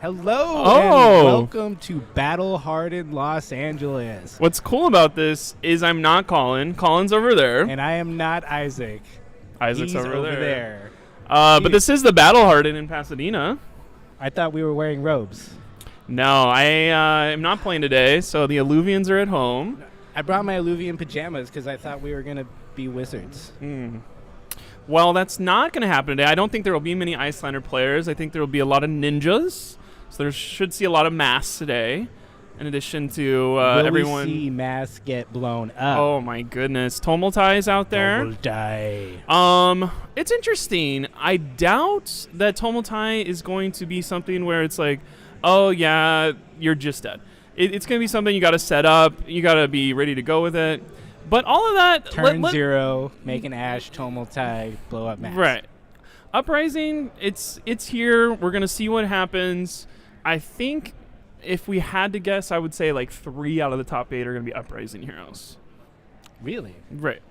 Hello, Oh. and welcome to Battle Hardened Los Angeles. What's cool about this is I'm not Colin. Colin's over there. And I am not Isaac. Isaac's He's over there. there. But this is the Battle Hardened in Pasadena. I thought we were wearing robes. No, I am not playing today, so the Alluvians are at home. I brought my Alluvian pajamas because I thought we were going to be wizards. Well, that's not going to happen today. I don't think there will be many Icelander players. I think there will be a lot of ninjas. So there should see a lot of masks today, in addition to Will everyone. we see masks get blown up? Oh my goodness, Tumultai is out there. Tumultai. It's interesting. I doubt that Tumultai is going to be something where it's like, oh yeah, you're just dead. It's going to be something you got to set up. You got to be ready to go with it. But all of that. Turn 0, make an Ash, Tumultai, blow up masks. Right. Uprising, it's here. We're going to see what happens. I think if we had to guess, I would say like 3 out of the top 8 are going to be Uprising heroes. Really? Right.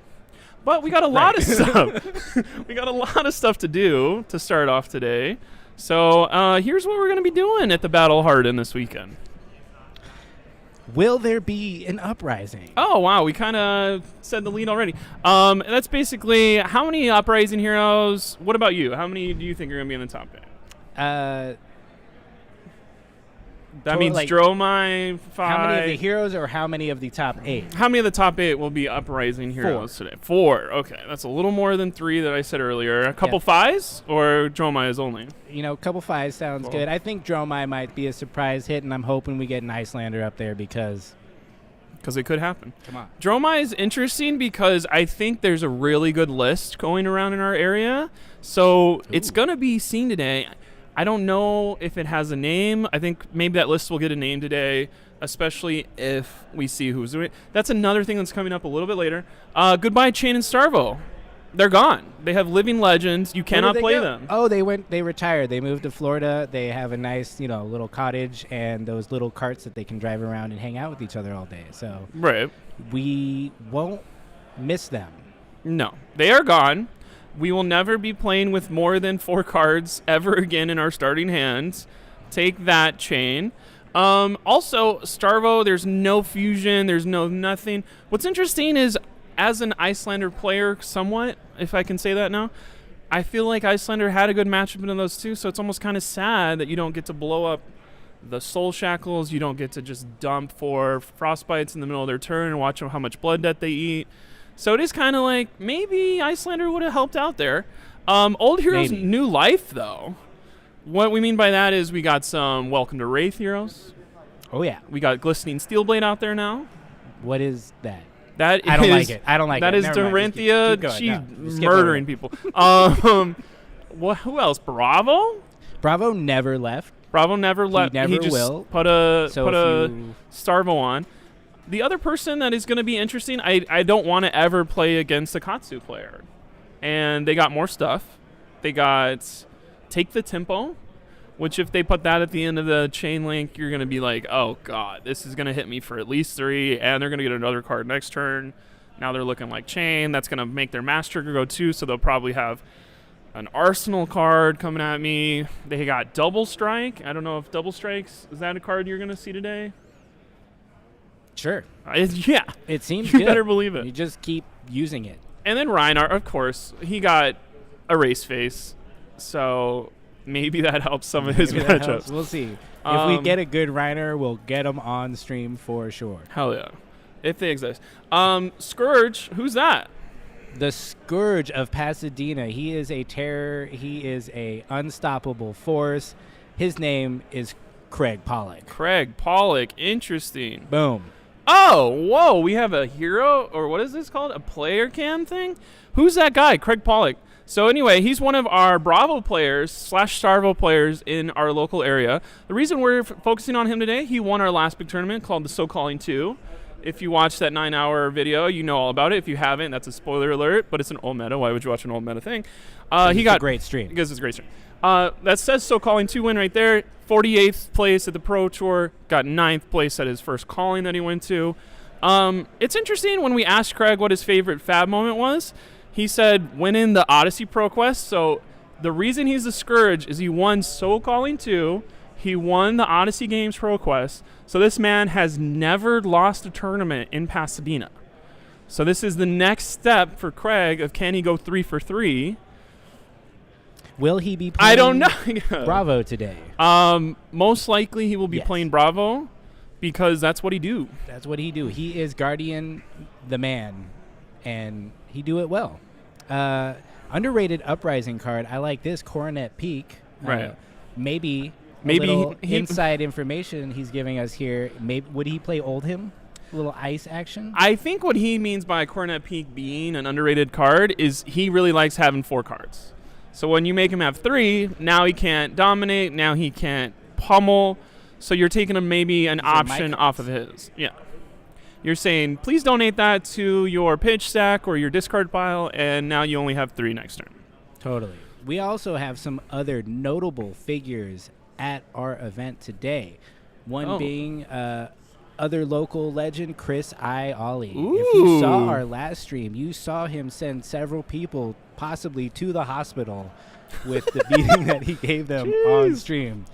But we got a lot of stuff. We got a lot of stuff to do to start off today. So here's what we're going to be doing at the Battle Hardened this weekend. Will there be an uprising? Oh, wow. We kind of said the lead already. That's basically how many Uprising heroes. What about you? How many do you think are going to be in the top 8? That means like, Dromai, 5. How many of the heroes or how many of the top 8? How many of the top 8 will be Uprising heroes today? 4. Okay. That's a little more than 3 that I said earlier. A couple 5s or Dromai's only? You know, a couple 5s sounds good. I think Dromai might be a surprise hit, and I'm hoping we get an Icelander up there because it could happen. Come on. Dromai is interesting because I think there's a really good list going around in our area. So it's going to be seen today. I don't know if it has a name. I think maybe that list will get a name today, especially if we see who's doing it. That's another thing that's coming up a little bit later. Goodbye, Chain and Starvo. They're gone. They have living legends. You cannot play them. Oh, they retired. They moved to Florida. They have a nice, little cottage and those little carts that they can drive around and hang out with each other all day. So right. We won't miss them. No, they are gone. We will never be playing with more than 4 cards ever again in our starting hands. Take that, Chain. Also, Starvo, there's no fusion. There's no nothing. What's interesting is, as an Icelander player, somewhat, if I can say that now, I feel like Icelander had a good matchup in those two, so it's almost kind of sad that you don't get to blow up the Soul Shackles. You don't get to just dump 4 Frostbites in the middle of their turn and watch how much blood debt they eat. So it is kind of like maybe Icelander would have helped out there. Old Heroes, maybe. New Life, though. What we mean by that is we got some Welcome to Wraith heroes. Oh, yeah. We got Glistening Steelblade out there now. What is that? I don't like it. I don't like it. That is Doranthia. She's murdering people. Who else? Bravo? Bravo never left. Bravo never left. He never just will. Put a Starvo on. The other person that is going to be interesting, I don't want to ever play against a Katsu player. And they got more stuff. They got Take the Tempo, which if they put that at the end of the chain link, you're going to be like, oh, God, this is going to hit me for at least 3, and they're going to get another card next turn. Now they're looking like Chain. That's going to make their Mass Trigger go 2, so they'll probably have an Arsenal card coming at me. They got Double Strike. I don't know if Double Strikes, is that a card you're going to see today? Sure. Yeah. It seems you good. better believe it. You just keep using it. And then Reinhardt, of course, he got a race face, so maybe that helps some of his matchups. We'll see. If we get a good Reiner, we'll get him on stream for sure. Hell yeah. If they exist. Scourge, who's that? The Scourge of Pasadena. He is a terror. He is a unstoppable force. His name is Craig Pollock. Craig Pollock. Interesting. Boom. Oh, whoa. We have a hero, or what is this called? A player cam thing? Who's that guy? Craig Pollock. So anyway, he's one of our Bravo players / Starvo players in our local area. The reason we're focusing on him today, he won our last big tournament called the So Calling 2. If you watched that 9-hour video, you know all about it. If you haven't, that's a spoiler alert, but it's an old meta. Why would you watch an old meta thing? He got a great stream. Because it's a great stream. That says So Calling 2 win right there. 48th place at the Pro Tour. Got 9th place at his first calling that he went to. It's interesting when we asked Craig what his favorite Fab moment was. He said winning the Odyssey Pro Quest. So the reason he's the Scourge is he won So Calling 2, He won the Odyssey Games Pro Quest. So this man has never lost a tournament in Pasadena. So this is the next step for Craig of can he go 3 for 3? Will he be playing I don't know. Bravo today? Most likely he will be playing Bravo because that's what he do. That's what he do. He is Guardian the man, and he do it well. Underrated Uprising card. I like this Coronet Peak. Right. Maybe he inside information he's giving us here. Maybe would he play Oldhim? A little ice action? I think what he means by Coronet Peak being an underrated card is he really likes having 4 cards. So when you make him have 3, now he can't dominate, now he can't pummel. So you're taking him maybe an option off of his. Yeah. You're saying, please donate that to your pitch stack or your discard pile, and now you only have 3 next turn. Totally. We also have some other notable figures at our event today. One being other local legend, Chris I. Ollie. Ooh. If you saw our last stream, you saw him send several people possibly to the hospital with the beating that he gave them on stream.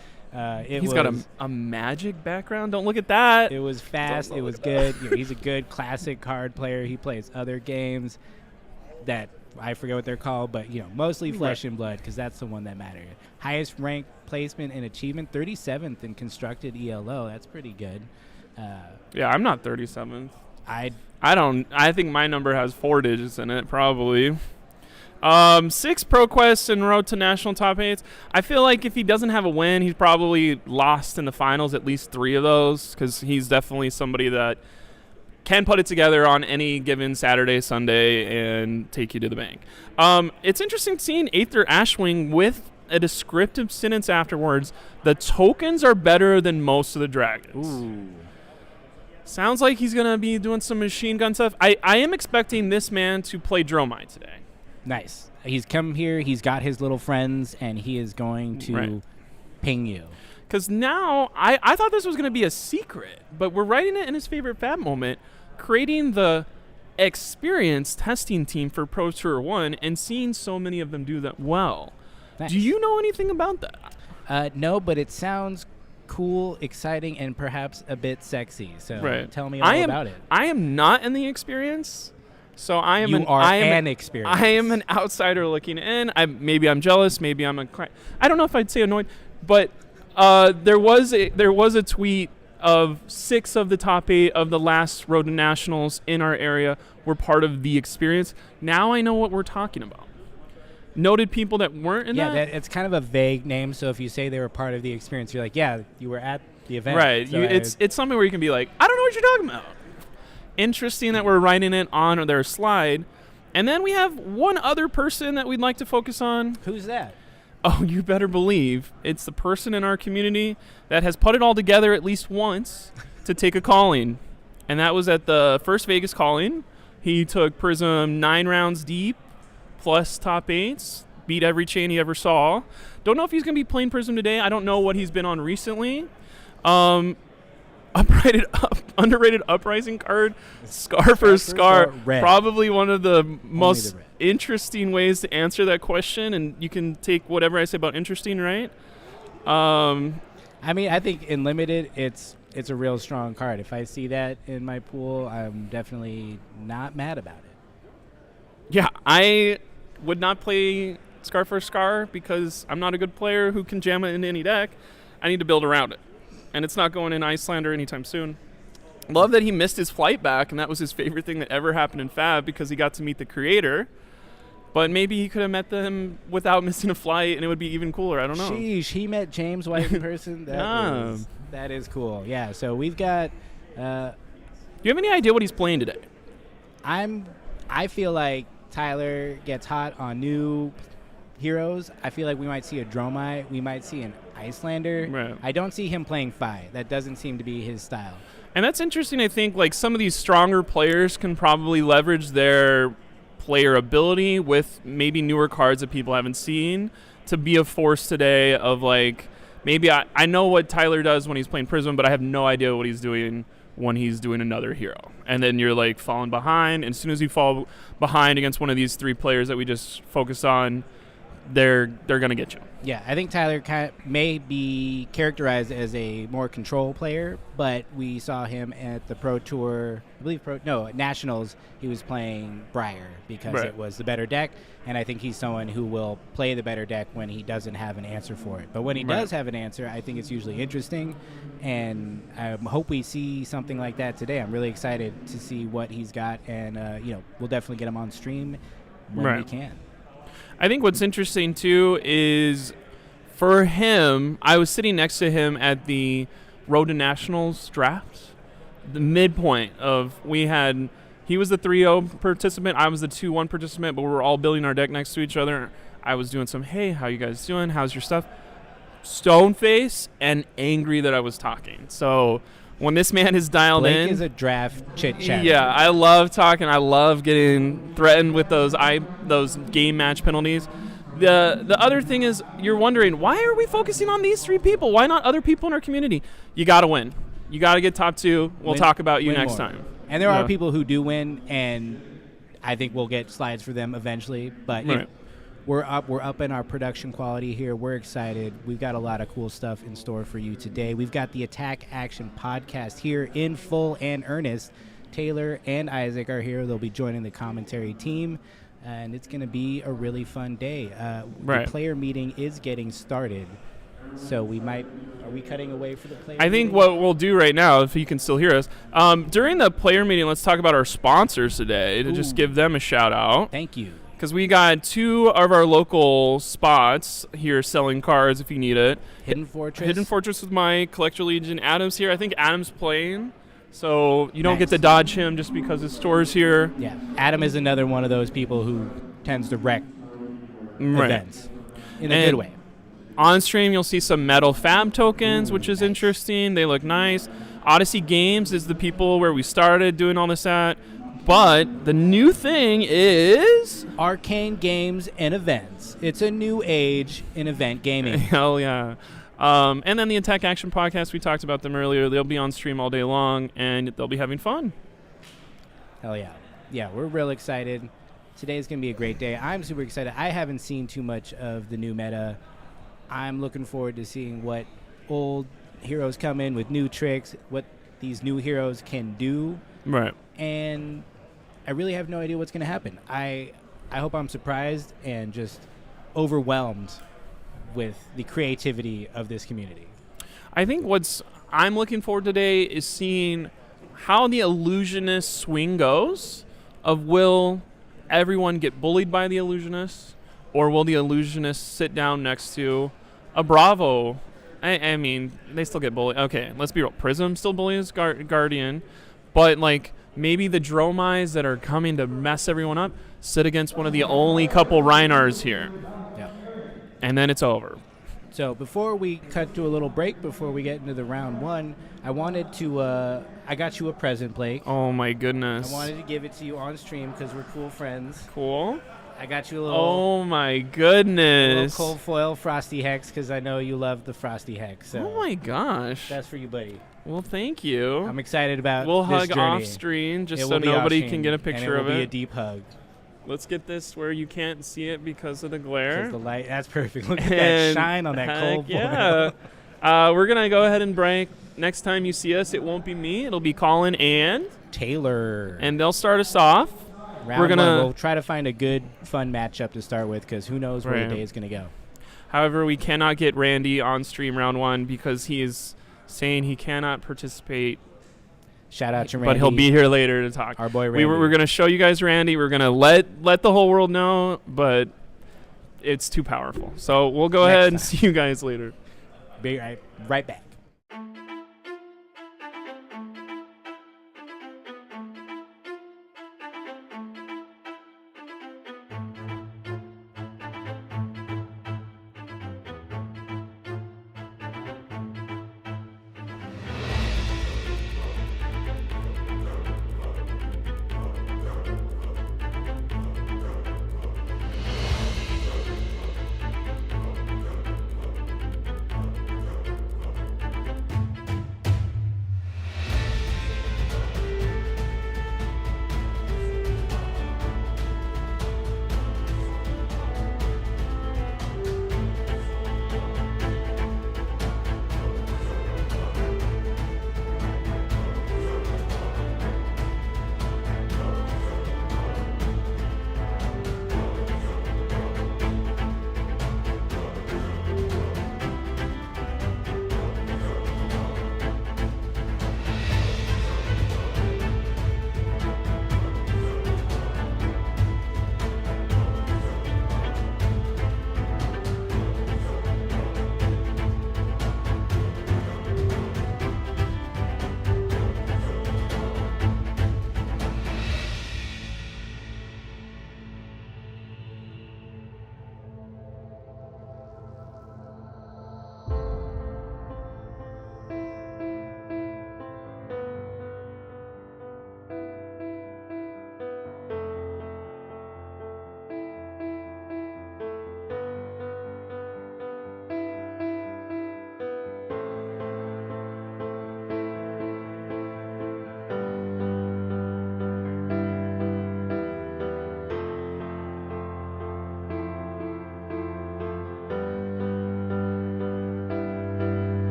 He's got a magic background. Don't look at that. It was fast. It was good. He's a good classic card player. He plays other games that I forget what they're called, but mostly Flesh and Blood because that's the one that mattered. Highest ranked placement in achievement, 37th in constructed ELO. That's pretty good. Yeah, I'm not 37th. I think my number has 4 digits in it, probably. 6 Pro Quests and road to national top 8s. I feel like if he doesn't have a win, he's probably lost in the finals at least 3 of those because he's definitely somebody that can put it together on any given Saturday, Sunday, and take you to the bank. It's interesting seeing Aether Ashwing with a descriptive sentence afterwards. The tokens are better than most of the dragons. Ooh. Sounds like he's going to be doing some machine gun stuff. I am expecting this man to play Dromite today. Nice. He's come here. He's got his little friends, and he is going to ping you. Because now, I thought this was going to be a secret, but we're writing it in his favorite Fab moment, creating the experienced testing team for Pro Tour 1 and seeing so many of them do that well. Nice. Do you know anything about that? No, but it sounds cool, exciting, and perhaps a bit sexy. So tell me all about it. I am not in the experience. So I am an experience. I am an outsider looking in. Maybe I'm jealous. Maybe I'm I don't know if I'd say annoyed, but there was a tweet of 6 of the top 8 of the last Road to Nationals in our area were part of the experience. Now I know what we're talking about. Noted people that weren't in that. Yeah, it's kind of a vague name. So if you say they were part of the experience, you're like, yeah, you were at the event. Right. So it's something where you can be like, I don't know what you're talking about. Interesting that we're writing it on their slide. And then we have one other person that we'd like to focus on. Who's that? Oh, you better believe it's the person in our community that has put it all together at least once to take a calling. And that was at the first Vegas calling. He took Prism 9 rounds deep, plus top 8s, beat every chain he ever saw. Don't know if he's going to be playing Prism today. I don't know what he's been on recently. Underrated Uprising card, Scar for Scar. Probably one of the most interesting ways to answer that question, and you can take whatever I say about interesting, right? I mean, I think in Limited, it's a real strong card. If I see that in my pool, I'm definitely not mad about it. Yeah, I would not play Scar for Scar because I'm not a good player who can jam it into any deck. I need to build around it. And it's not going in Icelander anytime soon. Love that he missed his flight back, and that was his favorite thing that ever happened in Fab because he got to meet the creator. But maybe he could have met them without missing a flight, and it would be even cooler. I don't know. Sheesh, he met James White in person? That is cool. Yeah, so we've got... Do you have any idea what he's playing today? I feel like Tyler gets hot on new heroes. I feel like we might see a Dromite. We might see an Icelander. Right. I don't see him playing Fi. That doesn't seem to be his style. And that's interesting. I think like some of these stronger players can probably leverage their player ability with maybe newer cards that people haven't seen to be a force today of like maybe I know what Tyler does when he's playing Prism, but I have no idea what he's doing when he's doing another hero. And then you're like falling behind. And as soon as you fall behind against one of these 3 players that we just focused on, they're gonna get you. Yeah, I think Tyler may be characterized as a more control player, but we saw him at the Pro Tour, I believe Nationals. He was playing Briar because it was the better deck, and I think he's someone who will play the better deck when he doesn't have an answer for it. But when he does have an answer, I think it's usually interesting, and I hope we see something like that today. I'm really excited to see what he's got, and we'll definitely get him on stream when we can. I think what's interesting, too, is for him, I was sitting next to him at the Road to Nationals draft. The midpoint of he was the 3-0 participant, I was the 2-1 participant, but we were all building our deck next to each other. I was doing some, hey, how you guys doing? How's your stuff? Stone face and angry that I was talking. So when this man is dialed Blake in, is a draft chit chat. Yeah, I love talking. I love getting threatened with those game match penalties. The other thing is, you're wondering, why are we focusing on these 3 people? Why not other people in our community? You got to win. You got to get top 2. We'll talk about you next time. And there are people who do win, and I think we'll get slides for them eventually. But we're up in our production quality here. We're excited. We've got a lot of cool stuff in store for you today. We've got the Attack Action podcast here in full and earnest. Taylor and Isaac are here. They'll be joining the commentary team, and it's going to be a really fun day. The player meeting is getting started, so are we cutting away for the player meeting? I think what we'll do right now, if you can still hear us, during the player meeting, let's talk about our sponsors today to just give them a shout out. Thank you. Because we got 2 of our local spots here selling cards if you need it. Hidden Fortress. Hidden Fortress with my Collector Legion. Adam's here. I think Adam's playing, so you don't get to dodge him just because his store's here. Yeah, Adam is another one of those people who tends to wreck events in a good way. On stream, you'll see some metal fab tokens, which is interesting. They look nice. Odyssey Games is the people where we started doing all this at. But the new thing is Arcane Games and Events. It's a new age in event gaming. Hell yeah. And then the Attack Action podcast, we talked about them earlier. They'll be on stream all day long, and they'll be having fun. Hell yeah. Yeah, we're real excited. Today's going to be a great day. I'm super excited. I haven't seen too much of the new meta. I'm looking forward to seeing what old heroes come in with new tricks, what these new heroes can do. Right. And I really have no idea what's going to happen. I hope I'm surprised and just overwhelmed with the creativity of this community. I think I'm looking forward today is seeing how the illusionist swing goes of will everyone get bullied by the illusionist, or will the illusionist sit down next to a Bravo? I mean, they still get bullied. Okay, let's be real. Prism still bullies Guardian, but maybe the Dromais that are coming to mess everyone up sit against one of the only couple Reinars here. Yeah. And then it's over. So before we cut to a little break, before we get into the round 1, I wanted to, I got you a present, Blake. Oh, my goodness. I wanted to give it to you on stream because we're cool friends. Cool. I got you a little. Oh, my goodness. A little cold foil Frosty Hex because I know you love the Frosty Hex. So oh, my gosh. That's for you, buddy. Well, thank you. I'm excited about We'll this hug journey. off screen just so nobody can get a picture of it. It will be a deep hug. Let's get this where you can't see it because of the glare. The light. That's perfect. Look at that shine on that cold foil. We're going to go ahead and break. Next time you see us, it won't be me. It'll be Colin and Taylor. And they'll start us off. We'll try to find a good, fun matchup to start with because who knows where the day is going to go. However, we cannot get Randy on stream round 1 because he is saying he cannot participate. Shout out to Randy. But he'll be here later to talk. Our boy Randy. We're going to show you guys Randy. We're going to let the whole world know, but it's too powerful. So we'll go ahead and see you guys later. Be right back.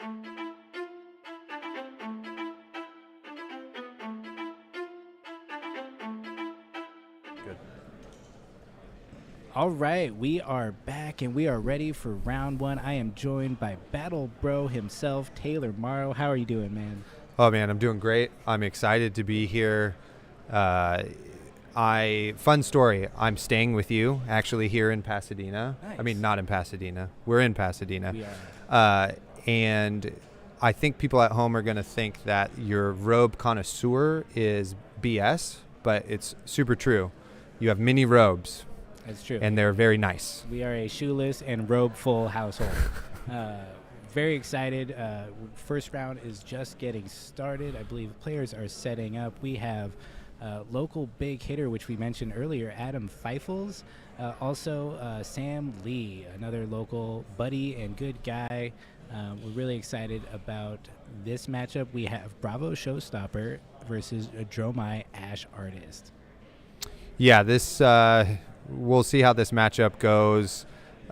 All right, we are back and we are ready for round one. I am joined by Battle Bro himself, Taylor Morrow. How are you doing, man? Oh, man, I'm doing great. I'm excited to be here. Fun story. I'm staying with you, actually, here in Pasadena. Nice. I mean, not in Pasadena. We're in Pasadena. We are. And I think people at home are going to think that your robe connoisseur is BS, but it's super true. You have mini robes. That's true. And they're very nice. We are a shoeless and robe-full household. Very excited. First round is just getting started. I believe players are setting up. We have local big hitter, which we mentioned earlier, Adam Feifels. Also, Sam Lee, another local buddy and good guy. We're really excited about this matchup. We have Bravo Showstopper versus a Dromai Ash Artist. Yeah, this we'll see how this matchup goes.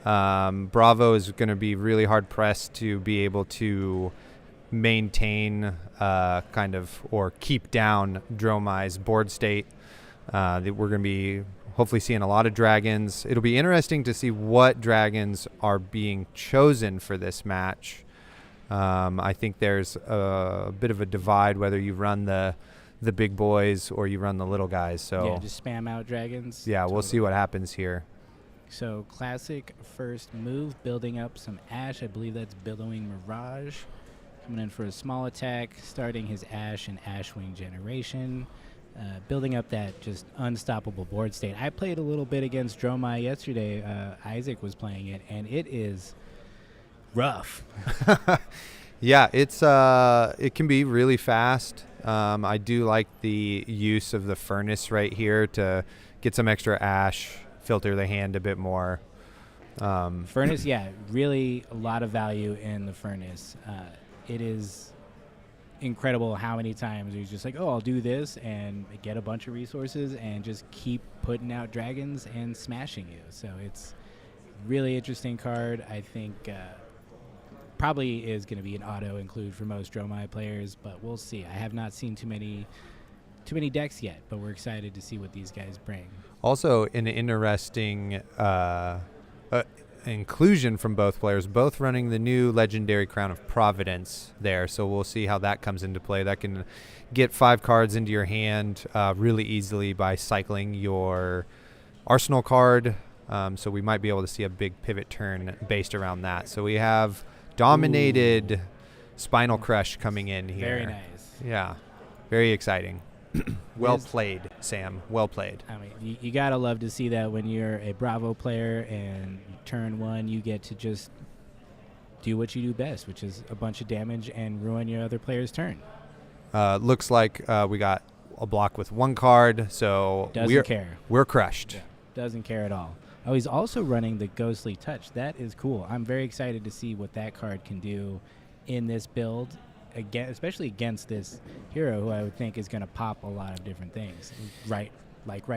Bravo is going to be really hard pressed to be able to maintain or keep down Dromai's board state. We're going to be hopefully seeing a lot of dragons. It'll be interesting to see what dragons are being chosen for this match. I think there's a bit of a divide whether you run the big boys or you run the little guys. So yeah, just spam out dragons. Yeah, we'll see what happens here. So classic first move, building up some Ash. I believe that's Billowing Mirage. Coming in for a small attack, starting his Ash and Ashwing generation. Building up that just unstoppable board state. I played a little bit against Dromai yesterday. Isaac was playing it, and it is rough. Yeah, it can be really fast. I do like the use of the furnace right here to get some extra ash, filter the hand a bit more. Furnace, yeah, really a lot of value in the furnace. It is incredible how many times he's just like, oh, I'll do this and get a bunch of resources and just keep putting out dragons and smashing you. So it's really interesting card. I think probably is going to be an auto include for most Dromai players, but we'll see. I have not seen too many decks yet, but we're excited to see what these guys bring. Also, an interesting inclusion from both players, both running the new legendary Crown of Providence there. So we'll see how that comes into play. That can get 5 cards into your hand really easily by cycling your arsenal card. So we might be able to see a big pivot turn based around that. So we have dominated Spinal Crush coming in here. Very nice. Yeah, very exciting. Well played, Sam. Well played. I mean, you gotta love to see that when you're a Bravo player and turn one, you get to just do what you do best, which is a bunch of damage and ruin your other player's turn. Looks like we got a block with 1 card, so doesn't care. We're crushed. Yeah, doesn't care at all. Oh, he's also running the Ghostly Touch. That is cool. I'm very excited to see what that card can do in this build, again, especially against this hero who I would think is going to pop a lot of different things. Right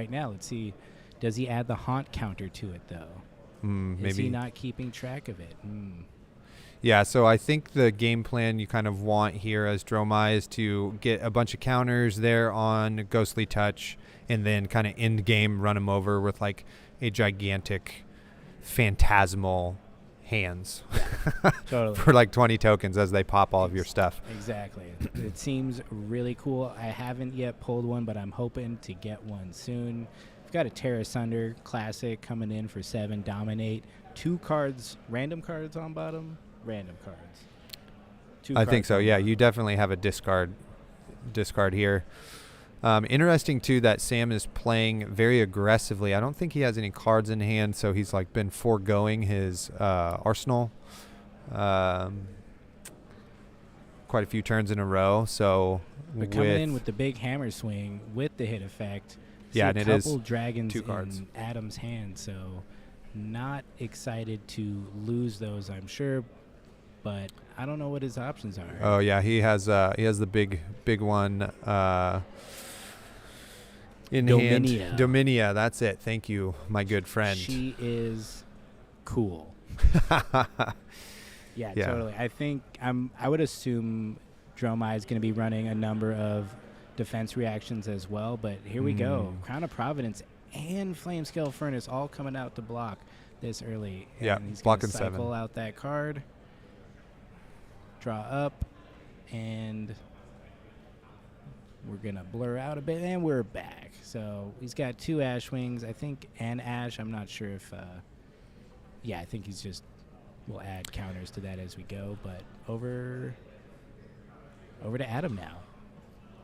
now, let's see. Does he add the Haunt counter to it, though? Maybe. Is he not keeping track of it? Yeah, so I think the game plan you kind of want here as Dromai is to get a bunch of counters there on Ghostly Touch and then kind of end game run him over with like a gigantic phantasmal hands. Yeah, totally. For like 20 tokens as they pop all of your stuff. Exactly. It seems really cool. I haven't yet pulled one, but I'm hoping to get one soon. We've got a Terra Sunder Classic coming in for 7, Dominate. 2 cards, random cards on bottom, random cards. 2 I think cards so, on yeah. bottom. You definitely have a discard here. Interesting, too, that Sam is playing very aggressively. I don't think he has any cards in hand, so he's like been foregoing his arsenal quite a few turns in a row. So But coming in with the big hammer swing with the hit effect, see yeah, a and it couple is dragons 2 cards. in Adam's hand, so not excited to lose those, I'm sure, but I don't know what his options are. Oh yeah, he has the big one in Dominia. hand. Dominia, that's it. Thank you, my good friend. She is cool. Yeah, Yeah. totally. I would assume Dromai is going to be running a number of defense reactions as well, but here we go. Crown of Providence and Flamescale Furnace all coming out to block this early. Yeah, And he's blocking gonna cycle 7. out that card, draw up, and we're going to blur out a bit, and we're back. So he's got 2 Ash Wings, I think, and Ash. I'm not sure if, I think he's just, we'll add counters to that as we go, but over to Adam now.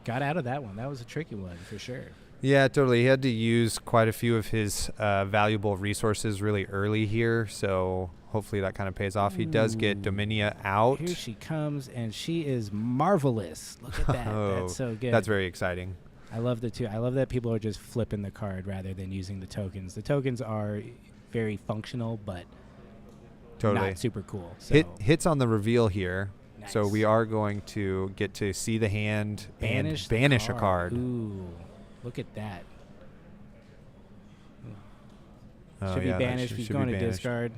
Got out of that one. That was a tricky one for sure. Yeah, totally. He had to use quite a few of his valuable resources really early here, so hopefully that kind of pays off. He does get Dominia out. Here she comes, and she is marvelous. Look at that. That's so good. That's very exciting. I love the two. I love that people are just flipping the card rather than using the tokens. The tokens are very functional, but Totally. not super cool. So Hits on the reveal here. nice. So we are going to get to see the hand banish and banish a card. Ooh, look at that. Oh, Should be yeah, that banished. should He's be going to banished. discard.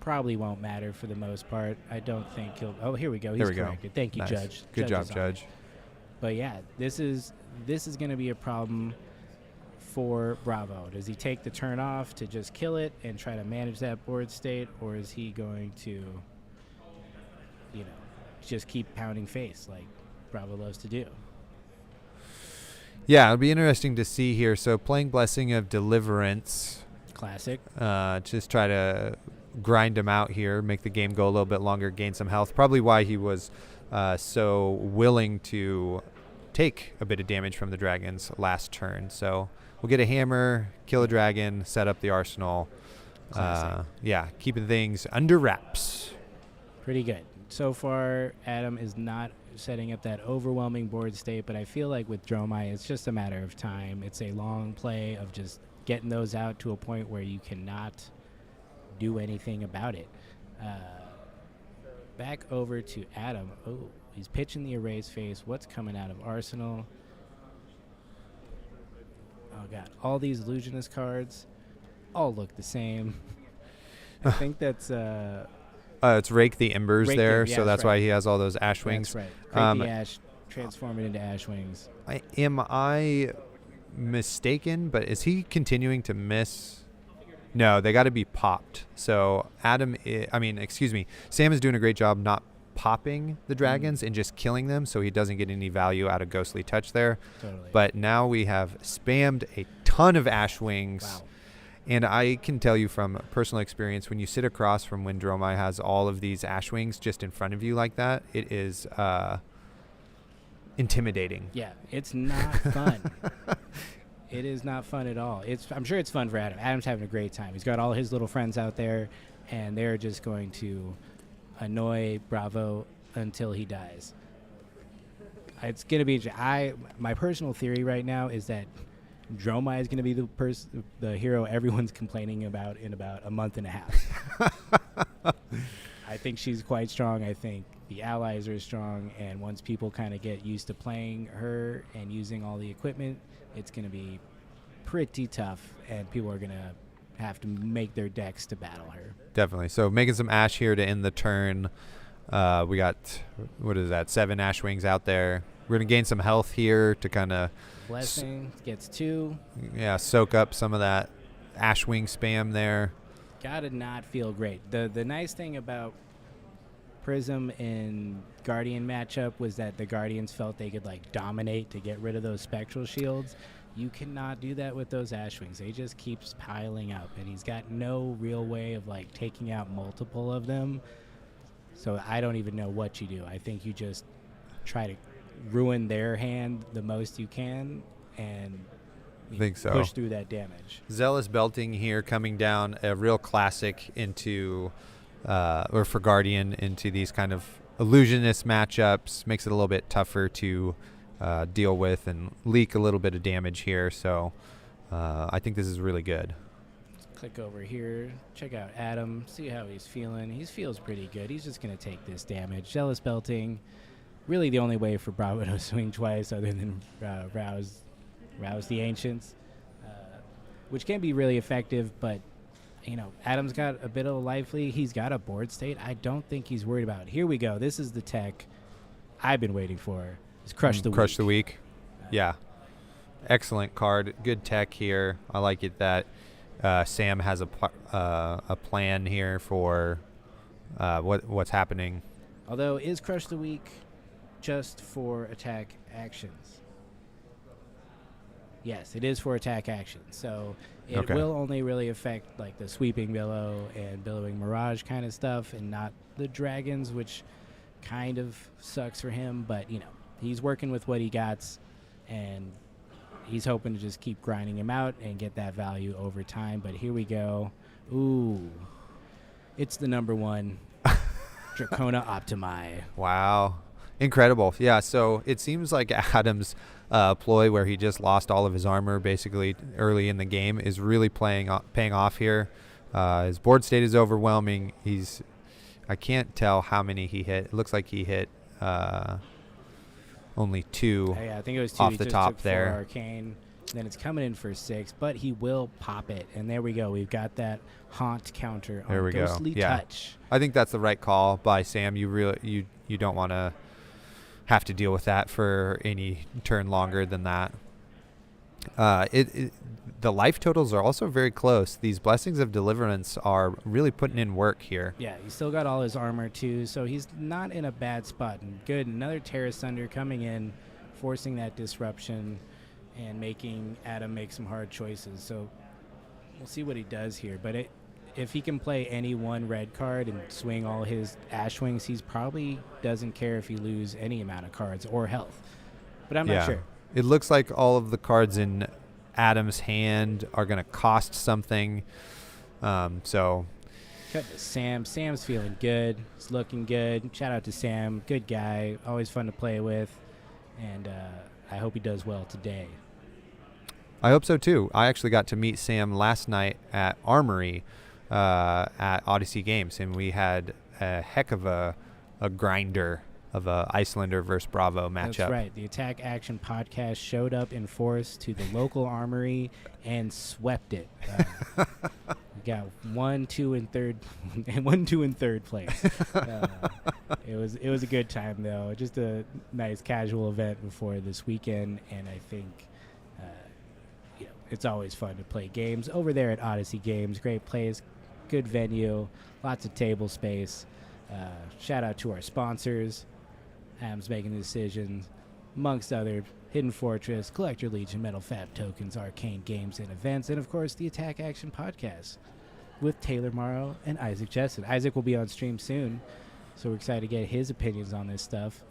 Probably won't matter for the most part. I don't think he'll. Oh, here we go. He's There we go. corrected. Thank you, Nice. Judge. Good Judge job, is on it. Judge. But yeah, this is going to be a problem for Bravo. Does he take the turn off to just kill it and try to manage that board state, or is he going to, just keep pounding face like Bravo loves to do? Yeah, it'll be interesting to see here. So playing Blessing of Deliverance. Classic. Just try to grind him out here, make the game go a little bit longer, gain some health. Probably why he was so willing to take a bit of damage from the dragons last turn. So we'll get a hammer, kill a dragon, set up the arsenal. Classic. Keeping things under wraps. Pretty good. So far, Adam is not setting up that overwhelming board state, but I feel like with Dromai, it's just a matter of time. It's a long play of just getting those out to a point where you cannot do anything about it. Back over to Adam. Oh, he's pitching the erase face. What's coming out of Arsenal? Oh, God. All these illusionist cards all look the same. I think that's... It's Rake the Embers Rake there, the- yeah, so that's that's why right. he has all those Ash Wings. That's right. Create the ash, transform it into Ash Wings. Am I mistaken, but is he continuing to miss? No, they got to be popped. So Sam is doing a great job not popping the dragons and just killing them, so he doesn't get any value out of Ghostly Touch there. Totally. But now we have spammed a ton of Ash Wings. Wow. And I can tell you from personal experience, when you sit across from when Dromai has all of these Ash Wings just in front of you like that, it is intimidating. Yeah, it's not fun. It is not fun at all. I'm sure it's fun for Adam. Adam's having a great time. He's got all his little friends out there, and they're just going to annoy Bravo until he dies. It's going to be... My personal theory right now is that Dromai is going to be the hero everyone's complaining about in about a month and a half. I think she's quite strong. I think the allies are strong, and once people kind of get used to playing her and using all the equipment, it's going to be pretty tough, and people are going to have to make their decks to battle her. Definitely. So making some Ash here to end the turn. We got, 7 Ash Wings out there. We're going to gain some health here to kind of... Blessing gets 2. Yeah, soak up some of that Ash Wing spam there. Gotta not feel great. The nice thing about Prism in Guardian matchup was that the Guardians felt they could dominate to get rid of those spectral shields. You cannot do that with those Ash Wings. They just keeps piling up, and he's got no real way of taking out multiple of them. So I don't even know what you do. I think you just try to ruin their hand the most you can and push through that damage. Zealous Belting here coming down, a real classic into or for Guardian into these kind of illusionist matchups. Makes it a little bit tougher to deal with and leak a little bit of damage here. So I think this is really good. Let's click over here, check out Adam, see how he's feeling. He feels pretty good. He's just going to take this damage. Zealous Belting, really the only way for Bravo to swing twice other than rouse the Ancients, which can be really effective, but Adam's got a bit of a lively. He's got a board state. I don't think he's worried about it. Here we go. This is the tech I've been waiting for. It's Crush the Week. Crush the Week. Yeah. Excellent card. Good tech here. I like it that Sam has a plan here for what's happening. Although, is Crush the Week just for attack actions? Yes, it is for attack actions. So it will only really affect like the Sweeping Billow and Billowing Mirage kind of stuff, and not the dragons, which kind of sucks for him. But he's working with what he got, and he's hoping to just keep grinding him out and get that value over time. But here we go. Ooh, it's the number one Dracona Optimi. Wow. Incredible. Yeah, so it seems like Adam's ploy where he just lost all of his armor basically early in the game is really paying off here. His board state is overwhelming. I can't tell how many he hit. It looks like he hit only 2 I think it was 2 off he the just top took there. 4 arcane. Then it's coming in for 6, but he will pop it. And there we go. We've got that haunt counter on There we Ghostly go. Yeah. Touch. I think that's the right call by Sam. You don't want to have to deal with that for any turn longer than that. The life totals are also very close. These Blessings of Deliverance are really putting in work here. Yeah, he's still got all his armor too, so he's not in a bad spot. And good, another Terra Sunder coming in, forcing that disruption and making Adam make some hard choices. So we'll see what he does here. But if he can play any one red card and swing all his Ash Wings, he's probably doesn't care if he lose any amount of cards or health. But I'm not sure. It looks like all of the cards in Adam's hand are going to cost something. So Cut to Sam. Sam's feeling good. He's looking good. Shout out to Sam. Good guy. Always fun to play with. And I hope he does well today. I hope so too. I actually got to meet Sam last night at Armory at Odyssey Games, and we had a heck of a grinder of a Icelander versus Bravo matchup. That's right. The Attack Action podcast showed up in force to the local Armory and swept it. We got 1, 2, and third, and 1, 2, and third place. It was a good time though. Just a nice casual event before this weekend, and I think it's always fun to play games over there at Odyssey Games. Great place, good venue, lots of table space. Shout out to our sponsors. Adam's Making the Decisions, amongst other Hidden Fortress, Collector Legion, Metal Fab Tokens, Arcane Games and Events, and of course the Attack Action Podcast with Taylor Morrow and Isaac Jessen. Isaac will be on stream soon, so we're excited to get his opinions on this stuff.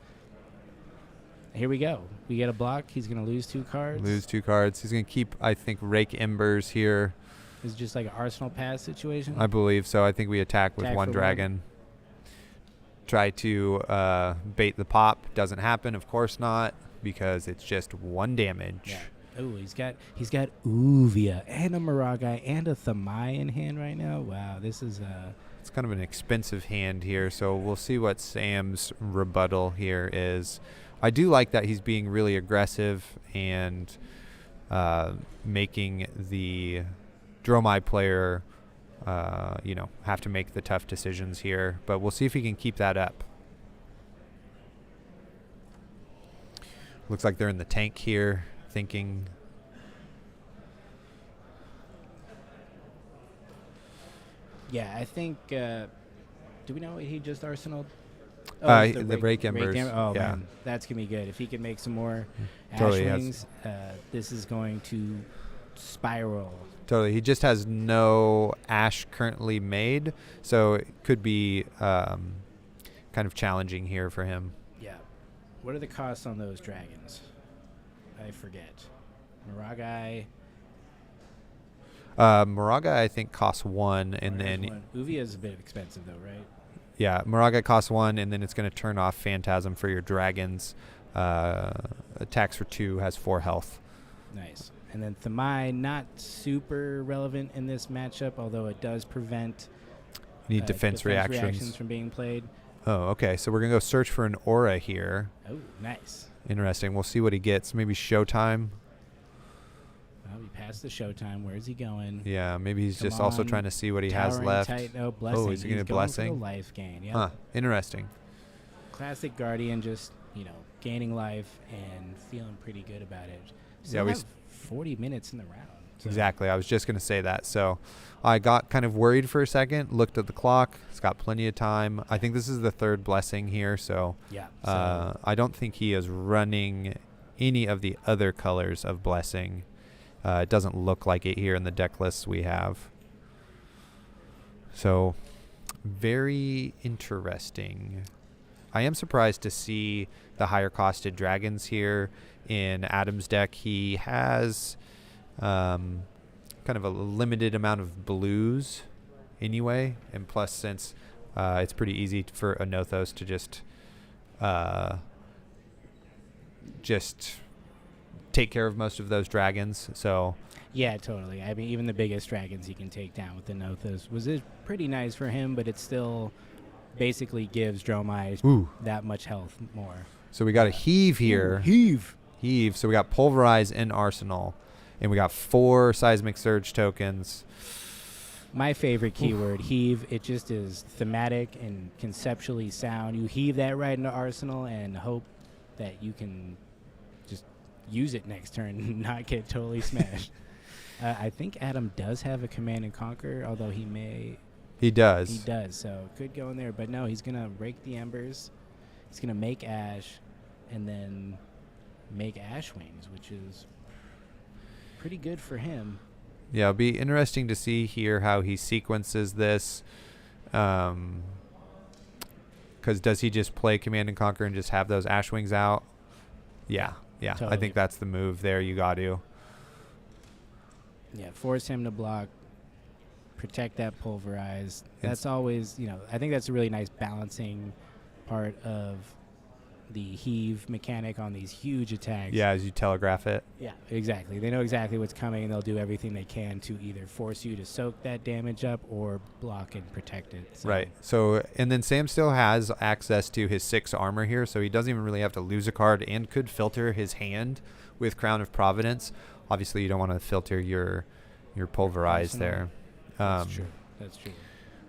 Here we go. We get a block. He's going to lose 2 cards. Lose 2 cards. He's going to keep, I think, Rake Embers here. It's just like an Arsenal Pass situation? I believe so. I think we attack with 1 dragon. Try to bait the pop. Doesn't happen. Of course not, because it's just 1 damage. Yeah. Oh, he's got Uvia and a Miragai and a Thamai in hand right now. Wow, this is it's kind of an expensive hand here, so we'll see what Sam's rebuttal here is. I do like that he's being really aggressive and making the Dromai player have to make the tough decisions here, but we'll see if he can keep that up. Looks like they're in the tank here, thinking. Yeah, I think. Do we know what he just arsenaled? The Rake Embers. Oh, yeah. man. That's going to be good. If he can make some more Totally Ash Wings, this is going to spiral. Totally. He just has no Ash currently made, so it could be kind of challenging here for him. Yeah. What are the costs on those dragons? I forget. Miragai. Miragai, I think, costs 1, and then Uvia is a bit expensive, though, right? Yeah, Miragai costs 1, and then it's going to turn off Phantasm for your dragons. Attacks for 2, has 4 health. Nice. And then Thamai, not super relevant in this matchup, although it does prevent You need defense reactions from being played. Oh, okay. So we're going to go search for an aura here. Oh, nice. Interesting. We'll see what he gets. Maybe Showtime. he passed the showtime. Where's he going? Yeah, maybe he's Come just also on, trying to see what he has Towering left. Tight, no, blessing. Oh, is he going to going blessing? For the life gain. Yeah. Huh. Interesting. Classic Guardian, just gaining life and feeling pretty good about it. Yeah, we 40 minutes in the round. So. Exactly. I was just going to say that. So I got kind of worried for a second, looked at the clock. It's got plenty of time. I think this is the third blessing here. So, yeah, I don't think he is running any of the other colors of blessing. It doesn't look like it here in the deck lists we have. So very interesting. I am surprised to see the higher costed dragons here in Adam's deck. He has kind of a limited amount of blues anyway, and plus since it's pretty easy for a Nothos to just take care of most of those dragons. So yeah, totally. I mean, even the biggest dragons he can take down with the Nothos was pretty nice for him, but it still basically gives Dromai that much health more. So we got a heave here. Ooh, Heave. So we got Pulverize and Arsenal. And we got 4 Seismic Surge tokens. My favorite keyword, heave. It just is thematic and conceptually sound. You heave that right into Arsenal and hope that you can just use it next turn and not get totally smashed. I think Adam does have a Command and Conquer, although he may... He does. He does, so could go in there. But no, he's going to rake the Embers. He's going to make Ash and then make Ash Wings, which is pretty good for him. Yeah, it'll be interesting to see here how he sequences this. Because does he just play Command and Conquer and just have those Ash Wings out? Yeah. Totally. I think that's the move there. You got to. Yeah, force him to block. Protect that Pulverize. That's always, I think that's a really nice balancing part of the heave mechanic on these huge attacks. Yeah, as you telegraph it. Yeah, exactly. They know exactly what's coming, and they'll do everything they can to either force you to soak that damage up or block and protect it. So. Right. So, and then Sam still has access to his 6 armor here, so he doesn't even really have to lose a card and could filter his hand with Crown of Providence. Obviously, you don't want to filter your Pulverize there. That's true.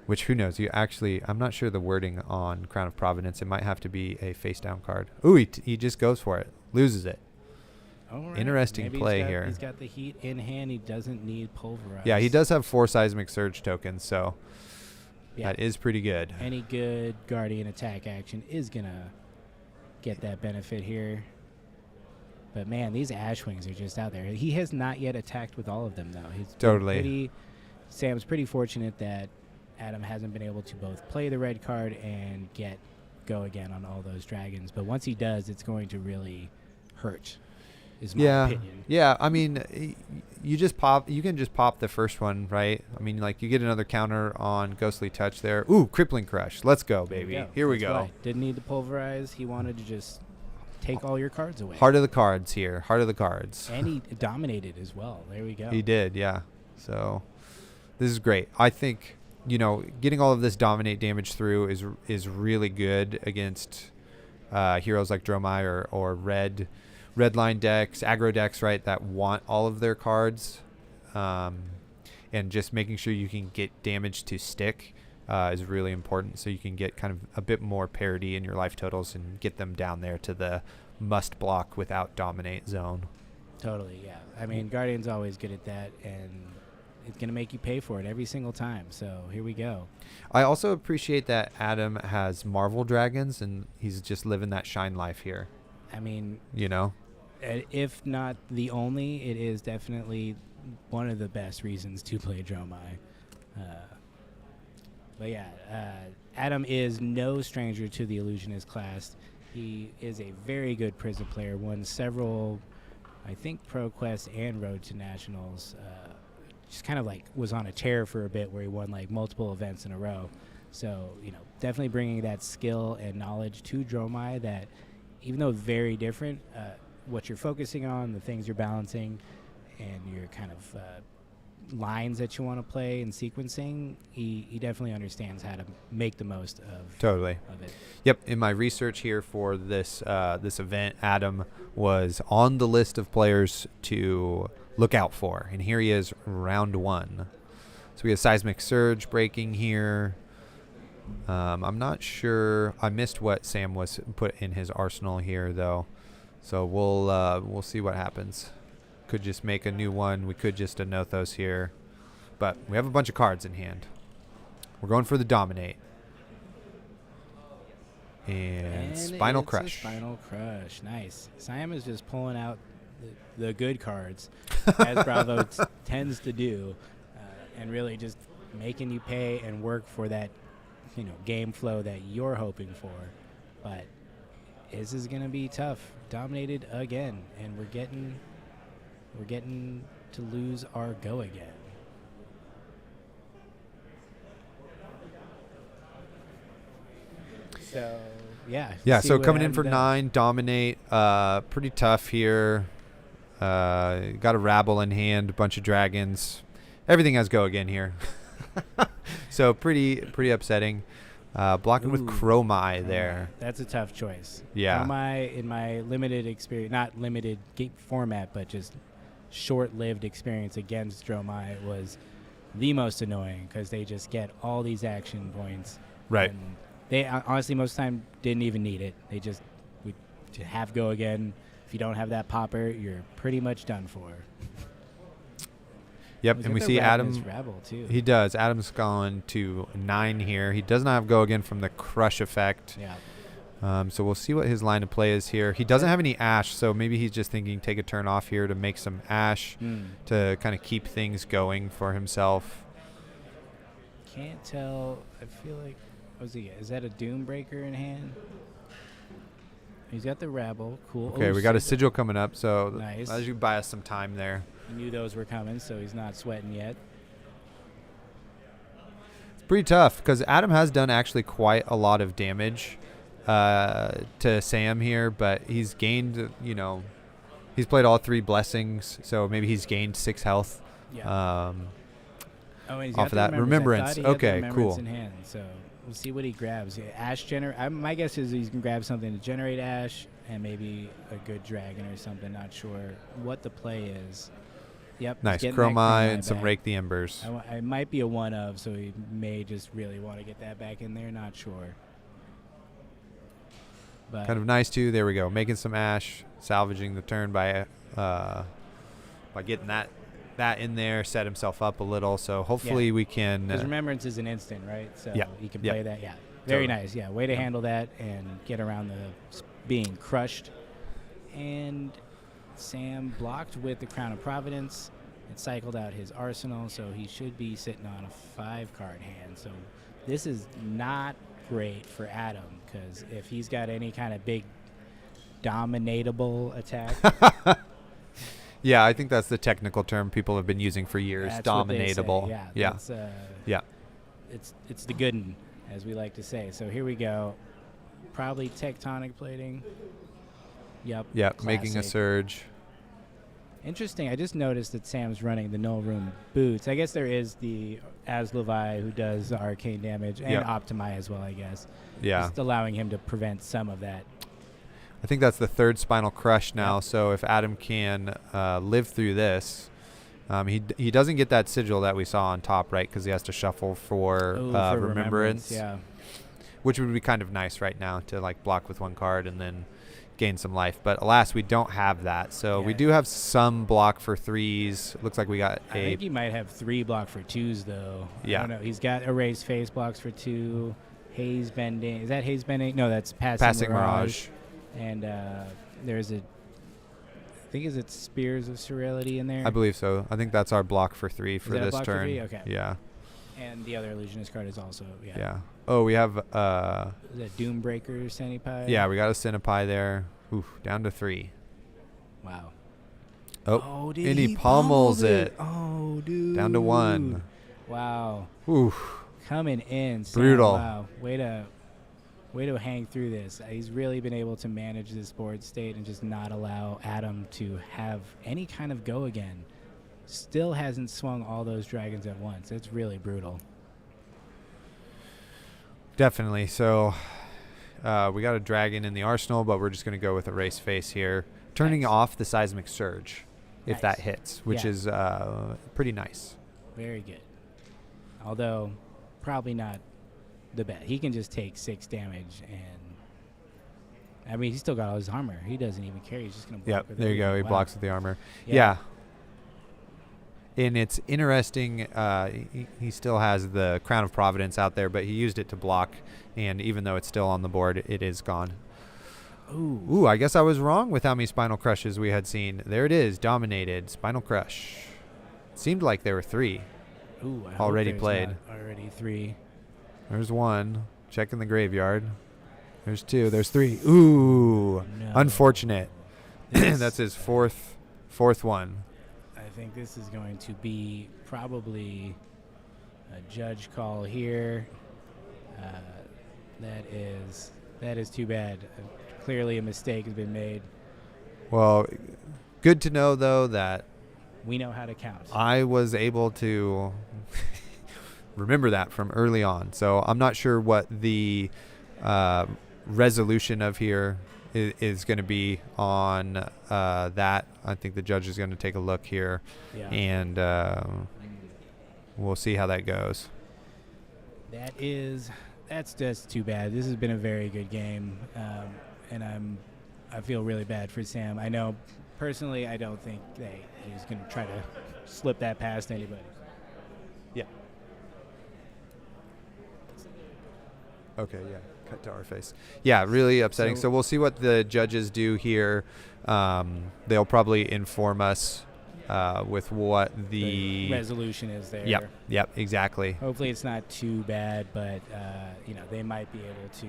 Which, who knows? I'm not sure the wording on Crown of Providence. It might have to be a face-down card. Ooh, he just goes for it. Loses it. All right. Interesting Maybe play here. He's got the heat in hand. He doesn't need Pulverize. Yeah, he does have 4 Seismic Surge tokens, so that is pretty good. Any good Guardian attack action is going to get that benefit here. But, man, these Ash Wings are just out there. He has not yet attacked with all of them, though. Sam's pretty fortunate that Adam hasn't been able to both play the red card and go again on all those dragons. But once he does, it's going to really hurt, is my opinion. Yeah, I mean, you can just pop the first one, right? I mean, like, you get another counter on Ghostly Touch there. Ooh, Crippling Crush. Let's go, baby. Here we go. Right. Didn't need to Pulverize. He wanted to just take all your cards away. Heart of the cards here. Heart of the cards. And he dominated as well. There we go. He did, yeah. So this is great. I think, getting all of this dominate damage through is really good against heroes like Dromai or red line decks, aggro decks, right, that want all of their cards. And just making sure you can get damage to stick is really important, so you can get kind of a bit more parity in your life totals and get them down there to the must block without dominate zone. Totally, yeah. I mean, Guardian's always good at that, and it's going to make you pay for it every single time. So here we go. I also appreciate that Adam has Marvel Dragons, and he's just living that shine life here. I mean, if not the only, it is definitely one of the best reasons to play Dromai. But yeah, Adam is no stranger to the Illusionist class. He is a very good Prism player, won several, I think, Pro Quest and Road to Nationals. Just kind of like was on a tear for a bit where he won like multiple events in a row. So, definitely bringing that skill and knowledge to Dromai that, even though very different, what you're focusing on, the things you're balancing, and your kind of lines that you want to play and sequencing, he definitely understands how to make the most of it. Yep. In my research here for this event, Adam was on the list of players to look out for. And here he is, round 1. So we have Seismic Surge breaking here. I'm not sure. I missed what Sam was put in his arsenal here, though. So we'll see what happens. Could just make a new one. We could just Anothos here. But we have a bunch of cards in hand. We're going for the Dominate. And Spinal it's Crush. A Spinal Crush. Nice. Sam is just pulling out the good cards, as Bravo tends to do, and really just making you pay and work for that, game flow that you're hoping for. But this is going to be tough. Dominated again, and we're getting to lose our go again. So, yeah. Yeah, see so what coming in Adam for does. 9, Dominate. Pretty tough here. Got a Rabble in hand, a bunch of dragons. Everything has go again here. So pretty upsetting. Blocking with Ooh, Chromai there. That's a tough choice. Yeah. Chromai, in my limited experience, not limited game format, but just short-lived experience against Dromai, was the most annoying because they just get all these action points. Right. And they honestly most of the time didn't even need it. They just to have go again. If you don't have that popper, you're pretty much done for. Yep, He's and got we the see Ravenous Adam. Rabble too. He does. Adam's gone to 9 here. He does not have go again from the Crush effect. Yeah. So we'll see what his line of play is here. He doesn't have any Ash, so maybe he's just thinking take a turn off here to make some Ash to kind of keep things going for himself. Can't tell. I feel like, what's he get? Is that a Doombreaker in hand? He's got the Rabble. Cool. Okay, Oh, we got a Sigil. Sigil coming up, so Nice. as you buy us some time there. He knew those were coming, so he's not sweating yet. It's pretty tough because Adam has done actually quite a lot of damage to Sam here, but he's gained, he's played all 3 blessings, so maybe he's gained 6 health. Yeah. Off He's of got the that. Remembrance. I thought he had the Okay, Remembrance cool. in hand, so we'll see what he grabs. Yeah, Ash my guess is he's gonna grab something to generate Ash and maybe a good dragon or something. Not sure what the play is. Yep. Nice. getting that Chromai and some back. Rake the Embers. I might be a one of, so he may just really want to get that back in there. Not sure. But Kind of nice too. There we go. Making some Ash, salvaging the turn by getting that in there, set himself up a little. So hopefully we can. Because Remembrance is an instant, right? So Yeah. you can Yeah. play that. Yeah. Very Totally. nice. Yeah. Way to handle that and get around being crushed. And Sam blocked with the Crown of Providence. It cycled out his arsenal, so he should be sitting on a 5-card hand. So this is not great for Adam, because if he's got any kind of big dominatable attack, Yeah, I think that's the technical term people have been using for years. that's what they say. Dominatable. Yeah. Yeah. That's, Yeah. It's the good one, as we like to say. So here we go. Probably tectonic plating. Yep. Yeah. Making a classic. surge. Interesting. I just noticed that Sam's running the Null Room boots. I guess there is the Aslevi who does the arcane damage, and Yep. Optimi as well, I guess. Yeah. Just allowing him to prevent some of that. I think that's the 3rd Spinal Crush now. Yep. So if Adam can live through this, he doesn't get that sigil that we saw on top, right? Because he has to shuffle for, For Remembrance, Yeah. which would be kind of nice right now to like block with 1 card and then gain some life. But alas, we don't have that. So we Yeah. do have some block for 3s. Looks like we got I think he might have 3 block for 2s, though. Yeah. I don't know. He's got Erase Face blocks for 2. Haze Bending. Is that Haze Bending? No, that's Passing Mirage. And there's I think is it Spears of Surreality in there? I believe so. I think that's our block for 3 for that a this block for turn. 3? Okay. Yeah. And the other illusionist card is also, Yeah. Oh, we have Is that Doombreaker Centipede? yeah, we got a Centipede there. Oof, down to 3. Wow. Oh, did and he pummels it. Oh, dude. Down to 1. Wow. Oof. Coming in. Sam. Brutal. Wow. Way to hang through this. He's really been able to manage this board state and just not allow Adam to have any kind of go again. Still hasn't swung all those dragons at once. It's really brutal. Definitely. So we got a dragon in the arsenal, but we're just going to go with a race face here. Turning Nice. off the Seismic Surge. if Nice. that hits, which Yeah. is pretty nice. Very good. Although, probably not the best. He can just take 6 damage, and I mean, he's still got all his armor. He doesn't even care. He's just gonna block. Yep, with there you go. everything. He Wow. blocks with the armor. Yeah. Yeah. And it's interesting. He still has the Crown of Providence out there, but he used it to block. And even though it's still on the board, it is gone. Ooh, I guess I was wrong with how many Spinal Crushes we had seen. There it is, dominated. Spinal Crush. Seemed like there were 3. Ooh, I hope Already there's played. not already 3. There's 1. Check in the graveyard. There's 2. There's 3. Ooh, No. unfortunate. This- That's his fourth one. I think this is going to be probably a judge call here. That is too bad. Clearly, a mistake has been made. Well, good to know, though, that We know how to count. I was able to remember that from early on. So I'm not sure what the resolution of here is going to be on that. I think the judge is going to take a look here, Yeah. and we'll see how that goes. That's just too bad. This has been a very good game, and I feel really bad for Sam. I know personally, I don't think he's going to try to slip that past anybody. Yeah. Okay, yeah. Cut to our face. Yeah, really upsetting. So we'll see what the judges do here. They'll probably inform us with what the resolution is there. Yep, exactly. Hopefully it's not too bad, but they might be able to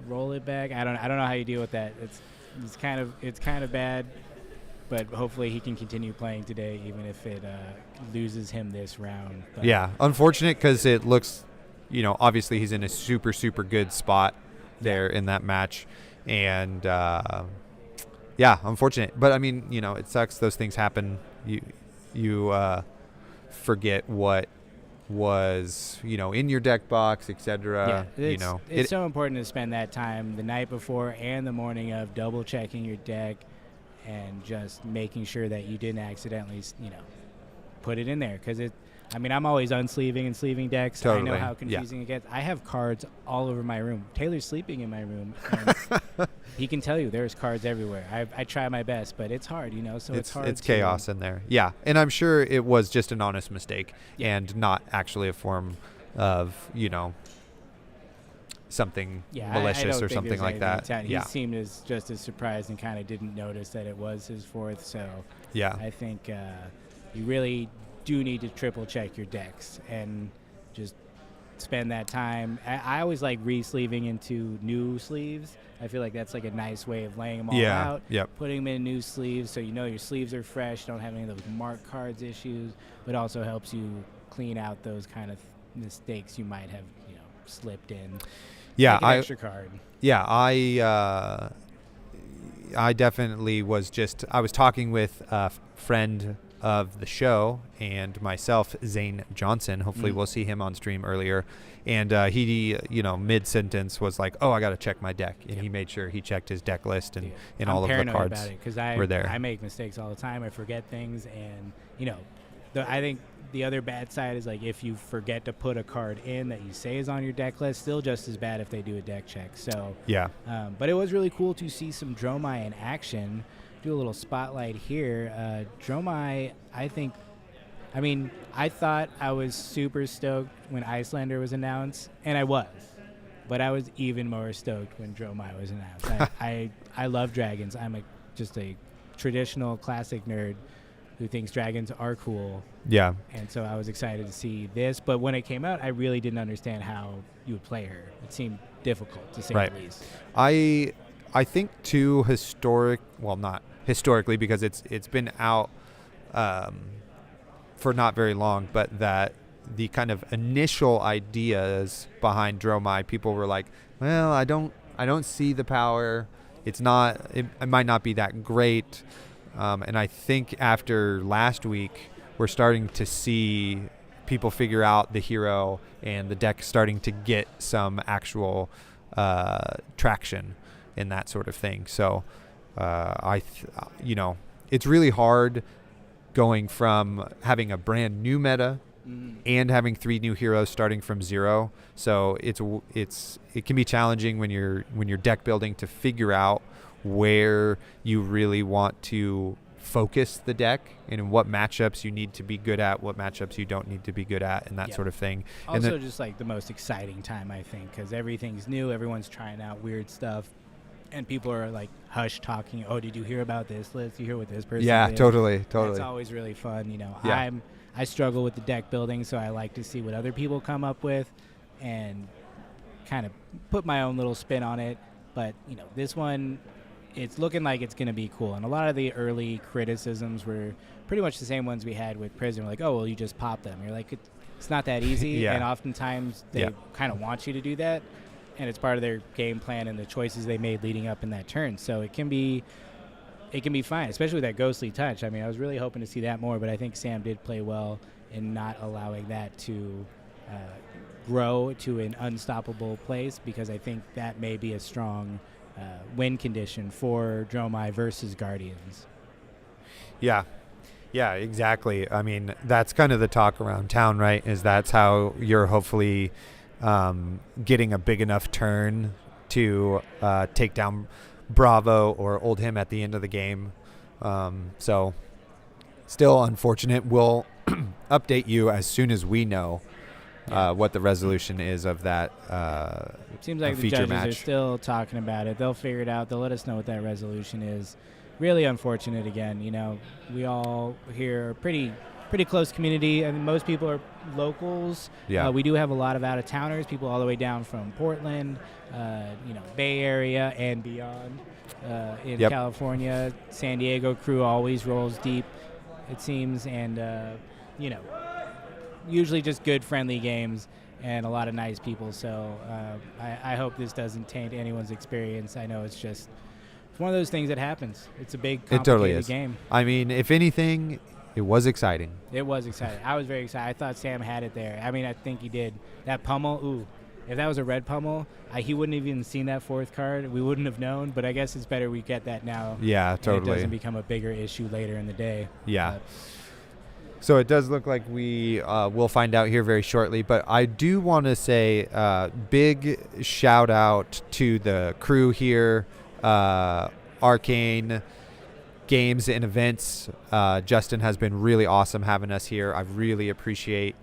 roll it back. I don't know how you deal with that. It's kind of bad, but hopefully he can continue playing today, even if it loses him this round. But Yeah, unfortunate because it looks, obviously he's in a super, super good spot there in that match. And, yeah, unfortunate. But, I mean, it sucks. Those things happen. You forget what was, in your deck box, etc. It's so important to spend that time the night before and the morning of double checking your deck and just making sure that you didn't accidentally, put it in there. Because I'm always unsleeving and sleeving decks. Totally. I know how confusing it gets. I have cards all over my room. Taylor's sleeping in my room. And he can tell you there's cards everywhere. I try my best, but it's hard, so it's hard. It's chaos in there. Yeah, and I'm sure it was just an honest mistake and not actually a form of, something malicious or something like that. He seemed just as surprised and kind of didn't notice that it was his 4th. So yeah, I think you really do need to triple check your decks and just spend that time. I always like re-sleeving into new sleeves. I feel like that's like a nice way of laying them all out. Yep. Putting them in new sleeves so your sleeves are fresh, don't have any of those mark cards issues, but also helps you clean out those kind of mistakes you might have slipped in. Yeah, Make an extra card. Yeah, I definitely was I was talking with a friend of the show and myself, Zane Johnson. Hopefully we'll see him on stream earlier. And he, mid-sentence was like, oh, I got to check my deck. And he made sure he checked his deck list and all of the cards about it because were there. I make mistakes all the time. I forget things. And, I think the other bad side is like if you forget to put a card in that you say is on your deck list, still just as bad if they do a deck check. So, yeah. But it was really cool to see some Dromai in action. Do a little spotlight here. Dromai, I thought I was super stoked when Icelander was announced, and I was. But I was even more stoked when Dromai was announced. I love dragons. I'm just a traditional classic nerd who thinks dragons are cool. Yeah. And so I was excited to see this. But when it came out, I really didn't understand how you would play her. It seemed difficult, to say the least. I think too not historically because it's been out for not very long, but that the kind of initial ideas behind Dromai, people were like, well, I don't see the power. It might not be that great. And I think after last week, we're starting to see people figure out the hero and the deck starting to get some actual traction in that sort of thing. So, it's really hard going from having a brand new meta and having 3 new heroes starting from 0. So it can be challenging when you're deck building to figure out where you really want to focus the deck and what matchups you need to be good at, what matchups you don't need to be good at, and that sort of thing. Also, just like the most exciting time, I think, because everything's new, everyone's trying out weird stuff, and people are like hush talking. Oh, did you hear about this? Let's you hear what this person did. Totally. It's always really fun. I struggle with the deck building, so I like to see what other people come up with and kind of put my own little spin on it. But this one, it's looking like it's going to be cool. And a lot of the early criticisms were pretty much the same ones we had with Prison. We're like, oh, well, you just pop them. You're like, it's not that easy. And oftentimes they kind of want you to do that. And it's part of their game plan and the choices they made leading up in that turn. So it can be fine, especially with that ghostly touch. I mean, I was really hoping to see that more, but I think Sam did play well in not allowing that to grow to an unstoppable place, because I think that may be a strong win condition for Dromai versus Guardians. Yeah, exactly. I mean, that's kind of the talk around town, right? Is that's how you're hopefully getting a big enough turn to take down Bravo or hold him at the end of the game. So still unfortunate. We'll update you as soon as we know what the resolution is of that Seems like the judges are still talking about it. They'll figure it out. They'll let us know what that resolution is. Really unfortunate again. We all here are pretty close community, and most people are locals. We do have a lot of out-of-towners, people all the way down from Portland, Bay Area and beyond. In California, San Diego crew always rolls deep, it seems, and usually just good, friendly games and a lot of nice people. So I hope this doesn't taint anyone's experience. I know it's one of those things that happens. It's a big, complicated totally is. game. I mean, if anything, it was exciting. It was exciting. I was very excited. I thought Sam had it there. I mean, I think he did. That pummel, if that was a red pummel, he wouldn't have even seen that 4th card. We wouldn't have known, but I guess it's better we get that now. Yeah, totally. And it doesn't become a bigger issue later in the day. Yeah. So it does look like we will find out here very shortly, but I do want to say big shout out to the crew here, Arcane Games and Events. Justin has been really awesome having us here. I really appreciate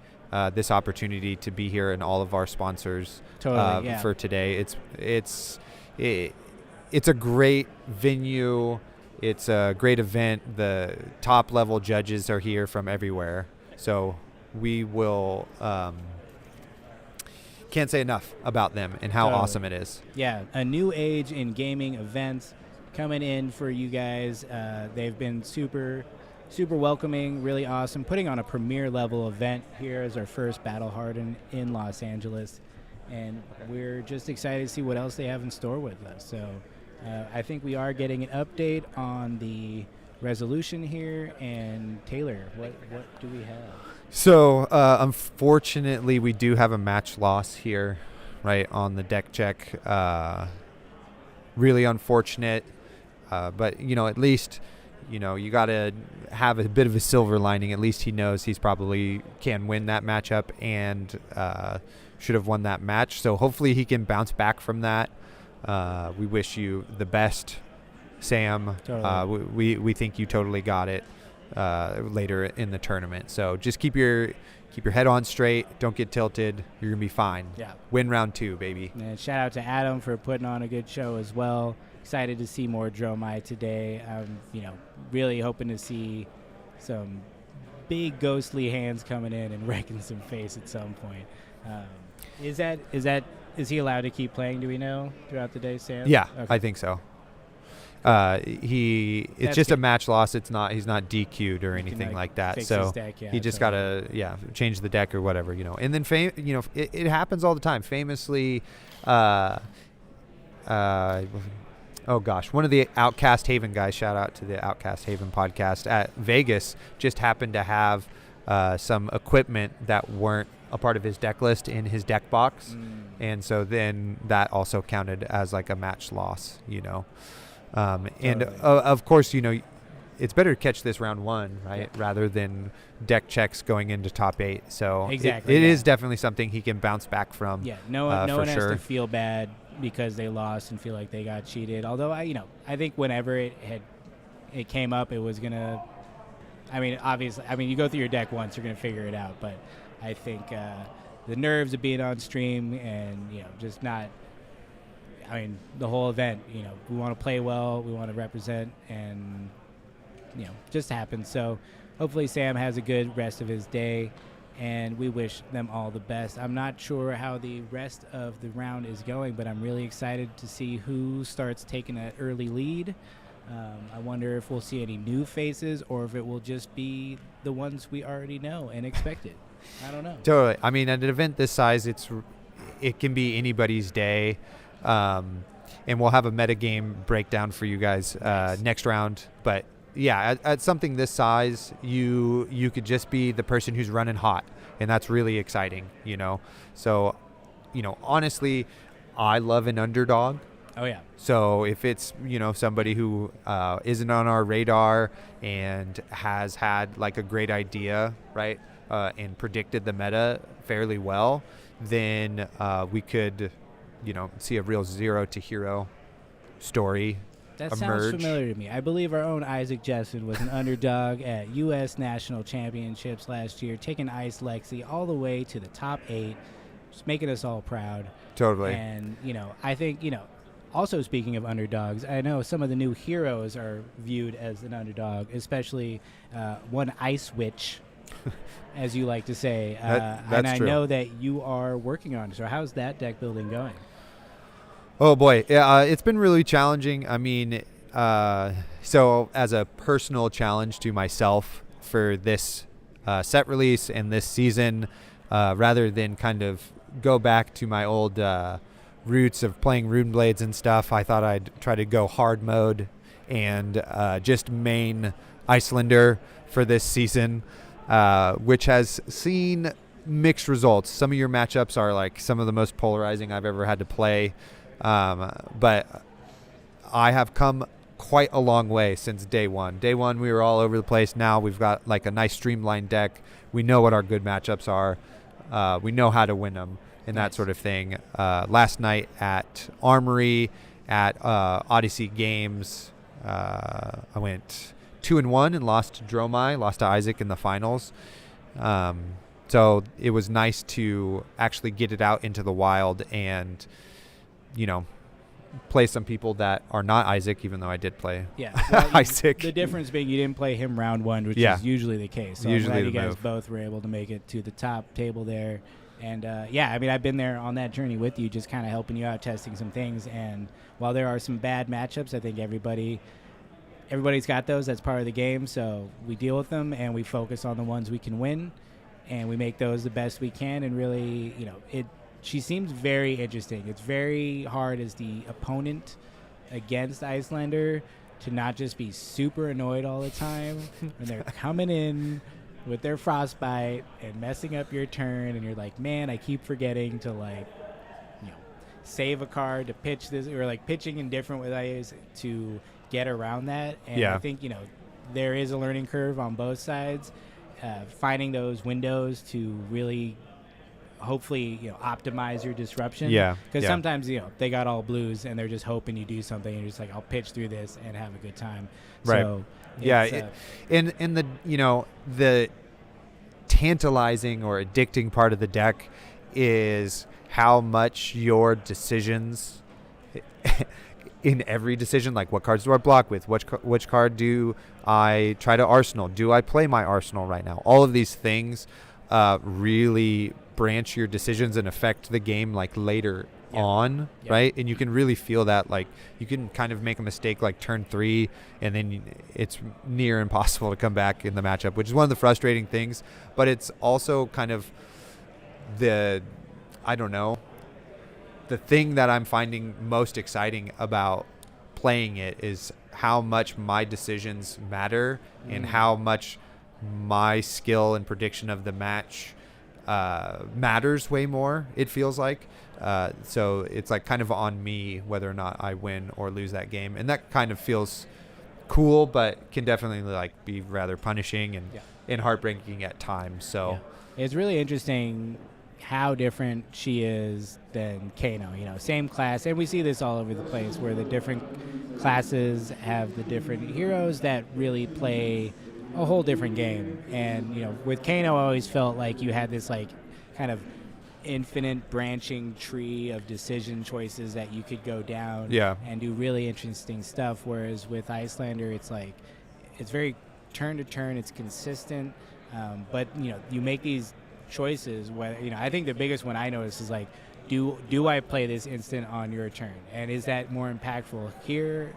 this opportunity to be here, and all of our sponsors for today. It's a great venue. It's a great event. The top level judges are here from everywhere. So we will can't say enough about them and how awesome it is. Yeah, a new age in gaming events coming in for you guys. They've been super welcoming, really awesome. Putting on a premier level event here as our first Battle Hardened in Los Angeles. And we're just excited to see what else they have in store with us. So I think we are getting an update on the resolution here. And Taylor, what do we have? So unfortunately, we do have a match loss here, right, on the deck check. Really unfortunate. But, at least, you got to have a bit of a silver lining. At least he knows he's probably can win that matchup and should have won that match. So hopefully he can bounce back from that. We wish you the best, Sam. Totally. We think you totally got it later in the tournament. So just keep your head on straight. Don't get tilted. You're going to be fine. Yeah. Win round 2, baby. And shout out to Adam for putting on a good show as well. Excited to see more Dromai today. Really hoping to see some big ghostly hands coming in and wrecking some face at some point. Is he allowed to keep playing? Do we know throughout the day, Sam? Yeah, okay. I think so. It's just a match loss. He's not DQ'd or anything like that. So deck, he just gotta change the deck or whatever, And then it happens all the time. Famously, oh gosh, one of the Outcast Haven guys, shout out to the Outcast Haven podcast at Vegas, just happened to have some equipment that weren't a part of his deck list in his deck box. And so then that also counted as like a match loss, And of course, it's better to catch this round 1, right, rather than deck checks going into top 8. So Exactly, it is definitely something he can bounce back from. Yeah, no one has sure. to feel bad because they lost and feel like they got cheated. Although I think whenever it came up, it was gonna. I mean, obviously, you go through your deck once, you're gonna figure it out. But I think the nerves of being on stream and just not. I mean, the whole event. We want to play well, we want to represent, and just happens. So hopefully Sam has a good rest of his day, and we wish them all the best. I'm not sure how the rest of the round is going, but I'm really excited to see who starts taking that early lead. I wonder if we'll see any new faces or if it will just be the ones we already know and expected. I don't know. Totally. I mean, at an event this size, it can be anybody's day. And we'll have a metagame breakdown for you guys next round. But yeah, at something this size, you could just be the person who's running hot, and that's really exciting, So, honestly, I love an underdog. Oh yeah. So if it's somebody who isn't on our radar and has had like a great idea, right, and predicted the meta fairly well, then we could see a real zero to hero story That emerge. sounds familiar to me. I believe our own Isaac Jessen was an underdog at U.S. National Championships last year, taking Ice Lexi all the way to the top 8, just making us all proud. Totally. And, I think, also speaking of underdogs, I know some of the new heroes are viewed as an underdog, especially one Ice Witch, as you like to say. That's and I true. know that you are working on it. So how's that deck building going? Oh boy, it's been really challenging. I mean, so as a personal challenge to myself for this set release and this season, rather than kind of go back to my old roots of playing Rune Blades and stuff, I thought I'd try to go hard mode and just main Icelander for this season, which has seen mixed results. Some of your matchups are like some of the most polarizing I've ever had to play. But I have come quite a long way since day one. Day one, we were all over the place. Now we've got like a nice streamlined deck. We know what our good matchups are. We know how to win them and that sort of thing. Last night at Armory, at Odyssey Games, I went 2-1 and lost to Dromai, lost to Isaac in the finals. So it was nice to actually get it out into the wild and play some people that are not Isaac, even though I did play Isaac. The difference being you didn't play him round 1, which is usually the case. So usually I'm glad you guys move. both were able to make it to the top table there. And, I've been there on that journey with you, just kind of helping you out, testing some things. And while there are some bad matchups, I think everybody's got those. That's part of the game. So we deal with them, and we focus on the ones we can win, and we make those the best we can. And really, she seems very interesting. It's very hard as the opponent against Icelander to not just be super annoyed all the time when they're coming in with their frostbite and messing up your turn, and you're like, man, I keep forgetting to save a card to pitch this, or like pitching in different ways to get around that. And I think there is a learning curve on both sides, finding those windows to really hopefully optimize your disruption. Because sometimes they got all blues and they're just hoping you do something, and you're just like, I'll pitch through this and have a good time. Right. So in the tantalizing or addicting part of the deck is how much your decisions in every decision, like what cards do I block with, which card do I try to arsenal, do I play my arsenal right now, all of these things really branch your decisions and affect the game like later on, right? And you can really feel that, like you can kind of make a mistake like turn 3 and then it's near impossible to come back in the matchup, which is one of the frustrating things. But it's also kind of the thing that I'm finding most exciting about playing it is how much my decisions matter and how much my skill and prediction of the match matters way more, it feels like. So it's like kind of on me whether or not I win or lose that game, and that kind of feels cool, but can definitely like be rather punishing and Yeah. and heartbreaking at times. So Yeah. It's really interesting how different she is than Kano. Same class, and we see this all over the place where the different classes have the different heroes that really play a whole different game. And with Kano, I always felt like you had this like kind of infinite branching tree of decision choices that you could go down and do really interesting stuff. Whereas with Icelander, it's like it's very turn to turn. It's consistent, but you make these choices. I think the biggest one I noticed is like, do I play this instant on your turn, and is that more impactful here,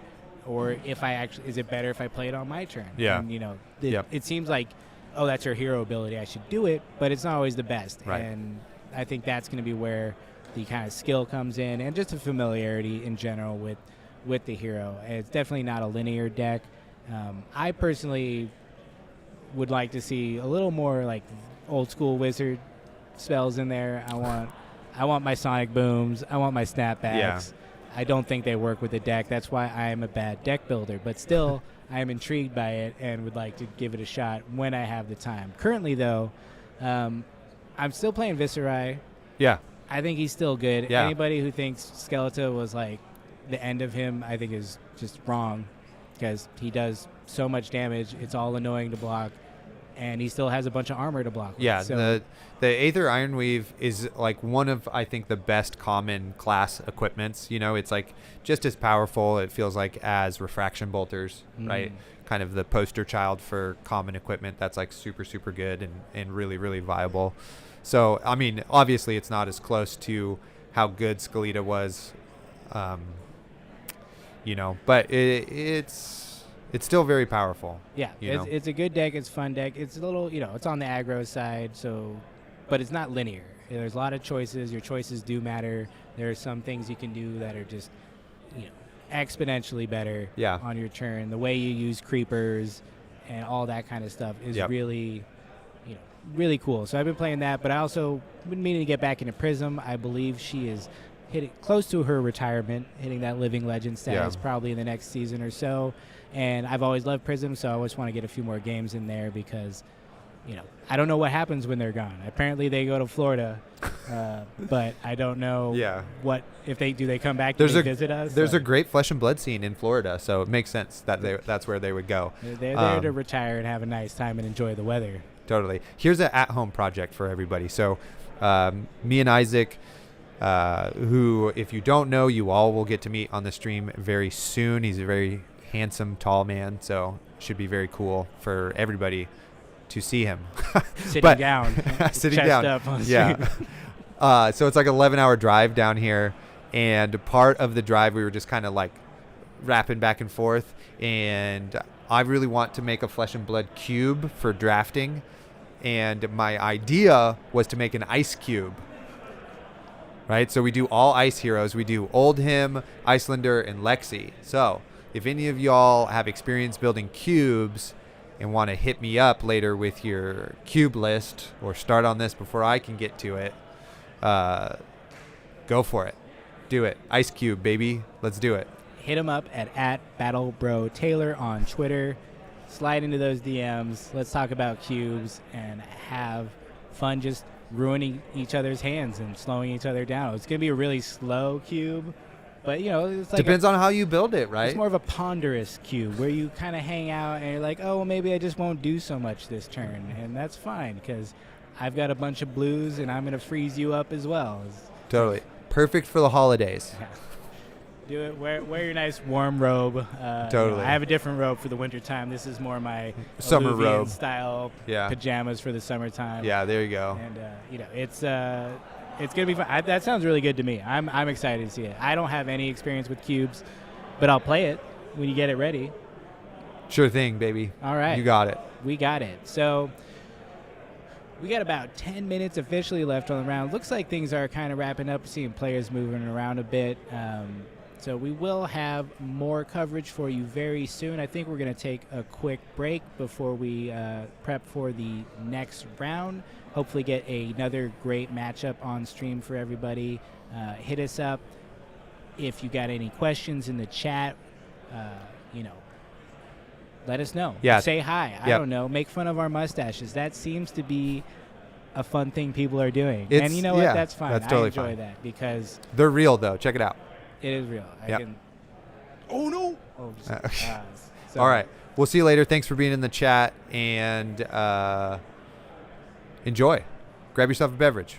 or is it better if I play it on my turn? Yeah. And it seems like, oh, that's her hero ability, I should do it, but it's not always the best. Right. And I think that's going to be where the kind of skill comes in, and just a familiarity in general with the hero. And it's definitely not a linear deck. I personally would like to see a little more like old school wizard spells in there. I want my sonic booms. I want my snapbacks. Yeah. I don't think they work with the deck. That's why I am a bad deck builder. But still, I am intrigued by it and would like to give it a shot when I have the time. Currently, though, I'm still playing Viserai. Yeah. I think he's still good. Yeah. Anybody who thinks Skeletor was like the end of him, I think is just wrong, because he does so much damage. It's all annoying to block, and he still has a bunch of armor to block with. Yeah, So, the Aether Ironweave is like one of, I think, the best common class equipments. It's like just as powerful, it feels like, as Refraction Bolters, right? Kind of the poster child for common equipment that's like super, super good and really, really viable. So, I mean, obviously it's not as close to how good Skeleta was, but it's still very powerful. yeah, it's a good deck. It's a fun deck. It's a little, it's on the aggro side, but it's not linear. There's a lot of choices. Your choices do matter. There are some things you can do that are just, exponentially better on your turn. The way you use creepers and all that kind of stuff is really, really cool. So I've been playing that, but I also been meaning to get back into Prism. I believe she is hitting close to her retirement, hitting that living legend status probably in the next season or so. And I've always loved Prism, so I always want to get a few more games in there because, I don't know what happens when they're gone. Apparently they go to Florida, but I don't know what if they come back to visit us. There's a great Flesh and Blood scene in Florida, so it makes sense that that's where they would go. They're there to retire and have a nice time and enjoy the weather. Totally. Here's an at-home project for everybody. So me and Isaac, who, if you don't know, you all will get to meet on the stream very soon. He's a very handsome, tall man, so should be very cool for everybody to see him. Sitting down. Sitting chest down. Up on Yeah. So it's like an 11-hour drive down here, and part of the drive we were just kind of like rapping back and forth, and I really want to make a Flesh and Blood cube for drafting, and my idea was to make an ice cube. Right? So we do all ice heroes. We do Oldhim, Icelander, and Lexi. So if any of y'all have experience building cubes and want to hit me up later with your cube list, or start on this before I can get to it, go for it. Do it. Ice cube, baby. Let's do it. Hit him up at @BattleBroTaylor on Twitter. Slide into those DMs. Let's talk about cubes and have fun just ruining each other's hands and slowing each other down. It's going to be a really slow cube, but, it's like depends on how you build it, right? It's more of a ponderous cube where you kind of hang out and you're like, oh, well, maybe I just won't do so much this turn, and that's fine because I've got a bunch of blues and I'm going to freeze you up as well. Totally. Perfect for the holidays. Yeah. Do it. Wear your nice warm robe. Totally. I have a different robe for the winter time. This is more my summer Alluvian robe style pajamas for the summertime. Yeah, there you go. And it's gonna be fun. That sounds really good to me. I'm excited to see it. I don't have any experience with cubes, but I'll play it when you get it ready. Sure thing, baby. All right. You got it. We got it. So we got about 10 minutes officially left on the round. Looks like things are kind of wrapping up, seeing players moving around a bit. So we will have more coverage for you very soon. I think we're going to take a quick break before we prep for the next round. Hopefully get another great matchup on stream for everybody. Hit us up if you got any questions in the chat. let us know. Yeah. Say hi. I Yep. don't know. Make fun of our mustaches. That seems to be a fun thing people are doing. It's- And you know what? yeah, That's fine. that's totally I enjoy fine. that because They're real, though. Check it out. it is real. Yep. Oh, no. So- All right. We'll see you later. Thanks for being in the chat, and enjoy. Grab yourself a beverage.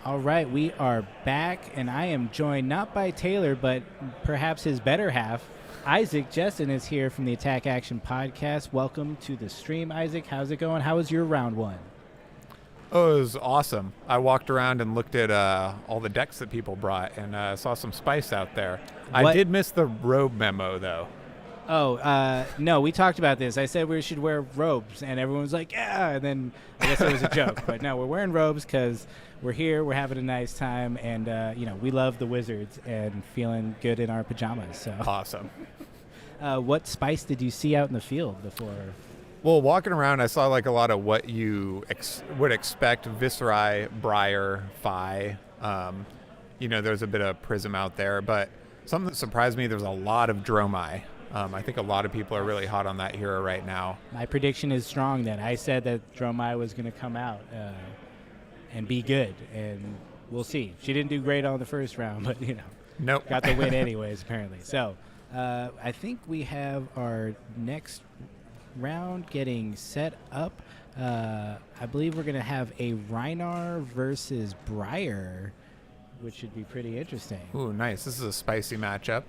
All right, we are back, and I am joined not by Taylor, but perhaps his better half. Isaac Jessen is here from the Attack Action Podcast. Welcome to the stream, Isaac. How's it going? How was your round one? Oh, it was awesome. I walked around and looked at all the decks that people brought and saw some spice out there. What? I did miss the robe memo, though. Oh, no, we talked about this. I said we should wear robes, and everyone was like, yeah, and then I guess it was a joke. But no, we're wearing robes because we're here, we're having a nice time, and, we love the Wizards and feeling good in our pajamas. So Awesome. What spice did you see out in the field before? Well, walking around, I saw like a lot of what you would expect: Viscerai, Briar, Phi. There's a bit of Prism out there, but something that surprised me, there's a lot of Dromai. I think a lot of people are really hot on that hero right now. My prediction is strong then. I said that Dromai was going to come out and be good, and we'll see. She didn't do great on the first round, but, Nope. got the win anyways, apparently. So I think we have our next round getting set up. I believe we're going to have a Reinar versus Briar, which should be pretty interesting. Ooh, nice. This is a spicy matchup.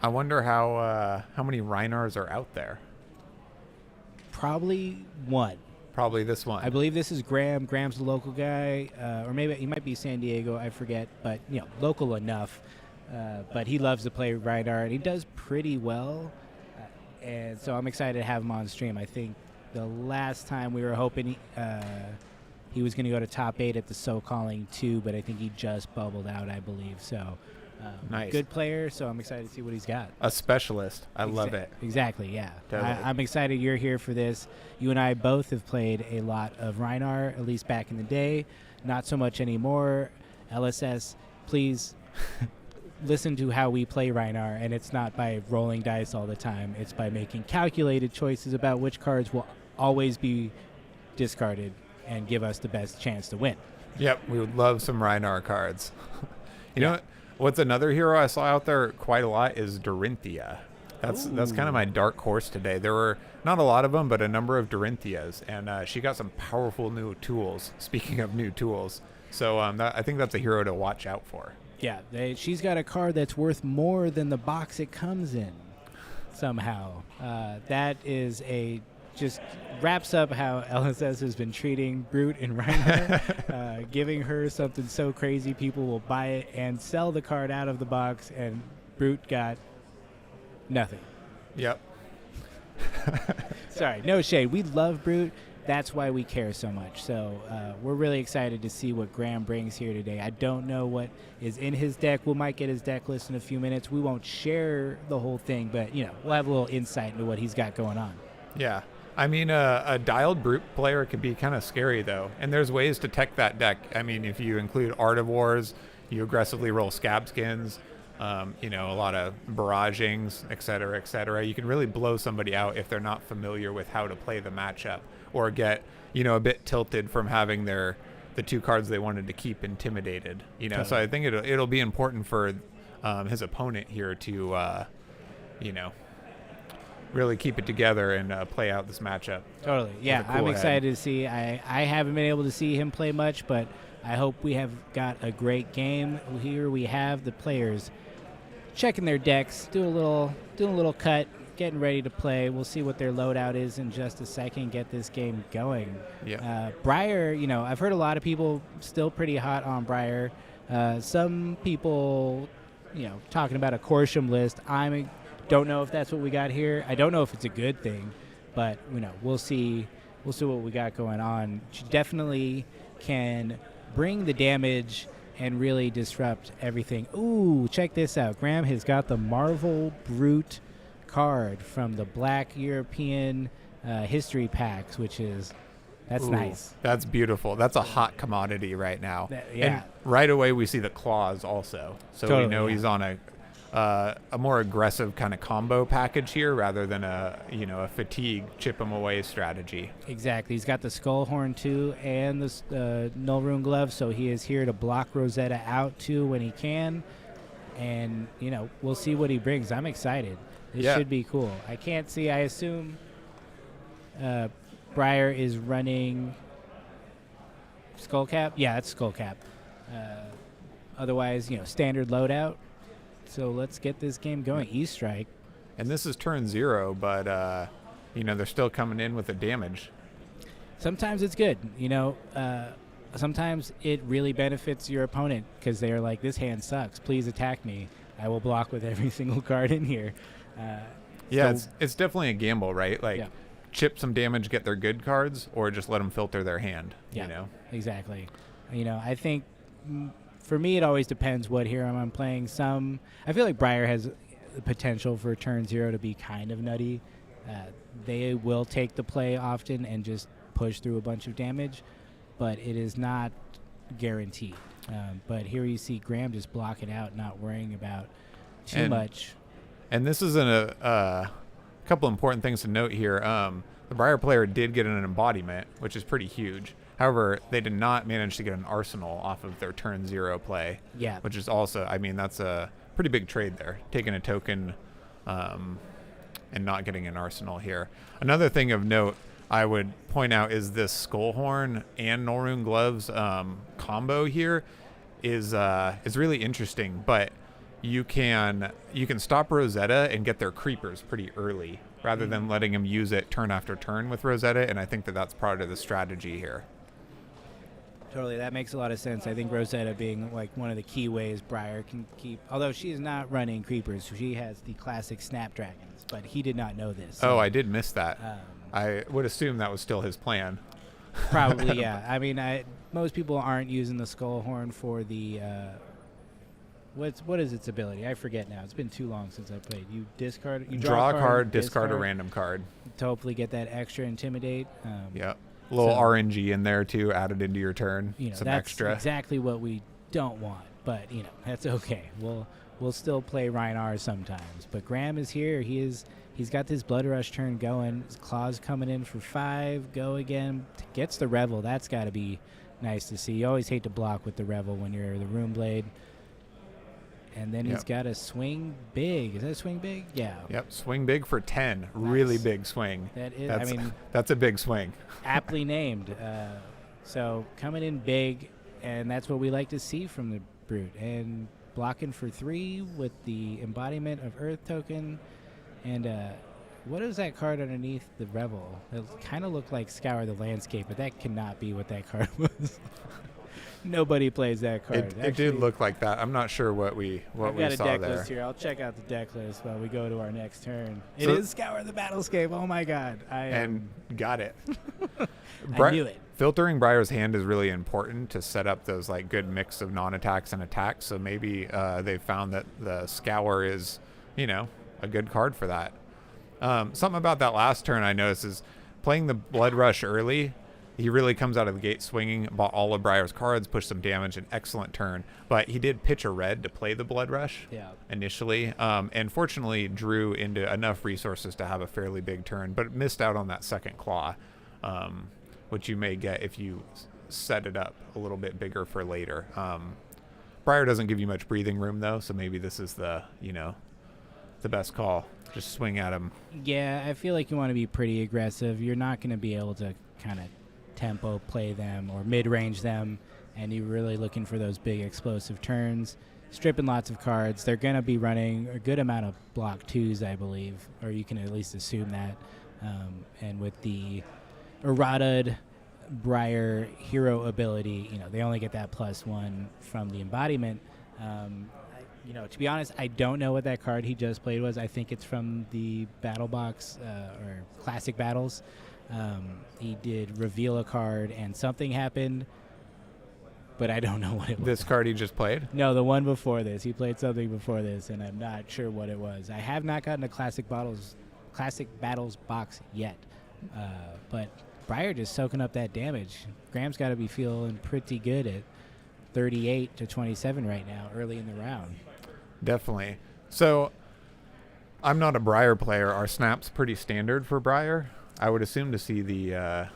I wonder how many Reinars are out there. Probably one. Probably this one. I believe this is Graham. Graham's the local guy, or maybe he might be San Diego. I forget, but local enough. But he loves to play Reinar, and he does pretty well. And so I'm excited to have him on stream. I think the last time we were hoping he was going to go to top 8 at the So Calling 2, but I think he just bubbled out, I believe. So nice. Good player, so I'm excited to see what he's got. A specialist. I love it. Exactly, yeah. Totally. I'm excited you're here for this. You and I both have played a lot of Reinar, at least back in the day. Not so much anymore. LSS, please listen to how we play Reinar, and it's not by rolling dice all the time. It's by making calculated choices about which cards will always be discarded and give us the best chance to win. Yep, we would love some Reinar cards. You know what's another hero I saw out there quite a lot is Dorinthia. That's kind of my dark horse today. There were not a lot of them, but a number of Dorinthias, and she got some powerful new tools. Speaking of new tools, so I think that's a hero to watch out for. Yeah, she's got a card that's worth more than the box it comes in somehow. That is just wraps up how LSS has been treating Brute and Reinar, giving her something so crazy people will buy it and sell the card out of the box, and Brute got nothing. Yep. Sorry, no shade. We love Brute. That's why we care so much. So we're really excited to see what Graham brings here today. I don't know what is in his deck. We might get his deck list in a few minutes. We won't share the whole thing, but we'll have a little insight into what he's got going on. Yeah. I mean, a dialed Brute player can be kind of scary, though. And there's ways to tech that deck. I mean, if you include Art of Wars, you aggressively roll Scab Skins, a lot of barragings, et cetera, et cetera. You can really blow somebody out if they're not familiar with how to play the matchup, or get, a bit tilted from having the two cards they wanted to keep intimidated. Totally. So I think it'll be important for his opponent here to, really keep it together and play out this matchup. Totally. Yeah, cool I'm head. excited to see. I haven't been able to see him play much, but I hope we have got a great game. Here we have the players checking their decks, doing a little cut, getting ready to play. We'll see what their loadout is in just a second, get this game going. Yeah. Briar, I've heard a lot of people still pretty hot on Briar. Some people, talking about a Corsham list. I don't know if that's what we got here. I don't know if it's a good thing, but we'll see what we got going on. She definitely can bring the damage and really disrupt everything. Ooh, check this out. Graham has got the Marvel Brute card from the Black European history packs, that's nice. That's beautiful. That's a hot commodity right now. Yeah. And right away we see the claws also. So totally, we know yeah. he's on a more aggressive kind of combo package here rather than a fatigue chip him away strategy. Exactly. He's got the Skull Horn too and the Null Rune Glove, so he is here to block Rosetta out too when he can. And, we'll see what he brings. I'm excited. This should be cool. I can't see. I assume Briar is running Skullcap. Yeah, that's Skullcap. Otherwise, standard loadout. So let's get this game going. E-Strike. And this is turn 0, but, they're still coming in with the damage. Sometimes it's good. Sometimes it really benefits your opponent because they're like, this hand sucks. Please attack me. I will block with every single card in here. It's definitely a gamble, right? Like, chip some damage, get their good cards, or just let them filter their hand. Yeah, exactly. I think for me it always depends what hero I'm playing. I feel like Briar has the potential for turn 0 to be kind of nutty. They will take the play often and just push through a bunch of damage, but it is not guaranteed. But here you see Graham just block it out, not worrying about too much. And this is a couple important things to note here. The Briar player did get an embodiment, which is pretty huge. However, they did not manage to get an arsenal off of their turn 0 play. Yeah. Which is also, that's a pretty big trade there. Taking a token and not getting an arsenal here. Another thing of note I would point out is this Skullhorn and Norun Gloves combo here is really interesting, but you can stop Rosetta and get their creepers pretty early rather than letting them use it turn after turn with Rosetta, and I think that that's part of the strategy here. Totally, that makes a lot of sense. I think Rosetta being like one of the key ways Briar can keep, although she's not running creepers, she has the classic Snapdragons, but he did not know this. So, I did miss that. I would assume that was still his plan. Probably, yeah. I mean, most people aren't using the Skullhorn for the what is its ability? I forget now. It's been too long since I played. You draw a card, discard a random card to hopefully get that extra intimidate. Yep. A little RNG in there too, added into your turn. Some that's extra. Exactly what we don't want, but that's okay. We'll still play Rhinar sometimes. But Graham is here. He's got this Blood Rush turn going. His claws coming in for 5. Go again. Gets the Revel. That's got to be nice to see. You always hate to block with the Revel when you're the Rune Blade. And then he's got a swing big. Is that a swing big? Yeah. Yep. Swing big for 10. Nice. Really big swing. That is. That's a big swing. Aptly named. So coming in big, and that's what we like to see from the Brute. And blocking for 3 with the embodiment of Earth token. And what is that card underneath the Revel? It kind of looked like Scour the Landscape, but that cannot be what that card was. Nobody plays that card. It did look like that. I'm not sure what we saw there. I've got a deck list here. I'll check out the deck list while we go to our next turn. It is Scour the Battlescape. Oh my God! Got it. I knew it. Filtering Briar's hand is really important to set up those good mix of non-attacks and attacks. So maybe they found that the Scour is, a good card for that. Something about that last turn I noticed is playing the Blood Rush early. He really comes out of the gate swinging, bought all of Briar's cards, pushed some damage, an excellent turn. But he did pitch a red to play the Blood Rush initially, and fortunately drew into enough resources to have a fairly big turn, but missed out on that second claw, which you may get if you set it up a little bit bigger for later. Briar doesn't give you much breathing room, though, so maybe this is the best call. Just swing at him. Yeah, I feel like you want to be pretty aggressive. You're not going to be able to kind of tempo play them or mid-range them, and you're really looking for those big explosive turns, stripping lots of cards. They're going to be running a good amount of block 2s, I believe, or you can at least assume that. And with the errataed Briar hero ability, they only get that +1 from the embodiment. To be honest, I don't know what that card he just played was. I think it's from the Battle Box or Classic Battles. He did reveal a card and something happened, but I don't know what it was. This card he just played? No, the one before this. He played something before this, and I'm not sure what it was. I have not gotten a Classic Battles box yet, but Briar just soaking up that damage. Graham's got to be feeling pretty good at 38 to 27 right now, early in the round. Definitely. So I'm not a Briar player. Are snaps pretty standard for Briar? I would assume to see the...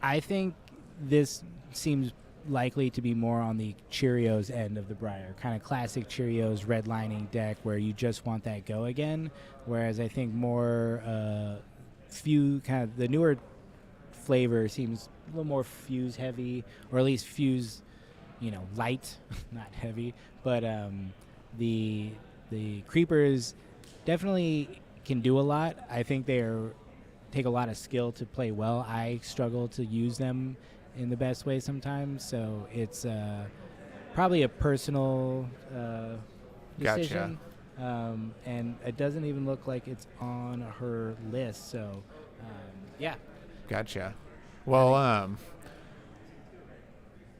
I think this seems likely to be more on the Cheerios end of the Briar. Kind of classic Cheerios redlining deck where you just want that go again. Whereas I think more the newer flavor seems a little more fuse heavy, or at least fuse, light, not heavy. But the creepers definitely can do a lot. I think take a lot of skill to play well. I struggle to use them in the best way sometimes, so it's probably a personal decision. Gotcha. And it doesn't even look like it's on her list, so yeah. Gotcha. Well,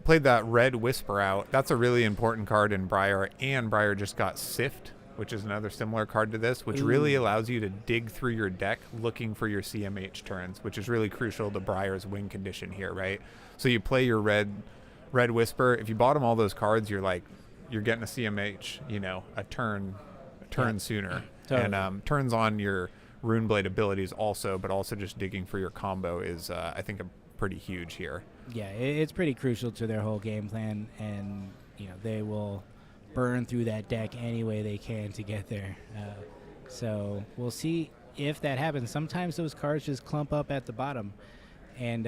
played that Red Whisper out. That's a really important card in Briar, and Briar just got Sift, which is another similar card to this, which really allows you to dig through your deck looking for your CMH turns, which is really crucial to Briar's win condition here, right? So you play your Red Whisper. If you bottom all those cards, you're getting a CMH, a turn sooner. Totally. And turns on your Runeblade abilities also, but also just digging for your combo is, I think, a pretty huge here. Yeah, it's pretty crucial to their whole game plan, and they will burn through that deck any way they can to get there. So we'll see if that happens, sometimes those cards just clump up at the bottom, and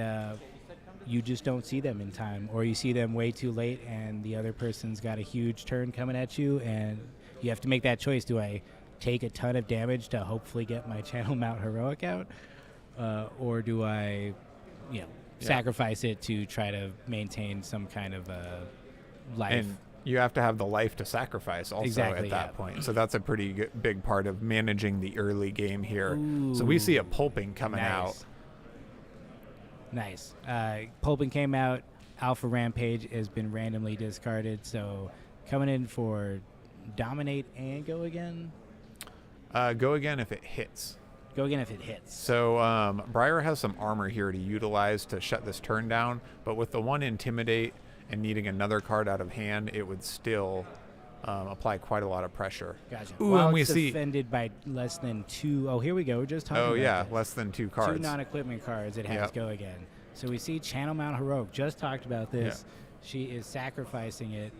you just don't see them in time, or you see them way too late, and the other person's got a huge turn coming at you, and you have to make that choice. Do I take a ton of damage to hopefully get my Channel Mount Heroic out, or do I, sacrifice it to try to maintain some kind of life? And you have to have the life to sacrifice also at that point. So that's a pretty big part of managing the early game here. Ooh, so we see a pulping coming out. Nice. Pulping came out. Alpha Rampage has been randomly discarded. So coming in for Dominate and Go Again? Go again if it hits. Go again if it hits. So Briar has some armor here to utilize to shut this turn down, but with the one Intimidate and needing another card out of hand, it would still apply quite a lot of pressure. Gotcha. Ooh, While and we it's see defended by less than 2. Oh, here we go. We're just talking about yeah, this. less than 2 cards. 2 non-equipment cards. It has Go Again. So we see Channel Mount Heroic. Just talked about this. Yeah. She is sacrificing it.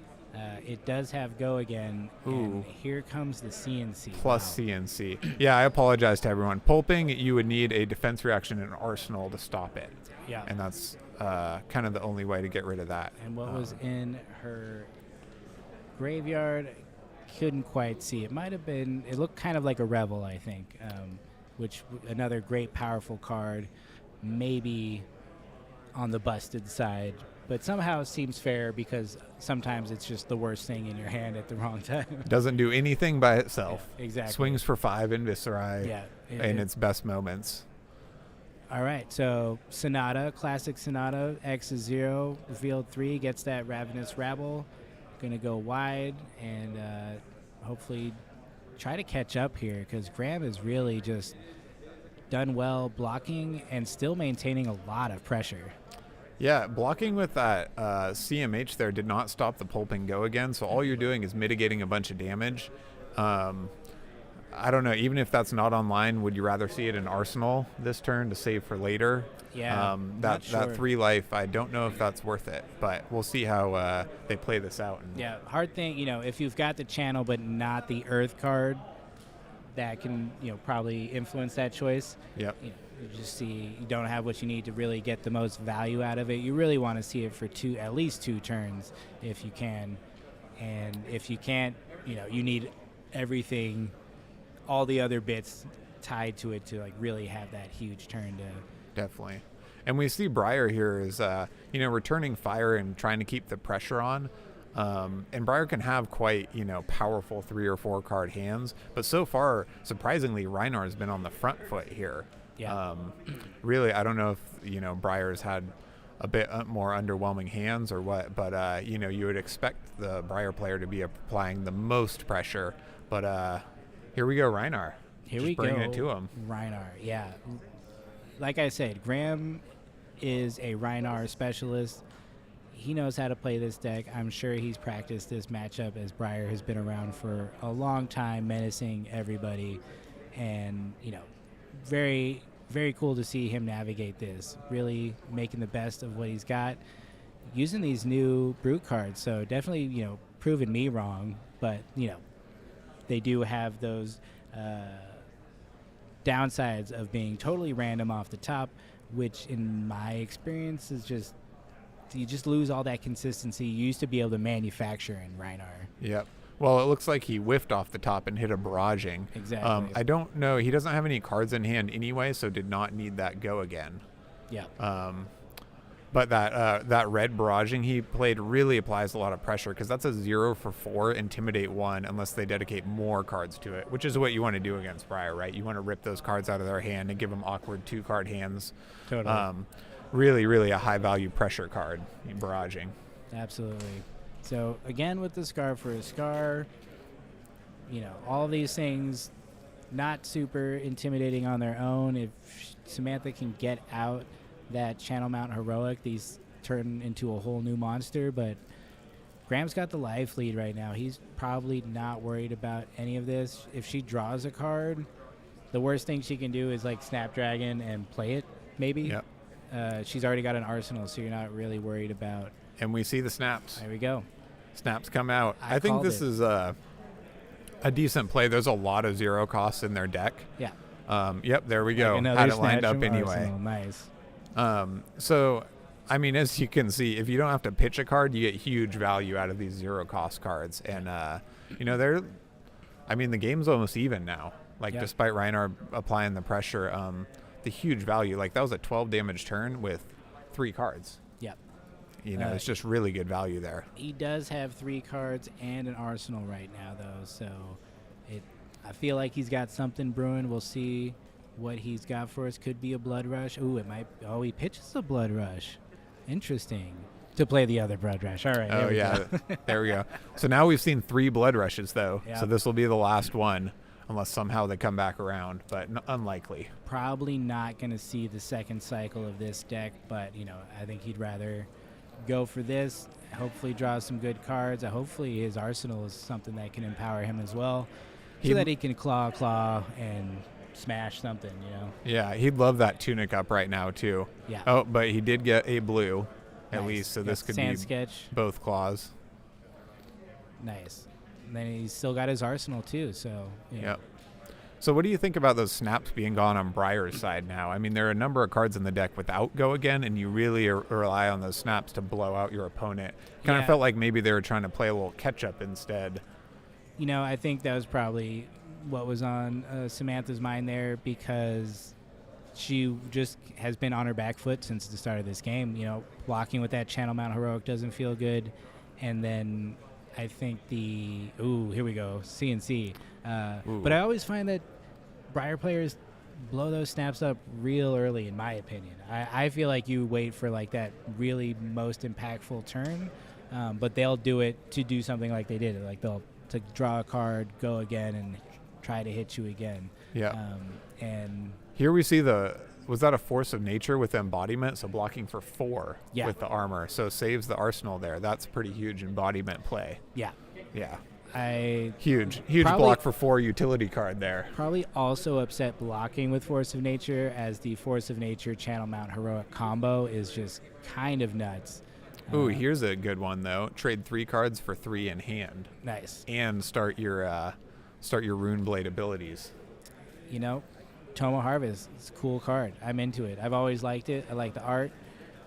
It does have Go Again. Ooh. And here comes the CNC. Plus Wow. CNC. Yeah, I apologize to everyone. Pulping, you would need a defense reaction and arsenal to stop it. Yeah. And that's kind of the only way to get rid of that. And what was in her graveyard, couldn't quite see. It might have been, it looked kind of like a Revel, I think, which another great, powerful card, maybe on the busted side, but somehow seems fair because sometimes it's just the worst thing in your hand at the wrong time. Doesn't do anything by itself. Yeah, exactly. Swings for 5 in Viscerai in its best moments. All right, so Sonata, classic Sonata, X is 0, revealed 3, gets that Ravenous Rabble. Going to go wide and hopefully try to catch up here because Graham has really just done well blocking and still maintaining a lot of pressure. Yeah, blocking with that CMH there did not stop the pulping Go Again, so all you're doing is mitigating a bunch of damage. I don't know, even if that's not online, would you rather see it in Arsenal this turn to save for later? Yeah, that 3 life, I don't know if that's worth it, but we'll see how they play this out. Yeah, hard thing, if you've got the channel but not the Earth card, that can, probably influence that choice. Yep. You just see you don't have what you need to really get the most value out of it. You really want to see it for at least 2 turns if you can. And if you can't, you need everything, all the other bits tied to it to really have that huge turn to. Definitely. And we see Briar here is, returning fire and trying to keep the pressure on. And Briar can have quite, powerful 3 or 4 card hands. But so far, surprisingly, Reinar has been on the front foot here. Yeah. Really, I don't know if, Briar's had a bit more underwhelming hands or what. But, you would expect the Briar player to be applying the most pressure. But here we go, Reinar. Here Just we go. bringing it to him. Reinar, yeah. Like I said, Graham is a Reinar specialist. He knows how to play this deck. I'm sure he's practiced this matchup as Briar has been around for a long time, menacing everybody. And, very, very cool to see him navigate this, really making the best of what he's got, using these new Brute cards. So definitely, proving me wrong. But, they do have those downsides of being totally random off the top, which in my experience is just, you just lose all that consistency you used to be able to manufacture in Reinar. Yep. Well, it looks like he whiffed off the top and hit a barraging. Exactly. I don't know. He doesn't have any cards in hand anyway, so did not need that Go Again. Yeah. But that red barraging he played really applies a lot of pressure because that's a 0 for 4, Intimidate 1, unless they dedicate more cards to it, which is what you want to do against Briar, right? You want to rip those cards out of their hand and give them awkward 2-card hands. Totally. Really, really a high-value pressure card, barraging. Absolutely. So, again, with the Scar for a Scar, all these things not super intimidating on their own. If Samantha can get out that Channel Mount Heroic, these turn into a whole new monster, but Graham's got the life lead right now. He's probably not worried about any of this. If she draws a card, the worst thing she can do is Snapdragon and play it, maybe. Yep. She's already got an arsenal, so you're not really worried about. And we see the snaps. There we go. Snaps come out. I think called this it. is a decent play. There's a lot of 0 costs in their deck. Yeah. Yep, there we Like go. another Had it snatch lined up from anyway. Arsenal. Nice. So, I mean, as you can see, if you don't have to pitch a card, you get huge value out of these zero-cost cards. And, the game's almost even now. Like, Yeah. despite Reinar applying the pressure, the huge value, like, that was a 12 damage turn with 3 cards. Yep. It's just really good value there. He does have 3 cards and an arsenal right now, though, so I feel like he's got something brewing. We'll see what he's got for us. Could be a Blood Rush. Ooh, it might. Oh, he pitches a Blood Rush. Interesting. To play the other Blood Rush. All right. Oh, yeah. There we go. So now we've seen 3 Blood Rushes, though. Yep. So this will be the last one, unless somehow they come back around, but unlikely. Probably not going to see the second cycle of this deck, but, I think he'd rather go for this, hopefully draw some good cards. Hopefully his arsenal is something that can empower him as well, so that he can claw, and smash something, Yeah, he'd love that Tunic up right now, too. Yeah. Oh, but he did get a blue, at Nice. least, so Got this could Sand be Sketch. both claws. Nice. And then he's still got his arsenal, too, so, Yep. So what do you think about those snaps being gone on Briar's side now? I mean, there are a number of cards in the deck without Go Again, and you really rely on those snaps to blow out your opponent. Kind of Yeah. felt like maybe they were trying to play a little catch-up instead. I think that was probably what was on Samantha's mind there, because she just has been on her back foot since the start of this game. Blocking with that Channel Mount Heroic doesn't feel good. And then I think here we go, CNC. But I always find that Briar players blow those snaps up real early, in my opinion. I feel like you wait for like that really most impactful turn, but they'll do it to do something like they did. Like they'll to draw a card, go again, and try to hit you again. Yeah. And Here we see was that a Force of Nature with embodiment? So blocking for 4 with the armor. So saves the arsenal there. That's pretty huge embodiment play. yeah, Yeah. Huge Huge block for 4 utility card there. Probably also upset blocking with Force of Nature, as the Force of Nature Channel Mount Heroic combo is just kind of nuts. Ooh, here's a good one though. Trade 3 cards for 3 in hand. Nice. And start your Rune Blade abilities. Toma Harvest, it's a cool card. I'm into it. I've always liked it. I like the art.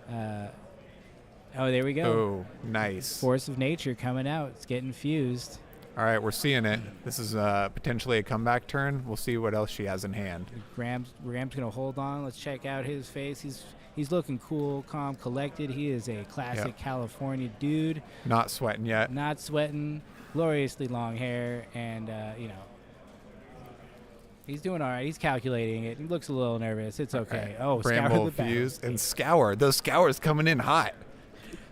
There we go. Oh, nice. Force of Nature coming out. It's getting fused. All right, we're seeing it. This is potentially a comeback turn. We'll see what else she has in hand. Graham's gonna hold on. Let's check out his face. He's looking cool, calm, collected. He is a classic California dude. Not sweating yet. Not sweating. Gloriously long hair, and he's doing all right. He's calculating it. He looks a little nervous. It's okay. Oh, Bramble Scour the Fuse battle. and Scour. Those Scours coming in hot.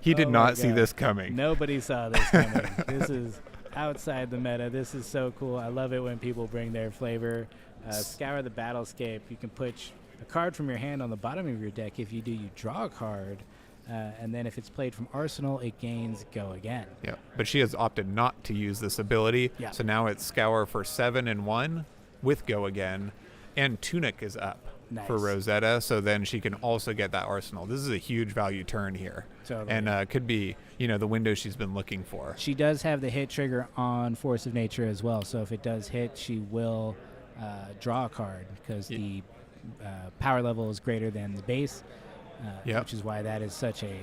He did Oh not my see God. this coming. Nobody saw this coming. This is outside the meta. This is so cool. I love it when people bring their flavor. Scour the Battlescape. You can put a card from your hand on the bottom of your deck. If you do, you draw a card. And then if it's played from Arsenal, it gains Go Again. Yeah, but she has opted not to use this ability. Yeah. So now it's Scour for 7 and 1 with Go Again. And Tunic is up for Nice. Rosetta. So then she can also get that Arsenal. This is a huge value turn here. Totally. And could be, the window she's been looking for. She does have the hit trigger on Force of Nature as well. So if it does hit, she will draw a card, because the power level is greater than the base, which is why that is such a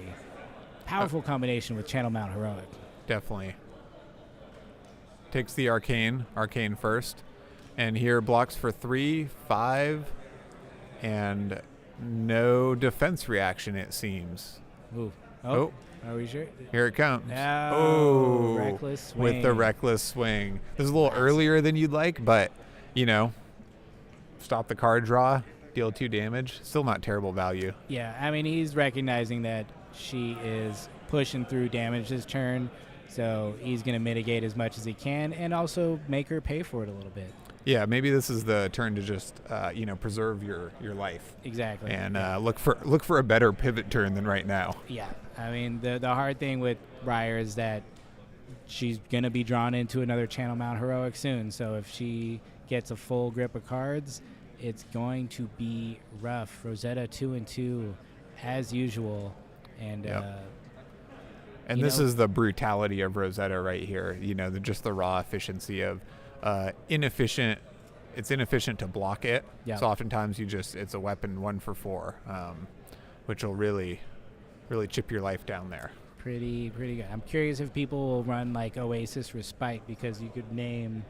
powerful combination with Channel Mount Heroic. Definitely. Takes the Arcane first. And here blocks for 3, 5, and no defense reaction, it seems. Ooh. Oh. Are we sure? Here it comes. Oh, reckless swing. With the reckless swing. This is a little earlier than you'd like, but, stop the card draw, deal 2 damage. Still not terrible value. Yeah, I mean, he's recognizing that she is pushing through damage this turn, so he's going to mitigate as much as he can and also make her pay for it a little bit. Yeah, maybe this is the turn to just, preserve your life. Exactly. And look for a better pivot turn than right now. Yeah, I mean, the hard thing with Briar is that she's going to be drawn into another Channel Mount Heroic soon, so if she gets a full grip of cards, it's going to be rough. Rosetta 2-2 as usual, and and this is the brutality of Rosetta right here. Just the raw efficiency of inefficient it's inefficient to block it. Yep. So oftentimes it's a weapon 1 for 4, which will really chip your life down there. Pretty good. I'm curious if people will run like Oasis Respite, because you could name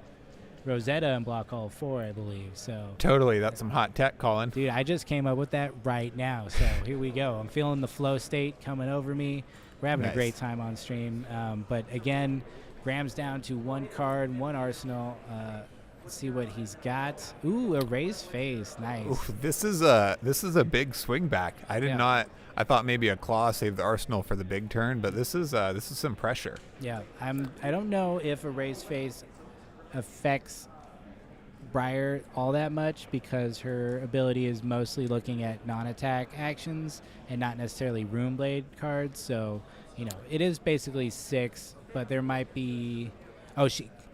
Rosetta and block all 4, I believe. So Totally, that's some hot tech, Colin. dude, I just came up with that right now. So here we go. I'm feeling the flow state coming over me. We're having Nice. a great time on stream. But again, Graham's down to 1 card, 1 arsenal. Let's see what he's got. Ooh, a raised face. Nice. Oof, this is a big swing back. I thought maybe a claw saved the arsenal for the big turn, but this is some pressure. Yeah, I don't know if a raised face affects Briar all that much, because her ability is mostly looking at non-attack actions and not necessarily Rune Blade cards. So, it is basically 6, but there might be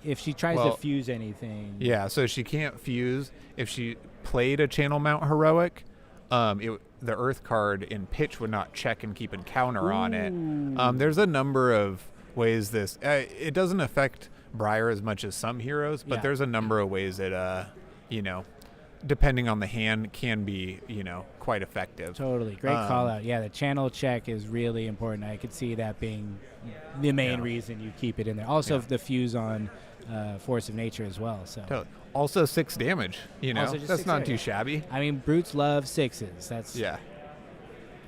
if she tries to fuse anything. Yeah, so she can't fuse. If she played a Channel Mount Heroic, the Earth card in pitch would not check and keep a counter on it. There's a number of ways this... it doesn't affect Briar as much as some heroes, but there's a number of ways that, depending on the hand, can be, quite effective. Totally. Great call out. Yeah, the channel check is really important. I could see that being the main reason you keep it in there. Also, the fuse on Force of Nature as well. So Totally. Also 6 damage, Also just that's 6 not damage. too shabby. I mean, brutes love 6s. That's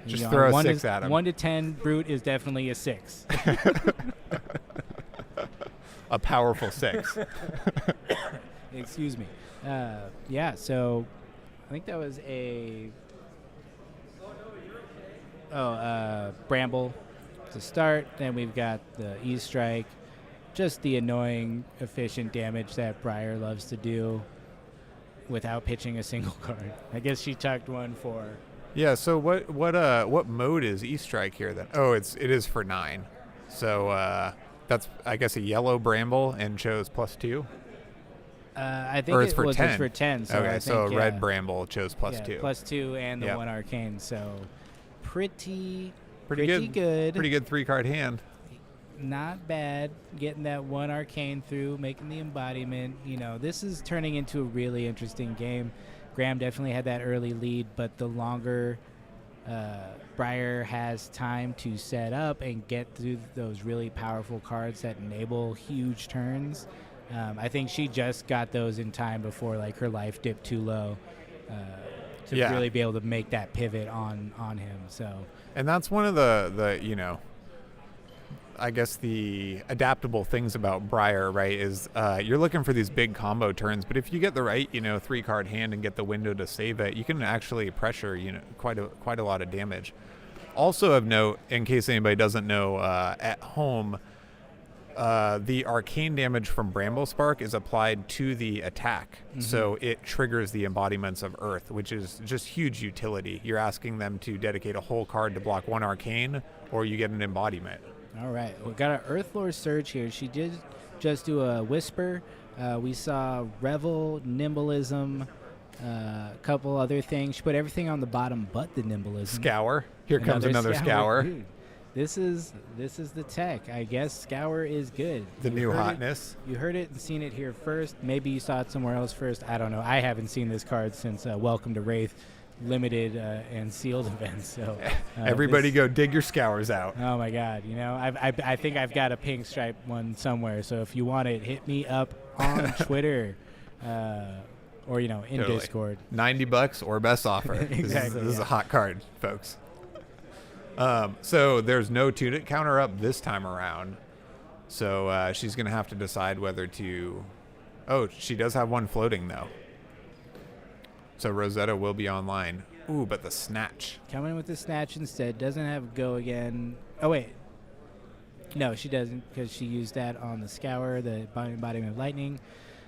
Just throw a 1 6 to, at him. 1 to 10 brute is definitely a 6. A powerful 6. Excuse me. So I think that was a Bramble to start. Then we've got the E-Strike, just the annoying efficient damage that Briar loves to do without pitching a single card. I guess she tucked 1 for. Yeah, so what mode is E-Strike here then? Oh, it is for 9. So that's, I guess, a yellow Bramble and chose +2. I think Or it's for it's 10. for 10. So Okay, I so think, red Bramble chose +2. +2 and the Yep. 1 arcane. So pretty Pretty good. Pretty good 3-card hand. Not bad. Getting that 1 arcane through, making the embodiment. This is turning into a really interesting game. Graham definitely had that early lead, but the longer Briar has time to set up and get through those really powerful cards that enable huge turns, I think she just got those in time before her life dipped too low to really be able to make that pivot on him. So, and that's one of the I guess the adaptable things about Briar, right, is you're looking for these big combo turns, but if you get the right 3-card hand and get the window to save it, you can actually pressure quite a lot of damage. Also of note, in case anybody doesn't know, at home, the arcane damage from Bramble Spark is applied to the attack, so it triggers the embodiments of Earth, which is just huge utility. You're asking them to dedicate a whole card to block 1 arcane, or you get an embodiment. all right, we got our Earthlore Surge here. She did just do a Whisper. We saw Revel, Nimbleism, a couple other things. She put everything on the bottom but the Nimbleism. Scour. Here comes another Scour. Dude, this is the tech. I guess Scour is good. The You new heard it- hotness. You heard it and seen it here first. Maybe you saw it somewhere else first. I don't know. I haven't seen this card since Welcome to Wraith limited and sealed events. So Everybody this- go dig your Scours out. Oh my God! I think I've got a pink stripe one somewhere. So if you want it, hit me up on Twitter, or in Totally. Discord. $90 or best offer. Exactly, This is a hot card, folks. So there's no tunic counter up this time around. So she's going to have to decide whether to... Oh, she does have 1 floating, though. So Rosetta will be online. Ooh, but the Snatch. Coming with the Snatch instead. Doesn't have Go again. Oh, wait. No, she doesn't, because she used that on the Scour, the Embodiment of Lightning.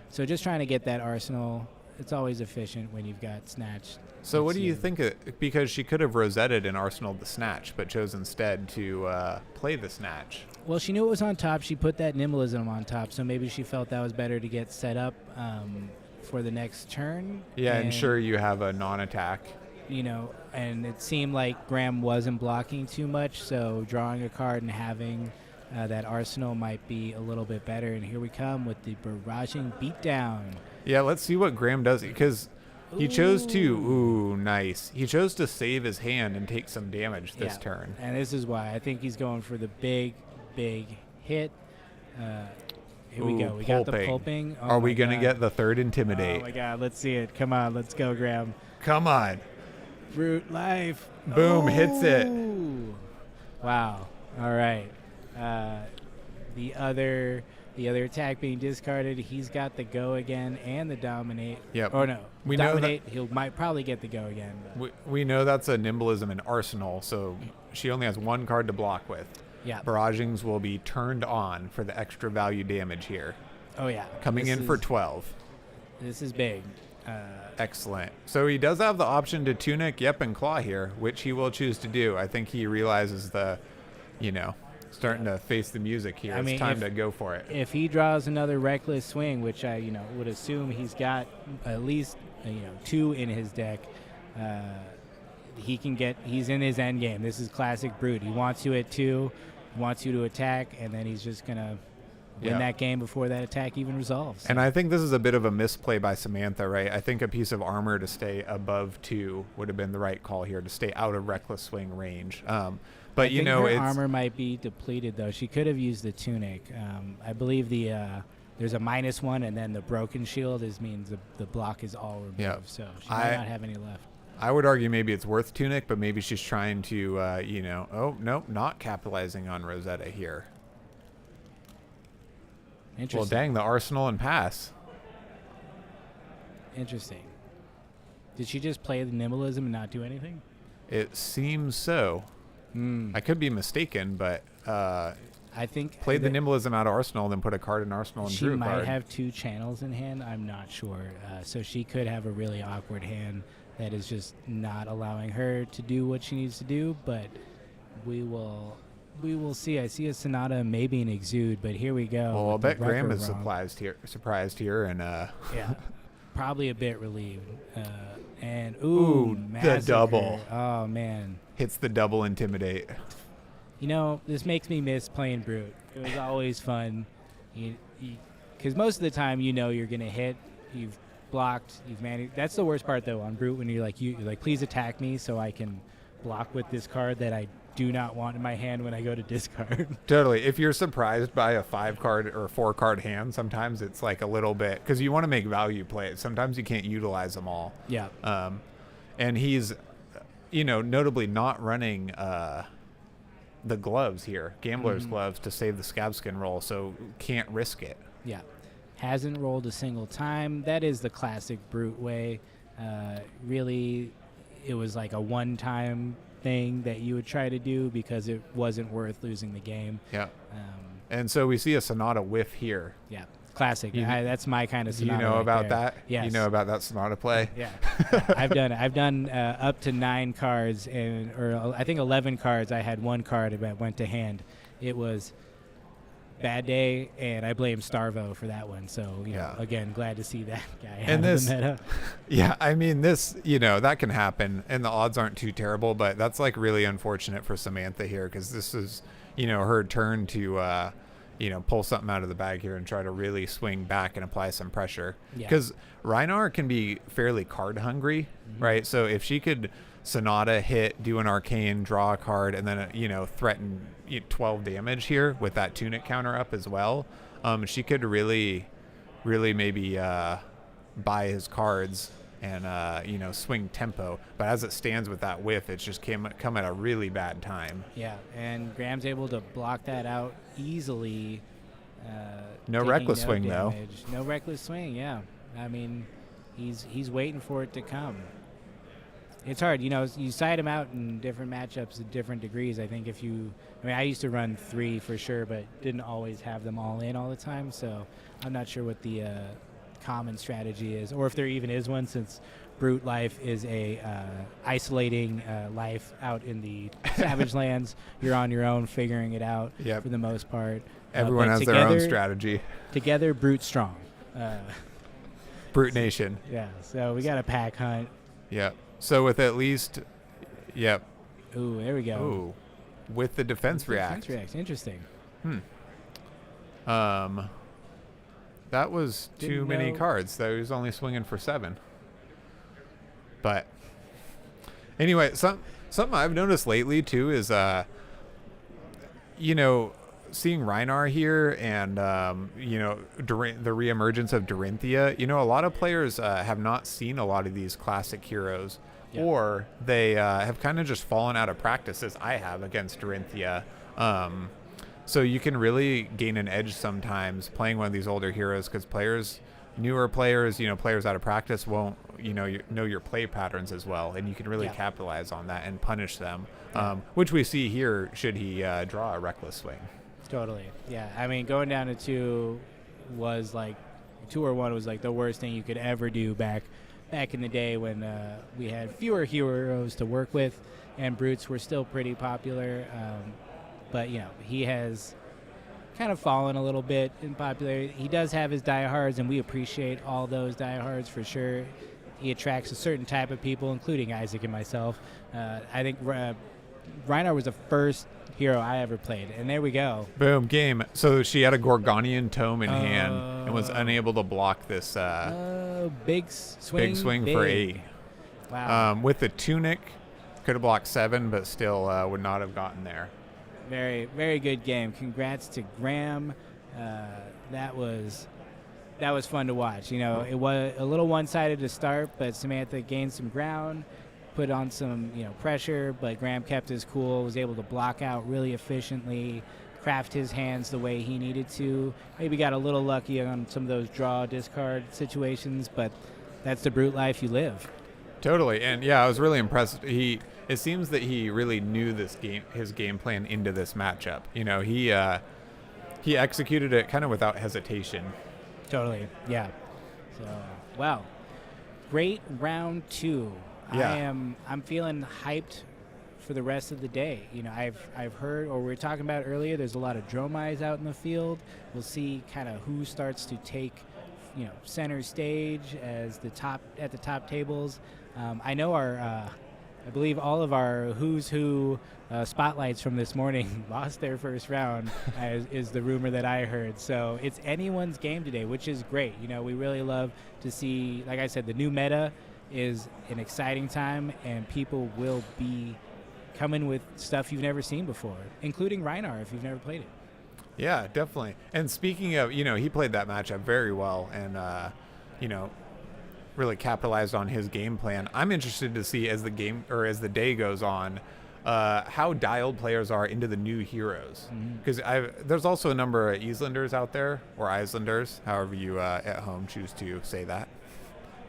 So just trying to get that arsenal. It's always efficient when you've got Snatch. So what do you Let's think? Because she could have Rosetted and arsenaled the Snatch, but chose instead to play the Snatch. Well, she knew it was on top. She put that Nimbleism on top, so maybe she felt that was better to get set up for the next turn. Yeah, and ensure you have a non-attack. And it seemed like Graham wasn't blocking too much, so drawing a card and having that arsenal might be a little bit better. And here we come with the barraging beatdown. Yeah, let's see what Graham does, because he chose to. Ooh, nice. He chose to save his hand and take some damage this turn. And this is why I think he's going for the big hit. Here we go. We got the pulping. Are we going to get the third Intimidate? Oh, my God. Let's see it. Come on. Let's go, Graham. Come on. Brute life. Boom. Hits it. Wow. All right. The other attack being discarded. He's got the go again and the dominate. Yep. Oh, no. We dominate. Know that might probably get the go again. we know that's a nimblism in Arsenal, so she only has one card to block with. Yeah. Barragings will be turned on for the extra value damage here. Oh, yeah. Coming in for 12. This is big. Excellent. So he does have the option to Tunic, and Claw here, which he will choose to do. I think he realizes starting to face the music here. It's time to go for it. If he draws another Reckless Swing, which I would assume he's got at least 2 in his deck, he's in his end game. This is classic Brute. He wants you at 2, wants you to attack, and then he's just going to win that game before that attack even resolves. And I think this is a bit of a misplay by Samantha, right? I think a piece of armor to stay above 2 would have been the right call here, to stay out of Reckless Swing range. But her armor might be depleted, though. She could have used the Tunic. I believe there's a -1, and then the broken shield means the block is all removed. Yep. So she might not have any left. I would argue maybe it's worth Tunic, but maybe she's trying to, oh, nope, not capitalizing on Rosetta here. Interesting. Well, dang, the Arsenal and pass. Interesting. Did she just play the nimblism and not do anything? It seems so. I could be mistaken, but I think played the nimblism out of Arsenal, then put a card in Arsenal and she drew a might card. have 2 channels in hand. I'm not sure. So she could have a really awkward hand that is just not allowing her to do what she needs to do. But we will see. I see a Sonata, maybe an Exude, but here we go. Well, I'll bet Graham is wrong. surprised here, and yeah, probably a bit relieved. And the Massacre. double. Oh man. Hits the double Intimidate. This makes me miss playing Brute. It was always fun. Because most of the time, you're going to hit. You've blocked. You've managed. That's the worst part, though, on Brute, when you're like, please attack me so I can block with this card that I do not want in my hand when I go to discard. Totally. If you're surprised by a 5-card or 4-card hand, sometimes it's like a little bit, because you want to make value plays. Sometimes you can't utilize them all. Yeah. And he's, notably not running the gloves here, Gambler's gloves, to save the scab skin roll, so can't risk it. Yeah. Hasn't rolled a single time. That is the classic Brute way. Really, it was like a one-time thing that you would try to do because it wasn't worth losing the game. Yeah. And so we see a Sonata whiff here. Yeah. Classic. That's my kind of Sonata. You know about that? Yes. You know about that Sonata play? Yeah. I've done it. I've done up to 9 cards, or I think 11 cards. I had 1 card that went to hand. It was bad day, and I blame Starvo for that one. So, again, glad to see that guy out of the meta. Yeah, I mean, that can happen, and the odds aren't too terrible, but that's, really unfortunate for Samantha here, because this is, her turn to, pull something out of the bag here and try to really swing back and apply some pressure. Because Reinar can be fairly card hungry, right? So if she could Sonata hit, do an arcane, draw a card, and then, threaten 12 damage here with that Tunic counter up as well, she could really maybe buy his cards and, swing tempo. But as it stands with that whiff, it's just come at a really bad time. Yeah, and Graham's able to block that out easily. No reckless swing, damage. No reckless swing, yeah. I mean, he's waiting for it to come. It's hard, you side him out in different matchups at different degrees. I think I used to run 3 for sure, but didn't always have them all in all the time, so I'm not sure what the common strategy is, or if there even is one, since Brute life is a isolating life out in the savage lands. You're on your own figuring it out for the most part. Everyone has their own strategy. Together, Brute strong. Brute Nation. Yeah, so we got a pack hunt. Yeah. So with at least, Ooh, there we go. Ooh, with the defense react. Defense react, interesting. That was too Didn't many know. cards. That he was only swinging for 7. But anyway, something I've noticed lately too is, seeing Rhinar here and, the reemergence of Dorinthia. A lot of players have not seen a lot of these classic heroes, or they have kind of just fallen out of practice, as I have against Dorinthia. So you can really gain an edge sometimes playing one of these older heroes, because newer players, players out of practice won't, know your play patterns as well, and you can really capitalize on that and punish them, which we see here should he draw a reckless swing. Totally. Yeah. I mean, going down to 2 was like 2 or 1 was like the worst thing you could ever do back in the day when we had fewer heroes to work with, and brutes were still pretty popular. But he has kind of fallen a little bit in popularity. He does have his diehards, and we appreciate all those diehards for sure. He attracts a certain type of people, including Isaac and myself. I think Rhinar was the first hero I ever played, and there we go. Boom, game. So she had a Gorgonian tome in hand and was unable to block this big swing for 8. Wow. With the tunic, could have blocked 7, but still would not have gotten there. Very, very good game. Congrats to Graham. That was fun to watch. It was a little one-sided to start, but Samantha gained some ground, put on some pressure, but Graham kept his cool, was able to block out really efficiently, craft his hands the way he needed to. Maybe got a little lucky on some of those draw discard situations, but that's the brute life you live. Totally, and I was really impressed. It seems that he really knew his game plan into this matchup. He executed it kind of without hesitation. Totally, yeah. So, wow, great round 2. Yeah. I'm feeling hyped for the rest of the day. I've heard, or we were talking about earlier, there's a lot of Dromais out in the field. We'll see kind of who starts to take, center stage at the top tables. I know I believe all of our who's who spotlights from this morning lost their first round, is the rumor that I heard. So it's anyone's game today, which is great. We really love to see, like I said, the new meta is an exciting time, and people will be coming with stuff you've never seen before, including Rhinar if you've never played it. Yeah, definitely. And speaking of, he played that matchup very well, and really capitalized on his game plan. I'm interested to see as the day goes on, how dialed players are into the new heroes, because there's also a number of Islanders out there, or Islanders, however you at home choose to say that.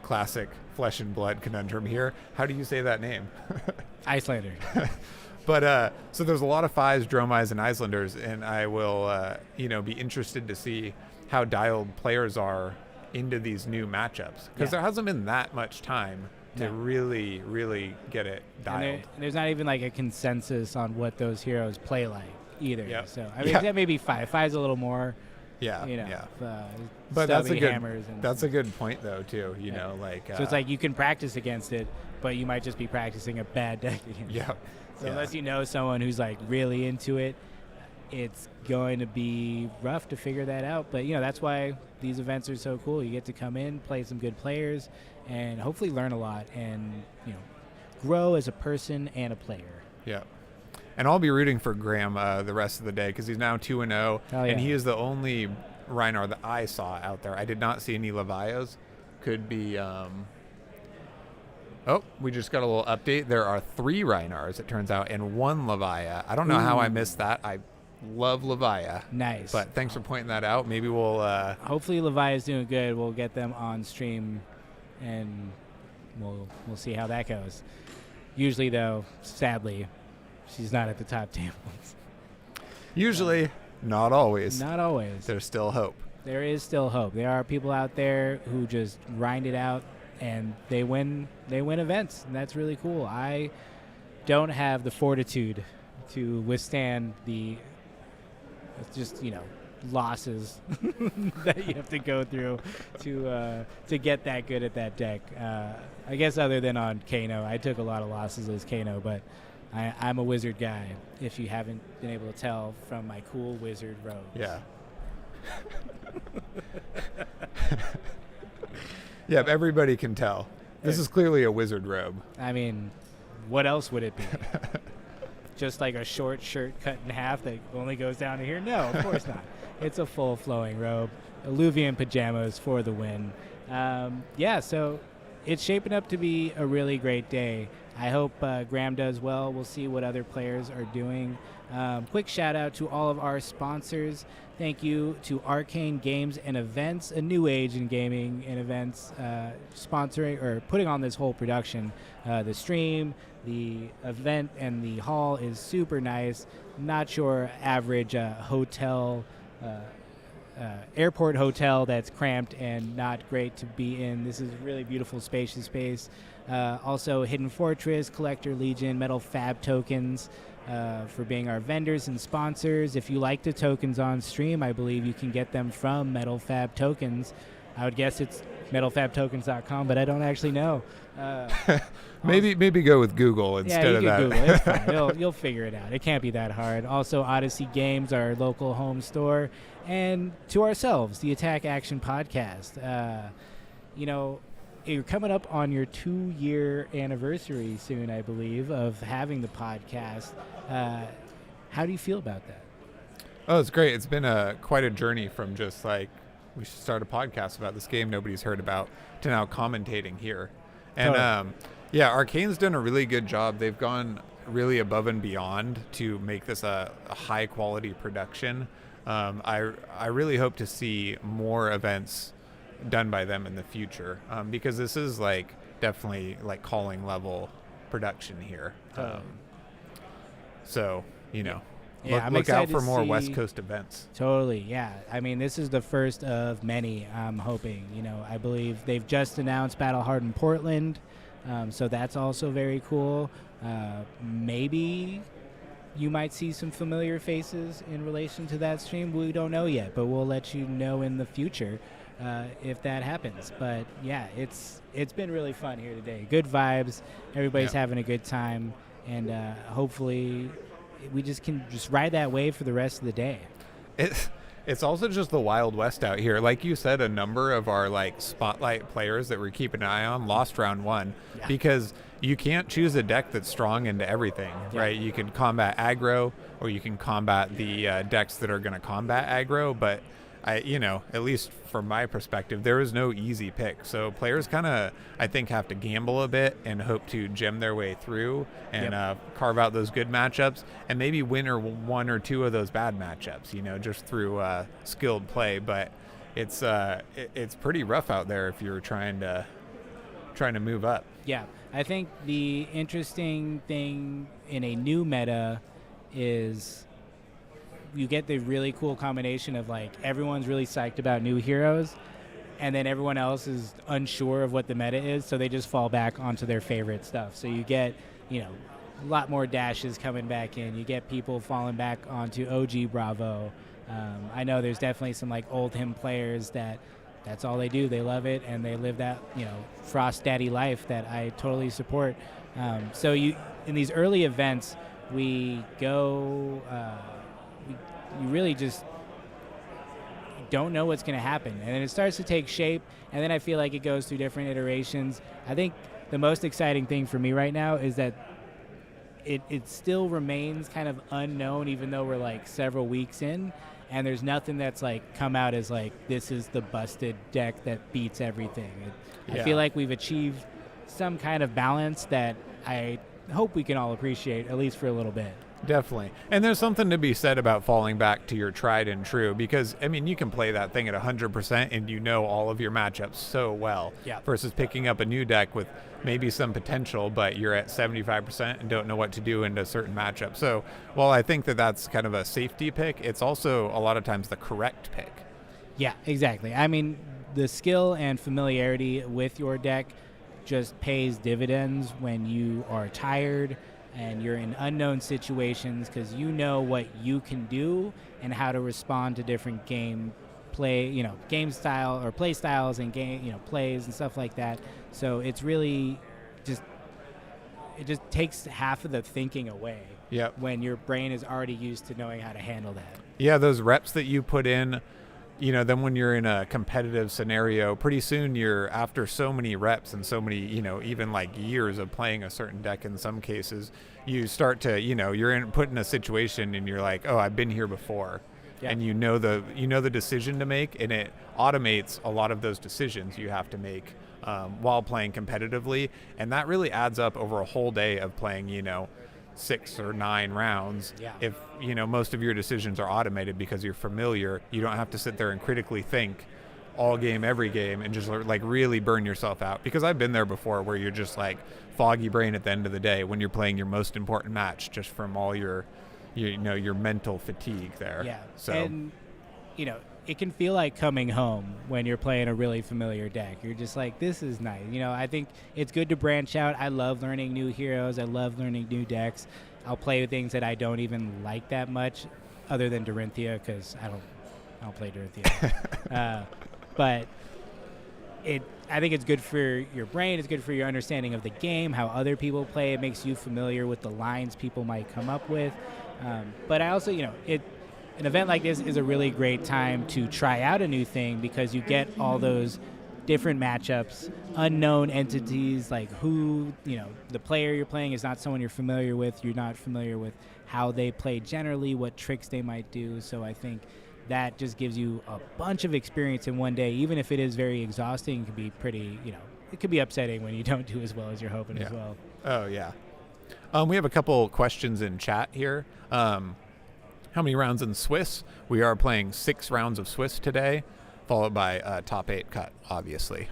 Classic flesh and blood conundrum here. How do you say that name? Icelander. But so there's a lot of 5s, Dromais, and Islanders, and I will be interested to see how dialed players are into these new matchups, because there hasn't been that much time to really, really get it dialed. There's not even like a consensus on what those heroes play like either. Yep. So I mean, that may be 5. 5's a little more. But that's a good. Hammers and that's a good point, though, too. So it's like you can practice against it, but you might just be practicing a bad deck against it. So unless you know someone who's like really into it, it's going to be rough to figure that out. But that's why these events are so cool. You get to come in, play some good players, and hopefully learn a lot and grow as a person and a player. Yeah. And I'll be rooting for Graham the rest of the day, because he's now 2-0, and he is the only Rhinar that I saw out there. I did not see any Levias. Could be. We just got a little update. There are 3 Rhinars, it turns out, and 1 Levia. I don't know how I missed that. I love Levia. Nice. But thanks for pointing that out. Maybe we'll. Hopefully Levia's doing good. We'll get them on stream, and we'll see how that goes. Usually, though, sadly, she's not at the top tables. Usually, not always. Not always. There's still hope. There is still hope. There are people out there who just grind it out, and they win events, and that's really cool. I don't have the fortitude to withstand the losses that you have to go through to get that good at that deck. I guess other than on Kano, I took a lot of losses as Kano, but I'm a wizard guy, if you haven't been able to tell from my cool wizard robes. Yeah. Yeah, everybody can tell. This is clearly a wizard robe. I mean, what else would it be? Just like a short shirt cut in half that only goes down to here? No, of course not. It's a full flowing robe. Illuvian pajamas for the win. Yeah, so it's shaping up to be a really great day. I hope Graham does well. We'll see what other players are doing. Quick shout out to all of our sponsors. Thank you to Arcane Games and Events, a new age in gaming and events, sponsoring or putting on this whole production. The stream, the event, and the hall is super nice. Not your average hotel, airport hotel that's cramped and not great to be in. This is a really beautiful, spacious space. Also, Hidden Fortress, Collector Legion, Metal Fab Tokens, for being our vendors and sponsors. If you like the tokens on stream, I believe you can get them from Metal Fab Tokens. I would guess it's metalfabtokens.com, but I don't actually know. Maybe go with Google instead of that. Google. It's fine. You'll figure it out. It can't be that hard. Also, Odyssey Games, our local home store, and to ourselves, the Attack Action Podcast. You're coming up on your 2-year anniversary soon, I believe, of having the podcast. How do you feel about that? Oh, it's great. It's been quite a journey from just like, we should start a podcast about this game nobody's heard about to now commentating here. And Totally. Arcane's done a really good job. They've gone really above and beyond to make this a high quality production. I really hope to see more events done by them in the future, because this is like definitely like calling level production here. So look out for more West Coast events. Totally, yeah. I mean, this is the first of many, I'm hoping. I believe they've just announced Battle Hardened Portland, so that's also very cool. Maybe you might see some familiar faces in relation to that stream. We don't know yet, but we'll let you know in the future if that happens. But yeah, it's been really fun here today. Good vibes. Everybody's having a good time, and hopefully we can ride that wave for the rest of the day. It's also just the Wild West out here. Like you said, a number of our like spotlight players that we're keeping an eye on lost round 1 because you can't choose a deck that's strong into everything, right? You can combat aggro, or you can combat the decks that are going to combat aggro, but at least from my perspective, there is no easy pick. So players kind of, I think, have to gamble a bit and hope to gem their way through and carve out those good matchups and maybe win or 1 or 2 of those bad matchups, just through skilled play. But it's pretty rough out there if you're trying to move up. Yeah, I think the interesting thing in a new meta is you get the really cool combination of like everyone's really psyched about new heroes, and then everyone else is unsure of what the meta is, so they just fall back onto their favorite stuff. So you get a lot more dashes coming back in. You get people falling back onto OG Bravo. I know there's definitely some like old him players that's all they do. They love it, and they live that Frost Daddy life that I totally support. So in these early events, we go. You really just don't know what's going to happen. And then it starts to take shape, and then I feel like it goes through different iterations. I think the most exciting thing for me right now is that it still remains kind of unknown, even though we're like several weeks in, and there's nothing that's like come out as like, this is the busted deck that beats everything. I feel like we've achieved some kind of balance that I hope we can all appreciate, at least for a little bit. Definitely. And there's something to be said about falling back to your tried and true, because, I mean, you can play that thing at 100% and all of your matchups so well, versus picking up a new deck with maybe some potential, but you're at 75% and don't know what to do in a certain matchup. So while I think that that's kind of a safety pick, it's also a lot of times the correct pick. Yeah, exactly. I mean, the skill and familiarity with your deck just pays dividends when you are tired and you're in unknown situations, because you know what you can do and how to respond to different game style or play styles and plays and stuff like that. So it's really it just takes half of the thinking away. When your brain is already used to knowing how to handle that. Yeah, those reps that you put in then when you're in a competitive scenario, pretty soon you're, after so many reps and so many, even like years of playing a certain deck in some cases, you start to, you're put in a situation and you're like, oh, I've been here before. Yeah. And you know the decision to make, and it automates a lot of those decisions you have to make while playing competitively. And that really adds up over a whole day of playing, 6 or 9 rounds. Yeah. If most of your decisions are automated because you're familiar, you don't have to sit there and critically think all game, every game, and just like really burn yourself out. Because I've been there before, where you're just like foggy brain at the end of the day when you're playing your most important match, just from all your mental fatigue there. Yeah. So, and it can feel like coming home when you're playing a really familiar deck. You're just like, this is nice. I think it's good to branch out. I love learning new heroes. I love learning new decks. I'll play with things that I don't even like that much, other than Dorinthia, because I don't play Dorinthia. But I think it's good for your brain. It's good for your understanding of the game, how other people play. It makes you familiar with the lines people might come up with. But I also, an event like this is a really great time to try out a new thing, because you get all those different matchups, unknown entities, like who, the player you're playing is not someone you're familiar with. You're not familiar with how they play generally, what tricks they might do. So I think that just gives you a bunch of experience in one day. Even if it is very exhausting, it can be pretty, it could be upsetting when you don't do as well as you're hoping as well. Oh, yeah. We have a couple questions in chat here. How many rounds in Swiss? We are playing 6 rounds of Swiss today, followed by top 8 cut, obviously.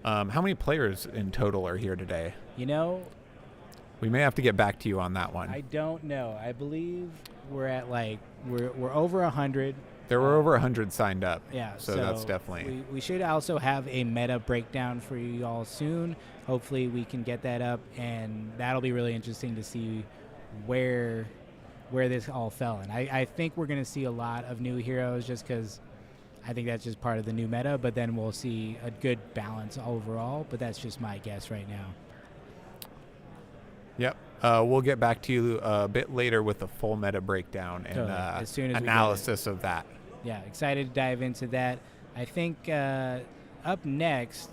How many players in total are here today? We may have to get back to you on that one. I don't know. I believe we're at we're over 100. There were over 100 signed up. Yeah. So that's definitely. We should also have a meta breakdown for you all soon. Hopefully we can get that up, and that'll be really interesting to see where this all fell. And I think we're going to see a lot of new heroes, just because I think that's just part of the new meta, but then we'll see a good balance overall. But that's just my guess right now. Yep. We'll get back to you a bit later with a full meta breakdown and as soon as analysis of that. Yeah, excited to dive into that. I think up next,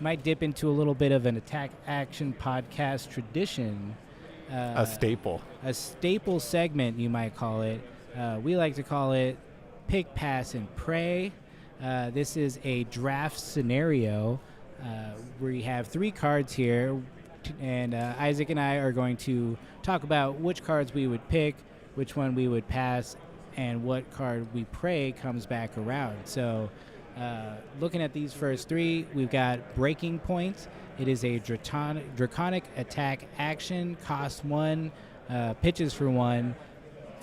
might dip into a little bit of an attack action podcast tradition. A staple. A staple segment, you might call it. We like to call it Pick, Pass, and Pray. This is a draft scenario. We have 3 cards here, and Isaac and I are going to talk about which cards we would pick, which one we would pass, and what card we pray comes back around. So looking at these first 3, we've got Breaking Point. It is a draconic attack action, cost 1, pitches for 1,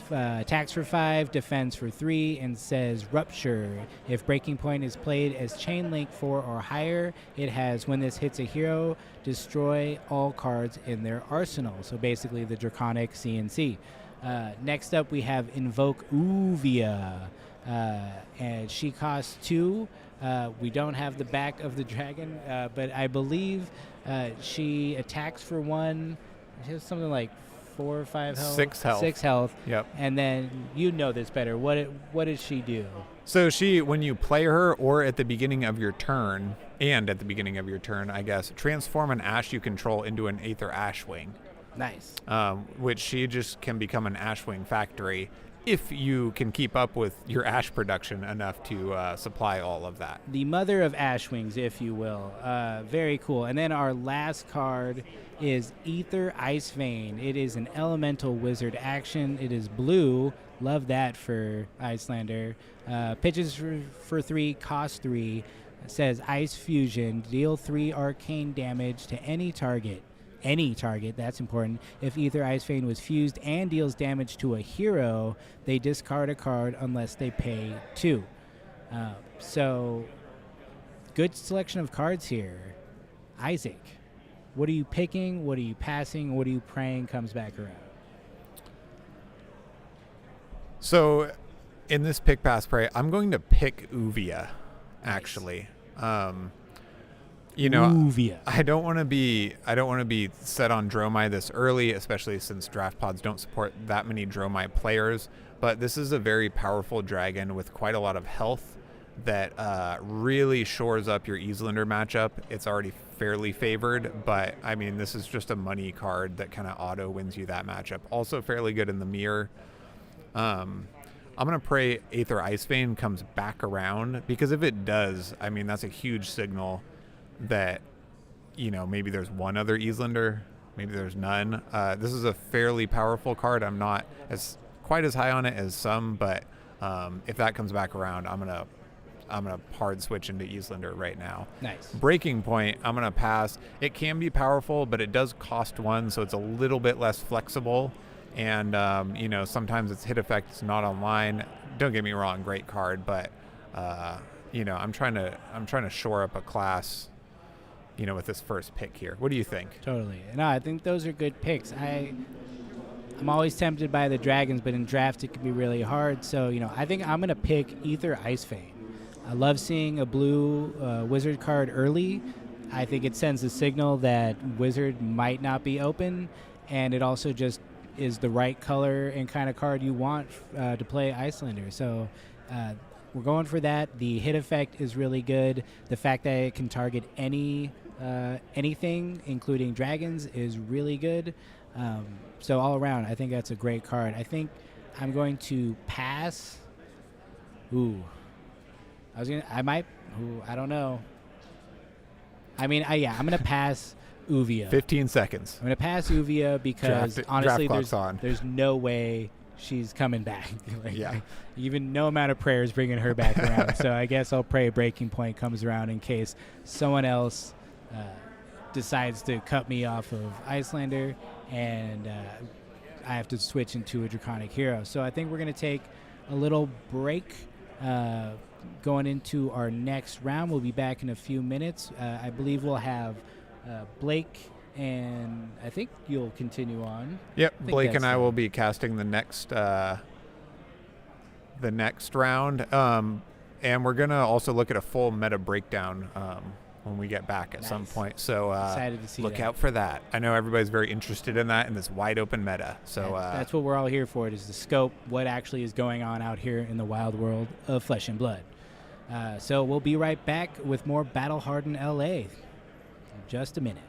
attacks for 5, defends for 3, and says Rupture. If Breaking Point is played as Chain Link 4 or higher, it has, when this hits a hero, destroy all cards in their arsenal. So basically the draconic CNC. Next up, we have Invoke Uvia, and she costs 2. We don't have the back of the dragon, but I believe she attacks for 1. She has something like 4 or 5 health. 6 health. 6 health. Yep. And then you know this better. What does she do? So she, when you play her, or at the beginning of your turn, I guess, transform an ash you control into an Aether Ashwing. Nice. Which she just can become an Ashwing factory if you can keep up with your ash production enough to supply all of that. The mother of Ashwings, if you will. Very cool. And then our last card is Aether Ice Vein. It is an elemental wizard action. It is blue. Love that for Icelander. Pitches for 3, cost 3. It says Ice Fusion. Deal 3 arcane damage to any target. Any target, that's important. If Aether Ice Vein was fused and deals damage to a hero, they discard a card unless they pay 2. So, good selection of cards here. Isaac, what are you picking? What are you passing? What are you praying comes back around? So, in this pick, pass, pray, I'm going to pick Uvia, actually. Uvia. I don't want to be set on Dromai this early, especially since draft pods don't support that many Dromai players. But this is a very powerful dragon with quite a lot of health. that really shores up your Islander matchup. It's already fairly favored, but I mean, this is just a money card that kind of auto wins you that matchup. Also fairly good in the mirror. I'm going to pray Aether Icevein comes back around, because if it does, I mean, that's a huge signal that, you know, maybe there's one other Islander, maybe there's none. This is a fairly powerful card. I'm not quite as high on it as some, but if that comes back around, I'm gonna hard switch into Islander right now. Nice. Breaking Point, I'm gonna pass. It can be powerful, but it does cost 1, so it's a little bit less flexible. And you know, sometimes its hit effect is not online. Don't get me wrong, great card, but you know, I'm trying to shore up a class, you know, with this first pick here. What do you think? Totally. No, I think those are good picks. I'm always tempted by the dragons, but in draft it can be really hard. So, you know, I think I'm going to pick Aether Icevein. I love seeing a blue wizard card early. I think it sends a signal that wizard might not be open, and it also just is the right color and kind of card you want to play Icelander. So we're going for that. The hit effect is really good. The fact that it can target anything, including dragons, is really good. So all around, I think that's a great card. I think I'm going to pass. I don't know. I mean, I'm going to pass Uvia. 15 seconds. I'm going to pass Uvia because honestly, draft clock's there's no way she's coming back. Yeah. Even no amount of prayers bringing her back around. So I guess I'll pray Breaking Point comes around in case someone else decides to cut me off of Icelander, and I have to switch into a Draconic Hero. So I think we're going to take a little break going into our next round. We'll be back in a few minutes. I believe we'll have Blake, and I think you'll continue on. Yep, Blake and I will be casting the next round, and we're gonna also look at a full meta breakdown when we get back at some point. So excited to see look that. out for that. I know everybody's very interested in that in this wide open meta. So that's what we're all here for. It is the scope, what actually is going on out here in the wild world of Flesh and Blood. So we'll be right back with more Battle Hardened LA in just a minute.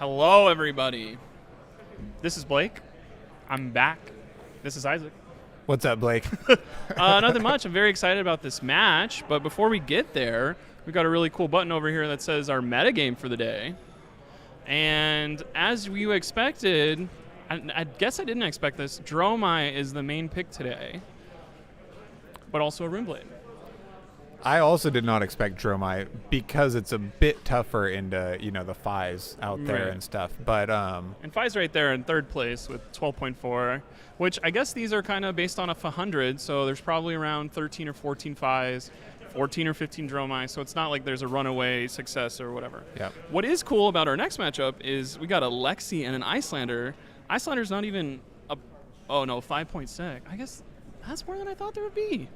Hello, everybody. This is Blake. I'm back. This is Isaac. What's up, Blake? Nothing much. I'm very excited about this match, but before we get there, we've got a really cool button over here that says our metagame for the day. And as you expected, I guess I didn't expect this. Dromai is the main pick today, but also a Rimblade. I also did not expect Dromai because it's a bit tougher into, the Phis out there Right. and stuff. But And Phi's right there in third place with 12.4, which I guess these are kind of based on a 100, so there's probably around 13 or 14 Phis, 14 or 15 Dromai, so it's not like there's a runaway success or whatever. yeah. What is cool about our next matchup is we got a Lexi and an Icelander. Icelander's not even a, 5.6. I guess that's more than I thought there would be.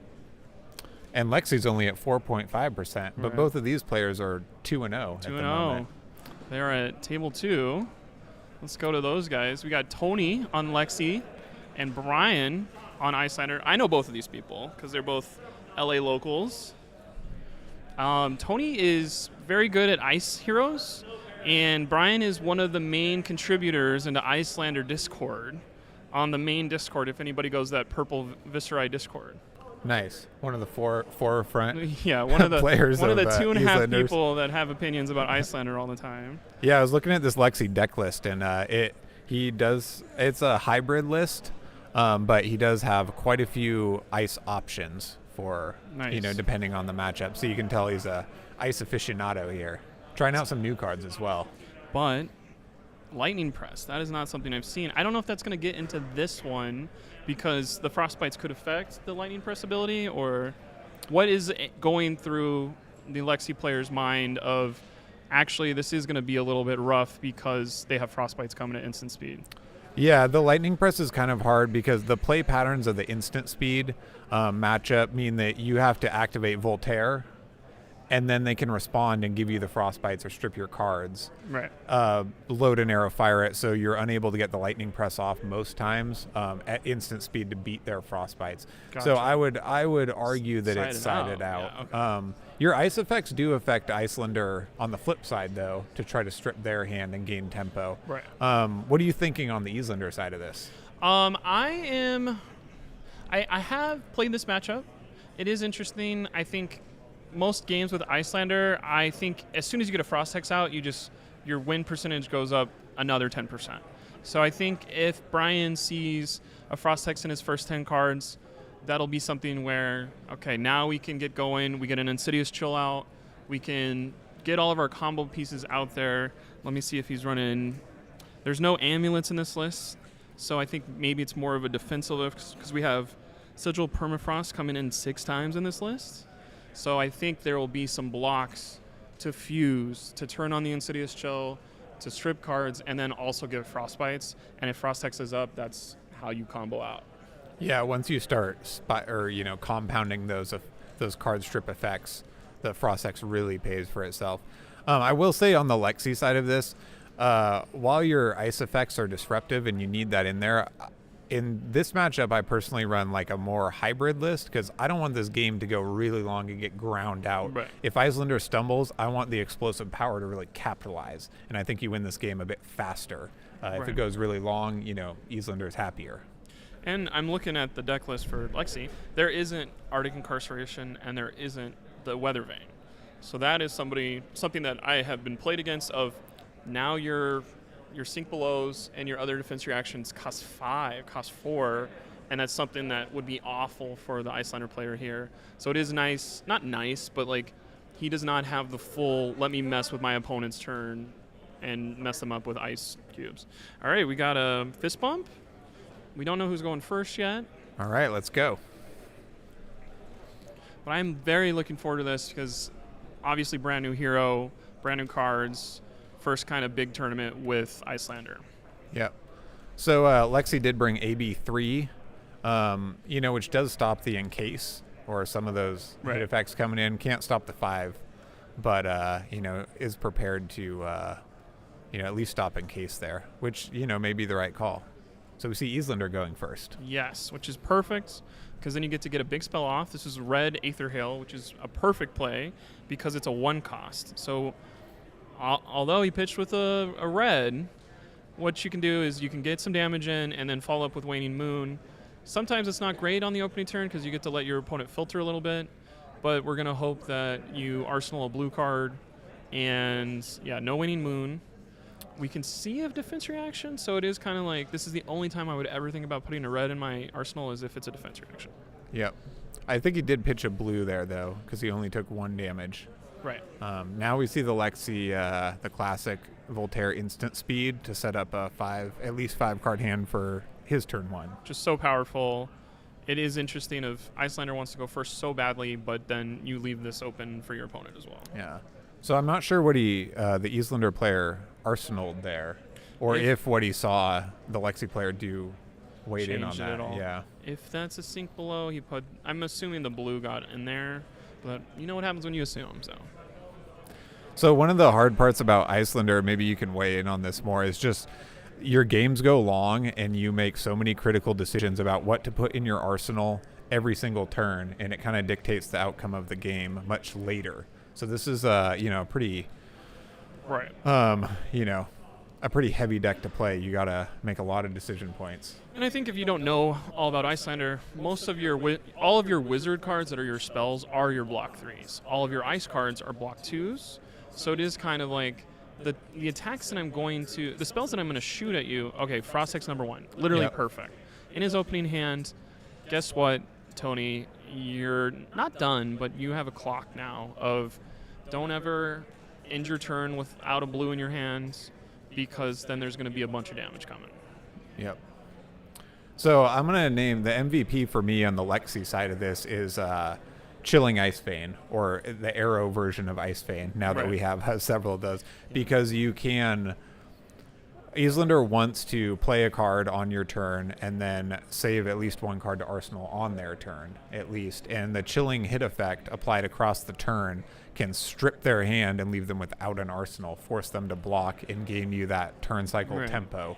And Lexi's only at 4.5%, but Right. both of these players are 2-0 at the 2-0. moment. They're at table 2. Let's go to those guys. We got Tony on Lexi and Brian on Icelander. I know both of these people because they're both LA locals. Tony is very good at Ice Heroes, and Brian is one of the main contributors into Icelander Discord on the main Discord if anybody goes that purple Viscerai Discord. Nice. One of the forefront. Yeah, one of the Players one of the of, 2.5 Islanders. people that have opinions about Icelander all the time. Yeah, I was looking at this Lexi deck list, and it's a hybrid list, but he does have quite a few ice options for, Nice. depending on the matchup. So you can tell he's a ice aficionado here. Trying out some new cards as well. But Lightning Press, that is not something I've seen. I don't know if that's going to get into this one because the Frostbites could affect the Lightning Press ability, or what is going through the Lexi player's mind of actually this is going to be a little bit rough because they have Frostbites coming at instant speed. Yeah, the Lightning Press is kind of hard because the play patterns of the instant speed matchup mean that you have to activate Voltaire, and then they can respond and give you the Frostbites or strip your cards. Right. Load an arrow, fire it, so you're unable to get the Lightning Press off most times at instant speed to beat their Frostbites. So Gotcha. I would argue that it's Sided sided out. out. Yeah, okay. Your ice effects do affect Icelander on the flip side, though, to try to strip their hand and gain tempo. Right. What are you thinking on the Islander side of this? I have played this matchup. It is interesting. I think most games with Icelander, I think as soon as you get a Frost Hex out, your win percentage goes up another 10%. So I think if Brian sees a Frost Hex in his first 10 cards, that'll be something where, okay, now we can get going. We get an Insidious Chill out. We can get all of our combo pieces out there. Let me see if he's running. There's no amulets in this list, so I think maybe it's more of a defensive because we have Sigil Permafrost coming in 6 times in this list. So I think there will be some blocks to fuse, to turn on the Insidious Chill, to strip cards, and then also give Frostbites. And if Frost Hex is up, that's how you combo out. Yeah, once you start compounding those card strip effects, the Frost Hex really pays for itself. I will say on the Lexi side of this, while your ice effects are disruptive and you need that in there, in this matchup, I personally run like a more hybrid list because I don't want this game to go really long and get ground out. Right. If Icelander stumbles, I want the explosive power to really capitalize, and I think you win this game a bit faster. If Right. it goes really long, Islander's happier. And I'm looking at the deck list for Lexi. There isn't Arctic Incarceration, and there isn't the Weather Vane. So that is something that I have been played against of now your sink belows and your other defense reactions cost 5, cost 4, and that's something that would be awful for the Icelander player here. So it is nice, not nice, but like he does not have the full let me mess with my opponent's turn and mess them up with ice cubes. All right, we got a fist bump. We don't know who's going first yet, All right, let's go. but I'm very looking forward to this because obviously brand new hero, brand new cards, first kind of big tournament with Icelander. Yep. So Lexi did bring AB3, which does stop the encase or some of those Right. hit effects coming in. Can't stop the 5, but is prepared to at least stop encase there, which may be the right call. So we see Islander going first. Yes, which is perfect because then you get to get a big spell off. This is red Aether Hail, which is a perfect play because it's a 1 cost. So although he pitched with a red, what you can do is you can get some damage in and then follow up with Waning Moon. Sometimes it's not great on the opening turn because you get to let your opponent filter a little bit, but we're going to hope that you arsenal a blue card and, no Waning Moon. we can see a defense reaction, so it is kind of like this is the only time I would ever think about putting a red in my arsenal is if it's a defense reaction. Yep. I think he did pitch a blue there, though, because he only took 1 damage. Right. Now we see the Lexi, the classic Voltaire instant speed to set up a at least 5 card hand for his turn 1. Just so powerful. It is interesting if Icelander wants to go first so badly, but then you leave this open for your opponent as well. Yeah. So I'm not sure what the Islander player arsenaled there, or if what he saw the Lexi player do weighed in on Changed it that. at all. Yeah. If that's a sink below, I'm assuming the blue got in there, but you know what happens when you assume, so. So one of the hard parts about Icelander, maybe you can weigh in on this more, is just your games go long and you make so many critical decisions about what to put in your arsenal every single turn, and it kind of dictates the outcome of the game much later. So this is pretty Right. A pretty heavy deck to play. You got to make a lot of decision points. And I think if you don't know all about Icelander, all of your wizard cards that are your spells are your block 3s. All of your ice cards are block 2s. So it is kind of like the attacks that the spells that I'm going to shoot at you. Okay, Frost Hex number 1, literally Yep. perfect. In his opening hand, guess what, Tony? You're not done, but you have a clock now of don't ever end your turn without a blue in your hand, because then there's going to be a bunch of damage coming. Yep. So I'm going to name the MVP for me on the Lexi side of this is Chilling Ice Vein, or the Arrow version of Ice Vein, now that Right. we have several of those. Because you can... Islander wants to play a card on your turn and then save at least 1 card to Arsenal on their turn, at least. And the Chilling hit effect applied across the turn can strip their hand and leave them without an Arsenal, force them to block, and gain you that turn cycle Right. tempo.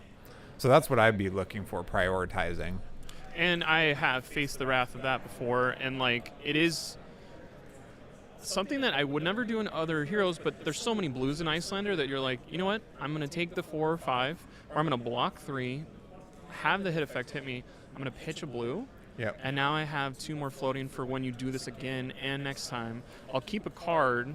So that's what I'd be looking for, prioritizing. And I have faced the wrath of that before, and it is something that I would never do in other heroes, but there's so many blues in Icelander that you're like, you know what, I'm going to take the 4 or 5, or I'm going to block 3, have the hit effect hit me, I'm going to pitch a blue, Yep. and now I have 2 more floating for when you do this again and next time. I'll keep a card.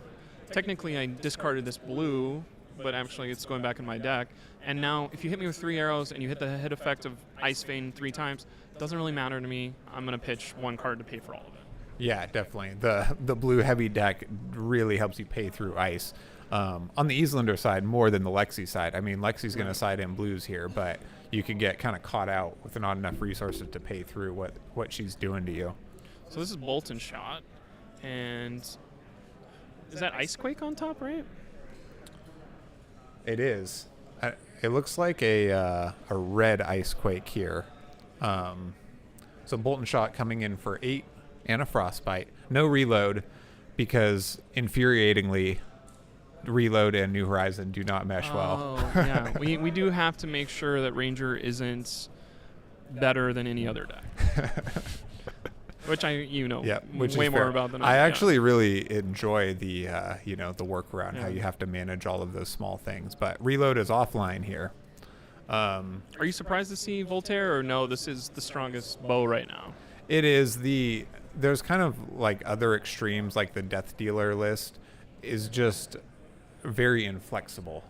Technically, I discarded this blue, but actually it's going back in my deck. And now, if you hit me with 3 arrows and you hit the hit effect of Ice Vein 3 times, it doesn't really matter to me. I'm going to pitch 1 card to pay for all of it. Yeah, definitely. The blue heavy deck really helps you pay through ice. On the Islander side, more than the Lexi side. I mean, Lexi's going to side in blues here, but you can get kind of caught out with not enough resources to pay through what she's doing to you. So this is Bolt and Shot, and is that Icequake on top, right? It is. It looks like a red Icequake here. So Bolt and Shot coming in for 8 and a Frostbite. No reload, because infuriatingly, reload and New Horizon do not mesh well. Oh, yeah. We do have to make sure that Ranger isn't better than any other deck. Which which way is more fair. about than I yeah. actually really enjoy the the workaround, how Yeah. you have to manage all of those small things. But reload is offline here. Are you surprised to see Voltaire, or no, this is the strongest bow right now? It is there's kind of like other extremes, like the Death Dealer list is just very inflexible,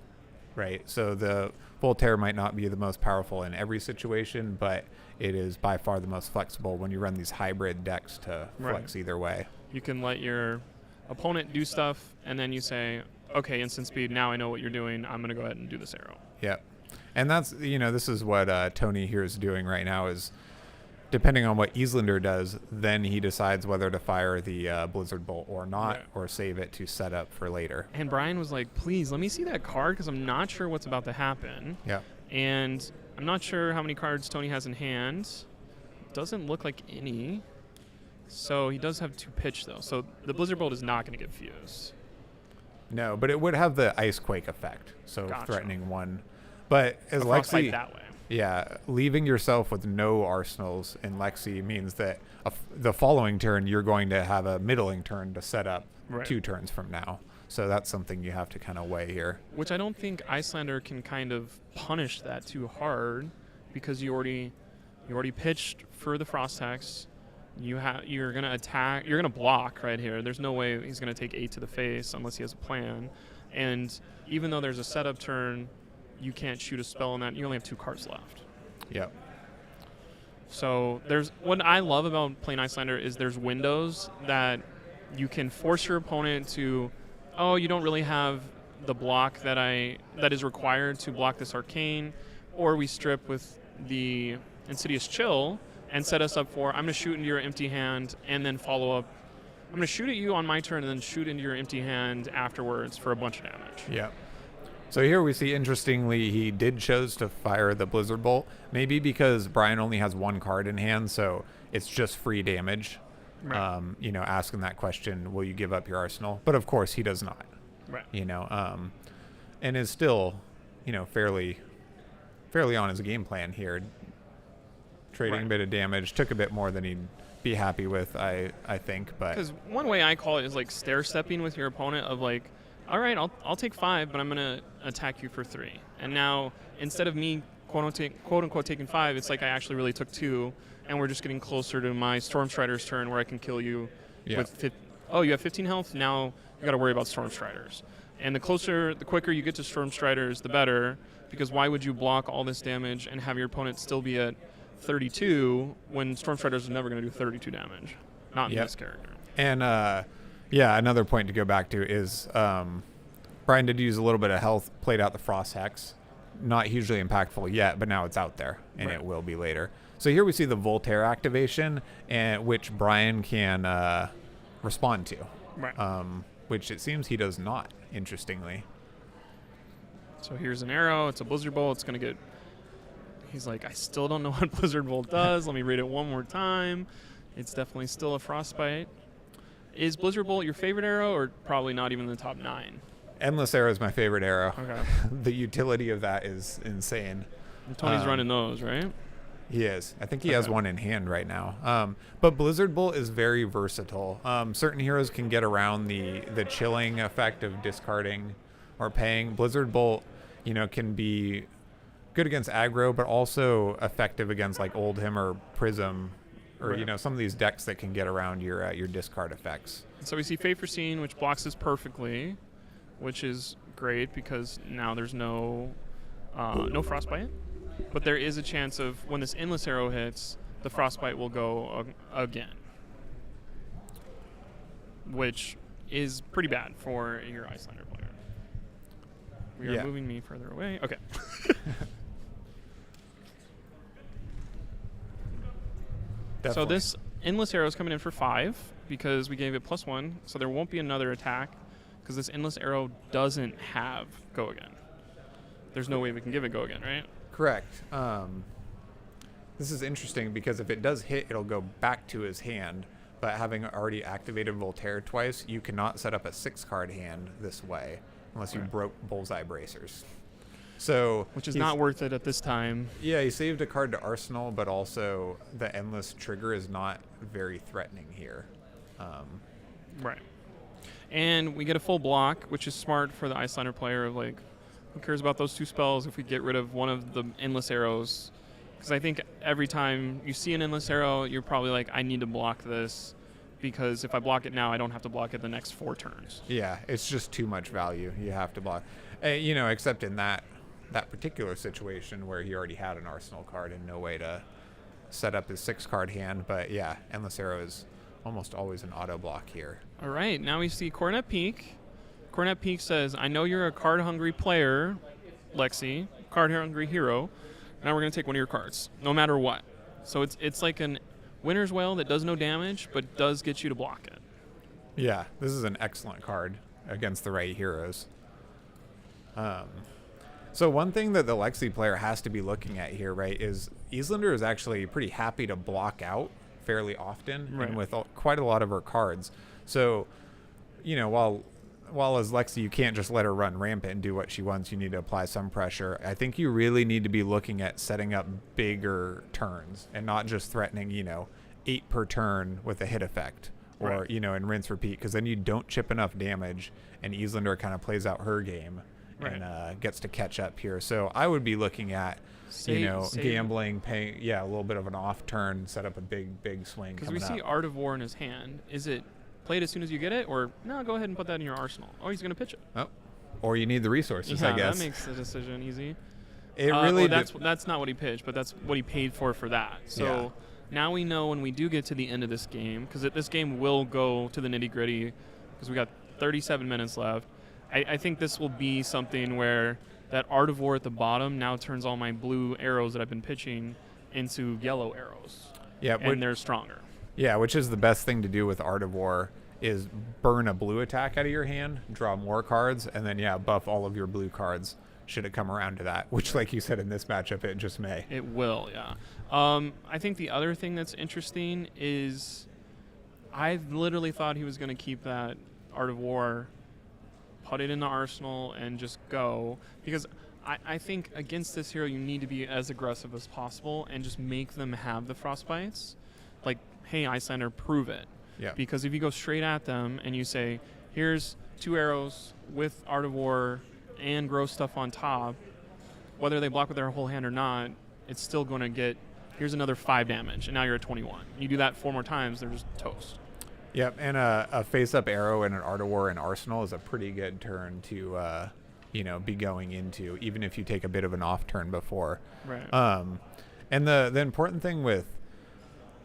right? So the Voltaire might not be the most powerful in every situation, but it is by far the most flexible when you run these hybrid decks to flex either way. You can let your opponent do stuff, and then you say, okay, instant speed, now I know what you're doing, I'm going to go ahead and do this arrow. Yep. And that's, this is what Tony here is doing right now, is depending on what Islander does, then he decides whether to fire the Blizzard Bolt or not, or save it to set up for later. And Brian was like, please, let me see that card, because I'm not sure what's about to happen. Yeah. And I'm not sure how many cards Tony has in hand. Doesn't look like any. So he does have 2 pitch, though. So the Blizzard Bolt is not going to get fused. No, but it would have the Icequake effect, so Gotcha. threatening 1. But as A Frostbite Lexi, that way. yeah, leaving yourself with no arsenals in Lexi means that the following turn you're going to have a middling turn to set up 2 turns from now. So that's something you have to kind of weigh here. Which I don't think Icelander can kind of punish that too hard, because you already pitched for the Frost Hex. You're gonna attack. You're gonna block right here. There's no way he's gonna take 8 to the face unless he has a plan. And even though there's a setup turn, you can't shoot a spell on that. You only have 2 cards left. Yep. So there's what I love about playing Icelander is there's windows that you can force your opponent to, oh, you don't really have the block that is required to block this arcane, or we strip with the Insidious Chill and set us up for, I'm going to shoot into your empty hand and then follow up. I'm going to shoot at you on my turn and then shoot into your empty hand afterwards for a bunch of damage. Yep. So here we see, interestingly, he did chose to fire the Blizzard Bolt, maybe because Brian only has 1 card in hand, so it's just free damage. Right. Asking that question, will you give up your arsenal? But of course he does not. Right. And is still, fairly on his game plan here. Trading a bit of damage, took a bit more than he'd be happy with, I think. But because one way I call it is like stair stepping with your opponent of like, all right, I'll take 5, but I'm gonna attack you for 3. And now instead of me quote unquote taking 5, it's like I actually really took 2, and we're just getting closer to my Stormstrider's turn where I can kill you with you have 15 health. Now you got to worry about Stormstriders. And the quicker you get to Stormstriders, the better, because why would you block all this damage and have your opponent still be at 32 when Stormstriders are never going to do 32 damage? Not in this character. And another point to go back to is Brian did use a little bit of health, played out the Frost Hex. Not hugely impactful yet, but now it's out there, and it will be later. So here we see the Voltaire activation, which Brian can respond to, which it seems he does not, interestingly. So here's an arrow. It's a Blizzard Bolt. It's going to get... He's like, I still don't know what Blizzard Bolt does. Let me read it one more time. It's definitely still a Frostbite. Is Blizzard Bolt your favorite arrow, or probably not even in the top 9? Endless Arrow is my favorite arrow. Okay. The utility of that is insane. And Tony's running those, right? He is. I think he has one in hand right now. But Blizzard Bolt is very versatile. Certain heroes can get around the chilling effect of discarding or paying. Blizzard Bolt, can be good against aggro, but also effective against like Oldhim or Prism, or some of these decks that can get around your discard effects. So we see Fate Foreseen, which blocks this perfectly, which is great because now there's no Frostbite. But there is a chance of when this Endless Arrow hits, the Frostbite will go again, which is pretty bad for your Icelander player. We are moving me further away. Okay. So this Endless Arrow is coming in for 5 because we gave it +1, so there won't be another attack because this Endless Arrow doesn't have Go Again. There's no way we can give it Go Again, right? Correct. This is interesting because if it does hit, it'll go back to his hand. But having already activated Voltaire twice, you cannot set up a 6-card hand this way unless you broke Bullseye Bracers. So, which is not worth it at this time. Yeah, he saved a card to Arsenal, but also the Endless Trigger is not very threatening here. Right. And we get a full block, which is smart for the Icelander player of like, who cares about those 2 spells if we get rid of one of the Endless Arrows? Because I think every time you see an Endless Arrow, you're probably like, I need to block this because if I block it now, I don't have to block it the next 4 turns. Yeah, it's just too much value. You have to block. Except in that particular situation where he already had an Arsenal card and no way to set up his 6-card hand. But yeah, Endless Arrow is almost always an auto block here. All right, now we see Coronet Peak. Coronet Peak says, I know you're a card-hungry player, Lexi, card-hungry hero. Now we're going to take one of your cards, no matter what. So it's like an Winter's Wail that does no damage, but does get you to block it. Yeah, this is an excellent card against the right heroes. So one thing that the Lexi player has to be looking at here, right, is Iyslander is actually pretty happy to block out fairly often and with quite a lot of her cards. So, while as Lexi, you can't just let her run rampant and do what she wants. You need to apply some pressure. I think you really need to be looking at setting up bigger turns and not just threatening, 8 per turn with a hit effect or, and rinse repeat, because then you don't chip enough damage and Iyslander kind of plays out her game and gets to catch up here. So I would be looking at, gambling, paying, a little bit of an off turn, set up a big swing. Because we see Art of War in his hand. Is it played as soon as you get it, or no, go ahead and put that in your arsenal? Oh, he's going to pitch it. Oh, or you need the resources, I guess. That makes the decision easy. It really that's not what he pitched, but that's what he paid for that. So now we know when we do get to the end of this game, because this game will go to the nitty-gritty, because we got 37 minutes left. I think this will be something where that Art of War at the bottom now turns all my blue arrows that I've been pitching into yellow arrows. Yeah, and they're stronger. Yeah, which is the best thing to do with Art of War is burn a blue attack out of your hand, draw more cards, and then, buff all of your blue cards should it come around to that, which, like you said, in this matchup, it just may. It will, yeah. I think the other thing that's interesting is I literally thought he was going to keep that Art of War, put it in the arsenal, and just go, because I think against this hero you need to be as aggressive as possible and just make them have the frostbites. Like, hey, Icelander, prove it. Yeah. Because if you go straight at them and you say, here's 2 arrows with Art of War and grow stuff on top, whether they block with their whole hand or not, it's still going to get, here's another 5 damage, and now you're at 21. You do that 4 more times, they're just toast. Yep, and a face-up arrow and an Art of War in Arsenal is a pretty good turn to, be going into, even if you take a bit of an off turn before. Right. And the important thing with,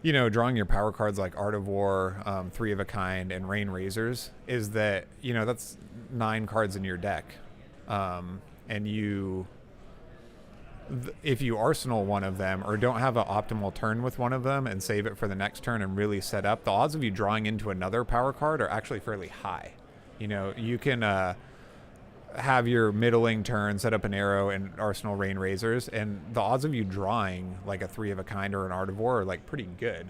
drawing your power cards like Art of War, 3 of a Kind, and Rain Razors is that, that's 9 cards in your deck. And if you arsenal one of them or don't have an optimal turn with one of them and save it for the next turn and really set up, the odds of you drawing into another power card are actually fairly high. You can have your middling turn, set up an arrow and arsenal Rain Razors, and the odds of you drawing like a 3 of a Kind or an Art of War are like pretty good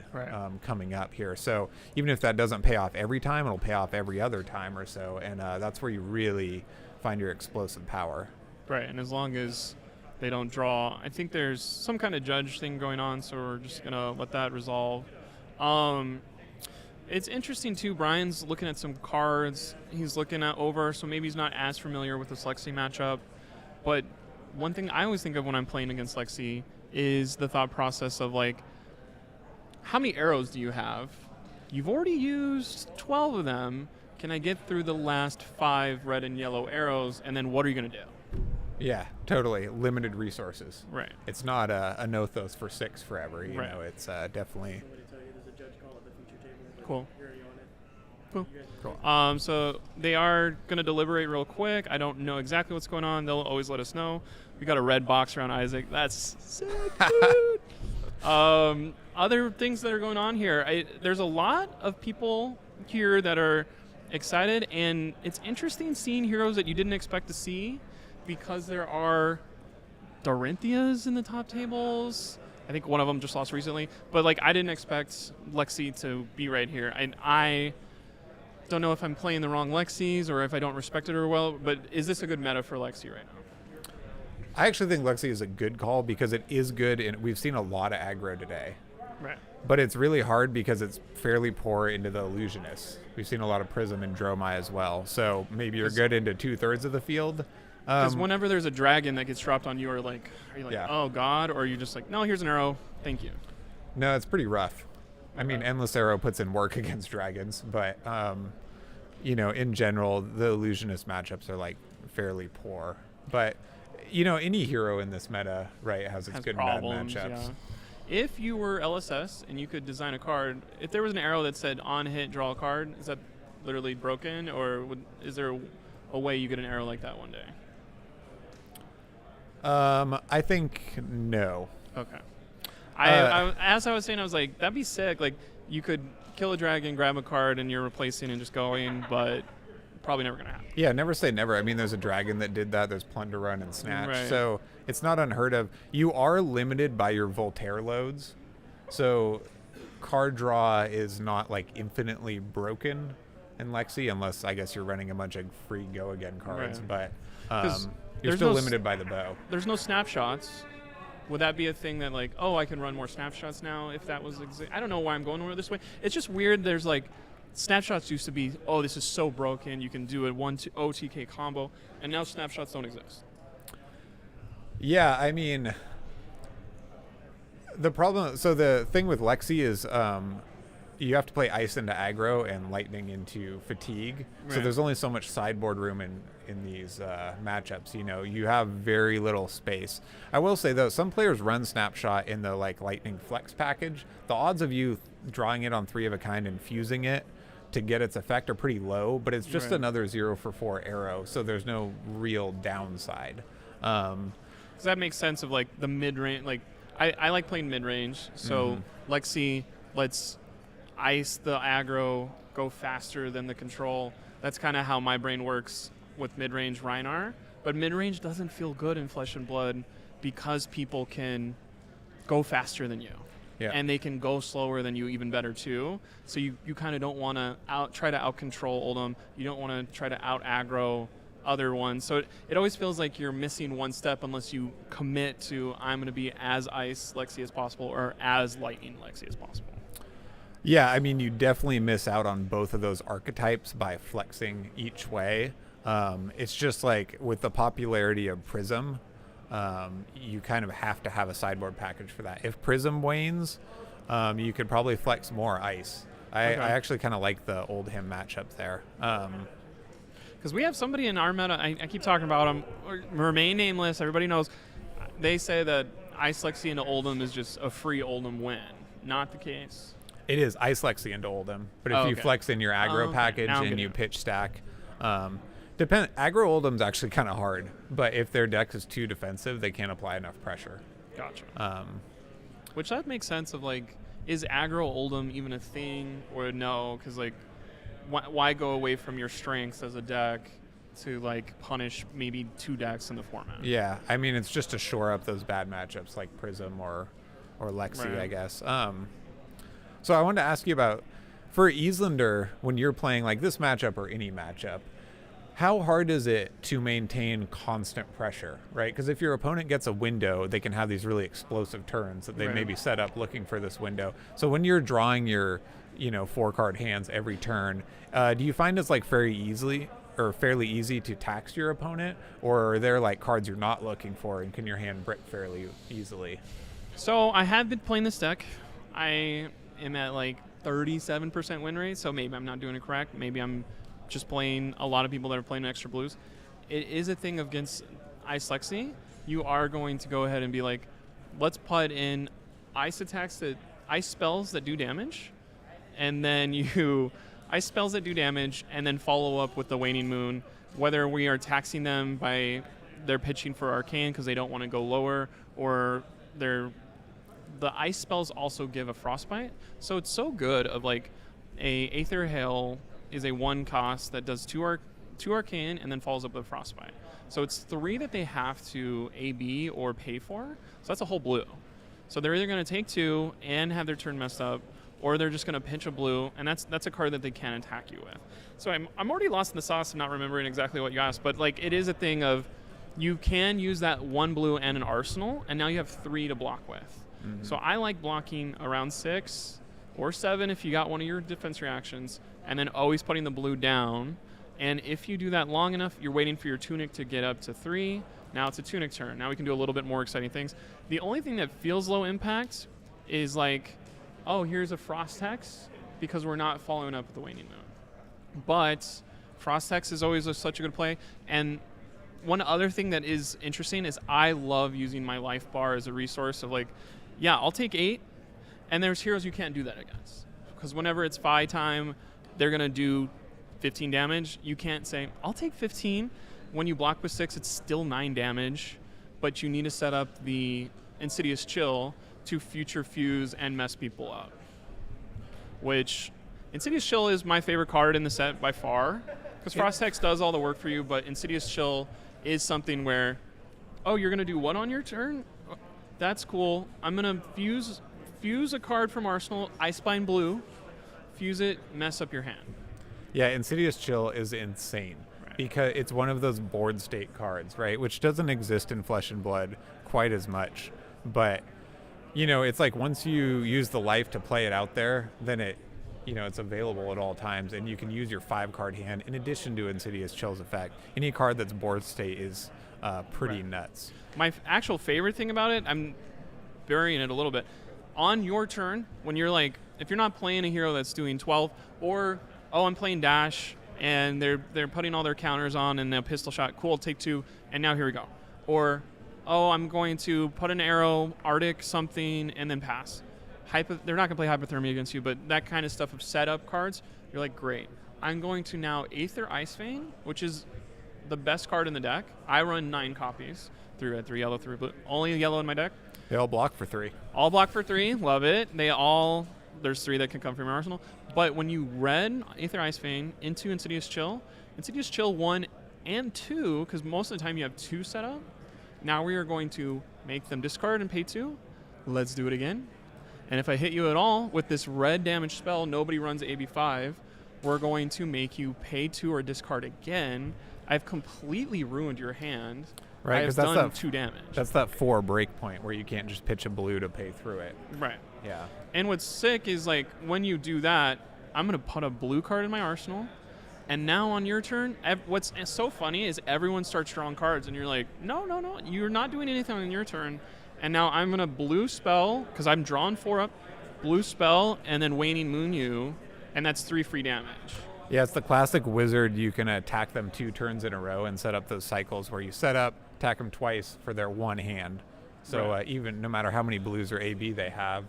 coming up here. So even if that doesn't pay off every time, it'll pay off every other time or so, and that's where you really find your explosive power. Right, and as long as they don't draw, I think there's some kind of judge thing going on, so we're just going to let that resolve. It's interesting, too. Brian's looking at some cards. He's looking at over, so maybe he's not as familiar with this Lexi matchup. But one thing I always think of when I'm playing against Lexi is the thought process of, like, how many arrows do you have? You've already used 12 of them. Can I get through the last 5 red and yellow arrows, and then what are you going to do? Yeah, totally. Limited resources. Right. It's not a Nothos for 6 forever. You Right. know, it's definitely... Cool. Cool. So they are going to deliberate real quick. I don't know exactly what's going on. They'll always let us know. We got a red box around Isaac. That's sick, dude. Other things that are going on here. There's a lot of people here that are excited, and it's interesting seeing heroes that you didn't expect to see because there are Dorinthias in the top tables. I think one of them just lost recently, but like I didn't expect Lexi to be right here. I don't know if I'm playing the wrong Lexis or if I don't respect it or well, but is this a good meta for Lexi right now? I actually think Lexi is a good call because it is good, and we've seen a lot of aggro today. Right. But it's really hard because it's fairly poor into the Illusionists. We've seen a lot of Prism and Dromai as well, so maybe you're good into 2/3 of the field. Because whenever there's a dragon that gets dropped on you, are you like, oh god, or are you just like, no, here's an arrow, thank you? No, it's pretty rough. I mean, Endless Arrow puts in work against dragons, but in general, the Illusionist matchups are like fairly poor. But any hero in this meta, right, has its good and bad problems, matchups. Yeah. If you were LSS and you could design a card, if there was an arrow that said on hit, draw a card, is that literally broken, or is there a way you get an arrow like that one day? I think no. Okay. As I was saying, I was like, that'd be sick. Like, you could kill a dragon, grab a card, and you're replacing and just going, but probably never going to happen. Yeah, never say never. I mean, there's a dragon that did that. There's Plunder Run and Snatch. Right. So it's not unheard of. You are limited by your Voltaire loads. So card draw is not, like, infinitely broken in Lexi, unless, I guess, you're running a bunch of free go-again cards. Right. But you're still limited by the bow. There's no snapshots. Would that be a thing that, like, oh, I can run more snapshots now if that was I don't know why I'm going this way. It's just weird. There's, like, snapshots used to be, oh, this is so broken. You can do a 1-2 OTK combo. And now snapshots don't exist. Yeah, I mean, the problem... So the thing with Lexi is you have to play ice into aggro and lightning into fatigue. So Right. there's only so much sideboard room in these matchups. You have very little space. I will say though, some players run snapshot in the like lightning flex package. The odds of you drawing it on 3 of a kind and fusing it to get its effect are pretty low, but it's just Right. another 0 for 4 arrow, so there's no real downside. Does that make sense of like the mid-range? Like I like playing mid-range, so Lexi lets ice the aggro go faster than the control. That's kind of how my brain works with mid-range Rhinar. But mid-range doesn't feel good in Flesh and Blood because people can go faster than you. Yeah. And they can go slower than you even better too. So you kind of don't want to try to out-control Oldhim. You don't want to try to out-aggro other ones. So it always feels like you're missing one step unless you commit to I'm going to be as ice Lexi as possible or as lightning Lexi as possible. Yeah, I mean, you definitely miss out on both of those archetypes by flexing each way. It's just like with the popularity of Prism, you kind of have to have a sideboard package for that. If Prism wanes, you could probably flex more ice. I actually kind of like the Oldhim matchup there. Because we have somebody in our meta, I keep talking about him, remain nameless, everybody knows. They say that Ice Lexi into Oldhim is just a free Oldhim win. Not the case. It is Ice Lexi into Oldhim, but if you flex in your aggro package Now I'm and getting you it. pitch stack, aggro Oldhim's actually kind of hard, but if their deck is too defensive, they can't apply enough pressure. Gotcha. Which that makes sense of like, is aggro Oldhim even a thing or no? Because like, why go away from your strengths as a deck to like punish maybe 2 decks in the format? Yeah, I mean, it's just to shore up those bad matchups like Prism or Lexi, Right. I guess. So I wanted to ask you about, for Islander, when you're playing like this matchup or any matchup, how hard is it to maintain constant pressure, right? Because if your opponent gets a window, they can have these really explosive turns that they Right. maybe set up looking for this window. So when you're drawing your, 4-card hands every turn, do you find it's like fairly easy to tax your opponent, or are there like cards you're not looking for and can your hand brick fairly easily? So I have been playing this deck. I am at like 37% win rate, so maybe I'm not doing it correct. Maybe I'm just playing a lot of people that are playing extra blues. It is a thing against Ice Lexi. You are going to go ahead and be like, let's put in ice spells that do damage, and then you ice spells that do damage, and then follow up with the Waning Moon, whether we are taxing them by they're pitching for Arcane because they don't want to go lower, or the ice spells also give a Frostbite. So it's so good of like a Aether Hail is a 1 cost that does 2 Arcane and then follows up with Frostbite. So it's 3 that they have to AB or pay for. So that's a whole blue. So they're either going to take 2 and have their turn messed up, or they're just going to pinch a blue, and that's a card that they can attack you with. So I'm already lost in the sauce of not remembering exactly what you asked, but like it is a thing of you can use that 1 blue and an arsenal, and now you have 3 to block with. Mm-hmm. So I like blocking around 6 or 7 if you got one of your defense reactions, and then always putting the blue down. And if you do that long enough, you're waiting for your Tunic to get up to 3. Now it's a Tunic turn. Now we can do a little bit more exciting things. The only thing that feels low impact is like, oh, here's a Frost Hex, because we're not following up with the Waning Moon. But Frost Hex is always such a good play. And one other thing that is interesting is I love using my life bar as a resource of like, yeah, I'll take 8, and there's heroes you can't do that against. Because whenever it's Fi time, they're going to do 15 damage. You can't say, I'll take 15. When you block with 6, it's still 9 damage, but you need to set up the Insidious Chill to future fuse and mess people up. Which, Insidious Chill is my favorite card in the set by far, because Frost Hex does all the work for you, but Insidious Chill is something where, oh, you're going to do what on your turn? That's cool. I'm going to fuse a card from Arsenal, Icebind Blue, fuse it, mess up your hand. Yeah, Insidious Chill is insane. Right. Because it's one of those board state cards, right? Which doesn't exist in Flesh and Blood quite as much. But, it's like once you use the life to play it out there, then it's available at all times, and you can use your 5-card hand in addition to Insidious Chill's effect. Any card that's board state is pretty nuts. My actual favorite thing about it, I'm burying it a little bit. on your turn, when you're like, if you're not playing a hero that's doing 12, or, oh, I'm playing dash, and they're putting all their counters on and a pistol shot, cool, take 2, and now here we go. Or, oh, I'm going to put an arrow, Arctic something, and then pass. They're not going to play Hypothermia against you, but that kind of stuff of setup cards, you're like, great. I'm going to now Aether Ice Vein, which is the best card in the deck. I run 9 copies, 3 red, 3 yellow, 3 blue. Only yellow in my deck. They all block for 3. All block for 3, love it. There's 3 that can come from your arsenal. But when you red Aether Ice Vein into Insidious Chill 1 and 2, because most of the time you have 2 set up, now we are going to make them discard and pay 2. Let's do it again. And if I hit you at all with this red damage spell, nobody runs AB5, we're going to make you pay 2 or discard again. I've completely ruined your hand. Right, I've done 2 damage. That's that 4 break point where you can't just pitch a blue to pay through it. Right. Yeah. And what's sick is, like, when you do that, I'm going to put a blue card in my arsenal. And now on your turn, what's so funny is everyone starts drawing cards, and you're like, no, you're not doing anything on your turn. And now I'm going to blue spell, because I'm drawing 4 up, blue spell, and then Waning Moon you, and that's 3 free damage. Yeah, it's the classic wizard. You can attack them 2 turns in a row and set up those cycles where you set up, attack them twice for their 1 hand. So Right. Even no matter how many blues or AB they have,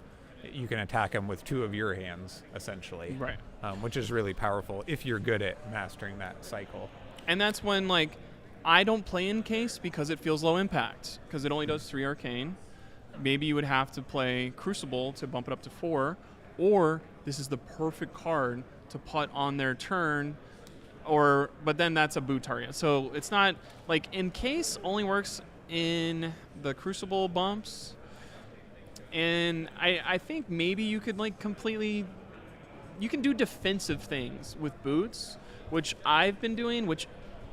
you can attack them with 2 of your hands, essentially. Right. Which is really powerful if you're good at mastering that cycle. And that's when, like, I don't play Encase because it feels low impact, because it only does 3 arcane. Maybe you would have to play Crucible to bump it up to 4, or this is the perfect card to put on their turn, but then that's a boot target. So it's not, like, Encase only works in the Crucible bumps, and I think maybe you could, like, you can do defensive things with boots, which I've been doing, which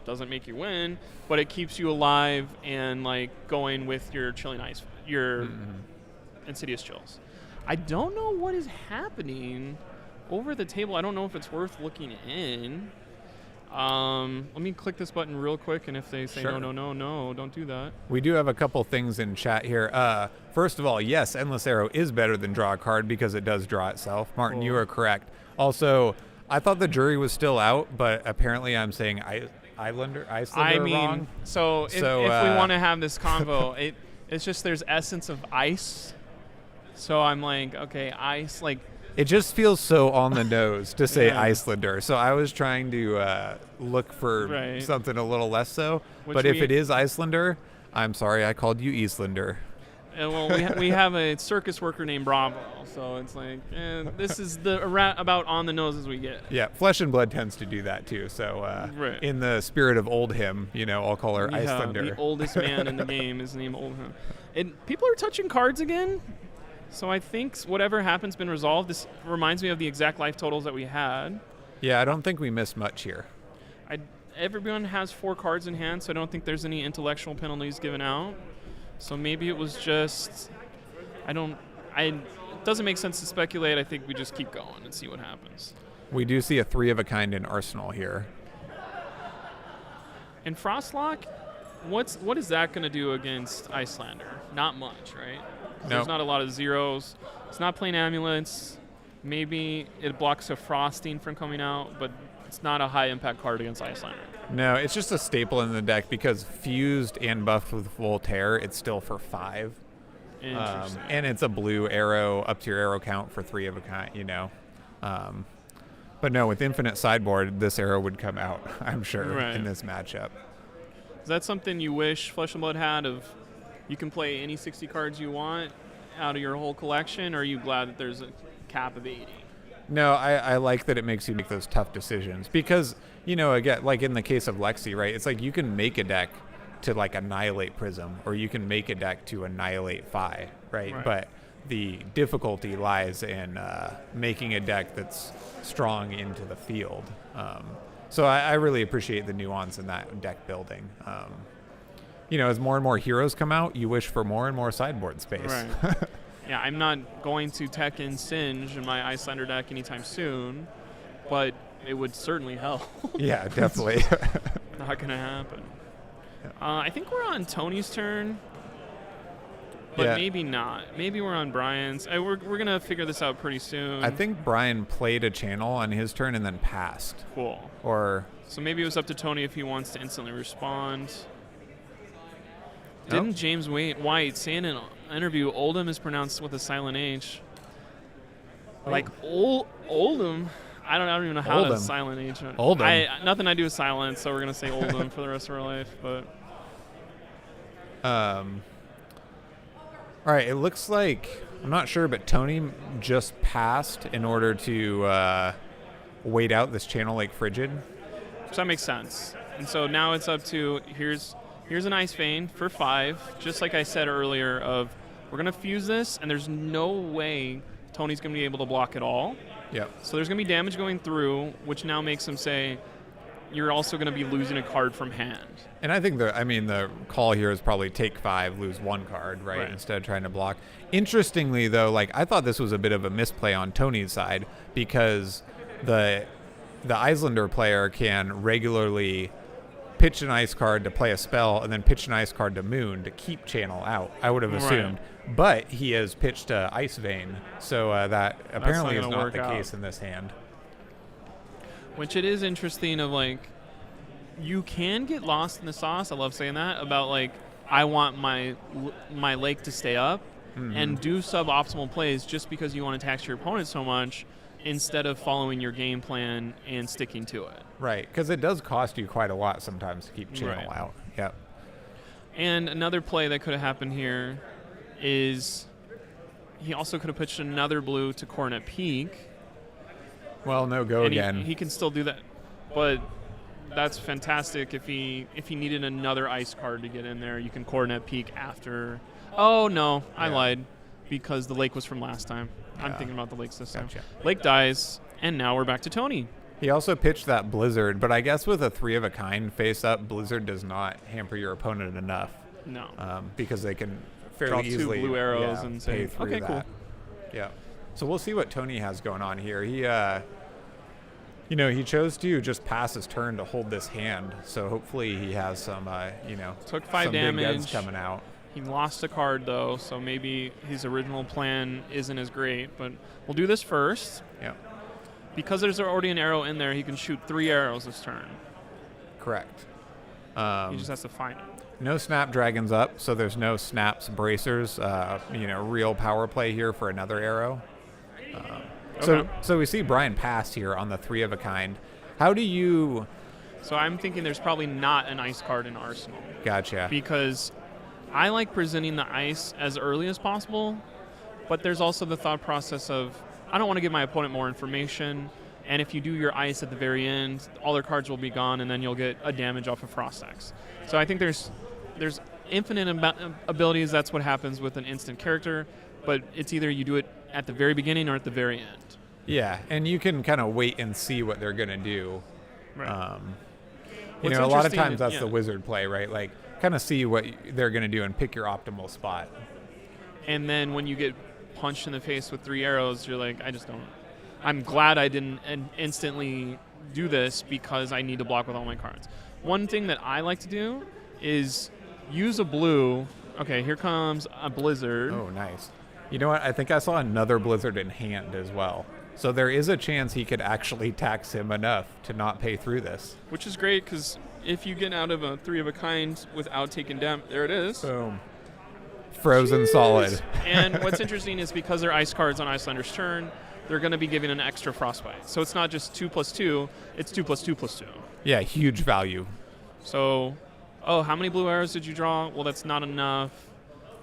doesn't make you win, but it keeps you alive and, like, going with your Chilling Ice, your Insidious Chills. I don't know what is happening over the table. I don't know if it's worth looking in. Let me click this button real quick, and if they say Sure. no, don't do that. We do have a couple things in chat here. First of all, yes, Endless Arrow is better than draw a card because it does draw itself. Martin, you are correct. Also, I thought the jury was still out, but apparently I'm saying Islander wrong. So if we want to have this convo, it's just there's essence of ice. So I'm like, okay, ice, like. It just feels so on the nose to say Icelander. So I was trying to look for something a little less so. But if it is Icelander, I'm sorry, I called you Eastlander. Well, we have a circus worker named Bravo, so it's like, this is about on the nose as we get. Yeah, Flesh and Blood tends to do that too. So in the spirit of Old Him, I'll call her Icelander. The oldest man in the game is named Old Him. And people are touching cards again. So I think whatever happen's been resolved. This reminds me of the exact life totals that we had. Yeah, I don't think we missed much here. Everyone has 4 cards in hand, so I don't think there's any intellectual penalties given out. So maybe it was just, it doesn't make sense to speculate. I think we just keep going and see what happens. We do see a 3 of a kind in Arsenal here. And Frostlock, what is that going to do against Icelander? Not much, right? No. There's not a lot of zeros. It's not playing amulets. Maybe it blocks a frosting from coming out, but it's not a high impact card against Icelander. No, it's just a staple in the deck because fused and buffed with Voltaire, it's still for 5. Interesting. And it's a blue arrow up to your arrow count for 3 of a kind, But no, with infinite sideboard, this arrow would come out, I'm sure, in this matchup. Is that something you wish Flesh and Blood had of you can play any 60 cards you want out of your whole collection, or are you glad that there's a cap of 80? No, I like that it makes you make those tough decisions because, again, like in the case of Lexi, right, it's like you can make a deck to, like, annihilate Prism, or you can make a deck to annihilate Phi, right? But the difficulty lies in making a deck that's strong into the field. So I really appreciate the nuance in that deck building. As more and more heroes come out, you wish for more and more sideboard space. Right. Yeah, I'm not going to tech in Singe in my Icelander deck anytime soon, but it would certainly help. Yeah, definitely. Not going to happen. I think we're on Tony's turn. but Yeah. maybe not. Maybe we're on Brian's. We're going to figure this out pretty soon. I think Brian played a channel on his turn and then passed. Cool. Or So maybe it was up to Tony if he wants to instantly respond. Nope. Didn't James White say in an interview, Oldham is pronounced with a silent H? Like Oldham? I don't even know how to Oldham. silent H. Oldham. Nothing I do is silent, so we're going to say Oldham for the rest of our life. But all right, it looks like, I'm not sure, but Tony just passed in order to wait out this Channel Lake Frigid. so that makes sense. And so now it's up to, here's an Ice Vein for 5, just like I said earlier, of we're going to fuse this, and there's no way Tony's going to be able to block it all. Yep. So there's going to be damage going through, which now makes him say, you're also going to be losing a card from hand. And I think the call here is probably take 5, lose 1 card, right? Instead of trying to block. Interestingly, though, like I thought this was a bit of a misplay on Tony's side because the Islander player can regularly pitch an ice card to play a spell and then pitch an ice card to Moon to keep Channel out, I would have assumed. But he has pitched Ice Vein, so that apparently is not the case in this hand. Which it is interesting of, like, you can get lost in the sauce, I love saying that, about, like, I want my lake to stay up and do suboptimal plays just because you want to tax your opponent so much instead of following your game plan and sticking to it. Right, because it does cost you quite a lot sometimes to keep Channel out. Yep. And another play that could have happened here is he also could have pitched another blue to Coronet Peak. Well, no go and again. He can still do that, but that's fantastic. If he needed another ice card to get in there, you can Coronet Peak after. Oh no, I lied, because the lake was from last time. I'm thinking about the lakes this time. Lake dies, and now we're back to Tony. He also pitched that Blizzard, but I guess with a 3 of a kind face up, Blizzard does not hamper your opponent enough. No. Because they can fairly Draw 2 easily blue arrows and say, pay through okay, that. cool. Yeah. So we'll see what Tony has going on here. He he chose to just pass his turn to hold this hand. So hopefully he has some Took 5 some big guns damage. coming out. He lost a card though, so maybe his original plan isn't as great. But we'll do this first. Yeah. Because there's already an arrow in there, he can shoot 3 arrows this turn. Correct. He just has to find it. No Snapdragons up, so there's no Snaps Bracers. Real power play here for another arrow. So we see Brian pass here on the 3 of a kind. How do you... So I'm thinking there's probably not an ice card in Arsenal. Gotcha. Because I like presenting the ice as early as possible, but there's also the thought process of I don't want to give my opponent more information, and if you do your ice at the very end, all their cards will be gone, and then you'll get a damage off of Frost X. So I think there's infinite abilities. That's what happens with an instant character, but it's either you do it at the very beginning or at the very end. Yeah, and you can kind of wait and see what they're going to do. Right. A lot of times that's the wizard play, right? Like, kind of see what they're going to do and pick your optimal spot. And then when you get punched in the face with 3 arrows, you're like, I'm glad I didn't instantly do this because I need to block with all my cards. One thing that I like to do is use a blue. Okay, here comes a Blizzard. Oh, nice. You know what? I think I saw another Blizzard in hand as well. So there is a chance he could actually tax him enough to not pay through this. Which is great because if you get out of a 3 of a kind without taking damage, there it is. Boom. Frozen solid. And what's interesting is because they're ice cards on Icelander's turn, they're going to be giving an extra frostbite. So it's not just 2+2, it's 2+2+2. Yeah, huge value. So, how many blue arrows did you draw? Well, that's not enough.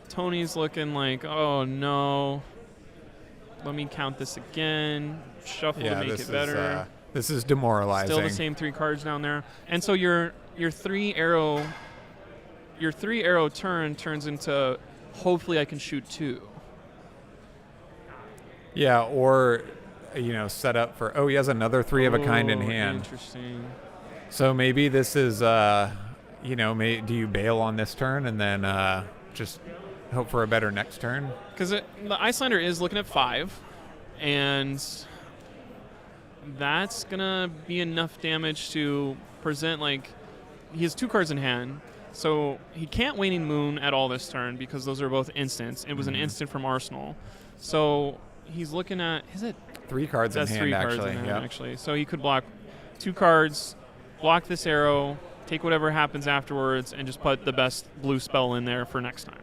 Tony's looking like, oh no. Let me count this again. Shuffle to make it better. This is demoralizing. Still the same 3 cards down there. And so your 3 arrow turn turns into hopefully I can shoot 2. Yeah, or set up for he has another 3 of a kind in hand. Interesting. So maybe this is do you bail on this turn and then just hope for a better next turn? Because the Icelander is looking at 5, and that's gonna be enough damage to present, like, he has 2 cards in hand, So he can't Waning Moon at all this turn because those are both instants. It was an instant from Arsenal. So he's looking at, is it? 3 cards in That's hand, 3 actually. cards in hand, Yep. actually. So he could block 2 cards, block this arrow, take whatever happens afterwards, and just put the best blue spell in there for next time.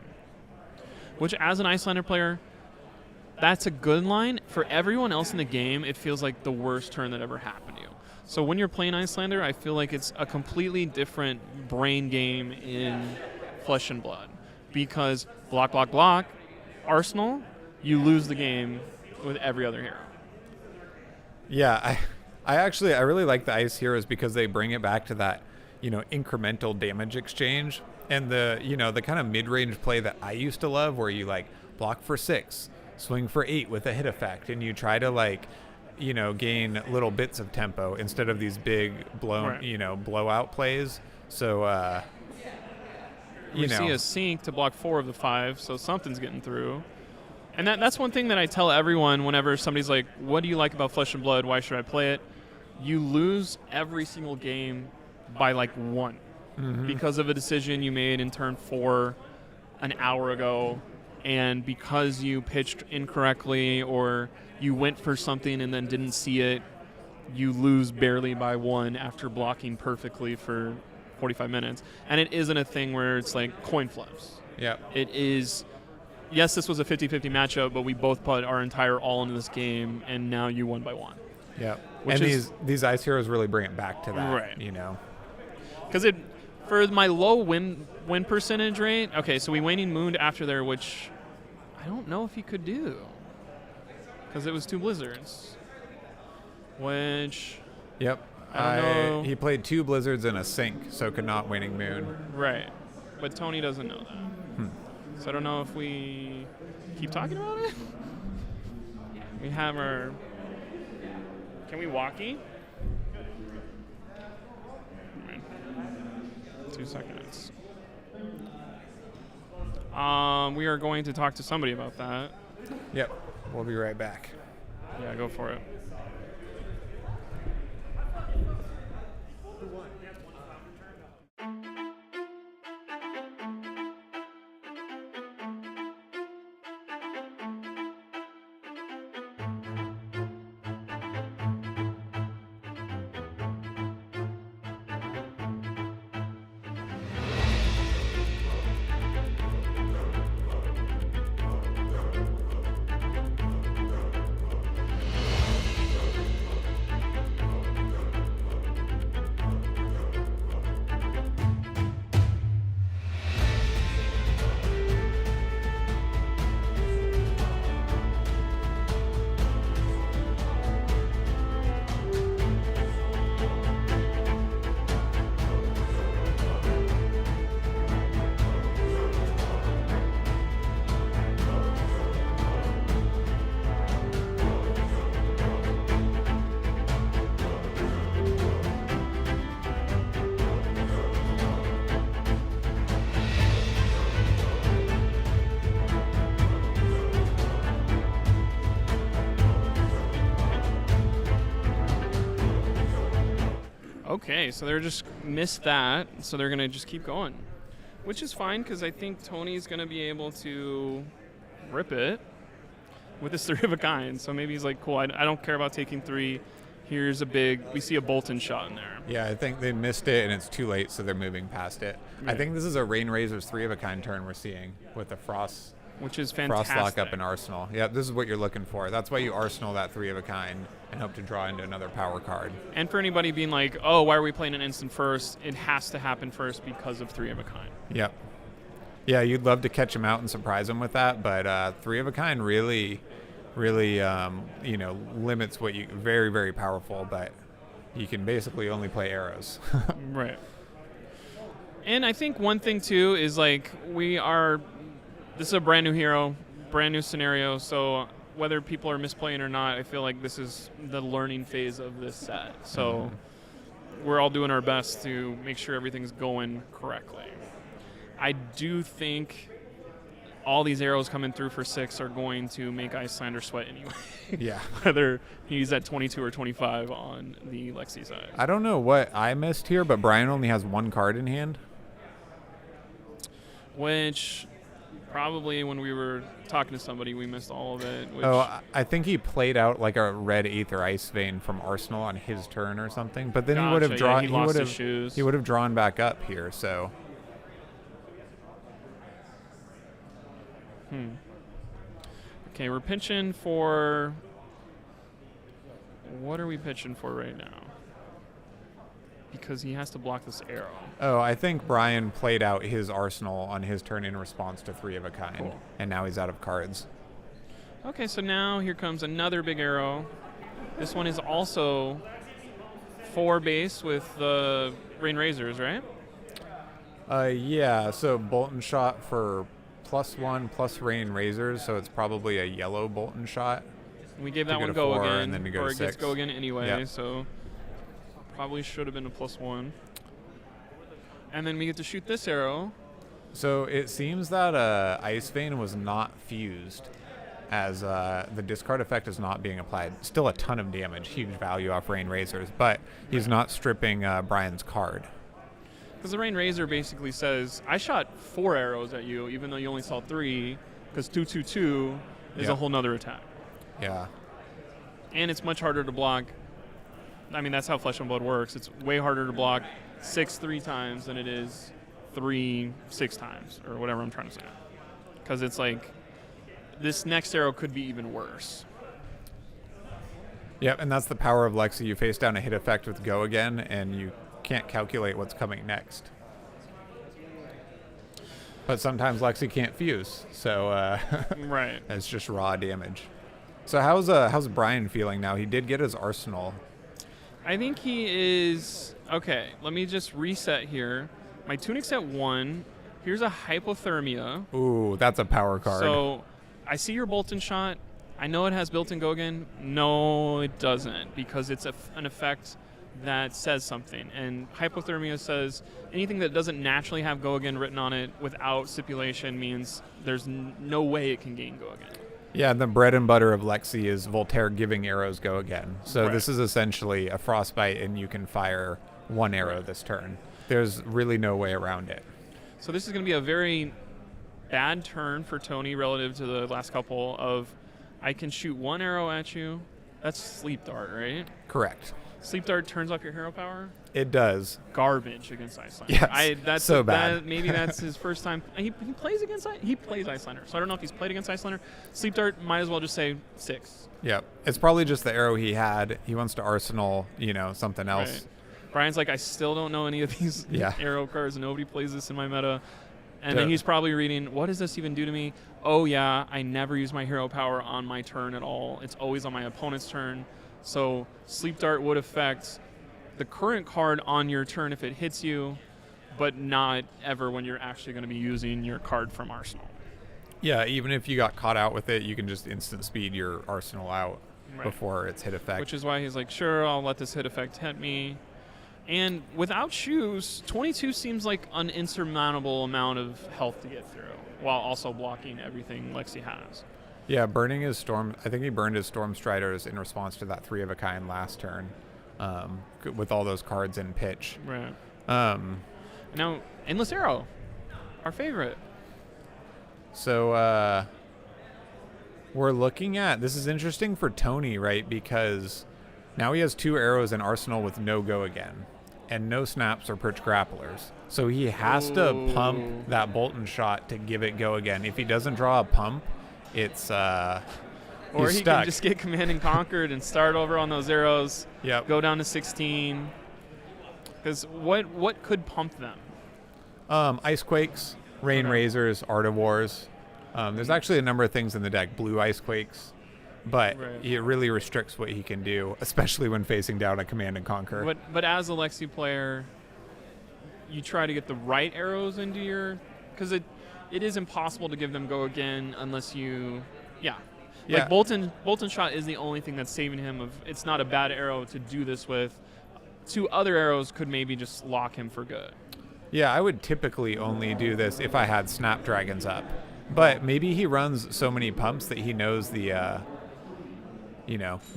Which, as an Icelander player, that's a good line. For everyone else in the game, it feels like the worst turn that ever happened to you. So when you're playing Icelander, I feel like it's a completely different brain game in Flesh and Blood. Because block, block, block, Arsenal, you lose the game with every other hero. Yeah, I really like the Ice Heroes because they bring it back to that, incremental damage exchange. And the kind of mid-range play that I used to love where you like block for 6, swing for 8 with a hit effect, and you try to gain little bits of tempo instead of these big blowout plays. So we see a sink to block 4 of the 5, so something's getting through. And that's one thing that I tell everyone whenever somebody's like, what do you like about Flesh and Blood? Why should I play it? You lose every single game by 1 because of a decision you made in turn 4 an hour ago, and because you pitched incorrectly or you went for something and then didn't see it, you lose barely by 1 after blocking perfectly for 45 minutes. And it isn't a thing where it's like coin flips. Yeah. It is, yes, this was a 50-50 matchup, but we both put our entire all into this game, and now you won by 1. Yeah. Which and these Ice Heroes really bring it back to that, right. Because for my low win percentage rate, okay, so we Waning Mooned after there, which I don't know if he could do. Because it was 2 blizzards. Which... Yep. I don't know. He played 2 blizzards and a sink, so could not Waning Moon. Right. But Tony doesn't know that. So I don't know if we keep talking about it. We have our... Can we walkie? 2 seconds. We are going to talk to somebody about that. Yep. We'll be right back. Yeah, go for it. Okay, so they're just missed that, so they're going to just keep going. Which is fine, because I think Tony's going to be able to rip it with this 3 of a kind. So maybe he's like, cool, I don't care about taking 3. Here's we see a Bolton shot in there. Yeah, I think they missed it, and it's too late, so they're moving past it. Right. I think this is a Rain Razor's 3 of a kind turn we're seeing with the Frost. Which is fantastic. Frost lock up in Arsenal. Yeah, this is what you're looking for. That's why you Arsenal that 3 of a kind and hope to draw into another power card. And for anybody being like, oh, why are we playing an instant first? It has to happen first because of 3 of a kind. Yep. Yeah, you'd love to catch him out and surprise him with that, but 3 of a kind really limits what you... Very, very powerful, but you can basically only play arrows. Right. And I think one thing, too, is like this is a brand new hero, brand new scenario, so whether people are misplaying or not, I feel like this is the learning phase of this set. So we're all doing our best to make sure everything's going correctly. I do think all these arrows coming through for 6 are going to make Icelander sweat anyway. Yeah. Whether he's at 22 or 25 on the Lexi side. I don't know what I missed here, but Brian only has 1 card in hand. which probably when we were talking to somebody, we missed all of it. Which, I think he played out like a red Aether Ice Vein from Arsenal on his turn or something. But then he would have Gotcha, drawn. yeah, he lost his shoes. He would have drawn back up here. So. Okay, we're pitching for. What are we pitching for right now? Because he has to block this arrow. Oh, I think Brian played out his Arsenal on his turn in response to Three of a Kind, Cool. and now he's out of cards. Okay, so now here comes another big arrow. This one is also 4 base with the Rain Razors, right? Yeah, so Bolton Shot for +1 plus Rain Razors, so it's probably a yellow Bolton Shot. We gave To that go one to go 4 again, and then to go or to it gets 6. go again anyway, Yep. so probably should have been a +1. And then we get to shoot this arrow. So it seems that Ice Vein was not fused, as the discard effect is not being applied. Still a ton of damage, huge value off Rain Razors, but he's not stripping Brian's card. Because the Rain Razor basically says, I shot 4 arrows at you, even though you only saw 3, because 2/2/2 is Yeah. a whole nother attack. Yeah. And it's much harder to block. I mean, that's how Flesh and Blood works. It's way harder to block 6 3 times than it is 3 6 times, or whatever I'm trying to say. Because it's like, this next arrow could be even worse. Yep, and that's the power of Lexi. You face down a hit effect with Go Again, and you can't calculate what's coming next. But sometimes Lexi can't fuse, so Right. it's just raw damage. So how's Brian feeling now? He did get his Arsenal. I think he is... Okay, let me just reset here. My Tunic's at 1. Here's a Hypothermia. Ooh, that's a power card. So I see your Bolton Shot. I know it has built-in Gogan. No, it doesn't, because it's an effect that says something. And Hypothermia says anything that doesn't naturally have Gogan written on it without stipulation means there's no way it can gain Gogan. Yeah, the bread and butter of Lexi is Voltaire giving arrows Go Again. So Right. this is essentially a Frostbite, and you can fire 1 arrow this turn. There's really no way around it. So this is going to be a very bad turn for Tony relative to the last couple of I can shoot 1 arrow at you. That's Sleep Dart, right? Correct. Sleep Dart turns off your hero power. It does. Garbage against Icelander. Yes, That's so bad. Maybe that's his first time. He plays against he plays Icelander, so I don't know if he's played against Icelander. Sleep Dart might as well just say 6. Yep. It's probably just the arrow he had. He wants to Arsenal, something else. Right. Brian's like, I still don't know any of these Yeah. arrow cards. Nobody plays this in my meta. And Yeah. then he's probably reading, what does this even do to me? Oh, yeah, I never use my hero power on my turn at all. It's always on my opponent's turn. So Sleep Dart would affect the current card on your turn if it hits you, but not ever when you're actually going to be using your card from Arsenal. Yeah, even if you got caught out with it, you can just instant speed your Arsenal out Right. before its hit effect. Which is why he's like, sure, I'll let this hit effect hit me. And without shoes, 22 seems like an insurmountable amount of health to get through, while also blocking everything Lexi has. Yeah, burning his Storm. I think he burned his Storm Striders in response to that 3 of a Kind last turn, with all those cards in pitch. Right. Um, Now, Endless Arrow, our favorite. So we're looking at, this is interesting for Tony, right? Because now he has 2 arrows in Arsenal with no Go Again and no snaps or perch grapplers. So he has to Ooh. pump that Bolton Shot to give it Go Again. If he doesn't draw a pump, it's Or he's he stuck. can just get Command and Conquered and start over on those arrows, Yep. go down to 16. Because what could pump them? Ice Quakes, Rain Okay. Razors, Art of Wars. There's actually a number of things in the deck. Blue Ice Quakes. But Right. it really restricts what he can do, especially when facing down a Command and Conquer. But as a Lexi player, you try to get the right arrows into your... Because it is impossible to give them Go Again unless you... Yeah. Yeah. Like Bolton Shot is the only thing that's saving him. It's not a bad arrow to do this with. 2 other arrows could maybe just lock him for good. Yeah, I would typically only do this if I had Snapdragons up. But maybe he runs so many pumps that he knows the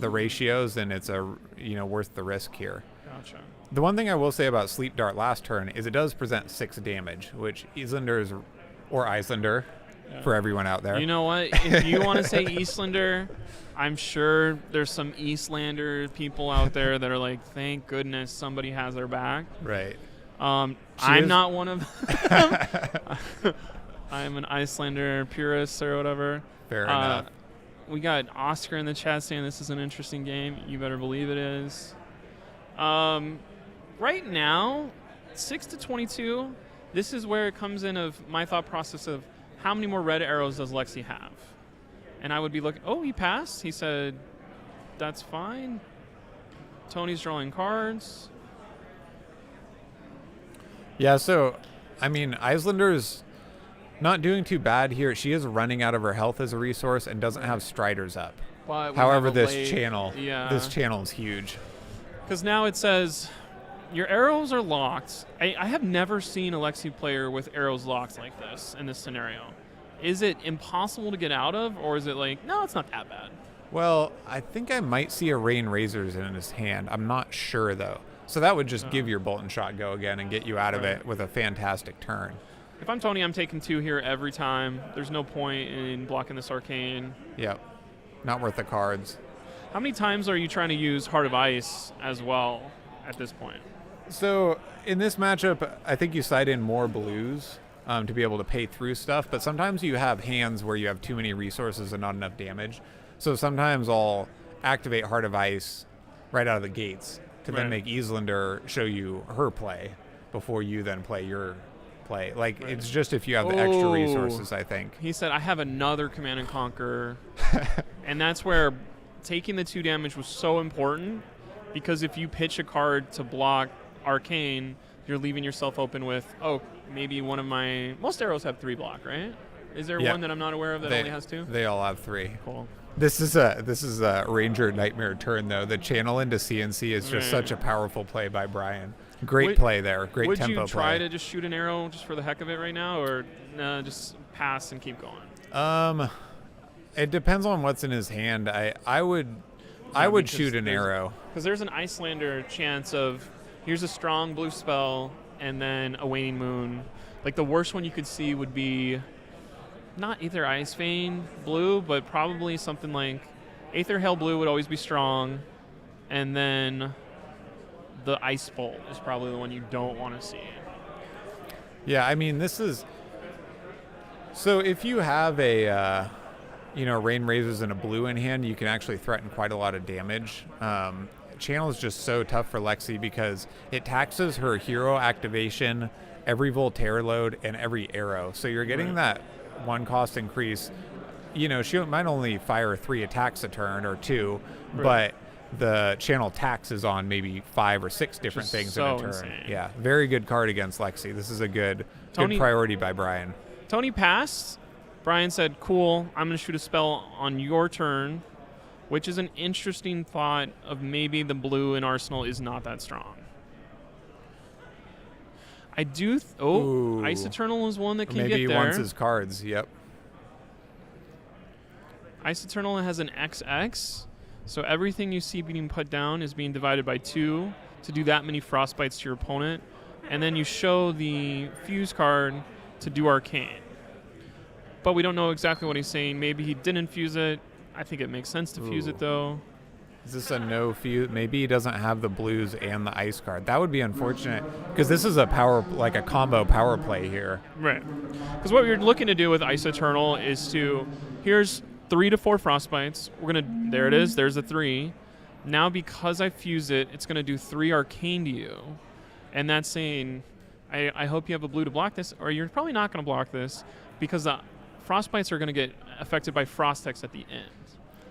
ratios, and it's worth the risk here. Gotcha. The one thing I will say about Sleep Dart last turn is it does present 6 damage, which Islander's Or Icelander for everyone out there. You know what? If you want to say Eastlander, I'm sure there's some Eastlander people out there that are like, thank goodness somebody has their back. Right. I'm not one of them. I'm an Icelander purist or whatever. Fair enough. We got Oscar in the chat saying this is an interesting game. You better believe it is. Right now, 6-22, this is where it comes in of my thought process of how many more red arrows does Lexi have? And I would be looking, oh, he passed. He said, that's fine. Tony's drawing cards. Yeah, so, I mean, Islander's not doing too bad here. She is running out of her health as a resource and doesn't have Striders up. But we However, have a this late- channel is huge. Because now it says your arrows are locked. I have never seen a Lexi player with arrows locked like this in this scenario. Is it impossible to get out of, or is it like, no, it's not that bad? Well, I think I might see a Rain Razors in his hand. I'm not sure, though. So that would just give your bolt and shot go again and get you out of it with a fantastic turn. If I'm Tony, I'm taking 2 here every time. There's no point in blocking this arcane. Yep. Not worth the cards. How many times are you trying to use Heart of Ice as well at this point? So in this matchup, I think you side in more blues to be able to pay through stuff, but sometimes you have hands where you have too many resources and not enough damage. So sometimes I'll activate Heart of Ice right out of the gates to then make Islander show you her play before you then play your play. Like, it's just if you have the extra resources, I think. He said, I have another Command and Conquer. And that's where taking the 2 damage was so important, because if you pitch a card to block Arcane, you're leaving yourself open with, maybe one of my... Most arrows have 3 block, right? Is there one that I'm not aware of that only has 2? They all have 3. Cool. This is a Ranger Nightmare turn, though. The channel into CNC is just such a powerful play by Brian. Great play there. Great tempo play. Would you try to just shoot an arrow just for the heck of it right now, or just pass and keep going? It depends on what's in his hand. I would shoot an arrow. Because there's an Icelander chance of, here's a strong blue spell, and then a Waning Moon. Like, the worst one you could see would be not Aether Ice Vein blue, but probably something like Aether Hail blue would always be strong, and then the Ice Bolt is probably the one you don't want to see. Yeah, I mean, this is... So if you have a, Rain Razors and a blue in hand, you can actually threaten quite a lot of damage. Channel is just so tough for Lexi because it taxes her hero activation, every Voltaire load, and every arrow. So you're getting that 1 cost increase. She might only fire 3 attacks a turn or 2, but the channel taxes on maybe 5 or 6 different things in a turn. Insane. Yeah, very good card against Lexi. This is a good priority by Brian. Tony passed. Brian said, cool, I'm going to shoot a spell on your turn, which is an interesting thought of maybe the blue in Arsenal is not that strong. I do... Ice Eternal is one that can maybe get there. Maybe he wants his cards, yep. Ice Eternal has an XX, so everything you see being put down is being divided by 2 to do that many frostbites to your opponent, and then you show the Fuse card to do Arcane. But we don't know exactly what he's saying. Maybe he didn't fuse it. I think it makes sense to fuse it, though. Is this a no fuse? Maybe he doesn't have the blues and the ice card. That would be unfortunate because this is a combo power play here. Right. Because what you're looking to do with Ice Eternal is here's 3 to 4 frostbites. There it is. There's a 3. Now because I fuse it, it's going to do 3 arcane to you. And that's saying, I hope you have a blue to block this, or you're probably not going to block this because the frostbites are going to get affected by frost text at the end.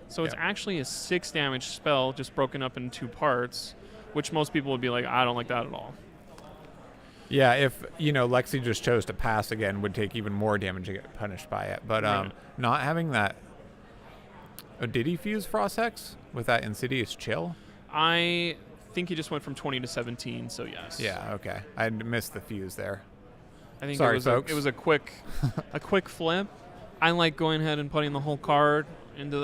So it's actually a 6 damage spell just broken up in 2 parts, which most people would be like, I don't like that at all. Yeah, if, Lexi just chose to pass again, would take even more damage to get punished by it. But not having that... did he fuse Frost Hex with that Insidious Chill? I think he just went from 20 to 17, so yes. Yeah, okay. I missed the fuse there. I think Sorry, it was a quick flip. I like going ahead and putting the whole card into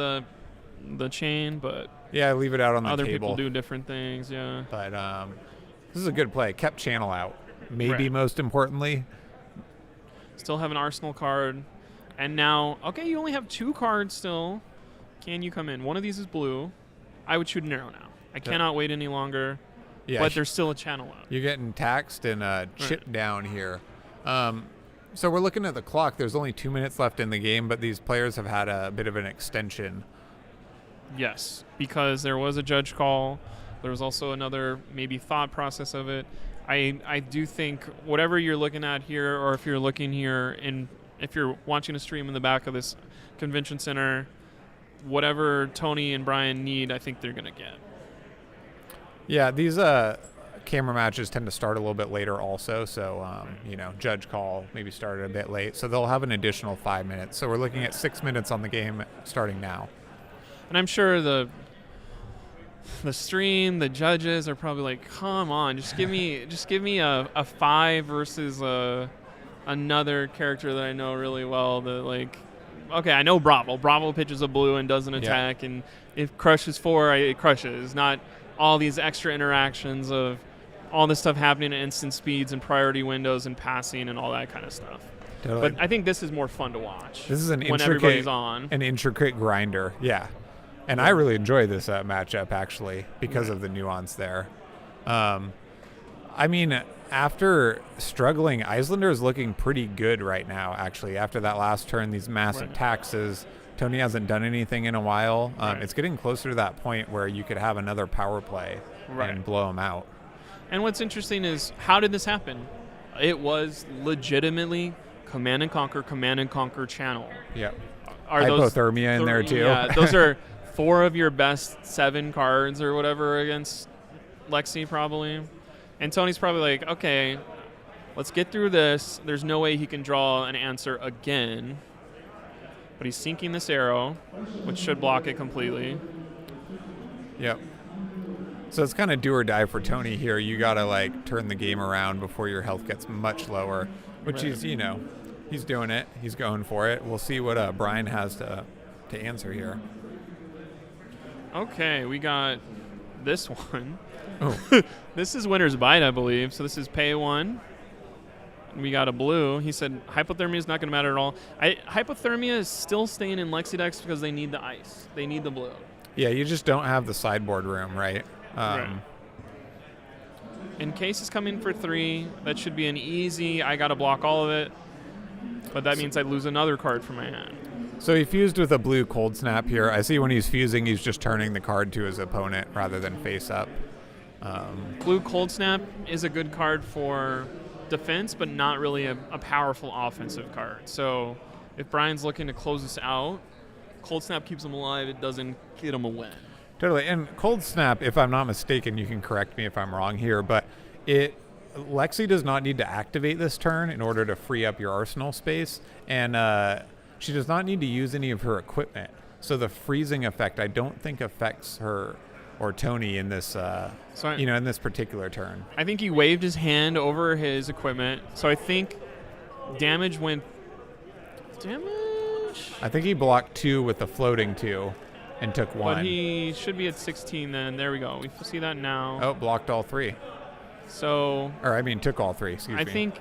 the chain, but yeah, leave it out on the other table. People do different things, yeah. But this is a good play. Kept channel out, maybe most importantly. Still have an Arsenal card. And now, okay, you only have 2 cards still. Can you come in? One of these is blue. I would shoot an arrow now. I cannot wait any longer. Yeah, but there's still a channel up. You're getting taxed and chipped down here. So we're looking at the clock. There's only 2 minutes left in the game, but these players have had a bit of an extension. Yes, because there was a judge call. There was also another maybe thought process of it. I do think whatever you're looking at here, or if you're looking here, if you're watching a stream in the back of this convention center, whatever Tony and Brian need, I think they're going to get. Yeah, these camera matches tend to start a little bit later also. So, judge call maybe started a bit late. So they'll have an additional 5 minutes. So we're looking at 6 minutes on the game starting now. And I'm sure the stream, the judges are probably like, come on, just give me a 5 versus another character that I know really well. Okay, I know Bravo. Bravo pitches a blue and does an attack, and if crushes 4, it crushes. Not all these extra interactions of all this stuff happening at instant speeds and priority windows and passing and all that kind of stuff. Totally. But I think this is more fun to watch. This is when everybody's on. An intricate grinder, yeah. And I really enjoy this matchup, actually, because of the nuance there. After struggling, Icelander is looking pretty good right now, actually. After that last turn, these massive taxes, Tony hasn't done anything in a while. It's getting closer to that point where you could have another power play and blow him out. And what's interesting is, how did this happen? It was legitimately Command and Conquer channel. Yep. Are Hypothermia in there, too. Yeah, those are 4 of your best 7 cards or whatever against Lexi, probably. And Tony's probably like, okay, let's get through this. There's no way he can draw an answer again. But he's sinking this arrow, which should block it completely. Yep. So it's kind of do or die for Tony here. You got to, turn the game around before your health gets much lower, which he's doing it. He's going for it. We'll see what Brian has to answer here. Okay, we got this one. Oh. This is Winner's Bite, I believe. So this is pay 1. We got a blue. He said hypothermia is not going to matter at all. Hypothermia is still staying in Lexi decks because they need the ice. They need the blue. Yeah, you just don't have the sideboard room, right? In case is coming for 3. That should be an easy, I got to block all of it. But that means I lose another card from my hand. So he fused with a blue Cold Snap here. I see when he's fusing, he's just turning the card to his opponent rather than face up. Blue Cold Snap is a good card for defense, but not really a powerful offensive card. So if Brian's looking to close this out, Cold Snap keeps him alive. It doesn't get him a win. Totally. And Cold Snap, if I'm not mistaken, you can correct me if I'm wrong here, but Lexi does not need to activate this turn in order to free up your arsenal space, and she does not need to use any of her equipment. So the freezing effect, I don't think affects her or Tony in this, in this particular turn. I think he waved his hand over his equipment, so I think damage went. Damage. I think he blocked 2 with the floating 2, and took 1. But he should be at 16 then. There we go. We see that now. Oh, blocked all 3. So. Took all 3. Excuse me. I think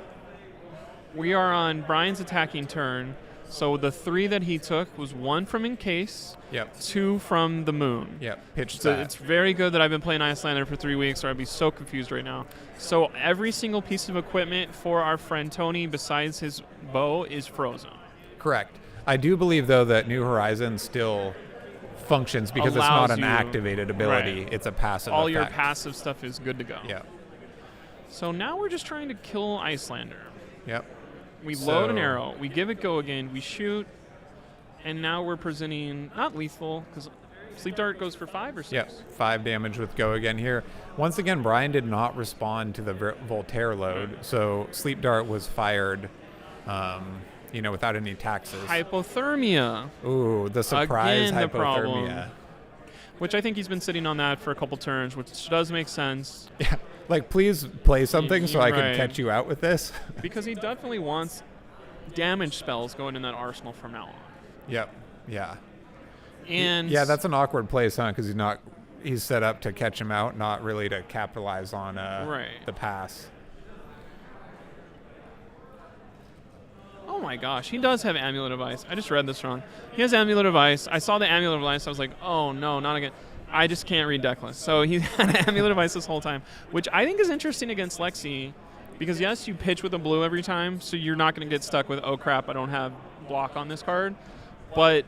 we are on Brian's attacking turn. So the 3 that he took was 1 from Encase, 2 from the Moon. Pitched so that. It's very good that I've been playing Icelander for 3 weeks, or I'd be so confused right now. So every single piece of equipment for our friend Tony, besides his bow, is frozen. Correct. I do believe, though, that New Horizons still functions because it's not an activated ability. It's a passive All effect. your passive stuff is good to go. Yep. So now we're just trying to kill Icelander. Yep. We load an arrow. We give it go again. We shoot. And now we're presenting, not lethal, because Sleep Dart goes for 5 or 6. Yep, 5 damage with go again here. Once again, Brian did not respond to the Voltaire load, so Sleep Dart was fired, without any taxes. Hypothermia. Ooh, the surprise Again, hypothermia. The problem. Which I think he's been sitting on that for a couple turns, which does make sense. Yeah, please play something so I can catch you out with this. Because he definitely wants damage spells going in that arsenal from now on. Yep, yeah. And that's an awkward place, huh? Because he's set up to catch him out, not really to capitalize on the pass. Oh, my gosh, he does have Amulet of Ice. I just read this wrong. He has Amulet of Ice. I saw the Amulet of Ice. I was like, oh no, not again. I just can't read deck lists. So he had Amulet of Ice this whole time, which I think is interesting against Lexi, because yes, you pitch with a blue every time, so you're not going to get stuck with, oh crap, I don't have block on this card. But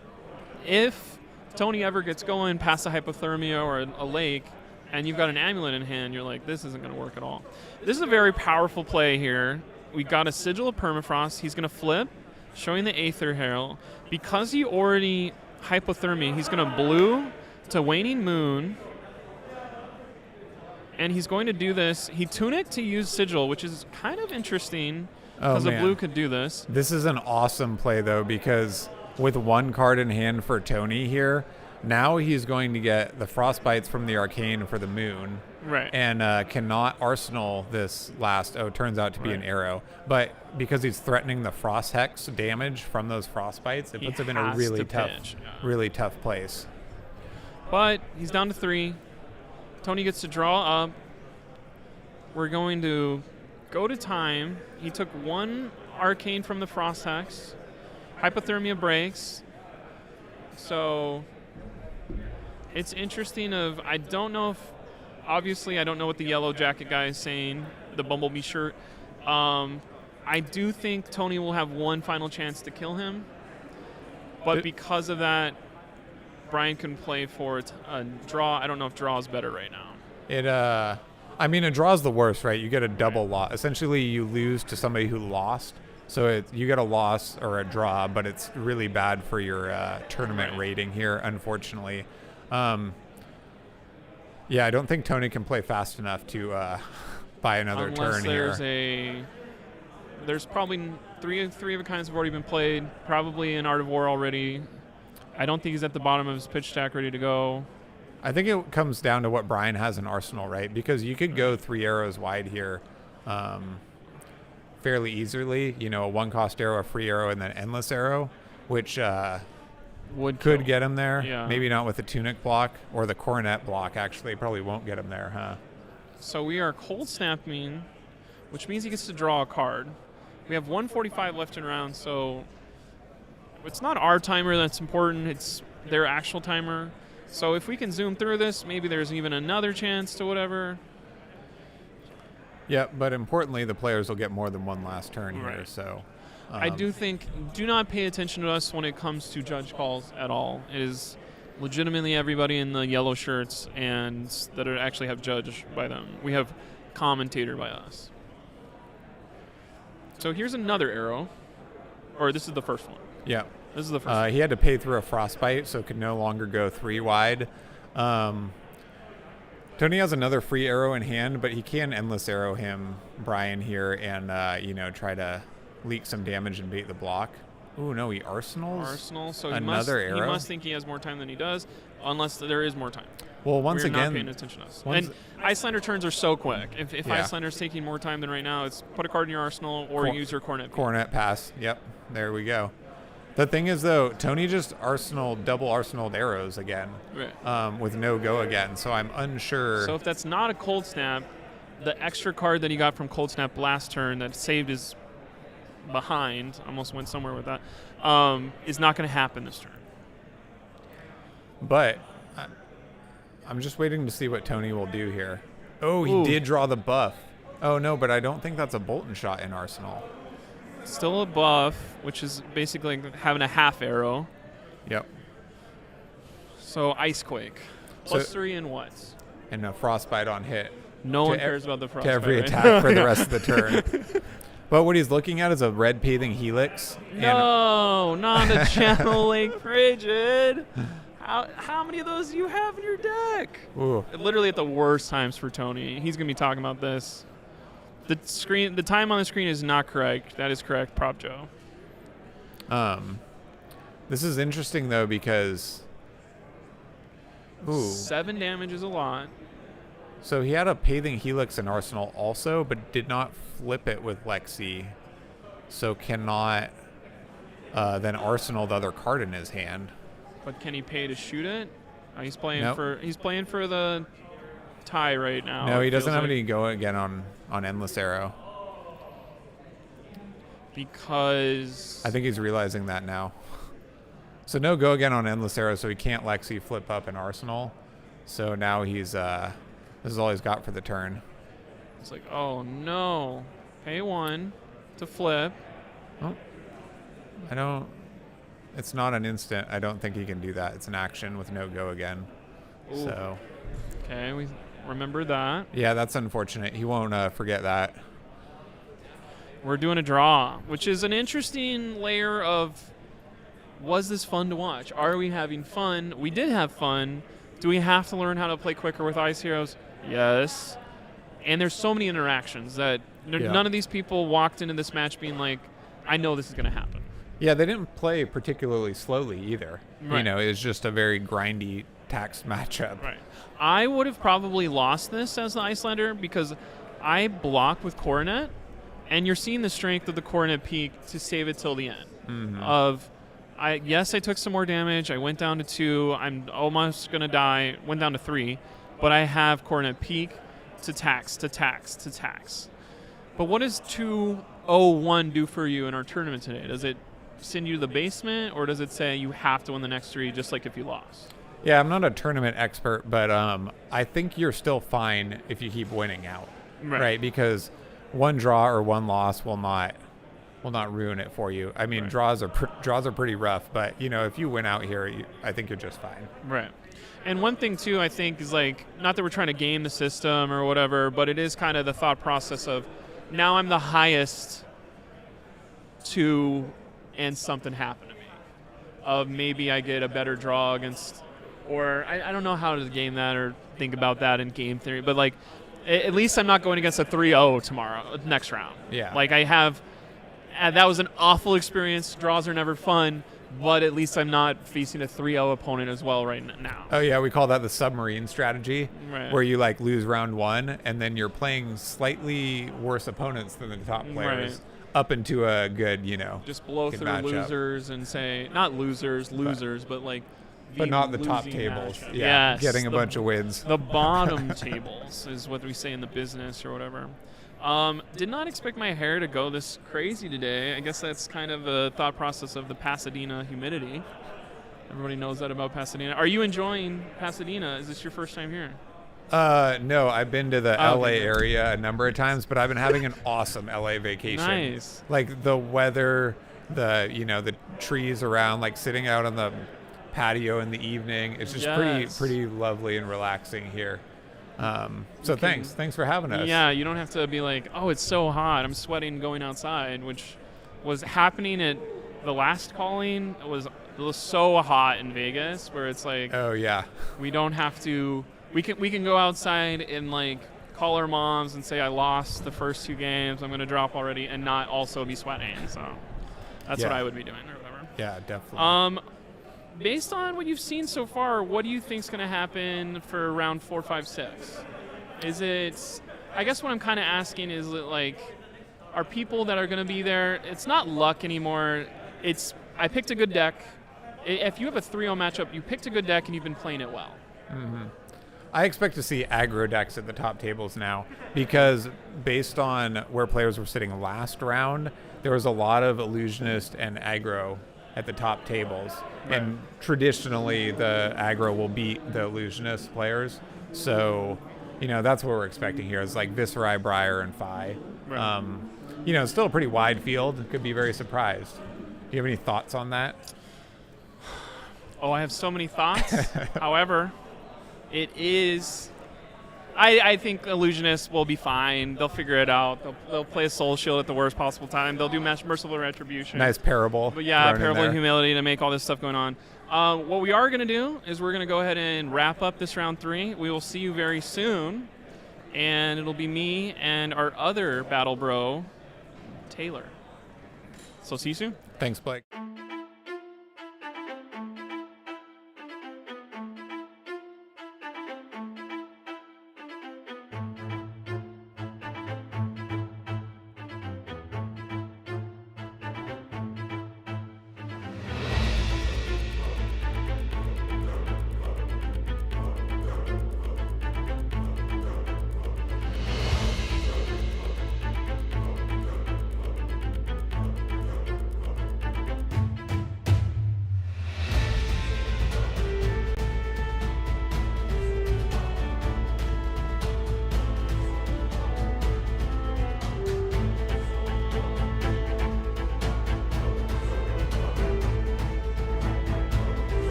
if Tony ever gets going past a Hypothermia or a lake, and you've got an Amulet in hand, you're like, this isn't going to work at all. This is a very powerful play here. We got a Sigil of Permafrost. He's going to flip, showing the Aether Herald. Because he already Hypothermia, he's going to blue to Waning Moon. And he's going to do this. He Tunic to use Sigil, which is kind of interesting because a blue could do this. This is an awesome play, though, because with one card in hand for Tony here, now he's going to get the Frostbites from the Arcane for the Moon. Right. And cannot Arsenal this last, turns out to be an arrow. But because he's threatening the Frost Hex damage from those Frostbites, it puts him in a really tough place. But he's down to 3. Tony gets to draw up. We're going to go to time. He took 1 Arcane from the Frost Hex. Hypothermia breaks. So it's interesting I don't know if, obviously I don't know what the yellow jacket guy is saying, the Bumblebee shirt. I do think Tony will have one final chance to kill him. But because of that, Brian can play for a draw. I don't know if draw is better right now. A draw is the worst, right? You get a double loss. Essentially, you lose to somebody who lost. So you get a loss or a draw, but it's really bad for your tournament rating here, unfortunately. I don't think Tony can play fast enough to buy another turn here. There's probably three of a kinds have already been played, probably in Art of War already. I don't think he's at the bottom of his pitch stack ready to go. I think it comes down to what Brian has in Arsenal, right? Because you could go 3 arrows wide here fairly easily. A 1-cost arrow, a free arrow, and then endless arrow, which could get him there. Yeah. Maybe not with the Tunic block or the Coronet block, actually. Probably won't get him there, huh? So we are cold snapping, which means he gets to draw a card. We have 145 left in round, so it's not our timer that's important. It's their actual timer. So if we can zoom through this, maybe there's even another chance to whatever. Yeah, but importantly, the players will get more than one last turn here. So I do think, do not pay attention to us when it comes to judge calls at all. It is legitimately everybody in the yellow shirts and that actually have judge by them. We have commentator by us. So here's another arrow. Or this is the first one. Yeah. This is the first one. He had to pay through a Frostbite, so could no longer go 3 wide. Tony has another free arrow in hand, but he can endless arrow him, Brian, here, and try to leak some damage and bait the block. Ooh, no, he arsenals. So another arrow. He must think he has more time than he does, unless there is more time. Well, once again, not paying attention to us. And Icelander turns are so quick. If Icelander's taking more time than right now, it's put a card in your arsenal or use your Coronet. Coronet pass. Yep, there we go. The thing is, though, Tony just double arsenaled arrows again, with no go again. So I'm unsure. So if that's not a cold snap, the extra card that he got from cold snap last turn that saved his behind, almost went somewhere with that, is not going to happen this turn. But I'm just waiting to see what Tony will do here. Oh, he did draw the buff. Oh no, but I don't think that's a Bolton shot in Arsenal. Still a buff, which is basically having a half arrow. Yep. So Icequake. +3 and what? And a Frostbite on hit. No one cares about the Frostbite. To every attack for the rest of the turn. But what he's looking at is a red Paving Helix. No, not a Channel Lake Frigid. How many of those do you have in your deck? Ooh. Literally at the worst times for Tony. He's going to be talking about this. The time on the screen is not correct. That is correct, Prop Joe. This is interesting though because 7 damage is a lot. So he had a Paving Helix in Arsenal also, but did not flip it with Lexi. So cannot then Arsenal the other card in his hand. But can he pay to shoot it? He's playing for the tie right now. No, he doesn't have any go again on Endless Arrow. because I think he's realizing that now. So no go again on Endless Arrow, so he can't Lexi flip up an Arsenal. So now he's this is all he's got for the turn. it's like, oh no, pay 1 to flip. Oh, I don't. It's not an instant. I don't think he can do that. It's an action with no go again. Ooh. So Okay, we remember that. yeah, that's unfortunate. He won't forget that. We're doing a draw, which is an interesting layer of, was this fun to watch? Are we having fun? We did have fun. Do we have to learn how to play quicker with Ice Heroes? Yes. And there's so many interactions that none of these people walked into this match being like, I know this is going to happen. Yeah, they didn't play particularly slowly either. Right. You know, it was just a very grindy, taxed matchup. Right. I would have probably lost this as the Icelander because I block with Coronet, and you're seeing the strength of the Coronet peak to save it till the end. Mm-hmm. Yes, I took some more damage. I went down to 2. I'm almost going to die. Went down to 3. But I have Coronet peak to tax, to tax, to tax. But what does 2-0-1 do for you in our tournament today? Does it send you to the basement, or does it say you have to win the next 3 just like if you lost? Yeah, I'm not a tournament expert, but I think you're still fine if you keep winning out, right? Because one draw or one loss will not ruin it for you. I mean, draws are pretty rough, but you know, if you win out here, I think you're just fine. Right. And one thing too, I think, is like, not that we're trying to game the system or whatever, but it is kind of the thought process of, now I'm the highest to, and something happened to me. Of maybe I get a better draw against, or I don't know how to game that or think about that in game theory, but like, at least I'm not going against a 3-0 tomorrow, next round. Yeah. Like I have, that was an awful experience. Draws are never fun, but at least I'm not facing a 3-0 opponent as well right now. Oh yeah, we call that the submarine strategy, Right. where you like lose round 1 and then you're playing slightly worse opponents than the top players up into a good, you know, just blow good through matchup. losers and say, not losers, but like, But not the top losing tables. matchup. Yeah, Yes, getting a bunch of wins. The bottom tables is what we say in the business or whatever. Did not expect my hair to go this crazy today. I guess that's kind of a thought process of the Pasadena humidity. Everybody knows that about Pasadena. Are you enjoying Pasadena? Is this your first time here? No, I've been to the LA okay. area a number of times, but I've been having an awesome LA vacation. Nice. Like the weather, the trees around, like sitting out on the patio in the evening. It's just pretty lovely and relaxing here. So thanks for having us. Yeah, you don't have to be like, oh, it's so hot, I'm sweating going outside, which was happening at the last calling. It was so hot in Vegas, where it's like, oh yeah, we don't have to. We can go outside and like call our moms and say I lost the first 2 games, I'm gonna drop already, and not also be sweating. So that's what I would be doing or whatever. Yeah, definitely. Based on what you've seen so far, what do you think's going to happen for round 4, 5, 6? Is it? I guess what I'm kind of asking is, like, are people that are going to be there? It's not luck anymore. It's I picked a good deck. If you have a 3-0 matchup, you picked a good deck and you've been playing it well. Mm-hmm. I expect to see aggro decks at the top tables now, because based on where players were sitting last round, there was a lot of illusionist and aggro at the top tables. Right. And traditionally, the aggro will beat the illusionist players. So, that's what we're expecting here. It's like Viserai, Briar, and Phi. Right. It's still a pretty wide field. Could be very surprised. Do you have any thoughts on that? Oh, I have so many thoughts. However, it is... I think illusionists will be fine. They'll figure it out. They'll play a Soul Shield at the worst possible time. They'll do Merciful Retribution. Nice Parable. But yeah, Parable and Humility to make all this stuff going on. What we are going to do is we're going to go ahead and wrap up this round 3. We will see you very soon. And it'll be me and our other Battle Bro, Taylor. So see you soon. Thanks, Blake.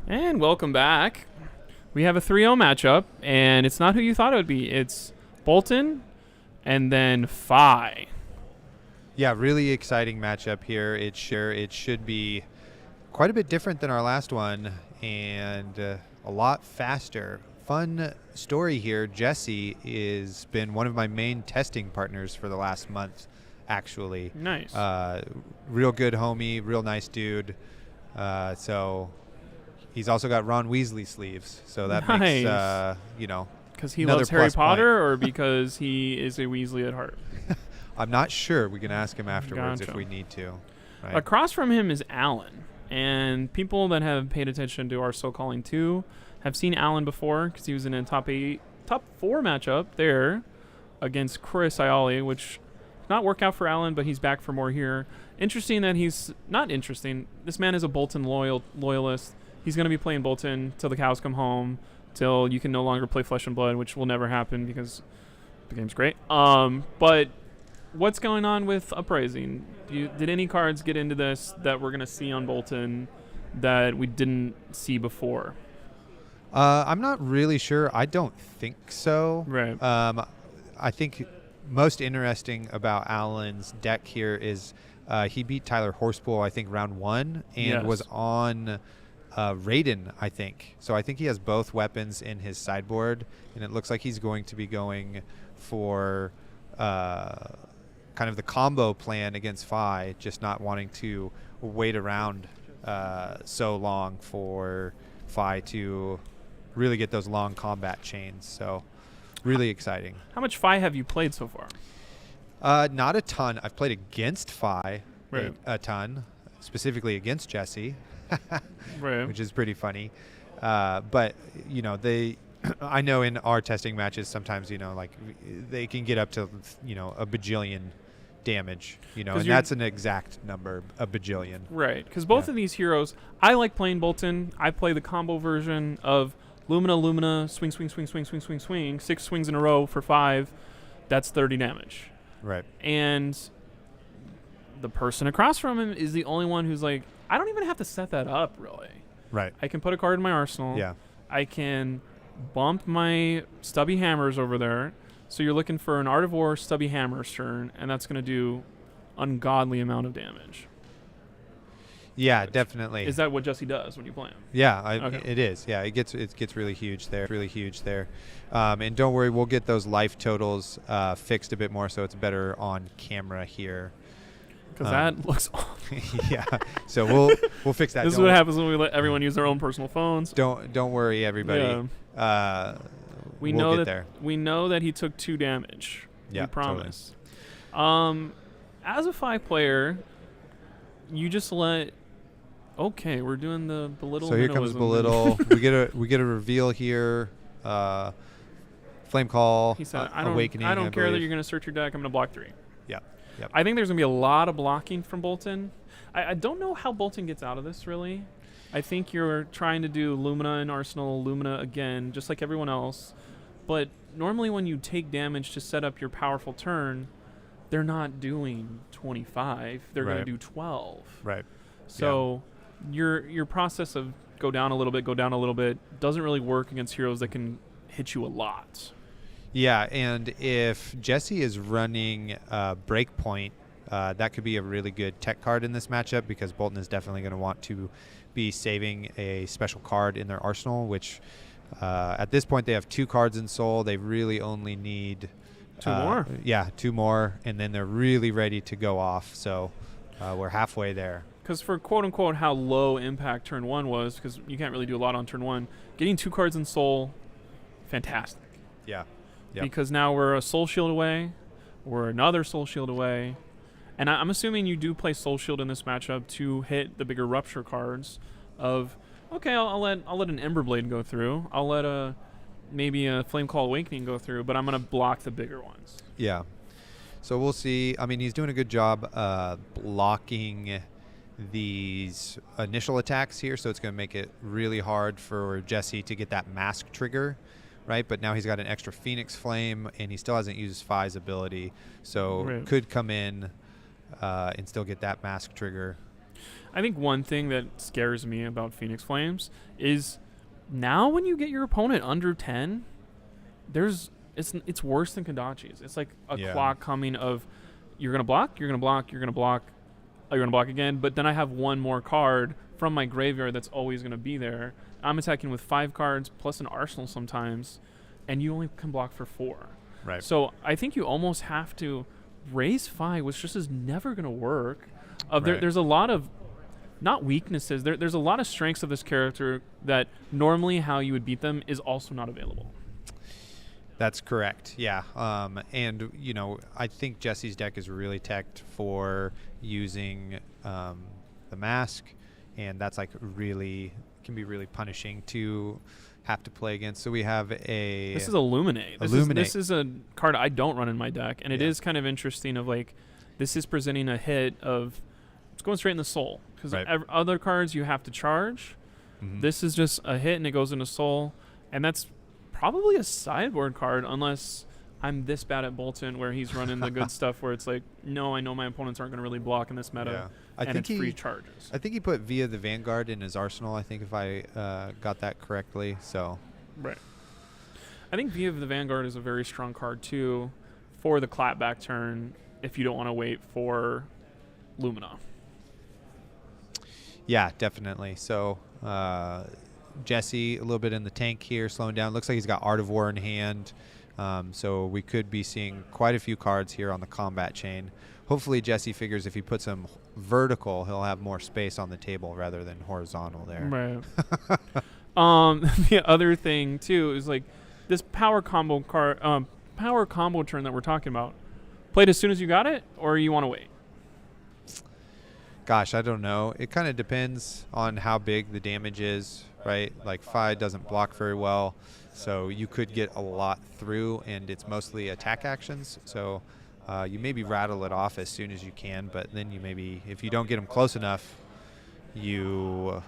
And welcome back. We have a 3-0 matchup, and it's not who you thought it would be. It's Bolton and then Phi. Yeah, really exciting matchup here. It should be quite a bit different than our last one, and a lot faster. Fun story here. Jesse has been one of my main testing partners for the last month, actually. Nice. Real good homie, real nice dude. So he's also got Ron Weasley sleeves, so that makes, because he another loves Harry plus point. Potter or because he is a Weasley at heart? I'm not sure. We can ask him afterwards Gotcha. if we need to. Right? Across from him is Alan, and people that have paid attention to our So Calling 2 have seen Alan before because he was in a top 4 matchup there against Chris Iali, which did not work out for Alan, but he's back for more here. Interesting that he's not interesting. This man is a Bolton loyalist. He's going to be playing Bolton till the cows come home, till you can no longer play Flesh and Blood, which will never happen because the game's great. But what's going on with Uprising? Did any cards get into this that we're going to see on Bolton that we didn't see before? I'm not really sure. I don't think so. Right. I think most interesting about Alan's deck here is he beat Tyler Horsepool, I think, round 1, and was on Raiden, I think. So I think he has both weapons in his sideboard, and it looks like he's going to be going for kind of the combo plan against Phi, just not wanting to wait around so long for Phi to really get those long combat chains. So really exciting. How much Fi have you played so far? Not a ton. I've played against Fi Right. a ton, specifically against Jesse, Right. which is pretty funny. But I know in our testing matches sometimes like they can get up to a bajillion damage, 'Cause and that's an exact number, a bajillion. Right, because both Yeah. of these heroes, I like playing Bolton. I play the combo version of Lumina, swing, swing, swing, swing, swing, swing, swing, 6 swings in a row for 5. That's 30 damage. Right. And the person across from him is the only one who's like, I don't even have to set that up, really. Right. I can put a card in my arsenal. Yeah. I can bump my stubby hammers over there. So you're looking for an Art of War stubby hammer turn, and that's going to do ungodly amount of damage. Yeah, definitely. Is that what Jesse does when you play him? Yeah, Okay. it is. Yeah, it gets really huge there. And don't worry, we'll get those life totals fixed a bit more so it's better on camera here. Because that looks awful. Yeah. So we'll fix that. This is what happens when we let everyone use their own personal phones. Don't worry, everybody. Yeah. We we'll know get that there. we know that he took 2 damage. Yeah, we promise. As a 5 player, you just let. Okay, we're doing the belittle. So here comes minnowism. belittle. we get a reveal here. Flame call. He said, awakening. I don't care that believe. you're going to search your deck. I'm going to block 3. Yep. I think there's going to be a lot of blocking from Bolton. I don't know how Bolton gets out of this, really. I think you're trying to do Lumina and Arsenal, Lumina again, just like everyone else. But normally when you take damage to set up your powerful turn, they're not doing 25. They're going to Right. do 12. Right. So your process of go down a little bit doesn't really work against heroes that can hit you a lot. Yeah, and if Jesse is running Breakpoint, that could be a really good tech card in this matchup because Bolton is definitely going to want to be saving a special card in their arsenal, which at this point they have 2 cards in Soul. They really only need 2 more. Yeah, 2 more, and then they're really ready to go off. So we're halfway there. Because for quote-unquote how low impact turn 1 was, because you can't really do a lot on turn 1, getting 2 cards in Soul, fantastic. Yeah. Yep. Because now we're a Soul Shield away, we're another Soul Shield away, and I'm assuming you do play Soul Shield in this matchup to hit the bigger Rupture cards of, okay, I'll let an Emberblade go through, I'll let maybe a Flame Call Awakening go through, but I'm going to block the bigger ones. Yeah. So we'll see. I mean, he's doing a good job blocking these initial attacks here, so it's going to make it really hard for Jesse to get that mask trigger, right? But now he's got an extra Phoenix Flame, and he still hasn't used Phi's ability, so Right. could come in and still get that mask trigger. I think one thing that scares me about Phoenix Flames is now when you get your opponent under 10, it's worse than Kodachi's. It's like a clock coming of you're going to block, you're going to block, you're going to block, you're going to block again, but then I have one more card from my graveyard that's always going to be there. I'm attacking with 5 cards plus an arsenal sometimes, and you only can block for 4. Right. So I think you almost have to raise 5, which just is never going to work. Right. There's a lot of, not weaknesses, there's a lot of strengths of this character that normally how you would beat them is also not available. That's correct. Yeah. And, I think Jesse's deck is really teched for using the mask, and that's can be really punishing to have to play against. So we have This is Illuminate. This is a card I don't run in my deck, and it is kind of interesting of like, this is presenting a hit of, it's going straight in the soul. Because other cards you have to charge. Mm-hmm. This is just a hit and it goes into soul, and that's probably a sideboard card unless I'm this bad at Bolton where he's running the good stuff where it's like, no, I know my opponents aren't going to really block in this meta. Yeah. And it's free charges. I think he put Via the Vanguard in his arsenal, I think, if I got that correctly. So Right. I think Via the Vanguard is a very strong card too for the clapback turn if you don't want to wait for Lumina. Yeah, definitely. So Jesse, a little bit in the tank here, slowing down. Looks like he's got Art of War in hand. So we could be seeing quite a few cards here on the combat chain. Hopefully Jesse figures if he puts them vertical, he'll have more space on the table rather than horizontal there. Right. The other thing too is like this power combo turn that we're talking about. Played as soon as you got it, or you want to wait? Gosh, I don't know. It kind of depends on how big the damage is, right? Like Fi doesn't block very well, so you could get a lot through, and it's mostly attack actions. So you maybe rattle it off as soon as you can, but then you maybe, if you don't get them close enough, you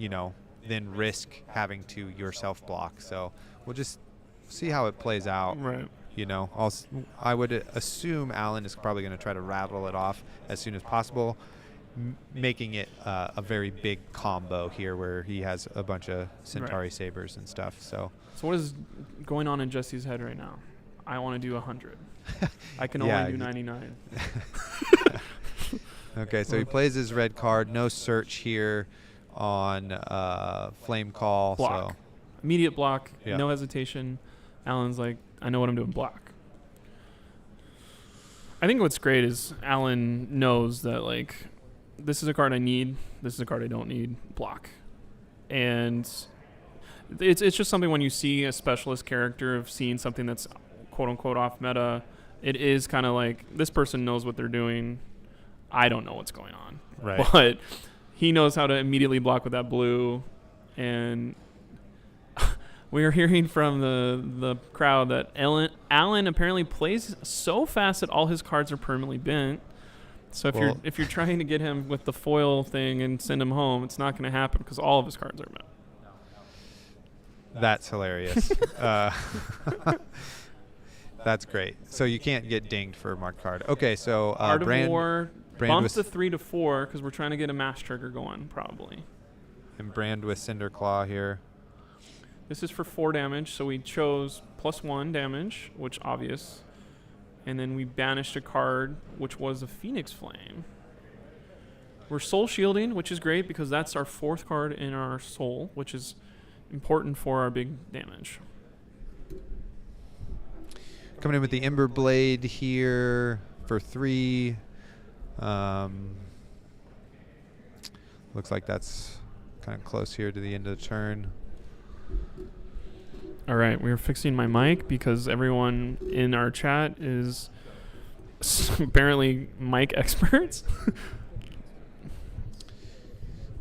know, then risk having to yourself block. So we'll just see how it plays out. Right. You know, I would assume Alan is probably going to try to rattle it off as soon as possible, making it a very big combo here where he has a bunch of Centauri sabers and stuff. So what is going on in Jesse's head right now? I want to do 100. I can Yeah, only do 99. Okay, so he plays his red card. No search here on Flame Call. Block. So Immediate block. Yeah. No hesitation. Alan's like, I know what I'm doing. Block. I think what's great is Alan knows that, like, this is a card I need. This is a card I don't need. Block. And it's just something when you see a specialist character of seeing something that's quote-unquote off meta, it is kind of like, this person knows what they're doing. I don't know what's going on. Right. But he knows how to immediately block with that blue. And we are hearing from the crowd that Alan apparently plays so fast that all his cards are permanently bent. So if you're trying to get him with the foil thing and send him home, it's not going to happen because all of his cards are bent. That's hilarious. That's great. So you can't get dinged for a marked card. Okay, so Art of War bumped with to 3 to 4 because we're trying to get a mass trigger going probably. and Brand with Cinder Claw here. This is for 4 damage, so we chose +1 damage, which obvious. And then we banished a card, which was a Phoenix Flame. We're soul shielding, which is great because that's our 4th card in our soul, which is important for our big damage. Coming in with the Ember Blade here for 3. Looks like that's kind of close here to the end of the turn. All right, we're fixing my mic because everyone in our chat is apparently mic experts.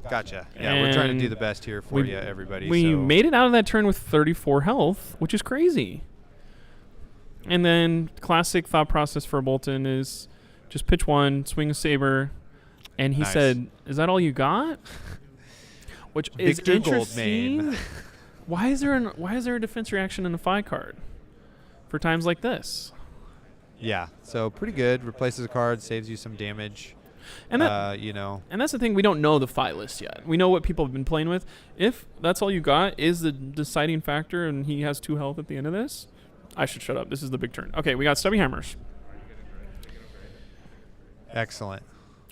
Gotcha. Yeah, we're trying to do the best here for you, everybody. We made it out of that turn with 34 health, which is crazy. And then classic thought process for Bolton is just pitch 1, swing a saber, and he said, "Is that all you got?" Which is Victor interesting. Goldmane. Why is there a defense reaction in a 5 card for times like this? Yeah, so pretty good. Replaces a card, saves you some damage. And And that's the thing, we don't know the fight list yet. We know what people have been playing with. If that's all you got is the deciding factor and he has 2 health at the end of this, I should shut up. This is the big turn. Okay, we got Stubby Hammers. Excellent.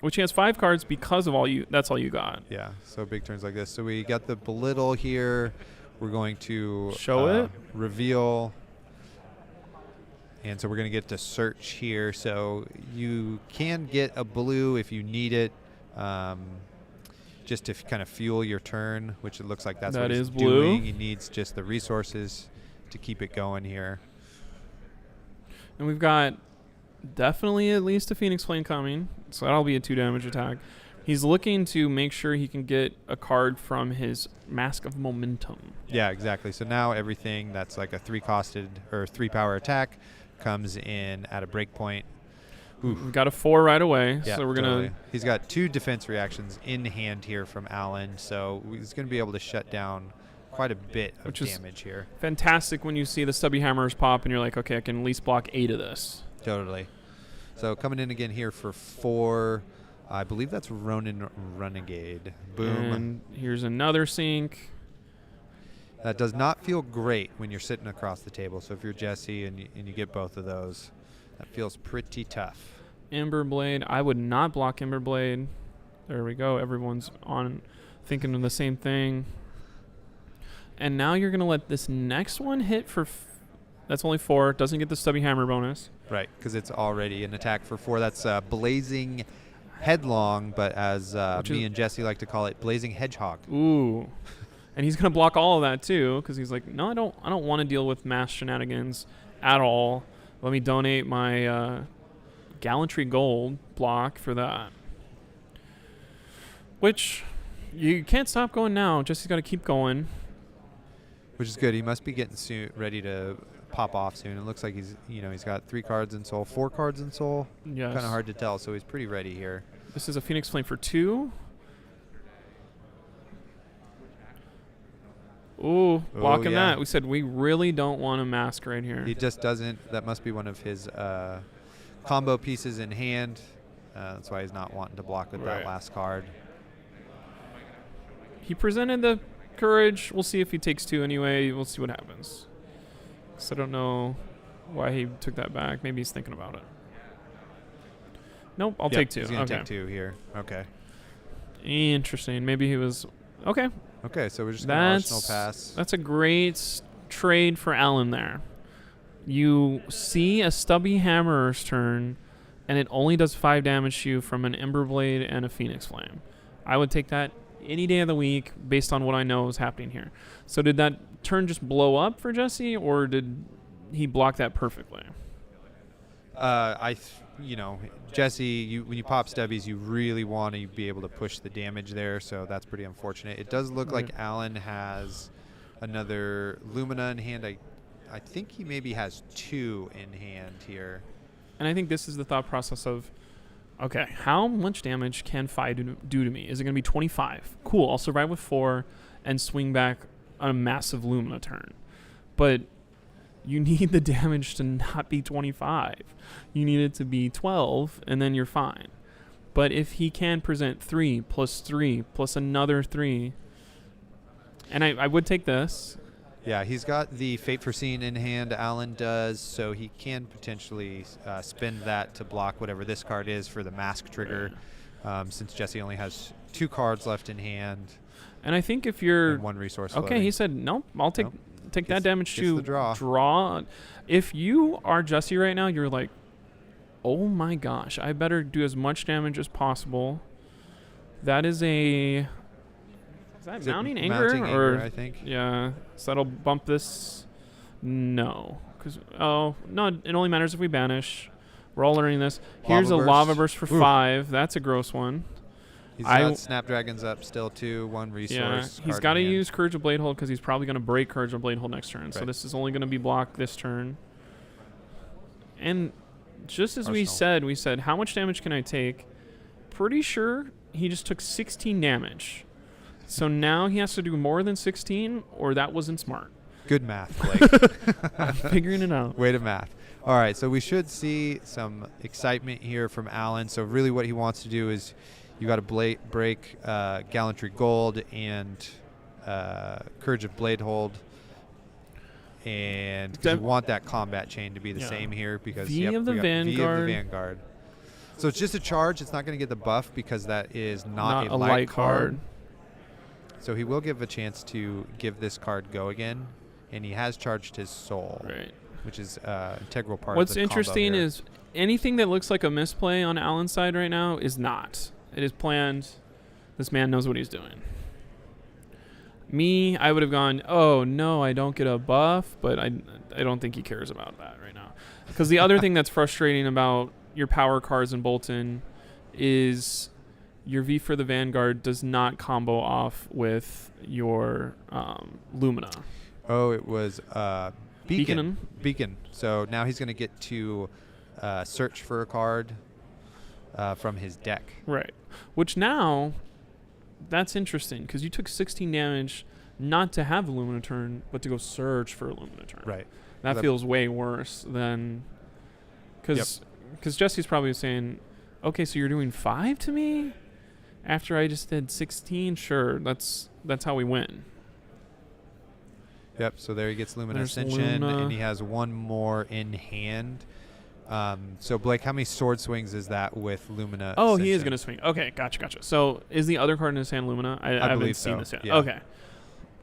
Which he has 5 cards because of that's all you got. Yeah, so big turns like this. So we got the Belittle here. We're going to show it, reveal, and so we're going to get to search here. So you can get a blue if you need it, just to kind of fuel your turn, which it looks like that's what he's doing. He needs just the resources to keep it going here. And we've got definitely at least a Phoenix Flame coming, so that'll be a 2 damage attack. He's looking to make sure he can get a card from his Mask of Momentum. Yeah, exactly. So now everything that's like a 3-costed or 3-power attack comes in at a breakpoint. We've got a 4 right away, yeah, so we're going to... He's got 2 defense reactions in hand here from Alan, so he's going to be able to shut down quite a bit of damage here. Fantastic when you see the Stubby Hammers pop and you're like, okay, I can at least block 8 of this. Totally. So coming in again here for 4... I believe that's Ronin Renegade. Boom. And here's another sink. That does not feel great when you're sitting across the table. So if you're Jesse and you get both of those, that feels pretty tough. Ember Blade. I would not block Ember Blade. There we go. Everyone's on thinking of the same thing. And now you're going to let this next one hit for... that's only 4. Doesn't get the Stubby Hammer bonus. Right, because it's already an attack for 4. That's Blazing Headlong, but as me and Jesse like to call it, Blazing Hedgehog. Ooh. And he's going to block all of that too, because he's like, no, I don't want to deal with mass shenanigans at all. Let me donate my Gallantry Gold block for that. Which, you can't stop going now. Jesse's got to keep going. Which is good. He must be getting ready to pop off soon. It looks like he's got 3 cards in soul, 4 cards in soul. Yes. Kind of hard to tell, so he's pretty ready here. This is a Phoenix Flame for 2. Ooh, blocking yeah. that. We said we really don't want a Masquerade here. He just doesn't. That must be one of his combo pieces in hand. That's why he's not wanting to block with that last card. He presented the Courage. We'll see if he takes 2 anyway. We'll see what happens. So I don't know why he took that back. Maybe he's thinking about it. Nope, I'll take 2. He's going to take 2 here. Okay. Interesting. Maybe he was... Okay. Okay, so we're just going to Arsenal pass. That's a great trade for Alan there. You see a Stubby Hammerer's turn, and it only does 5 damage to you from an Ember Blade and a Phoenix Flame. I would take that any day of the week based on what I know is happening here. So did that turn just blow up for Jesse, or did he block that perfectly? Jesse, when you pop stubbies, you really want to be able to push the damage there, so that's pretty unfortunate. It does look like Alan has another Lumina in hand. I think he maybe has 2 in hand here. And I think this is the thought process of, okay, how much damage can Phi do to me? Is it going to be 25? Cool, I'll survive with 4 and swing back on a massive Lumina turn. But you need the damage to not be 25. You need it to be 12, and then you're fine. But if he can present 3 plus another 3, and I would take this. Yeah, he's got the Fate Foreseen in hand, Alan does, so he can potentially spend that to block whatever this card is for the mask trigger, since Jesse only has 2 cards left in hand. And I think if you're... And 1 resource Okay, floating. He said, nope, I'll take that damage to the draw. draw. If you are Jesse right now, you're like, oh my gosh, I better do as much damage as possible. That is a... Is that mounting anger? Mounting anger, I think. Yeah. So that'll bump this. No. No, it only matters if we banish. We're all learning this. Here's a Lava Burst for 5. That's a gross one. He's got Snapdragons up still too. 1 resource. Yeah, he's got to use Courage of Bladehold because he's probably going to break Courage of Bladehold next turn. Right. So this is only going to be blocked this turn. And just as we said, how much damage can I take? Pretty sure he just took 16 damage. So now he has to do more than 16, or that wasn't smart. Good math, Blake. I'm figuring it out. Way to math. All right, so we should see some excitement here from Alan. So really what he wants to do is you got to break Gallantry Gold and Courage of Bladehold. And you want that combat chain to be the same here because V of the Vanguard. So it's just a charge. It's not going to get the buff because that is not a light card. So he will give a chance to give this card go again, and he has charged his soul, which is integral part of the combo. What's interesting is anything that looks like a misplay on Alan's side right now is not. It is planned. This man knows what he's doing. Me, I would have gone, oh, no, I don't get a buff, but I don't think he cares about that right now. Because the other thing that's frustrating about your power cards in Bolton is your V for the Vanguard does not combo off with your Lumina. Oh, it was Beacon. Beacon. So now he's going to get to search for a card from his deck. Right. Which now, that's interesting because you took 16 damage not to have a Lumina turn, but to go search for a Lumina turn. Right. That feels way worse than... Because Jesse's probably saying, okay, so you're doing 5 to me? After I just did 16? Sure, that's how we win. Yep, so there he gets Lumina Ascension, and he has 1 more in hand. So, Blake, how many sword swings is that with Lumina Ascension? He is going to swing. Okay, gotcha. So, is the other card in his hand Lumina? I haven't seen this yet. Yeah. Okay.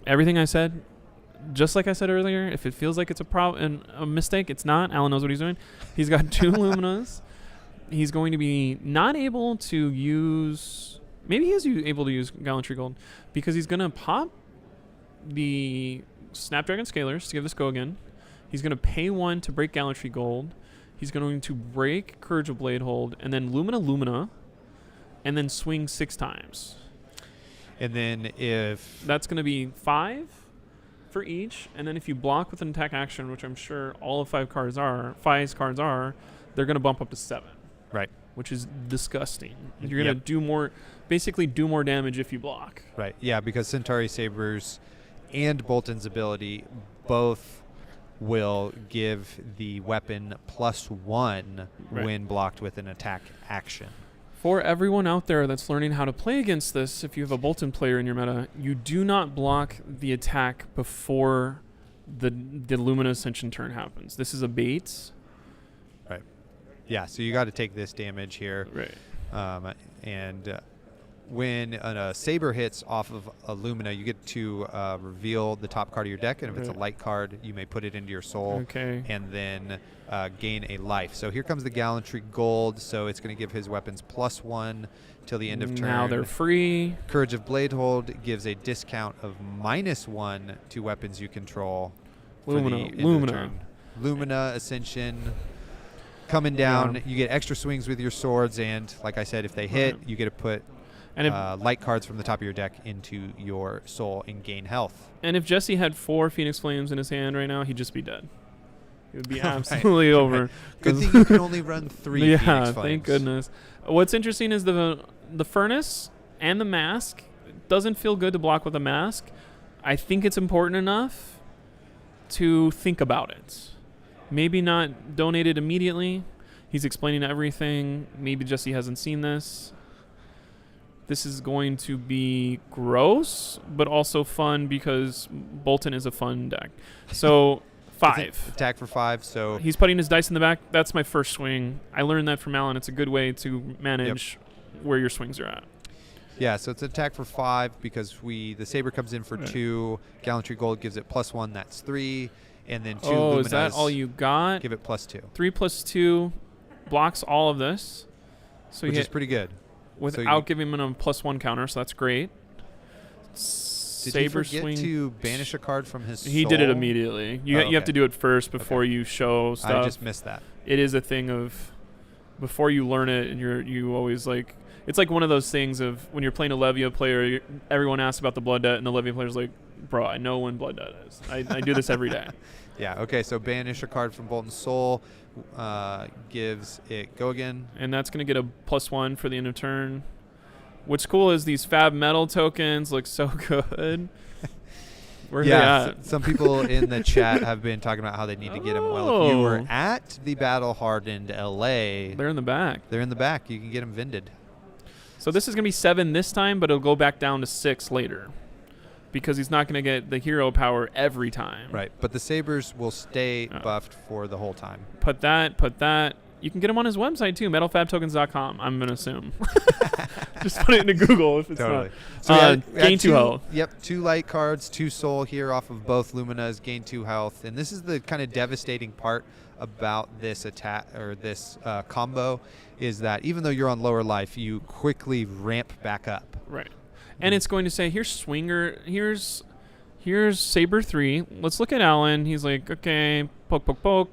Everything I said, just like I said earlier, if it feels like it's a mistake, it's not. Alan knows what he's doing. He's got 2 Luminas. He's going to be not able to use... Maybe he is able to use Gallantry Gold because he's going to pop the Snapdragon Scalers to give this go again. He's going to pay 1 to break Gallantry Gold. He's going to break Courage of Bladehold, and then Lumina, and then swing 6 times. And then if That's going to be 5 for each, and then if you block with an attack action, which I'm sure all of 5's cards are, they're going to bump up to 7. right, Which is disgusting. You're going to do more damage if you block. right, yeah, because Centauri Sabers and Bolton's ability both will give the weapon +1 when blocked with an attack action. For everyone out there that's learning how to play against this, if you have a Bolton player in your meta, you do not block the attack before the Lumina Ascension turn happens. This is a bait. Right. Yeah, so you got to take this damage here. Right. And when a Saber hits off of a Lumina, you get to reveal the top card of your deck, and if it's a light card, you may put it into your soul and then gain a life. So here comes the Gallantry Gold, so it's going to give his weapons +1 till the end of turn. Now they're free. Courage of Bladehold gives a discount of -1 to weapons you control. Lumina Ascension coming down. You get extra swings with your swords, and like I said, if they hit, you get to put light cards from the top of your deck into your soul and gain health. And if Jesse had 4 Phoenix Flames in his hand right now, he'd just be dead. It would be absolutely over. Good thing you can only run 3 Phoenix Flames. Thank goodness. What's interesting is the Furnace and the Mask. It doesn't feel good to block with a Mask. I think it's important enough to think about it. Maybe not donate it immediately. He's explaining everything. Maybe Jesse hasn't seen this. This is going to be gross, but also fun because Bolton is a fun deck. So 5. Attack for 5. So he's putting his dice in the back. That's my first swing. I learned that from Alan. It's a good way to manage where your swings are at. Yeah, so it's an attack for 5 because the Saber comes in for 2. Gallantry Gold gives it +1. That's 3. And then 2 Luminas. Is that all you got? Give it +2. 3 + 2 blocks all of this. So which is pretty good. Without giving him a +1 counter, so that's great. Did he forget to banish a card from his soul? He did it immediately. You have to do it first before you show stuff. I just missed that. It is a thing of before you learn it, and you always like. It's like one of those things of when you're playing a Levia player, everyone asks about the blood debt, and the Levia player's like, bro, I know when blood debt is. I do this every day. Yeah, okay, so banish a card from Bolton's Soul, gives it go again. And that's going to get a +1 for the end of turn. What's cool is these Fab Metal tokens look so good. Where are they at? Some people in the chat have been talking about how they need to get them. Well, if you were at the Battle Hardened LA, they're in the back. They're in the back. You can get them vended. So this is going to be 7 this time, but it'll go back down to 6 later. Because he's not going to get the hero power every time. Right, but the Sabers will stay buffed for the whole time. Put that. You can get him on his website too, metalfabtokens.com, I'm going to assume. Just put it into Google if it's not. So gain 2 health. Yep, 2 light cards, 2 soul here off of both Luminas, gain 2 health. And this is the kind of devastating part about this attack or this combo is that even though you're on lower life, you quickly ramp back up. Right. And it's going to say, here's Swinger, here's Saber 3. Let's look at Alan. He's like, okay, poke.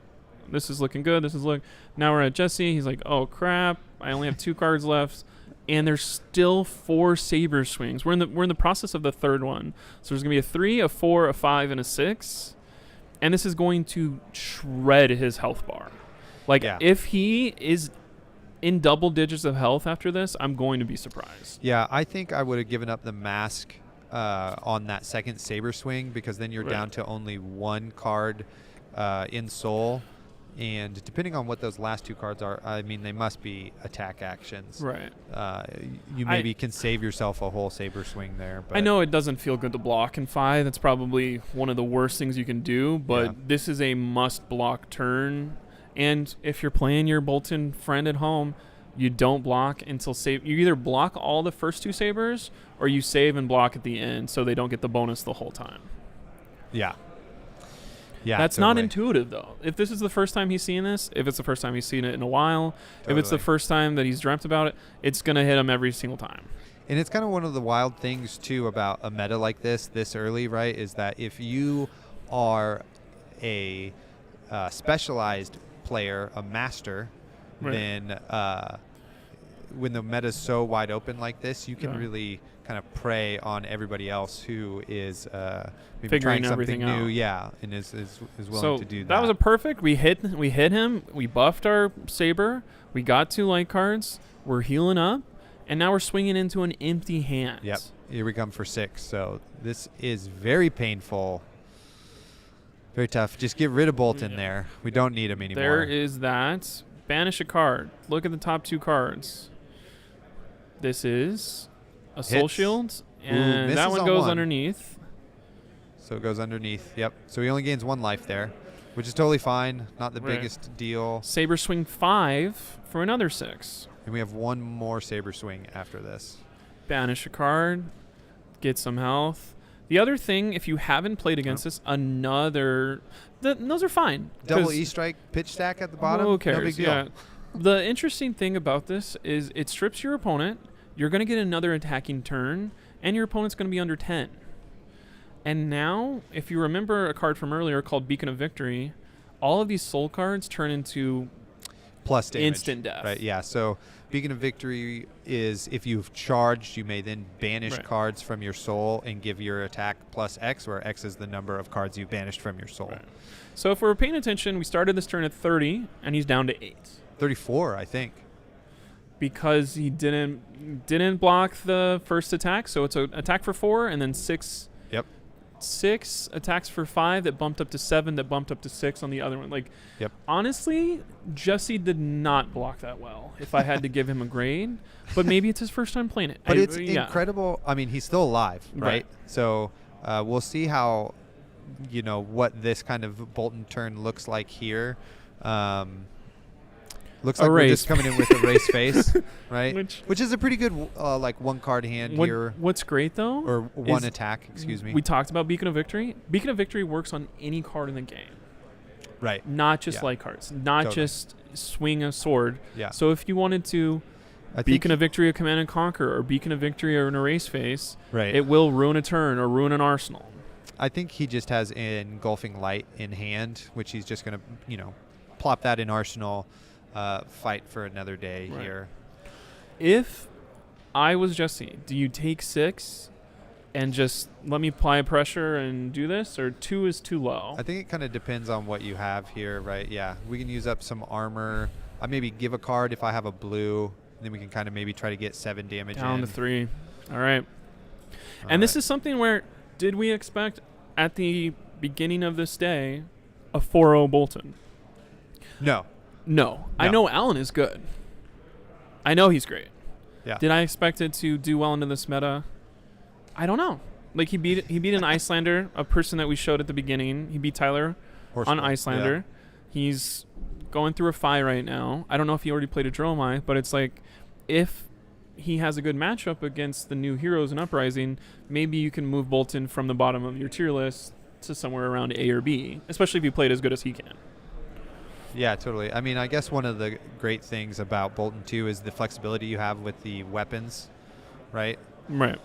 This is looking good. Now we're at Jesse. He's like, oh crap, I only have 2 cards left, and there's still 4 Saber swings. We're in the process of the 3rd one. So there's gonna be a 3, a 4, a 5, and a 6, and this is going to shred his health bar. If he is in double digits of health after this, I'm going to be surprised. Yeah, I think I would have given up the mask on that second Saber swing because then you're down to only 1 card in soul. And depending on what those last 2 cards are, I mean, they must be attack actions. Right. You maybe can save yourself a whole Saber swing there. But I know it doesn't feel good to block in 5. That's probably one of the worst things you can do. But this is a must-block turn. And if you're playing your Bolton friend at home, you don't block until save. You either block all the first 2 Sabers or you save and block at the end so they don't get the bonus the whole time. Yeah. Yeah, that's not intuitive, though. If this is the first time he's seeing this, if it's the first time he's seen it in a while, if it's the first time that he's dreamt about it, it's going to hit him every single time. And it's kind of one of the wild things, too, about a meta like this early, right, is that if you are a specialized player, a master, Right. then when the meta's so wide open like this, you can really kind of prey on everybody else who is maybe Figuring trying something everything new, out. and is willing So to do that. that was a perfect. We hit him. We buffed our saber. We got 2 light cards. We're healing up, and now we're swinging into an empty hand. Yep. Here we come for 6. So this is very painful. Very tough. Just get rid of Bolton there. We don't need him anymore. There is that. Banish a card. Look at the top 2 cards. This is a Soul Hits. Shield, Ooh, and that misses one on goes one. underneath. So it goes underneath. Yep. So he only gains 1 life there, which is totally fine. Not the Right. biggest deal. Saber swing 5 for another 6. And we have 1 more saber swing after this. Banish a card. Get some health. The other thing, if you haven't played against this, those are fine. Double 'cause E-strike pitch stack at the bottom. Who cares? No big deal. Yeah. The interesting thing about this is it strips your opponent. You're going to get another attacking turn, and your opponent's going to be under 10. And now, if you remember a card from earlier called Beacon of Victory, all of these soul cards turn into Plus damage. instant death. Right, yeah. So Beacon of Victory is if you've charged, you may then banish Right. cards from your soul and give your attack plus X, where X is the number of cards you've banished from your soul. Right. So if we're paying attention, we started this turn at 30, and he's down to 8. 34, I think. Because he didn't block the first attack, so it's an attack for 4, and then 6 Yep. 6 attacks for 5 that bumped up to 7 that bumped up to 6 on the other one. Like, Yep. honestly, Jesse did not block that well, if I had to give him a grade. But maybe it's his first time playing it. But it's incredible. I mean, he's still alive, right? Right. So we'll see how, what this kind of Bolton turn looks like here. Looks like we're just coming in with a race face, right? Which is a pretty good, 1-card hand here. What's great, though, or 1 attack, excuse me. We talked about Beacon of Victory. Beacon of Victory works on any card in the game. Right. Not just Yeah. light cards. Not Totally. just swing a sword. Yeah. So if you wanted to Beacon of Victory, a Command and Conquer, or Beacon of Victory, or an Erase Face, right. it will ruin a turn or ruin an arsenal. I think he just has Engulfing Light in hand, which he's just going to, plop that in arsenal, fight for another day Right. here. If I was Jesse, do you take 6 and just let me apply pressure and do this, or 2 is too low? I think it kind of depends on what you have here, right? Yeah, we can use up some armor. I maybe give a card if I have a blue, and then we can kind of maybe try to get 7 damage Down in. to 3. All right. All And this right. is something where, did we expect at the beginning of this day a 4-0 Bolton? No. No. I No. know Alan is good. I know he's great. Yeah. Did I expect it to do well into this meta? I don't know. Like, he beat an Icelander, a person that we showed at the beginning. He beat Tyler on Horseful, Icelander. He's going through a Phi right now. I don't know if he already played a Dromai, but it's like, if he has a good matchup against the new heroes in Uprising, maybe you can move Bolton from the bottom of your tier list to somewhere around A or B, especially if you played as good as he can. Yeah, totally. I mean, I guess one of the great things about Bolton 2 is the flexibility you have with the weapons, right? Right.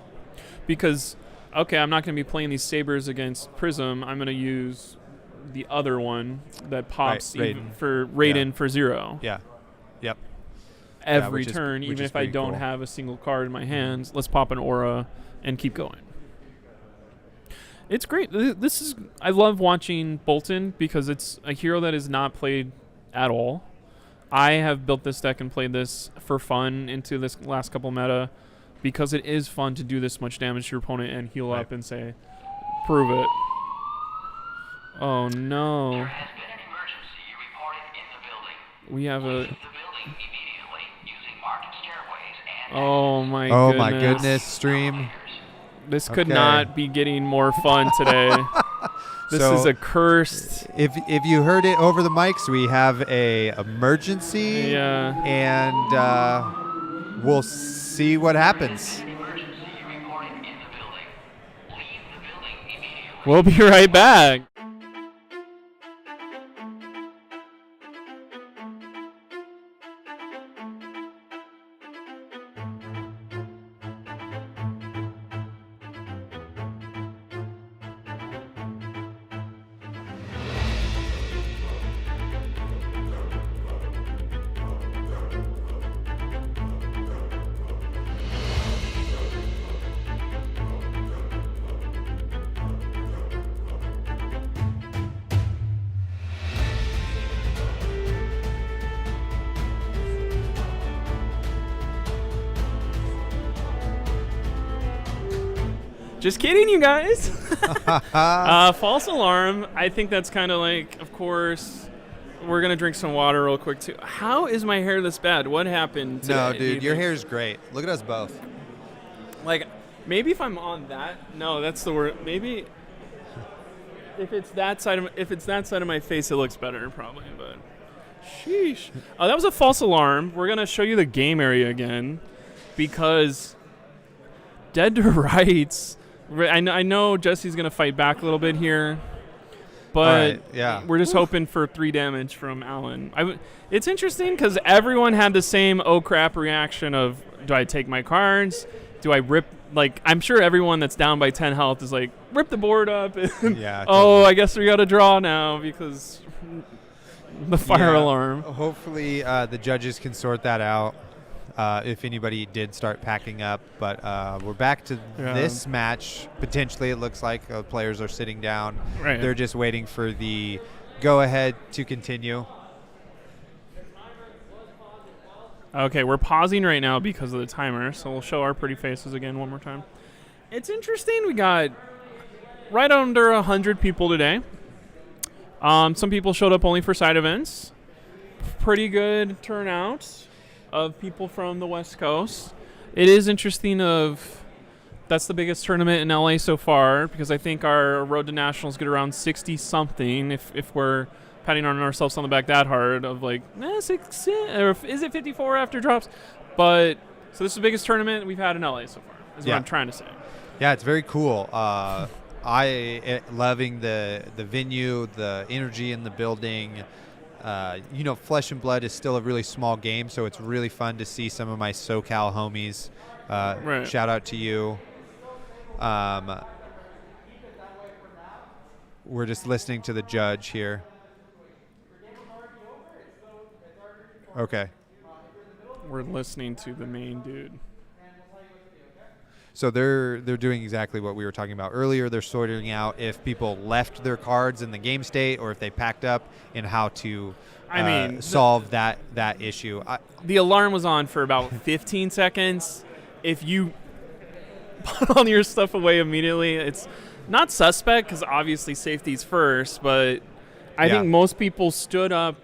Because, okay, I'm not going to be playing these sabers against Prism. I'm going to use the other one that pops Right, even Raiden. for Raiden for 0 Yeah. Yep. every which is- turn, which even is if I pretty don't cool. have a single card in my hands. Let's pop an aura and keep going. It's great. I love watching Bolton because it's a hero that is not played at all. I have built this deck and played this for fun into this last couple meta because it is fun to do this much damage to your opponent and heal Right. up and say, prove it. Oh no. There has been an emergency reported in the building. We have Leave a... the building immediately using marked stairways and Oh my Oh goodness. my goodness, stream. This could Okay. not be getting more fun today. This So- is a cursed... If you heard it over the mics, we have a emergency, Yeah. and we'll see what happens. an emergency reported in the building. Leave the building immediately. We'll be right back. Just kidding, you guys. False alarm. I think that's kind of like, of course, we're going to drink some water real quick, too. How is my hair this bad? What happened today? No, dude, your hair is great. Look at us both. Like, maybe if I'm on that. No, that's the word. Maybe if it's that side of my face, it looks better, probably. But sheesh. That was a false alarm. We're going to show you the game area again because Dead to Rights. I know Jesse's going to fight back a little bit here, but we're just hoping for 3 damage from Alan. It's interesting because everyone had the same oh crap reaction of, do I take my cards? Do I rip? Like, I'm sure everyone that's down by 10 health is like, rip the board up. Yeah. Oh, I guess we got to draw now because the fire alarm. Hopefully the judges can sort that out. If anybody did start packing up. But we're back to this match. Potentially, it looks like players are sitting down. Right. They're just waiting for the go-ahead to continue. Okay, we're pausing right now because of the timer, so we'll show our pretty faces again one more time. It's interesting. We got right under 100 people today. Some people showed up only for side events. Pretty good turnout of people from the West Coast. It is interesting that's the biggest tournament in LA so far because I think our road to nationals get around 60 something if we're patting on ourselves on the back that hard of like 6 or is it 54 after drops, but so this is the biggest tournament we've had in LA so far is what I'm trying to say. Yeah, it's very cool. Loving the venue, the energy in the building. Flesh and Blood is still a really small game, so it's really fun to see some of my SoCal homies. Shout out to you. We're just listening to the judge here. Okay. We're listening to the main dude. So they're doing exactly what we were talking about earlier. They're sorting out if people left their cards in the game state or if they packed up and how to solve that issue. The alarm was on for about 15 seconds. If you put all your stuff away immediately, it's not suspect because obviously safety's first, but I think most people stood up,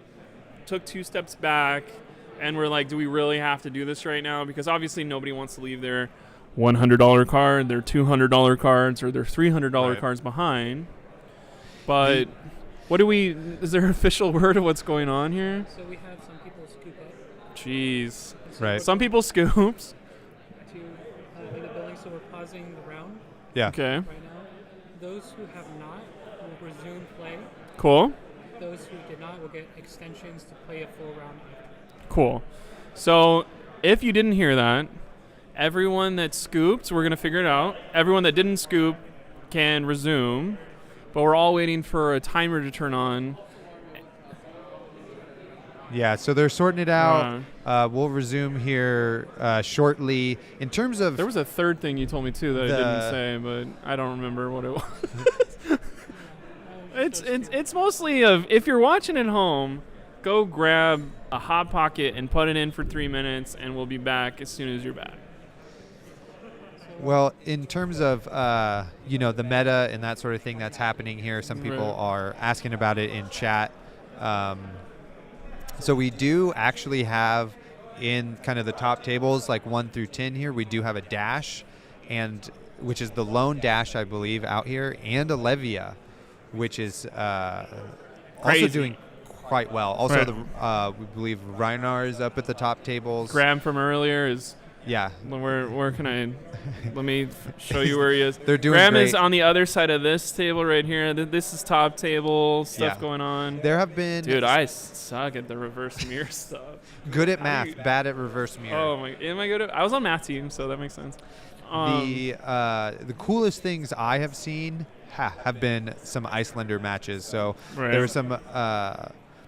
took 2 steps back, and were like, do we really have to do this right now? Because obviously nobody wants to leave their $100 card, their $200 cards, or their $300 cards behind. But is there an official word of what's going on here? So we have some people scoop up. Jeez. Right. Some people scoops. To in the building, so we're pausing the round Yeah. Okay. right now. Those who have not will resume play. Cool. Those who did not will get extensions to play a full round after. Cool. So if you didn't hear that, everyone that scooped, we're going to figure it out. Everyone that didn't scoop can resume, but we're all waiting for a timer to turn on. Yeah, so they're sorting it out. We'll resume here shortly. In terms of... There was a third thing you told me, too, that I didn't say, but I don't remember what it was. It's mostly if you're watching at home, go grab a Hot Pocket and put it in for 3 minutes, and we'll be back as soon as you're back. Well, in terms of, the meta and that sort of thing that's happening here, some people are asking about it in chat. So we do actually have in kind of the top tables, like 1 through 10 here, we do have a dash, which is the lone dash, I believe, out here, and a Levia, which is also doing quite well. Also, we believe Reinar is up at the top tables. Graham from earlier is... Yeah. Where can I... Let me show you where he is. They're doing Graham great. is on the other side of this table right here. This is top table stuff going on. There have been... Dude, I suck at the reverse mirror stuff. Good at math, bad at reverse mirror. Oh, my... Am I good at... I was on math team, so that makes sense. The coolest things I have seen have been some Icelander matches. So there were some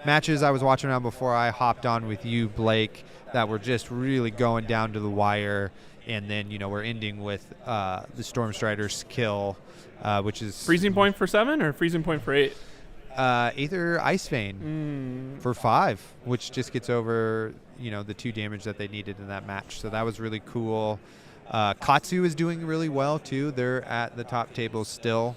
matches I was watching around before I hopped on with you, Blake, that were just really going down to the wire. And then, we're ending with the Stormstrider's kill, which is... Freezing point for 7 or freezing point for 8? Either Ice Vein for 5, which just gets over, the 2 damage that they needed in that match. So that was really cool. Katsu is doing really well too. They're at the top table still.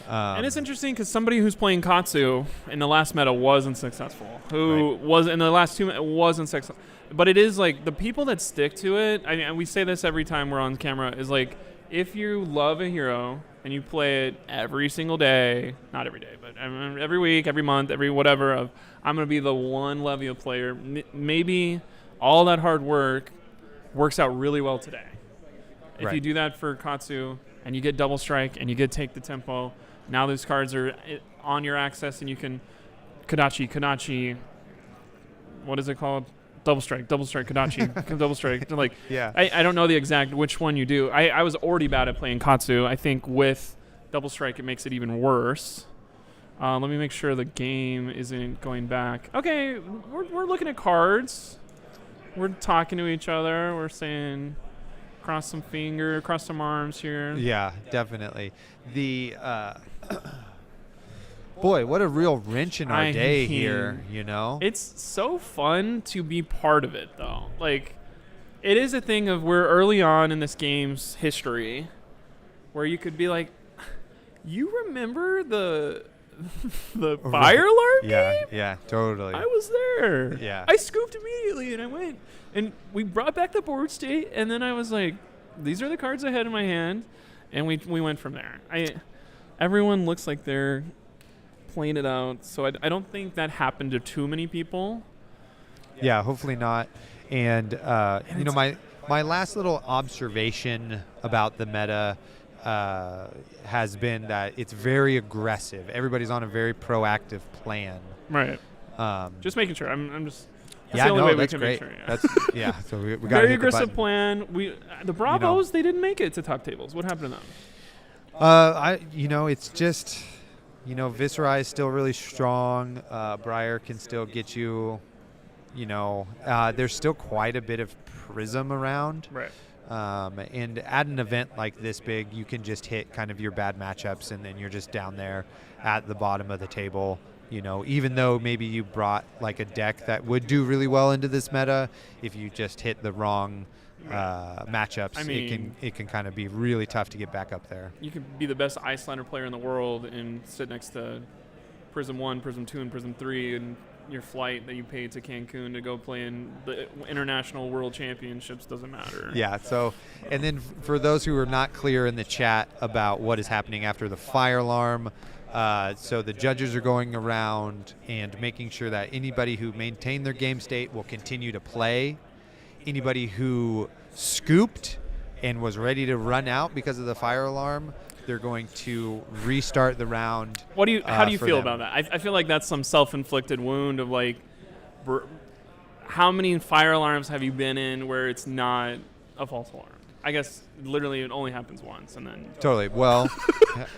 And it's interesting because somebody who's playing Katsu in the last meta wasn't successful. Who was in the last 2 wasn't successful. But it is like the people that stick to it. I mean, we say this every time we're on camera. Is like if you love a hero and you play it every single day, not every day, but every week, every month, every whatever. Of I'm gonna be the one Levia player. Maybe all that hard work works out really well today. If you do that for Katsu and you get double strike and you get take the tempo. Now those cards are on your access, and you can Kodachi. What is it called? Double strike, Kodachi, double strike. Like, yeah. I don't know the exact which one you do. I was already bad at playing Katsu. I think with double strike, it makes it even worse. Let me make sure the game isn't going back. Okay, we're looking at cards. We're talking to each other. We're saying cross some arms here. Yeah, definitely. The boy, what a real wrench in our day here, you know? It's so fun to be part of it, though. Like, it is a thing of we're early on in this game's history where you could be like, you remember the fire alarm game? Yeah, totally. I was there. Yeah. I scooped immediately, and I went. And we brought back the board state, and then I was like, these are the cards I had in my hand, and we went from there. Everyone looks like they're playing it out, so I don't think that happened to too many people. Yeah, hopefully not. And you know, my last little observation about the meta has been that it's very aggressive. Everybody's on a very proactive plan. Right. Just making sure. I'm just. That's Yeah, the only way that's we can great. make sure. Yeah. That's so we got Very aggressive plan. The Bravos, they didn't make it to top tables. What happened to them? It's just, Viscerai is still really strong. Briar can still get you. There's still quite a bit of Prism around. Right. And at an event like this big, you can just hit kind of your bad matchups, and then you're just down there at the bottom of the table. Even though maybe you brought like a deck that would do really well into this meta, if you just hit the wrong matchups, it can kind of be really tough to get back up there. You could be the best Icelander player in the world and sit next to Prism 1, Prism 2, and Prism 3 and your flight that you paid to Cancun to go play in the international world championships doesn't matter. Yeah, so, and then for those who are not clear in the chat about what is happening after the fire alarm, so the judges are going around and making sure that anybody who maintained their game state will continue to play. Anybody who scooped and was ready to run out because of the fire alarm, they're going to restart the round. How do you feel them. about that? I feel like that's some self-inflicted wound of like, how many fire alarms have you been in where it's not a false alarm? I guess literally it only happens once, and then totally. Well,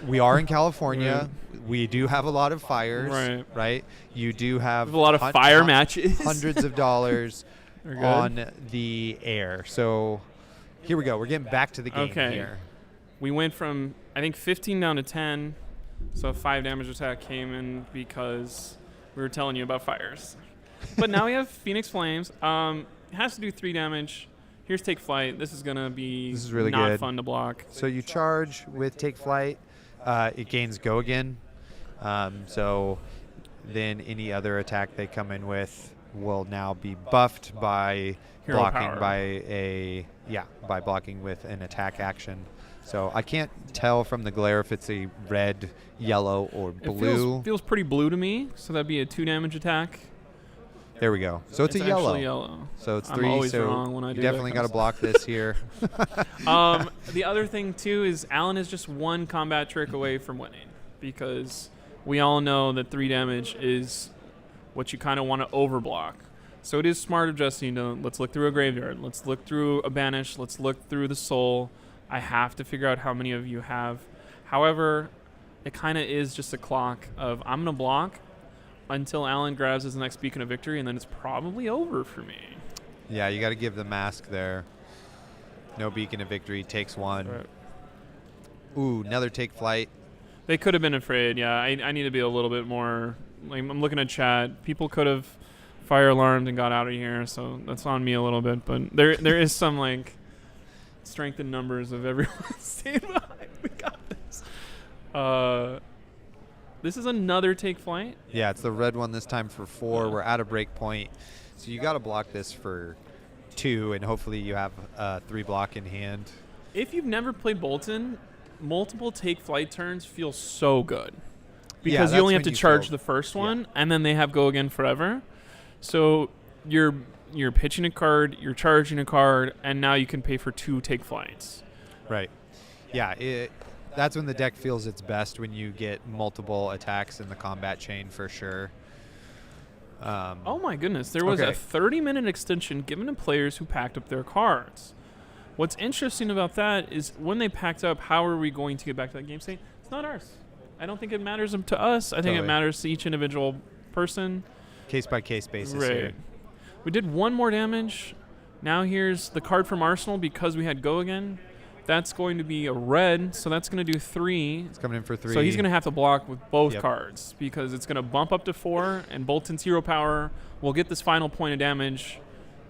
we are in California. Right. We do have a lot of fires. Right. You do have a lot of fire matches, hundreds of dollars on the air. So here we go. We're getting back to the game here. We went from I think 15 down to 10, so a 5 damage attack came in because we were telling you about fires. But now we have Phoenix Flames. It has to do 3 damage. Here's Take Flight. This is going to be really not good. Fun to block. So you charge with Take Flight. It gains Go Again. So then any other attack they come in with will now be buffed by Hero blocking power. by blocking with an attack action. So I can't tell from the glare if it's a red, yellow, or blue. It feels pretty blue to me, so that'd be a 2 damage attack. There we go. So it's a yellow. Actually yellow. So it's 3. I'm always so wrong when I do you definitely got to that block this here. The other thing too is Alan is just 1 combat trick away from winning, because we all know that 3 damage is what you kind of want to overblock. So it is smart of Justine to let's look through a graveyard, let's look through a banish, let's look through the soul. I have to figure out how many of you have. However, it kind of is just a clock of I'm gonna block until Alan grabs his next beacon of victory, and then it's probably over for me. Yeah, you got to give the mask there. No beacon of victory, takes 1. Right. Ooh, another Take Flight. They could have been afraid. Yeah, I need to be a little bit more. Like, I'm looking at chat. People could have fire alarmed and got out of here, so that's on me a little bit. But there is some like strength in numbers of everyone staying behind. We got this. This is another take flight. Yeah, it's the red one this time for 4. We're at a break point. So you got to block this for 2, and hopefully you have 3 block in hand. If you've never played Bolton, multiple take flight turns feel so good. Because Yeah, you only that's have to when you charge feel- the first yeah. one, and then they have go again forever. So you're pitching a card, you're charging a card, and now you can pay for 2 take flights. Right. Yeah, that's when the deck feels its best, when you get multiple attacks in the combat chain for sure. Oh my goodness, there was a Okay. 30-minute extension given to players who packed up their cards. What's interesting about that is when they packed up, how are we going to get back to that game state? It's not ours. I don't think it matters to us. I think it Totally. matters to each individual person. Case by case basis Right. here. We did 1 more damage. Now here's the card from Arsenal because we had go again. That's going to be a red, so that's going to do 3. It's coming in for 3. So he's going to have to block with both Yep. cards because it's going to bump up to 4, and Bolton's hero power will get this final point of damage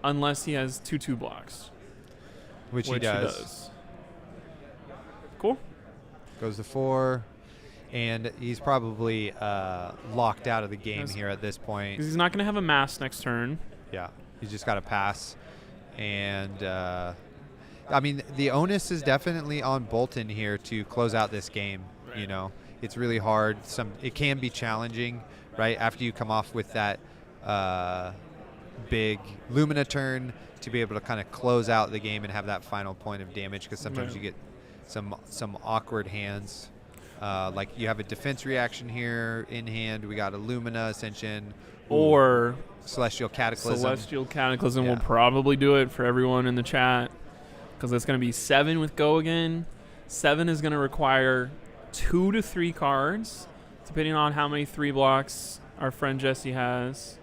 unless he has 2/2 blocks. which he does. Cool. Goes to 4. And he's probably locked out of the game Yes. here at this point. Because he's not going to have a mass next turn. Yeah, he's just got to pass. And, I mean, the onus is definitely on Bolton here to close out this game. Right. You know, it's really hard. It can be challenging, right, after you come off with that big Lumina turn to be able to kind of close out the game and have that final point of damage, because sometimes Right. you get some awkward hands. Like you have a defense reaction here in hand. We got a Lumina Ascension. Or Celestial Cataclysm. Celestial Cataclysm Yeah. will probably do it for everyone in the chat because it's going to be 7 with go again. 7 is going to require 2 to 3 cards, depending on how many 3 blocks our friend Jesse has.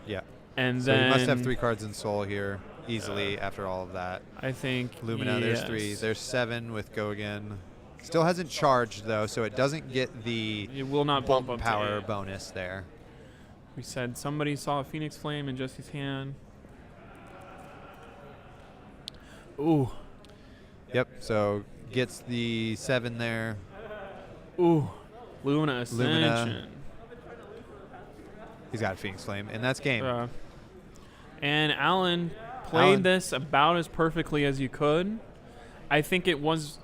Yeah. And So then you must have 3 cards in Soul here easily after all of that. I think Lumina, there's yes. 3. There's 7 with go again. Still hasn't charged though, so it doesn't get the It will not bump up to power 8. bonus there. We said somebody saw a Phoenix Flame in Jesse's hand. Ooh. Yep. So gets the 7 there. Ooh. Lumina Ascension. Lumina. He's got a Phoenix Flame, and that's game. And Alan played this about as perfectly as you could. I think it was.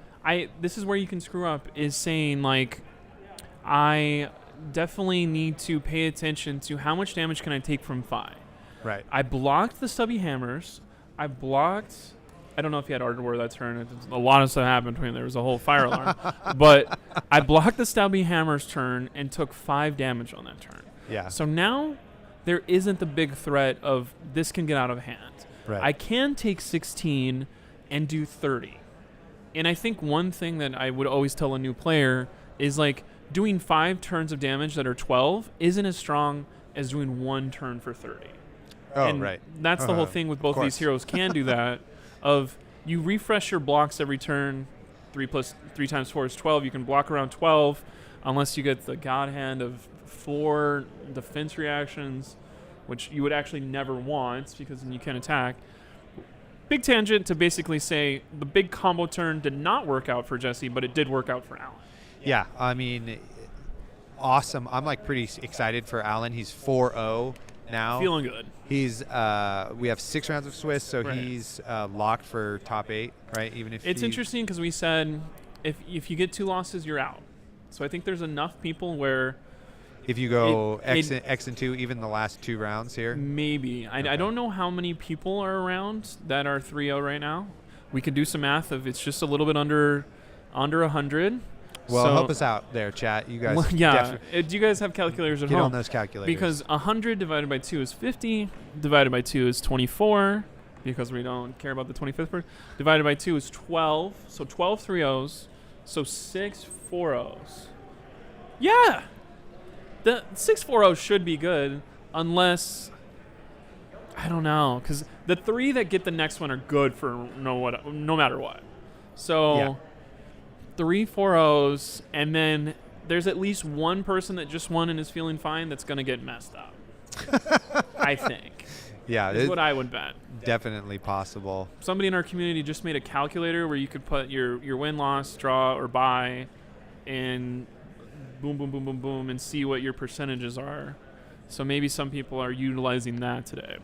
This is where you can screw up. Is saying like, I definitely need to pay attention to how much damage can I take from Phi. Right. I blocked the stubby hammers. I don't know if he had Ardor that turn. A lot of stuff happened between. There was a whole fire alarm. But I blocked the stubby hammers turn and took 5 damage on that turn. Yeah. So now there isn't the big threat of this can get out of hand. Right. I can take 16 and do 30. And I think one thing that I would always tell a new player is like doing 5 turns of damage that are 12 isn't as strong as doing 1 turn for 30. Oh, And right. that's the whole thing with both of these course. heroes can do that. Of you refresh your blocks every turn. 3 times 4 is 12. You can block around 12 unless you get the God Hand of 4 defense reactions, which you would actually never want because then you can't attack. Big tangent to basically say the big combo turn did not work out for Jesse, but it did work out for Alan. Yeah, I mean, awesome. I'm like pretty excited for Alan. He's 4-0 now. Feeling good. He's we have 6 rounds of Swiss, so Right. he's locked for top 8, right? Even if It's interesting because we said if you get 2 losses, you're out. So I think there's enough people where if you go It- X and 2, even the last 2 rounds here. maybe. I don't know how many people are around that are 3-0 right now. We could do some math of it's just a little bit under 100. Well, So- help us out there, chat. You guys Well, yeah. Do you guys have calculators at get home? on those calculators. Because 100 divided by 2 is 50, divided by 2 is 24, because we don't care about the 25th part. Divided by 2 is 12, so 12 3-0s, so 6 4-0s. Yeah! The 6 4-0 should be good, unless, I don't know, because the 3 that get the next one are good for no matter what. So, Yeah. 3 4-0s, and then there's at least one person that just won and is feeling fine that's going to get messed up. I think. Yeah, is it's what I would bet. definitely possible. Somebody in our community just made a calculator where you could put your win, loss, draw, or buy, and boom, boom, boom, boom, boom, and see what your percentages are. So maybe some people are utilizing that today.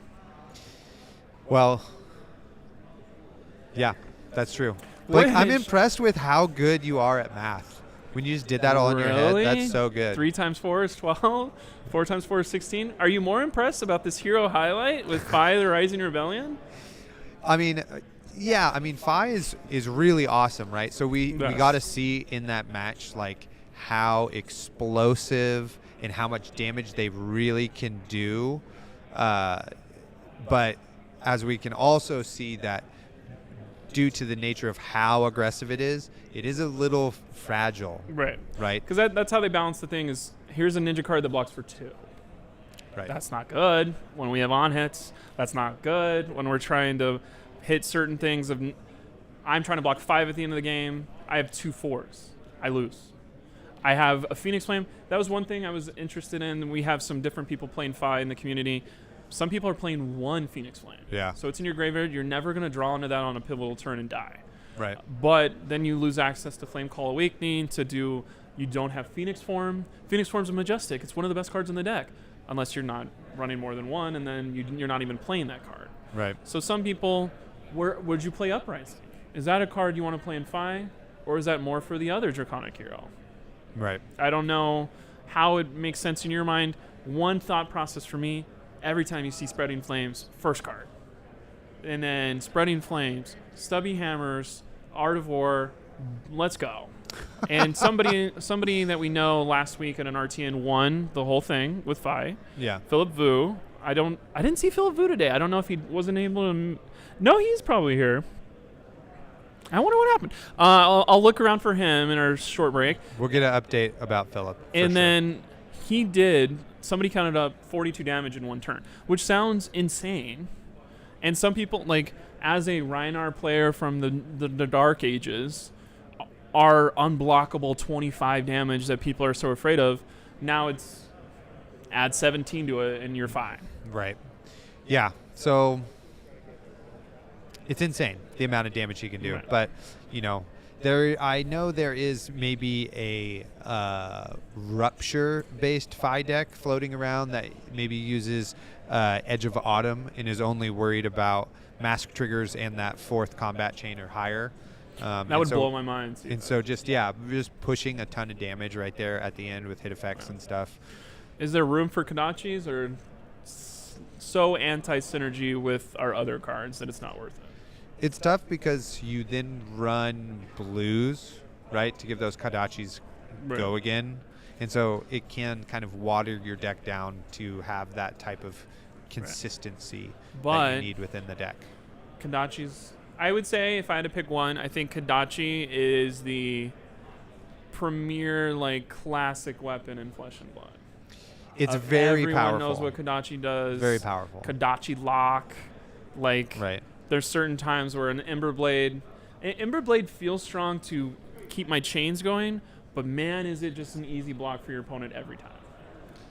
Well, yeah, that's true. Blake, I'm Which- impressed with how good you are at math. When you just did that all in your head, Really? that's so good. 3 times 4 is 12. 4 times 4 is 16. Are you more impressed about this hero highlight with Phi the Rising Rebellion? I mean, yeah, I mean, Phi is really awesome, right? So we Yes. got to see in that match, like, how explosive and how much damage they really can do. But as we can also see that due to the nature of how aggressive it is a little fragile, Right. right? Because that's how they balance the thing is, here's a ninja card that blocks for 2. Right. That's not good when we have on hits. That's not good when we're trying to hit certain things. I'm trying to block 5 at the end of the game. I have 2 4s. I lose. I have a Phoenix Flame. That was one thing I was interested in. We have some different people playing Phi in the community. Some people are playing 1 Phoenix Flame. Yeah. So it's in your graveyard. You're never going to draw into that on a pivotal turn and die. Right. But then you lose access to Flame Call Awakening to do. You don't have Phoenix Form. Phoenix Form's a Majestic. It's one of the best cards in the deck, unless you're not running more than 1, and then you're not even playing that card. Right. So some people, would you play Uprising? Is that a card you want to play in Phi, or is that more for the other Draconic hero? Right. I don't know how it makes sense in your mind. One thought process for me, every time you see Spreading Flames, first card. And then Spreading Flames, Stubby Hammers, Art of War, let's go. And somebody that we know last week at an RTN won the whole thing with Phi. Yeah. Philip Vu. I didn't see Philip Vu today. I don't know if he wasn't able to. No, he's probably here. I wonder what happened. I'll look around for him in our short break. We'll get an update about Philip. And then he did. Somebody counted up 42 damage in 1 turn, which sounds insane. And some people, like, as a Rhinar player from the Dark Ages, are unblockable 25 damage that people are so afraid of. Now it's add 17 to it and you're fine. Right. Yeah. So it's insane the amount of damage he can do. Right. But, you know, I know there is maybe a Rupture-based Phi deck floating around that maybe uses Edge of Autumn and is only worried about mask triggers and that 4th combat chain or higher. That would blow my mind. And so just pushing a ton of damage right there at the end with hit effects and stuff. Is there room for Kodachis, or so anti-synergy with our other cards that it's not worth it? It's tough because you then run blues, right, to give those Kodachis go again. And so it can kind of water your deck down to have that type of consistency that you need within the deck. Kodachis, I would say if I had to pick one, I think Kodachi is the premier, like, classic weapon in Flesh and Blood. It's very everyone powerful. knows what Kodachi does. Very powerful. Kodachi lock. Like, right. There's certain times where an Ember Blade feels strong to keep my chains going, but man, is it just an easy block for your opponent every time.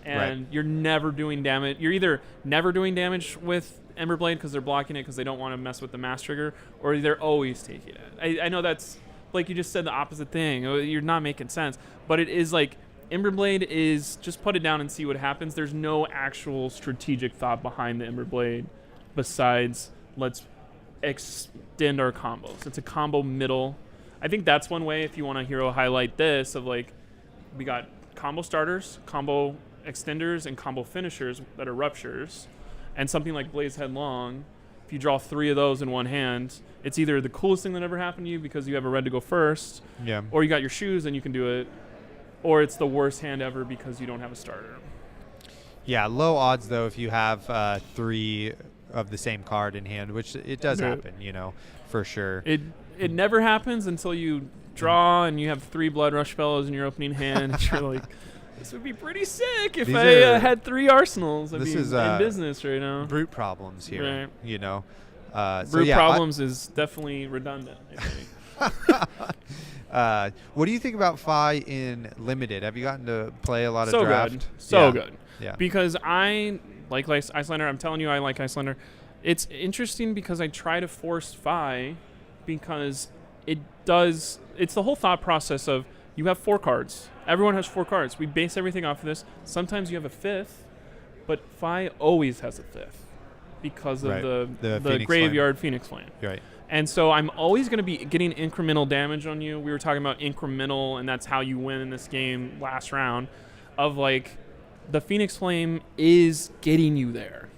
And you're never doing damage. You're either never doing damage with Ember Blade because they're blocking it because they don't want to mess with the mass trigger, or they're always taking it. I know that's, like, you just said the opposite thing. You're not making sense. But it is like, Ember Blade is just put it down and see what happens. There's no actual strategic thought behind the Ember Blade besides let's extend our combos. It's a combo middle. I think that's one way if you want to hero highlight this of, like, we got combo starters, combo extenders, and combo finishers that are ruptures. And something like Blaze Headlong, if you draw 3 of those in one hand, it's either the coolest thing that ever happened to you because you have a red to go first, or you got your shoes and you can do it, or it's the worst hand ever because you don't have a starter. Yeah, low odds, though, if you have 3 of the same card in hand, which it does happen, you know, for sure. It never happens until you draw and you have 3 Blood Rush Fellows in your opening hand. And you're like, this would be pretty sick if I had 3 arsenals. I'd be in business right now. Brute problems here, you know. Brute problems is definitely redundant, I think. What do you think about Phi in Limited? Have you gotten to play a lot of so draft? Good. So good. Yeah. Because I like Icelander. I'm telling you, I like Icelander. It's interesting because I try to force Fi because it's the whole thought process of you have 4 cards. Everyone has 4 cards. We base everything off of this. Sometimes you have a 5th, but Fi always has a 5th because of the graveyard Phoenix Flame. Right. And so I'm always going to be getting incremental damage on you. We were talking about incremental, and that's how you win in this game last round, of like the Phoenix Flame is getting you there.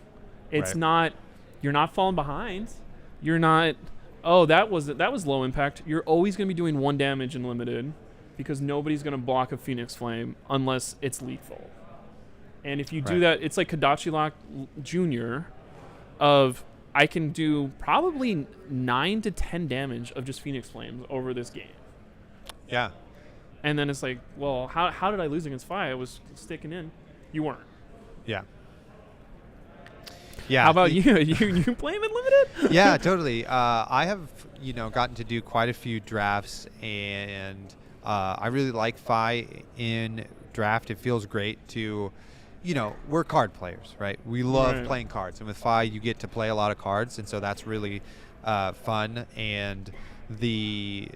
It's not, you're not falling behind. You're not, oh, that was low impact. You're always going to be doing 1 damage in limited because nobody's going to block a Phoenix Flame unless it's lethal. And if you do that, it's like Kadachi Lock Jr. of I can do probably 9 to 10 damage of just Phoenix Flames over this game. Yeah. And then it's like, well, how did I lose against Fi? I was sticking in. You weren't. Yeah. Yeah. How about you? You play him in limited? Yeah, totally. I have, gotten to do quite a few drafts, and I really like Fi in draft. It feels great to, we're card players, right? We love playing cards, and with Fi, you get to play a lot of cards, and so that's really fun. And the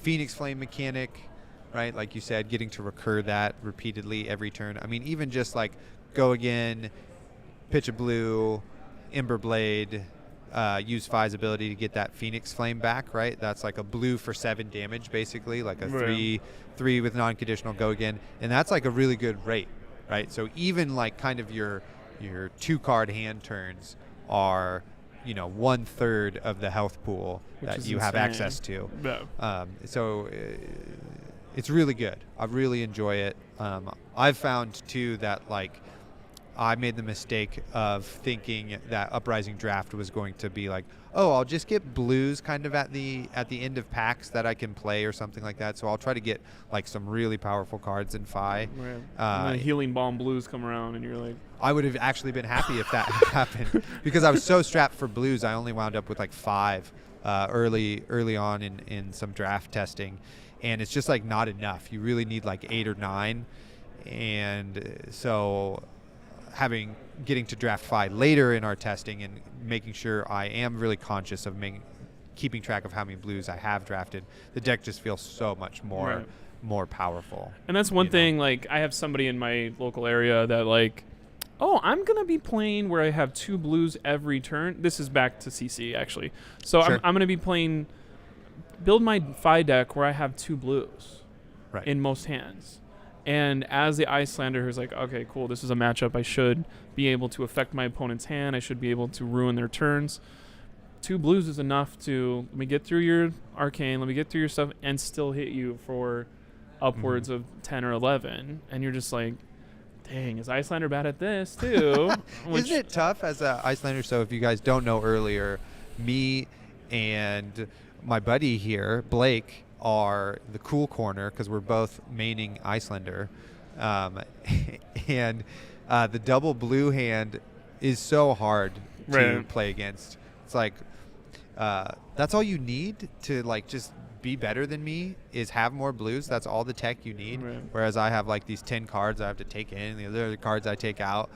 Phoenix Flame mechanic, right? Like you said, getting to recur that repeatedly every turn. I mean, even just like go again, pitch a blue, Ember Blade, use Fi's ability to get that Phoenix Flame back, right? That's like a blue for 7 damage, basically, like a 3 with non-conditional go again. And that's like a really good rate, right? So even like kind of your 2-card hand turns are, 1/3 of the health pool that you have access to. Yeah. So it's really good. I really enjoy it. I've found too that like I made the mistake of thinking that Uprising Draft was going to be like, oh, I'll just get blues kind of at the end of packs that I can play or something like that. So I'll try to get like some really powerful cards in Fi. And then Healing Balm blues come around and you're like, I would have actually been happy if that happened because I was so strapped for blues. I only wound up with like 5 early on in some draft testing. And it's just like not enough. You really need like 8 or 9. And so getting to draft Fi later in our testing and making sure I am really conscious of keeping track of how many blues I have drafted, the deck just feels so much more powerful. And that's one thing, like I have somebody in my local area that like, oh, I'm going to be playing where I have 2 blues every turn. This is back to CC actually. So Sure. I'm going to be build my Fi deck where I have 2 blues in most hands. And as the Icelander who's like, okay, cool, this is a matchup. I should be able to affect my opponent's hand. I should be able to ruin their turns. 2 blues is enough to let me get through your arcane, let me get through your stuff, and still hit you for upwards of 10 or 11. And you're just like, dang, is Icelander bad at this too? Isn't it tough as a Icelander? So if you guys don't know earlier, me and my buddy here, Blake, are the cool corner because we're both maining Icelander. And the double blue hand is so hard to play against. It's like that's all you need to like just be better than me is have more blues. That's all the tech you need. Whereas I have like these 10 cards I have to take in, the other cards I take out.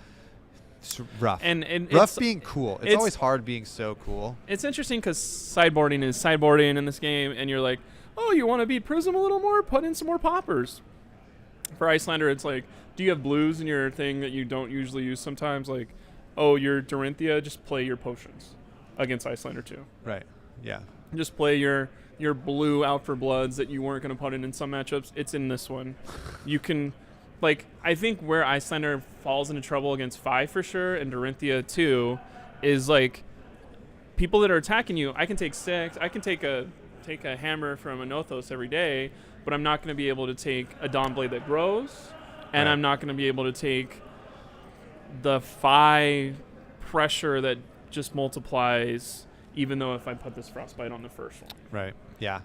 It's rough. And rough being cool. It's always hard being so cool. It's interesting because sideboarding is sideboarding in this game, and you're like, oh, you want to beat Prism a little more? Put in some more poppers. For Icelander, it's like, do you have blues in your thing that you don't usually use sometimes? Like, oh, you're Dorinthia, just play your potions against Icelander too. Right, yeah. Just play your blue out for bloods that you weren't going to put in some matchups. It's in this one. You can, like, I think where Icelander falls into trouble against Fi for sure, and Dorinthia too, is like, people that are attacking you, I can take 6, I can take a hammer from Anothos every day, but I'm not going to be able to take a Dawnblade that grows, and I'm not going to be able to take the Fi pressure that just multiplies, even though if I put this Frostbite on the first one. Right, yeah.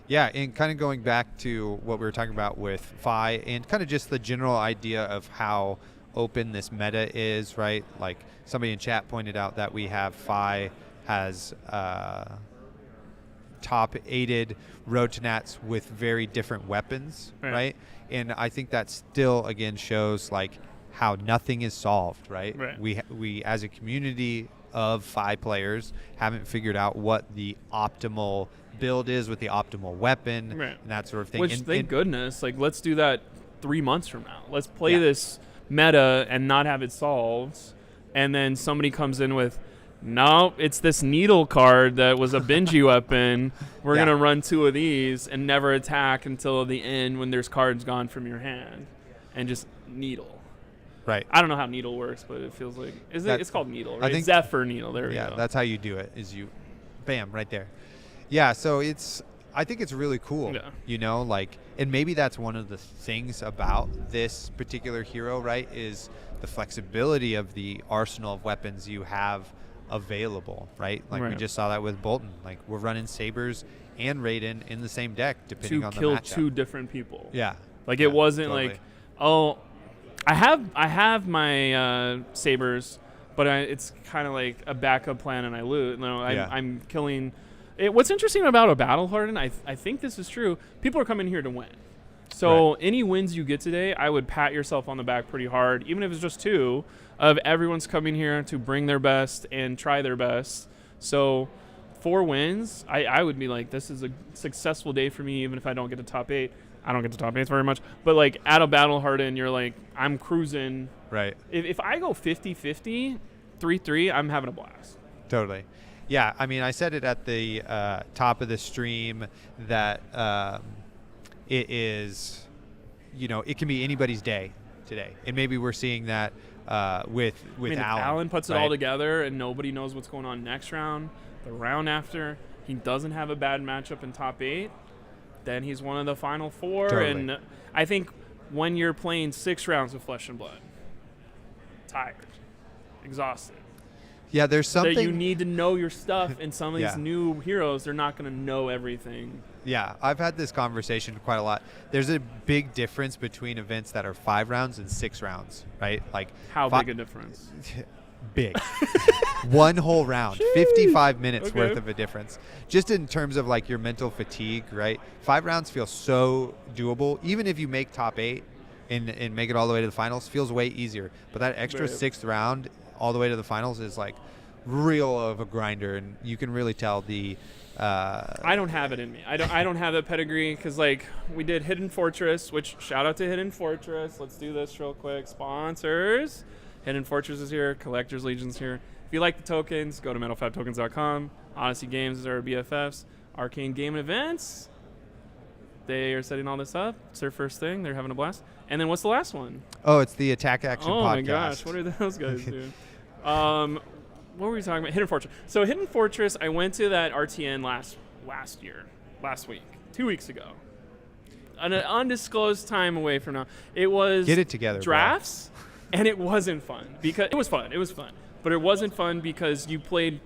Yeah, and kind of going back to what we were talking about with Fi and kind of just the general idea of how open this meta is, right? Like somebody in chat pointed out that we have Fi has top-aided Road to Nats with very different weapons, right? And I think that still, again, shows like how nothing is solved, right? Right. We as a community of 5 players haven't figured out what the optimal build is with the optimal weapon Right. and that sort of thing. Which, And- thank and- goodness, like, let's do that 3 months from now. Let's play Yeah. this meta and not have it solved. And then somebody comes in with, no, it's this needle card that was a Benji weapon. We're Yeah. going to run 2 of these and never attack until the end when there's cards gone from your hand. And just needle. Right. I don't know how needle works, but it feels like it's called needle, right? I think Zephyr needle. There we Yeah, go. that's how you do it. Is you, bam, right there. Yeah. So I think it's really cool. Yeah. You know, like, and maybe that's one of the things about this particular hero, right? Is the flexibility of the arsenal of weapons you have available, right? Like we Right. just saw that with Bolton. Like we're running Sabers and Raiden in the same deck, depending to on the kill matchup. 2 different people. Yeah. Like Yeah, it wasn't totally. like, oh, I have my sabers, but it's kind of like a backup plan, and I lose. No, Yeah. I'm killing. What's interesting about a Battle Hardened, I think this is true. People are coming here to win. So any wins you get today, I would pat yourself on the back pretty hard, even if it's just 2. Of everyone's coming here to bring their best and try their best. So 4 wins, I would be like, this is a successful day for me, even if I don't get to top 8. I don't get to top 8 very much. But, like, at a Battle Hardened, you're like, I'm cruising. Right. If I go 50-50, 3-3, I'm having a blast. Totally. Yeah, I mean, I said it at the top of the stream that it is, you know, it can be anybody's day today. And maybe we're seeing that with I mean, if Alan. Alan puts it right? all together and nobody knows what's going on next round, the round after, he doesn't have a bad matchup in top 8, then he's one of the final 4. Totally. And I think when you're playing 6 rounds of Flesh and Blood, tired, exhausted, Yeah, there's something. that you need to know your stuff, and some of Yeah. these new heroes, they're not going to know everything. Yeah, I've had this conversation quite a lot. There's a big difference between events that are 5 rounds and 6 rounds, right? Like How fi- big a difference? big. One whole round, 55 minutes Okay. worth of a difference. Just in terms of like your mental fatigue, right? 5 rounds feel so doable. Even if you make top 8 and make it all the way to the finals, feels way easier. But that extra Right. 6th round all the way to the finals is like real of a grinder, and you can really tell the I don't have it in me. I don't have that pedigree because, like, we did Hidden Fortress, which shout out to Hidden Fortress. Let's do this real quick. Sponsors. Hidden Fortress is here. Collector's Legion's here. If you like the tokens, go to metal5tokens.com. Odyssey Games is our BFFs. Arcane Game and Events. They are setting all this up. It's their first thing. They're having a blast. And then what's the last one? Oh, it's the Attack Action Oh podcast. my gosh, what are those guys doing? What were we talking about? Hidden Fortress. So Hidden Fortress, I went to that RTN last week, 2 weeks ago. An undisclosed time away from now. It was Get it together, bro. drafts, and it wasn't fun because it was fun, but it wasn't fun because you played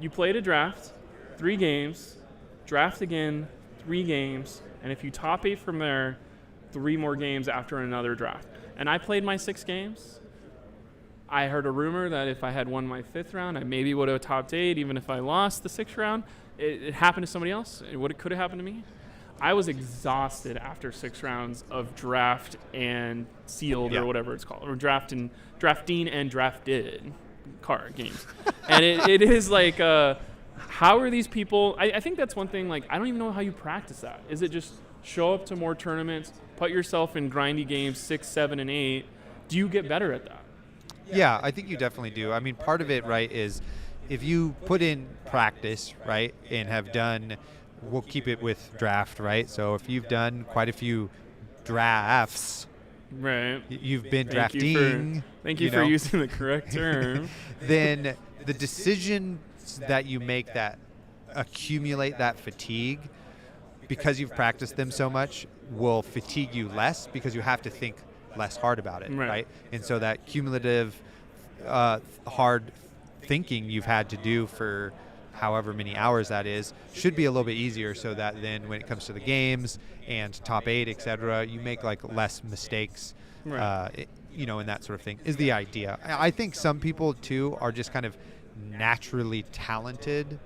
a draft, 3 games, draft again, 3 games, and if you top 8 from there, 3 more games after another draft. And I played my 6 games. I heard a rumor that if I had won my 5th round, I maybe would have topped 8, even if I lost the 6th round. It happened to somebody else. It could have happened to me. I was exhausted after 6 rounds of draft and sealed Yeah. or whatever it's called, or drafting and drafted card games. And it is like, how are these people? I think that's one thing. Like, I don't even know how you practice that. Is it just show up to more tournaments, put yourself in grindy games 6, 7, and 8? Do you get better at that? Yeah, I think you definitely do. I mean, part of it, right, is if you put in practice, right, and have done, we'll keep it with draft, right? So if you've done quite a few drafts, Right. you've been Thank you drafting, Thank you for know, using the correct term. then the decisions that you make that accumulate that fatigue, because you've practiced them so much, will fatigue you less because you have to think less hard about it, Right. right? And so that cumulative hard thinking you've had to do for however many hours that is should be a little bit easier, so that then when it comes to the games and top 8, etc., you make like less mistakes, Right. you know, and that sort of thing is the idea. I think some people too are just kind of naturally talented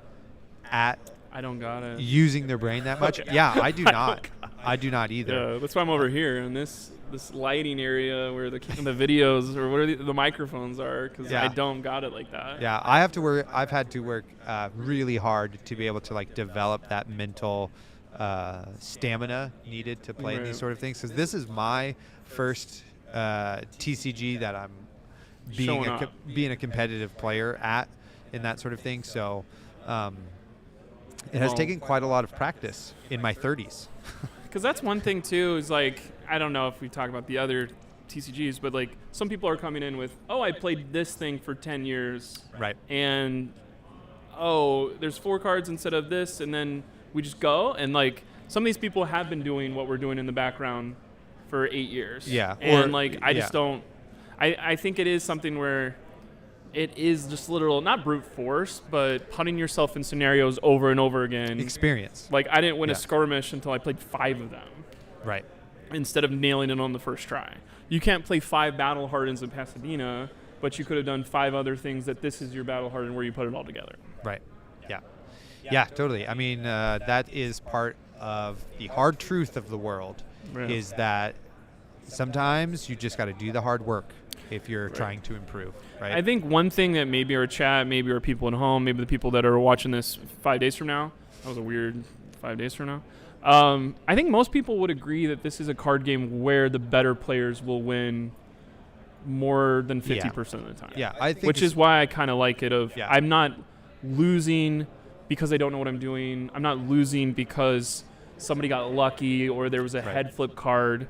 at I don't got it. using their brain that much. Okay. Yeah, I do I not. don't got it. I do not either. Yeah, that's why I'm over here in this this lighting area where the videos or where the microphones are, because Yeah. I don't got it like that. Yeah, I've had to work really hard to be able to like develop that mental stamina needed to play Right. these sort of things. Because this is my first TCG that I'm Showing up. being a competitive player at in that sort of thing. So it has Well- taken quite a lot of practice in my 30s. Because that's one thing too, is like, I don't know if we talk about the other TCGs, but like some people are coming in with, oh, I played this thing for 10 years. Right. And, oh, there's 4 cards instead of this, and then we just go. And like some of these people have been doing what we're doing in the background for 8 years. Yeah, And or- like, I just yeah. don't, I think it is something where it is just literal, not brute force, but putting yourself in scenarios over and over again. Experience. Like, I didn't win Yeah. a skirmish until I played 5 of them, Right. instead of nailing it on the first try. You can't play 5 Battle Hardens in Pasadena, but you could have done 5 other things that this is your Battle Hardened where you put it all together. Right. Yeah. Yeah, totally. I mean, that is part of the hard truth of the world, Yeah. is that sometimes you just got to do the hard work if you're trying to improve, right? I think one thing that maybe our chat, maybe our people at home, maybe the people that are watching this 5 days from now, that was a weird 5 days from now. I think most people would agree that this is a card game where the better players will win more than 50% of the time. Yeah, I think Which is why I kind of like it of, Yeah. I'm not losing because I don't know what I'm doing. I'm not losing because somebody got lucky or there was a Right. head flip card.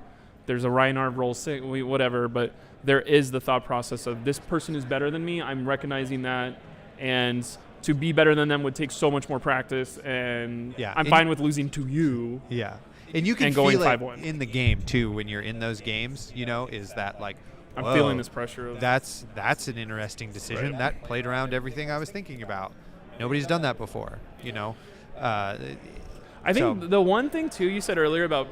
There's a Reinhard roll, whatever, but there is the thought process of this person is better than me. I'm recognizing that, and to be better than them would take so much more practice, and Yeah, I'm and- fine with losing to you. Yeah. And you can And going feel it 5-1. in the game too when you're in those games, is that like, I'm whoa, feeling this pressure of That's an interesting decision. That played around everything I was thinking about. Nobody's done that before, I think so- the one thing too you said earlier about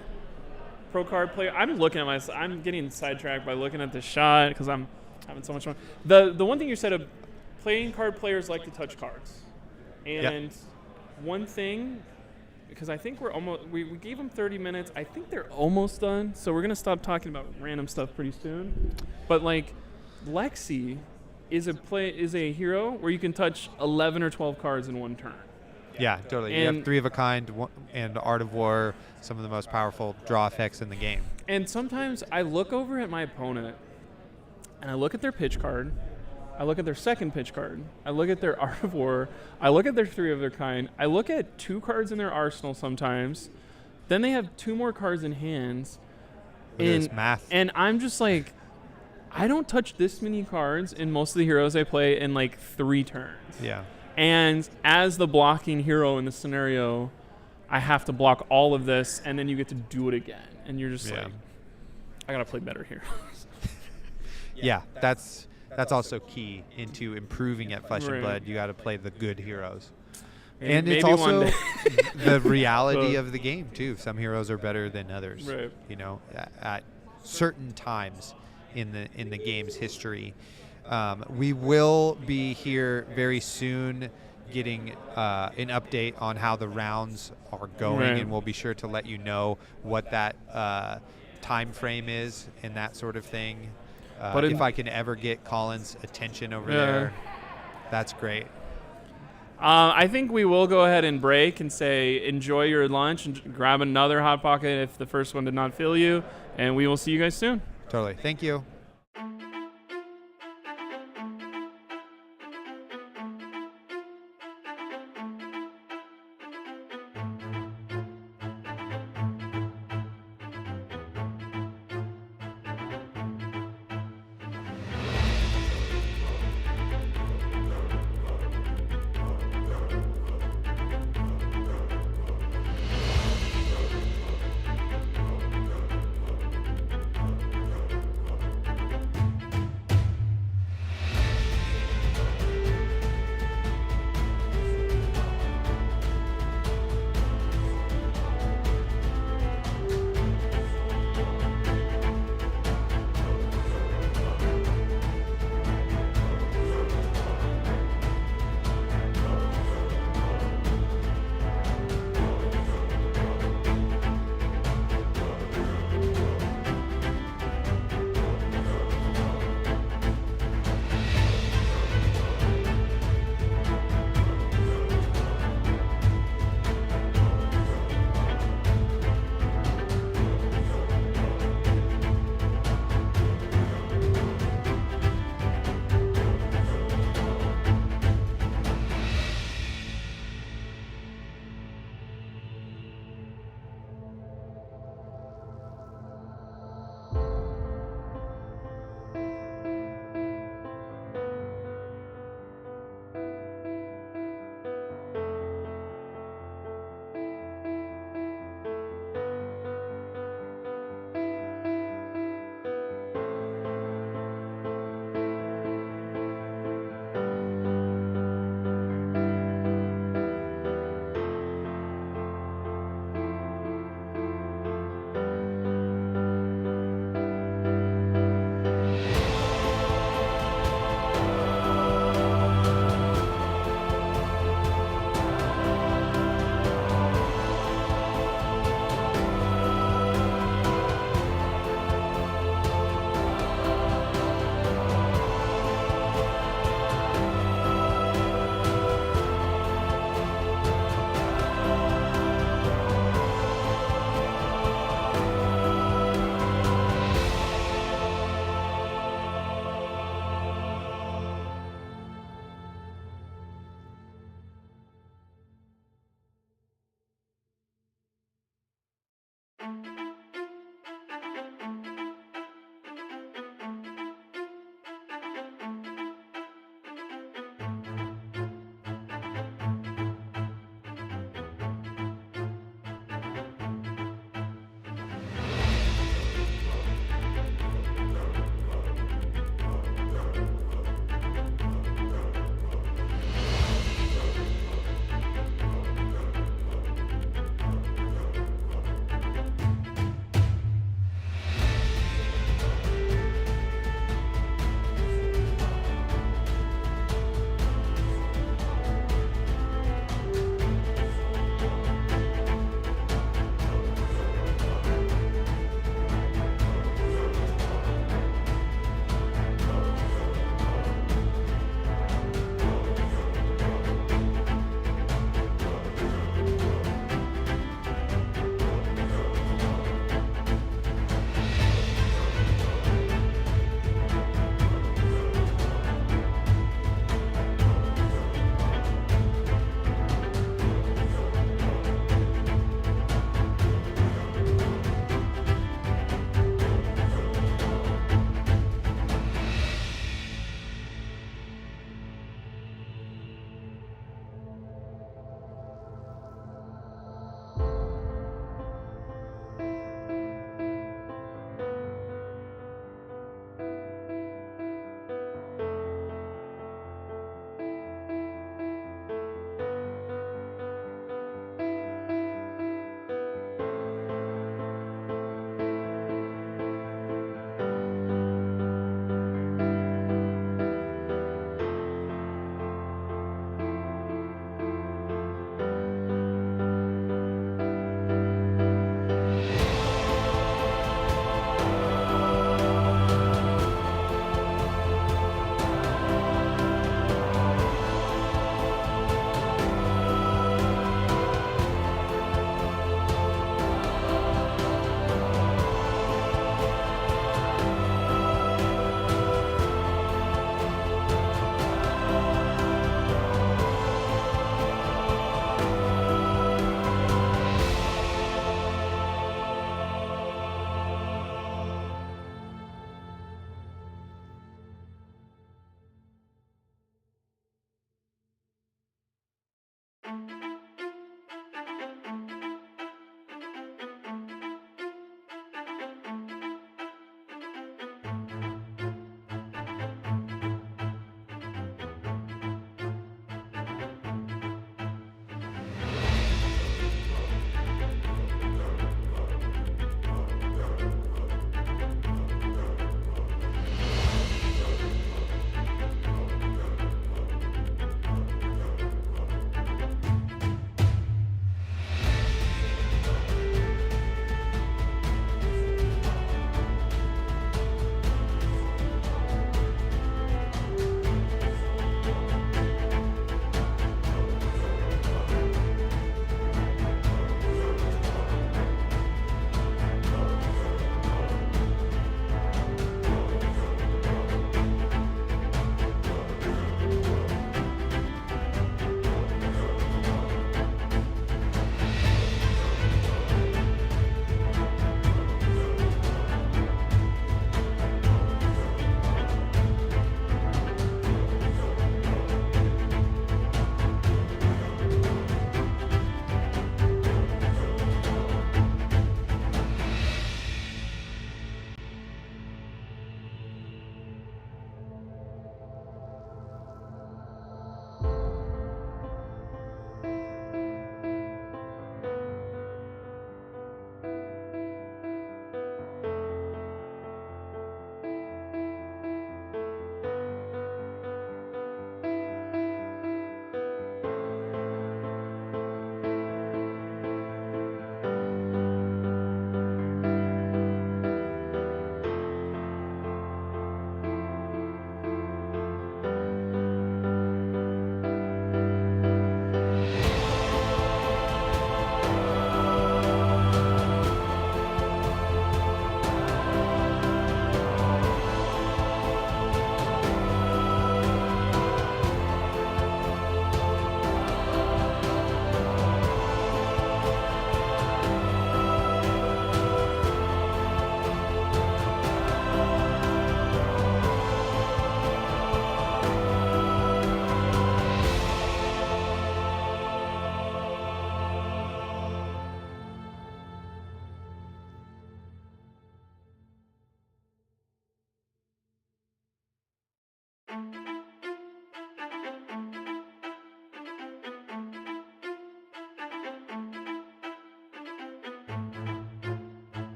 pro card player, I'm looking at myself. I'm getting sidetracked by looking at the shot because I'm having so much fun. The one thing you said of playing card players like to touch cards, and one thing, because I think we're almost we gave them 30 minutes. I think they're almost done, so we're gonna stop talking about random stuff pretty soon. But like Lexi is a hero where you can touch 11 or 12 cards in one turn. Yeah, totally. You have And- 3 of a kind and Art of War, some of the most powerful draw effects in the game. And sometimes I look over at my opponent and I look at their pitch card, I look at their second pitch card, I look at their Art of War, I look at their 3 of their kind, I look at 2 cards in their arsenal sometimes, then they have 2 more cards in hands. Look at this math. And I'm just like, I don't touch this many cards in most of the heroes I play in like 3 turns. Yeah. And as the blocking hero in the scenario, I have to block all of this, and then you get to do it again. And you're just Yeah. like, I gotta play better here. Yeah, that's also key into improving at Flesh Right. and Blood. You got to play the good heroes. Maybe- And it's maybe one also day. the reality So- of the game too. Some heroes are better than others. Right. At certain times in the game's history. We will be here very soon getting an update on how the rounds are going, Right. and we'll be sure to let you know what that time frame is and that sort of thing. But If I can ever get Colin's attention over there, that's great. I think we will go ahead and break and say enjoy your lunch and grab another Hot Pocket if the first one did not fill you, and we will see you guys soon. Totally. Thank you.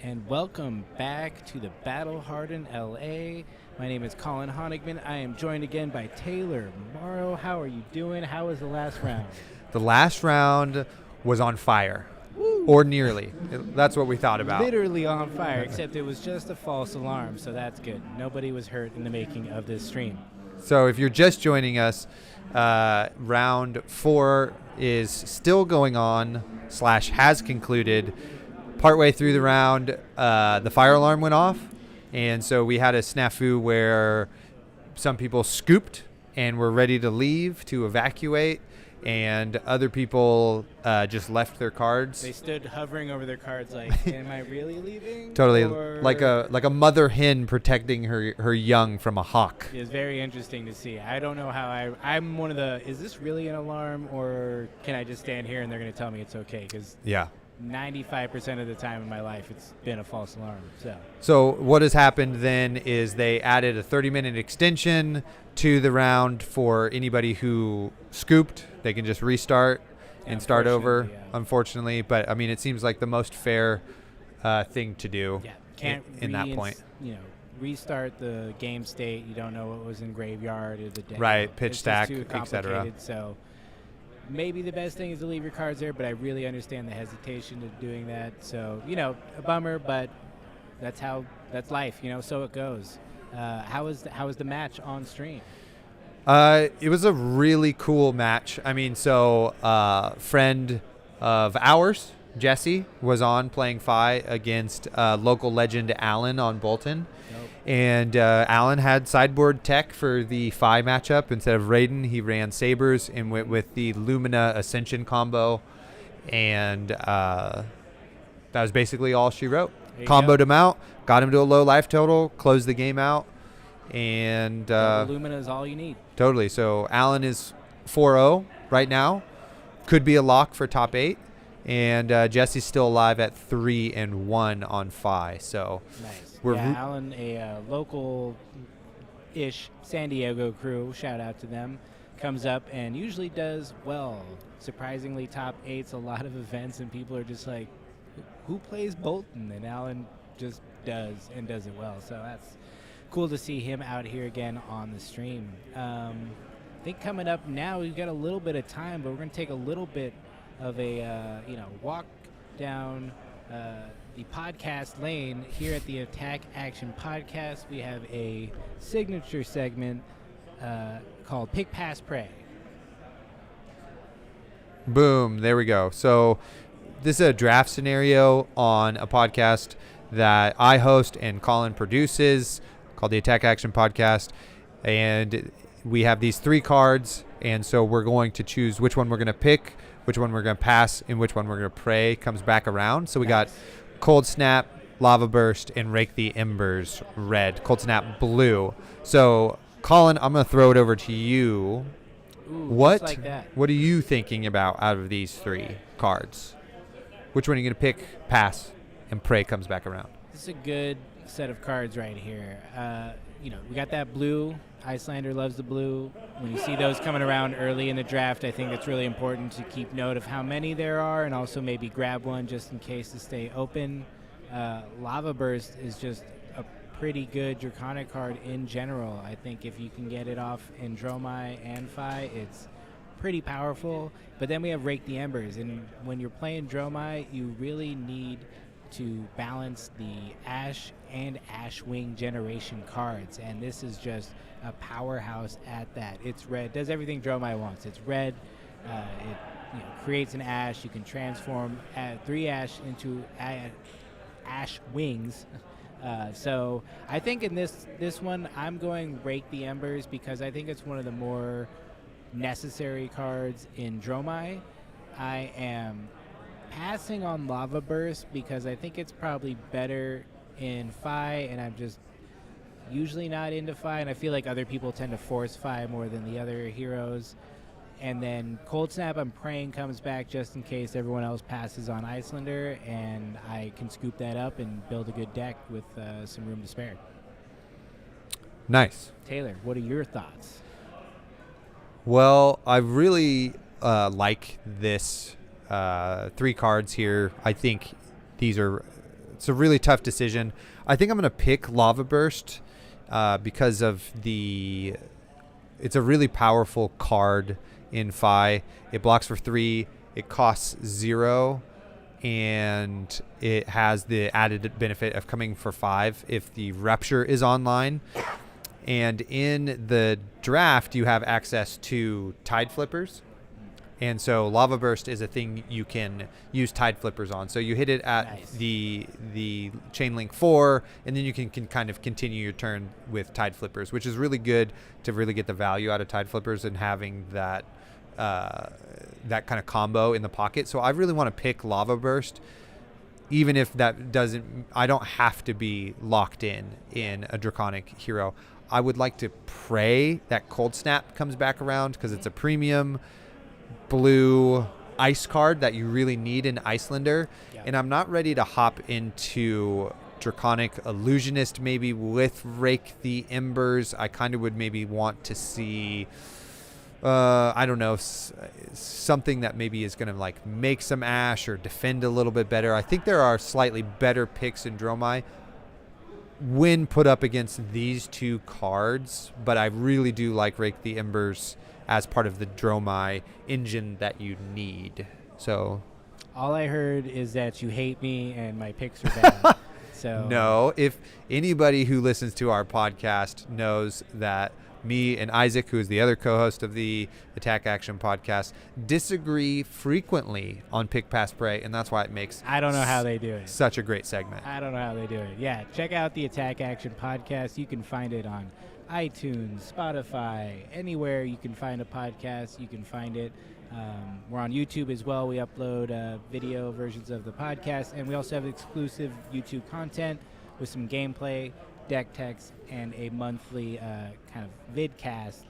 and welcome back to the Battle Hardened LA. My name is Colin Honigman. I am joined again by Taylor Morrow. How are you doing? How was the last round? The last round was on fire, or nearly. That's what we thought about. Literally on fire, except it was just a false alarm, so that's good. Nobody was hurt in the making of this stream. So if you're just joining us, round 4 is still going on / has concluded. Partway through the round, the fire alarm went off, and so we had a snafu where some people scooped and were ready to leave to evacuate, and other people just left their cards. They stood hovering over their cards like, am I really leaving? Totally, Or- like a mother hen protecting her young from a hawk. It was very interesting to see. I don't know how I'm one of the, is this really an alarm, or can I just stand here and they're going to tell me it's okay? Because Yeah. 95% of the time in my life, it's been a false alarm. So what has happened then is they added a 30-minute extension to the round for anybody who scooped. They can just restart and start over, unfortunately. But, I mean, it seems like the most fair thing to do in that point. Restart the game state. You don't know what was in graveyard or the day. Right, pitch It's just stack, too et cetera. complicated, So maybe the best thing is to leave your cards there, but I really understand the hesitation of doing that. So, a bummer, but that's life, so it goes. How was the match on stream? It was a really cool match. I mean, so friend of ours, Jesse, was on playing Fi against local legend Alan on Bolton. Nope. And Alan had sideboard tech for the Fi matchup. Instead of Raiden, he ran Sabers and went with the Lumina Ascension combo. And that was basically all she wrote. Comboed him out, got him to a low life total, closed the game out. And Lumina is all you need. Totally. So Alan is 4-0 right now. Could be a lock for top 8. And Jesse's still alive at 3-1 on Fi. So Nice. we're Alan, a local-ish San Diego crew, shout out to them, comes up and usually does well. Surprisingly, top 8's a lot of events, and people are just like, who plays Bolton? And Alan just does it well. So that's cool to see him out here again on the stream. I think coming up now, we've got a little bit of time, but we're going to take a little bit of a walk down the podcast lane here at the Attack Action Podcast. We have a signature segment called Pick, Pass, Pray. Boom. There we go. So this is a draft scenario on a podcast that I host and Colin produces called the Attack Action Podcast. And we have these 3 cards. And so we're going to choose which one we're going to pick, which one we're going to pass, and which one we're going to pray comes back around. So we got Cold Snap, Lava Burst, and Rake the Embers red. Cold Snap blue. So, Colin, I'm going to throw it over to you. Ooh, What just like that. What are you thinking about out of these 3 cards? Which one are you going to pick, pass, and pray comes back around? This is a good set of cards right here. We got that blue. Icelander loves the blue. When you see those coming around early in the draft, I think it's really important to keep note of how many there are and also maybe grab one just in case to stay open. Lava Burst is just a pretty good Draconic card in general. I think if you can get it off in Dromai and Fi, it's pretty powerful. But then we have Rake the Embers, and when you're playing Dromai, you really need to balance the Ash and Ashwing generation cards, and this is just a powerhouse at that. It's red, does everything Dromai wants. It's red, it creates an Ash. You can transform 3 Ash into Ash Wings. So I think in this one, I'm going Rake the Embers because I think it's one of the more necessary cards in Dromai. I am passing on Lava Burst because I think it's probably better in Fi, and I'm just usually not into Fi, and I feel like other people tend to force Fi more than the other heroes. And then Cold Snap, I'm praying comes back just in case everyone else passes on Icelander, and I can scoop that up and build a good deck with some room to spare. Nice. Taylor, what are your thoughts? Well, I really like this 3 cards here. I think these are it's a really tough decision. I think I'm going to pick Lava Burst because of it's a really powerful card in Fi. It blocks for 3. It costs 0. And it has the added benefit of coming for 5 if the Rupture is online. And in the draft, you have access to Tide Flippers. And so Lava Burst is a thing you can use Tide Flippers on. So you hit it at the Chain Link 4, and then you can kind of continue your turn with Tide Flippers, which is really good to really get the value out of Tide Flippers and having that that kind of combo in the pocket. So I really want to pick Lava Burst, even if that doesn't, I don't have to be locked in a Draconic hero. I would like to pray that Cold Snap comes back around because it's a premium blue ice card that you really need in Icelander. And I'm not ready to hop into Draconic Illusionist maybe with Rake the Embers. I kind of would maybe want to see I don't know, something that maybe is going to like make some ash or defend a little bit better. I think there are slightly better picks in Dromai when put up against these two cards, but I really do like Rake the Embers as part of the Dromai engine that you need. So all I heard is that you hate me and my picks are bad. So no, if anybody who listens to our podcast knows that me and Isaac, who is the other co-host of the Attack Action podcast, disagree frequently on Pick Pass Pray, and that's why it makes I don't know how they do it. Such a great segment. I don't know how they do it. Yeah, check out the Attack Action podcast. You can find it on iTunes, Spotify, anywhere you can find a podcast, you can find it. We're on YouTube as well. We upload video versions of the podcast, and we also have exclusive YouTube content with some gameplay, deck techs, and a monthly kind of vidcast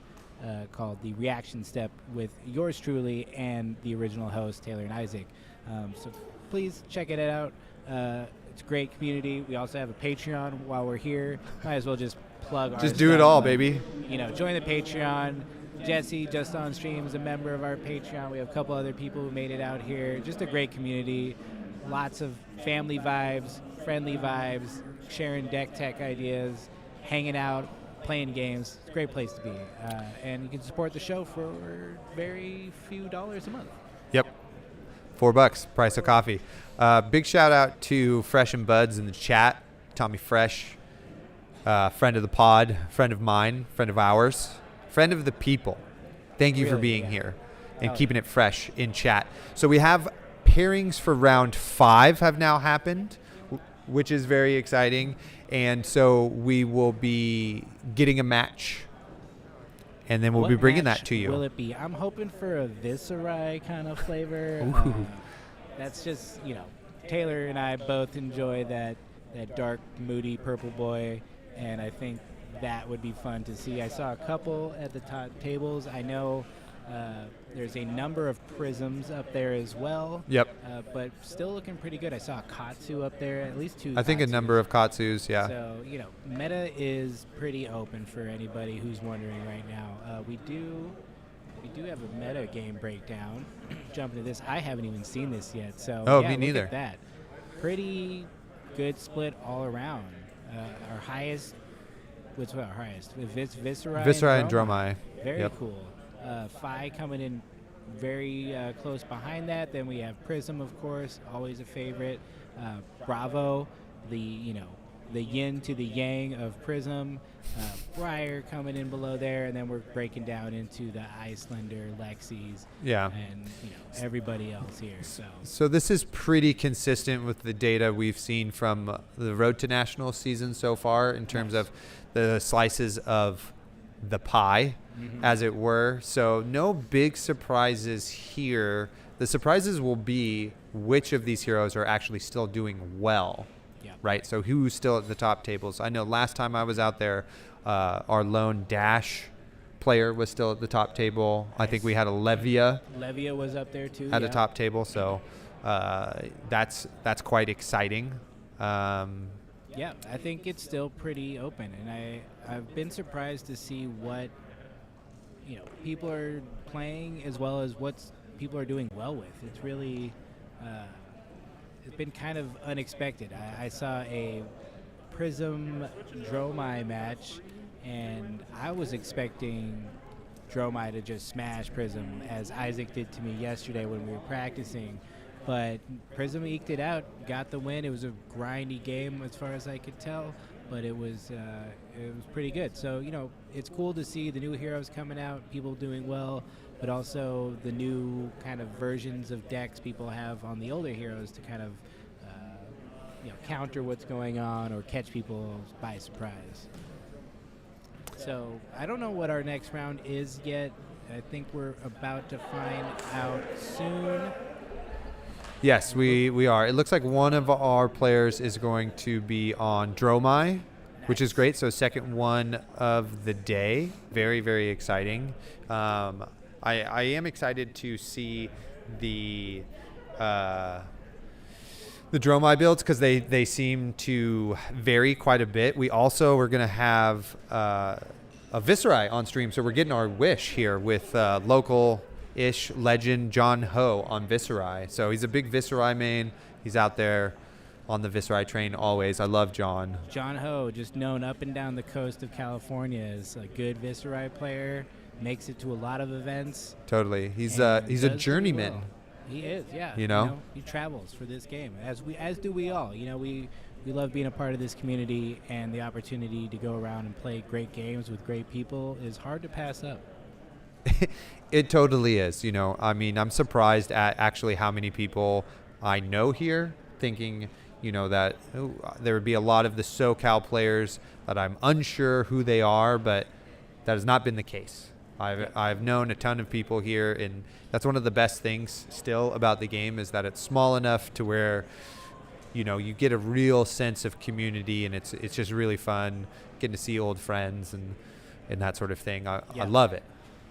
called The Reaction Step with yours truly and the original host, Taylor and Isaac. So please check it out. It's a great community. We also have a Patreon while we're here. Might as well just plug our Just do it stuff. all, baby. You know, join the Patreon. Jesse, just on stream, is a member of our Patreon. We have a couple other people who made it out here. Just a great community. Lots of family vibes, friendly vibes, sharing deck tech ideas, hanging out, playing games. It's a great place to be. And you can support the show for very few dollars a month. Yep. $4, price of coffee. Big shout out to Fresh and Buds in the chat. Tommy Fresh, friend of the pod, friend of mine, friend of ours, friend of the people. Thank you for being here and keeping it fresh in chat. So we have pairings for round 5 have now happened, which is very exciting. And so we will be getting a match, and then we'll be bringing that to you. Will it be? I'm hoping for a Viserai kind of flavor. That's just, you know, Taylor and I both enjoy that dark, moody purple boy, and I think that would be fun to see. I saw a couple at the top tables. I know there's a number of prisms up there as well. Yep. But still looking pretty good. I saw a Katsu up there, at least 2 I think a number of Katsus, yeah. So, you know, meta is pretty open for anybody who's wondering right now. We do have a meta game breakdown. Jumping to this, I haven't even seen this yet. So me look neither. at that. Pretty good split all around. Our highest, what's our highest? Viserai and Dromai. Very cool. Phi coming in very close behind that. Then we have Prism, of course, always a favorite. Bravo, the yin to the yang of Prism. Briar coming in below there, and then we're breaking down into the Icelander, Lexis, and everybody else here. So this is pretty consistent with the data we've seen from the Road to National season so far in terms of the slices of the pie, as it were. So no big surprises here. The surprises will be which of these heroes are actually still doing well. Right, so who's still at the top tables? I know last time I was out there, our lone Dash player was still at the top table. I think we had a Levia. Levia was up there too. At the top table, so that's quite exciting. I think it's still pretty open, and I've been surprised to see what people are playing as well as what people are doing well with. It's really it's been kind of unexpected. I saw a Prism Dromai match, and I was expecting Dromai to just smash Prism, as Isaac did to me yesterday when we were practicing. But Prism eked it out, got the win. It was a grindy game as far as I could tell, but it was pretty good. So, it's cool to see the new heroes coming out, people doing well, but also the new kind of versions of decks people have on the older heroes to kind of counter what's going on or catch people by surprise. So I don't know what our next round is yet. I think we're about to find out soon. Yes, we are. It looks like one of our players is going to be on Dromai, which is great. So second one of the day. Very, very exciting. I am excited to see the Dromai builds because they seem to vary quite a bit. We also are going to have a Viserai on stream, so we're getting our wish here with local-ish legend John Ho on Viserai. So he's a big Viserai main. He's out there on the Viserai train always. I love John. John Ho, just known up and down the coast of California as a good Viserai player, makes it to a lot of events. Totally. He's a journeyman. Well. He is, yeah. He travels for this game, as do we all. We love being a part of this community, and the opportunity to go around and play great games with great people is hard to pass up. It totally is. I'm surprised at actually how many people I know here, thinking, that there would be a lot of the SoCal players that I'm unsure who they are, but that has not been the case. I've known a ton of people here, and that's one of the best things still about the game is that it's small enough to where you get a real sense of community, and it's just really fun getting to see old friends and that sort of thing. I love it.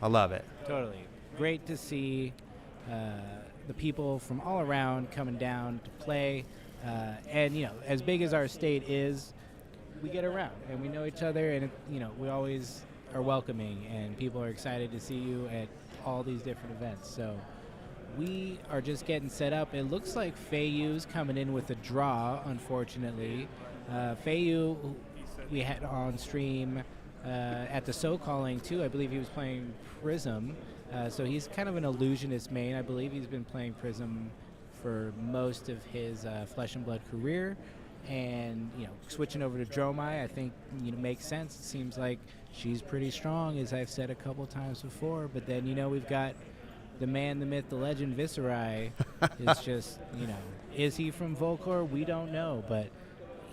I love it. Totally. Great to see the people from all around coming down to play. And, as big as our state is, we get around and we know each other, and, we always are welcoming, and people are excited to see you at all these different events. So we are just getting set up. It looks like Feiyu's coming in with a draw, unfortunately. Feiyu, we had on stream at the So Calling too. I believe he was playing Prism. So he's kind of an illusionist main. I believe he's been playing Prism for most of his Flesh and Blood career. And, switching over to Dromai, I think, makes sense. It seems like she's pretty strong, as I've said a couple times before. But then, we've got the man, the myth, the legend, Viserai. Is just, is he from Volcor? We don't know. But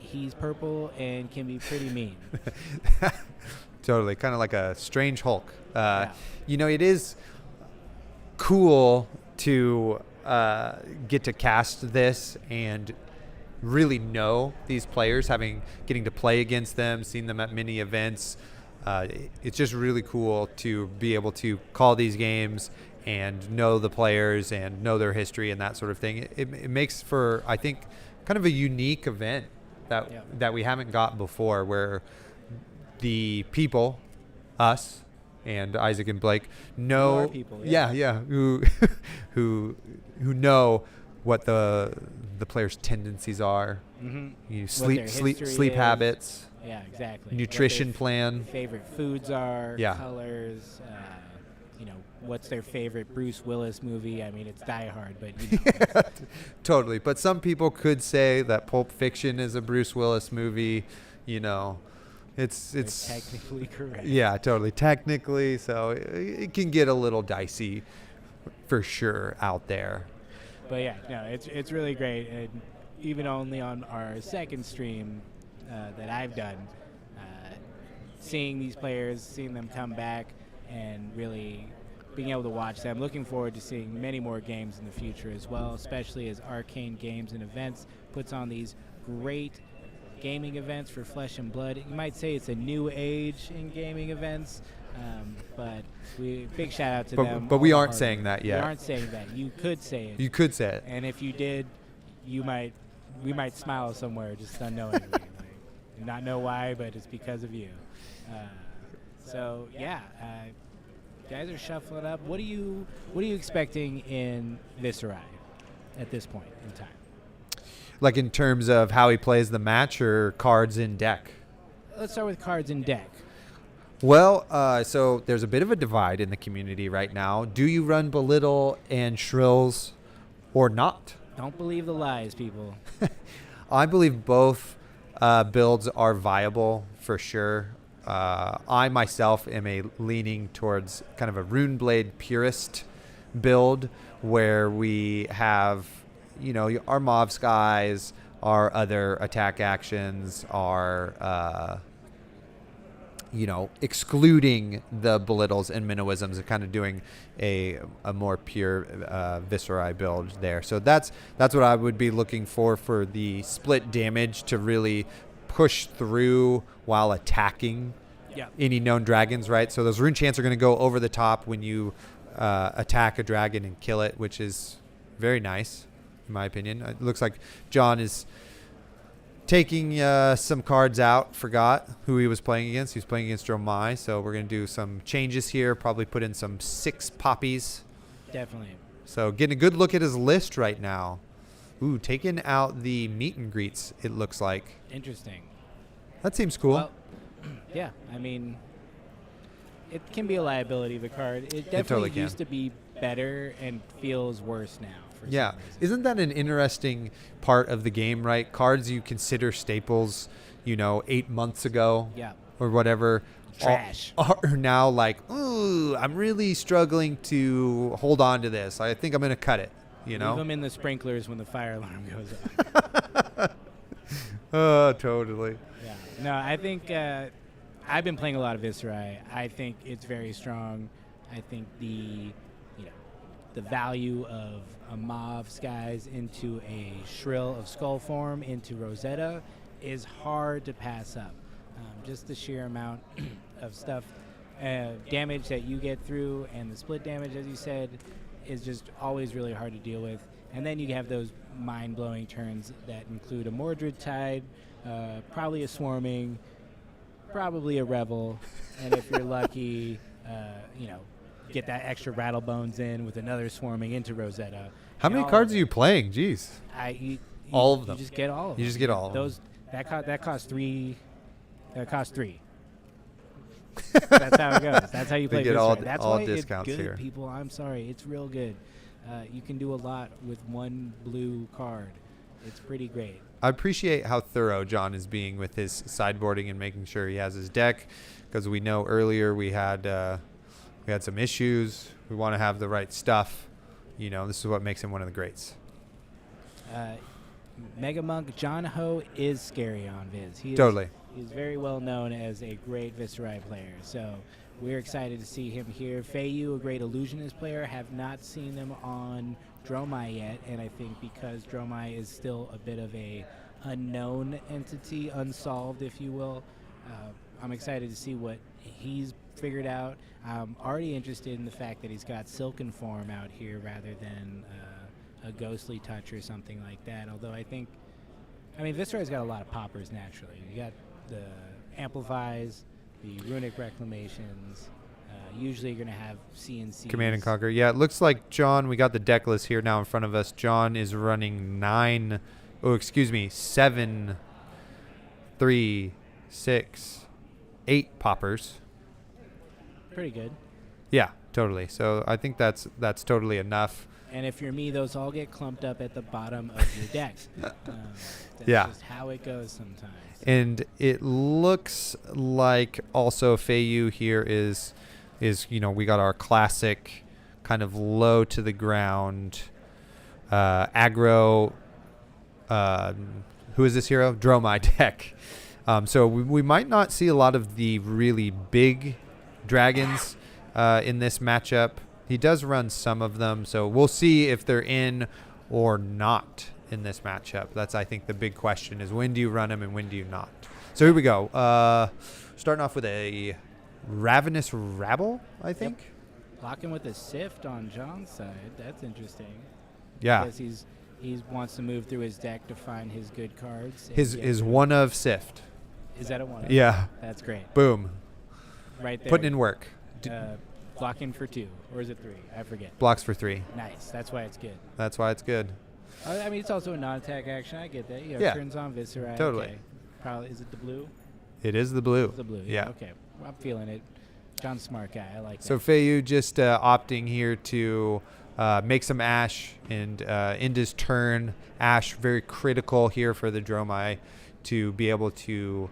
he's purple and can be pretty mean. Totally. Kind of like a strange Hulk. It is cool to get to cast this and really know these players, getting to play against them, seeing them at many events. It's just really cool to be able to call these games and know the players and know their history and that sort of thing. It makes for, I think, kind of a unique event that we haven't got before, where the people, us and Isaac and Blake, know people, who know what the players' tendencies are. Mm-hmm. Sleep habits. Yeah, exactly. Nutrition plan. Favorite foods are. Yeah. Colors. What's their favorite Bruce Willis movie? I mean, it's Die Hard, but Totally. But some people could say that Pulp Fiction is a Bruce Willis movie. It's technically correct. Yeah, totally. Technically, so it can get a little dicey for sure out there. But it's really great. And even only on our second stream that I've done, seeing these players, seeing them come back, and really being able to watch them. Looking forward to seeing many more games in the future as well, especially as Arcane Games and Events puts on these great gaming events for Flesh and Blood. You might say it's a new age in gaming events, but big shout out to them. But we aren't saying that yet. We aren't saying that. You could say it. You could say it. And if you did, we might smile somewhere just unknowingly. Not know why, but it's because of you. Guys are shuffling up. What are you expecting in Viserai at this point in time? Like in terms of how he plays the match or cards in deck? Let's start with cards in deck. Well, so there's a bit of a divide in the community right now. Do you run Belittle and Shrills or not? Don't believe the lies, people. I believe both builds are viable for sure. I myself am leaning towards kind of a Runeblade purist build where we have, our Mauve Skies, our other attack actions, our excluding the belittles and minnowisms and kind of doing a more pure Viscerai build there. So that's what I would be looking for the split damage to really push through while attacking any known dragons, right? So those rune chants are going to go over the top when you attack a dragon and kill it, which is very nice, in my opinion. It looks like John is taking some cards out. Forgot who he was playing against. He was playing against Dromai, so we're going to do some changes here. Probably put in some 6 poppies. Definitely. So getting a good look at his list right now. Ooh, taking out the meet and greets, it looks like. Interesting. That seems cool. Well, yeah, I mean, it can be a liability of a card. It definitely totally used to be better and feels worse now. Yeah. Isn't that an interesting part of the game, right? Cards you consider staples, 8 months ago or whatever, Trash. are now like, ooh, I'm really struggling to hold on to this. I think I'm going to cut it, Leave them in the sprinklers when the fire alarm goes off. Oh, totally. Yeah. No, I think I've been playing a lot of Viscerai. I think it's very strong. I think the value of a Mauve Skies into a Shrill of Skull form into Rosetta is hard to pass up. Just the sheer amount of stuff, damage that you get through, and the split damage, as you said, is just always really hard to deal with. And then you have those mind-blowing turns that include a Mordred Tide, probably a Swarming, probably a Revel, and if you're lucky, get that extra Rattle Bones in with another Swarming into Rosetta. How many cards are you playing? Jeez. All of them. You just get all of them. You just get all of them. That costs 3. That costs 3. That's how it goes. That's how you play get Viscerai. That's all why discounts it's good, here. people. I'm sorry. It's real good. You can do a lot with one blue card. It's pretty great. I appreciate how thorough John is being with his sideboarding and making sure he has his deck, because we know earlier we had some issues. We want to have the right stuff. This is what makes him one of the greats. Mega Monk John Ho is scary on Viz. He's very well known as a great Viscerai player. So we're excited to see him here. Feiyu, a great Illusionist player, have not seen them on Dromai yet, and I think because Dromai is still a bit of a unknown entity, unsolved, if you will, I'm excited to see what he's figured out. I'm already interested in the fact that he's got Silken Form out here rather than a Ghostly Touch or something like that, although Viscerai's got a lot of poppers naturally. You got the Amplifies, the Runic Reclamations. Usually you're going to have CNCs. Command and Conquer. Yeah, it looks like John, we got the deck list here now in front of us. John is running 7, 3, 6, 8 poppers. Pretty good. Yeah, totally. So I think that's totally enough. And if you're me, those all get clumped up at the bottom of your decks. That's just how it goes sometimes. And it looks like also Feiyu here is we got our classic kind of low to the ground aggro. Who is this hero? Dromai deck. So we might not see a lot of the really big dragons in this matchup. He does run some of them, so we'll see if they're in or not in this matchup. That's, I think, the big question is when do you run them and when do you not? So here we go. Starting off with a Ravenous Rabble, I think. Yep. Locking with a Sift on John's side. That's interesting. Yeah. Because he wants to move through his deck to find his good cards. His one of Sift. Is that a one? Yeah. That's great. Boom. Right there. Putting in work. Blocking for 2, or is it 3? I forget. Blocks for 3. Nice. That's why it's good. That's why it's good. I mean, it's also a non-attack action. I get that. Yeah. Turns on Viscera. Totally. Okay. Probably. Is it the blue? It is the blue. It's the blue. Yeah. Okay. Well, I'm feeling it. John's a smart guy. I like So that. Feiyu just opting here to make some Ash and end his turn. Ash very critical here for the Dromai to be able to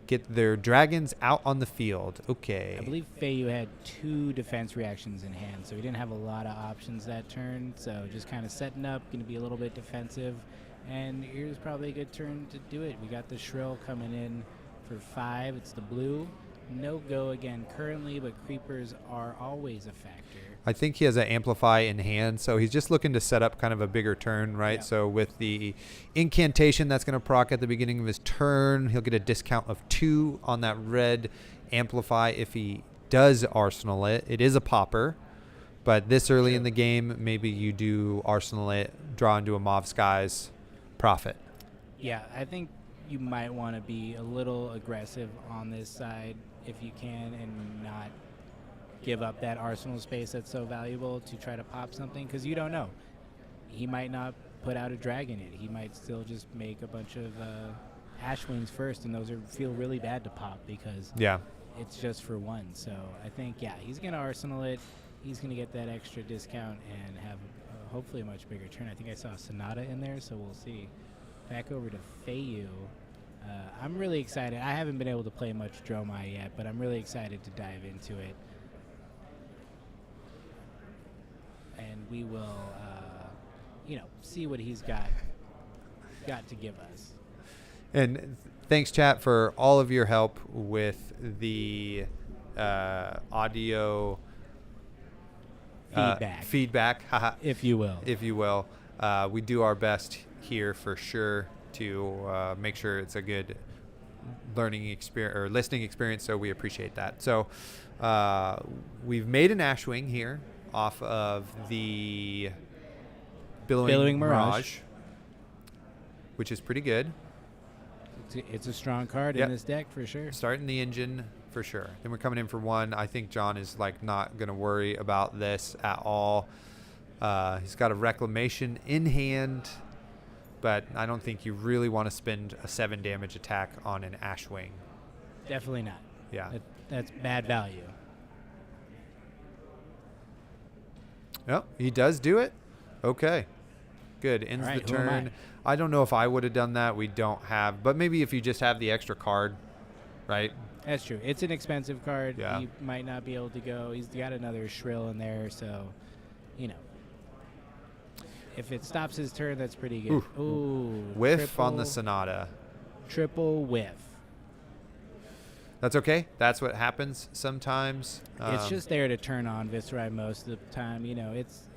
get their dragons out on the field. Okay. I believe Feiyu had 2 defense reactions in hand, so he didn't have a lot of options that turn. So just kind of setting up, going to be a little bit defensive. And here's probably a good turn to do it. We got the Shrill coming in for 5. It's the blue. No go again currently, but creepers are always a factor. I think he has an Amplify in hand, so he's just looking to set up kind of a bigger turn, right? Yeah. So with the incantation that's going to proc at the beginning of his turn, he'll get a discount of 2 on that red Amplify if he does Arsenal it. It is a popper, but this early in the game, maybe you do Arsenal it, draw into a Mauve Skies, profit. Yeah, I think you might want to be a little aggressive on this side if you can and not give up that arsenal space that's so valuable to try to pop something, because you don't know. He might not put out a dragon in. He might still just make a bunch of Ash Wings first, and those feel really bad to pop because Yeah. it's just for 1. So I think, yeah, he's going to arsenal it. He's going to get that extra discount and have hopefully a much bigger turn. I think I saw Sonata in there, so we'll see. Back over to Feiyu. I'm really excited. I haven't been able to play much Dromai yet, but I'm really excited to dive into it. And we will, see what he's got to give us. And thanks, chat, for all of your help with the audio Feedback, haha, if you will. if you will. We do our best here for sure to make sure it's a good learning experience or listening experience, so we appreciate that. So we've made an Ashwing here off of the Billowing Mirage, which is pretty good. It's a strong card Yep. in this deck for sure. Starting the engine for sure. Then we're coming in for 1. I think John is not going to worry about this at all. He's got a Reclamation in hand, but I don't think you really want to spend a 7 damage attack on an Ashwing. Definitely not. Yeah. That's bad value. Yep, he does do it. Okay. Good. Ends All right, the who am turn. I don't know if I would have done that. We don't have, but maybe if you just have the extra card, right? That's true. It's an expensive card. Yeah. He might not be able to go. He's got another Shrill in there, so, if it stops his turn, that's pretty good. Ooh. Whiff on the Sonata. Triple whiff. That's okay. That's what happens sometimes. It's just there to turn on Viscerai most of the time.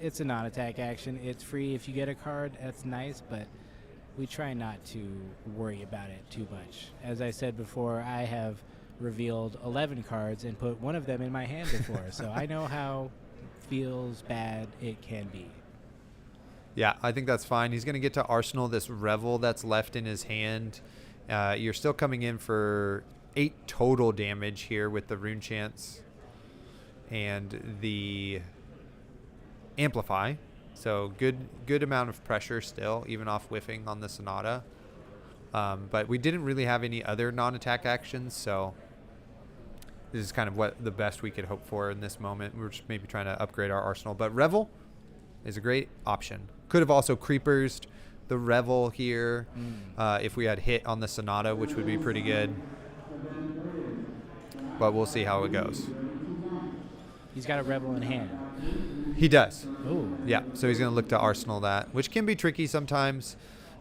It's a non-attack action. It's free if you get a card. That's nice, but we try not to worry about it too much. As I said before, I have revealed 11 cards and put 1 of them in my hand before, so I know how feels bad it can be. Yeah, I think that's fine. He's going to get to Arsenal this Revel that's left in his hand. You're still coming in for 8 total damage here with the Rune Chance and the Amplify. So good amount of pressure still, even off whiffing on the Sonata. But we didn't really have any other non-attack actions, so this is kind of what the best we could hope for in this moment. We're just maybe trying to upgrade our arsenal. But Revel is a great option. Could have also Creepers'd the Revel here if we had hit on the Sonata, which would be pretty good. But we'll see how it goes. He's got a Revel in hand. He does. Ooh. Yeah, so he's going to look to Arsenal that, which can be tricky sometimes.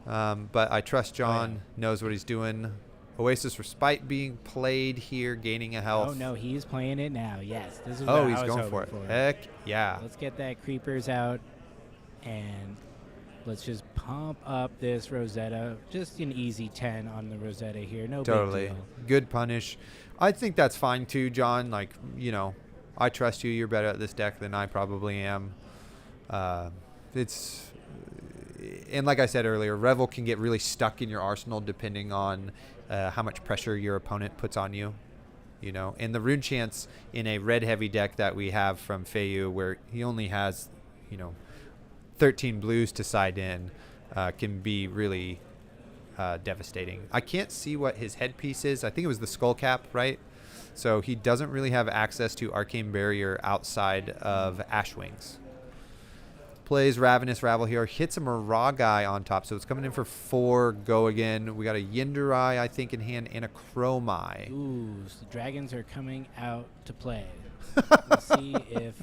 But I trust John knows what he's doing. Oasis Respite being played here, gaining a health. Oh, no, he's playing it now. Yes. This is Oh, what he's I was going for hoping it. Heck yeah. Let's get that Creepers out, and let's just pump up this Rosetta. Just an easy 10 on the Rosetta here. No Totally. big deal. Good punish. I think that's fine too, John. I trust you. You're better at this deck than I probably am. And like I said earlier, Revel can get really stuck in your arsenal depending on how much pressure your opponent puts on you. And the Rune Chance in a red heavy deck that we have from Feiyu, where he only has, 13 blues to side in, can be really devastating. I can't see what his headpiece is. I think it was the skull cap, right? So he doesn't really have access to Arcane Barrier outside of Ashwings. Plays Ravenous Rabble here, hits a Miragai on top, so it's coming in for 4. Go again. We got a Yindarai, I think, in hand, and a Chromai. Ooh, so the dragons are coming out to play. Let's see if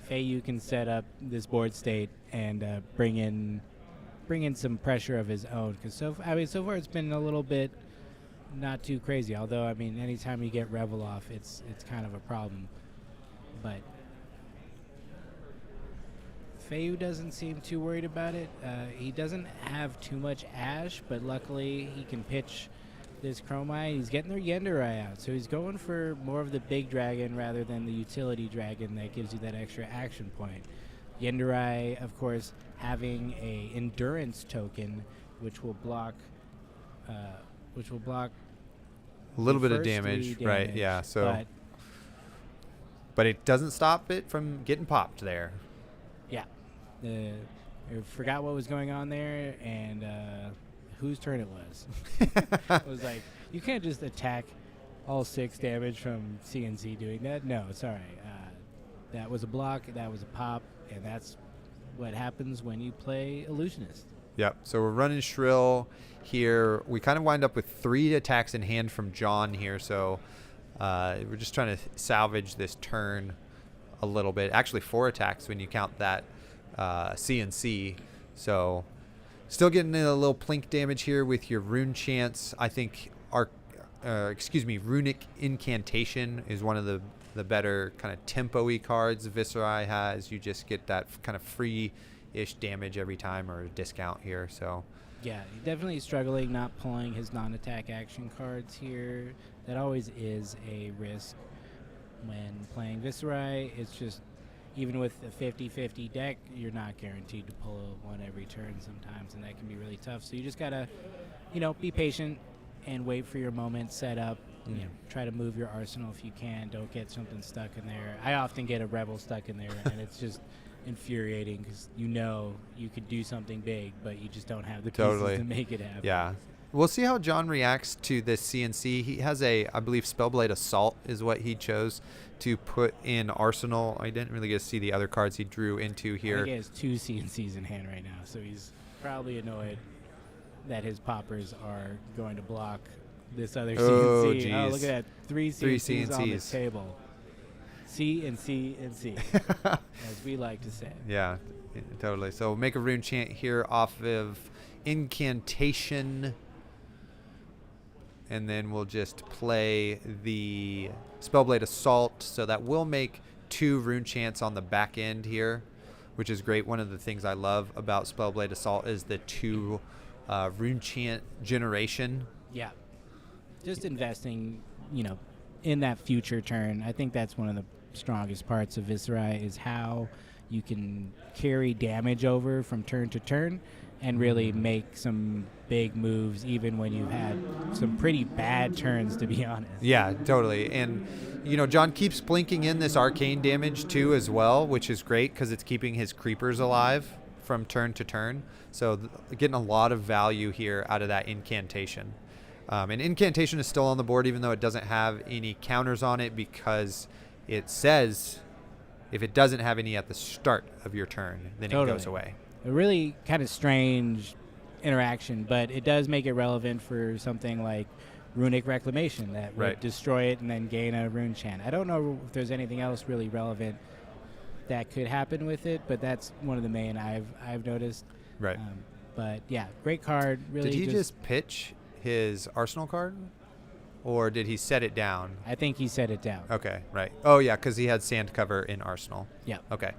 Feiyu can set up this board state and bring in some pressure of his own. Because so far it's been a little bit not too crazy. Although anytime you get Revel off, it's kind of a problem. But Feiyu doesn't seem too worried about it. He doesn't have too much Ash, but luckily he can pitch this Chromai. He's getting their Yenderai out, so he's going for more of the big dragon rather than the utility dragon that gives you that extra action point. Yenderai, of course, having a endurance token, which will block A little bit of damage, right? Yeah. So, but it doesn't stop it from getting popped there. Yeah. I forgot what was going on there and whose turn it was. It was like, you can't just attack all 6 damage from CNC doing that. No, sorry. That was a block, that was a pop, and that's what happens when you play Illusionist. Yep. So we're running Shrill here. We kind of wind up with 3 attacks in hand from John here. So we're just trying to salvage this turn a little bit. Actually, 4 attacks when you count that CNC. So still getting a little plink damage here with your Rune Chance. I think Runic Incantation is one of the better kind of tempo-y cards Viserai has. You just get that kind of free-ish damage every time, or a discount here. So yeah, he's definitely struggling not pulling his non-attack action cards here. That always is a risk when playing Viserai. It's just, even with a 50-50 deck, you're not guaranteed to pull one every turn sometimes, and that can be really tough. So you just gotta, be patient and wait for your moment, set up. Try to move your arsenal if you can. Don't get something stuck in there. I often get a Rebel stuck in there, and it's just infuriating because you could do something big, but you just don't have the pieces to make it happen. Yeah. We'll see how John reacts to this CNC. He has I believe, Spellblade Assault is what he chose to put in Arsenal. I didn't really get to see the other cards he drew into here. I think he has 2 CNCs in hand right now, so he's probably annoyed that his poppers are going to block this other CNC. Geez. Oh, look at that. 3 CNCs on the table. C and C and C, as we like to say. Yeah, totally. So make a Rune Chant here off of Incantation. And then we'll just play the Spellblade Assault. So that will make 2 Rune Chants on the back end here, which is great. One of the things I love about Spellblade Assault is the 2 Rune Chant generation. Yeah. Just investing, in that future turn. I think that's one of the strongest parts of Viserai, is how you can carry damage over from turn to turn and really make some big moves even when you've had some pretty bad turns, to be honest. Yeah, totally. And, John keeps blinking in this arcane damage too as well, which is great because it's keeping his creepers alive from turn to turn. So getting a lot of value here out of that Incantation. And Incantation is still on the board even though it doesn't have any counters on it, because it says if it doesn't have any at the start of your turn, then it goes away. A really kind of strange interaction, but it does make it relevant for something like Runic Reclamation that would destroy it and then gain a Rune Chant. I don't know if there's anything else really relevant that could happen with it, but that's one of the main I've noticed. Right. But yeah, great card. Really. Did he just pitch his Arsenal card, or did he set it down? I think he set it down. Okay, right. Oh yeah, because he had Sand Cover in Arsenal. Yeah. Okay.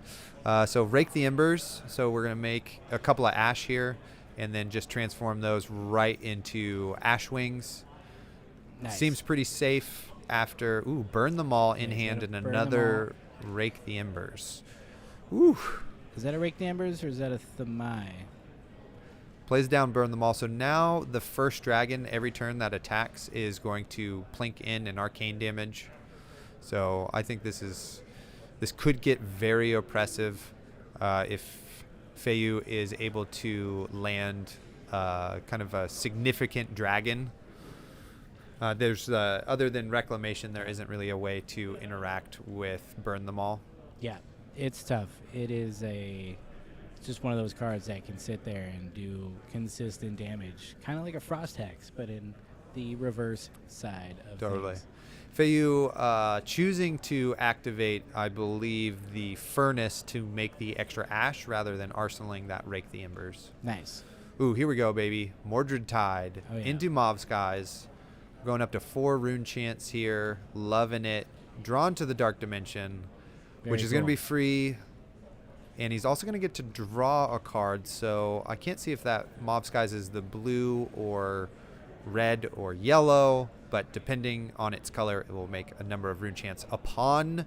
So Rake the Embers. So we're gonna make a couple of Ash here, and then just transform those right into Ash Wings. Nice. Seems pretty safe after. Ooh, burn them all in hand, and another Rake the Embers. Ooh. Is that a Rake the Embers or is that a Thamai? Plays down, burn them all. So now the first dragon, every turn that attacks, is going to plink in an arcane damage. So I think this could get very oppressive if Feiyu is able to land kind of a significant dragon. There's other than Reclamation, there isn't really a way to interact with Burn Them All. Yeah, it's tough. It's just one of those cards that can sit there and do consistent damage, kind of like a Frost Hex, but in the reverse side of Totally. things. Feiyu choosing to activate, I believe, the Furnace to make the extra ash rather than arsenaling that Rake the Embers. Nice. Ooh, here we go, baby. Mordred Tide Oh, yeah. into Mauve Skies. Going up to 4 rune chants here. Loving it. Drawn to the Dark Dimension, Very which is going to cool. be free. And he's also going to get to draw a card. So I can't see if that Mauve Skies is the blue or red or yellow. But depending on its color, it will make a number of rune chants upon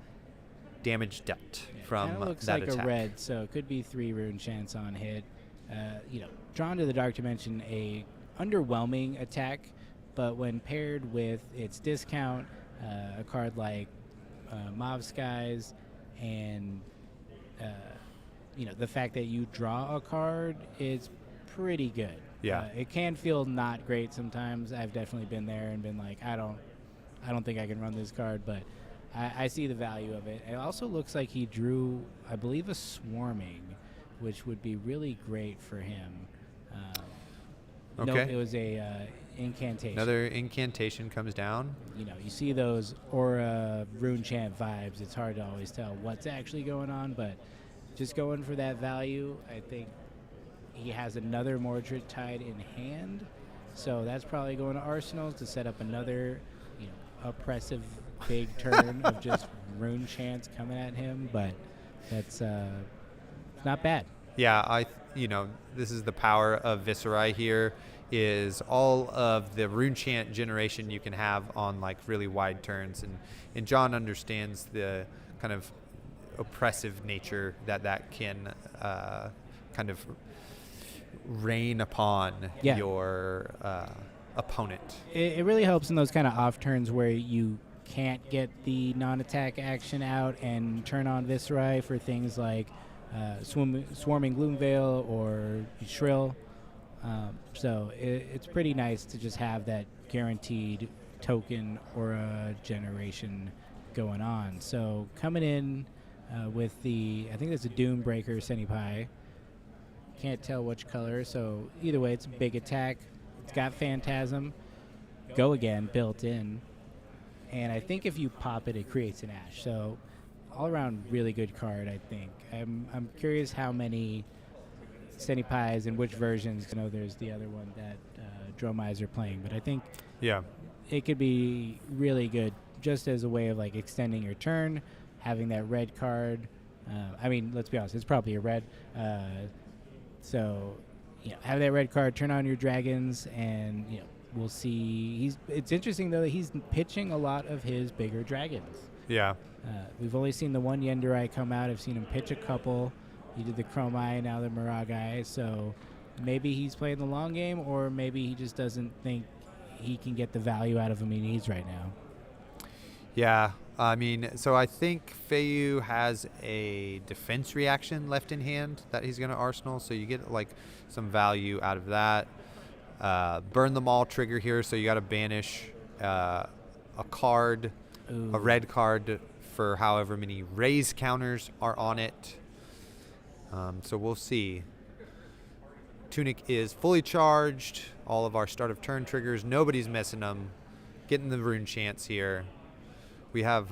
damage dealt from Kinda looks that like attack. a red, so it could be 3 rune chance on hit. Drawn to the Dark Dimension, a underwhelming attack, but when paired with its discount, a card like Mauve Skies, and the fact that you draw a card is pretty good. Yeah. It can feel not great sometimes. I've definitely been there and been like, I don't think I can run this card, but I see the value of it. It also looks like he drew, I believe, a Swarming, which would be really great for him. No, Okay. it was a incantation. Another incantation comes down. You see those aura rune chant vibes. It's hard to always tell what's actually going on, but just going for that value, I think he has another Mordred Tide in hand, so that's probably going to Arsenal to set up another, oppressive big turn of just rune chants coming at him. But that's not bad. Yeah, this is the power of Viserai here, is all of the rune chant generation you can have on like really wide turns, and John understands the kind of oppressive nature that can kind of rain upon Yeah. your opponent. It really helps in those kind of off turns where you can't get the non-attack action out and turn on Viserai for things like Swarming Gloomveil or Shrill. So it's pretty nice to just have that guaranteed token aura generation going on. So coming in with I think that's a Doombreaker Senpai. Can't tell which color, so either way, it's a big attack. It's got Phantasm, Go Again built in, and I think if you pop it, it creates an Ash. So all around, really good card, I think. I'm curious how many Senpais and which versions. I know there's the other one that Dromeyes are playing, but I think Yeah. it could be really good just as a way of like extending your turn, having that red card. Let's be honest, it's probably a red. So, have that red card, turn on your dragons, and we'll see. It's interesting though that he's pitching a lot of his bigger dragons. Yeah. We've only seen the one Yendurai come out. I've seen him pitch a couple. He did the Chromai, now the Miragai. So maybe he's playing the long game, or maybe he just doesn't think he can get the value out of him he needs right now. Yeah, so I think Feiyu has a defense reaction left in hand that he's going to arsenal, so you get like some value out of that. Burn Them All trigger here, so you got to banish a card, Ooh. a red card for however many raise counters are on it. So we'll see. Tunic is fully charged. All of our start of turn triggers, nobody's missing them. Getting the rune chance here. We have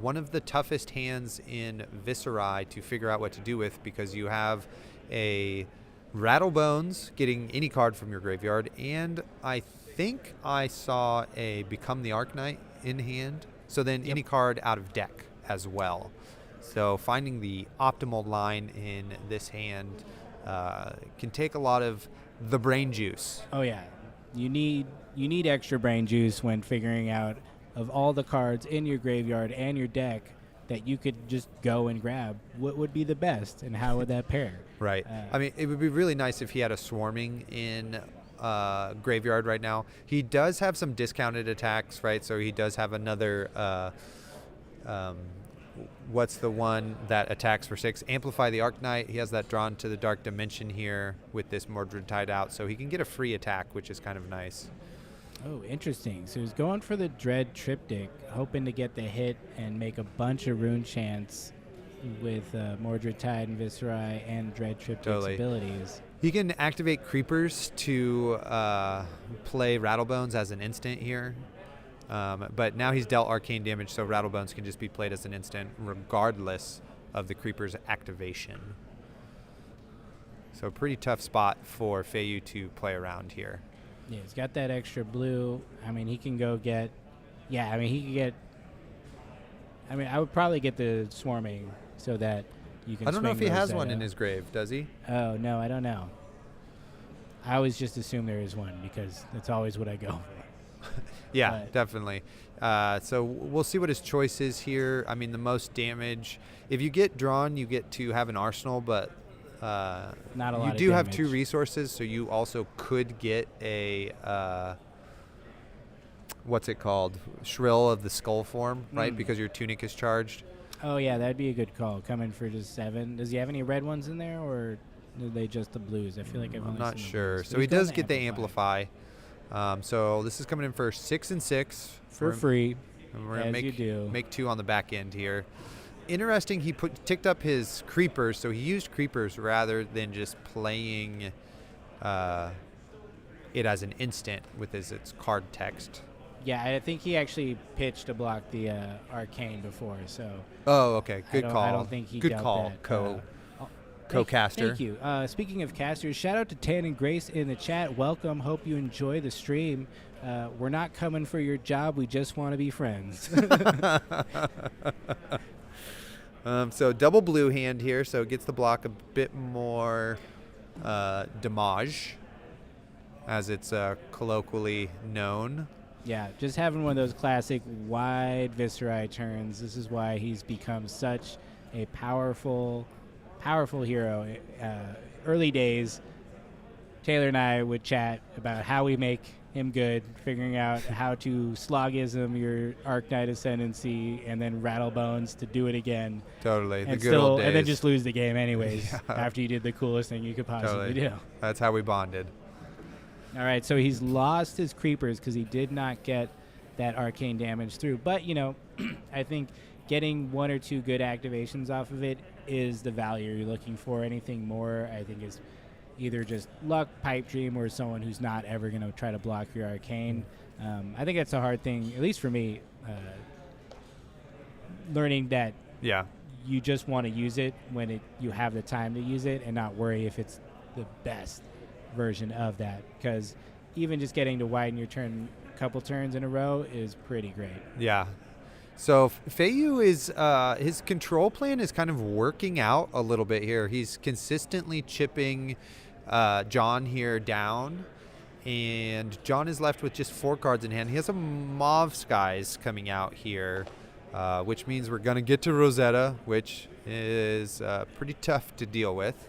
one of the toughest hands in Viserai to figure out what to do with, because you have a Rattlebones getting any card from your graveyard, and I think I saw a Become the Arknight in hand. So then any card out of deck as well. So finding the optimal line in this hand can take a lot of the brain juice. Oh yeah, you need extra brain juice when figuring out of all the cards in your graveyard and your deck that you could just go and grab, what would be the best and how would that pair? Right. It would be really nice if he had a Swarming in graveyard right now. He does have some discounted attacks, right? So he does have another what's the one that attacks for 6? Amplify the Arc Knight. He has that drawn to the Dark Dimension here with this Mordred tied out, so he can get a free attack, which is kind of nice. Oh, interesting. So he's going for the Dread Triptych, hoping to get the hit and make a bunch of rune chants with Mordred Tide and Viscerai and Dread Triptych's abilities. He can activate Creepers to play Rattlebones as an instant here. But now he's dealt arcane damage, so Rattlebones can just be played as an instant regardless of the Creeper's activation. So pretty tough spot for Feiyu to play around here. Yeah, he's got that extra blue. I mean, he can go get... Yeah, I mean, he could get... I mean, I would probably get the Swarming so that you can I don't know if he swing has one Rosetta. in his grave, does he? Oh, no, I don't know. I always just assume there is one because that's always what I go for. Yeah, But- definitely. So we'll see what his choice is here. I mean, the most damage. If you get drawn, you get to have an arsenal, but Not a lot you of do have 2 damage. resources, so you also could get a what's it called? Shrill of the Skull form, right? Because your tunic is charged. Oh, yeah, that'd be a good call. Coming for just 7. Does he have any red ones in there, or are they just the blues? I feel like I've I'm only not seen the sure. blues. So But he he's going does get the amplify. So this is coming in for 6 and 6 For free, And we're gonna as you do. make 2 on the back end here. Interesting, he ticked up his creepers, so he used creepers rather than just playing it as an instant with its card text. Yeah, I think he actually pitched to block the arcane before, so Oh, okay. Good I call. don't think he Good dealt call, that, co-caster. Thank you. Speaking of casters, shout out to Tan and Grace in the chat. Welcome. Hope you enjoy the stream. We're not coming for your job. We just want to be friends. So double blue hand here, so it gets the block a bit more damage, as it's colloquially known. Yeah, just having one of those classic wide Viscerai turns. This is why he's become such a powerful hero. Early days, Taylor and I would chat about how we make him good, figuring out how to slogism your Arc Knight Ascendancy and then Rattlebones to do it again. Totally, the And good old days. and then just lose the game anyways Yeah. after you did the coolest thing you could possibly do. That's how we bonded. All right, so he's lost his creepers because he did not get that arcane damage through. But, you know, I think getting 1 or 2 good activations off of it is the value you're looking for. Anything more, I think, is either just luck, pipe dream, or someone who's not ever going to try to block your arcane. I think that's a hard thing, at least for me, learning that Yeah. you just want to use it when you have the time to use it and not worry if it's the best version of that, because even just getting to widen your turn a couple turns in a row is pretty great. Yeah. So Feiyu is his control plan is kind of working out a little bit here. He's consistently chipping John here down, and John is left with just 4 cards in hand. He has a Mauve Skies coming out here, which means we're going to get to Rosetta, which is pretty tough to deal with.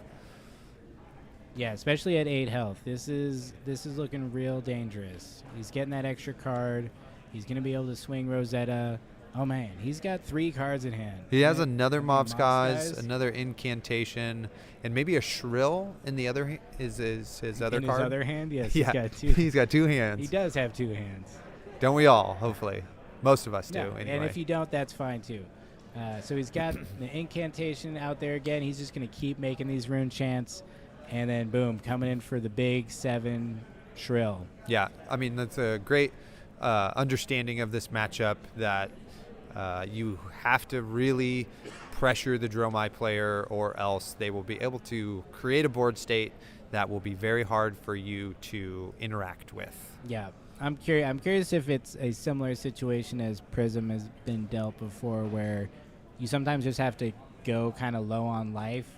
Yeah, especially at 8 health. This is looking real dangerous. He's getting that extra card. He's going to be able to swing Rosetta. Oh, man, he's got 3 cards in hand. He has Yeah, another okay, Mauve Skies, another Incantation, and maybe a Shrill in the other is his other in card. his other hand, yes, Yeah, he's got 2. he's got 2 hands. He does have 2 hands. Don't we all? Hopefully, most of us do. No, Anyway. and if you don't, that's fine too. So he's got the Incantation out there again. He's just going to keep making these rune chants, and then boom, coming in for the big 7 Shrill. Yeah, I mean that's a great understanding of this matchup that you have to really pressure the Dromai player, or else they will be able to create a board state that will be very hard for you to interact with. Yeah, I'm curious if it's a similar situation as Prism has been dealt before, where you sometimes just have to go kind of low on life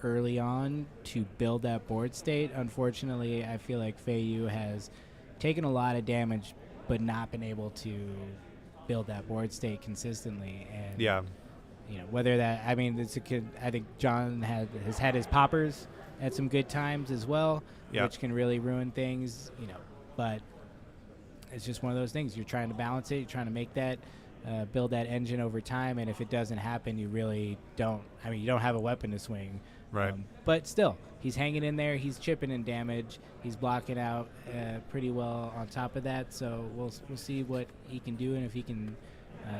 early on to build that board state. Unfortunately, I feel like Feiyu has taken a lot of damage but not been able to build that board state consistently. And Yeah. you know, whether that, I mean, I think John has had his poppers at some good times as well, Yeah. which can really ruin things, you know, but it's just one of those things. You're trying to balance it. You're trying to make that build that engine over time, and if it doesn't happen, you really don't. I mean, you don't have a weapon to swing. Right. But still, he's hanging in there. He's chipping in damage. He's blocking out pretty well on top of that. So we'll see what he can do and if he can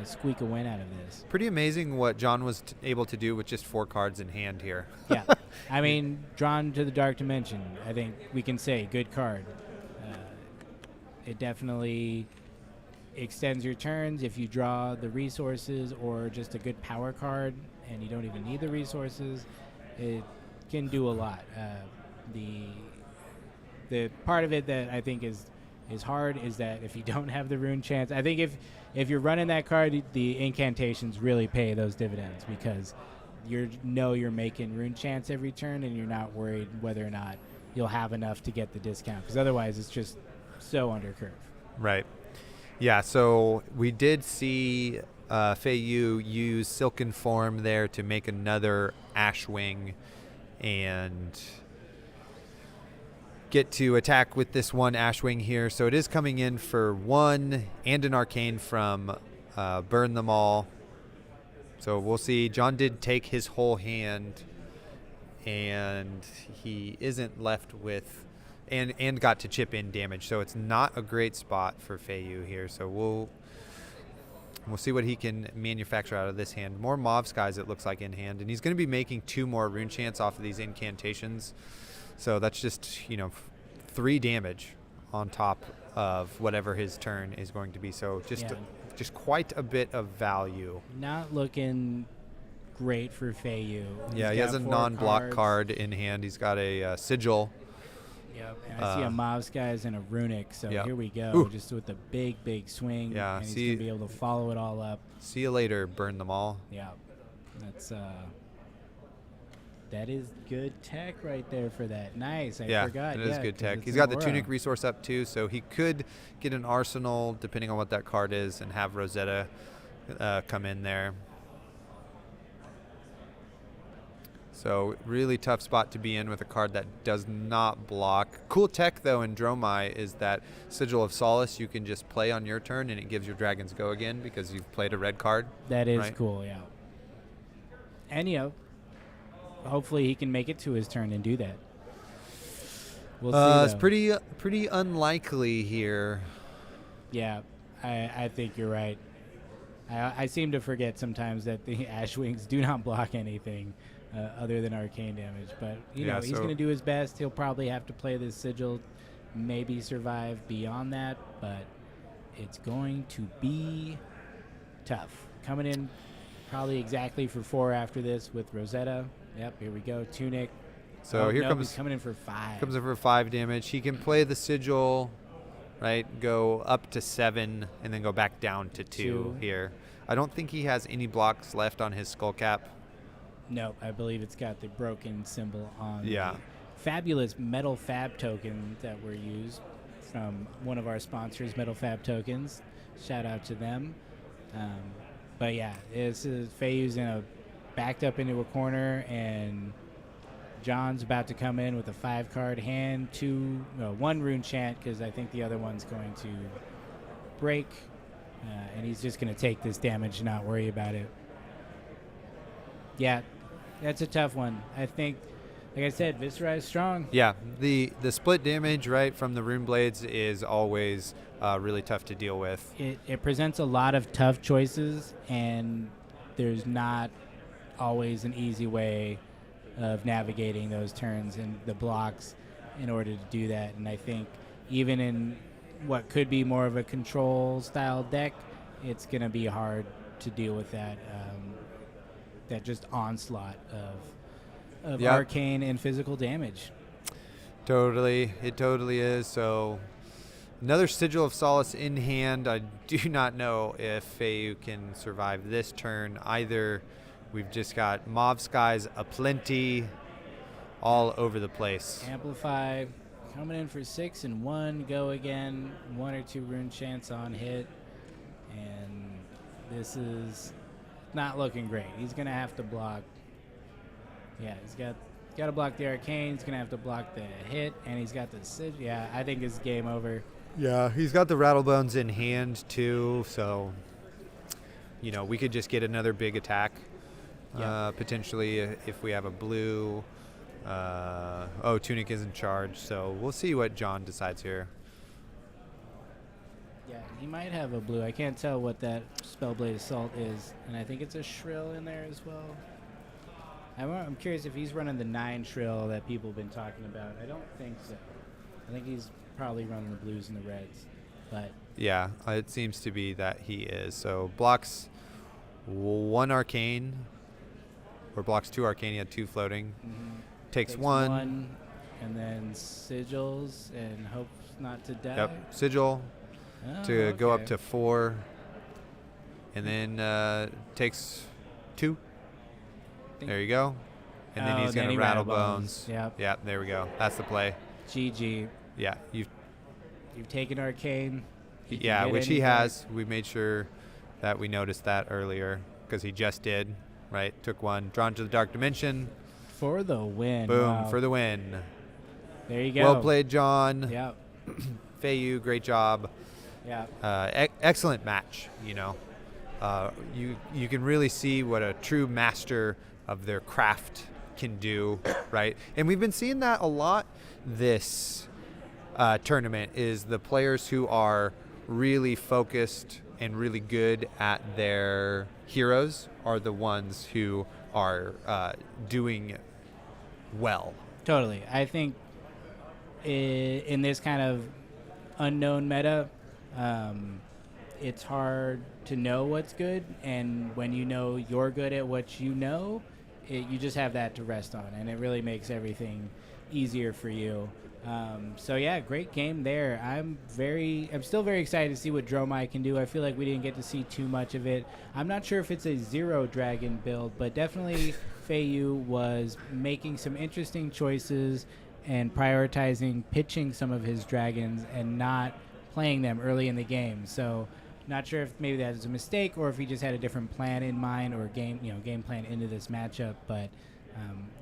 squeak a win out of this. Pretty amazing what John was able to do with just 4 cards in hand here. Yeah. I mean, Drawn to the Dark Dimension, I think we can say good card. It definitely extends your turns if you draw the resources or just a good power card and you don't even need the resources. It can do a lot. The part of it that I think is hard is that if you don't have the rune chance, I think if you're running that card, the incantations really pay those dividends because you're making rune chance every turn and you're not worried whether or not you'll have enough to get the discount because otherwise it's just so under curve. Right. Yeah, so we did see Fei Yu use Silken Form there to make another Ashwing and get to attack with this one Ashwing here. So it is coming in for 1 and an Arcane from Burn Them All. So we'll see. John did take his whole hand, and he isn't left with... And got to chip in damage. So it's not a great spot for Fei Yu here. So we'll see what he can manufacture out of this hand. More Mauve Skies, it looks like, in hand. And he's going to be making 2 more Rune Chants off of these incantations. So that's just, 3 damage on top of whatever his turn is going to be. So just quite a bit of value. Not looking great for Fei Yu. Yeah, he has a non-block card in hand. He's got a Sigil. Yep, and I see a Mauve Skies and a Runic, so yep. Here we go, Ooh. just with a big swing, Yeah, and he's going to be able to follow it all up. See you later, Burn Them All. Yeah, that is good tech right there for that. Nice, I forgot. It is good tech. He's got the Tunic resource up too, so he could get an Arsenal, depending on what that card is, and have Rosetta come in there. So really tough spot to be in with a card that does not block. Cool tech, though, in Dromai is that Sigil of Solace you can just play on your turn, and it gives your Dragons Go again because you've played a red card. That is right? cool, yeah. And, hopefully he can make it to his turn and do that. We'll see, it's pretty unlikely here. Yeah, I think you're right. I seem to forget sometimes that the Ashwings do not block anything. Other than arcane damage, but he's going to do his best. He'll probably have to play this Sigil, maybe survive beyond that, but it's going to be tough. Coming in probably exactly for 4 after this with Rosetta. Yep, here we go. Tunic. So he's coming in for 5. Comes in for 5 damage. He can play the Sigil, right? Go up to 7 and then go back down to 2 here. I don't think he has any blocks left on his skull cap. No, I believe it's got the broken symbol on the fabulous Metal Fab token that were used from one of our sponsors, Metal Fab Tokens. Shout out to them. But yeah, this is Fei Yu's backed up into a corner, and John's about to come in with a 5-card hand, 1 Rune Chant, because I think the other one's going to break, and he's just going to take this damage and not worry about it. Yeah, that's a tough one. I think, like I said, Viscera is strong. Yeah, the split damage, right, from the Rune Blades is always really tough to deal with. It presents a lot of tough choices, and there's not always an easy way of navigating those turns and the blocks in order to do that. And I think even in what could be more of a control-style deck, it's going to be hard to deal with that. That just onslaught of arcane and physical damage. Totally. It totally is. So another Sigil of Solace in hand. I do not know if Fei Yu can survive this turn either. We've just got Mauve Skies aplenty all over the place. Amplify coming in for 6 and 1. Go again. 1 or 2 Rune Chants on hit. And this is not looking great. He's going to have to block. Yeah, he's got to block the arcane. He's going to have to block the hit, and he's got the Sigil. Yeah, I think it's game over. Yeah, he's got the Rattlebones in hand too, so we could just get another big attack Yeah. potentially if we have a blue. Tunic is in charge, so we'll see what John decides here. Yeah, he might have a blue. I can't tell what that Spellblade Assault is, and I think it's a Shrill in there as well. I'm curious if he's running the 9 Shrill that people have been talking about. I don't think so. I think he's probably running the blues and the reds, but Yeah, it seems to be that he is. So blocks 1 arcane, or blocks 2 arcane. He had 2 floating. Takes one, and then sigils and hopes not to die. Yep, sigil Oh, to go up okay. to 4, and then takes 2. Think- There you go. And then Oh, he's going to he rattle bones. bones. Yep. Yeah, there we go. That's the play. GG. Yeah, You've taken arcane. He can yeah, hit which he anything. has. We made sure that we noticed that earlier because he just did. Right, took 1, drawn to the dark dimension. For the win. Boom, Wow. for the win. There you go. Well played, John. Yep. Feiyu, great job. Yep. Excellent match. You can really see what a true master of their craft can do, right? And we've been seeing that a lot this tournament, is the players who are really focused and really good at their heroes are the ones who are doing well. Totally. I think in this kind of unknown meta, it's hard to know what's good, and when you know you're good at what you know, you just have that to rest on, and it really makes everything easier for you. So yeah, great game there. I'm still very excited to see what Dromai can do. I feel like we didn't get to see too much of it. I'm not sure if it's a 0 dragon build, but definitely Feiyu was making some interesting choices and prioritizing pitching some of his dragons and not playing them early in the game. So not sure if maybe that was a mistake or if he just had a different plan in mind or game plan into this matchup, but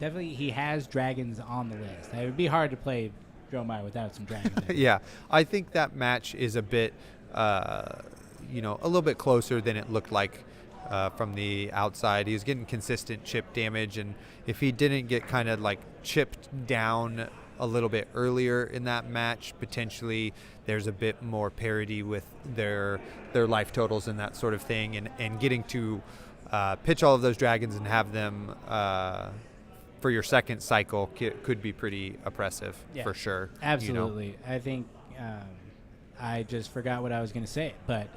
definitely he has dragons on the list. It would be hard to play Dromai without some dragons. Yeah, I think that match is a bit, a little bit closer than it looked like from the outside. He was getting consistent chip damage, and if he didn't get kind of like chipped down a little bit earlier in that match, potentially there's a bit more parity with their life totals and that sort of thing, and getting to pitch all of those dragons and have them for your second cycle could be pretty oppressive, for sure. Absolutely. I think I just forgot what I was going to say, but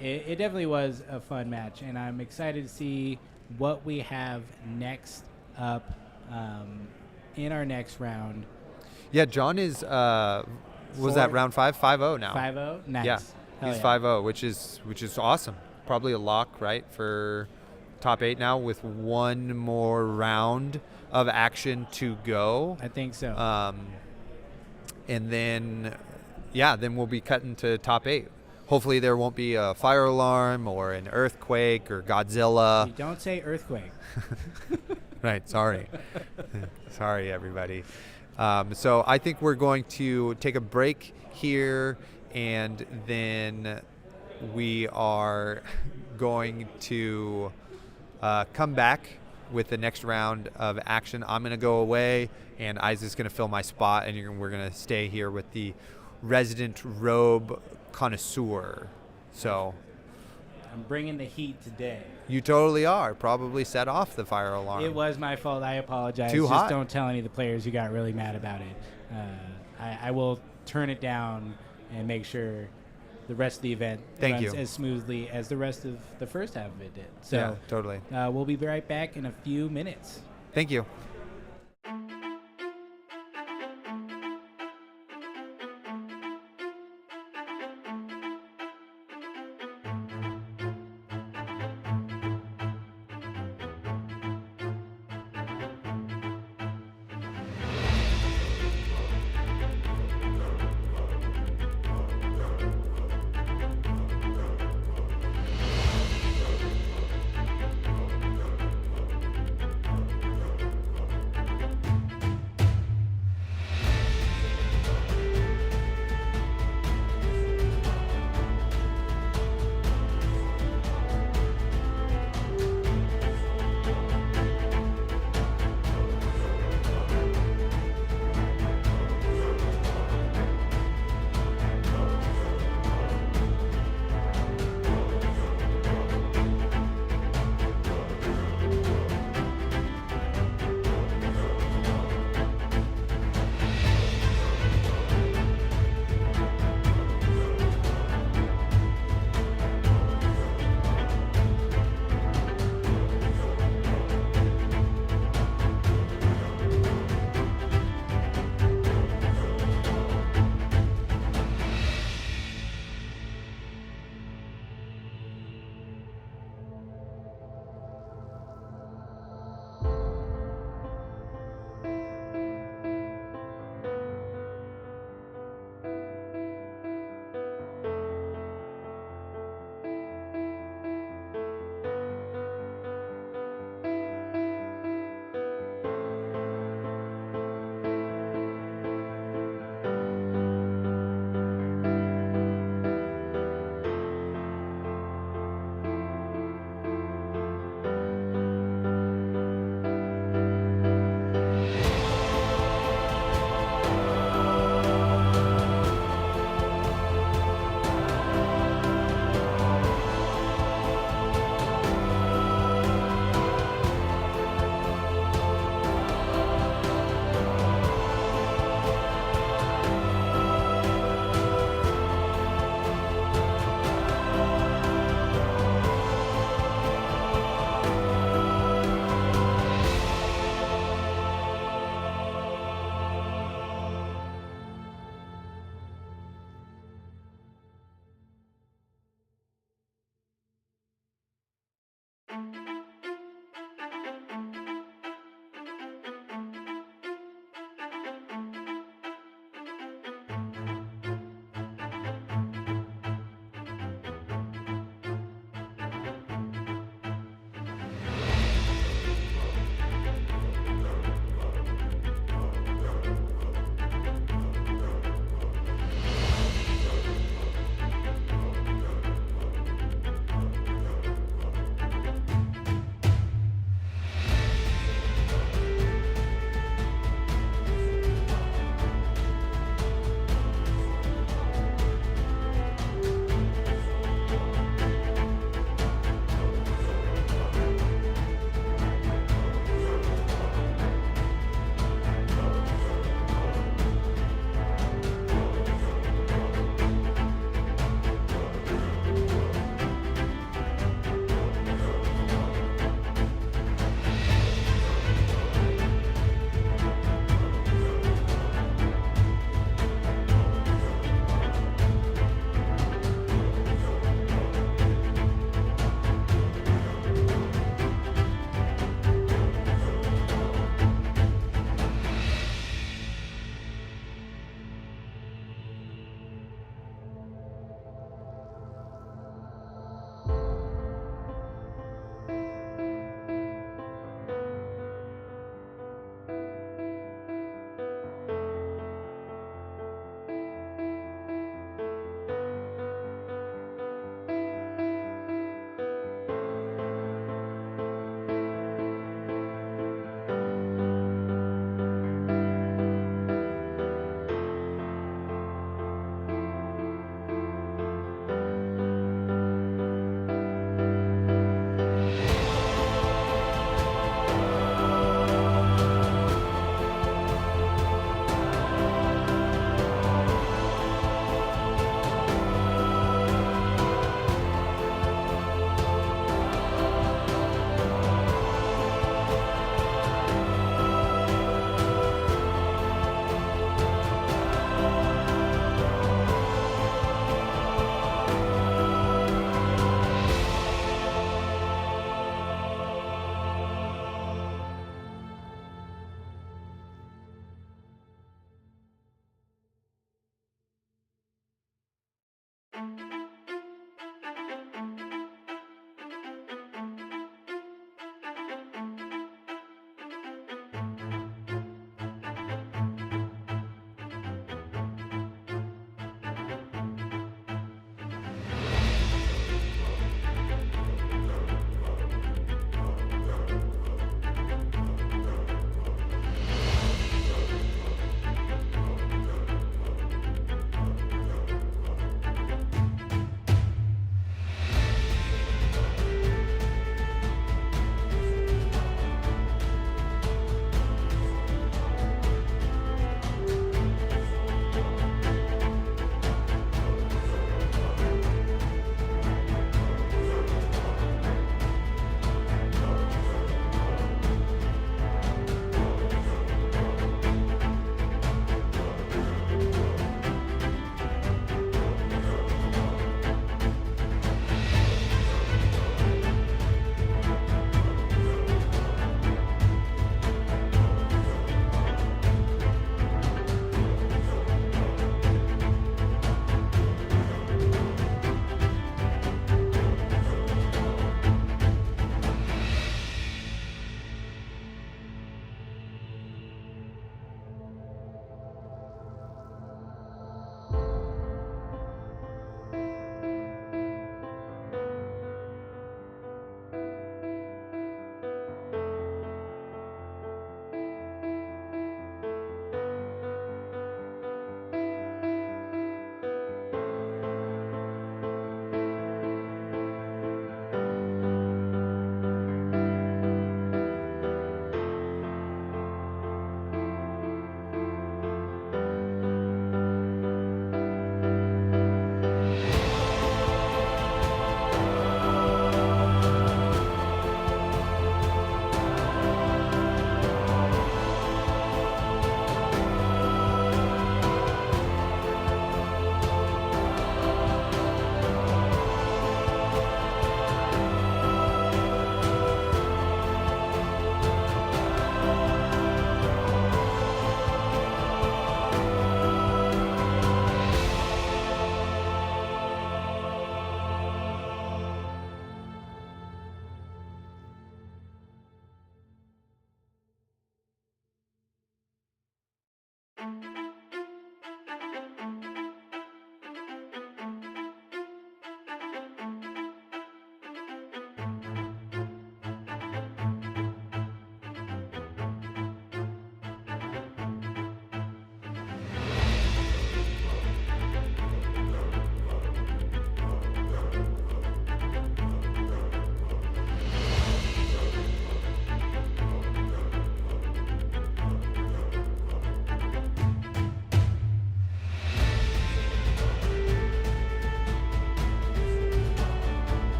it definitely was a fun match, and I'm excited to see what we have next up in our next round. Yeah, John is, was that round 5? 5-0 now. 5-0? Nice. Yeah, Hell he's yeah. 5-0, which is awesome. Probably a lock, right, for top 8 now with one more round of action to go. I think so. And then we'll be cutting to top 8. Hopefully there won't be a fire alarm or an earthquake or Godzilla. You don't say earthquake. Right, sorry. Sorry, everybody. So I think we're going to take a break here, and then we are going to come back with the next round of action. I'm going to go away, and Isaac's going to fill my spot, and we're going to stay here with the resident robe connoisseur. So I'm bringing the heat today. you totally are. Probably set off the fire alarm. It was my fault. I apologize. Too Just hot. don't tell any of the players who got really mad about it. I will turn it down and make sure the rest of the event Thank runs you. as smoothly as the rest of the first half of it did. So Yeah, totally. We'll be right back in a few minutes. Thank you.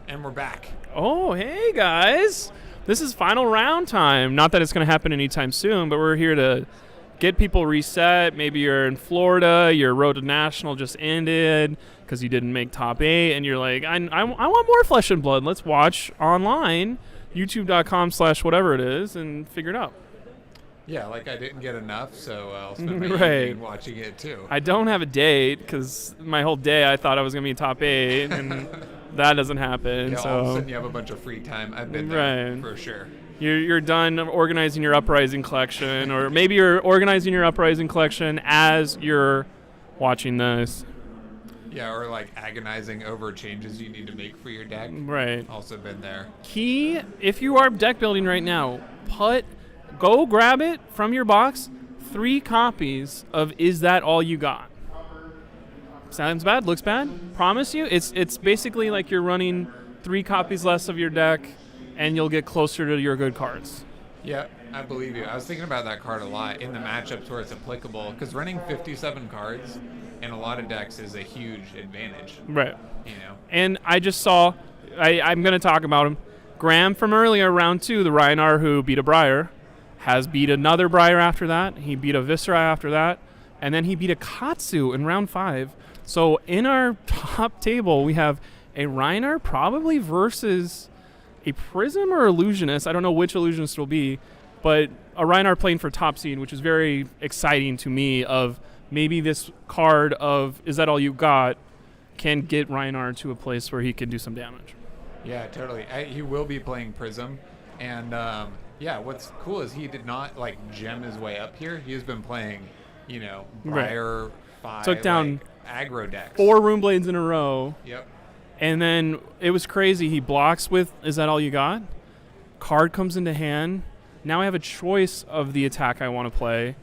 And we're back. Oh, hey guys. This is final round time. Not that it's going to happen anytime soon, but we're here to get people reset. Maybe you're in Florida, your road to national just ended because you didn't make top 8, and you're like, I want more Flesh and Blood. Let's watch online, youtube.com/whatever it is, and figure it out. Yeah, like I didn't get enough, so I'll spend my Right. evening watching it too. I don't have a date because my whole day I thought I was going to be in top 8, and that doesn't happen. Yeah, so all of a sudden you have a bunch of free time. I've been there Right. for sure. You're done organizing your Uprising collection, or maybe you're organizing your Uprising collection as you're watching this. Yeah, or like agonizing over changes you need to make for your deck. Right. Also been there. Key, if you are deck building right now, go grab it from your box. 3 copies of Is That All You Got? Sounds bad, looks bad. Promise you, it's basically like you're running 3 copies less of your deck, and you'll get closer to your good cards. Yeah, I believe you. I was thinking about that card a lot in the matchups where it's applicable, because running 57 cards in a lot of decks is a huge advantage. Right. You know. And I just saw, I'm going to talk about him. Graham from earlier, round 2, the Rhinar who beat a Briar, has beat another Briar after that. He beat a Viscera after that. And then he beat a Katsu in round 5. So in our top table, we have a Rhinar probably versus a Prism or Illusionist. I don't know which Illusionist it will be, but a Rhinar playing for top seed, which is very exciting to me, of maybe this card of Is That All You Got can get Rhinar to a place where he can do some damage. Yeah, totally. He will be playing Prism. And yeah, what's cool is he did not like gem his way up here. He has been playing, you know, Briar 5, Took down like, aggro decks. 4 Rune Blades in a row. Yep. And then it was crazy. He blocks with Is That All You Got? Card comes into hand. Now I have a choice of the attack I want to play.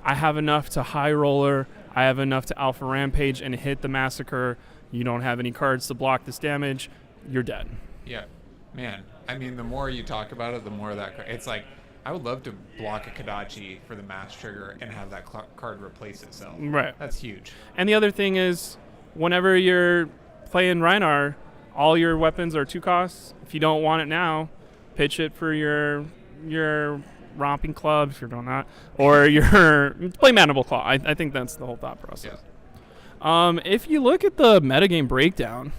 I have enough to High Roller. I have enough to Alpha Rampage and hit the Massacre. You don't have any cards to block this damage. You're dead. Yeah. Man, I mean, the more you talk about it, the more that it's like, I would love to block a Kodachi for the Mass Trigger and have that card replace itself. Right. That's huge. And the other thing is, whenever you're playing Rhinar, all your weapons are 2 costs. If you don't want it now, pitch it for your Romping Club, if you're doing that, or your play Mandible Claw. I think that's the whole thought process. Yeah. If you look at the metagame breakdown,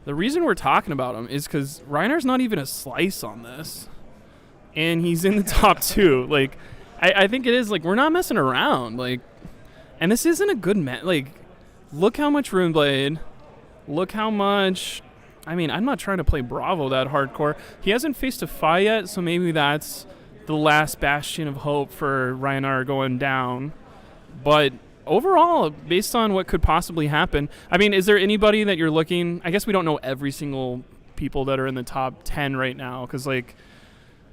the reason we're talking about him is because Rhinar's not even a slice on this, and he's in the top 2. Like, I think it is, like, we're not messing around. Like, and this isn't a good like, look how much Runeblade, look how much. I mean, I'm not trying to play Bravo that hardcore. He hasn't faced a Fi yet, so maybe that's the last bastion of hope for Rhinar going down. But overall, based on what could possibly happen, I mean, is there anybody that you're looking? I guess we don't know every single people that are in the top 10 right now, because, like,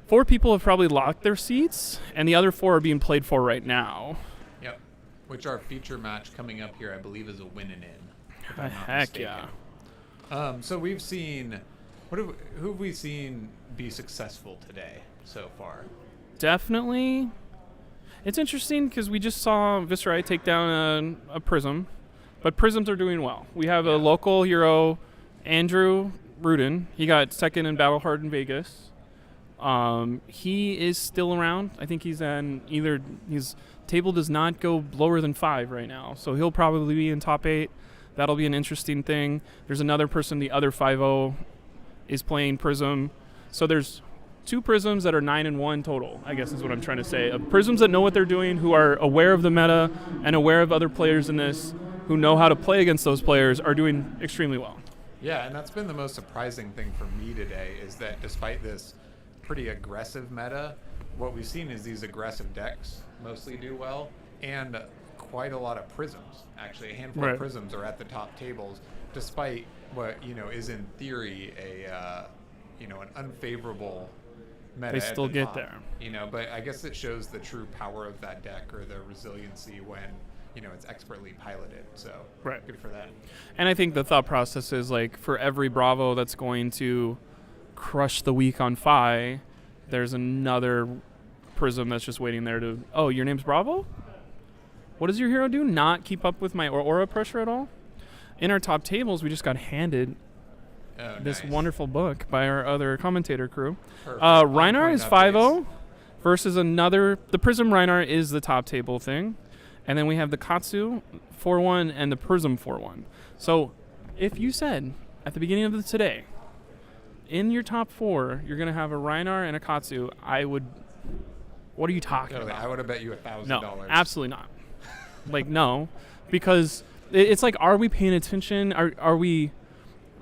4 people have probably locked their seats, and the other 4 are being played for right now. Yep. Which our feature match coming up here, I believe, is a win and in. Heck yeah. So we've seen, who have we seen be successful today so far? Definitely. It's interesting because we just saw Viserai take down a Prism, but Prisms are doing well. We have a local hero, Andrew Rudin. He got second in Battle Hardened Vegas. He is still around. I think he's on his table does not go lower than 5 right now, so he'll probably be in top 8. That'll be an interesting thing. There's another person, the other 5-0, is playing Prism. So there's 2 Prisms that are 9-1 total, I guess is what I'm trying to say. Prisms that know what they're doing, who are aware of the meta and aware of other players in this, who know how to play against those players, are doing extremely well. Yeah, and that's been the most surprising thing for me today is that despite this pretty aggressive meta, what we've seen is these aggressive decks mostly do well, and quite a lot of Prisms. Actually, a handful of Prisms are at the top tables, despite what is in theory an unfavorable meta. They still get top, there. But I guess it shows the true power of that deck or the resiliency when it's expertly piloted. So good for that. And I think the thought process is like for every Bravo that's going to crush the week on Fi, there's another Prism that's just waiting there to, oh, your name's Bravo? What does your hero do? Not keep up with my aura pressure at all? In our top tables, we just got handed this wonderful book by our other commentator crew. Reinar is 5-0 versus another. The Prism Reinar is the top table thing. And then we have the Katsu 4-1 and the Prism 4-1. So if you said at the beginning of today, in your top 4, you're going to have a Reinar and a Katsu, what are you talking about? I would have bet you $1,000. No, absolutely not. No, because it's like, are we paying attention? Are we,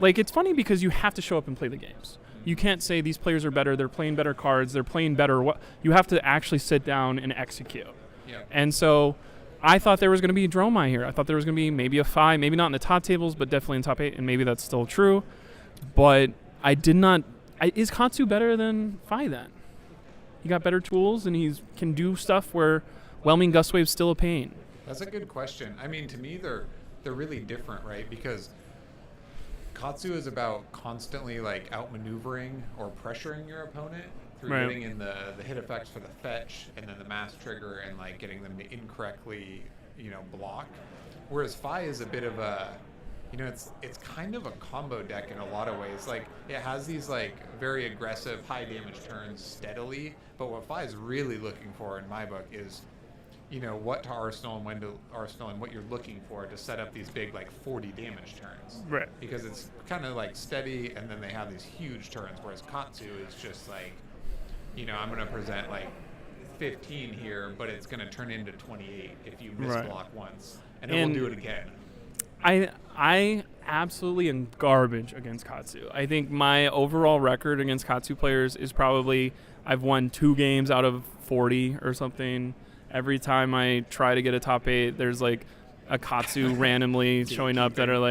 it's funny because you have to show up and play the games. You can't say these players are better, they're playing better cards, they're playing better. You have to actually sit down and execute. Yeah. And so I thought there was going to be a Dromai here. I thought there was going to be maybe a Fi, maybe not in the top tables, but definitely in top 8, and maybe that's still true. But I did not. Is Katsu better than Fi then? He got better tools, and he can do stuff where Whelming Gust Wave's still a pain. That's a good question. I mean, to me, they're really different, right? Because Katsu is about constantly outmaneuvering or pressuring your opponent through getting in the hit effects for the fetch and then the mass trigger and getting them to incorrectly block. Whereas Fi is a bit of a it's kind of a combo deck in a lot of ways. It has these very aggressive high damage turns steadily, but what Fi is really looking for in my book is what to arsenal and when to arsenal and what you're looking for to set up these big 40 damage turns. Right. Because it's kind of steady, and then they have these huge turns, whereas Katsu is just I'm going to present 15 here, but it's going to turn into 28 if you miss block once, and then we'll do it again. I absolutely am garbage against Katsu. I think my overall record against Katsu players is probably I've won 2 games out of 40 or something. Every time I try to get a top 8, there's a Katsu randomly showing up that are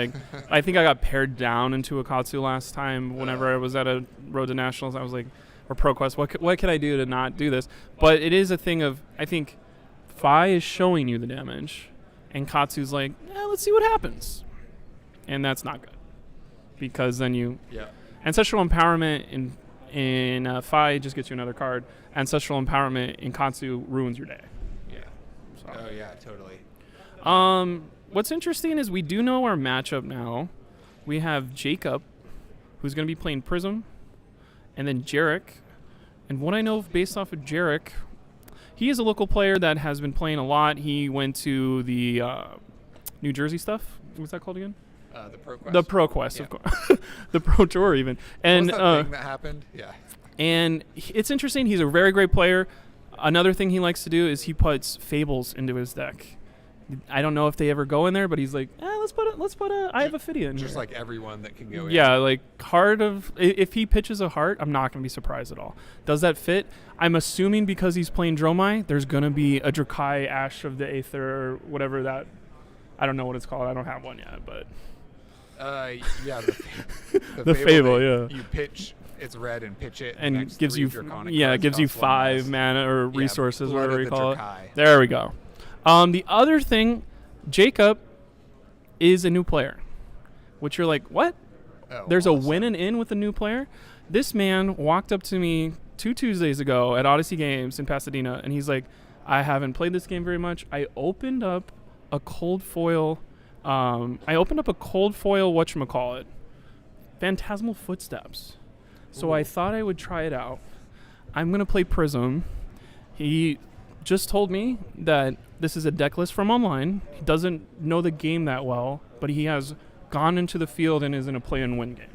I think I got paired down into a Katsu last time whenever I was at a Road to Nationals. I was or ProQuest, what can I do to not do this? But it is a thing of, I think Fi is showing you the damage, and Katsu's let's see what happens. And that's not good. Because then Ancestral Empowerment in Fi just gets you another card. Ancestral Empowerment in Katsu ruins your day. Yeah. So. Oh, yeah, totally. What's interesting is we do know our matchup now. We have Jacob, who's going to be playing Prism, and then Jarek. And what I know based off of Jarek, he is a local player that has been playing a lot. He went to the New Jersey stuff. What's that called again? The ProQuest. The ProQuest, of course. The Pro Tour even. And what was that thing that happened? Yeah. And it's interesting. He's a very great player. Another thing he likes to do is he puts Fables into his deck. I don't know if they ever go in there, but he's let's put a I have a Phidia in just here. Everyone that can go in. Yeah, heart of, if he pitches a heart, I'm not going to be surprised at all. Does that fit? I'm assuming because he's playing Dromai, there's going to be a Drakai Ash of the Aether or whatever that, I don't know what it's called. I don't have one yet, but. Yeah, the Fable, yeah. You pitch, it's red and pitch it. And gives you, it gives you 5 mana or resources, whatever you call it. There we go. The other thing, Jacob is a new player, which you're what? Oh, There's a win and in with a new player. This man walked up to me 2 Tuesdays ago at Odyssey Games in Pasadena, and he's I haven't played this game very much. I opened up a cold foil. Whatchamacallit? Phantasmal Footsteps. So I thought I would try it out. I'm going to play Prism. He just told me that this is a deck list from online. He doesn't know the game that well, but he has gone into the field and is in a play and win game.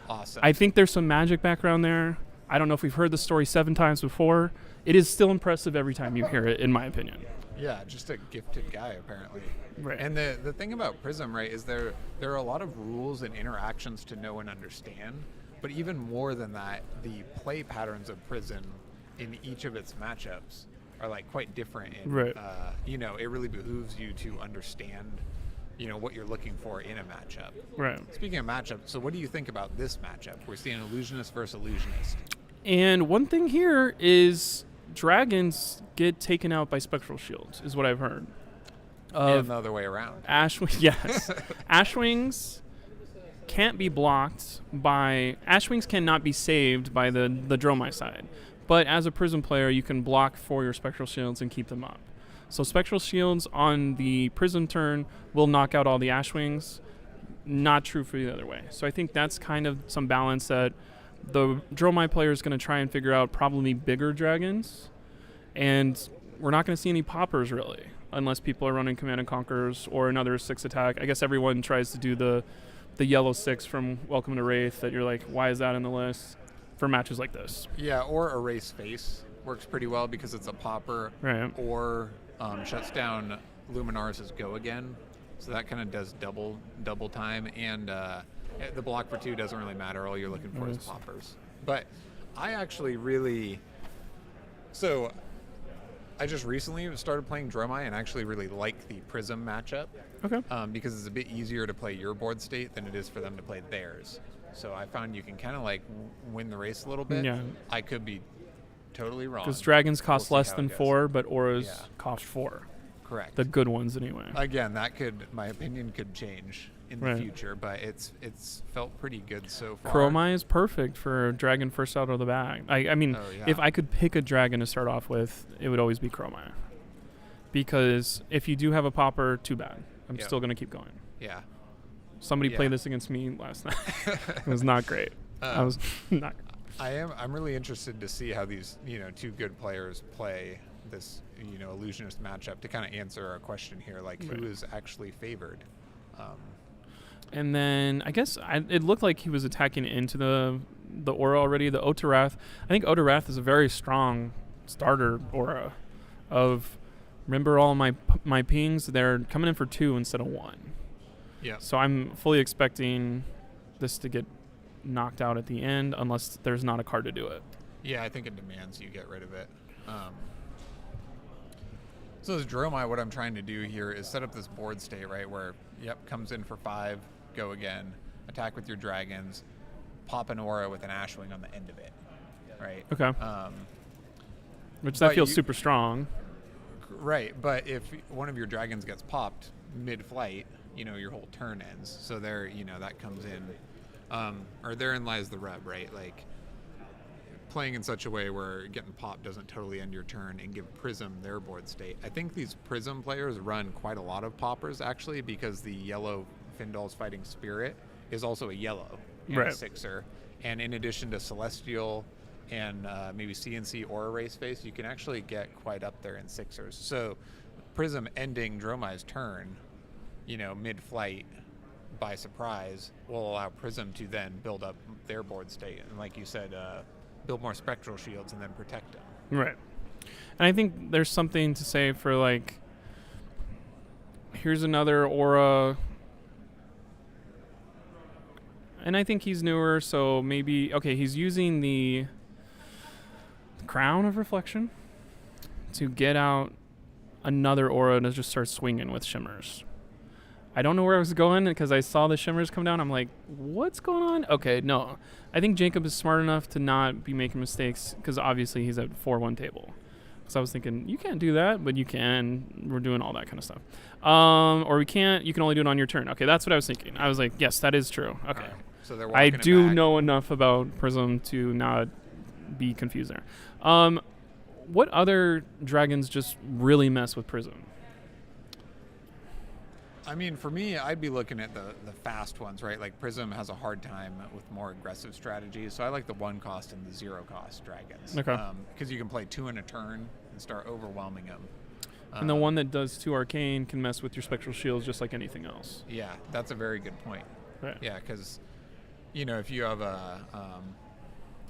Awesome. I think there's some magic background there. I don't know if we've heard the story 7 times before. It is still impressive every time you hear it, in my opinion. Yeah, just a gifted guy, apparently. Right. And the thing about Prism, right, is there are a lot of rules and interactions to know and understand. But even more than that, the play patterns of Prism in each of its matchups are like quite different. And, right. It really behooves you to understand, what you're looking for in a matchup. Right. Speaking of matchups, so what do you think about this matchup? We're seeing Illusionist versus Illusionist. And one thing here is dragons get taken out by spectral shields, is what I've heard. And the other way around. Yes. Ashwings can't be blocked by... Ashwings cannot be saved by the Dromai side. But as a Prism player, you can block for your spectral shields and keep them up. So spectral shields on the Prism turn will knock out all the Ashwings. Not true for the other way. So I think that's kind of some balance that the Dromai player is going to try and figure out, probably bigger dragons. And we're not going to see any poppers, really, unless people are running Command and Conquerors or another 6 attack. I guess everyone tries to do the yellow 6 from Welcome to Wraith that you're like, why is that in the list for matches like this? Yeah, or Erase Face works pretty well because it's a popper. Right. Or shuts down Luminaris' Go Again. So that kind of does double time. And the block for 2 doesn't really matter. All you're looking for is poppers. But I actually really... So I just recently started playing Dromai and actually really like the Prism matchup. Okay. Because it's a bit easier to play your board state than it is for them to play theirs. So I found you can kind of like win the race a little bit. Yeah. I could be totally wrong. Because dragons cost We'll see less how than it goes. 4, but auras cost 4. Correct. The good ones, anyway. Again, my opinion could change in the future, but it's felt pretty good so far. Chromai is perfect for dragon first out of the bag. I mean, if I could pick a dragon to start off with, it would always be Chromai. Because if you do have a popper, too bad. I'm still going to keep going. Yeah. Somebody played this against me last night. It was not great. I was not. I'm really interested to see how these two good players play this illusionist matchup to kind of answer our question here, like who is actually favored. And then I guess it looked like he was attacking into the aura already. The Otarath. I think Otarath is a very strong starter aura. Of remember all my pings, they're coming in for 2 instead of 1. Yeah. So I'm fully expecting this to get knocked out at the end unless there's not a card to do it. Yeah, I think it demands you get rid of it. So as Dromai, what I'm trying to do here is set up this board state, right, where, comes in for 5, go again, attack with your dragons, pop an aura with an Ashwing on the end of it, right? Okay. Which that feels super strong. Right, but if one of your dragons gets popped mid-flight, your whole turn ends. So there, that comes in. Or therein lies the rub, right? Like, playing in such a way where getting popped doesn't totally end your turn and give Prism their board state. I think these Prism players run quite a lot of poppers, actually, because the yellow Findal's Fighting Spirit is also a yellow and a 6er. And in addition to Celestial and maybe CNC or Erase Face, you can actually get quite up there in 6ers. So Prism ending Dromai's turn, mid-flight by surprise will allow Prism to then build up their board state. And like you said, build more spectral shields and then protect them. Right. And I think there's something to say for, like, here's another aura. And I think he's newer, so maybe, he's using the Crown of Reflection to get out another aura to just start swinging with shimmers. I don't know where I was going because I saw the shimmers come down. I'm like, what's going on? Okay, no. I think Jacob is smart enough to not be making mistakes because obviously he's at 4-1 table. So I was thinking, you can't do that, but you can. We're doing all that kind of stuff. Or we can't. You can only do it on your turn. Okay, that's what I was thinking. I was like, yes, that is true. Okay. So they're I do back. know enough about Prism to not be confused there. what other dragons just really mess with Prism? I mean, for me, I'd be looking at the fast ones, right? Like Prism has a hard time with more aggressive strategies, so I like the 1 cost and the 0 cost dragons. Okay. Because you can play 2 in a turn and start overwhelming them. And the one that does 2 arcane can mess with your spectral shields just like anything else. Yeah, that's a very good point. Right. Yeah, because, if you have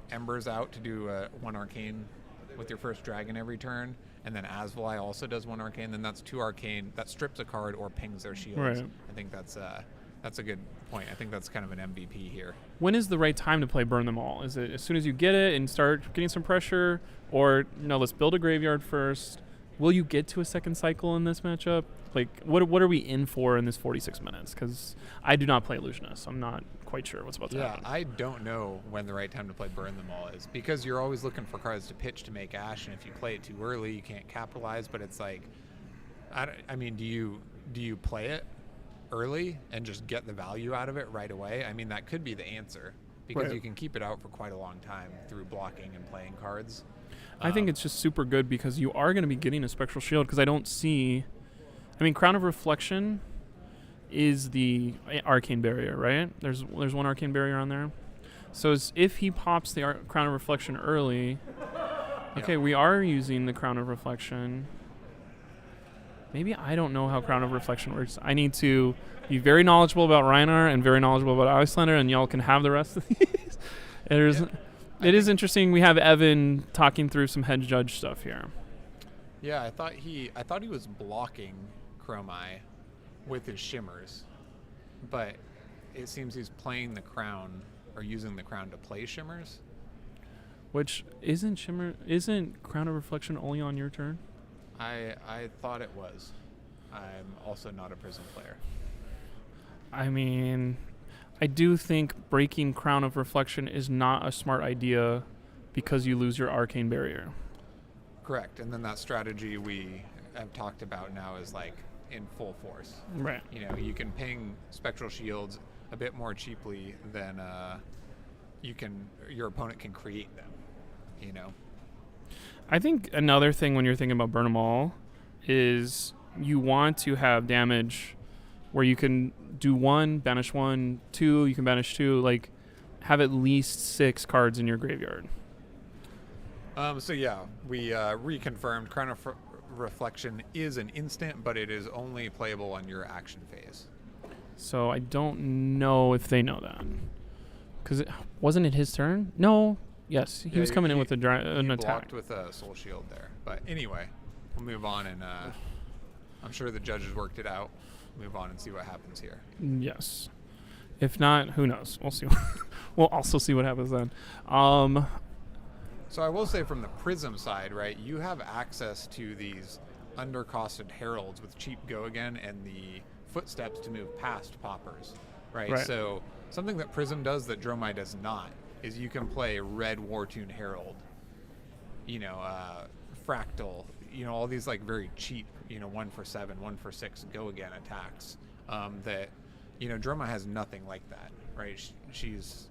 Embers out to do 1 arcane with your first dragon every turn, and then Asvali also does 1 arcane, then that's 2 arcane that strips a card or pings their shields. Right. I think that's a good point. I think that's kind of an MVP here. When is the right time to play Burn Them All? Is it as soon as you get it and start getting some pressure, or no, let's build a graveyard first? Will you get to a second cycle in this matchup? Like, what are we in for in this 46 minutes? Because I do not play Illusionist, so I'm not quite sure what's about to happen. I don't know when the right time to play Burn Them All is, because you're always looking for cards to pitch to make Ash, and if you play it too early, you can't capitalize. But it's like, I mean, do you play it early and just get the value out of it right away? I mean, that could be the answer, because Right. you can keep it out for quite a long time through blocking and playing cards. I think it's just super good because you are going to be getting a spectral shield, because I don't see... I mean, Crown of Reflection is the arcane barrier, right? There's 1 arcane barrier on there. So if he pops the Crown of Reflection early... Okay, we are using the Crown of Reflection. Maybe I don't know how Crown of Reflection works. I need to be very knowledgeable about Rhinar and very knowledgeable about Icelander, and y'all can have the rest of these. It is interesting. We have Evan talking through some head judge stuff here. Yeah, I thought he was blocking Chromai with his shimmers, but it seems he's playing the crown or using the crown to play shimmers. Which isn't Crown of Reflection only on your turn? I thought it was. I'm also not a Prism player. I mean, I do think breaking Crown of Reflection is not a smart idea because you lose your arcane barrier. Correct, and then that strategy we have talked about now is like in full force. Right. You can ping spectral shields a bit more cheaply than your opponent can create them. I think another thing when you're thinking about Burn 'Em All is you want to have damage where you can do 1, banish 1, 2, you can banish 2, like have at least 6 cards in your graveyard. So yeah, we reconfirmed Crown of Reflection is an instant, but it is only playable on your action phase. So I don't know if they know that. Because wasn't it his turn? No. Yes, he was coming in with an attack. Blocked with a Soul Shield there. But anyway, we'll move on, and I'm sure the judges worked it out. Move on and see what happens here. Yes. If not, who knows? We'll see. We'll also see what happens then. So I will say from the Prism side, right, you have access to these undercosted heralds with cheap go again and the footsteps to move past poppers, right? So something that Prism does that Dromai does not is you can play red Wartune Herald, Fractal, all these like very cheap, 1 for 7, 1 for 6 go again attacks that, Dromai has nothing like that, right? She's...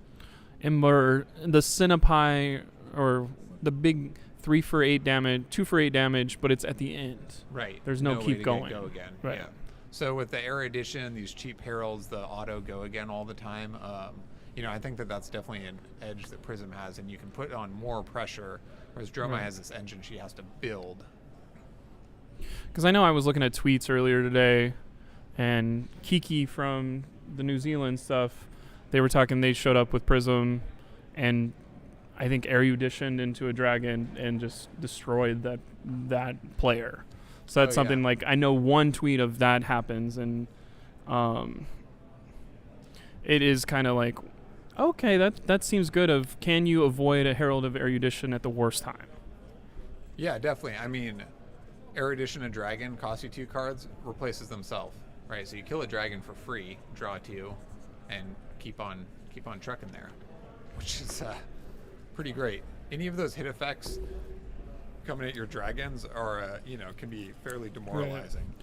Ember, the Cinepi, or the big 3 for 8 damage, 2 for 8 damage, but it's at the end. Right. There's no way keep to going. Go again. Right. Yeah. So with the Erudition, these cheap heralds, the auto go again all the time, I think that's definitely an edge that Prism has, and you can put on more pressure, whereas Dromai has this engine she has to build. Because I know I was looking at tweets earlier today, and Kiki from the New Zealand stuff, they were talking, they showed up with Prism, and I think Eruditioned into a dragon and just destroyed that player. So that's something like, I know one tweet of that happens, and it is kind of like, okay, that seems good. Of can you avoid a Herald of Erudition at the worst time? Yeah, definitely. I mean, Erudition a dragon costs you 2 cards, replaces themselves, right? So you kill a dragon for free, draw 2, and keep on trucking there, which is pretty great. Any of those hit effects coming at your dragons are can be fairly demoralizing.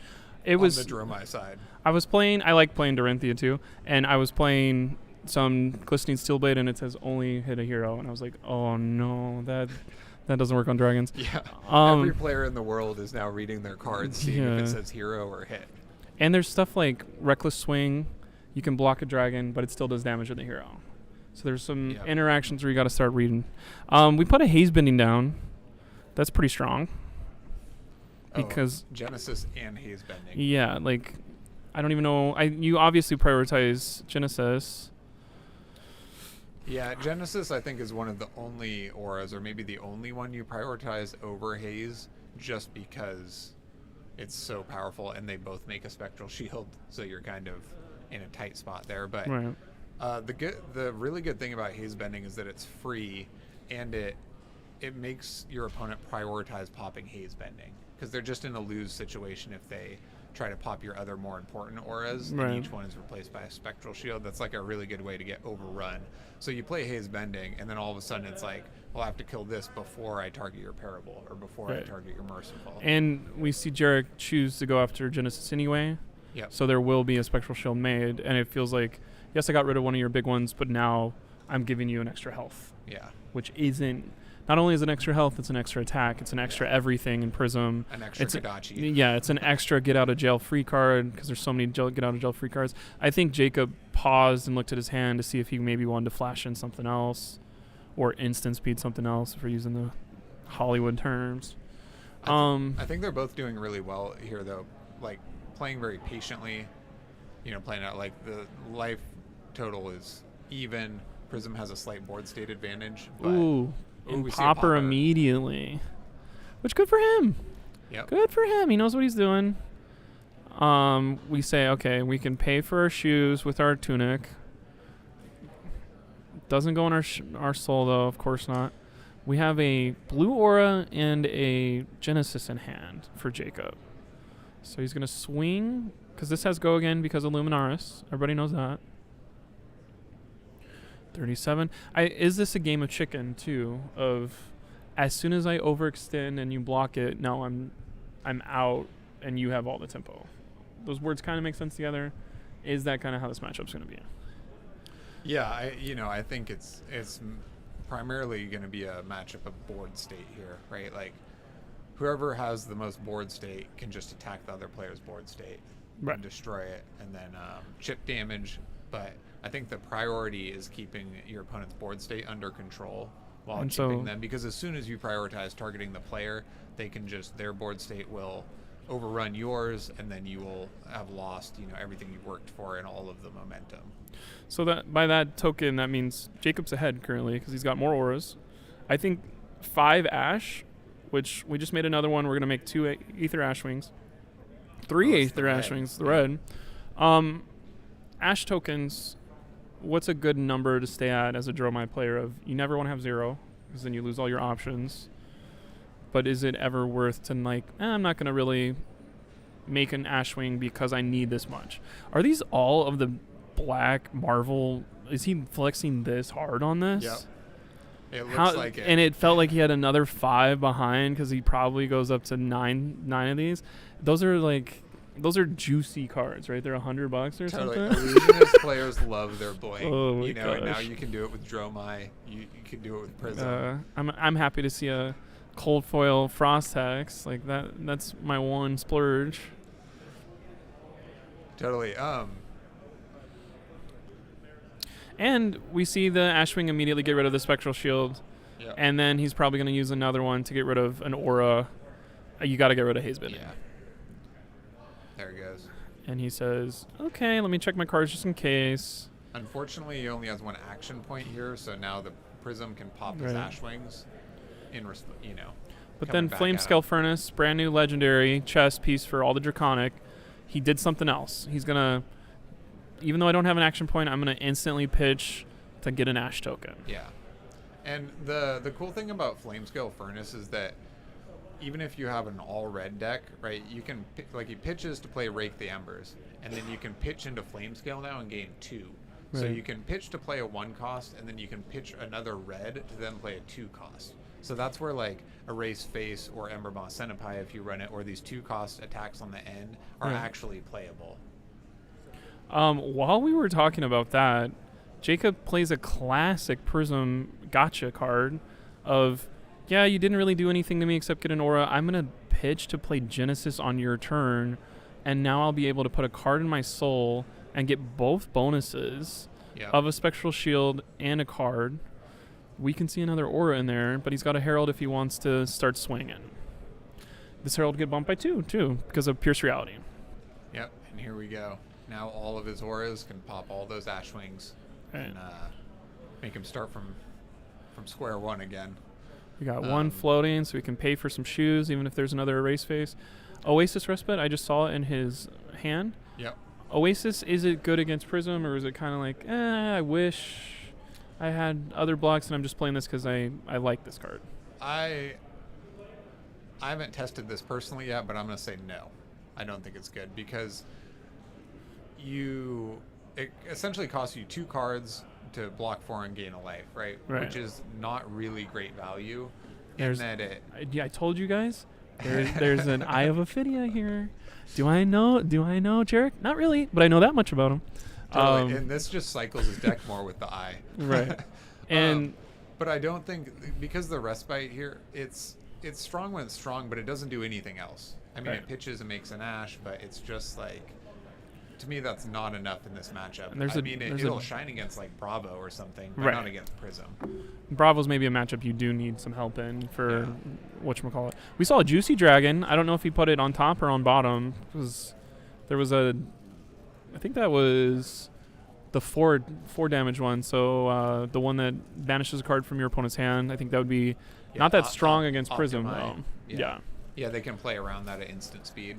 It was on the Dromai side. I like playing Dorinthia too, and I was playing some Glistening Steelblade, and it says only hit a hero, and I was like, oh no, That doesn't work on dragons. Yeah. Um, Every player in the world is now reading their cards, seeing if Yeah. it says hero or hit. And there's stuff like Reckless Swing. You can block a dragon, but it still does damage to the hero. So there's some Yep. interactions where you got to start reading. We put a haze bending down. That's pretty strong. Because Genesis and haze bending. yeah, like I don't even know. You obviously prioritize Genesis. Yeah, Genesis I think is one of the only auras, or maybe the only one you prioritize over haze, just because it's so powerful, and they both make a spectral shield, so you're kind of in a tight spot there. But Right. the really good thing about haze bending is that it's free, and it makes your opponent prioritize popping haze bending, because they're just in a lose situation if they try to pop your other more important auras, Right. and each one is replaced by a spectral shield. That's like a really good way to get overrun. So you play haze bending, and then all of a sudden it's like, well, I have to kill this before I target your parable, or before I Right. target your merciful. And we see Jarek choose to go after Genesis anyway. Yep. So there will be a spectral shield made, and it feels like, yes, I got rid of one of your big ones, but now I'm giving you an extra health, Yeah, which isn't. Not only is it an extra health, it's an extra attack. It's an extra everything in Prism. an extra It's Kadachi. Yeah, it's an extra get out of jail free card because there's so many get out of jail free cards. I think Jacob paused and looked at his hand to see if he maybe wanted to flash in something else or instant speed something else, if we're using the Hollywood terms. I think they're both doing really well here, though. Like, playing very patiently, playing out like the life total is even. Prism has a slight board state advantage. But Ooh, we and see a Popper immediately, which good for him. Yep. Good for him. He knows what he's doing. We say, okay, we can pay for our shoes with our tunic. Doesn't go in our soul, though, of course not. We have a blue aura and a Genesis in hand for Jacob. So he's going to swing, because this has go again because of Luminaris. Everybody knows that. 37. Is this a game of chicken, too, of as soon as I overextend and you block it, now I'm out and you have all the tempo? Those words kind of make sense together. Is that kind of how this matchup's going to be? Yeah, I think it's primarily going to be a matchup of board state here, right? Like, whoever has the most board state can just attack the other player's board state Right. and destroy it, and then chip damage. But I think the priority is keeping your opponent's board state under control while And chipping so- them, because as soon as you prioritize targeting the player, they can just, their board state will overrun yours, and then you will have lost everything you worked for and all of the momentum. So that by that token, that means Jacob's ahead currently because he's got more auras. I think 5 Ash, which we just made another one. We're going to make 2 Aether Ash Wings. 3 it's the Aether Ash red. Wings, the red. Ash tokens, what's a good number to stay at as a Dromai player? Of you never want to have 0 because then you lose all your options. But is it ever worth to I'm not going to really make an Ash Wing because I need this much? Are these all of the black Marvel? Is he flexing this hard on this? Yep. It looks like it. And it felt like he had another 5 behind because he probably goes up to 9 of these. Those are juicy cards, right? They're $100 or Totally. something. Illusionist players love their bling. Oh my And now gosh. you can do it with Dromai. You can do it with Prism. I'm happy to see a cold foil Frost Hex like that. That's my one splurge. Totally. And we see the Ashwing immediately get rid of the Spectral Shield. Yeah. And then he's probably going to use another one to get rid of an aura. You got to get rid of Haze Bending. Yeah. There it goes. And he says, okay, let me check my cards just in case. Unfortunately, he only has 1 action point here, so now the Prism can pop his Right. Ash Wings But coming then back Flame at Scale him. Furnace, brand new legendary chess piece for all the Draconic. He did something else. He's going to, even though I don't have an action point, I'm going to instantly pitch to get an Ash token. Yeah. And the cool thing about Flamescale Furnace is that even if you have an all-red deck, right, you can, he pitches to play Rake the Embers, and then you can pitch into Flamescale now and gain 2. So Right. you can pitch to play a 1 cost, and then you can pitch another red to then play a 2 cost. So that's where Erase Face or Embermoth Centipede, if you run it, or these 2 cost attacks on the end are Right. actually playable. While we were talking about that, Jacob plays a classic Prism gotcha card of yeah, you didn't really do anything to me except get an aura. I'm going to pitch to play Genesis on your turn, and now I'll be able to put a card in my soul and get both bonuses of a Spectral Shield and a card. We can see another aura in there, but he's got a Herald if he wants to start swinging. This Herald get bumped by 2, too, because of Pierce Reality. Yep, and here we go. Now all of his auras can pop all those Ash Wings and make him start from square one again. We got one floating, so we can pay for some shoes, even if there's another Erase Face. Oasis Respite, I just saw it in his hand. Yep. Oasis, is it good against Prism, or is it kind of like, I wish I had other blocks and I'm just playing this because I like this card? I haven't tested this personally yet, but I'm going to say no. I don't think it's good because it essentially costs you 2 cards to block 4 and gain a life, right? Which is not really great value. I told you guys, there's an Eye of Ophidia here. Do I know Jarek? Not really, but I know that much about him. Totally. And this just cycles his deck more with the Eye. Right. And but I don't think, because the Respite here, it's strong when it's strong, but it doesn't do anything else. I mean, it pitches and makes an Ash, but it's just like, to me, that's not enough in this matchup. And it'll shine against like Bravo or something, but not against Prism. Bravo's maybe a matchup you do need some help in for whatchamacallit. We saw a Juicy Dragon. I don't know if he put it on top or on bottom. There was I think that was the 4 damage one. So the one that banishes a card from your opponent's hand. I think that would be not that strong against Prism, though. Yeah, they can play around that at instant speed.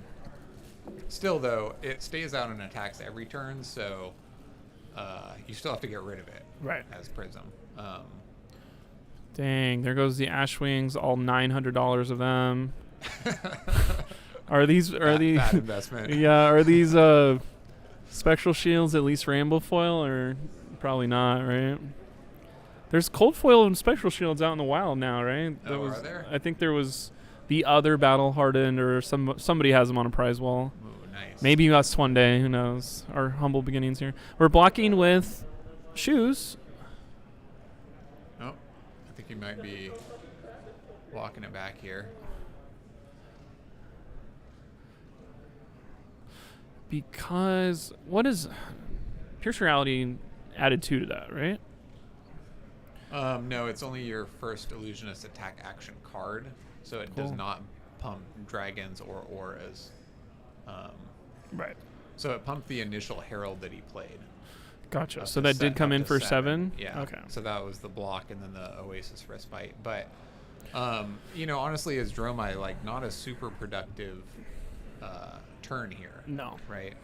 Still, though, it stays out and attacks every turn, so you still have to get rid of it as Prism. Dang, there goes the Ash Wings, all $900 of them. Are these bad investment? Yeah, are these Spectral Shields at least Rainbow Foil, or probably not, right? There's Cold Foil and Spectral Shields out in the wild now, right? Are there? I think there was the other Battle Hardened, or somebody has them on a prize wall. Ooh, nice. Maybe us one day. Who knows? Our humble beginnings here. We're blocking with shoes. Oh, I think he might be walking it back here. Because what is Pierce Reality added 2 to that, right? No, it's only your first Illusionist attack action card, so it does not pump dragons or auras. Right. So it pumped the initial Herald that he played. Gotcha. So that did come in for 7? Yeah. Okay. So that was the block and then the Oasis Respite. But, honestly, as Dromai, like, not a super productive turn here. No. Right?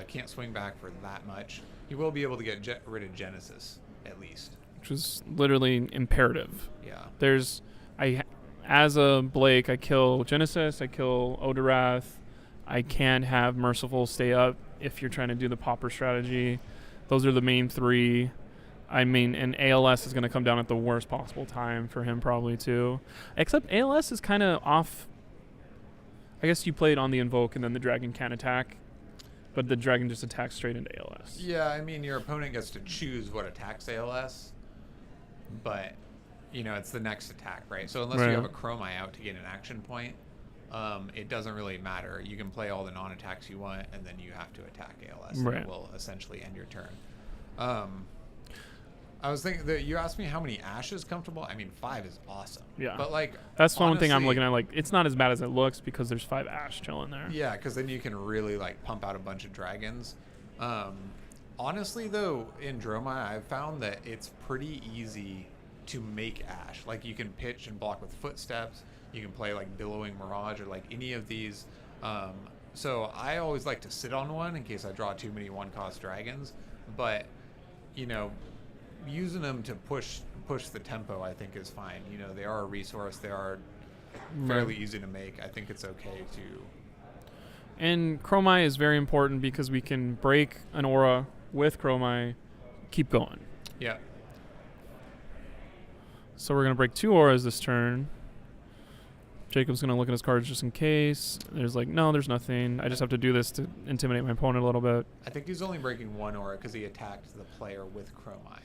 Can't swing back for that much. He will be able to get rid of Genesis, at least. Which is literally imperative. Yeah. As a Blake, I kill Genesis, I kill Odorath. I can have Merciful stay up if you're trying to do the Pauper strategy. Those are the main 3. I mean, and ALS is going to come down at the worst possible time for him probably too. Except ALS is kind of off. I guess you play it on the Invoke and then the Dragon can attack, but the Dragon just attacks straight into ALS. Yeah, I mean, your opponent gets to choose what attacks ALS, but, it's the next attack, right? So unless you have a Chromai out to get an action point, it doesn't really matter. You can play all the non-attacks you want, and then you have to attack ALS. And it will essentially end your turn. I was thinking that you asked me how many Ash is comfortable. I mean, 5 is awesome. Yeah. But, like, that's one thing I'm looking at. Like, it's not as bad as it looks because there's 5 Ash chilling there. Yeah, because then you can really, like, pump out a bunch of dragons. Honestly, though, in Dromai, I've found that it's pretty easy to make Ash. Like, you can pitch and block with Footsteps. You can play, like, Billowing Mirage or, like, any of these. So I always like to sit on one in case I draw too many 1-cost dragons. But, using them to push the tempo, I think, is fine. They are a resource. They are fairly easy to make. I think it's okay to... And Chromai is very important because we can break an aura with Chromai, keep going. Yeah. So we're going to break 2 auras this turn. Jacob's going to look at his cards just in case. There's like, no, there's nothing. I just have to do this to intimidate my opponent a little bit. I think he's only breaking 1 aura because he attacked the player with Chromai.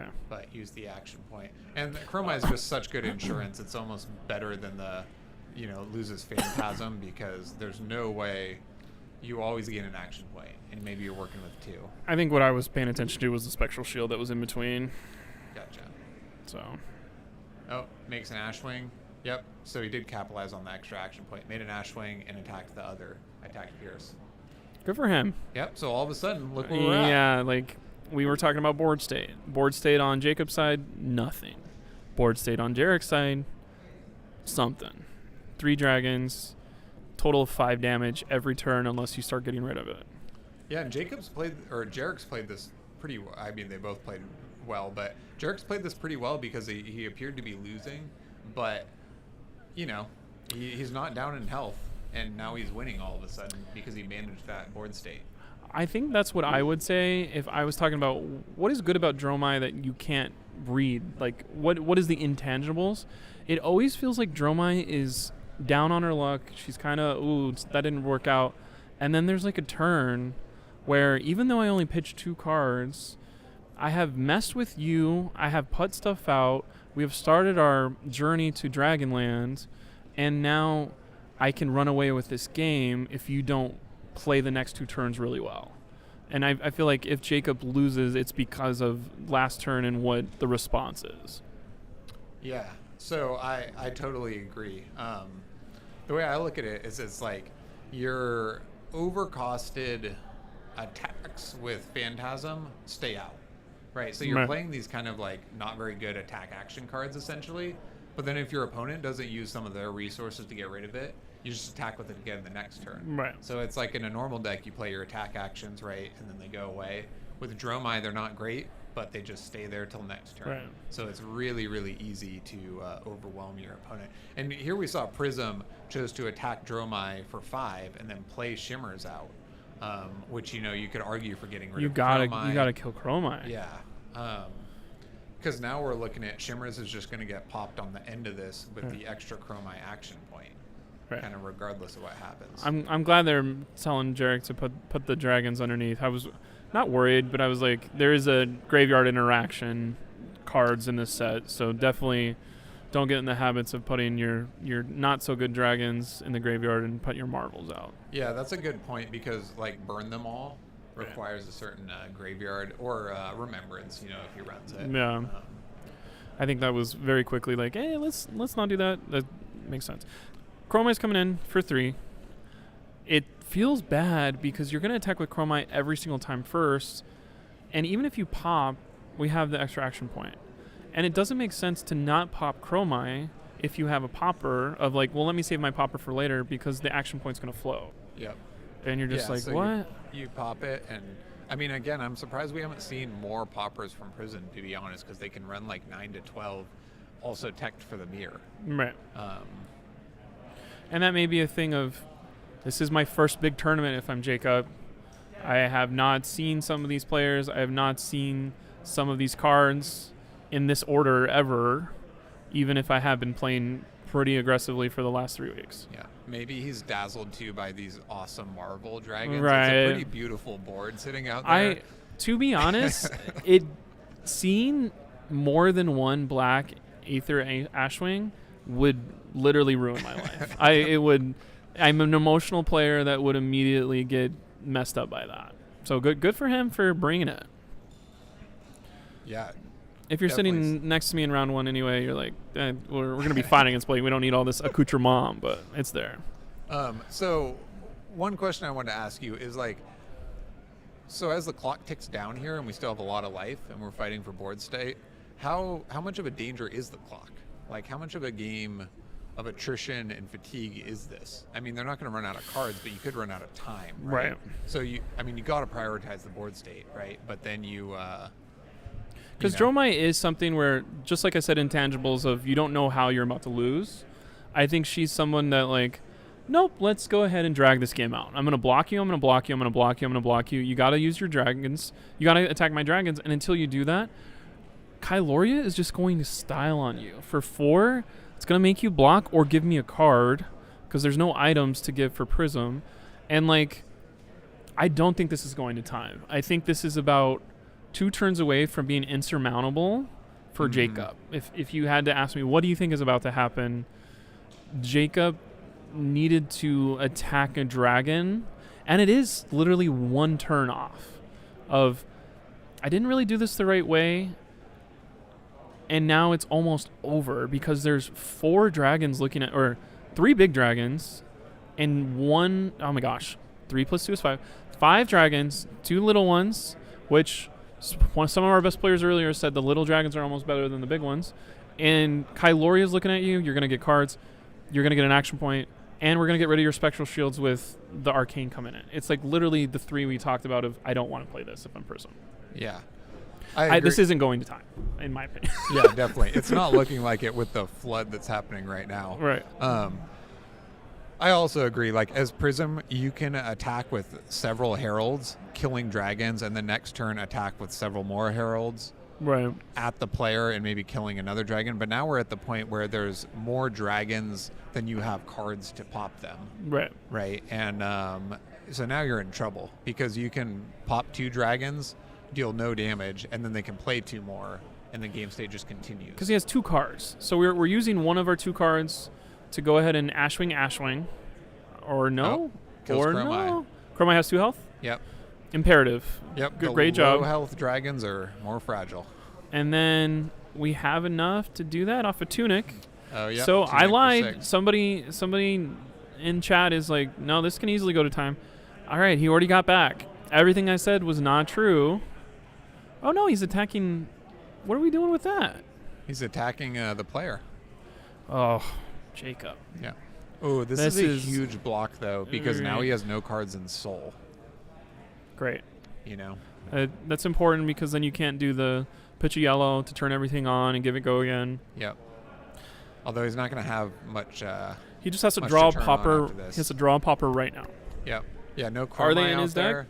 Okay. but use the action point. And Chroma is just such good insurance. It's almost better than the, loses Phantasm, because there's no way you always get an action point, and maybe you're working with 2. I think what I was paying attention to was the Spectral Shield that was in between. Gotcha. So. Oh, makes an Ashwing. Yep. So he did capitalize on the extra action point. Made an Ashwing and attacked the other. Attacked Pierce. Good for him. Yep. So all of a sudden, look where we're at. Yeah, like we were talking about board state. Board state on Jacob's side, nothing. Board state on Jarek's side, something. 3 dragons, total of 5 damage every turn unless you start getting rid of it. Yeah, and Jarek's played this pretty well. I mean, they both played well, but Jarek's played this pretty well because he appeared to be losing, but, he's not down in health, and now he's winning all of a sudden because he managed that board state. I think that's what I would say if I was talking about what is good about Dromai that you can't read. Like, what is the intangibles? It always feels like Dromai is down on her luck. She's kind of, that didn't work out. And then there's like a turn where even though I only pitched 2 cards, I have messed with you. I have put stuff out. We have started our journey to Dragonland. And now I can run away with this game if you don't play the next 2 turns really well. And I feel like if Jacob loses, it's because of last turn and what the response is. Yeah, so I totally agree. The way I look at it is it's like your overcosted attacks with Phantasm stay out, right? So you're Right. playing these kind of like not very good attack action cards essentially, but then if your opponent doesn't use some of their resources to get rid of it, you just attack with it again the next turn. Right. So it's like in a normal deck, you play your attack actions, right, and then they go away. With Dromai, they're not great, but they just stay there till next turn. Right. So it's really, really easy to overwhelm your opponent. And here we saw Prism chose to attack Dromai for 5 and then play Shimmers out, which you could argue for getting rid You of gotta Dromai. kill Chromai. Yeah. Because now we're looking at Shimmers is just going to get popped on the end of this with the extra Chromai action point. Right. Kind of regardless of what happens. I'm glad they're telling Jarek to put the dragons underneath. I was not worried, but I was like, there is a graveyard interaction cards in this set, so definitely don't get in the habits of putting your not so good dragons in the graveyard and put your marvels out. Yeah, that's a good point because like burn them all requires a certain graveyard or remembrance. If he runs it. Yeah. I think that was very quickly like, hey, let's not do that. That makes sense. Chromai's coming in for 3. It feels bad because you're going to attack with Chromai every single time first, and even if you pop, we have the extra action point. And it doesn't make sense to not pop Chromai if you have a popper of like, well, let me save my popper for later because the action point's going to flow. Yep. And you're just like, so what? You pop it, and I mean, again, I'm surprised we haven't seen more poppers from Prison, to be honest, because they can run like 9 to 12, also teched for the mirror. Right. And that may be a thing of, this is my first big tournament if I'm Jacob. I have not seen some of these players. I have not seen some of these cards in this order ever, even if I have been playing pretty aggressively for the last 3 weeks. Yeah. Maybe he's dazzled too by these awesome Marvel dragons. Right. It's a pretty beautiful board sitting out there. To be honest, seeing more than one black Aether Ashwing would literally ruin my life. I'm an emotional player that would immediately get messed up by that. So good for him for bringing it. Yeah. If you're sitting next to me in round 1 anyway, you're like, we're going to be fighting against Blake. We don't need all this accoutrement, but it's there. So one question I wanted to ask you is like, so as the clock ticks down here and we still have a lot of life and we're fighting for board state, how much of a danger is the clock? Like how much of a game of attrition and fatigue is this? I mean, they're not going to run out of cards, but you could run out of time, right? So you got to prioritize the board state, right? But then because Dromai is something where, just like I said, intangibles of you don't know how you're about to lose. I think she's someone that like, nope, let's go ahead and drag this game out. I'm going to block you, I'm going to block you, I'm going to block you, I'm going to block you. You got to use your dragons. You got to attack my dragons. And until you do that, Kyloria is just going to style on you. For 4, it's going to make you block or give me a card because there's no items to give for Prism. And like, I don't think this is going to time. I think this is about 2 turns away from being insurmountable for Jacob. If you had to ask me, what do you think is about to happen? Jacob needed to attack a dragon, and it is literally 1 turn off of, I didn't really do this the right way, and now it's almost over because there's 4 dragons looking at, or 3 big dragons, and 1, oh my gosh, 3 plus 2 is 5. 5 dragons, 2 little ones, which some of our best players earlier said the little dragons are almost better than the big ones. And Kyloria is looking at you. You're going to get cards. You're going to get an action point. And we're going to get rid of your spectral shields with the arcane coming in. It's like literally the 3 we talked about of, I don't want to play this if I'm Prism. Yeah. I agree. This isn't going to time, in my opinion. Yeah, definitely. It's not looking like it with the flood that's happening right now. Right. I also agree. Like, as Prism, you can attack with several heralds, killing dragons, and the next turn attack with several more heralds Right. at the player and maybe killing another dragon. But now we're at the point where there's more dragons than you have cards to pop them. Right. Right. And so now you're in trouble because you can pop 2 dragons, deal no damage, and then they can play 2 more, and the game state just continues. Because he has 2 cards. So we're using one of our 2 cards to go ahead and Ashwing. Or no. Kills Or Chromai. no. Chromai has 2 health? Yep. Imperative. Yep. Good, great job. Low health dragons are more fragile. And then we have enough to do that off a Tunic. Oh, yeah. So I lied. 6. Somebody in chat is like, no, this can easily go to time. All right, he already got back. Everything I said was not true. Oh, no, he's attacking. What are we doing with that? He's attacking the player. Oh, Jacob. Yeah. Oh, this is a huge block, though, because now he has no cards in Soul. Great. You know? That's important because then you can't do the pitch a yellow to turn everything on and give it go again. Yep. Although he's not going to have much. He just has to much draw a to turn on popper. after this. He has to draw a popper right now. Yep. Yeah, no Chromai Are they in out his deck? there.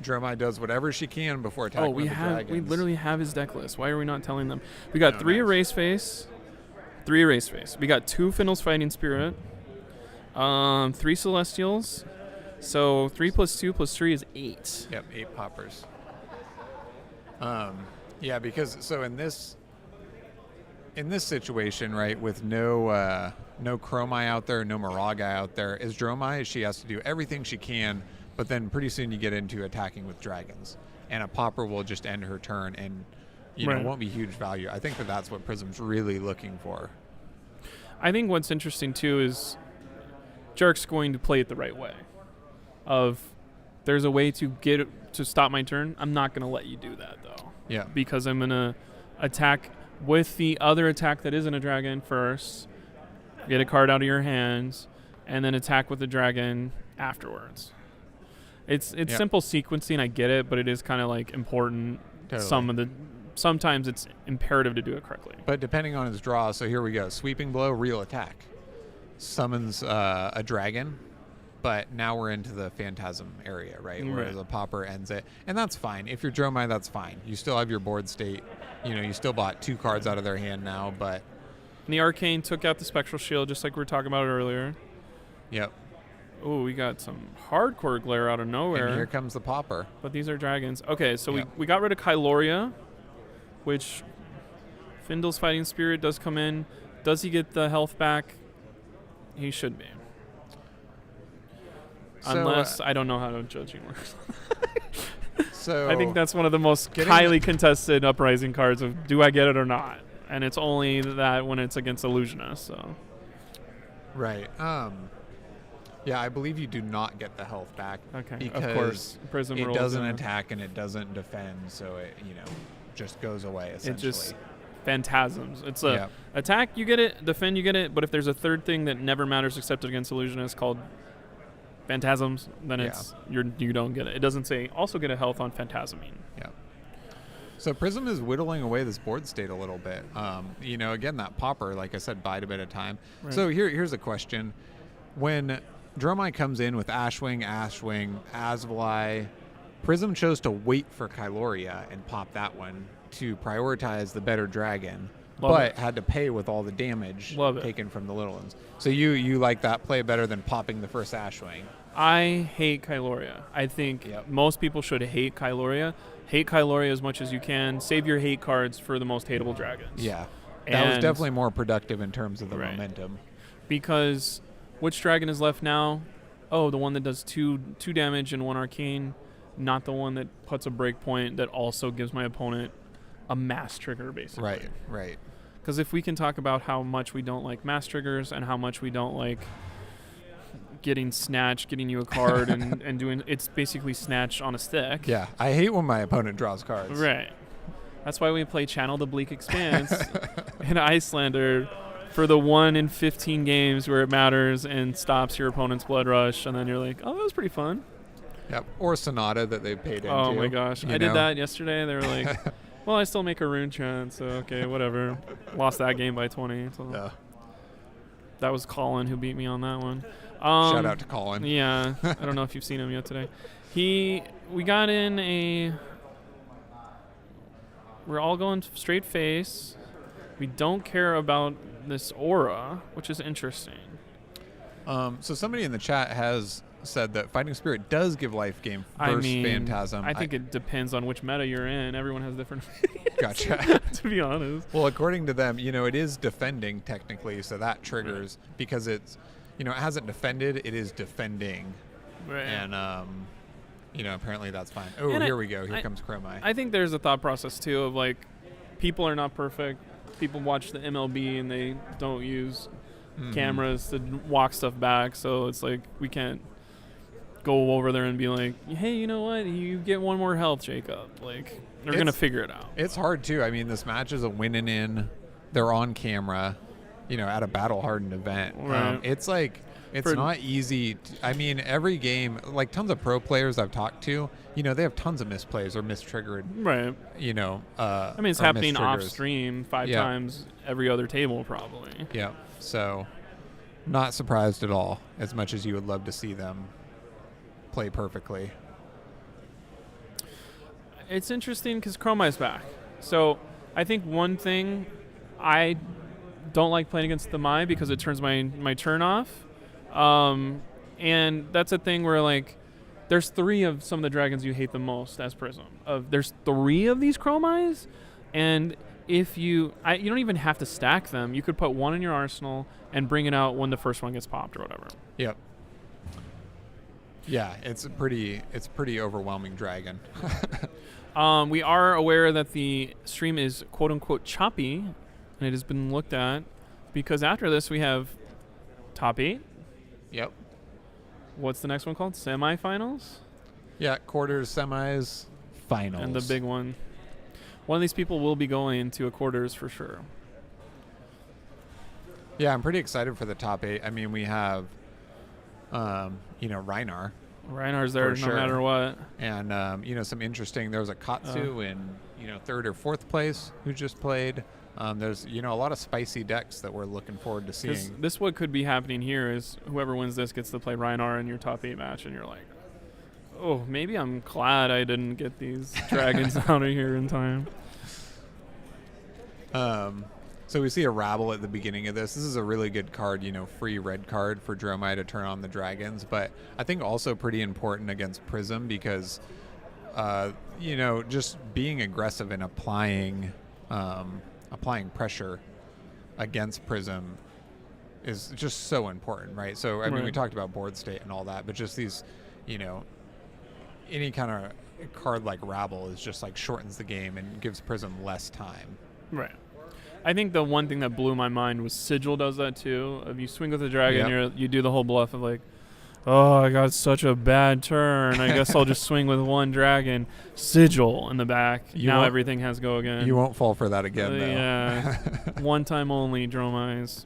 Dromai does whatever she can before attacking with the dragons. We literally have his deck list. Why are we not telling them? We got 3 nice. Erase Face. 3 Erase Face. We got 2 Findle's Fighting Spirit. 3 Celestials. So 3 plus 2 plus 3 is 8. Yep, 8 poppers. Yeah, because so in this situation, right, with no Chromai out there, no Maragai out there, is Dromai, she has to do everything she can, but then pretty soon you get into attacking with dragons, and a popper will just end her turn, and you know, won't be huge value. I think that's what Prism's really looking for. I think what's interesting too is Jark's going to play it the right way. Of there's a way to get it, to stop my turn. I'm not going to let you do that though. Yeah. Because I'm going to attack with the other attack that isn't a dragon first. Get a card out of your hands, and then attack with the dragon afterwards. It's simple sequencing. I get it, but it is kind of like important. Totally. Sometimes it's imperative to do it correctly. But depending on his draw, so here we go. Sweeping Blow, real attack. Summons a dragon, but now we're into the Phantasm area, right? Whereas a popper ends it. And that's fine. If you're Dromai, that's fine. You still have your board state. You know, you still bought 2 cards out of their hand now, but... And the Arcane took out the Spectral Shield, just like we were talking about earlier. Yep. Oh, we got some hardcore glare out of nowhere. And here comes the popper. But these are dragons. Okay, so we got rid of Kyloria, which Findle's Fighting Spirit does come in. Does he get the health back? He should be. So, Unless I don't know how judging works. So I think that's one of the most highly contested Uprising cards of do I get it or not? And it's only that when it's against Illusionist. So. Right. Yeah, I believe you do not get the health back. Okay. Because of course, Prism it rolls doesn't in. attack and it doesn't defend, so it just goes away essentially. It just phantasms. It's a attack, you get it. Defend, you get it. But if there's a third thing that never matters except against Illusionist called phantasms, then it's you don't get it. It doesn't say also get a health on phantasming. Yeah. So Prism is whittling away this board state a little bit. Again, that popper, like I said, bide a bit of time. Right. So here's a question. When Dromai comes in with Ashwing, Asvali, Prism chose to wait for Kyloria and pop that one to prioritize the better dragon, had to pay with all the damage taken from the little ones. So you like that play better than popping the first Ashwing? I hate Kyloria. I think most people should hate Kyloria. hate Kylori as much as you can. Save your hate cards for the most hateable dragons. Yeah. That was And- definitely more productive in terms of the Right. momentum. Because which dragon is left now? Oh, the one that does two damage and 1 arcane, not the one that puts a breakpoint that also gives my opponent a mass trigger, basically. Right. Because if we can talk about how much we don't like mass triggers and how much we don't like getting snatch, getting you a card and doing, it's basically snatch on a stick. Yeah, I hate when my opponent draws cards. Right. That's why we play Channel the Bleak Expanse in Icelander for the 1 in 15 games where it matters and stops your opponent's blood rush, and then you're like, oh, that was pretty fun. Yep. Or Sonata that they paid into. Oh my gosh. you I did know? that yesterday. They were like, well, I still make a rune chant, so okay, whatever. Lost that game by 20. So Yeah. that was Colin who beat me on that one. Shout out to Colin. Yeah. I don't know if you've seen him yet today. We got in we're all going straight face. We don't care about this aura, which is interesting. So somebody in the chat has said that Fighting Spirit does give life gain I versus mean, Phantasm. I think it depends on which meta you're in. Everyone has different Gotcha. to be honest. Well, according to them, it is defending technically, so that triggers because it's, it hasn't defended, it is defending. Right. And, apparently that's fine. Oh, And here we go. Here comes Chromai. I think there's a thought process too of like, people are not perfect. People watch the MLB and they don't use cameras to walk stuff back, so it's like we can't go over there and be like, hey, you know what? You get 1 more health, Jacob. Like, they're gonna figure it out. It's hard too. I mean, this match is a win and in. They're on camera, at a Battle Hardened event. Right. It's like it's not easy. I mean, every game, like tons of pro players I've talked to, they have tons of misplays or mistriggered. Right. I I mean, it's or happening off mistriggers. stream 5 Yeah. times every other table, probably. Yeah. So, not surprised at all. As much as you would love to see them play perfectly. It's interesting because Chromai's back. So I think one thing, I don't like playing against the Mai because it turns my turn off. And that's a thing where like there's 3 of some of the dragons you hate the most as Prism. There's 3 of these Chromais, and if you don't even have to stack them. You could put 1 in your arsenal and bring it out when the first one gets popped or whatever. Yep. Yeah, it's a pretty overwhelming dragon. We are aware that the stream is quote unquote choppy, and it has been looked at because after this we have top 8. Yep. What's the next one called? Semifinals? Yeah, quarters, semis, finals. And the big one. One of these people will be going to a quarters for sure. Yeah, I'm pretty excited for the top 8. I mean, we have, Reinar. Reinhardt's there For no sure. matter what. And, some interesting, there was a Katsu in, 3rd or 4th place who just played. There's, a lot of spicy decks that we're looking forward to seeing. This what could be happening here is whoever wins this gets to play Reinar in your top 8 match, and you're like, oh, maybe I'm glad I didn't get these dragons out of here in time. So we see a Rabble at the beginning of this. This is a really good card, free red card for Dromai to turn on the dragons. But I think also pretty important against Prism because, just being aggressive and applying pressure against Prism is just so important, right? So, I mean, we Right. talked about board state and all that, but just these, any kind of card like Rabble is just like shortens the game and gives Prism less time. Right. I think the one thing that blew my mind was Sigil does that too. If you swing with the dragon, Yep. you do the whole bluff of like, oh, I got such a bad turn. I guess I'll just swing with 1 dragon. Sigil in the back. You now won't- everything has go again. You won't fall for that again, though. Yeah. One time only, Dromais.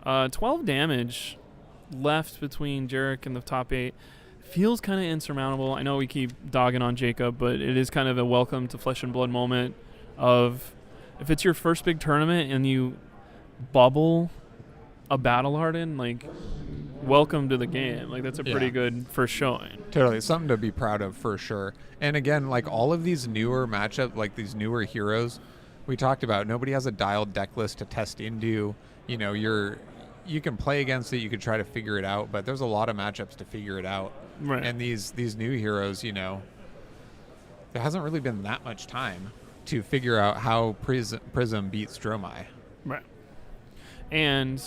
12 damage left between Jarek and the top 8. Feels kind of insurmountable. I know we keep dogging on Jacob, but it is kind of a welcome to Flesh and Blood moment of if it's your first big tournament and you bubble a Battle Hardened, like, welcome to the game. Like, that's a pretty Yeah. good first showing. Totally. It's something to be proud of for sure. And again, like all of these newer matchups, like these newer heroes we talked about, nobody has a dialed deck list to test into. You can play against it, you could try to figure it out, but there's a lot of matchups to figure it out. Right. And these new heroes, there hasn't really been that much time to figure out how Prism beats Dromai. Right. And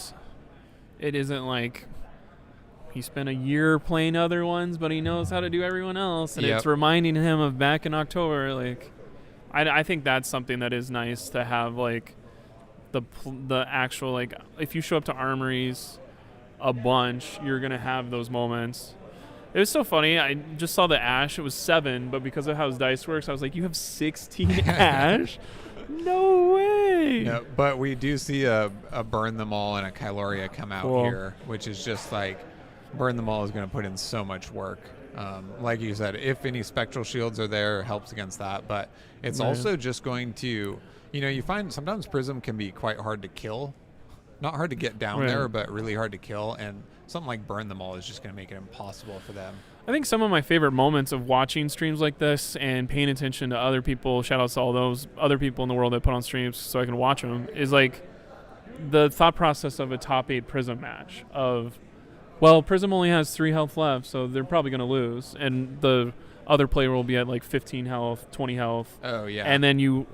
it isn't like he spent a year playing other ones, but he knows how to do everyone else, and Yep. it's reminding him of back in October. Like, I think that's something that is nice to have, like the actual, like, if you show up to armories a bunch, you're gonna have those moments. It was so funny. I just saw the Ash. It was 7, but because of how his dice works, I was like, you have 16 Ash? No way. No, but we do see a Burn Them All and a Kyloria come out Cool. here, which is just like, Burn Them All is going to put in so much work. Like you said, if any Spectral Shields are there, it helps against that. But it's Right. also just going to, you find sometimes Prism can be quite hard to kill. Not hard to get down Right. there, but really hard to kill. And something like Burn Them All is just going to make it impossible for them. I think some of my favorite moments of watching streams like this and paying attention to other people, shout outs to all those other people in the world that put on streams so I can watch them, is like the thought process of a top 8 Prism match of, well, Prism only has 3 health left, so they're probably going to lose. And the other player will be at like 15 health, 20 health. Oh, yeah. And then you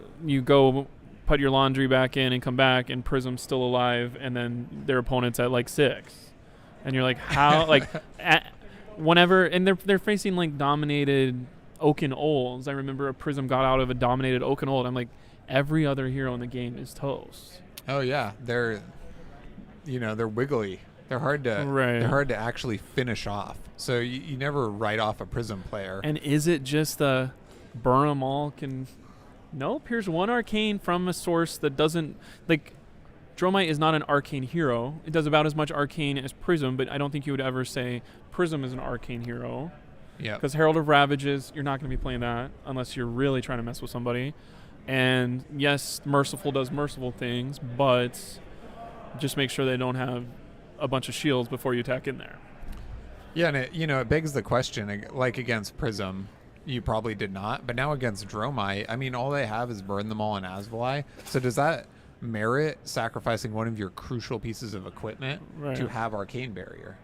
go put your laundry back in and come back, and Prism's still alive, and then their opponent's at like 6. And you're like, how? Like, whenever, and they're facing like dominated Oaken Olds. I remember a Prism got out of a dominated Oaken Old. I'm like, every other hero in the game is toast. Oh, yeah. They're wiggly. They're hard to Right. They're hard to actually finish off. So you never write off a Prism player. And is it just the burn 'em all can? Nope. Here's one arcane from a source that doesn't, like, Dromite is not an arcane hero. It does about as much arcane as Prism, but I don't think you would ever say Prism is an arcane hero. Yeah. Because Herald of Ravages, you're not going to be playing that unless you're really trying to mess with somebody. And yes, Merciful does merciful things, but just make sure they don't have a bunch of shields before you attack in there. Yeah, and it begs the question, like against Prism, you probably did not, but now against Dromite, I mean, all they have is Burn Them All and Asvali. So does that merit sacrificing one of your crucial pieces of equipment Right. to have Arcane Barrier?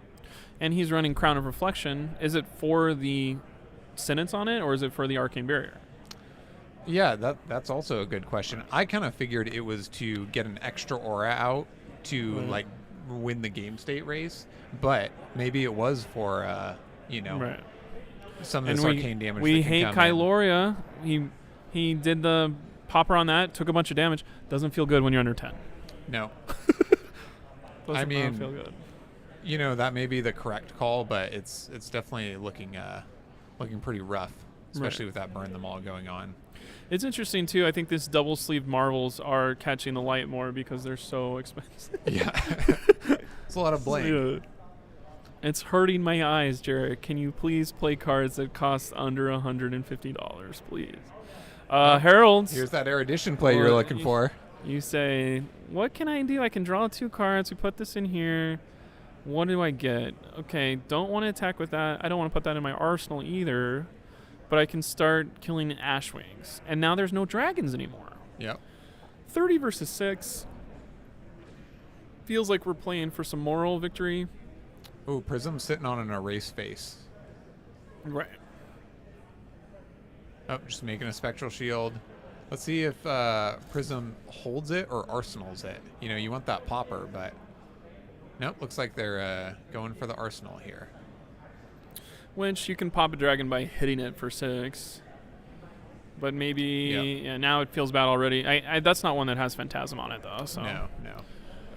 And he's running Crown of Reflection. Is it for the sentence on it, or is it for the Arcane Barrier? Yeah, that's also a good question. I kind of figured it was to get an extra aura out to Right. like win the game state race, but maybe it was for Right. some of And this arcane damage. we that can hate come in. Kyloria. He did the popper on that, took a bunch of damage. Doesn't feel good when you're under 10. No, Does I not mean, feel good. that may be the correct call, but it's definitely looking pretty rough, especially with that Burn Them All going on. It's interesting too. I think this double-sleeved Marvels are catching the light more because they're so expensive. Yeah, it's a lot of blame. Yeah. It's hurting my eyes, Jarek. Can you please play cards that cost under $150, please? Heralds. Here's that erudition play you're Or looking for. You say, what can I do? I can draw 2 cards. We put this in here. What do I get? Okay, don't want to attack with that. I don't want to put that in my arsenal either. But I can start killing Ashwings. And now there's no dragons anymore. Yep. 30 versus 6. Feels like we're playing for some moral victory. Ooh, Prism's sitting on an erase face. Right. Oh, just making a Spectral Shield. Let's see if Prism holds it or arsenals it. You want that popper, but nope, looks like they're going for the arsenal here. Which you can pop a dragon by hitting it for 6. But maybe now it feels bad already. That's not one that has Phantasm on it, though. So. No.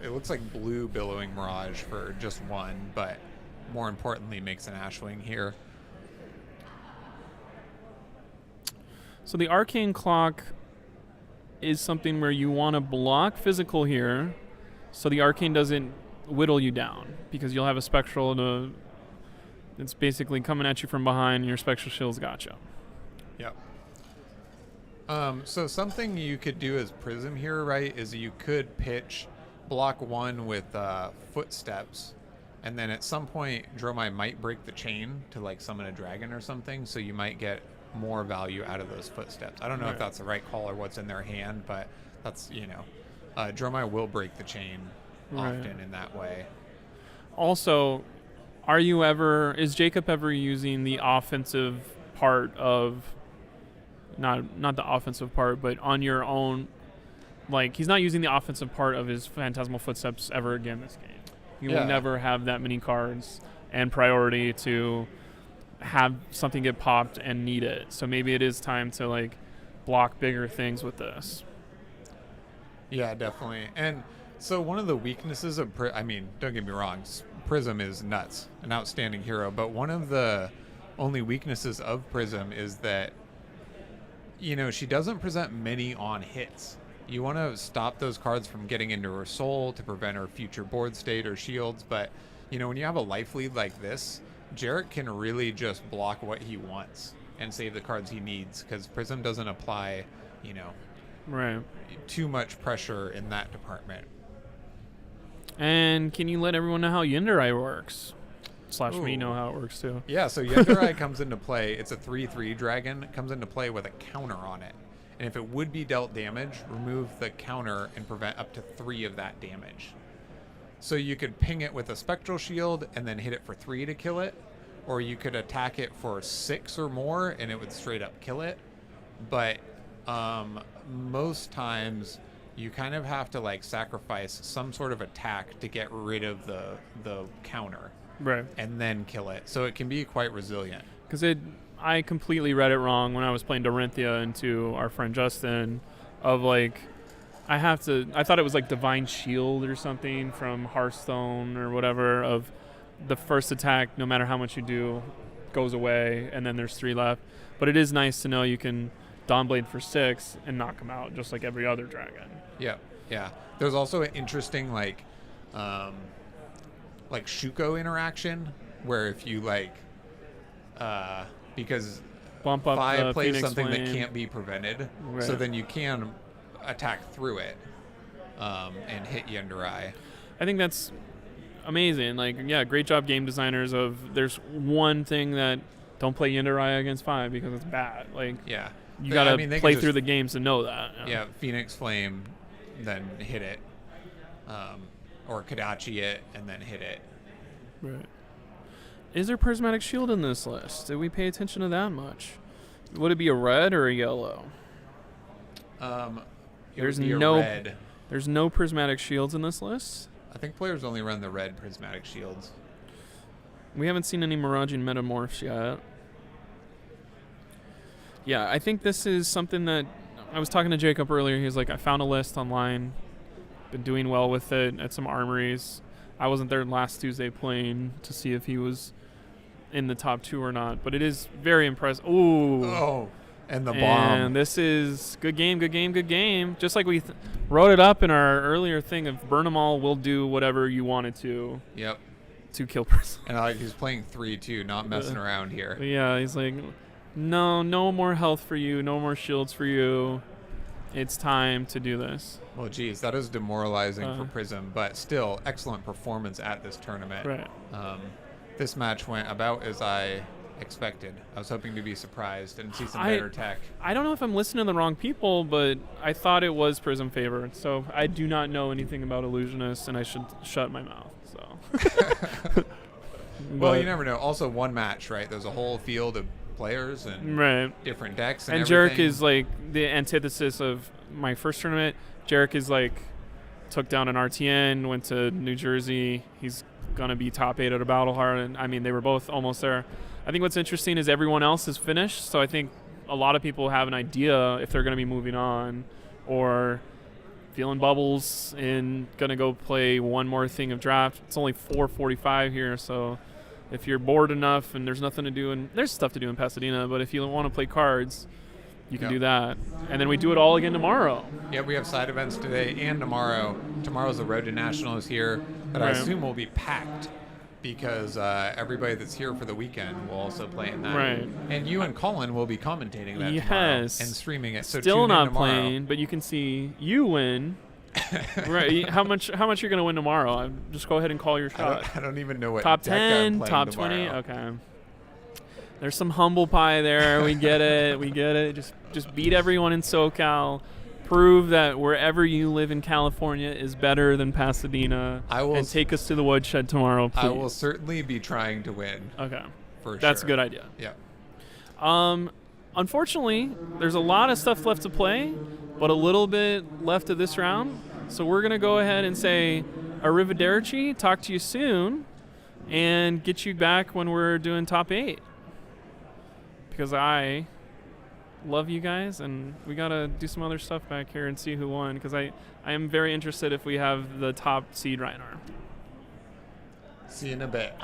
It looks like blue Billowing Mirage for just 1, but more importantly makes an Ashwing here. So the Arcane Clock is something where you want to block physical here so the Arcane doesn't whittle you down, because you'll have a Spectral it's basically coming at you from behind and your Spectral Shield's got you. Yep. So something you could do as Prism here, right, is you could pitch block 1 with Footsteps, and then at some point Dromai might break the chain to like summon a dragon or something, so you might get more value out of those Footsteps. I don't know if that's the right call or what's in their hand, but that's, Dromai will break the chain often in that way. Also, is Jacob ever using the offensive part of not the offensive part, but on your own. Like, he's not using the offensive part of his Phantasmal Footsteps ever again this game. You will never have that many cards and priority to have something get popped and need it. So maybe it is time to, like, block bigger things with this. Yeah, definitely. And so one of the weaknesses of I mean, don't get me wrong, Prism is nuts, an outstanding hero, but one of the only weaknesses of Prism is that, you know, she doesn't present many on hits. You want to stop those cards from getting into her soul to prevent her future board state or shields, but, you know, when you have a life lead like this, Jarrett can really just block what he wants and save the cards he needs, because Prism doesn't apply, you know, too much pressure in that department. And can you let everyone know how Yindarai works? / me know how it works too. Yeah, so Yindarai comes into play. It's a 3/3 dragon. It comes into play with a counter on it. And if it would be dealt damage, remove the counter and prevent up to 3 of that damage. So you could ping it with a Spectral Shield and then hit it for 3 to kill it. Or you could attack it for 6 or more and it would straight up kill it. But most times you kind of have to, like, sacrifice some sort of attack to get rid of the counter. Right. And then kill it. So it can be quite resilient. Because I completely read it wrong when I was playing Dorinthia into our friend Justin, of, like, I thought it was like Divine Shield or something from Hearthstone or whatever, of the first attack, no matter how much you do, goes away, and then there's 3 left. But it is nice to know you can Dawnblade for 6 and knock him out, just like every other dragon. Yeah, yeah. There's also an interesting, like Shuko interaction, where if you, like, because bump up Fi plays Phoenix something Flame. that can't be prevented, so then you can attack through it and hit Yindarai. I think that's amazing. Like, yeah, great job game designers of, there's one thing that don't play Yindarai against 5 because it's bad. Like, Yeah. you got to they play can through just- the games to know that. Yeah, Phoenix Flame, then hit it. Or Kadachi it, and then hit it. Right. Is there Prismatic Shield in this list? Did we pay attention to that much? Would it be a red or a yellow? There's red. There's no Prismatic Shields in this list. I think players only run the red prismatic shields. We haven't seen any Miraging Metamorphs yet. Yeah, I think this is something that I was talking to Jacob earlier. He was like, I found a list online. Been doing well with it at some armories. I wasn't there last Tuesday playing to see if he was in the top 2 or not, but it is very impressive. Ooh. Oh, and the bomb. And this is good game, good game, good game. Just like we wrote it up in our earlier thing of burn 'em all, will do whatever you wanted to. Yep. To kill person. And he's playing 3-2, not messing around here. Yeah, he's like, no more health for you, no more shields for you. It's time to do this. Well, geez, that is demoralizing for Prism, but still excellent performance at this tournament. Right. This match went about as I expected. I was hoping to be surprised and see some better tech. I don't know if I'm listening to the wrong people, but I thought it was Prism favored. So I do not know anything about Illusionist, and I should shut my mouth. So. Well, you never know. Also, one match, right? There's a whole field of players and different decks and Jarek everything. is like the antithesis of my first tournament. Jarek is like took down an RTN, went to New Jersey. He's gonna be top 8 at a Battle Hardened. I mean, they were both almost there. I think what's interesting is everyone else is finished, so I think a lot of people have an idea if they're gonna be moving on or feeling bubbles and gonna go play one more thing of draft. It's only 4:45 here, so if you're bored enough and there's nothing to do, and there's stuff to do in Pasadena, but if you want to play cards, you can do that. And then we do it all again tomorrow. Yeah, we have side events today and tomorrow. Tomorrow's the Road to Nationals here, that I assume will be packed because everybody that's here for the weekend will also play in that. Right. And you and Colin will be commentating that tomorrow and streaming it. So Still tune in not tomorrow. playing, but you can see you win. Right. How much you're going to win tomorrow? Just go ahead and call your shot. I don't even know what top deck I'm 10, playing top tomorrow. 20. Okay. There's some humble pie there. We get it. We get it. Just beat everyone in SoCal. Prove that wherever you live in California is better than Pasadena. And take us to the woodshed tomorrow, please. I will certainly be trying to win. Okay. For That's sure. a good idea. Yeah. unfortunately, there's a lot of stuff left to play, but a little bit left of this round. So we're going to go ahead and say arrivederci, talk to you soon, and get you back when we're doing top 8. Because I love you guys, and we got to do some other stuff back here and see who won, because I am very interested if we have the top seed Reinhardt. See you in a bit.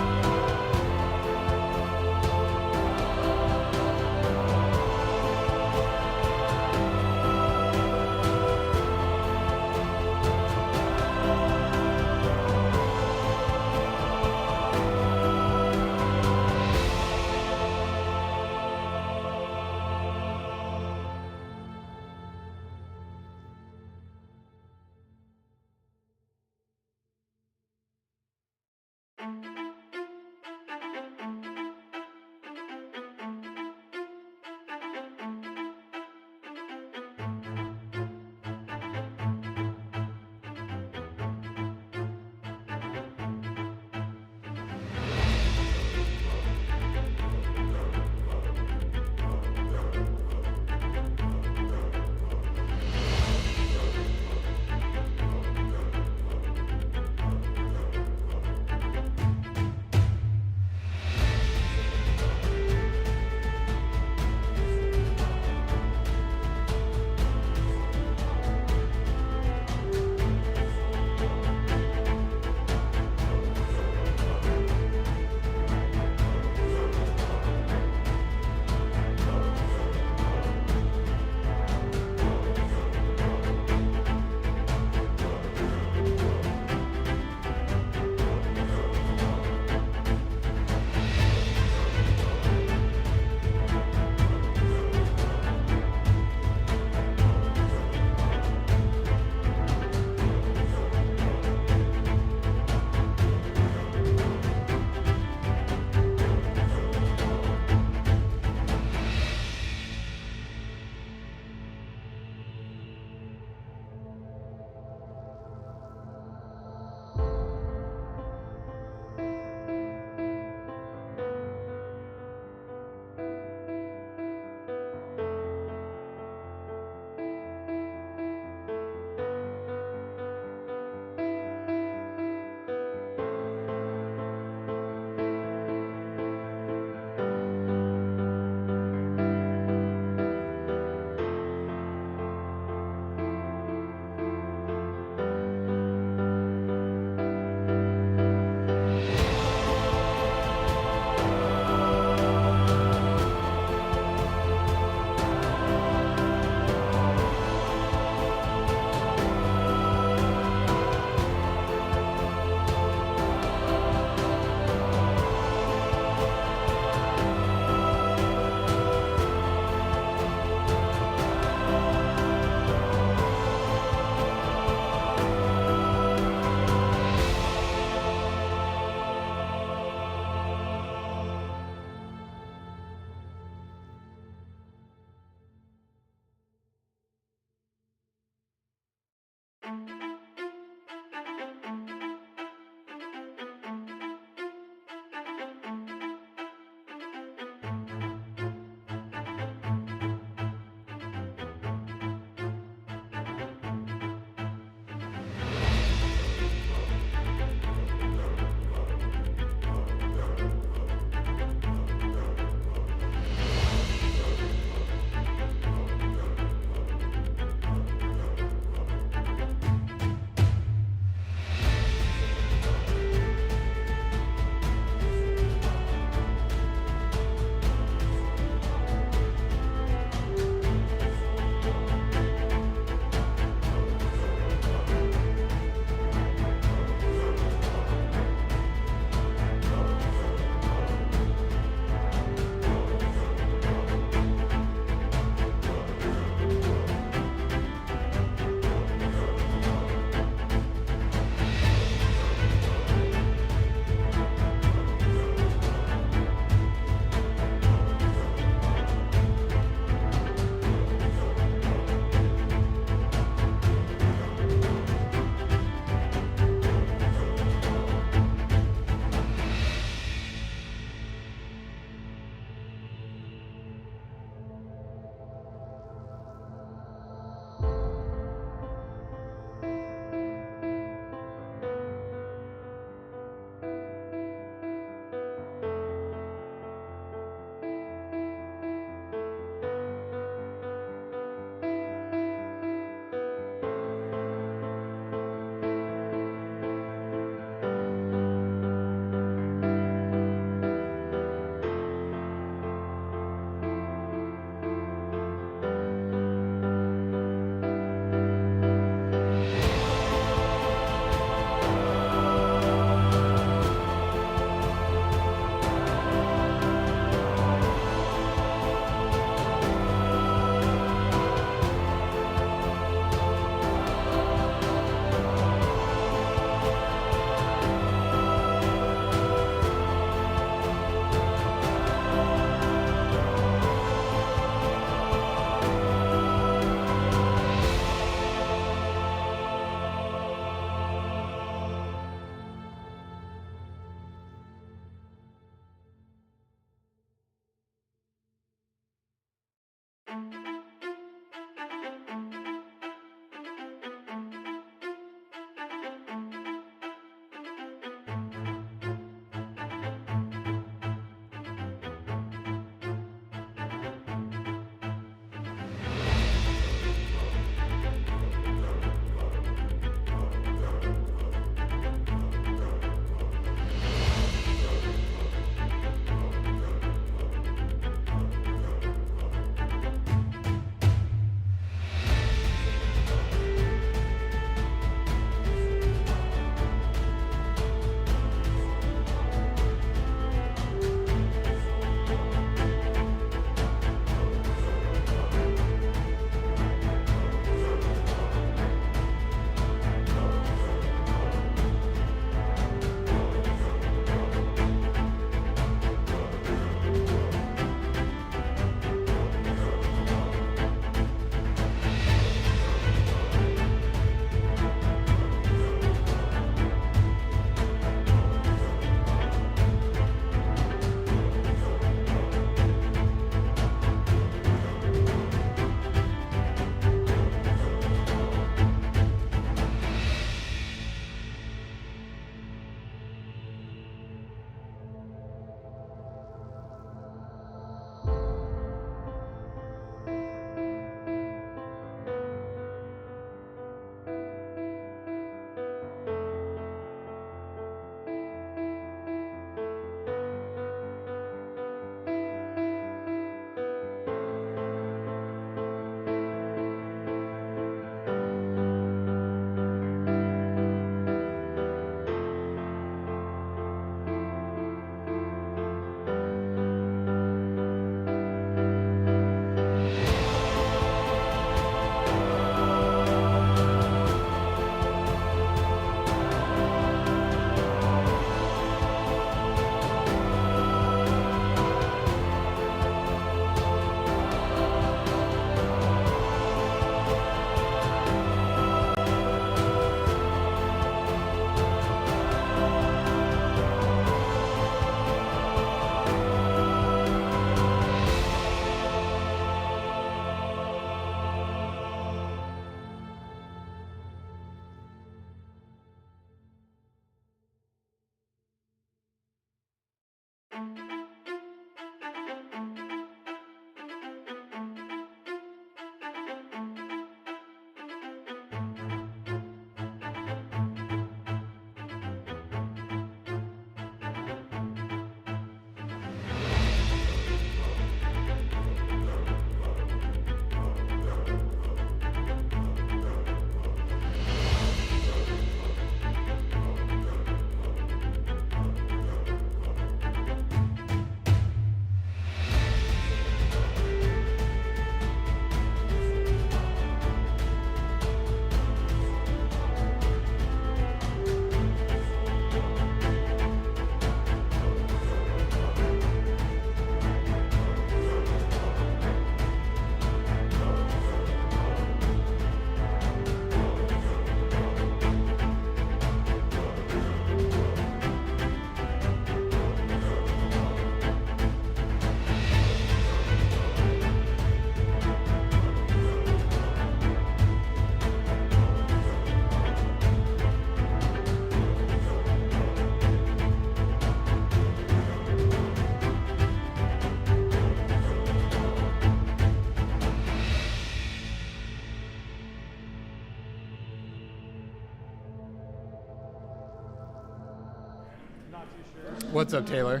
What's up, Taylor?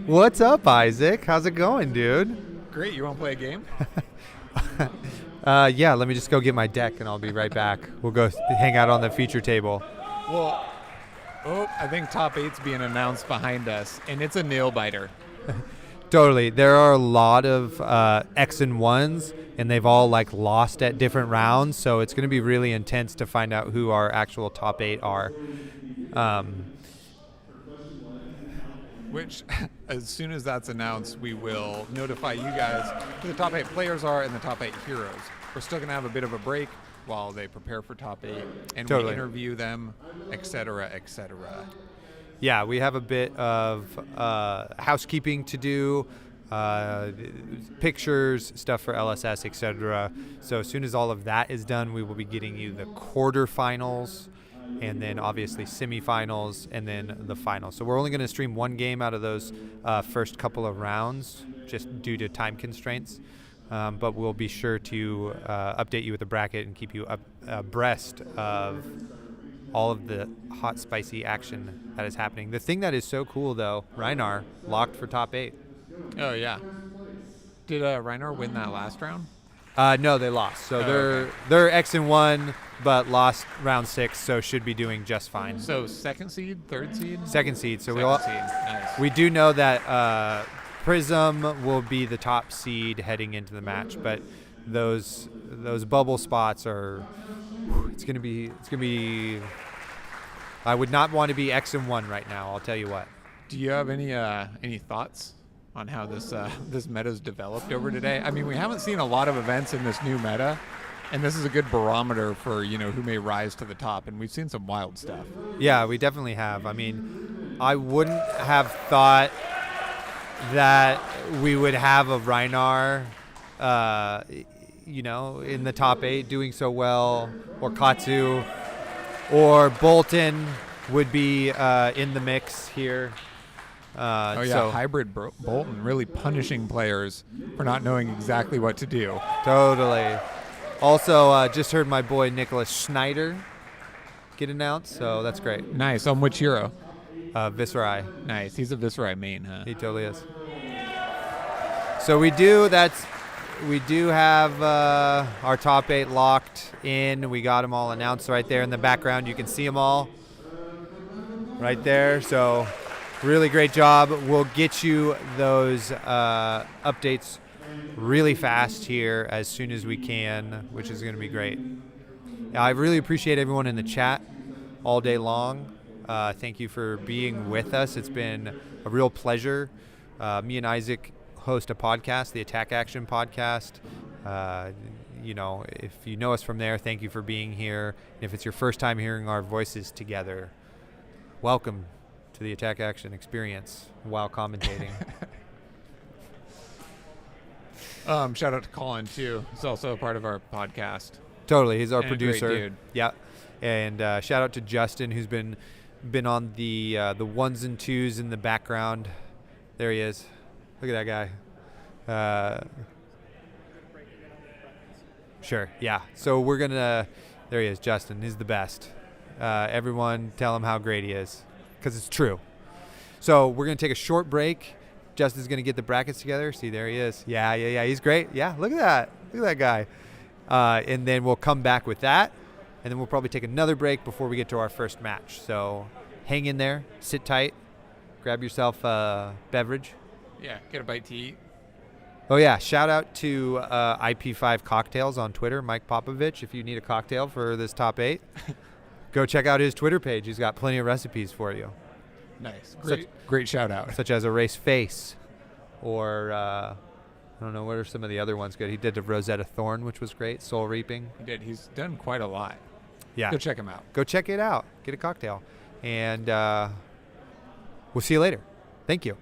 What's up, Isaac? How's it going, dude? Great. You want to play a game? Yeah, let me just go get my deck and I'll be right back. We'll go hang out on the feature table. Well, I think top 8's being announced behind us, and it's a nail biter. Totally. There are a lot of X and 1s, and they've all like lost at different rounds, so it's going to be really intense to find out who our actual top 8 are. Which, as soon as that's announced, we will notify you guys who the top 8 players are and the top 8 heroes. We're still going to have a bit of a break while they prepare for top 8, and Totally. we interview them, etc., etc. Yeah, we have a bit of housekeeping to do, pictures, stuff for LSS, etc. So as soon as all of that is done, we will be getting you the quarterfinals, and then obviously semifinals, and then the finals. So we're only going to stream one game out of those first couple of rounds, just due to time constraints. But we'll be sure to update you with the bracket and keep you abreast of all of the hot, spicy action that is happening. The thing that is so cool, though, Reinar locked for top 8. Oh, yeah. Did Reinar win that last round? No, they lost. So they're X and 1, but lost round 6, so should be doing just fine. So second seed, third seed? Second seed. So Second seed. Nice. we do know that Prism will be the top seed heading into the match, but those bubble spots are. It's gonna be. I would not want to be X and 1 right now. I'll tell you what. Do you have any thoughts on how this meta's developed over today? I mean, we haven't seen a lot of events in this new meta, and this is a good barometer for who may rise to the top. And we've seen some wild stuff. Yeah, we definitely have. I mean, I wouldn't have thought that we would have a Reinar, in the top 8 doing so well, or Katsu, or Bolton would be in the mix here. Hybrid Bolton really punishing players for not knowing exactly what to do. Totally. Also, just heard my boy Nicholas Schneider get announced, so that's great. Nice. On which hero? Viserai. Nice. He's a Viserai main, huh? He totally is. So we do have our top 8 locked in. We got them all announced right there in the background. You can see them all right there. So really great job. We'll get you those updates really fast here as soon as we can, which is going to be great. I really appreciate everyone in the chat all day long. Thank you for being with us. It's been a real pleasure. Me and Isaac host a podcast, the Attack Action Podcast. If you know us from there, thank you for being here. If it's your first time hearing our voices together, welcome to the Attack Action experience while commentating. Shout out to Colin, too. He's also a part of our podcast. Totally. He's our And a producer. great dude. Yeah. And shout out to Justin, who's been on the ones and twos in the background. There he is. Look at that guy. Sure. Yeah. So we're going to – there he is, Justin. He's the best. Everyone tell him how great he is, because it's true. So we're going to take a short break. Justin's going to get the brackets together. See, there he is. Yeah. He's great. Yeah, look at that. Look at that guy. And then we'll come back with that. And then we'll probably take another break before we get to our first match. So hang in there. Sit tight. Grab yourself a beverage. Yeah, get a bite to eat. Oh, yeah. Shout out to IP5 Cocktails on Twitter, Mike Popovich. If you need a cocktail for this top 8, go check out his Twitter page. He's got plenty of recipes for you. Nice. Great shout out. Such as a race face, or I don't know, what are some of the other ones good? He did the Rosetta Thorn, which was great. Soul Reaping. He did. He's done quite a lot. Yeah. Go check him out. Go check it out. Get a cocktail. And we'll see you later. Thank you.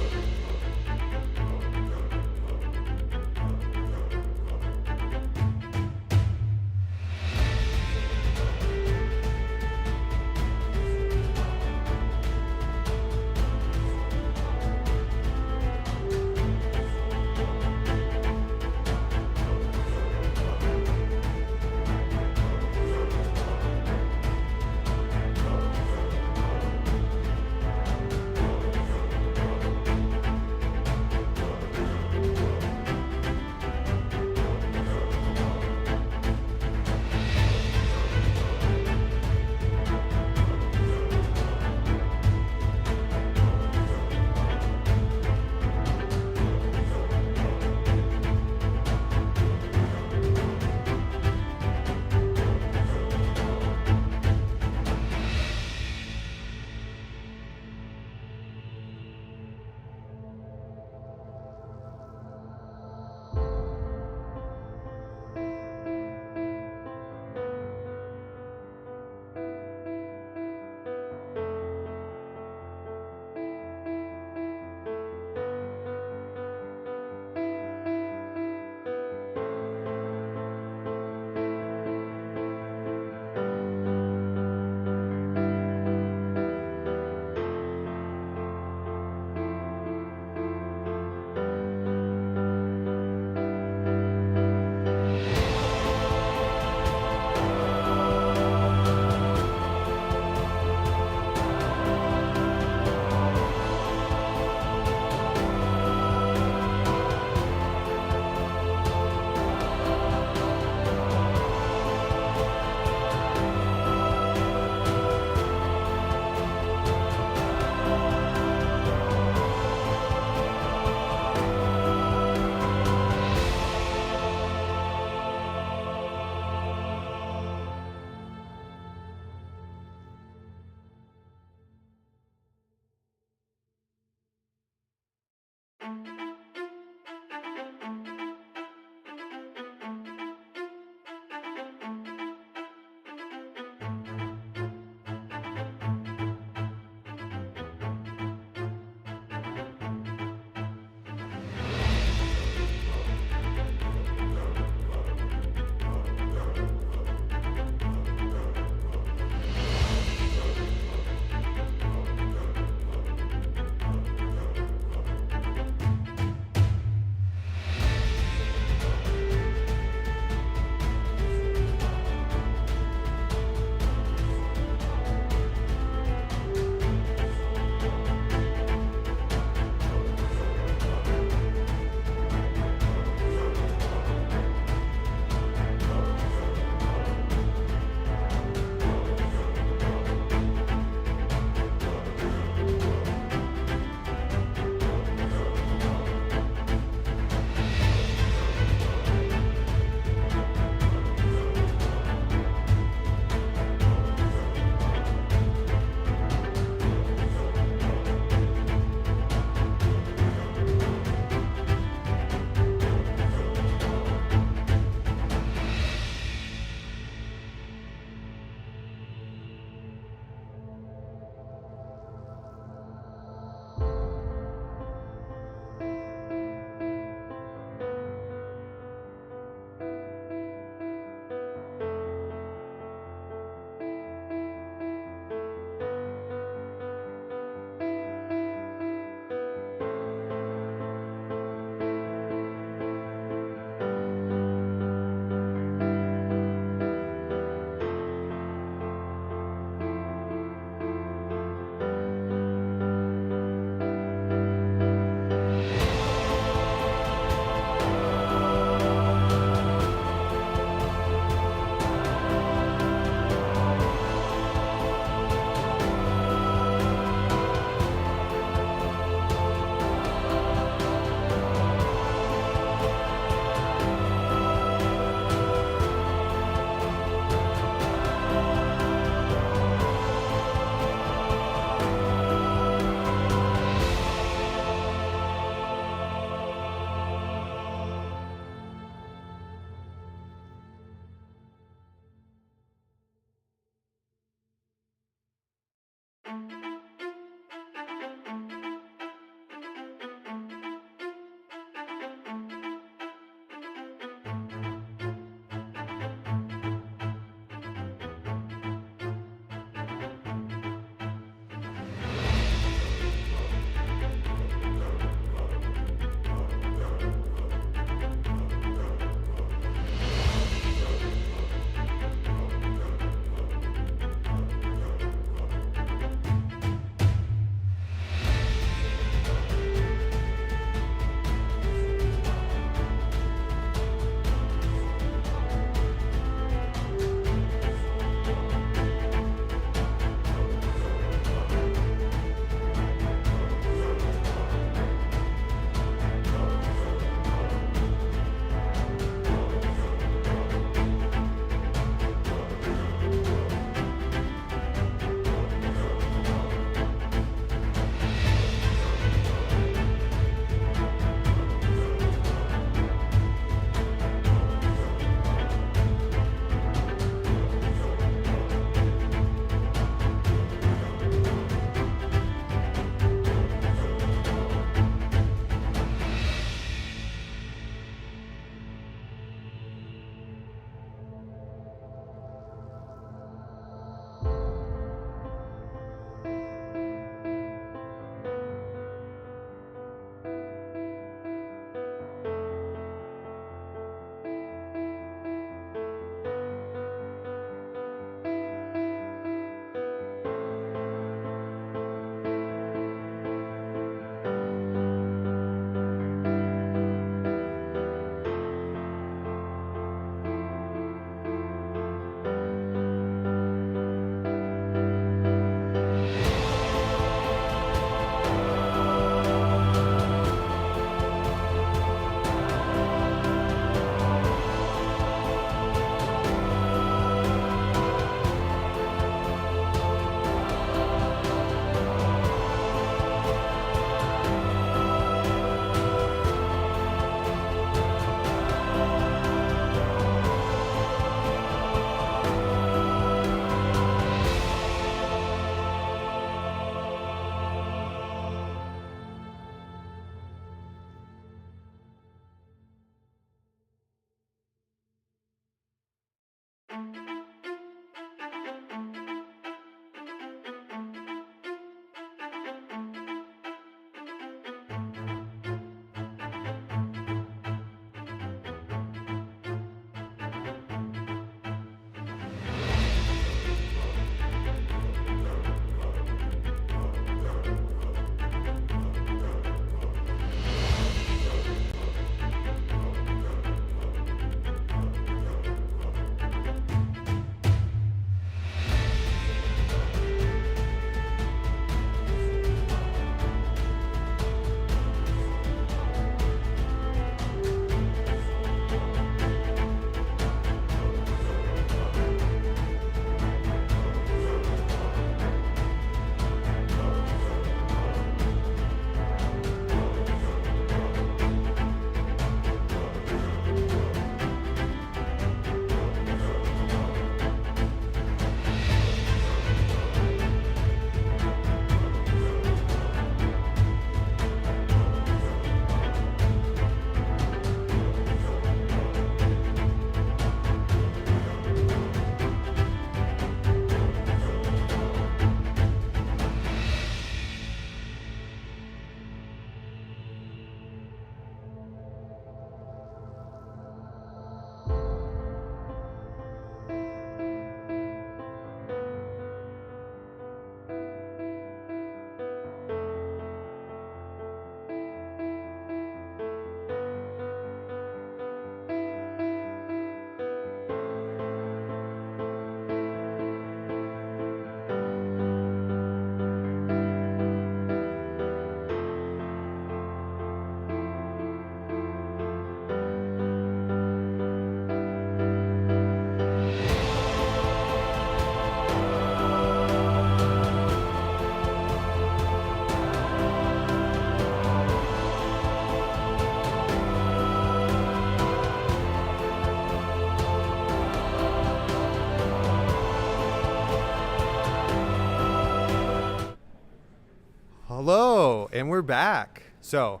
Oh, and we're back. So,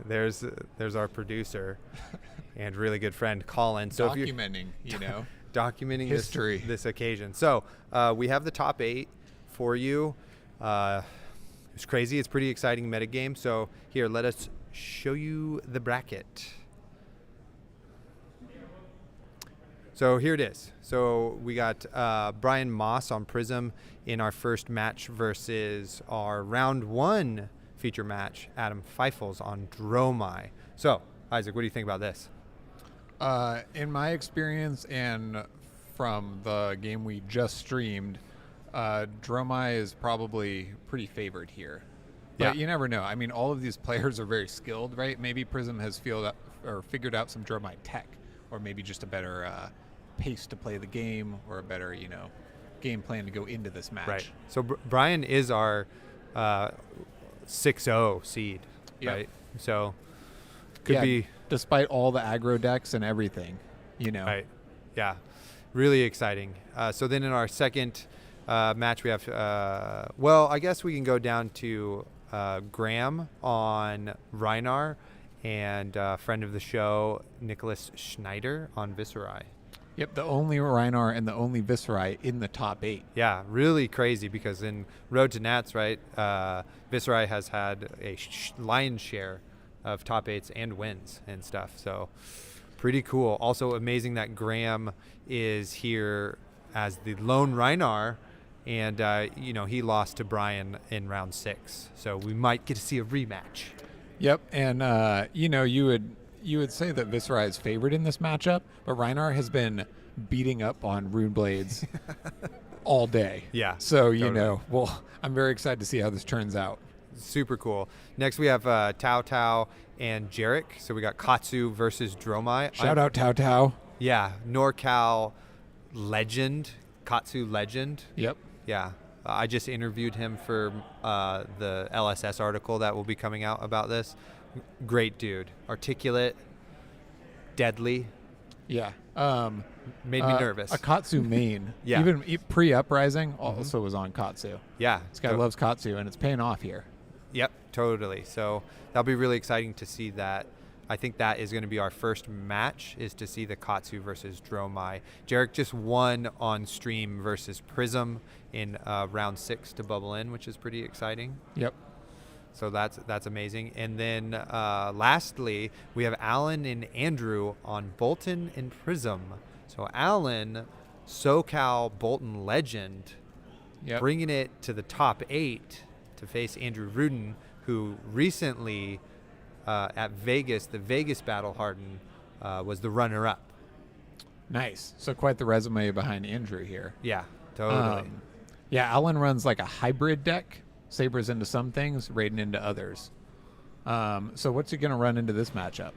there's our producer and really good friend Colin. So Documenting, documenting history. this occasion. So we have the top 8 for you. It's crazy. It's pretty exciting metagame. So here, let us show you the bracket. So here it is. So we got Brian Moss on Prism in our first match versus our round 1 feature match, Adam Feifels on Dromai. So, Isaac, what do you think about this? In my experience and from the game we just streamed, Dromai is probably pretty favored here. But you never know. I mean, all of these players are very skilled, right? Maybe Prism has figured out some Dromai tech, or maybe just a better pace to play the game, or a better, game plan to go into this match. Right. So Brian is our 6-0 seed, right? So could be, despite all the aggro decks and everything, Right. Yeah. Really exciting. So then in our second match, we have, I guess we can go down to Graham on Reinar and friend of the show, Nicholas Schneider on Viserai. Yep, the only Reinar and the only Viserai in the top 8. Yeah, really crazy because in Road to Nats, right, Viserai has had a lion's share of top 8s and wins and stuff. So pretty cool. Also amazing that Graham is here as the lone Reinar, and he lost to Brian in round 6. So we might get to see a rematch. Yep, and you would say that Viserai is favored in this matchup, but Reinar has been beating up on Rune Blades all day. Yeah. So, totally. I'm very excited to see how this turns out. Super cool. Next we have Tao Tao and Jarek. So we got Katsu versus Dromai. Shout out Tao Tao. Yeah, NorCal legend, Katsu legend. Yep. Yeah. I just interviewed him for the LSS article that will be coming out about this. Great dude. Articulate, deadly. Yeah. Made me nervous. A Katsu main. Yeah. Even pre-Uprising also was on Katsu. Yeah. This guy loves Katsu, and it's paying off here. Yep, totally. So that'll be really exciting to see that. I think that is going to be our first match, is to see the Katsu versus Dromai. Jarek just won on stream versus Prism in round 6 to bubble in, which is pretty exciting. Yep. So that's amazing. And then lastly, we have Alan and Andrew on Bolton and Prism. So Alan, SoCal Bolton legend, bringing it to the top 8 to face Andrew Rudin, who recently at Vegas, the Vegas Battle Hardened, was the runner-up. Nice. So quite the resume behind Andrew here. Yeah, totally. Alan runs like a hybrid deck. Sabers into some things, Raiden into others. So what's he going to run into this matchup?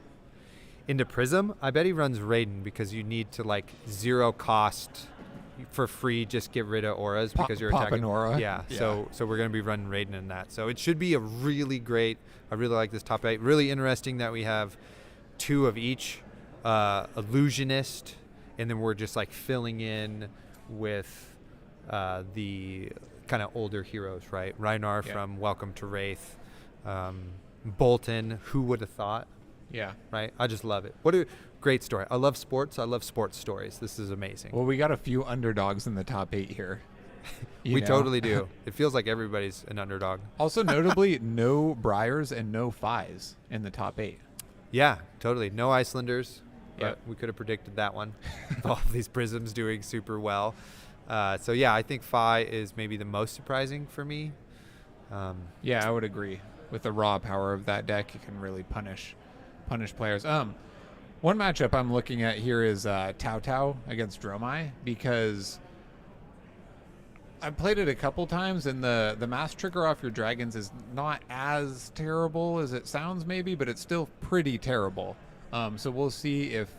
Into Prism? I bet he runs Raiden because you need to 0 cost for free just get rid of auras because you're pop attacking. An aura. Yeah. So we're going to be running Raiden in that. So it should be a really great. I really like this top 8. Really interesting that we have 2 of each illusionist, and then we're just filling in with the kind of older heroes, right? Reinar from Welcome to Wraith, Bolton. Who would have thought? Yeah. Right. I just love it. What a great story. I love sports. I love sports stories. This is amazing. Well, we got a few underdogs in the top 8 here. We totally do. It feels like everybody's an underdog. Also, notably, no Briars and no Phis in the top 8. Yeah, totally. No Icelanders, but we could have predicted that one. All of these Prisms doing super well. I think Phi is maybe the most surprising for me. I would agree. With the raw power of that deck, it can really punish players. One matchup I'm looking at here is Tao Tao against Dromai, because I've played it a couple times, and the mass trigger off your dragons is not as terrible as it sounds maybe, but it's still pretty terrible. So we'll see if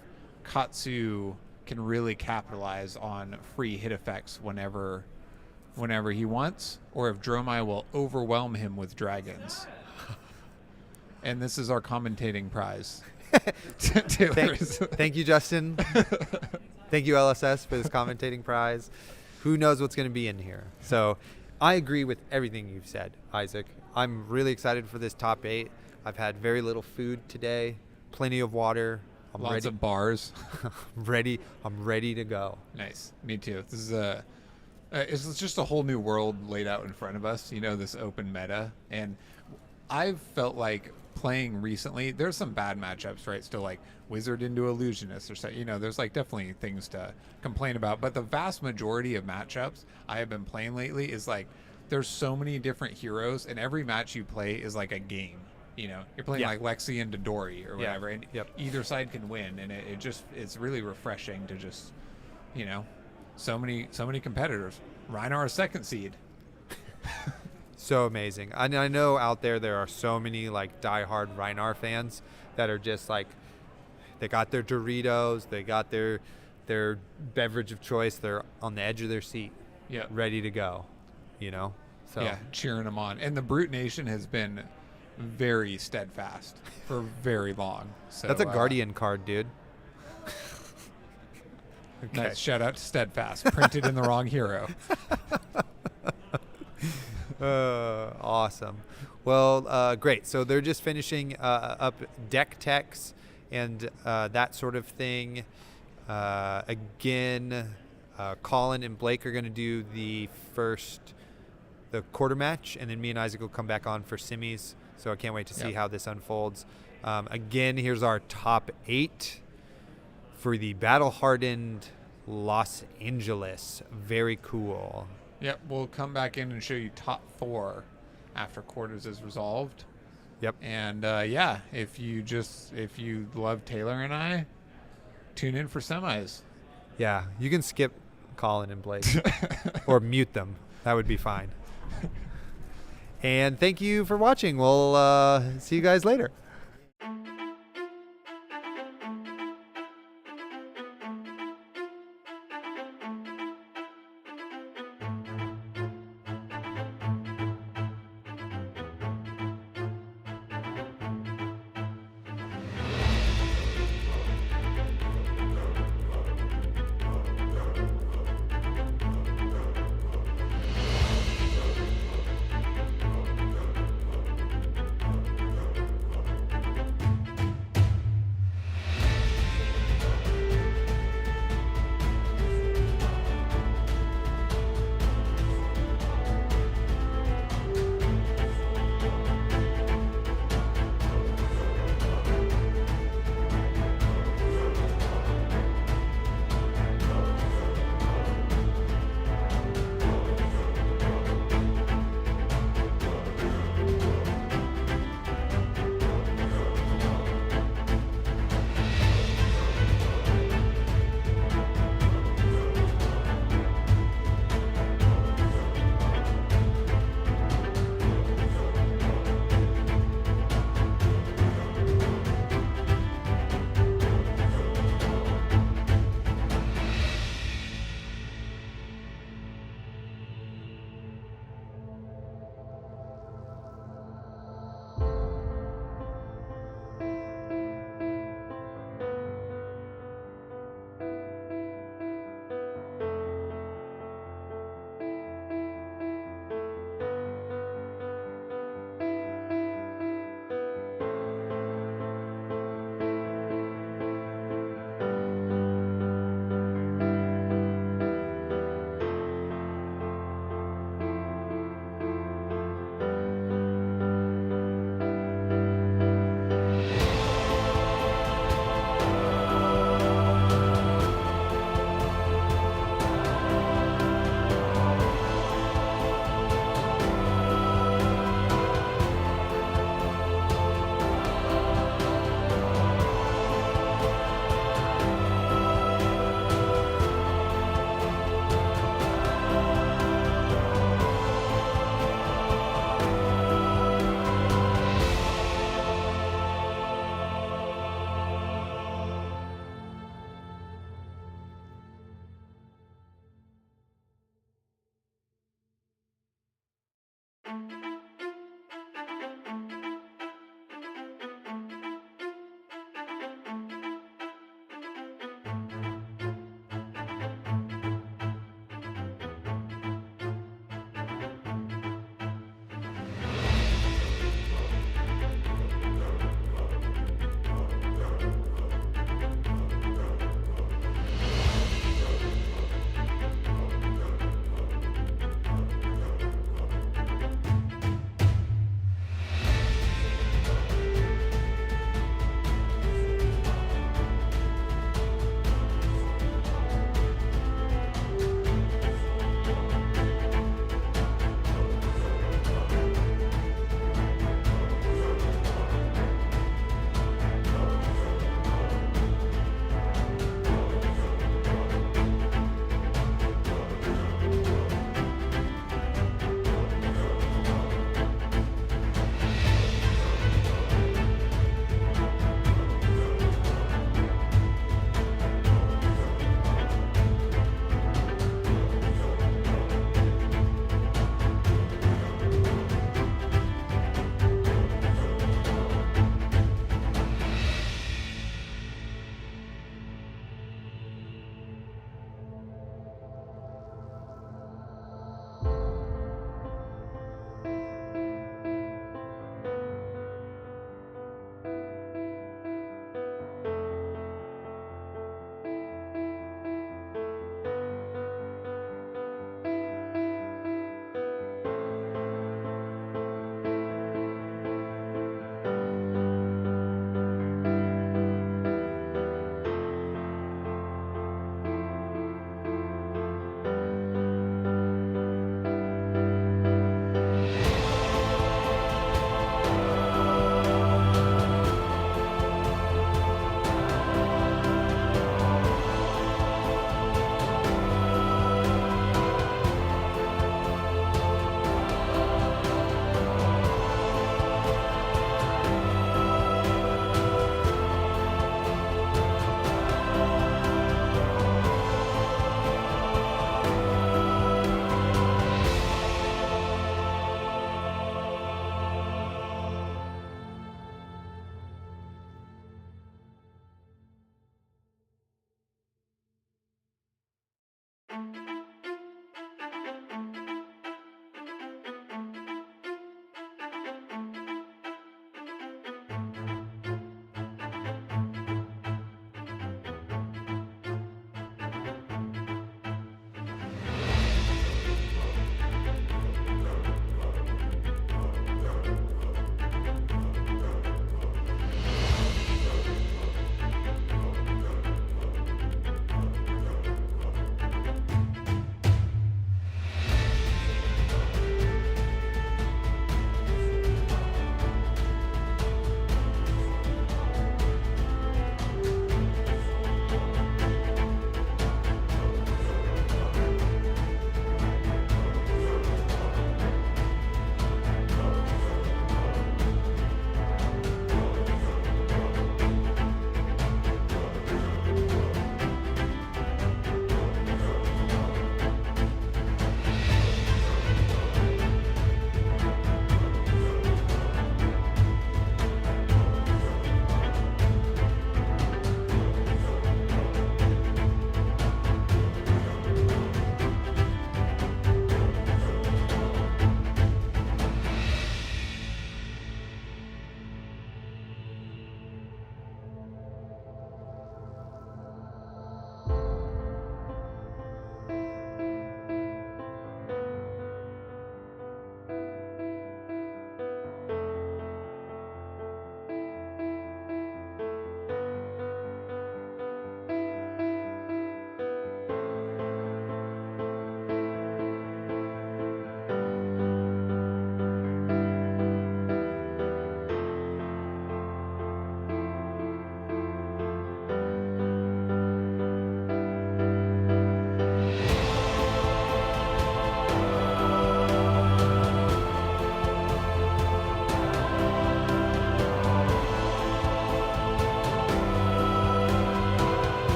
Katsu can really capitalize on free hit effects whenever he wants, or if Dromai will overwhelm him with dragons. And this is our commentating prize. Thank you, Justin. Thank you, LSS, for this commentating prize. Who knows what's going to be in here? So I agree with everything you've said, Isaac. I'm really excited for this top 8. I've had very little food today, plenty of water. I'm Lots ready. of bars. I'm ready to go. Nice. Me too. This is it's just a whole new world laid out in front of us. This open meta, and I've felt like playing recently. There's some bad matchups, right? Still like Wizard into Illusionist or so. There's like definitely things to complain about. But the vast majority of matchups I have been playing lately is like there's so many different heroes, and every match you play is like a game. You're playing like Lexi and Dodori or whatever, and either side can win, and it's really refreshing to just, so many competitors. Rhinar, second seed. So amazing. I know out there are so many like diehard Rhinar fans that are just like, they got their Doritos, they got their beverage of choice, they're on the edge of their seat, ready to go, So yeah, cheering them on. And the Brute Nation has been very steadfast for very long. So that's a Guardian card, dude. Okay. Nice. Shout out to Steadfast. Printed in the wrong hero. Awesome. Well, great. So they're just finishing up deck techs and that sort of thing. Again, Colin and Blake are going to do the quarter match, and then me and Isaac will come back on for semis. So I can't wait to see how this unfolds. Again, here's our top 8 for the Battle Hardened Los Angeles. Very cool. Yep, we'll come back in and show you top 4 after quarters is resolved. Yep. And if you love Taylor and I, tune in for semis. Yeah, you can skip Colin and Blake or mute them. That would be fine. And thank you for watching. We'll see you guys later.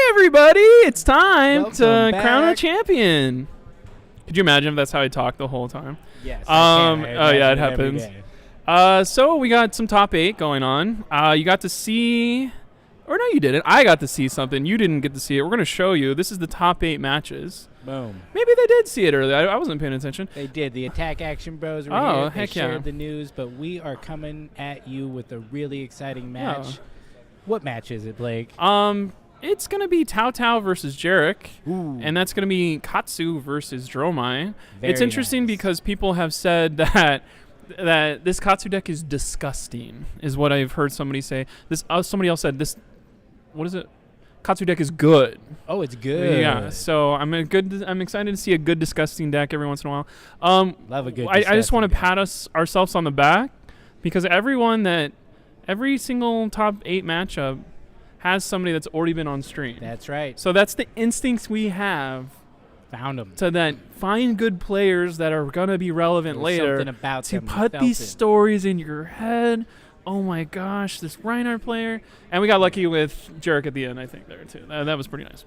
Everybody, it's time Welcome to crown a back. champion. Could you imagine if that's how I talked the whole time? Yes. Oh yeah, it imagine every happens. day. So we got some top 8 going on. You got to see, or no, you didn't. I got to see something. You didn't get to see it. We're gonna show you. This is the top 8 matches. Boom. Maybe they did see it earlier. I wasn't paying attention. They did. The Attack Action Bros were Oh, here. They heck yeah. shared the news, but we are coming at you with a really exciting match. Oh. What match is it, Blake? It's gonna be Tao Tao versus Jarek. Ooh. And that's going to be Katsu versus Dromai. It's Very interesting nice. because people have said that this Katsu deck is disgusting, is what I've heard somebody say. This somebody else said this. What is it? Katsu deck is good. Oh, it's good. Yeah. So I'm excited to see a good disgusting deck every once in a while. Love a good. I just want to disgusting pat ourselves on the back because every single top 8 matchup has somebody that's already been on stream. That's right. So that's the instincts we have Found them. to then find good players that are going to be relevant later Something about to them. We put felt these it. stories in your head. Oh my gosh, this Reinhardt player. And we got lucky with Jarek at the end, I think, there too. That was pretty nice.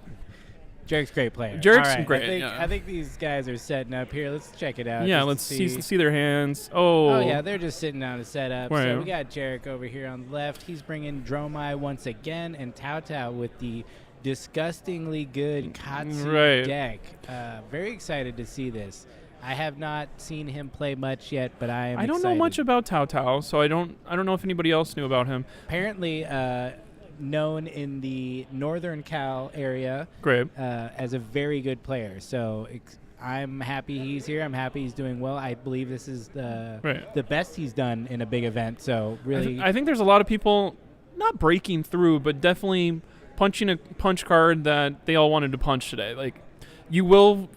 Jarek's a great player. Jarek's All right, great, I think these guys are setting up here. Let's check it out. Yeah, just let's to see their hands. Oh. Oh, yeah, they're just sitting down to set up. Right. So we got Jarek over here on the left. He's bringing Dromai once again and Tao Tao with the disgustingly good Katsu Right. deck. Very excited to see this. I have not seen him play much yet, but I am I don't excited. know much about Tao Tao, so I don't know if anybody else knew about him. Apparently known in the Northern Cal area Great. as a very good player. So I'm happy he's here. I'm happy he's doing well. I believe this is the best he's done in a big event. So really, I think there's a lot of people not breaking through, but definitely punching a punch card that they all wanted to punch today. Like, you will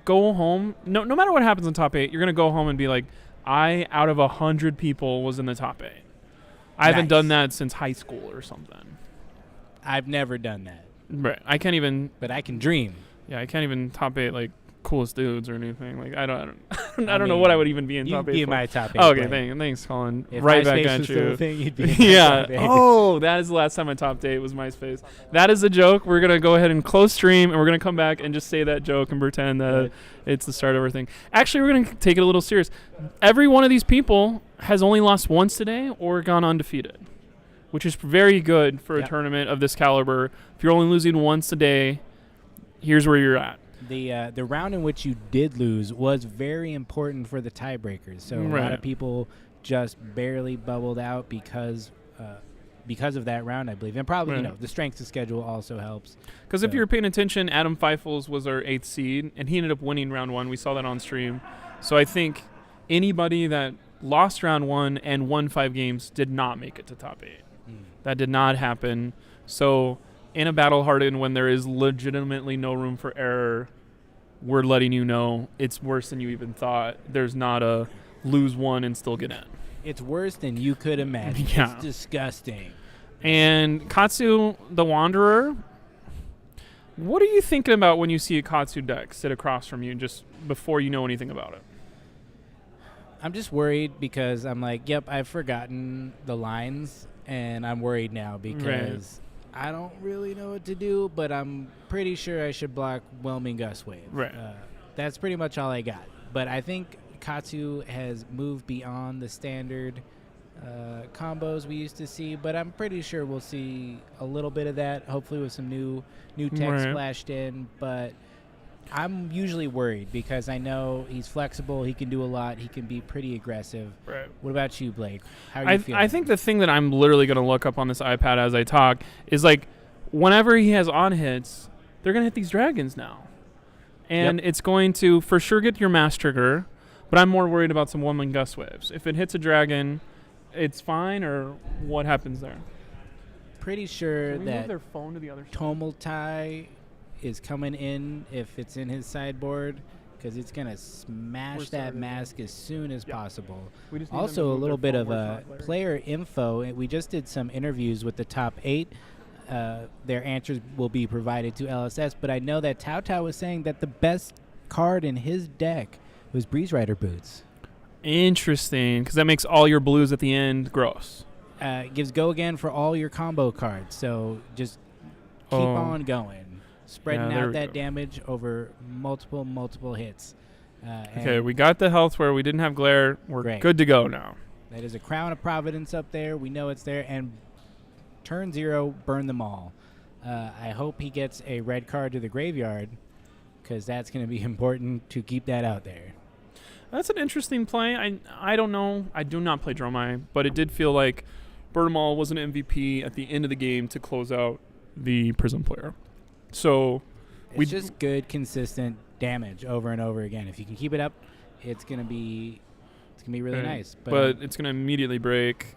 go home, no matter what happens in top 8, you're going to go home and be like, I, out of 100 people, was in the top 8. I haven't Nice. done that since high school or something. I've never done that, Right. I can't even, but I can dream. I can't even top 8, like, coolest dudes or anything. Like, I don't I know mean, what I would even be in You'd top 8 be in for. my top 8. Oh, okay, player. thanks, Colin. If Right back MySpace at was still you. a thing, you'd be in my Yeah. top 8. Oh, that is the last time I topped 8 was MySpace. That is a joke. We're going to go ahead and close stream, and we're going to come back and just say that joke and pretend that Right. it's the start of everything. Actually, we're going to take it a little serious. Every one of these people has only lost once today or gone undefeated, which is very good for a Yep. tournament of this caliber. If you're only losing once a day, here's where you're at. The round in which you did lose was very important for the tiebreakers. So a lot Right. of people just barely bubbled out because of that round, I believe, and probably Right. the strength of schedule also helps. Because if So- you're paying attention, Adam Feifels was our 8th seed, and he ended up winning round 1. We saw that on stream. So I think anybody that lost round 1 and won 5 games did not make it to top 8. That did not happen. So in a Battle Hardened when there is legitimately no room for error, we're letting you know it's worse than you even thought. There's not a lose one and still get in. It's worse than you could imagine. Yeah. It's disgusting. And Katsu the Wanderer, what are you thinking about when you see a Katsu deck sit across from you just before you know anything about it? I'm just worried because I'm like, yep, I've forgotten the lines, and I'm worried now because I don't really know what to do, but I'm pretty sure I should block Whelming Gust Wave. Right. That's pretty much all I got. But I think Katsu has moved beyond the standard combos we used to see, but I'm pretty sure we'll see a little bit of that, hopefully with some new tech splashed in. But I'm usually worried because I know he's flexible, he can do a lot, he can be pretty aggressive. Right. What about you, Blake? How are you feeling? I think the thing that I'm literally going to look up on this iPad as I talk is like whenever he has on hits, they're going to hit these dragons now. And it's going to for sure get your mass trigger, but I'm more worried about some Whelming Gust Waves. If it hits a dragon, it's fine, or what happens there? Pretty sure Can we move that their phone to the other side? Tomultai is coming in if it's in his sideboard because it's going to smash that mask as soon as possible. We just need them to Also, a move little their bit phone of where it's not player info. We just did some interviews with the top 8. Their answers will be provided to LSS, but I know that Tao Tao was saying that the best card in his deck was Breeze Rider Boots. Interesting, because that makes all your blues at the end gross. Gives go again for all your combo cards, so just keep on going, spreading out that damage over multiple hits. Okay, we got the health where we didn't have glare. We're good to go now. That is a Crown of Providence up there. We know it's there, and turn 0, burn them all. I hope he gets a red card to the graveyard because that's going to be important to keep that out there. That's an interesting play. I don't know. I do not play Dromai, but it did feel like Bertamaul was an MVP at the end of the game to close out the Prism player. So it's just good, consistent damage over and over again. If you can keep it up, it's gonna be really nice. But it's gonna immediately break.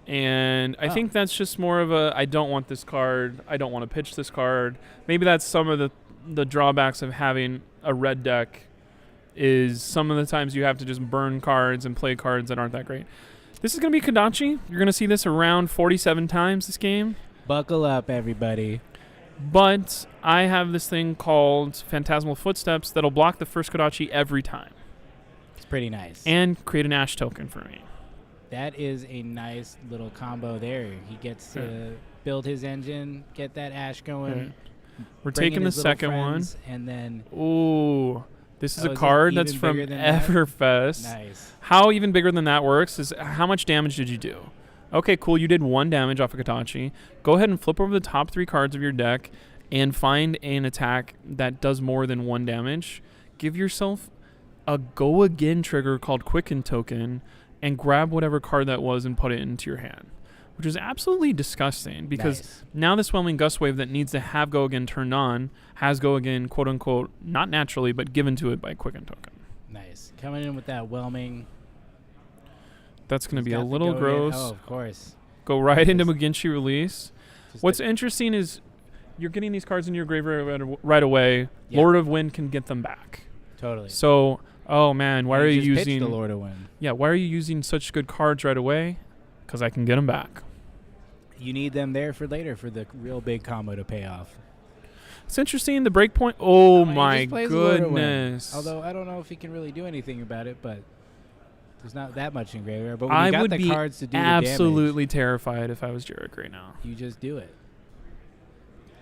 And I think that's just more of a I don't want this card. I don't want to pitch this card. Maybe that's some of the drawbacks of having a red deck is some of the times you have to just burn cards and play cards that aren't that great. This is going to be Kodachi. You're going to see this around 47 times this game. Buckle up, everybody. But I have this thing called Phantasmal Footsteps that'll block the first Kodachi every time. It's pretty nice. And create an Ash token for me. That is a nice little combo there. He gets to build his engine, get that Ash going. We're taking the second one. And then... Ooh, this is a card that's from Everfest. Nice. How even bigger than that works is how much damage did you do? Okay, cool. You did 1 damage off of Kodachi. Go ahead and flip over the top 3 cards of your deck and find an attack that does more than 1 damage. Give yourself a go again trigger called Quicken Token and grab whatever card that was and put it into your hand, which is absolutely disgusting because now this Whelming Gust Wave that needs to have Go Again turned on has Go Again, quote unquote, not naturally, but given to it by Quicken Token. Nice. Coming in with that Whelming. That's going to be a little gross. Oh, of course. Go right into Mugenshi Release. What's interesting is you're getting these cards in your graveyard right away. Yep. Lord of Wind can get them back. Totally. So, oh man, why are you using the Lord of Wind? Yeah, why are you using such good cards right away? Because I can get them back. You need them there for later for the real big combo to pay off. It's interesting. The breakpoint. Oh my goodness. Although I don't know if he can really do anything about it, but there's not that much in graveyard. But when I you got would the be cards to do absolutely the damage, terrified if I was Jarek right now. You just do it.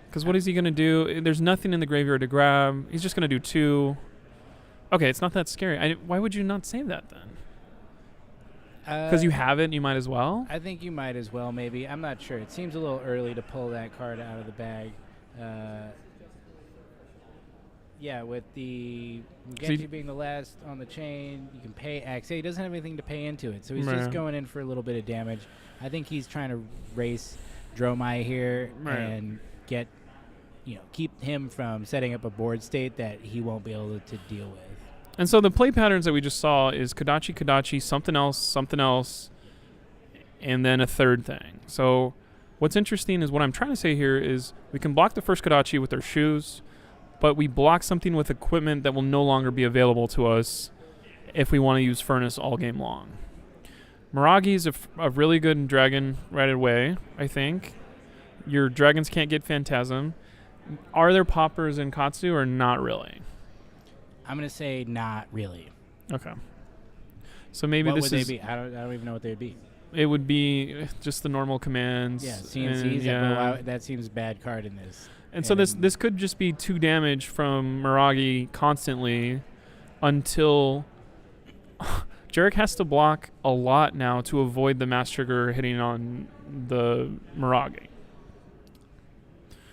Because what is he going to do? There's nothing in the graveyard to grab. He's just going to do 2. Okay, it's not that scary. Why would you not save that then? Because you have it, you might as well? I think you might as well, maybe. I'm not sure. It seems a little early to pull that card out of the bag. Yeah, with the Mugenshi being the last on the chain, you can pay X. He doesn't have anything to pay into it, so he's just going in for a little bit of damage. I think he's trying to race Dromai here and get, keep him from setting up a board state that he won't be able to deal with. And so the play patterns that we just saw is Kodachi, something else, and then a third thing. So What's interesting is what I'm trying to say here is we can block the first Kodachi with our shoes, but we block something with equipment that will no longer be available to us if we want to use Furnace all game long. Miragi is a really good dragon right away, I think. Your dragons can't get Phantasm. Are there poppers in Katsu or not really? I'm going to say not really. Okay. So maybe What this would is... they be? I don't even know what they'd be. It would be just the normal commands. Yeah, CNCs. Yeah. That seems bad card in this. And so this could just be 2 damage from Miragi constantly until Jarek has to block a lot now to avoid the mass trigger hitting on the Miragi.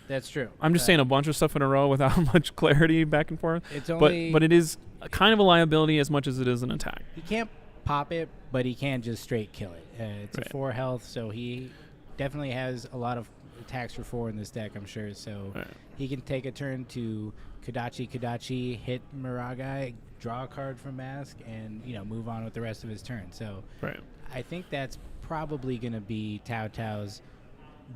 That's true. I'm just saying a bunch of stuff in a row without much clarity back and forth. It's only, but it is kind of a liability as much as it is an attack. He can't pop it, but he can just straight kill it. It's Right. a 4 health, so he definitely has a lot of attacks for 4 in this deck, I'm sure. So Right. he can take a turn to Kodachi, hit Miragi, draw a card from Mask, and move on with the rest of his turn. So Right. I think that's probably going to be Tao Tao's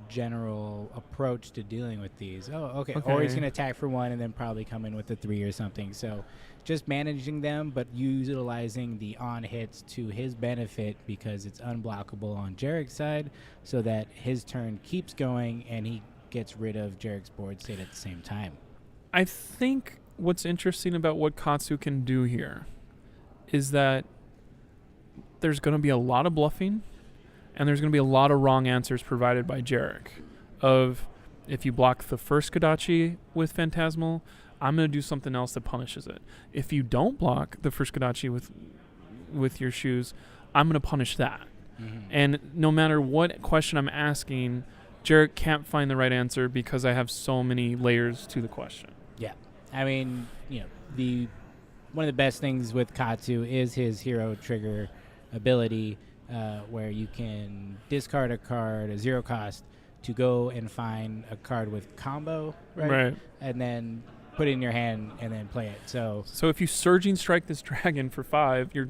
general approach to dealing with these. Or he's Okay. going to attack for 1 and then probably come in with a 3 or something. So just managing them, but utilizing the on hits to his benefit because it's unblockable on Jarek's side, so that his turn keeps going and he gets rid of Jarek's board state at the same time. I think what's interesting about what Katsu can do here is that there's going to be a lot of bluffing and there's going to be a lot of wrong answers provided by Jarek of if you block the first Kodachi with Phantasmal, I'm going to do something else that punishes it. If you don't block the first Kodachi with your shoes, I'm going to punish that. Mm-hmm. And no matter what question I'm asking, Jarek can't find the right answer because I have so many layers to the question. Yeah. I mean, one of the best things with Katsu is his hero trigger ability, where you can discard a card, a 0 cost, to go and find a card with combo, right? And then put it in your hand and then play it. So if you Surging Strike this dragon for 5, you're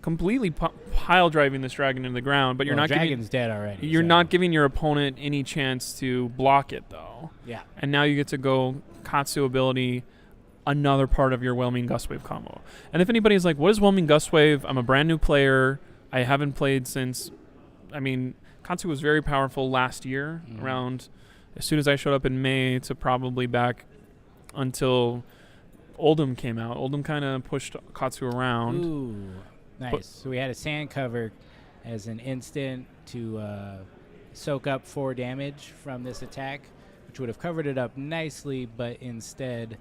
completely pile driving this dragon into the ground, but you're not dragon's dead already. You're not giving your opponent any chance to block it, though. Yeah. And now you get to go Katsu ability, another part of your Whelming Gustwave combo. And if anybody's like, what is Whelming Gustwave? I'm a brand new player. I haven't played since... Katsu was very powerful last year, around as soon as I showed up in May to probably back until Oldham came out. Oldham kind of pushed Katsu around. Ooh, nice. So we had a Sand Cover as an instant to soak up 4 damage from this attack, which would have covered it up nicely, but instead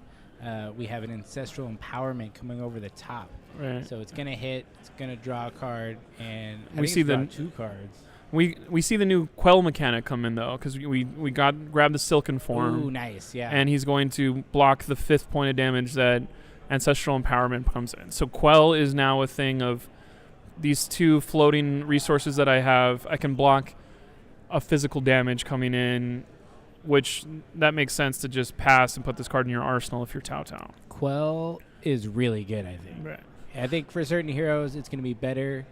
we have an Ancestral Empowerment coming over the top. Right. So it's going to hit, it's going to draw a card, and We see the 2 cards. We see the new Quell mechanic come in, though, because we grabbed the Silken Form. Ooh, nice, yeah. And he's going to block the 5th point of damage that Ancestral Empowerment comes in. So Quell is now a thing of these 2 floating resources that I have. I can block a physical damage coming in, which that makes sense to just pass and put this card in your arsenal if you're Tao Tao. Quell is really good, I think. Right. I think for certain heroes it's going to be better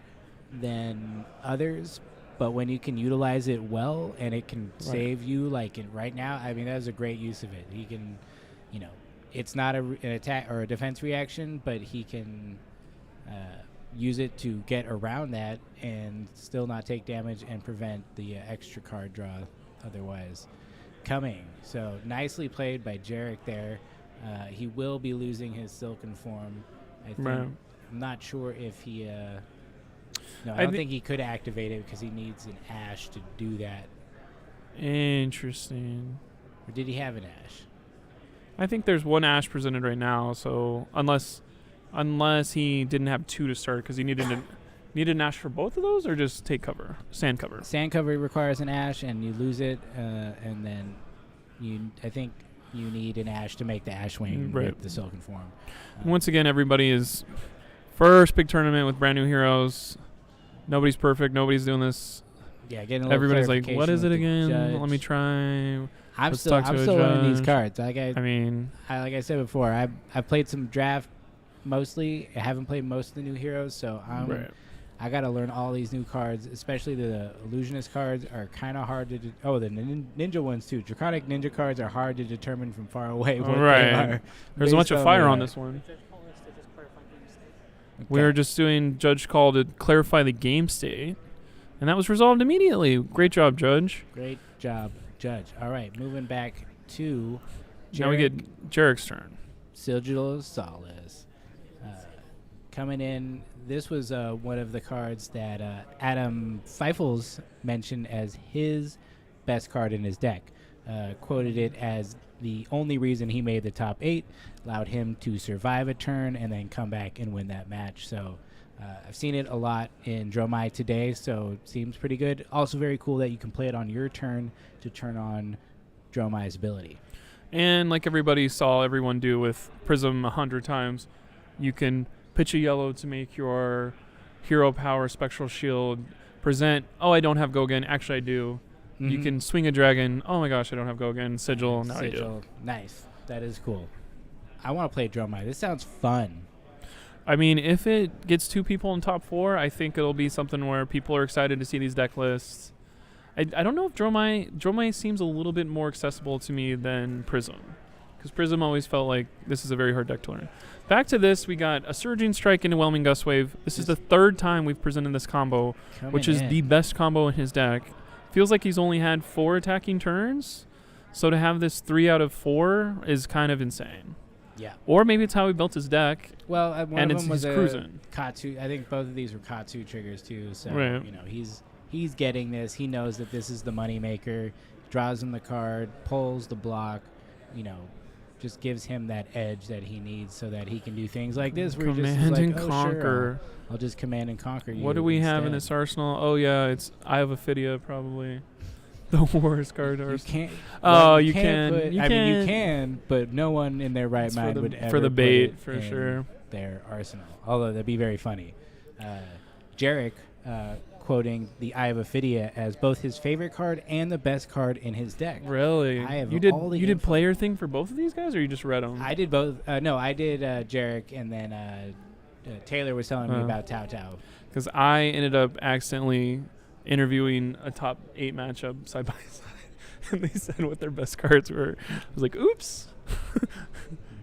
than others, but when you can utilize it well and it can save you, like right now, I mean, that is a great use of it. He can, it's not an attack or a defense reaction, but he can use it to get around that and still not take damage and prevent the extra card draw otherwise coming. So nicely played by Jarek there. He will be losing his Silken Form, I think. Right. I'm not sure if he... No, I don't think he could activate it because he needs an Ash to do that. Interesting. Or did he have an Ash? I think there's 1 Ash presented right now, so unless he didn't have 2 to start, because he needed an Ash for both of those, or just take cover, Sand Cover. Sand Cover requires an Ash, and you lose it, and then I think you need an Ash to make the Ash Wing with the Silken Form. Once again, everybody is first big tournament with brand new heroes. Nobody's perfect. Nobody's doing this. Yeah, getting a little Everybody's like, clarification what is with it the again? judge. Let me try. I'm still learning these cards. Like I said before, I've played some draft mostly. I haven't played most of the new heroes, so I got to learn all these new cards, especially the illusionist cards are kind of hard to. The ninja ones too. Draconic ninja cards are hard to determine from far away what they are. There's a bunch of fire on this one. Judge call is to just clarify game state. We were just doing Judge Call to clarify the game state, and that was resolved immediately. Great job, Judge. Great job, Judge. All right, moving back to Now we get Jarek's turn. Sigil of Solace. Coming in, this was one of the cards that Adam Feifels mentioned as his best card in his deck. Quoted it as the only reason he made the top 8, allowed him to survive a turn and then come back and win that match. So I've seen it a lot in Dromai today, so it seems pretty good. Also very cool that you can play it on your turn to turn on Dromai's ability. And like everybody saw everyone do with Prism 100 times, you can pitch a yellow to make your hero power spectral shield present, oh, I don't have Gogen, actually I do. Mm-hmm. You can swing a dragon, oh my gosh, I don't have Gogen, Sigil, now I do. Nice. That is cool. I want to play Dromai. This sounds fun. I mean, if it gets 2 people in top 4, I think it'll be something where people are excited to see these deck lists. I don't know if Dromai seems a little bit more accessible to me than Prism, because Prism always felt like this is a very hard deck to learn. Back to this, we got a Surging Strike into Whelming Gust Wave. This is the 3rd time we've presented this combo, which is the best combo in his deck. Feels like he's only had 4 attacking turns, so to have this 3 out of 4 is kind of insane. Yeah. Or maybe it's how he built his deck. Well, one and of them was he's cruising. Katsu. I think both of these were Katsu triggers too. So right. He's getting this. He knows that this is the money maker. Draws him the card, pulls the block. Just gives him that edge that he needs so that he can do things like this. Where Command he just is and like, conquer. Sure, I'll just command and conquer you. What do we have in instead. this arsenal? Oh yeah, it's Eye of Ophidia probably. The worst card You arsenal. can't. Oh, well, you can. put- You I mean, you can. can, but no one in their right It's mind for the, would ever for the put bait it for in sure. their arsenal. Although that'd be very funny. Jarek quoting the Eye of Ophidia as both his favorite card and the best card in his deck. Really? I have you did all the you did info. player thing for both of these guys, or you just read them? I did both. No, I did Jarek, and then Taylor was telling me about Tao Tao. Because I ended up accidentally interviewing a top 8 matchup side by side, and they said what their best cards were. I was like, oops.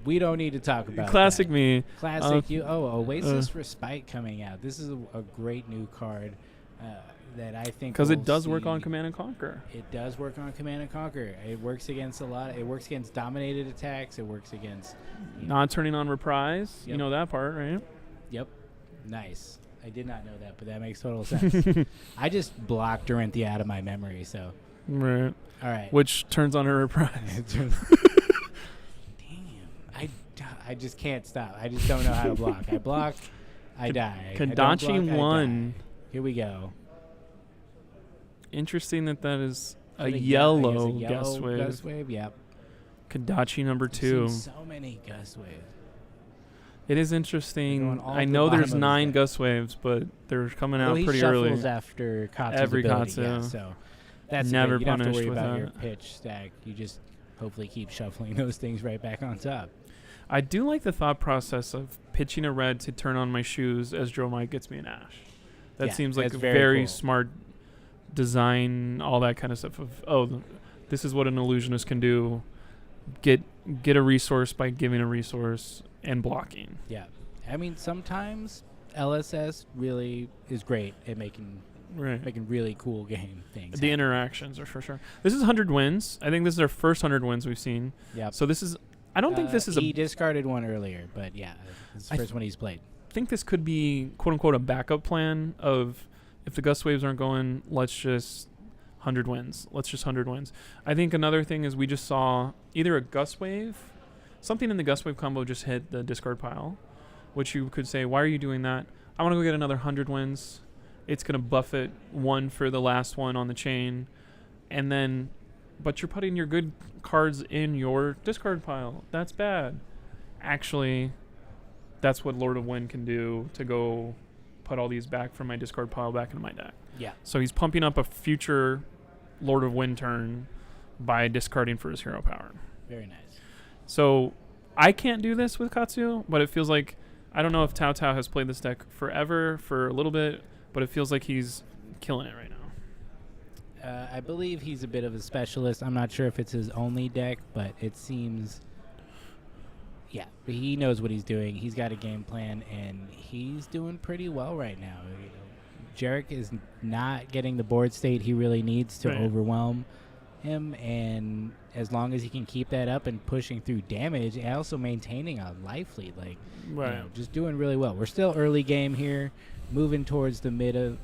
We don't need to talk about Classic that. me. Classic you. Oh, Oasis Respite coming out. This is a great new card that I think Because it we'll does work see. on Command and Conquer. It does work on Command and Conquer. It works against a lot. It works against dominated attacks. It works against. Not turning on reprise. Yep. You know that part, right? Yep. Nice. I did not know that, but that makes total sense. I just blocked Dorinthia out of my memory, so. Right. All right. Which turns on a reprise. Damn. I just can't stop. I just don't know how to block. I block, I die. I don't Kadachi block, I 1. die. Here we go. Interesting that is a I guess yellow a gust wave. Gust wave, yep. Kadachi number I've 2. seen so many gust waves. It is They're interesting. going all I to the know bottom there's of his 9 deck. gust waves, but they're coming out Well, he pretty shuffles early. after Katsu's Every ability, Katsu. yeah, so that's Never good. You don't have to punished worry with about your that. pitch stack. You just hopefully keep shuffling those things right back on top. I do like the thought process of pitching a red to turn on my shoes as Dromai gets me an Ash. That Yeah, seems like that's a very very cool. smart design, all that kind of stuff of, this is what an illusionist can do. Get a resource by giving a resource and blocking. Yeah. I mean, sometimes LSS really is great at making Right. really cool game things. The interactions are for sure. This is 100 wins. I think this is our first 100 wins we've seen. Yep. So this is, I don't think this is he discarded one earlier, but yeah, it's the first one he's played. I think this could be quote unquote a backup plan of if the gust waves aren't going, let's just 100 wins. Let's just 100 wins. I think another thing is we just saw either a gust wave, something in the gust wave combo just hit the discard pile, which you could say, why are you doing that? I want to go get another 100 wins. It's going to buffet one for the last one on the chain. And then, but you're putting your good cards in your discard pile. That's bad. Actually, that's what Lord of Wind can do to go put all these back from my discard pile back into my deck. Yeah. So he's pumping up a future Lord of Wind turn by discarding for his hero power. Very nice. So I can't do this with Katsu, but it feels like, I don't know if Tao Tao has played this deck forever, for a little bit. but it feels like he's killing it right now. I believe he's a bit of a specialist. I'm not sure if it's his only deck, but it seems, yeah, but he knows what he's doing. He's got a game plan, and he's doing pretty well right now. You know, Jarek is not getting the board state he really needs to overwhelm him, and as long as he can keep that up and pushing through damage and also maintaining a life lead, like, you know, just doing really well. We're still early game here, moving towards the mid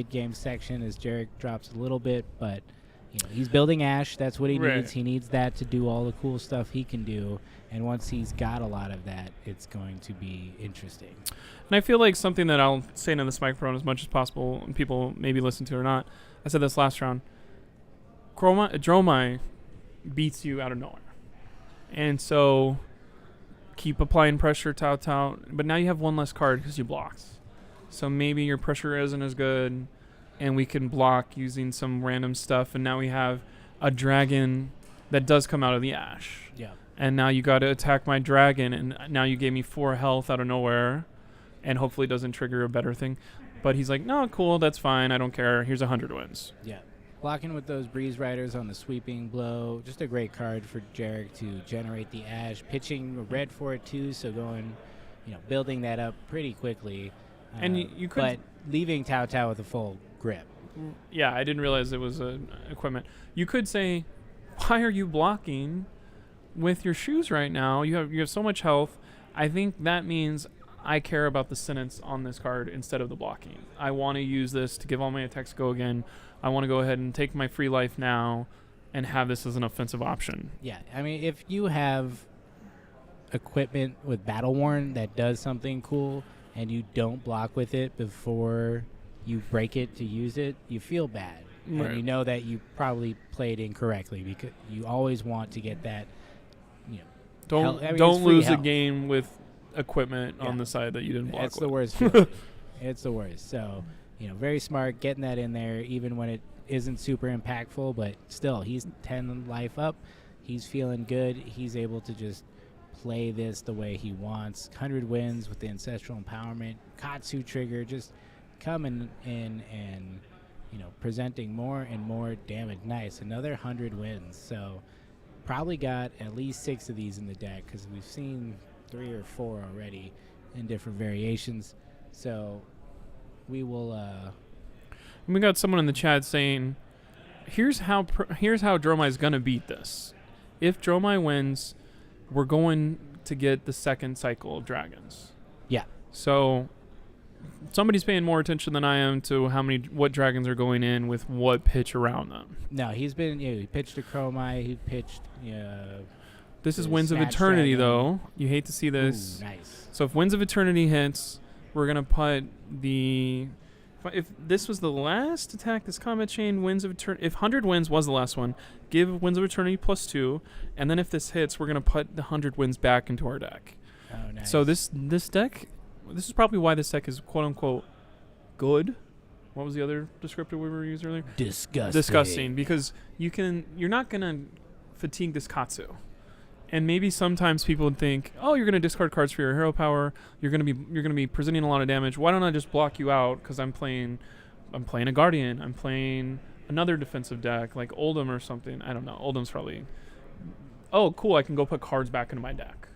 game section as Jarek drops a little bit, but you know, he's building Ash. That's what he needs. He needs that to do all the cool stuff he can do, and once he's got a lot of that, it's going to be interesting. And I feel like something that I'll say into this microphone as much as possible, and people maybe listen to it or not. I said this last round. Dromai beats you out of nowhere, and so keep applying pressure, Tao. But now you have one less card because you blocked. So maybe your pressure isn't as good, and we can block using some random stuff. And now we have a dragon that does come out of the ash. Yeah. And now you got to attack my dragon, and now you gave me 4 health out of nowhere, and hopefully doesn't trigger a better thing. But he's like, no, cool, that's fine. I don't care. Here's 100 wins. Yeah. Blocking with those Breeze Riders on the sweeping blow. Just a great card for Jarek to generate the ash. Pitching red for it, too, so going, you know, building that up pretty quickly. And you could, but leaving Tao with a full grip. Yeah, I didn't realize it was equipment. You could say, why are you blocking with your shoes right now? You have so much health. I think that means I care about the sentence on this card instead of the blocking. I want to use this to give all my attacks go again. I want to go ahead and take my free life now and have this as an offensive option. Yeah, I mean, if you have equipment with Battle Worn that does something cool and you don't block with it before you break it to use it, you feel bad. Right. And you know that you probably played incorrectly because you always want to get that, you know. Don't lose a game with equipment on the side that you didn't block It's with. the worst feeling. It's the worst. So, you know, very smart getting that in there even when it isn't super impactful, but still, he's 10 life up. He's feeling good. He's able to just play this the way he wants. 100 wins with the Ancestral Empowerment. Katsu trigger just coming in and, you know, presenting more and more damage. Nice. Another 100 wins. So probably got at least 6 of these in the deck because we've seen 3 or 4 already in different variations. So we will... we got someone in the chat saying, here's how Dromai's going to beat this. If Dromai wins, we're going to get the second cycle of dragons. Yeah. So somebody's paying more attention than I am to what dragons are going in with what pitch around them. No, he's been, he pitched a Chromai, he pitched, this is Winds of Eternity, though. You hate to see this. Ooh, nice. So if Winds of Eternity hits, we're going to put the... If this was the last attack, this combat chain, Winds of Eternity... If 100 wins was the last one, give Winds of Eternity +2, and then if this hits, we're going to put the 100 wins back into our deck. Oh, nice. So this deck... This is probably why this deck is quote-unquote good. What was the other descriptor we were using earlier? Disgusting, because you're not going to fatigue this Katsu. And maybe sometimes people would think, oh, you're going to discard cards for your hero power. You're going to be presenting a lot of damage. Why don't I just block you out? Because I'm playing a Guardian. I'm playing another defensive deck like Oldhim or something. I don't know. Oldhim's probably. Oh, cool! I can go put cards back into my deck.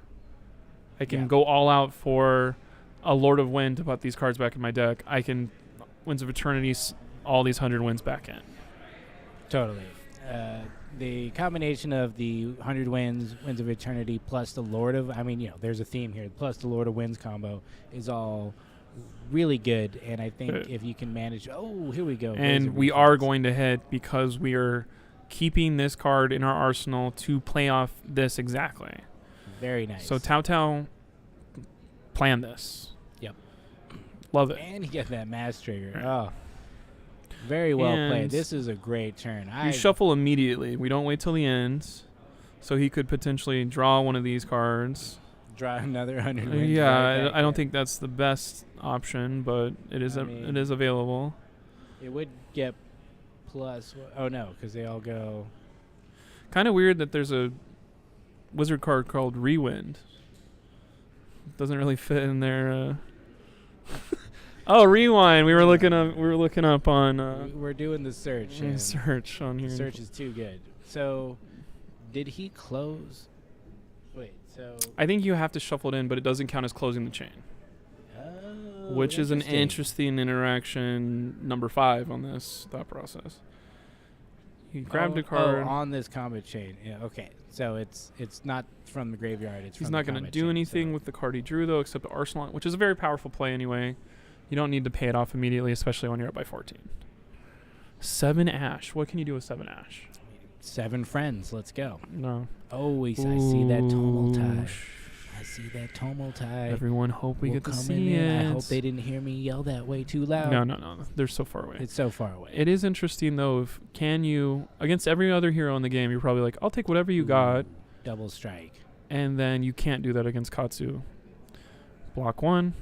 I can go all out for a Lord of Wind to put these cards back in my deck. I can Winds of Eternity, all these 100 wins back in. Totally. The combination of the 100 Winds of Eternity plus the Lord of... I mean, there's a theme here. Plus the Lord of Winds combo is all really good. And I think if you can manage... Oh, here we go. And we are going to hit because we are keeping this card in our arsenal to play off this exactly. Very nice. So Tao planned this. Yep. Love it. And you get that mass trigger. Oh. Very well played. This is a great turn. You shuffle immediately. We don't wait till the end. So he could potentially draw one of these cards. Draw another 100 wins. Yeah, I don't think that's the best option, but it is it is available. It would get plus... Oh, no, because they all go... Kind of weird that there's a wizard card called Rewind. Doesn't really fit in there. Oh, rewind. We were looking up on We're doing the search. and search on The here. search is too good. So, did he close? Wait. So. I think you have to shuffle it in, but it doesn't count as closing the chain, Oh, which is an interesting interaction number 5 on this thought process. He grabbed a card. Oh, on this combat chain. Yeah. Okay. So it's not from the graveyard. It's He's from not the going to combat do chain, anything so- with the card he drew, though, except the Arsenal, which is a very powerful play anyway. You don't need to pay it off immediately, especially when you're up by 14. 7 Ash. What can you do with 7 Ash? 7 friends. Let's go. No. Oh, I see that Tumultai. Ooh, I see that Tumultai. Everyone hope we We're get to coming see in. it. I hope they didn't hear me yell that way too loud. No. They're so far away. It's so far away. It is interesting, though. Can you, against every other hero in the game, you're probably like, I'll take whatever you got. Double strike. And then you can't do that against Katsu. Block 1.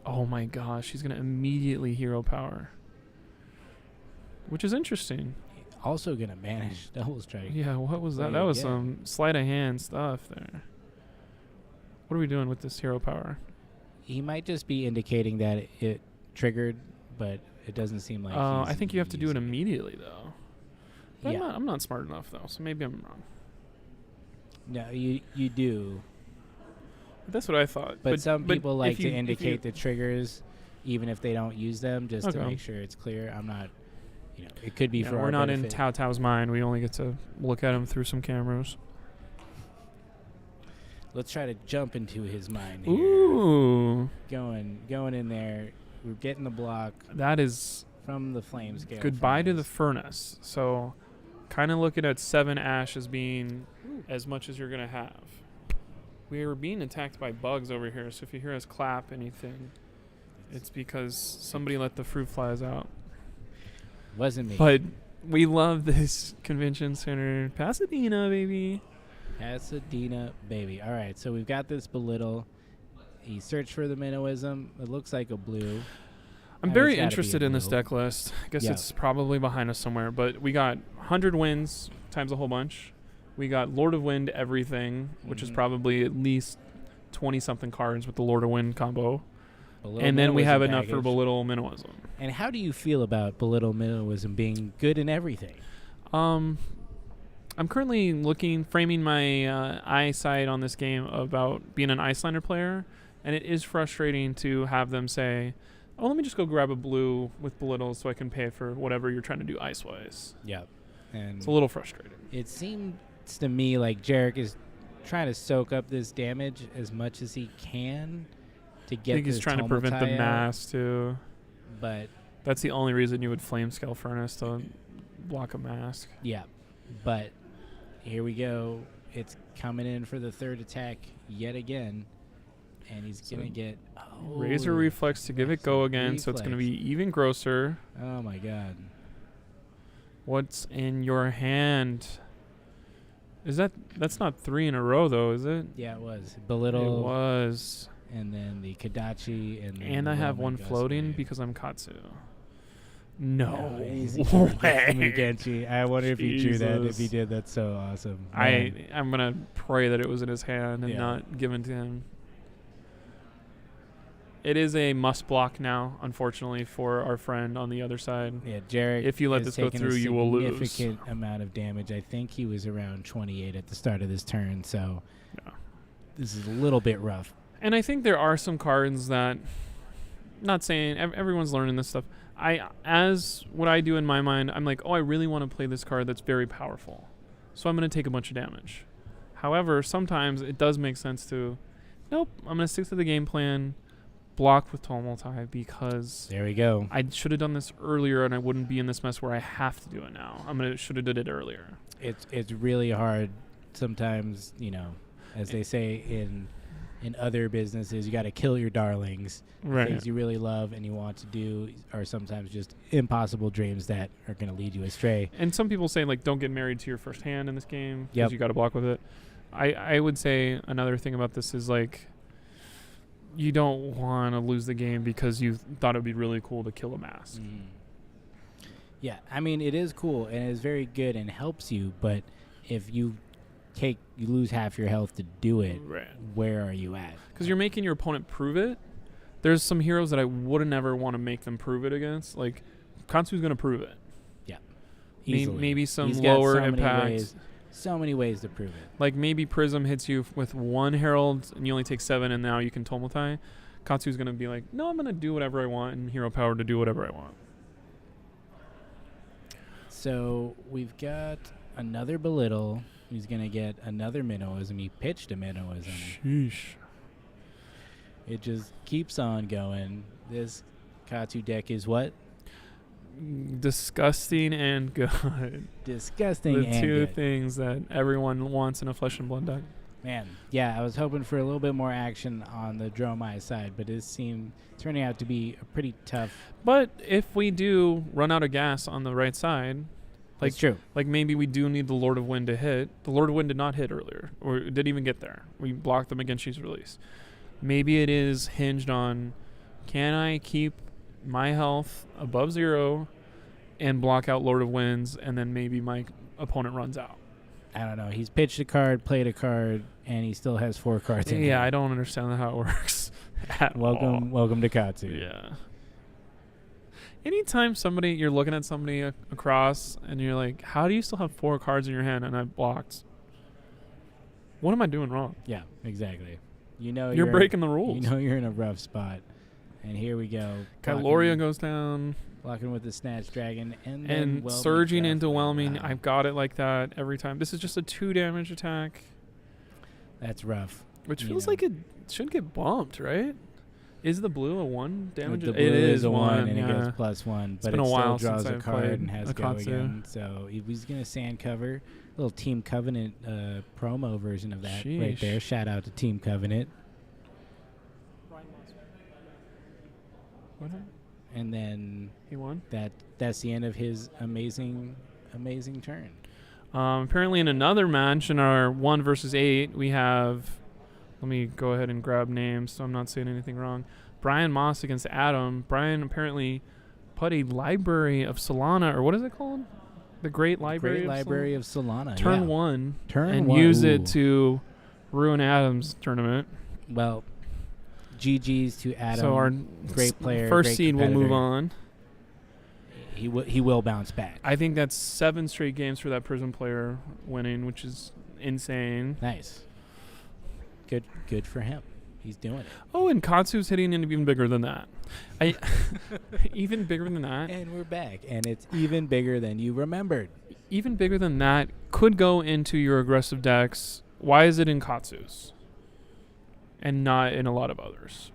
Oh my gosh, he's going to immediately hero power. Which is interesting. Also gonna manage double strike. Yeah, what was that? What do That you was get? some sleight of hand stuff there. What are we doing with this hero power? He might just be indicating that it triggered, but it doesn't seem like. I think you have to do it using immediately, though. But Yeah. I'm not smart enough, though, so maybe I'm wrong. No, you do. But that's what I thought. But some people if like you- to indicate the triggers, even if they don't use them, just to Okay. make sure it's clear. I'm not. It could be Yeah, for we're our not in benefit. Tao Tao's mind. We only get to look at him through some cameras. Let's try to jump into his mind here. Ooh, Going in there. We're getting the block that is from the flame scale. goodbye to the furnace. furnace. So, kind of looking at 7 Ash as being as much as you're going to have. We are being attacked by bugs over here, so if you hear us clap anything, it's because somebody let the fruit flies out. Wasn't me. But we love this convention center. Pasadena, baby. Pasadena, baby. All right, so we've got this belittle. He searched for the minnowism. It looks like a blue. I'm It's very gotta be interested a in this blue. deck list. I guess Yeah. it's probably behind us somewhere, but we got 100 wins times a whole bunch. We got Lord of Wind everything, which is Mhm. probably at least 20-something cards with the Lord of Wind combo. Belittle And then we have minnowism enough for baggage. Belittle Minnowism. And how do you feel about belittle minnowism being good in everything? I'm currently framing my eyesight on this game about being an Icelander player, and it is frustrating to have them say, oh, let me just go grab a blue with Belittle so I can pay for whatever you're trying to do ice-wise. Yep. And It's a little frustrating. it seems to me like Jarek is trying to soak up this damage as much as he can to I get think he's this trying to prevent the Tumultai out, mass, too. But That's the only reason you would Flame Scale Furnace to block a mask. yeah. But here we go. It's coming in for the third attack yet again. And he's So going to get... Razor Reflex to give it go again, so it's going to be even grosser. Oh, my God. What's in your hand? That's not 3 in a row, though, is it? Yeah, it was. It Belittle. was. And then the Kadachi. And then And the I have Roman one floating Gusme. because I'm Katsu. No he's way. Mugenchi. I wonder if he drew that. If he Jesus. did, that's so awesome. Man. I'm gonna pray that it was in his hand and Yeah. not given to him. It is a must block now, unfortunately, for our friend on the other side. Yeah, Jarek. If you let has this go taken through, a you will lose. significant amount of damage. I think he was around 28 at the start of this turn, so Yeah. this is a little bit rough. And I think there are some cards that, not saying everyone's learning this stuff. As what I do in my mind, I'm like, oh, I really want to play this card that's very powerful, so I'm going to take a bunch of damage. However, sometimes it does make sense to, nope, I'm going to stick to the game plan, block with Tumultai because There we go. I should have done this earlier and I wouldn't be in this mess where I have to do it now. Should have did it earlier. It's really hard sometimes, as they say in other businesses, you got to kill your darlings. Right. Things you really love and you want to do are sometimes just impossible dreams that are going to lead you astray. And some people say, like, don't get married to your first hand in this game because Yep. you got to block with it. I would say another thing about this is, like, you don't want to lose the game because you thought it would be really cool to kill a mask. Yeah, I mean, it is cool and it is very good and helps you, but if you lose half your health to do it, Right. where are you at? Because you're making your opponent prove it, there's some heroes that I would never want to make them prove it against. Like, Katsu's going to prove it. Yeah. Maybe some He's got lower so many impact. ways- so many ways to prove it. Like, maybe Prism hits you with 1 Herald, and you only take 7, and now you can Tomotai. Katsu's going to be like, no, I'm going to do whatever I want, and Hero Power to do whatever I want. So we've got another Belittle. He's going to get another Minnowism. He pitched a Minnowism. Sheesh. It just keeps on going. This Katsu deck is what? Disgusting and good. Disgusting The and two good. things that everyone wants in a Flesh and Blood deck. Man, yeah, I was hoping for a little bit more action on the Dromai side, but it seemed turning out to be a pretty tough. But if we do run out of gas on the right side, like It's true. like maybe we do need the Lord of Wind to hit. The Lord of Wind did not hit earlier, or it didn't even get there. We blocked them against She's Release. Maybe it is hinged on, can I keep my health above 0 and block out Lord of Winds, and then maybe my opponent runs out. I don't know. He's pitched a card, played a card, and he still has 4 cards in Yeah, I hand. don't understand how it works at all. Welcome to Katsu. Yeah. Anytime you're looking at somebody across and you're like, how do you still have 4 cards in your hand and I've blocked? What am I doing wrong? Yeah, exactly. You know You're breaking the rules. You know you're in a rough spot. And here we go. Kyloria goes down. Blocking with the Snatch Dragon and And then surging Whelming into Draft. Whelming. Wow. I've got it like that every time. This is just a 2 damage attack, That's rough. which You feels know. like it should get bumped, right? Is the blue a 1 damage? The it blue is a 1 and yeah. it goes +1, but been it a still while draws since a I've card played and has a go Katsu. again. So he's going to sand cover. Little Team Covenant promo version of that right Sheesh. there. Shout out to Team Covenant. Ryan Moss. What? And then He won? that's the end of his amazing turn. Apparently in another match in our 1 versus 8, we have, let me go ahead and grab names so I'm not saying anything wrong. Brian Moss against Adam. Brian apparently put a Library of Solana, or what is it called? The Great Library Great of Library Solana? of Solana. Turn yeah. 1. Turn and 1. use Ooh. it to ruin Adam's tournament. Well, GG's to Adam. So our great player, first great seed will move competitor. on. He will bounce back. I think that's 7 straight games for that Prism player winning, which is insane. Nice. Good for him. He's doing it. Oh, and Katsu's hitting in even bigger than that. Even bigger than that. And we're back, and it's even bigger than you remembered. Even bigger than that could go into your aggressive decks. Why is it in Katsu's and not in a lot of others?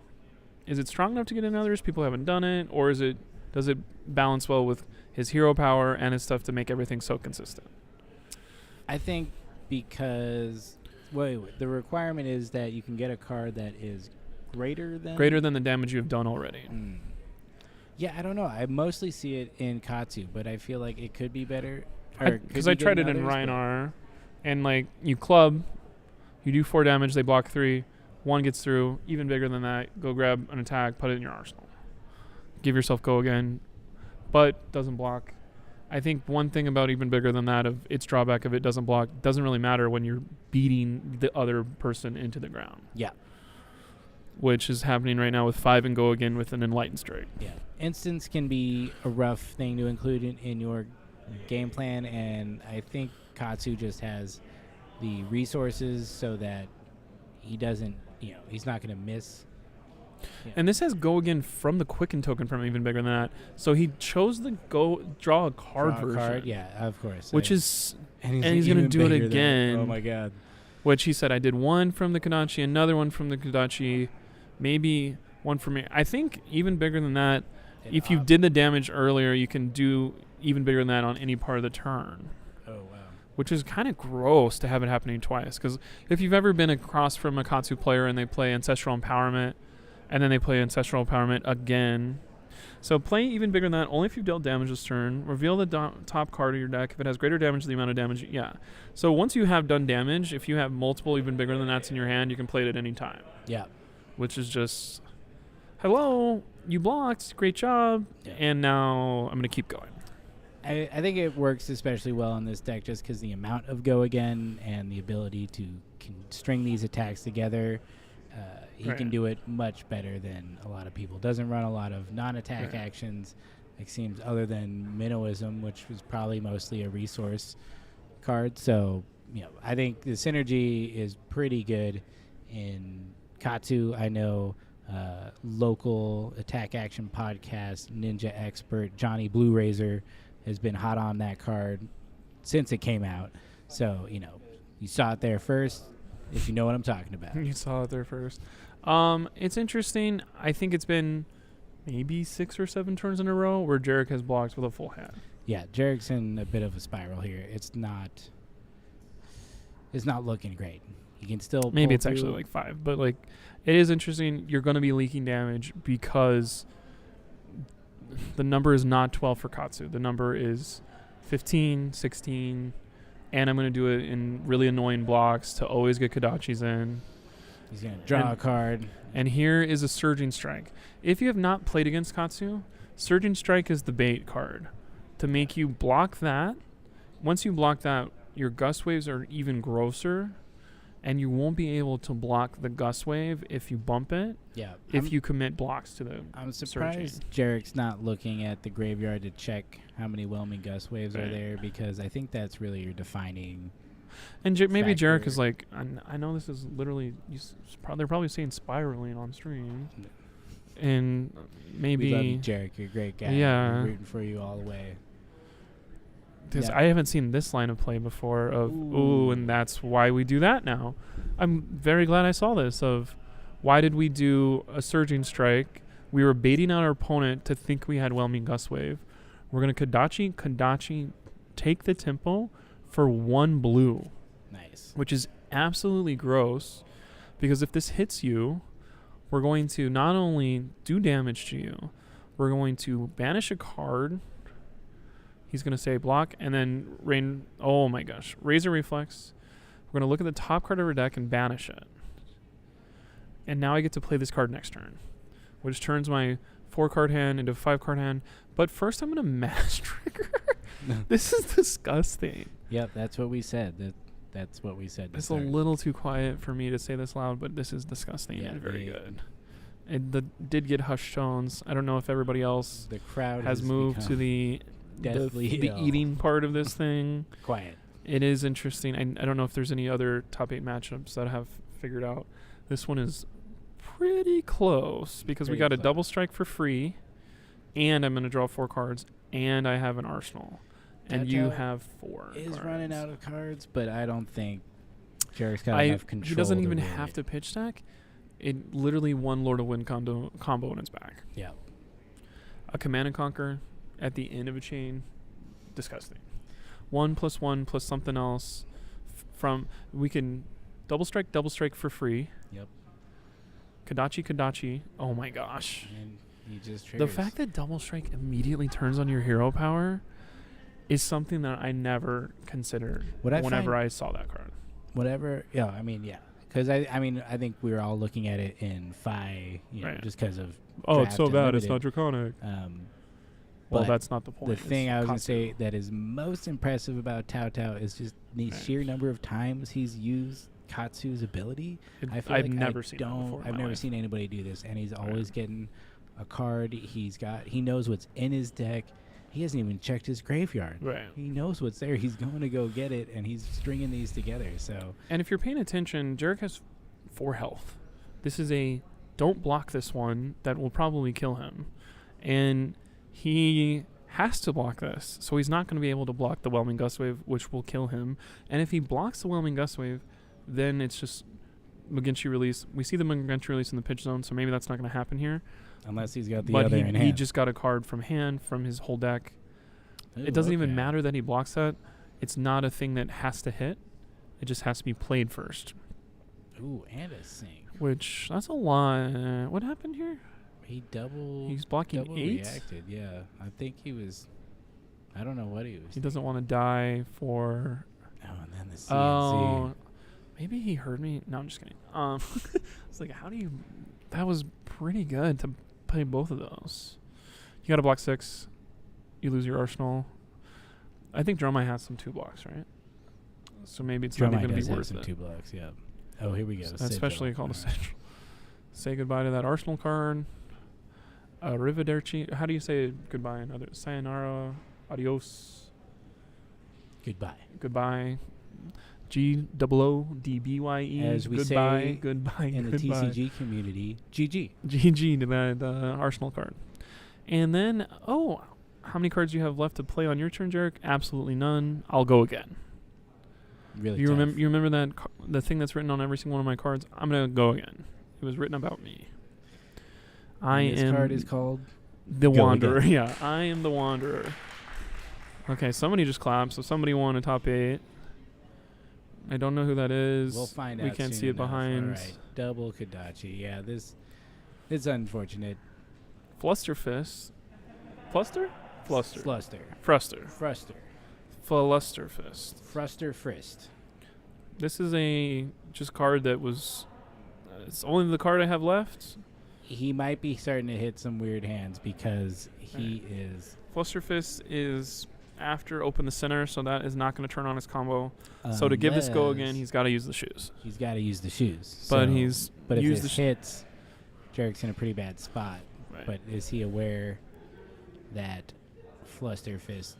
Is it strong enough to get in others? People haven't done it, or does it balance well with his hero power and his stuff to make everything so consistent? I think because the requirement is that you can get a card that is greater than The damage you've done already. Yeah, I don't know. I mostly see it in Katsu, but I feel like it could be better. Because I tried it in Rhinar, and like you club, you do 4 damage, they block 3, 1 gets through, even bigger than that. Go grab an attack, put it in your arsenal, give yourself go again, but doesn't block. I think one thing about even bigger than that of its drawback of it doesn't block doesn't really matter when you're beating the other person into the ground. Yeah. Which is happening right now with 5 and go again with an Enlightened Strike. Yeah. Instance can be a rough thing to include in your game plan, and I think Katsu just has the resources so that he doesn't, he's not going to miss. Yeah. And this has go again from the Quicken token from even bigger than that. So he chose the draw a card version. Yeah, of course. Which is, and he's going to even do it bigger than again. Oh my God. Which he said, I did 1 from the Kodachi, another 1 from the Kodachi, maybe 1 from me. I think even bigger than that, if you did the damage earlier, you can do even bigger than that on any part of the turn. Oh, wow. Which is kind of gross to have it happening twice. Because if you've ever been across from a Katsu player and they play Ancestral Empowerment, and then they play Ancestral Empowerment again. So play even bigger than that, only if you've dealt damage this turn. Reveal the top card of your deck. If it has greater damage than the amount of damage, yeah. So once you have done damage, if you have multiple even bigger than that's in your hand, you can play it at any time. Yeah. Which is just, hello, you blocked, great job, Yeah. and now I'm going to keep going. I think it works especially well in this deck just because the amount of go again and the ability to string these attacks together He Right. can do it much better than a lot of people. Doesn't run a lot of non-attack actions. It seems other than Minnowism, which was probably mostly a resource card. So, I think the synergy is pretty good in Katsu. I know local attack action podcast Ninja expert Johnny Blue Razor has been hot on that card since it came out. So, you saw it there first if you know what I'm talking about. You saw it there first. It's interesting. I think it's been maybe 6 or 7 turns in a row where Jarek has blocked with a full hand. Yeah, Jarek's in a bit of a spiral here. It's not looking great. He can still Maybe pull it's actually through. like 5, but like it is interesting. You're going to be leaking damage because the number is not 12 for Katsu. The number is 15, 16, and I'm going to do it in really annoying blocks to always get Kodachis in. He's going to draw a card. And here is a Surging Strike. If you have not played against Katsu, Surging Strike is the bait card to make you block that. Once you block that, your gust waves are even grosser, and you won't be able to block the gust wave if you bump it, Yeah. if you commit blocks to the I'm Surging. surprised Jarek's not looking at the graveyard to check how many whelming gust waves are Right. there, because I think that's really your defining. And maybe Jarek factor. is like, I know this is literally, they're probably saying spiraling on stream. And maybe. We love you, Jarek. You're a great guy. Yeah. We're rooting for you all the way. Because Yeah. I haven't seen this line of play before of, and that's why we do that now. I'm very glad I saw this of why did we do a Surging Strike? We were baiting out our opponent to think we had Whelming Gust Wave. We're going to Kodachi, take the tempo for 1 blue, Nice. which is absolutely gross because if this hits you, we're going to not only do damage to you, we're going to banish a card. He's going to say block and then Razor Reflex. We're going to look at the top card of our deck and banish it. And now I get to play this card next turn, which turns my 4-card hand into a 5-card hand. But first I'm going to mass trigger. This is disgusting. Yep, that's what we said. That's what we said. to It's a start. little too quiet for me to say this loud, but this is disgusting Yeah, and very the- good. It did get hushed tones. I don't know if everybody else The crowd has moved to become the deathly ill. eating part of this thing. quiet. It is interesting. I don't know if there's any other top 8 matchups that I have figured out. This one is pretty close because we Pretty got a close. double strike for free, and I'm going to draw 4 cards, and I have an arsenal. And you Tattoo have 4 Is cards. running out of cards, but I don't think Jarek's got enough control. He doesn't even win have it. to pitch stack. It literally 1 Lord of Wind combo in its back. Yeah. A Command and Conquer at the end of a chain, disgusting. 1+1 plus something else. We can double strike for free. Yep. Kodachi. Oh my gosh. And he just The triggers. fact that double strike immediately turns on your hero power is something that I never considered What I whenever find- I saw that card. whatever. Yeah, I mean, yeah. Because I think we were all looking at it in Phi, Right. just because of. Oh, it's Draft so and bad. It's not limited. draconic. Well, but that's not the point. the It's thing I was gonna Katsu. say that is most impressive about Tao Tao is just the Right. sheer number of times he's used Katsu's ability. I feel I've like never seen that don't. before in I've my never life. seen anybody do this, and he's always Right. getting a card. He knows what's in his deck. He hasn't even checked his graveyard. Right. He knows what's there. He's going to go get it, and he's stringing these together. So And if you're paying attention, Jarek has 4 health. This is a don't block this one that will probably kill him. And he has to block this. So he's not going to be able to block the Whelming Gust Wave, which will kill him. And if he blocks the Whelming Gust Wave, then it's just Maginchi release. We see the Maginchi release in the pitch zone, so maybe that's not going to happen here. unless he's got the But other in hand. he just got a card from hand from his whole deck. Ooh, It doesn't even okay. matter that he blocks that. It's not a thing that has to hit. It just has to be played first. Ooh, and a sink. Which, that's a lot. What happened here? He double. He's blocking double 8? reacted. Yeah, I think he was. I don't know what he was. He doesn't want to die for... Oh, and then the CNC. Oh, maybe he heard me. No, I'm just kidding. It's like, how do you... That was pretty good to play both of those. You got to block 6. You lose your arsenal. I think Dromai has some 2 blocks, right? So maybe it's not Dromai even going to does be have worth some it. 2 blocks. Yeah. Oh, here we go. Especially Sigil. called a Alright. Sigil. Say goodbye to that Arsenal card. Arrivederci. How do you say goodbye? Sayonara. Adios. Goodbye. Goodbye. GOODBYE. As we goodbye. say Goodbye. in the goodbye. TCG community, GG. GG to that Arsenal card. And then, how many cards do you have left to play on your turn, Jarek? Absolutely none. I'll go again. Really You tough. remember that the thing that's written on every single one of my cards? I'm gonna go again. It was written about me. And this card is called the Go Wanderer. Again. Yeah, I am the Wanderer. Okay, somebody just clapped, so somebody won a top 8. I don't know who that is. We'll find out. We can't soon see it enough. behind. All right. Double Kodachi. Yeah, it's unfortunate. Flusterfist. Fluster? Fluster. Fluster. Fruster. Fruster. Flusterfist. Fruster Frist. This is a just card that was. It's only the card I have left. He might be starting to hit some weird hands because he is. Flusterfist is after open the center, so that is not going to turn on his combo. So to give this go again, unless he's got to use the shoes. He's got to use the shoes. But So- But if used this hits, Jarek's in a pretty bad spot. Right. But is he aware that Fluster Fist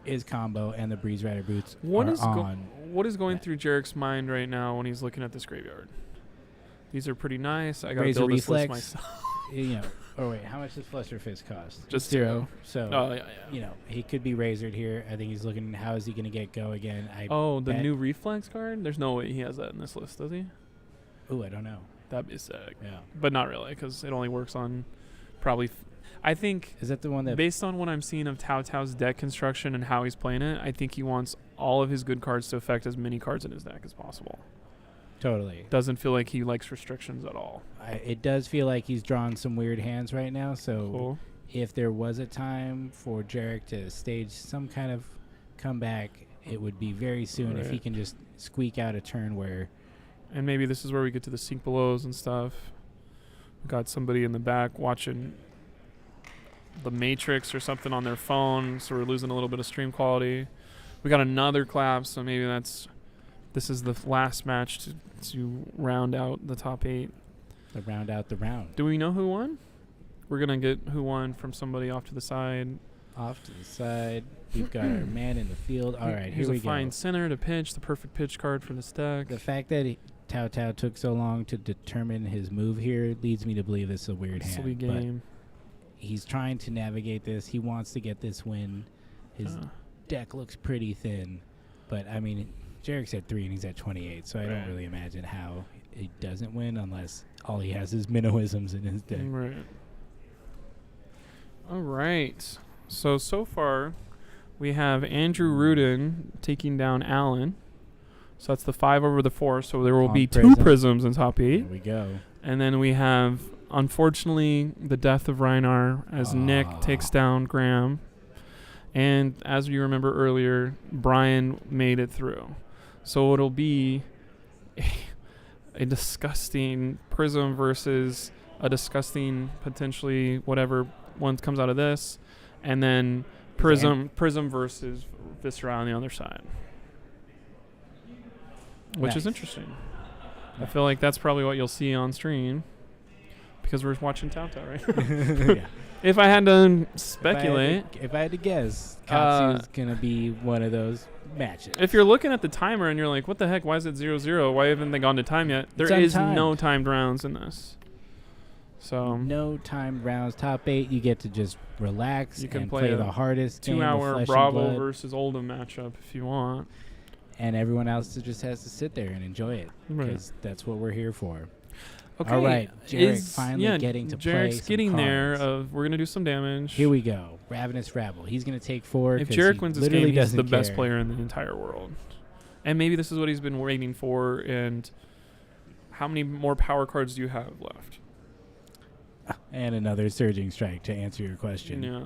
is combo and the Breeze Rider boots What are is on? what is going that. through Jarek's mind right now when he's looking at this graveyard? These are pretty nice. I got to Razor build this list Reflex. myself. Oh wait, how much does Fluster Fist cost? Just 0. So Oh yeah. he could be razored here. I think he's looking. How is he going to get go again? The bet- new reflex card. There's no way he has that in this list, does he? Ooh, I don't know. That'd be sick. Yeah, But not really, because it only works on probably. I think is that the one that? based on what I'm seeing of Tao Tao's deck construction and how he's playing it, I think he wants all of his good cards to affect as many cards in his deck as possible. Totally. Doesn't feel like he likes restrictions at all. It does feel like he's drawing some weird hands right now. So Cool. if there was a time for Jarek to stage some kind of comeback, it would be very soon if he Right. can just squeak out a turn where. And maybe this is where we get to the sink belows and stuff. We got somebody in the back watching The Matrix or something on their phone, so we're losing a little bit of stream quality. We got another clap, so maybe this is the last match to round out the top 8. To round out the round. Do we know who won? We're going to get who won from somebody off to the side. Off to the side, we've got our man in the field. All right, Here's here we a fine go. center to pitch, the perfect pitch card for this deck. The fact that Tao Tao took so long to determine his move here leads me to believe this is a weird This will hand. be game. But he's trying to navigate this. He wants to get this win. His deck looks pretty thin, but I mean, Jarek's at 3 and he's at 28, so I don't Right. really imagine how he doesn't win unless all he has is minnowisms in his deck. Right. All right. So far, we have Andrew Rudin taking down Allen. So that's the 5 over the 4. So there will On be Prism. 2 prisms in top There 8. we go. And then we have, unfortunately, the death of Reinar as Nick takes down Graham. And as you remember earlier, Brian made it through. So it'll be a disgusting Prism versus a disgusting, potentially, whatever one comes out of this. And then Prism versus Viscera on the other side. Which is Nice. interesting. I feel like that's probably what you'll see on stream because we're watching Tauta, right? Yeah. If I had to speculate, If I had to guess, Katsu's going to be one of those matches. if you're looking at the timer and you're like, what the heck, why is it 0-0? Why haven't they gone to time yet? There is untimed. no timed rounds in this. So No timed rounds. Top 8, you get to just relax You can and play play a the hardest game of 2-hour Flesh and Bravo Blood, versus Oldham matchup if you want. and everyone else just has to sit there and enjoy it Right. because that's what we're here for. Okay. All right, Jarek finally getting to play Jarek's some getting there. cards. We're going to do some damage. Here we go. Ravenous Rabble. He's going to take 4. If 'cause Jarek he wins this literally game, he's the doesn't best care. player in the entire world. And maybe this is what he's been waiting for. And how many more power cards do you have left? And another Surging Strike to answer your question. Yeah.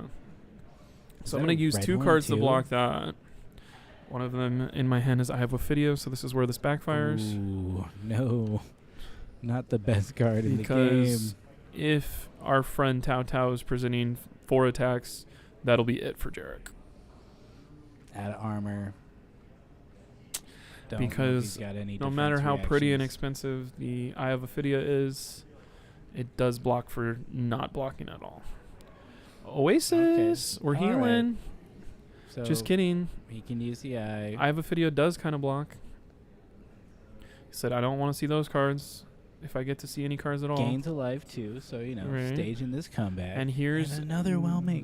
Is So I'm that going a to use red 2 one, cards to too? block that. One of them in my hand is I have Ophidio, so this is where this backfires. Ooh, no. Not the best card in the Because game. if our friend Tao Tao is presenting 4 attacks, that'll be it for Jarek. Out of armor. Don't know if because he's got any no matter how defense pretty and reactions. expensive the Eye of Ophidia is, it does block for not blocking at all. Oasis, we're All right. healing. So Just kidding. he can use the eye. Eye of Ophidia does kind of block. He said, I don't want to see those cards if I get to see any cards at all. Gain to life too, so Right. staging this comeback. And here's And another whelming.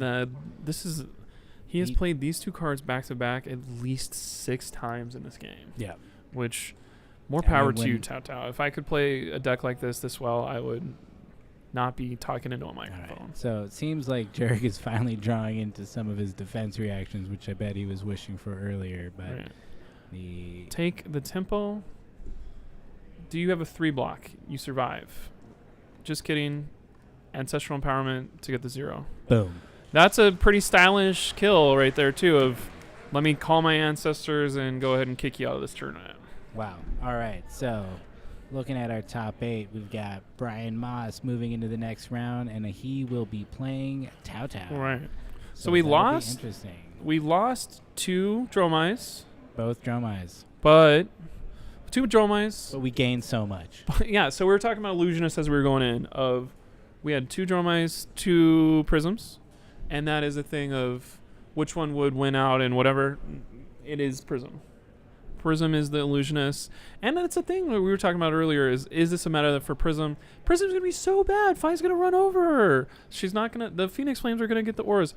He has He- played these two cards back to back at least 6 times in this game. Yeah. Which, more I mean, power to you, when- Tao Tao. If I could play a deck like this well, I would not be talking into a All microphone. right. So it seems like Jerick is finally drawing into some of his defense reactions, which I bet he was wishing for earlier. But Right. the Take the tempo. Do you have a 3 block? You survive. Just kidding. Ancestral Empowerment to get the 0. boom. That's a pretty stylish kill right there, too, of let me call my ancestors and go ahead and kick you out of this tournament. Wow. All right. So looking at our top 8, we've got Brian Moss moving into the next round, and he will be playing Tao Tao. Right. So we that'll be lost. Interesting. We lost 2 Dromais, Both drum eyes. but 2 Dromais. But we gained so much. Yeah, so we were talking about Illusionist as we were going in. We had 2 Dromais, 2 Prisms, and that is a thing of which one would win out and whatever. It is Prism. Prism is the Illusionist. And that's a thing that we were talking about earlier is this a meta for Prism? Prism's going to be so bad. Fi's going to run over her. She's not going to... The Phoenix Flames are going to get the auras.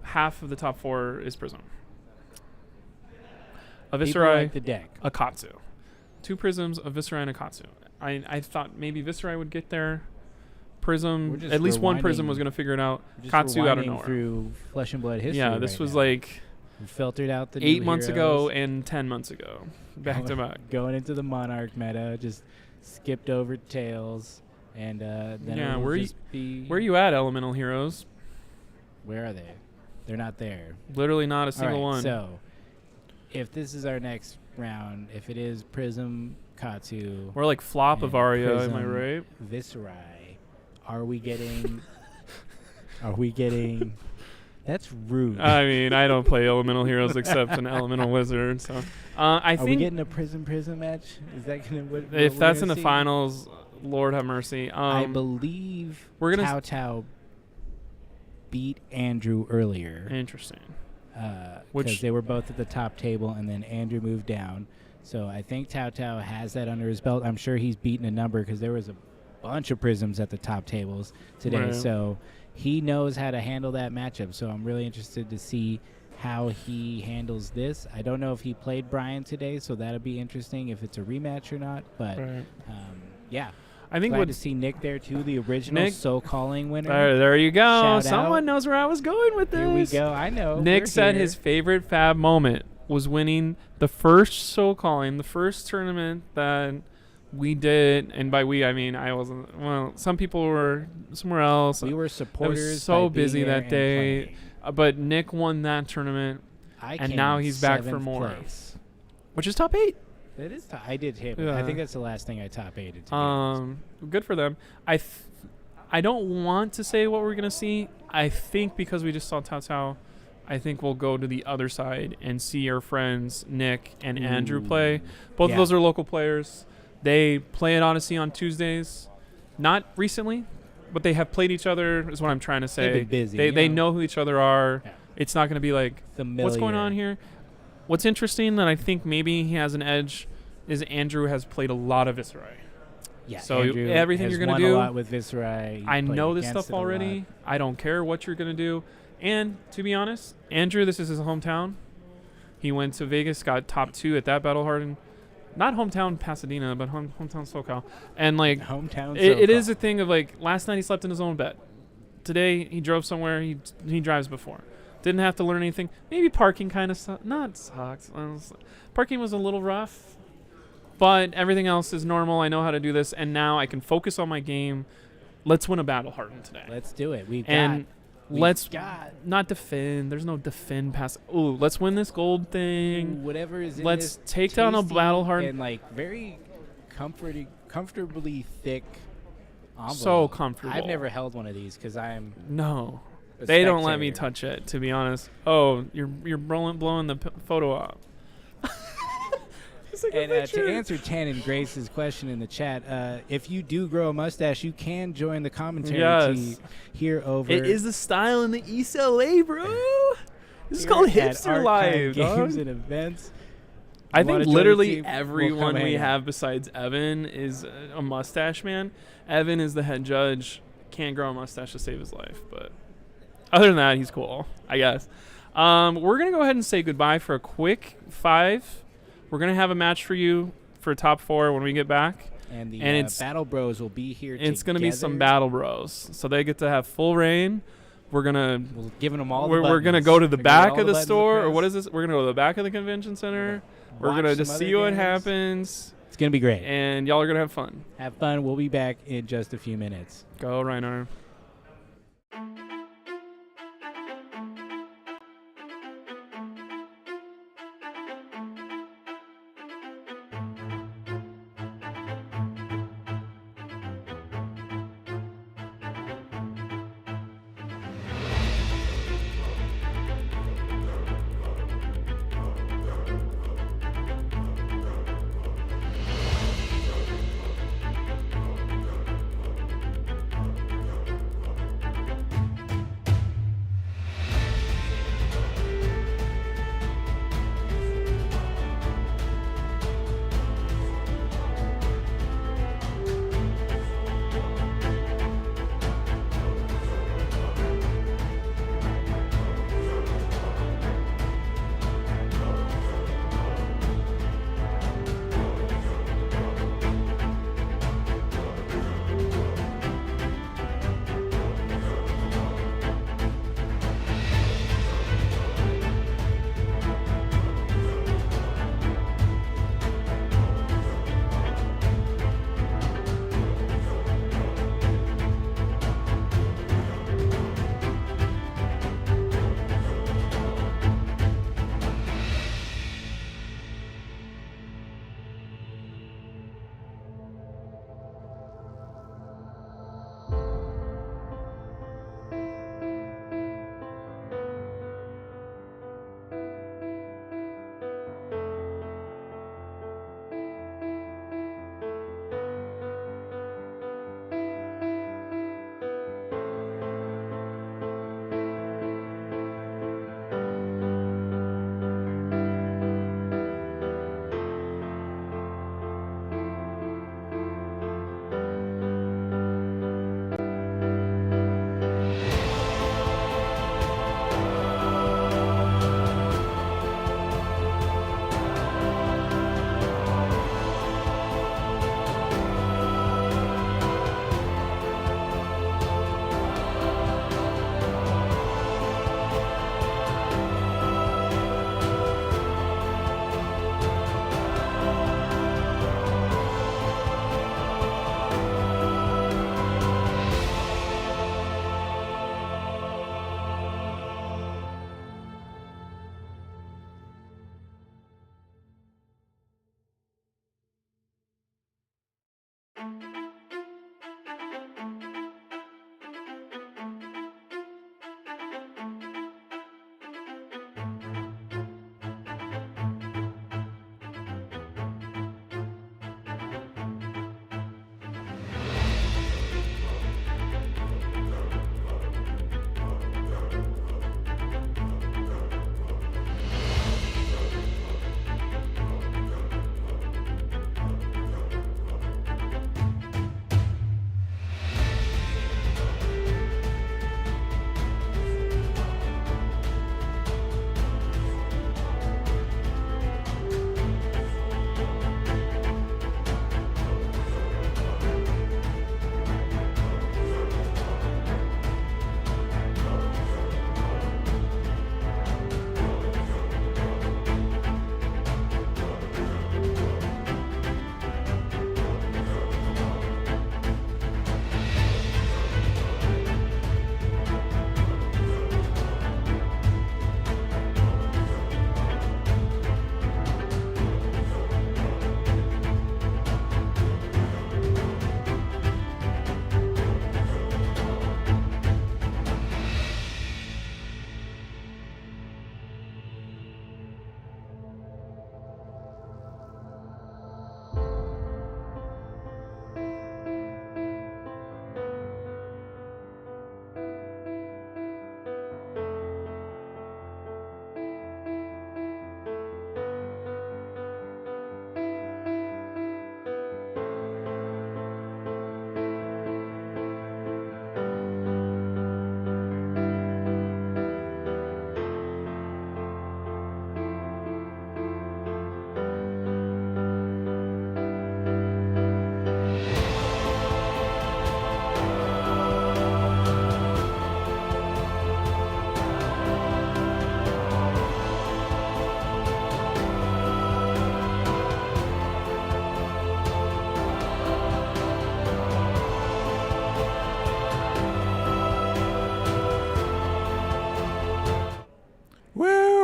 Half of the top 4 is Prism. People Viscerai, like the deck. Akatsu. 2 Prisms, a Viscerai, and Akatsu. I thought maybe Viscerai would get there. Prism, We're just at least one Prism rewinding- was going to figure it out. Just Katsu out of rewinding nowhere. through Flesh and Blood history. Yeah, this right was now. like We filtered out the 8 new months ago heroes, and 10 months ago. Back to back. going into the Monarch meta, just skipped over Tails, and then Yeah, it'll where just be Where are you at, Elemental Heroes? Where are they? They're not there. Literally not a All single right, one. So, if this is our next round, if it is Prism, Katsu, We're like flop of and Aria, am I Prism, right? Viscerai, are we getting? Are we getting? That's rude. I mean, I don't play Elemental Heroes except an Elemental Wizard. So, I are we think getting a Prism match? Is that gonna? What if we're that's in gonna the see? finals, Lord have mercy. I believe we're gonna Tao Tao beat Andrew earlier. Interesting. Because Which- they were both at the top table, and then Andrew moved down. So I think Tao Tao has that under his belt. I'm sure he's beaten a number because there was a bunch of Prisms at the top tables today. Right. So he knows how to handle that matchup. So I'm really interested to see how he handles this. I don't know if he played Brian today, so that'll be interesting if it's a rematch or not. But Right. yeah, I think glad what to see Nick there too, the original Nick- Soul Calling winner. there you go. Shout Someone out. knows where I was going with this. Here we go. I know. Nick We're said here. his favorite Fab moment was winning the first Soul Calling, the first tournament that we did, and by we I mean I wasn't. Well, some people were somewhere else. We were I supporters. was so by being busy there that and day, playing. but Nick won that tournament, I and came now in he's back for 7th more. place. which is top 8. That is. I did hit. Yeah. I think that's the last thing I top 8'd. To be honest. Good for them. I don't want to say what we're gonna see. I think because we just saw Tao Tao, I think we'll go to the other side and see our friends Nick and Andrew play. Both Yeah. of those are local players. They play at Odyssey on Tuesdays. Not recently, but they have played each other, is what I'm trying to say. They've been busy, They you know. know who each other are. Yeah. It's not going to be like, Familiar. what's going on here? What's interesting that I think maybe he has an edge is Andrew has played a lot of Viscerai. Yeah. So Andrew everything has you're gonna won do- a lot with Viscerai. He I played know this against stuff it a lot. already. I don't care what you're going to do. And to be honest, Andrew, this is his hometown. He went to Vegas, got top 2 at that Battle Hardened. Not hometown Pasadena, but hometown SoCal. And like, Hometown. it SoCal. is a thing of like, last night he slept in his own bed. Today he drove somewhere. He drives before. Didn't have to learn anything. Maybe parking kind of not sucks. Parking was a little rough, but everything else is normal. I know how to do this, and now I can focus on my game. Let's win a Battle Hardened today. Let's do it. We've And got. let's got not defend. There's no defend pass. Ooh, let's win this gold thing. whatever is in Let's this take down a tasty Battle Hardened. and like very comfortably thick envelope. So comfortable. I've never held one of these because I'm. No. a They don't let me spectator. touch it, to be honest. Oh, you're blowing the photo up. And to answer Chan and Grace's question in the chat, if you do grow a mustache, you can join the commentary team here over. It is the style in the East LA, bro. This is called at hipster life, games dog. and events. I You wanna think join the literally team? We'll everyone come we hang out. have besides Evan is a mustache man. Evan is the head judge. Can't grow a mustache to save his life, but other than that, he's cool, I guess. We're going to go ahead and say goodbye for a quick 5. We're going to have a match for you for top 4 when we get back. And the it's- Battle Bros will be here It's going to be some together. Battle Bros. So they get to have full reign. We're going to We're giving them all. we're the going to buttons. go to the We're gonna get back all of the buttons to store, or what press. is this? We're going to go to the back of the convention center. We're Watch going to just some see other what games. happens, It's gonna be great. and y'all are going to have fun. Have fun. We'll be back in just a few minutes. Go, Reinhardt.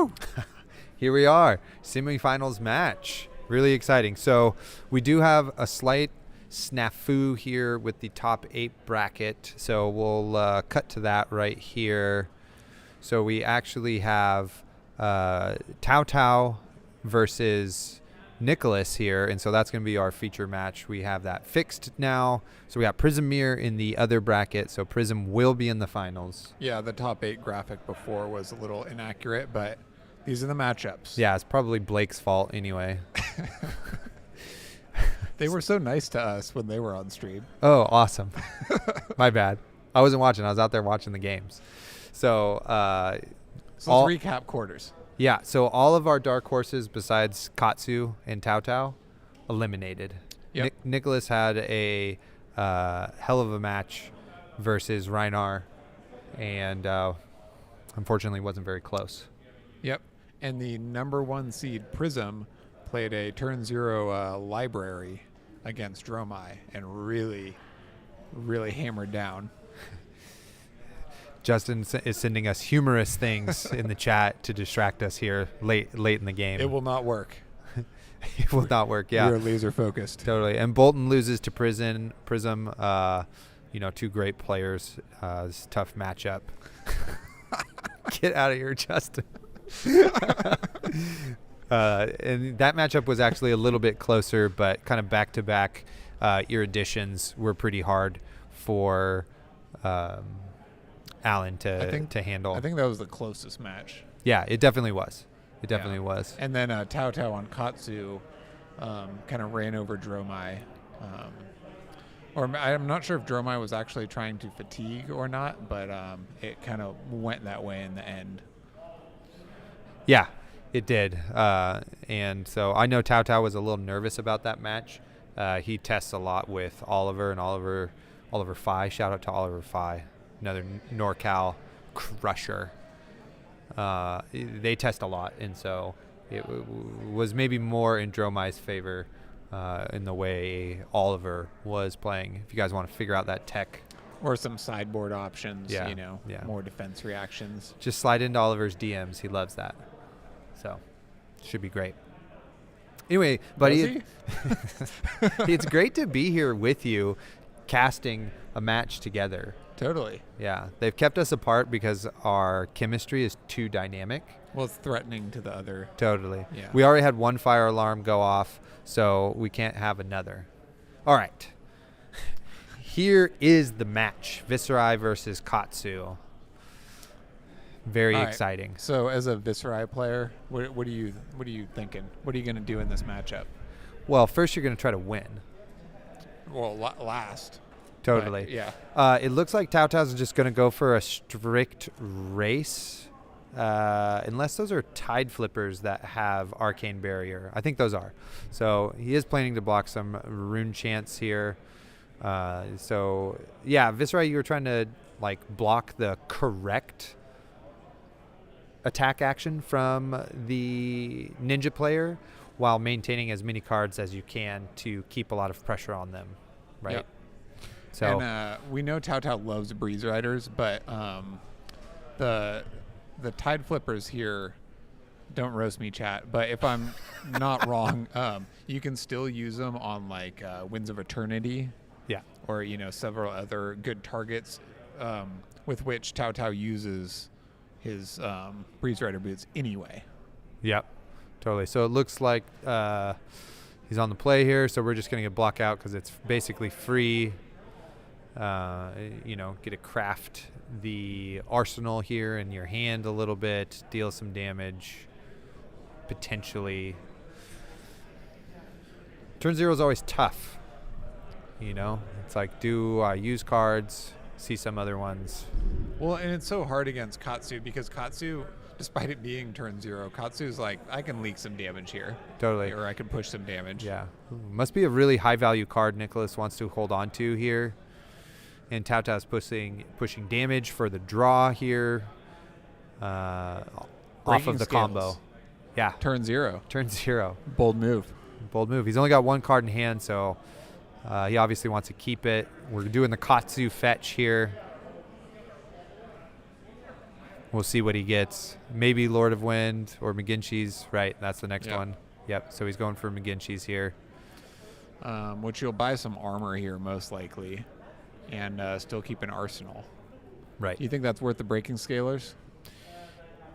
Woo! Here we are, semifinals match. Really exciting. So we do have a slight snafu here with the top 8 bracket. So we'll cut to that right here. So we actually have Tao Tao versus Nicholas here, and so that's going to be our feature match. We have that fixed now. So we got Prismir in the other bracket, so Prism will be in the finals. Yeah, the top 8 graphic before was a little inaccurate, but these are the matchups. Yeah, it's probably Blake's fault anyway. They were so nice to us when they were on stream. Oh, awesome. My bad. I wasn't watching. I was out there watching the games. So, So let's recap quarters. yeah, so all of our dark horses besides Katsu and Tao Tao eliminated. Yep. Nicholas had a hell of a match versus Reinar, and unfortunately wasn't very close. Yep. And the number 1 seed Prism played a turn 0 library against Dromai and really, really hammered down. Justin is sending us humorous things in the chat to distract us here late in the game. It will not work. It will not work. Yeah, We are laser focused. totally. And Bolton loses to Prism. Two great players. It's a tough matchup. Get out of here, Justin. And that matchup was actually a little bit closer, but kind of back-to-back eruditions were pretty hard for Alan to handle. I think that was the closest match. Yeah, it definitely was. It Yeah. definitely was. And then Tao Tao on Katsu kind of ran over Dromai. I'm not sure if Dromai was actually trying to fatigue or not, but it kind of went that way in the end. Yeah, it did. And so I know Tao Tao was a little nervous about that match. He tests a lot with Oliver and Oliver Phi. Shout out to Oliver Phi, another NorCal crusher. They test a lot, and so it was maybe more in Dromai's favor in the way Oliver was playing. If you guys want to figure out that tech, Or some sideboard options, Yeah, yeah. more defense reactions. just slide into Oliver's DMs. He loves that. So, should be great. Anyway, buddy, it's great to be here with you, casting a match together. Totally. Yeah, they've kept us apart because our chemistry is too dynamic. Well, it's threatening to the other. Totally. Yeah. We already had one fire alarm go off, so we can't have another. All right. Here is the match: Viserai versus Katsu. Very All right. exciting. So, as a Viserai player, what are you thinking? What are you going to do in this matchup? Well, first you're going to try to win. Well, last. Totally. But, yeah. It looks like Tao Tao's just going to go for a strict race, unless those are Tide Flippers that have Arcane Barrier. I think those are. So he is planning to block some Rune Chants here. So, yeah, Viserai, you were trying to block the correct attack action from the ninja player while maintaining as many cards as you can to keep a lot of pressure on them, right? Yep. So And we know Tao Tao loves Breeze Riders, but the Tide Flippers here, don't roast me, chat, but if I'm not wrong, you can still use them on Winds of Eternity, yeah, or several other good targets with which Tao Tao uses his Breeze Rider boots anyway. yep, totally. So it looks like he's on the play here, so we're just going to get block out because it's basically free. Get to craft the arsenal here in your hand a little bit, deal some damage, potentially. Turn 0 is always tough. It's like, do I use cards, see some other ones? Well, and it's so hard against Katsu because Katsu, despite it being turn 0, Katsu's like, I can leak some damage here. Totally. Or I can push some damage. Yeah. Must be a really high value card Nicholas wants to hold on to here. And Tao Tao's pushing damage for the draw here off Breaking of the scales. combo. Yeah. Turn 0. Turn 0. Bold move. Bold move. He's only got one card in hand, so he obviously wants to keep it. We're doing the Katsu fetch here. We'll see what he gets. Maybe Lord of Wind or McGinchey's. Right, that's the next Yep. one. Yep, so he's going for McGinchey's here. Which you'll buy some armor here most likely, and still keep an arsenal. Right. Do you think that's worth the breaking scalers?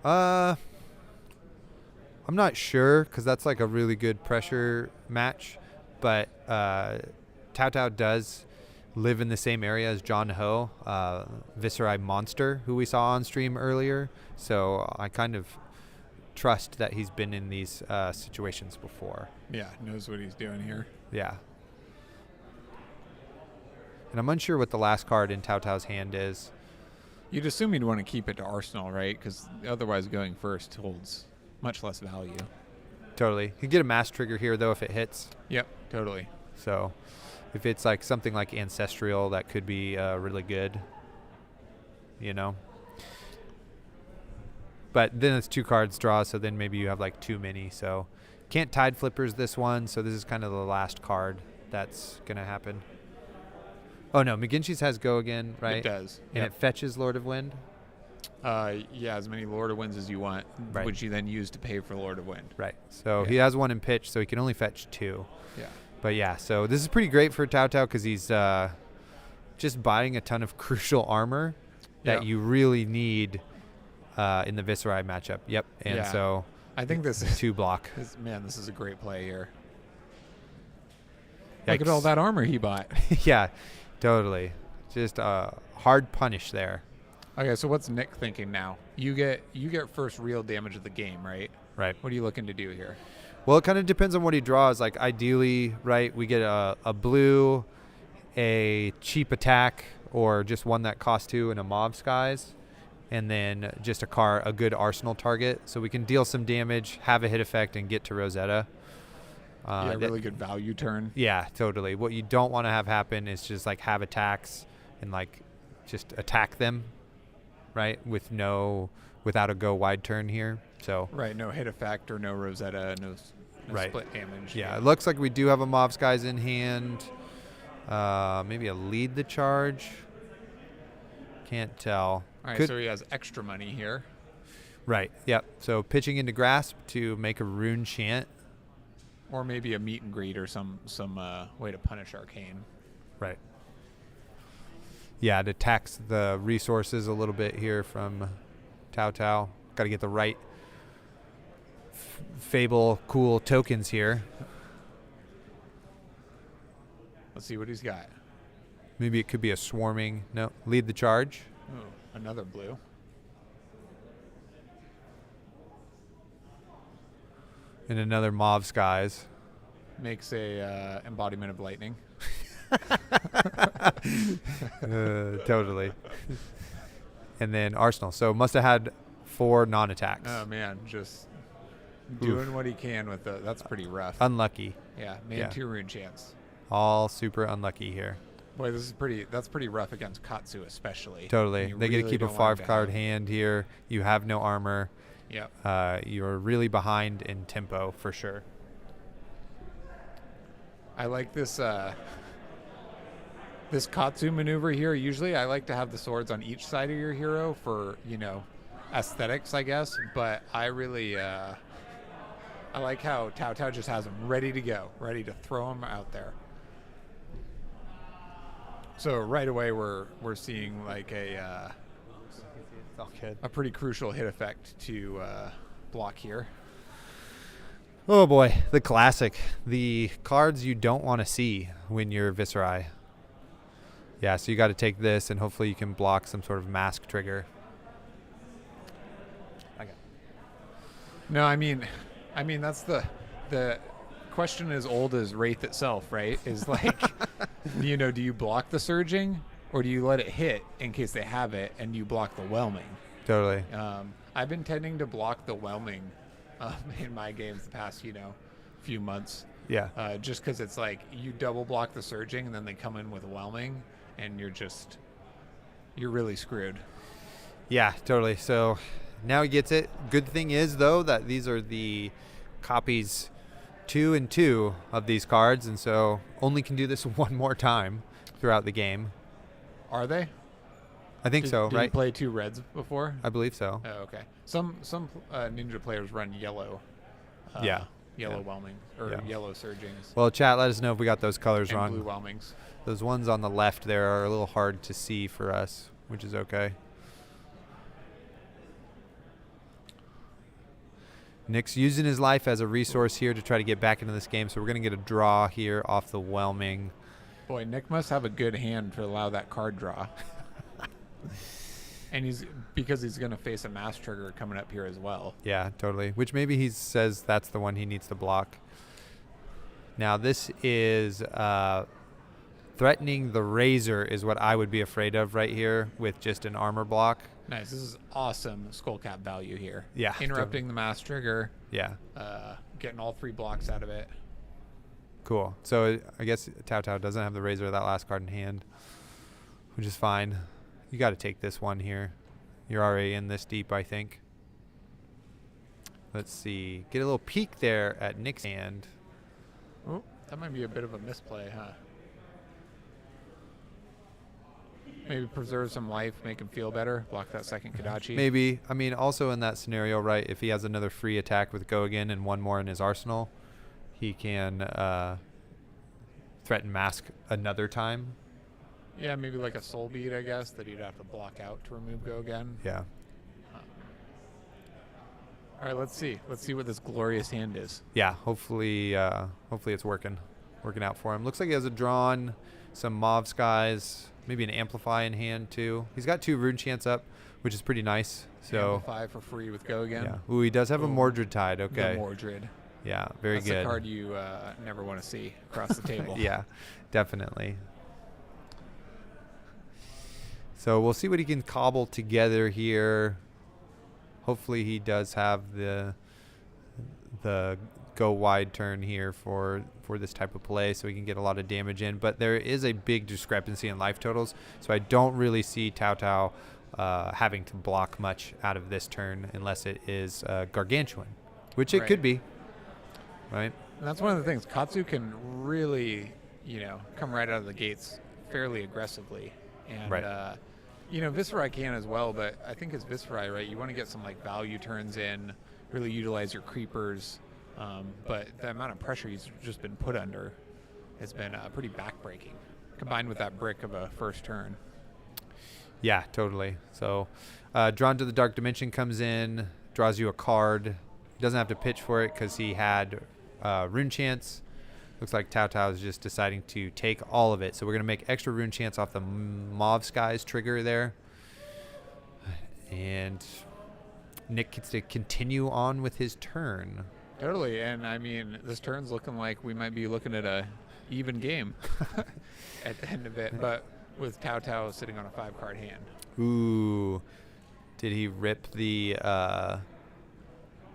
I'm not sure because that's like a really good pressure match, but Tao Tao does live in the same area as John Ho, Viscerai Monster, who we saw on stream earlier. So I kind of trust that he's been in these situations before. Yeah, knows what he's doing here. Yeah. And I'm unsure what the last card in Tao Tao's hand is. You'd assume you'd want to keep it to arsenal, right? Because otherwise going first holds much less value. Totally. You get a mass trigger here, though, if it hits. Yep, totally. So if it's like something like Ancestral, that could be really good, you know. But then it's 2 cards draw, so then maybe you have like too many. So can't Tide Flippers this one, so this is kind of the last card that's going to happen. Oh, no, McGinchey's has Go again, right? It does. And it fetches Lord of Wind? Yeah, as many Lord of Winds as you want, Right. which you then use to pay for Lord of Wind. Right. So Yeah. he has 1 in pitch, so he can only fetch 2. Yeah. But yeah, so this is pretty great for Tao Tao because he's just buying a ton of crucial armor that Yeah. you really need in the Viscerai matchup. Yep. And Yeah. so I think this is 2 block. this is a great play here. Yikes. Look at all that armor he bought. Yeah, totally. Just a hard punish there. Okay, so what's Nick thinking now? You get first real damage of the game, right? Right. What are you looking to do here? Well, it kind of depends on what he draws. Like ideally, right, we get a blue, a cheap attack, or just one that costs 2 and a Mauve Skies, and then just a good arsenal target. So we can deal some damage, have a hit effect, and get to Rosetta. Yeah, really good value turn. Yeah, totally. What you don't want to have happen is just like have attacks and like just attack them, right? Without a go wide turn here. So Right, no hit effect or no Rosetta, no Right. split damage. yeah, it looks like we do have a Mauve Skies in hand. Maybe a lead the charge. Can't tell. All right, Could- so he has extra money here. Right. Yep. So pitching into Grasp to make a Rune Chant. Or maybe a meet and greet or some way to punish Arcane. Right. Yeah, to tax the resources a little bit here from Tao Tao. Got to get the right Fable cool tokens here. Let's see what he's got. Maybe it could be a swarming. No, lead the charge. Ooh, another blue. And another Mauve Skies. Makes a embodiment of lightning. Totally. And then Arsenal. So must have had 4 non-attacks. Oh man, just doing what he can with the. That's pretty rough. Unlucky. Yeah, yeah. 2 rune chance. All super unlucky here. Boy, this is pretty. That's pretty rough against Katsu, especially. Totally. You They get to really keep a don't want him 5 to card have- hand here. You have no armor. Yep. You're really behind in tempo for sure. I like this. This Katsu maneuver here. Usually, I like to have the swords on each side of your hero for aesthetics, I guess. But I really, I like how Tao Tao just has them ready to go, ready to throw them out there. So right away, we're seeing like a pretty crucial hit effect to block here. Oh boy, the classic. The cards you don't want to see when you're Viscerai. Yeah, so you got to take this and hopefully you can block some sort of mask trigger. Okay. No, I mean that's the question as old as Wraith itself, right? Is like, do you block the surging or do you let it hit in case they have it and you block the whelming? Totally. I've been tending to block the whelming in my games the past few months. Yeah. Just because it's like you double block the surging and then they come in with whelming and you're really screwed. Yeah, totally. So now he gets it. Good thing is, though, that these are the copies 2 and 2 of these cards, and so only can do this one more time throughout the game. Are they? I think so, Did right? you play 2 reds before? I believe so. Oh, okay. Some ninja players run yellow. Yeah. Yellow Yeah. whelming or Yeah. yellow surgings. Well, chat, let us know if we got those colors And wrong. blue whelmings. Those ones on the left there are a little hard to see for us, which is okay. Nick's using his life as a resource here to try to get back into this game, so we're going to get a draw here off the whelming. Boy, Nick must have a good hand to allow that card draw. And because he's going to face a mass trigger coming up here as well. Yeah, totally. Which maybe he says that's the one he needs to block. Now this is threatening the Razor is what I would be afraid of right here with just an armor block. Nice. This is awesome skull cap value here. Yeah. Interrupting the mass trigger. Yeah. Getting all 3 blocks out of it. Cool. So I guess Tao Tao doesn't have the Razor, that last card in hand, which is fine. You got to take this one here. You're already in this deep, I think. Let's see. Get a little peek there at Nick's hand. Oh, that might be a bit of a misplay, huh? Maybe preserve some life, make him feel better, block that second Kodachi. Maybe. I mean, also in that scenario, right, if he has another free attack with Go Again and one more in his arsenal, he can threaten mask another time. Yeah, maybe like a soul bead, I guess, that he'd have to block out to remove Go Again. Yeah. All right, let's see. Let's see what this glorious hand is. Yeah, hopefully it's working out for him. Looks like he has a drawn, some Mauve Skies, maybe an Amplify in hand too. He's got 2 Rune Chants up, which is pretty nice. So Amplify for free with Go Again. yeah. Ooh, he does have a Ooh. Mordred Tide. Okay. The Mordred. Yeah, very That's good. a card you never want to see across the table. Yeah, definitely. So we'll see what he can cobble together here. Hopefully he does have the go wide turn here for this type of play, so he can get a lot of damage in. But there is a big discrepancy in life totals, so I don't really see Tao Tao having to block much out of this turn unless it is Gargantuan, which it Right. could be. Right? And that's one of the things. Katsu can really, come right out of the gates fairly aggressively. And, Right. Viscerai can as well, but I think it's Viscerai, right? You want to get some, value turns in, really utilize your creepers. But the amount of pressure he's just been put under has been pretty backbreaking, combined with that brick of a first turn. Yeah, totally. So Drawn to the Dark Dimension comes in, draws you a card. He doesn't have to pitch for it because he had Rune Chants. Looks like Tao Tao is just deciding to take all of it. So we're going to make extra Rune Chants off the Mauve Skies trigger there. And Nick gets to continue on with his turn. Totally, and I mean, this turn's looking like we might be looking at a even game at the end of it, but with Tao Tao sitting on a 5-card hand. Ooh. Did he rip the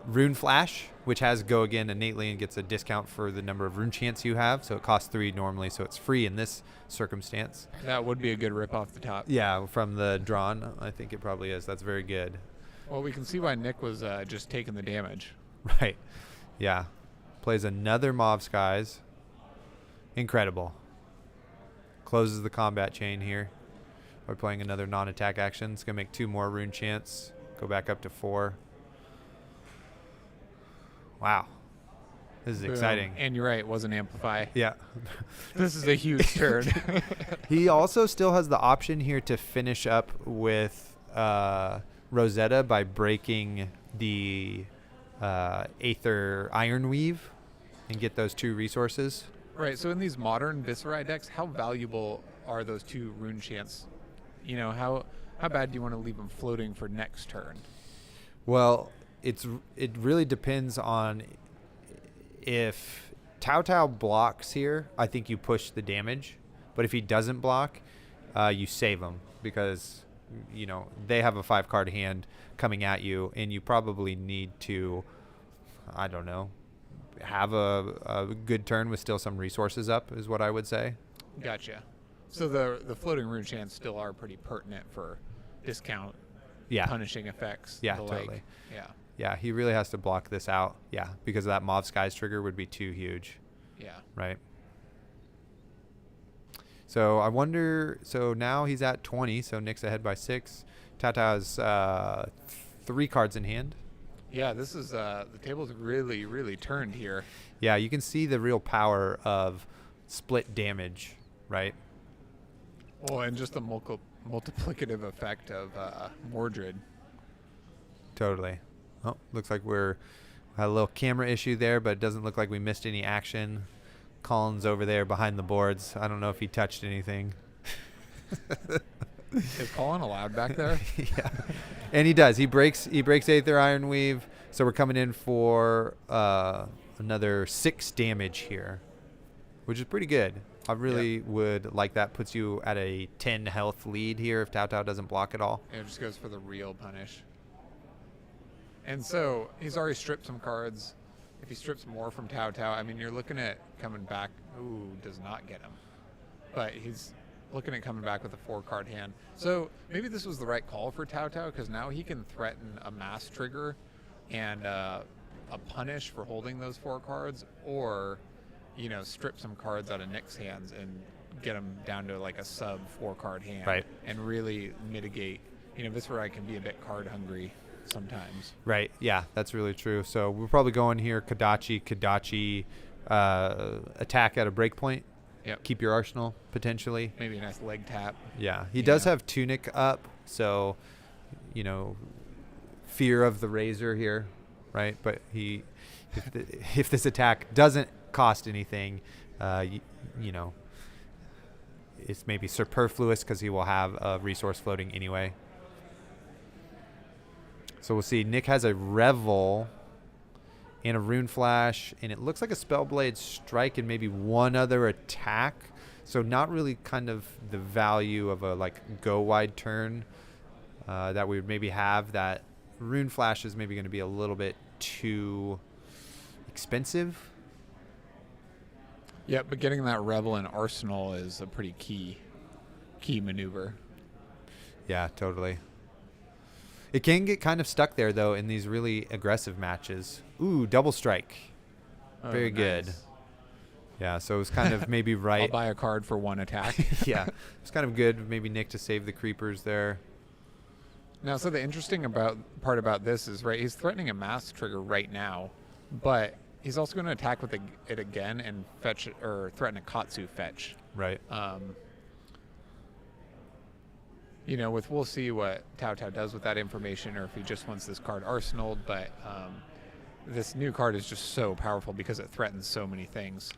Rune Flash, which has Go Again innately and gets a discount for the number of Rune Chants you have? So it costs 3 normally, so it's free in this circumstance. That would be a good rip off the top. Yeah, from the Drawn, I think it probably is. That's very good. Well, we can see why Nick was just taking the damage. Right. Yeah. Plays another Mauve Skies. Incredible. Closes the combat chain here. We're playing another non-attack action. It's going to make 2 more Rune Chants. Go back up to 4. Wow. This is Boom. exciting. And you're right, it wasn't Amplify. Yeah. This is a huge turn. He also still has the option here to finish up with Rosetta by breaking the Aether Ironweave and get those 2 resources. Right, so in these modern Viscerai decks, how valuable are those 2 Rune Chants? How bad do you want to leave them floating for next turn? Well, it really depends on if Tao Tao blocks here. I think you push the damage, but if he doesn't block, you save him because they have a 5-card hand coming at you, and you probably need to, I don't know, have a good turn with still some resources up is what I would say. Gotcha. So the floating Rune Chants still are pretty pertinent for discount Yeah. punishing effects. Yeah, the totally. like. Yeah. Yeah, he really has to block this out. Yeah, because that Mauve Skies trigger would be too huge, Yeah. right? So I wonder. So now he's at 20. So Nick's ahead by 6. Tata has 3 cards in hand. Yeah, this is the table's really, really turned here. Yeah, you can see the real power of split damage, right? Oh, and just the multiplicative effect of Mordred. Totally. Oh, looks like we're had a little camera issue there, but it doesn't look like we missed any action. Colin's over there behind the boards. I don't know if he touched anything. Is Colin allowed back there? Yeah, and he does. He breaks Aether Ironweave. So we're coming in for another 6 damage here, which is pretty good. I really would like that. Puts you at a 10 health lead here if Tao Tao doesn't block at all. It just goes for the real punish. And so he's already stripped some cards. If he strips more from Tao Tao, I mean, you're looking at coming back. Ooh, does not get him. But he's looking at coming back with a 4-card hand. So maybe this was the right call for Tao Tao, because now he can threaten a mass trigger and a punish for holding those 4 cards, or, you know, strip some cards out of Nick's hands and get him down to like a sub 4-card hand. Right. And really mitigate. You know, Viscerai can be a bit card hungry sometimes. Right. Yeah, that's really true. So we're probably going here Kadachi, attack at a breakpoint. Yep. Keep your arsenal, potentially. Maybe a nice leg tap. Yeah. He does have Tunic up, so, you know, fear of the Razor here, right? But if this attack doesn't cost anything, you know, it's maybe superfluous because he will have a resource floating anyway. So we'll see. Nick has a Revel and a Rune Flash, and it looks like a Spellblade Strike and maybe one other attack. So not really kind of the value of a like go wide turn that we would maybe have. That Rune Flash is maybe going to be a little bit too expensive. Yeah, but getting that Revel in Arsenal is a pretty key maneuver. Yeah, totally. It can get kind of stuck there, though, in these really aggressive matches. Ooh, double strike. Very good. Yeah, so it was kind of maybe right. I'll buy a card for 1 attack. Yeah, it's kind of good, maybe Nick to save the creepers there. Now, so the interesting part about this is, right, he's threatening a mass trigger right now, but he's also going to attack with it again and fetch or threaten a Katsu fetch. Right. You know, we'll see what Tao Tao does with that information, or if he just wants this card arsenaled, but this new card is just so powerful because it threatens so many things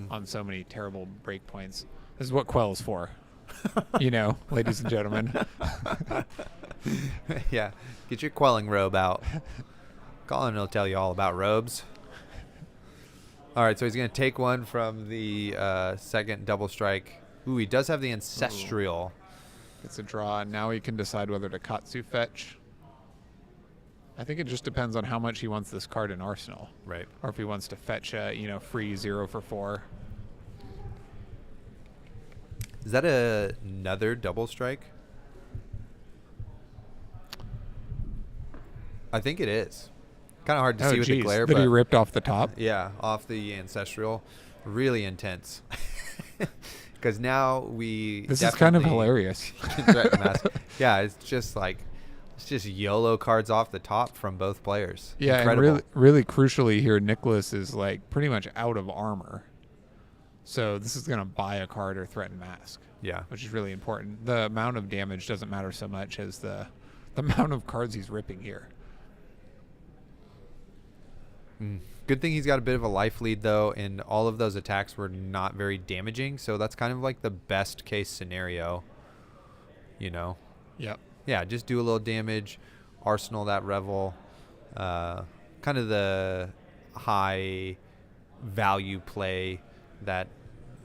on so many terrible breakpoints. This is what Quell is for. You know, ladies and gentlemen. Yeah, get your quelling robe out. Colin will tell you all about robes. All right, so he's going to take one from the second double strike. Ooh, he does have the Ancestral. It's a draw, and now he can decide whether to Katsu fetch. I think it just depends on how much he wants this card in Arsenal. Right. Or if he wants to fetch a, you know, free 0 for 4. Is that another double strike? I think it is. Kind of hard to see with the glare, that but he ripped off the top. Yeah, off the Ancestral. Really intense. Because now This is kind of hilarious. Yeah, it's just YOLO cards off the top from both players. Yeah, incredible. and really crucially here, Nicholas is like pretty much out of armor. So this is going to buy a card or threaten mask. Yeah. Which is really important. The amount of damage doesn't matter so much as the amount of cards he's ripping here. Good thing he's got a bit of a life lead, though, and all of those attacks were not very damaging, so that's kind of like the best case scenario, you know? Yep. Yeah, just do a little damage, arsenal that Revel, kind of the high value play that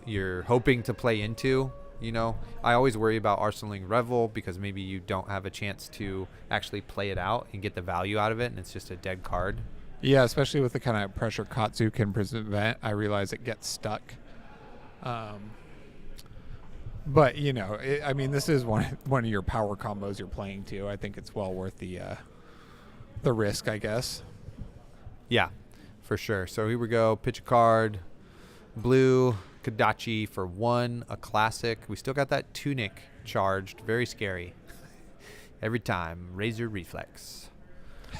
you're hoping to play into, you know? I always worry about arsenaling Revel because maybe you don't have a chance to actually play it out and get the value out of it, and it's just a dead card. Yeah, especially with the kind of pressure Katsu can prevent. I realize it gets stuck. But, you know, I mean, this is one of your power combos you're playing to. I think it's well worth the risk, I guess. Yeah, for sure. So here we go. Pitch a card. Blue Kodachi for 1, a classic. We still got that Tunic charged. Very scary. Every time. Razor Reflex.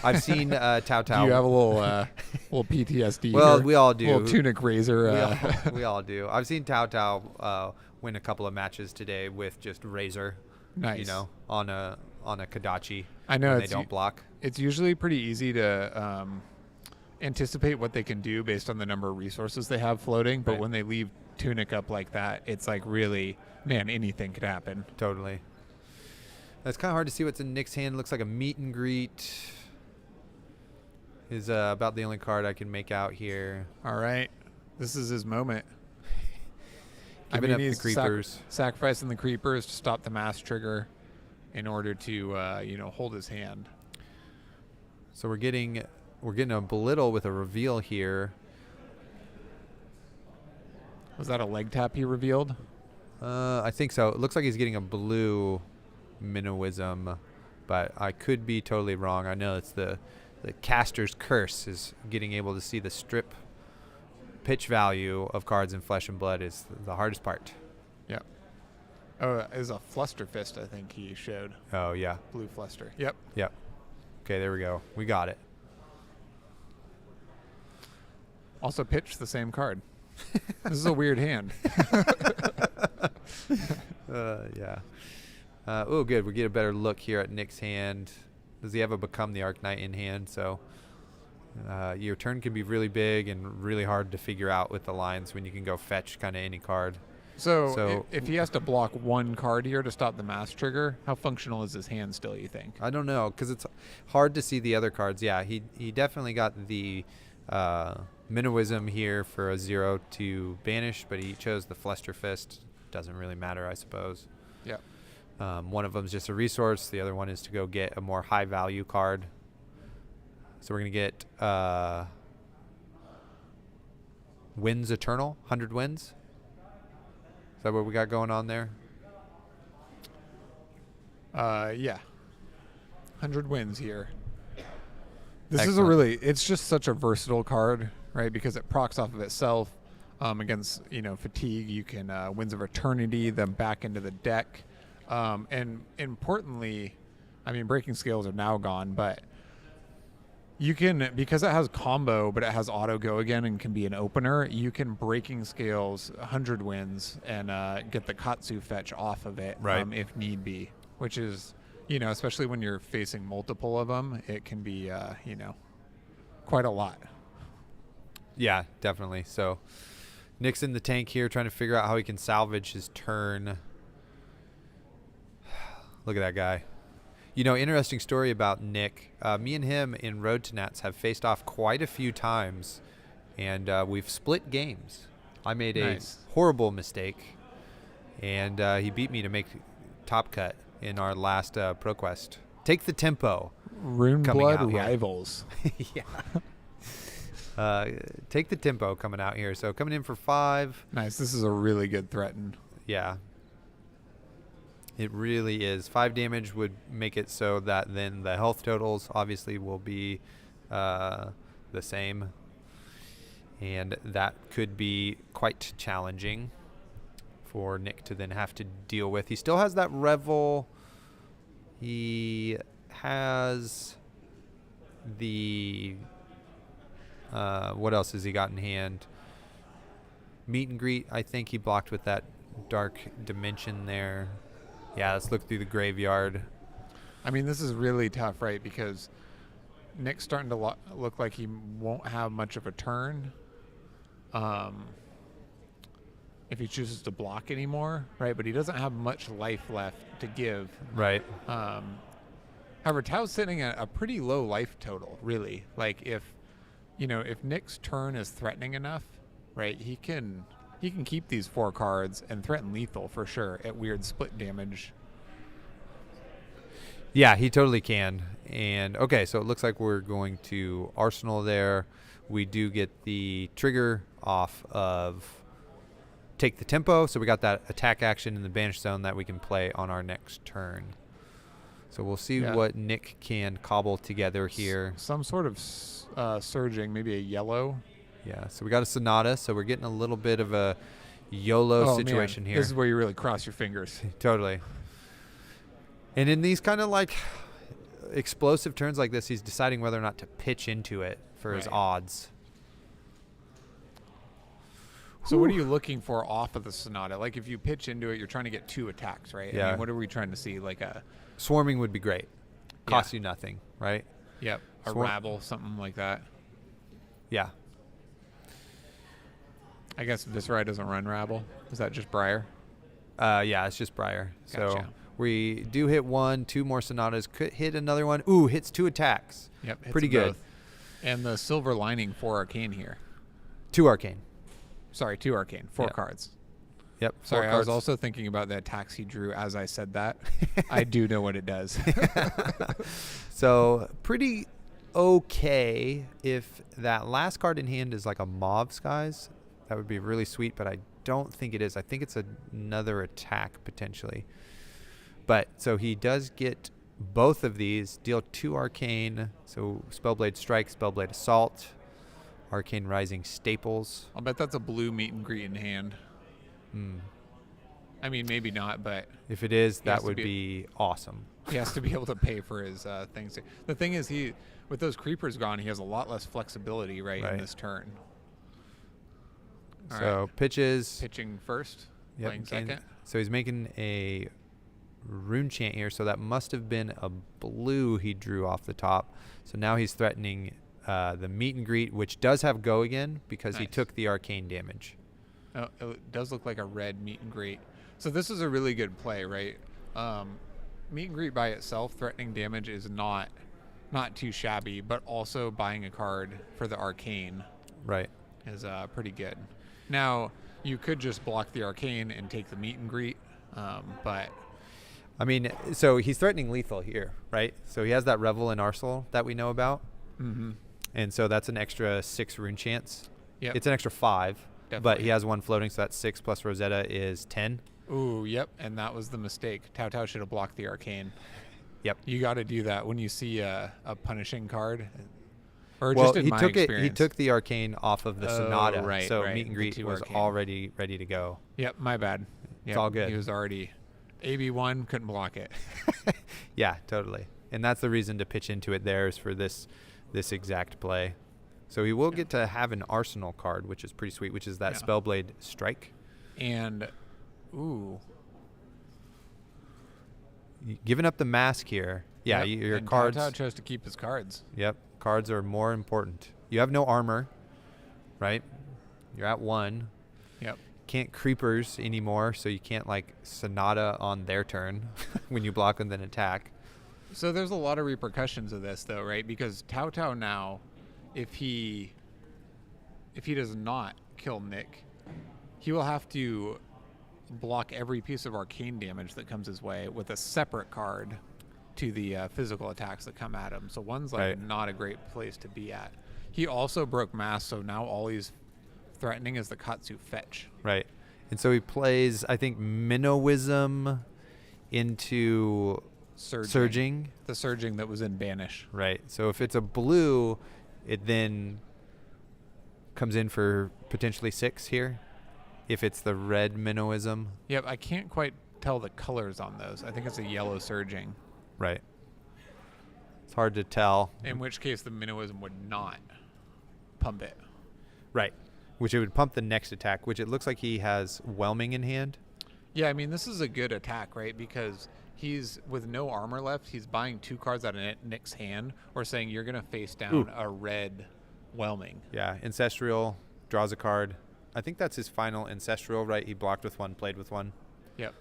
I've seen Tao Tao. Do you have a little little PTSD? Well, here? we all do. Little Tunic Razor. We all do. I've seen Tao Tao win a couple of matches today with just Razor. Nice. You know, on a Kodachi. I know when they it's don't block. It's usually pretty easy to anticipate what they can do based on the number of resources they have floating. But Right. when they leave Tunic up like that, it's like really, man, anything could happen. Totally. It's kind of hard to see what's in Nick's hand. Looks like a meet and greet. Is about the only card I can make out here. All right, this is his moment. Giving up the he's creepers. sacrificing the creepers to stop the mass trigger in order to hold his hand. So we're getting a belittle with a reveal here. Was that a leg tap he revealed? I think so. It looks like he's getting a blue Minnowism, but I could be totally wrong. I know it's the caster's curse is getting able to see the strip pitch value of cards in Flesh and Blood is the hardest part. Yeah. Oh, it was a Fluster Fist, I think he showed. Oh, yeah. Blue Fluster. Yep. Yep. Okay, there we go. We got it. Also pitched the same card. This is a weird hand. Yeah. Oh, good. We get a better look here at Nick's hand. Does he have a Become the Arc-Knight in hand? So your turn can be really big and really hard to figure out with the lines when you can go fetch kind of any card. So if he has to block one card here to stop the mass trigger, how functional is his hand still, you think? I don't know, because it's hard to see the other cards. Yeah, he definitely got the Minnowism here for a 0 to banish, but he chose the Fluster Fist. Doesn't really matter, I suppose. Yeah. One of them is just a resource. The other one is to go get a more high value card. So we're going to get Winds Eternal, 100 Winds. Is that what we got going on there? Yeah. 100 wins here. This Excellent. it's just such a versatile card, right? Because it procs off of itself against, fatigue. You can Winds of Eternity them back into the deck. And importantly, Breaking Scales are now gone, but you can, because it has combo, but it has auto go again and can be an opener, you can Breaking Scales 100 wins and get the Katsu fetch off of it Right. If need be, which is, especially when you're facing multiple of them, it can be, quite a lot. Yeah, definitely. So Nick's in the tank here trying to figure out how he can salvage his turn. Look at that guy. Interesting story about Nick. Me and him in Road to Nats have faced off quite a few times, and we've split games. I made Nice. a horrible mistake, and he beat me to make top cut in our last ProQuest. Take the tempo. Rune Coming Blood out here. Rivals. Yeah. Take the tempo coming out here. So coming in for 5. Nice. This is a really good threaten. Yeah. It really is. 5 damage would make it so that then the health totals obviously will be the same. And that could be quite challenging for Nick to then have to deal with. He still has that Revel. He has the... what else has he got in hand? Meet and Greet, I think he blocked with that Dark Dimension there. Yeah, let's look through the graveyard. This is really tough, right? Because Nick's starting to look like he won't have much of a turn if he chooses to block anymore, right? But he doesn't have much life left to give. Right. However, Tao's sitting at a pretty low life total, really. Like if Nick's turn is threatening enough, right, he can keep these 4 cards and threaten lethal for sure at weird split damage. Yeah, he totally can. And okay, so it looks like we're going to Arsenal there. We do get the trigger off of Take the Tempo, so we got that attack action in the banish zone that we can play on our next turn. So we'll see what Nick can cobble together here. Some sort of surging, maybe a yellow. Yeah, so we got a Sonata, so we're getting a little bit of a YOLO Oh, situation man. here. This is where you really cross your fingers. Totally. And in these kind of like explosive turns like this, he's deciding whether or not to pitch into it for his Right. odds. So what are you looking for off of the Sonata? Like if you pitch into it, you're trying to get 2 attacks, right? I Yeah. mean, what are we trying to see? Like a Swarming would be great. Costs you nothing, right? a Swarm- rabble, something like that. Yeah. I guess Viserai doesn't run rabble. Is that just Briar? Yeah, it's just Briar. So Gotcha. we do hit 1, 2 more Sonatas. Could hit another one. Ooh, hits 2 attacks. Yep. hits Pretty them good. both. And the silver lining for Arcane here. 2 Arcane. Sorry, 2 Arcane. 4 Yep. cards. Yep. Sorry, 4 I was cards. also thinking about the attacks he drew as I said that. I do know what it does. So pretty okay if that last card in hand is like a Mauve Skies. That would be really sweet, but I don't think it is. I think it's another attack potentially. But so he does get both of these, deal 2 Arcane. So Spellblade Strike, Spellblade Assault, Arcane Rising Staples. I'll bet that's a blue meet and greet in hand. I mean, maybe not, but If it is, He has that to would be- be awesome. he has to be able to pay for his things. The thing is, with those creepers gone, he has a lot less flexibility in Right. this turn. All So right. pitches. Pitching first, Yep, playing gain- second. So he's making a rune chant here. So that must have been a blue he drew off the top. So now he's threatening the meet and greet, which does have go again because he Nice. took the arcane damage. Oh, it does look like a red meet and greet. So this is a really good play, right? Meet and greet by itself, threatening damage is not too shabby, but also buying a card for the arcane Right. is pretty good. Now you could just block the arcane and take the meet and greet, but I mean, so he's threatening lethal here, right? So he has that Revel in Arsenal that we know about. And so that's an extra 6 rune chance. Yep. It's an extra 5, but Definitely. he has 1 floating, so that's 6 plus Rosetta is 10. ooh, yep, and that was the mistake. Tao Tao should have blocked the arcane. Yep. You got to do that when you see a punishing card, or Well, just in he my took it. He experience. took the arcane off of the Oh, Sonata, right, so right, meet and the greet 2 was arcane. already ready to go. Yep, my bad. Yep, all good. He was already AB1, couldn't block it. Yeah, totally. And that's the reason to pitch into it there is for this exact play. So he will get to have an Arsenal card, which is pretty sweet, which is that Yeah. Spellblade Strike. And ooh, Giving up the mask here. Yeah, yep, your and cards. Tao Tao chose to keep his cards. Yep, cards are more important. You have no armor, right? You're at 1. Yep. Can't creepers anymore, so you can't like Sonata on their turn when you block and then attack. So there's a lot of repercussions of this, though, right? Because Tao Tao now, if he does not kill Nick, he will have to block every piece of arcane damage that comes his way with a separate card to the physical attacks that come at him. So one's like Right. not a great place to be at. He also broke mask, so now all he's threatening is the Katsu fetch. Right. And so he plays, I think, Minnowism into Surging. The surging that was in Banish. Right. So if it's a blue, it then comes in for potentially 6 here. If it's the red Minnowism. Yep, I can't quite tell the colors on those. I think it's a yellow surging. Right. It's hard to tell. In which case, the Minnowism would not pump it. Right. Which it would pump the next attack, which it looks like he has Whelming in hand. Yeah, I mean, this is a good attack, right? Because he's, with no armor left, he's buying 2 cards out of Nick's hand, or saying you're going to face down a red Whelming. Yeah. Ancestral, draws a card. I think that's his final Ancestral, right? He blocked with 1, played with 1. Yep.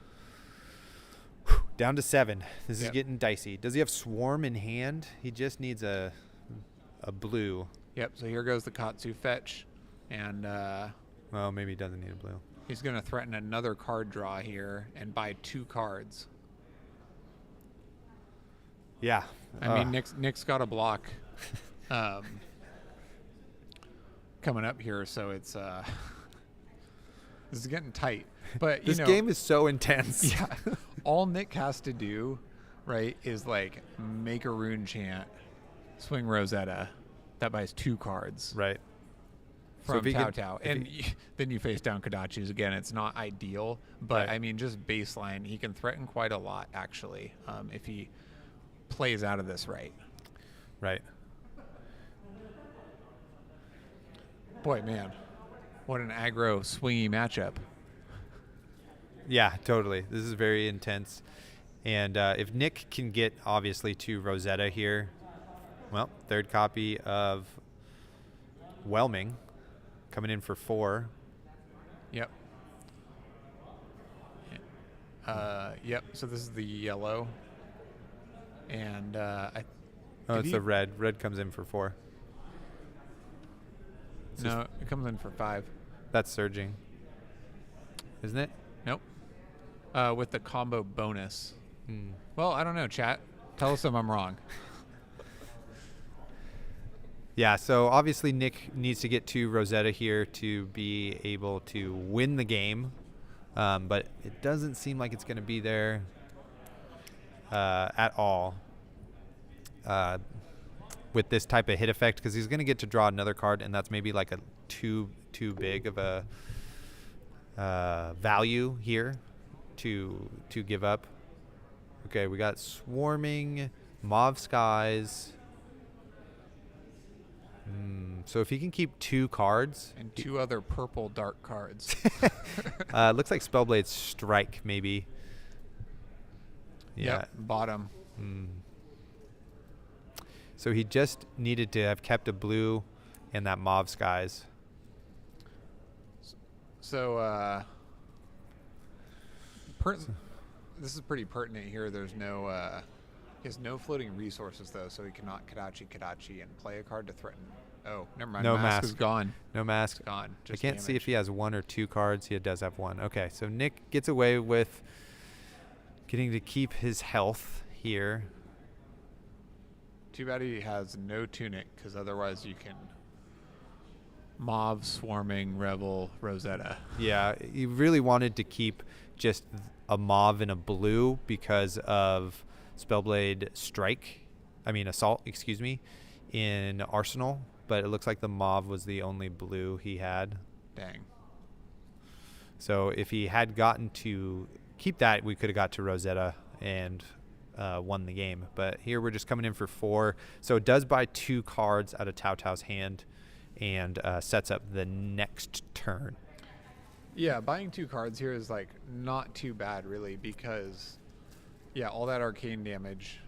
Down to 7. This is Yep. getting dicey. Does he have Swarm in hand? He just needs a blue. Yep, so here goes the Katsu fetch, and Well, maybe he doesn't need a blue. he's going to threaten another card draw here and buy 2 cards. Yeah. I mean, Nick's got a block coming up here, so it's this is getting tight. But This game is so intense. yeah, all Nick has to do, right, is like make a rune chant, swing Rosetta, that buys 2 cards, Right. So from if he Tao can- Tao. if And then you face down Kodachi's again. It's not ideal, but Right. I mean, just baseline, he can threaten quite a lot, actually, if he plays out of this right. Right. Boy, man, what an aggro, swingy matchup. Yeah, totally. This is very intense. And if Nick can get, obviously, to Rosetta here, well, third copy of Whelming coming in for 4. Yep. Yep. So this is the yellow, and Oh, did it's he- the red. Red comes in for 4. no, it comes in for 5. That's surging, isn't it? Nope. With the combo bonus. Hmm. Well, I don't know, chat. Tell us if I'm wrong. Yeah, so obviously Nick needs to get to Rosetta here to be able to win the game, but it doesn't seem like it's going to be there at all with this type of hit effect, because he's going to get to draw another card, and that's maybe like a too big of a value here to give up. Okay, we got Swarming, Mauve Skies. So if he can keep 2 cards, And 2 other purple dark cards. looks like Spellblade Strike maybe. Yeah. Yep, bottom. So he just needed to have kept a blue and that Mauve Skies. So, this is pretty pertinent here. There's no, he has no floating resources though, so he cannot Kodachi and play a card to threaten. Oh, never mind. No mask is mask. gone. No mask. Gone. I Just can't see damage. if he has 1 or 2 cards. He does have 1. Okay, so Nick gets away with getting to keep his health here. Too bad he has no tunic, because otherwise you can Mauve, Swarming, Revel, Rosetta. Yeah, he really wanted to keep just a mauve and a blue because of Spellblade Assault, excuse me, in Arsenal, but it looks like the mauve was the only blue he had. Dang. So if he had gotten to keep that, we could have got to Rosetta and won the game. But here we're just coming in for 4. So it does buy 2 cards out of Tao Tao's hand and sets up the next turn. Yeah, buying 2 cards here is like not too bad really, because all that arcane damage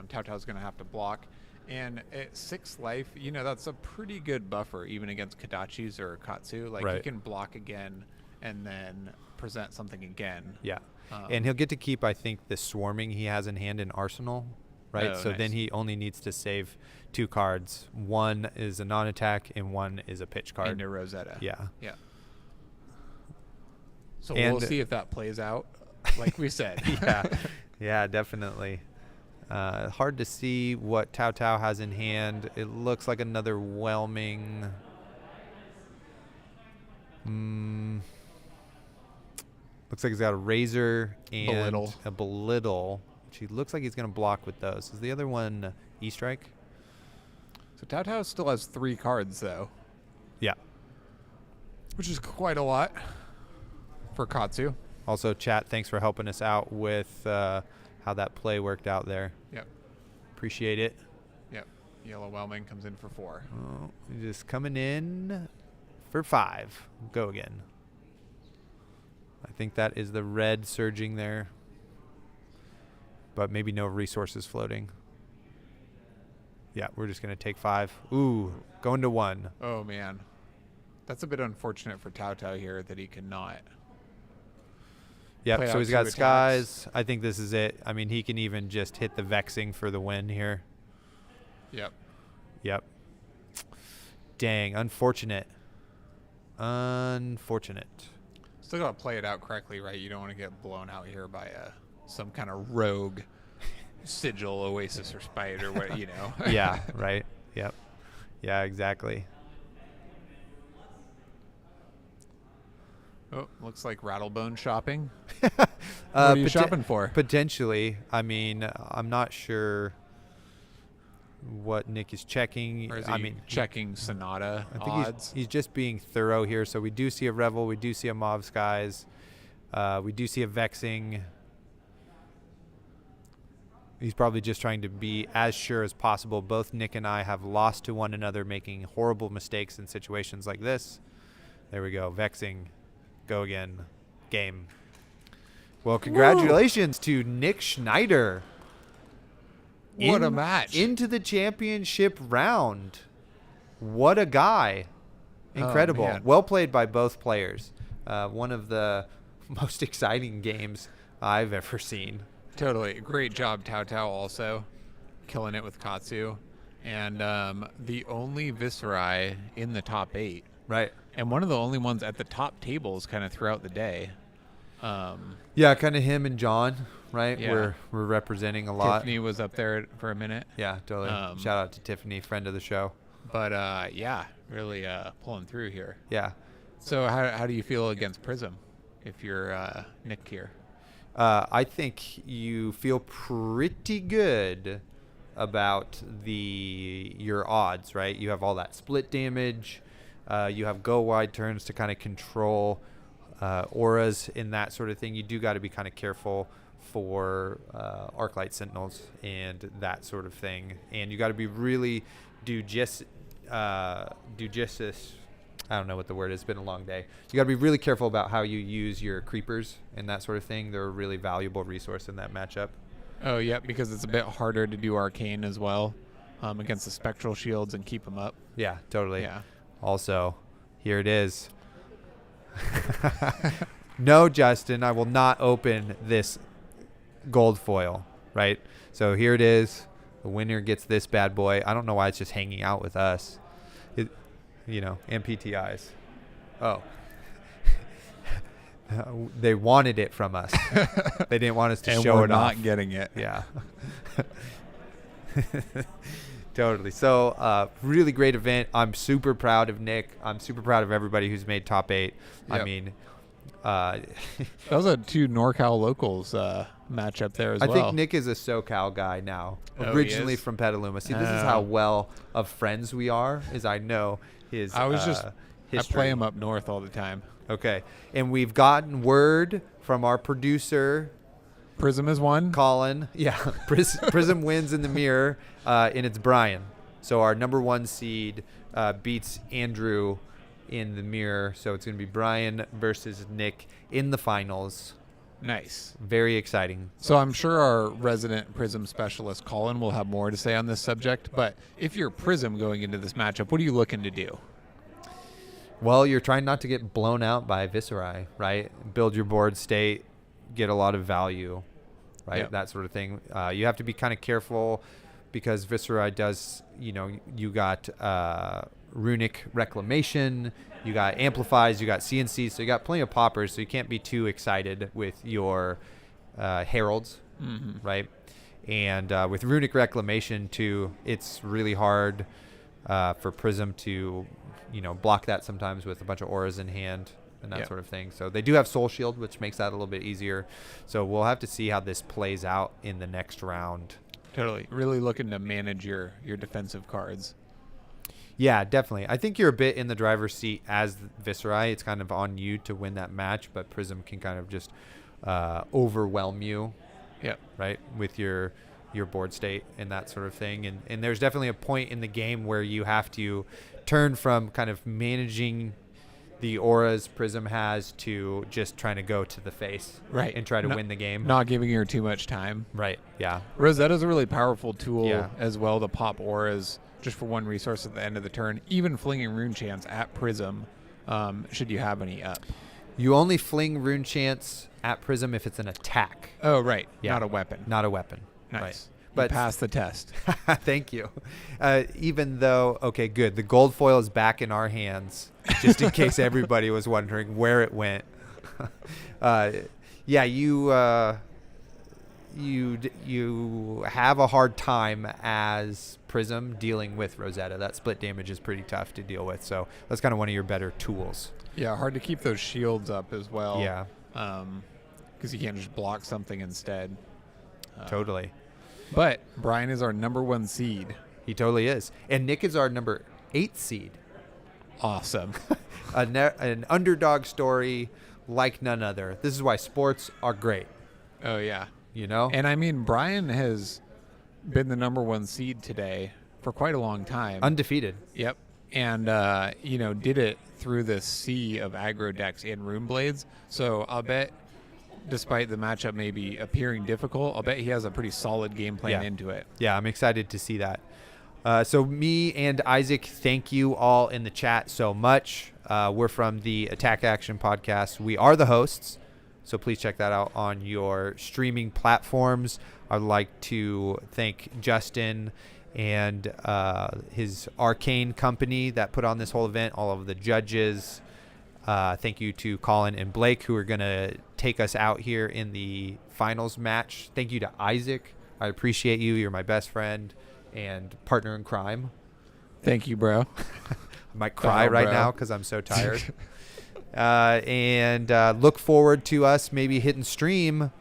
Tao Tao's going to have to block, and at 6 life, that's a pretty good buffer even against Kodachi's or Katsu. Like he Right. can block again and then present something again. Yeah. And he'll get to keep, I think, the Swarming he has in hand in Arsenal, right? Oh, So nice. then he only needs to save 2 cards. 1 is a non-attack and 1 is a pitch card. Into Rosetta. Yeah. Yeah. So And- we'll see if that plays out, like we said. Yeah. Yeah, definitely. Hard to see what Tao Tao has in hand. It looks like another Whelming. Looks like he's got a Razor and Belittle. a Belittle, which he looks like he's going to block with those. Is the other one E-Strike? So Tao Tao still has 3 cards though, Yeah. which is quite a lot for Katsu. Also, chat, thanks for helping us out with how that play worked out there. Yep. Appreciate it. Yep. Yellow Whelming comes in for 4. Oh, just coming in for 5. Go again. I think that is the red surging there. But maybe no resources floating. Yeah, we're just going to take 5. Ooh, going to 1. Oh man, that's a bit unfortunate for Tao Tao here that he cannot. Yep, Play so out he's 2 got attacks. Skies. I think this is it. I mean, he can even just hit the Vexing for the win here. Yep. Yep. Dang, unfortunate. Unfortunate. Still gotta play it out correctly, right? You don't want to get blown out here by some kind of rogue Sigil, Oasis, or Spite, or what, Yeah, right. Yep. Yeah, exactly. Oh, looks like Rattlebone shopping. What are you shopping for? Potentially. I mean, I'm not sure what Nick is checking. Or is I he mean, checking Sonata I think odds? he's just being thorough here. So we do see a Revel, we do see a Mauve Skies, we do see a Vexing. He's probably just trying to be as sure as possible. Both Nick and I have lost to one another, making horrible mistakes in situations like this. There we go. Vexing. Go again. Game. Well, congratulations to Nick Schneider. What a match. Into the championship round. What a guy. Incredible. man. Well played by both players. One of the most exciting games I've ever seen. Totally. Great job, Tao Tao, also. Killing it with Katsu. And the only Viserai in the top 8. Right. And one of the only ones at the top tables kind of throughout the day. Yeah, kind of him and John, right? Yeah. We're representing a lot. Tiffany was up there for a minute. Yeah, totally. Shout out to Tiffany, friend of the show. But, yeah, really pulling through here. Yeah. So how do you feel against Prism if you're Nick here? I think you feel pretty good about your odds, right? You have all that split damage. You have go wide turns to kind of control auras in that sort of thing. You do got to be kind of careful for Arclight Sentinels and that sort of thing. And you got to be really judicious. I don't know what the word is. It's been a long day. You got to be really careful about how you use your creepers and that sort of thing. They're a really valuable resource in that matchup. Oh, yeah, because it's a bit harder to do Arcane as well against the Spectral Shields and keep them up. Yeah, totally. Yeah. Also, here it is. No, Justin, I will not open this gold foil, right? So here it is. The winner gets this bad boy. I don't know why it's just hanging out with us. MPTIs. Oh. They wanted it from us. They didn't want us to And show we're it not off. getting it. Yeah. Totally. So, really great event. I'm super proud of Nick. I'm super proud of everybody who's made top 8. I Yep. mean, That was a 2 NorCal locals matchup there as I well. think Nick is a SoCal guy now, Oh, he originally is? from Petaluma. See, this is Oh. how well of friends we are, is I know his I was just I history. play him up north all the time. Okay. And we've gotten word from our producer, Prism is one. Colin. Yeah, Prism wins in the mirror, and it's Brian. So our number 1 seed beats Andrew in the mirror. So it's going to be Brian versus Nick in the finals. Nice. Very exciting. So I'm sure our resident Prism specialist, Colin, will have more to say on this subject. But if you're Prism going into this matchup, what are you looking to do? Well, you're trying not to get blown out by Viserai, right? Build your board state, get a lot of value, right? Yep. That sort of thing. You have to be kind of careful because Viserai does, you got Runic Reclamation, you got Amplifies, you got CNC, so you got plenty of poppers, so you can't be too excited with your Heralds, right? And with Runic Reclamation, too, it's really hard for Prism to, block that sometimes with a bunch of auras in hand and that Yep. sort of thing. So they do have Soul Shield, which makes that a little bit easier. So we'll have to see how this plays out in the next round. Totally. Really looking to manage your defensive cards. Yeah, definitely. I think you're a bit in the driver's seat as Viserai. It's kind of on you to win that match, but Prism can kind of just overwhelm you, Yep. right, with your board state and that sort of thing. And there's definitely a point in the game where you have to turn from kind of managing the auras Prism has to just trying to go to the face, Right. and try to No- win the game. Not giving her too much time. Right. Yeah. Rosetta's a really powerful tool Yeah. as well to pop auras just for 1 resource at the end of the turn. Even flinging Rune Chance at Prism, should you have any up. You only fling Rune Chance at Prism if it's an attack, Oh, right. Yeah. Not a weapon. not a weapon. Nice. Right. But But pass the test. thank you. Even though, okay, good. The gold foil is back in our hands, just in case everybody was wondering where it went. Yeah, you have a hard time as Prism dealing with Rosetta. That split damage is pretty tough to deal with. So that's kind of one of your better tools. Yeah, hard to keep those shields up as well. Yeah. Because you can't just block something instead. Totally. But Brian is our number 1 seed He totally is. And Nick is our number 8 seed. Awesome. An underdog story like none other. This is why sports are great. Oh, yeah. You know? And I mean, Brian has been the number 1 seed today for quite a long time. Undefeated. Yep. And, did it through the sea of aggro decks and Rune Blades. So I'll bet, despite the matchup maybe appearing difficult, I'll bet he has a pretty solid game plan into it. Yeah, I'm excited to see that. So me and Isaac, thank you all in the chat so much. We're from the Attack Action Podcast. We are the hosts, so please check that out on your streaming platforms. I'd like to thank Justin and his Arcane company that put on this whole event, all of the judges. Thank you to Colin and Blake, who are going to take us out here in the finals match. Thank you to Isaac. I appreciate you. You're my best friend and partner in crime. Thank you, bro. I might cry right now because I'm so tired. And look forward to us maybe hitting stream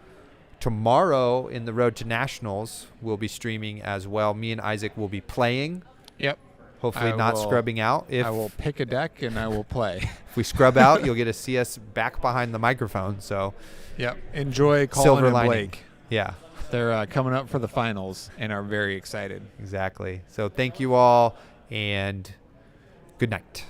tomorrow in the Road to Nationals. We'll be streaming as well. Me and Isaac will be playing. Yep. Hopefully not scrubbing out. I will pick a deck and I will play. If we scrub out, you'll get to see us back behind the microphone. So, yep. Enjoy Colin silver and lining. Blake. Yeah. They're coming up for the finals and are very excited. Exactly. So thank you all and good night.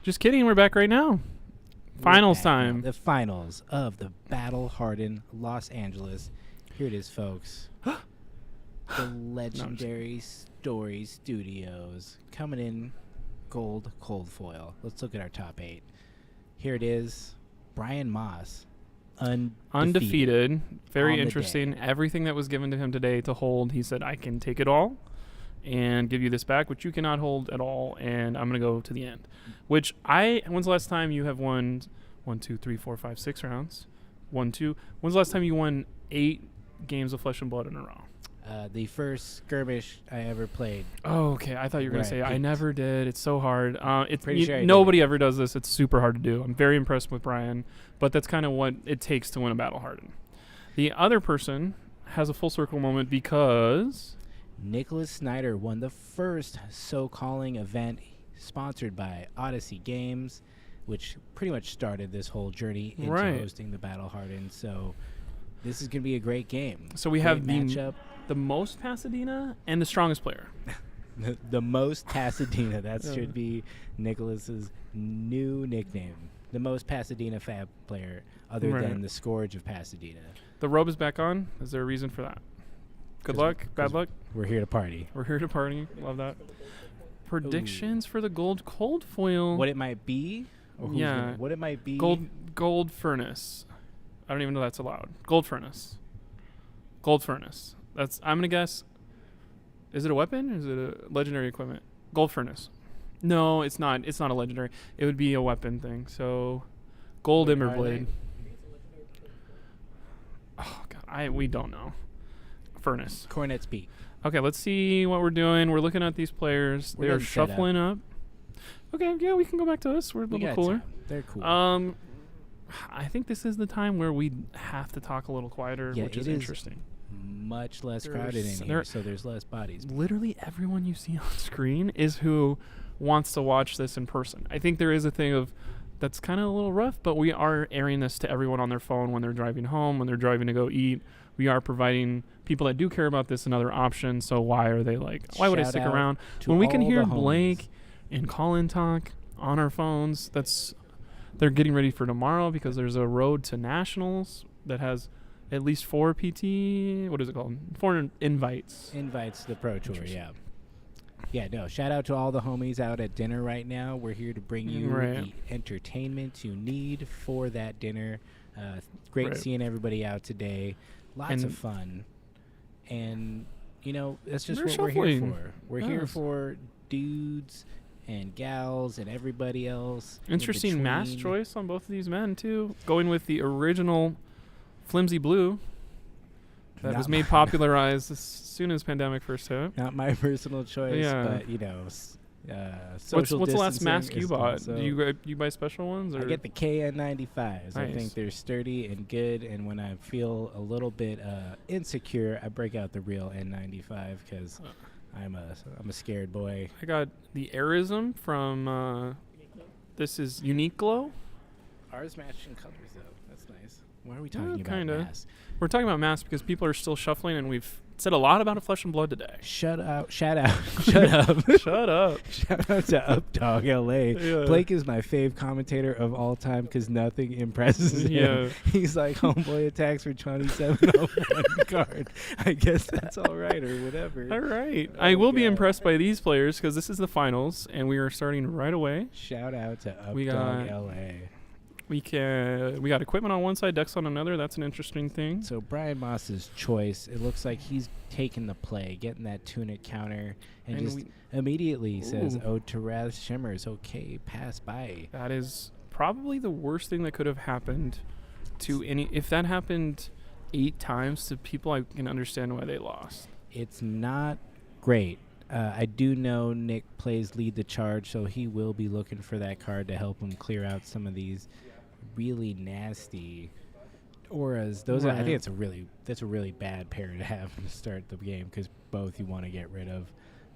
Just kidding. We're back right now. Finals We're back now. time. The finals of the Battle Hardened Los Angeles. Here it is, folks. The legendary Story Studios coming in gold cold foil. Let's look at our top 8. Here it is. Brian Moss. Undefeated. Very on the interesting. day. Everything that was given to him today to hold, he said, I can take it all and give you this back, which you cannot hold at all, and I'm going to go to the end. When's the last time you have won 1, 2, 3, 4, 5, 6 rounds? 1, 2. When's the last time you won 8 games of Flesh and Blood in a row? The first skirmish I ever played. Oh, okay. I thought you were going to say, I never did. It's so hard. Pretty sure I did. Nobody ever does this. It's super hard to do. I'm very impressed with Brian, but that's kind of what it takes to win a Battle Hardened. The other person has a full circle moment because Nicholas Snyder won the first so-calling event sponsored by Odyssey Games, which pretty much started this whole journey into hosting the Battle Hardened. So this is going to be a great game. So we great have matchup. the most Pasadena and the strongest player. the most Pasadena. That should be Nicholas's new nickname. The most Pasadena Fab player, other than the Scourge of Pasadena. The robe is back on. Is there a reason for that? Good luck, bad luck. We're here to party. We're here to party. Love that. Predictions for the gold cold foil. What it might be? Or what it might be? Gold furnace. I don't even know that's allowed. Gold furnace. Gold furnace. I'm gonna guess. Is it a weapon or is it a legendary equipment? Gold furnace. No, it's not. It's not a legendary. It would be a weapon thing. So, gold ember blade. Oh God, we don't know. Furnace. Cornet's Peak. Okay, let's see what we're doing. We're looking at these players. They are shuffling up. Okay, yeah, we can go back to this. We're a little cooler. They're cool. I think this is the time where we have to talk a little quieter, which is interesting. Much less crowded in here, so there's less bodies. Literally everyone you see on screen is who wants to watch this in person. I think there is a thing of that's kind of a little rough, but we are airing this to everyone on their phone when they're driving home, when they're driving to go eat. We are providing people that do care about this another option, so why are they like, why would I stick around? When we can hear Blake and Colin talk on our phones, they're getting ready for tomorrow because there's a road to nationals that has at least 4 PT, what is it called? 4 invites. Invites to the Pro Tour, yeah. Yeah, no, shout out to all the homies out at dinner right now. We're here to bring you the entertainment you need for that dinner. Great seeing everybody out today. Lots of fun. And, that's just what we're here for. We're here for dudes and gals and everybody else. Interesting mask choice on both of these men, too. Going with the original Flimsy Blue. That Not was made popularized as soon as pandemic first hit. Not my personal choice, Yeah. but social What's the last distancing mask you is bought? also- Do you buy special ones? Or? I get the KN95s. I Nice. think they're sturdy and good. And when I feel a little bit insecure, I break out the real N95 because I'm a scared boy. I got the Aerism from. This is Unique Glow. Ours matching colors though. That's nice. Why are we talking about kinda. masks? We're talking about masks because people are still shuffling, and we've said a lot about a Flesh and Blood today. Shout out! Shut up! Shut up! Shut up. Shout out to Updog LA. Yeah. Blake is my fave commentator of all time because nothing impresses him. Yeah. He's like, homeboy attacks for 2701 card. I guess that's all right or whatever. All right. Oh, I will be God. impressed by these players because this is the finals, and we are starting right away. Shout out to We Updog got- LA. We got equipment on one side, decks on another. That's an interesting thing. So Brian Moss's choice, it looks like he's taking the play, getting that tunic counter, and And just we- immediately says, Ooh. "Oh, Taraz Shimmers, okay, pass by." That is probably the worst thing that could have happened to any. If that happened 8 times to people, I can understand why they lost. It's not great. I do know Nick plays lead the charge, so he will be looking for that card to help him clear out some of these really nasty auras. Those are, I Right. think that's a really bad pair to have to start the game because both you want to get rid of,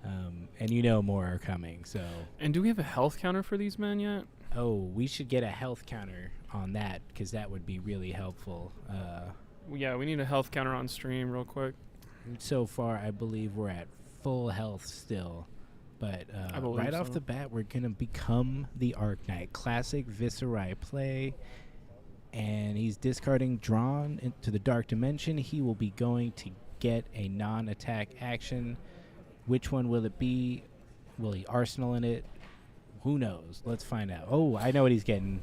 and more are coming. So And do we have a health counter for these men yet? we should get a health counter on that because that would be really helpful. Yeah, we need a health counter on stream real quick. So far, I believe we're at full health still. But I believe right off so. the bat, we're going to become the Arc Knight. Classic Viserai play. And he's discarding Drawn into the Dark Dimension. He will be going to get a non-attack action. Which one will it be? Will he Arsenal in it? Who knows? Let's find out. Oh, I know what he's getting.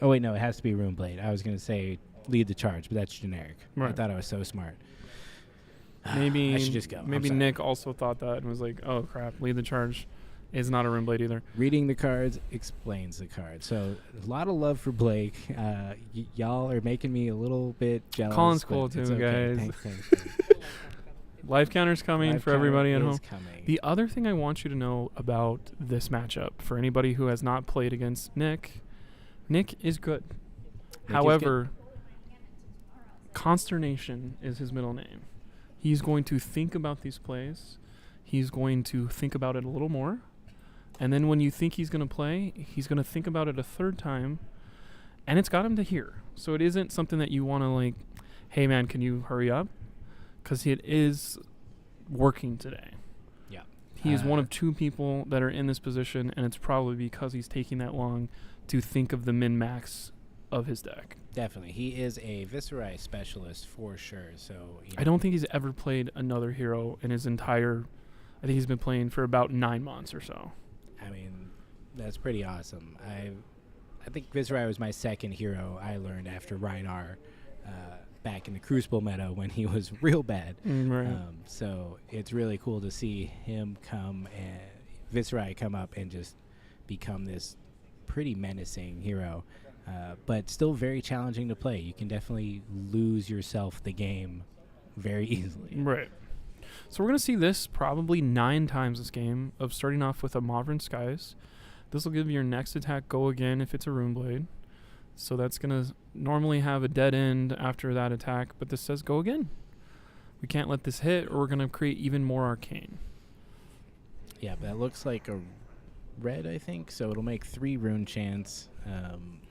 Oh, wait, no, it has to be Runeblade. I was going to say lead the charge, but that's generic. I Right. thought I was so smart. Maybe I should just go. I'm Maybe sorry. Nick also thought that and was like, "Oh crap, lead the charge is not a rim blade either." Reading the cards explains the cards. So a lot of love for Blake. Y'all are making me a little bit jealous. Colin's but cool it's too, okay. guys. Thanks. Live counter's coming Live for everybody at counter home. is coming. The other thing I want you to know about this matchup for anybody who has not played against Nick is good. Nick is However, Consternation is his middle name. He's going to think about these plays. He's going to think about it a little more. And then when you think he's going to play, he's going to think about it a third time. And it's got him to here. So it isn't something that you want to like, hey man, can you hurry up? Because it is working today. Yeah. He is one of 2 people that are in this position, and it's probably because he's taking that long to think of the min-max of his deck. Definitely. He is a Viserai specialist for sure. So I don't think he's ever played another hero in his entire... I think he's been playing for about 9 months or so. I mean, that's pretty awesome. I think Viserai was my second hero I learned after Rhinar back in the Crucible meta when he was real bad. Right. So it's really cool to see him come and Viserai come up and just become this pretty menacing hero, but still very challenging to play. You can definitely lose yourself the game very easily. Right. So we're going to see this probably 9 times this game of starting off with a Modern Skies. This will give your next attack go again if it's a Runeblade. So that's going to normally have a dead end after that attack, but this says go again. We can't let this hit or we're going to create even more Arcane. Yeah, but that looks like a red, I think, so it'll make 3 rune chants.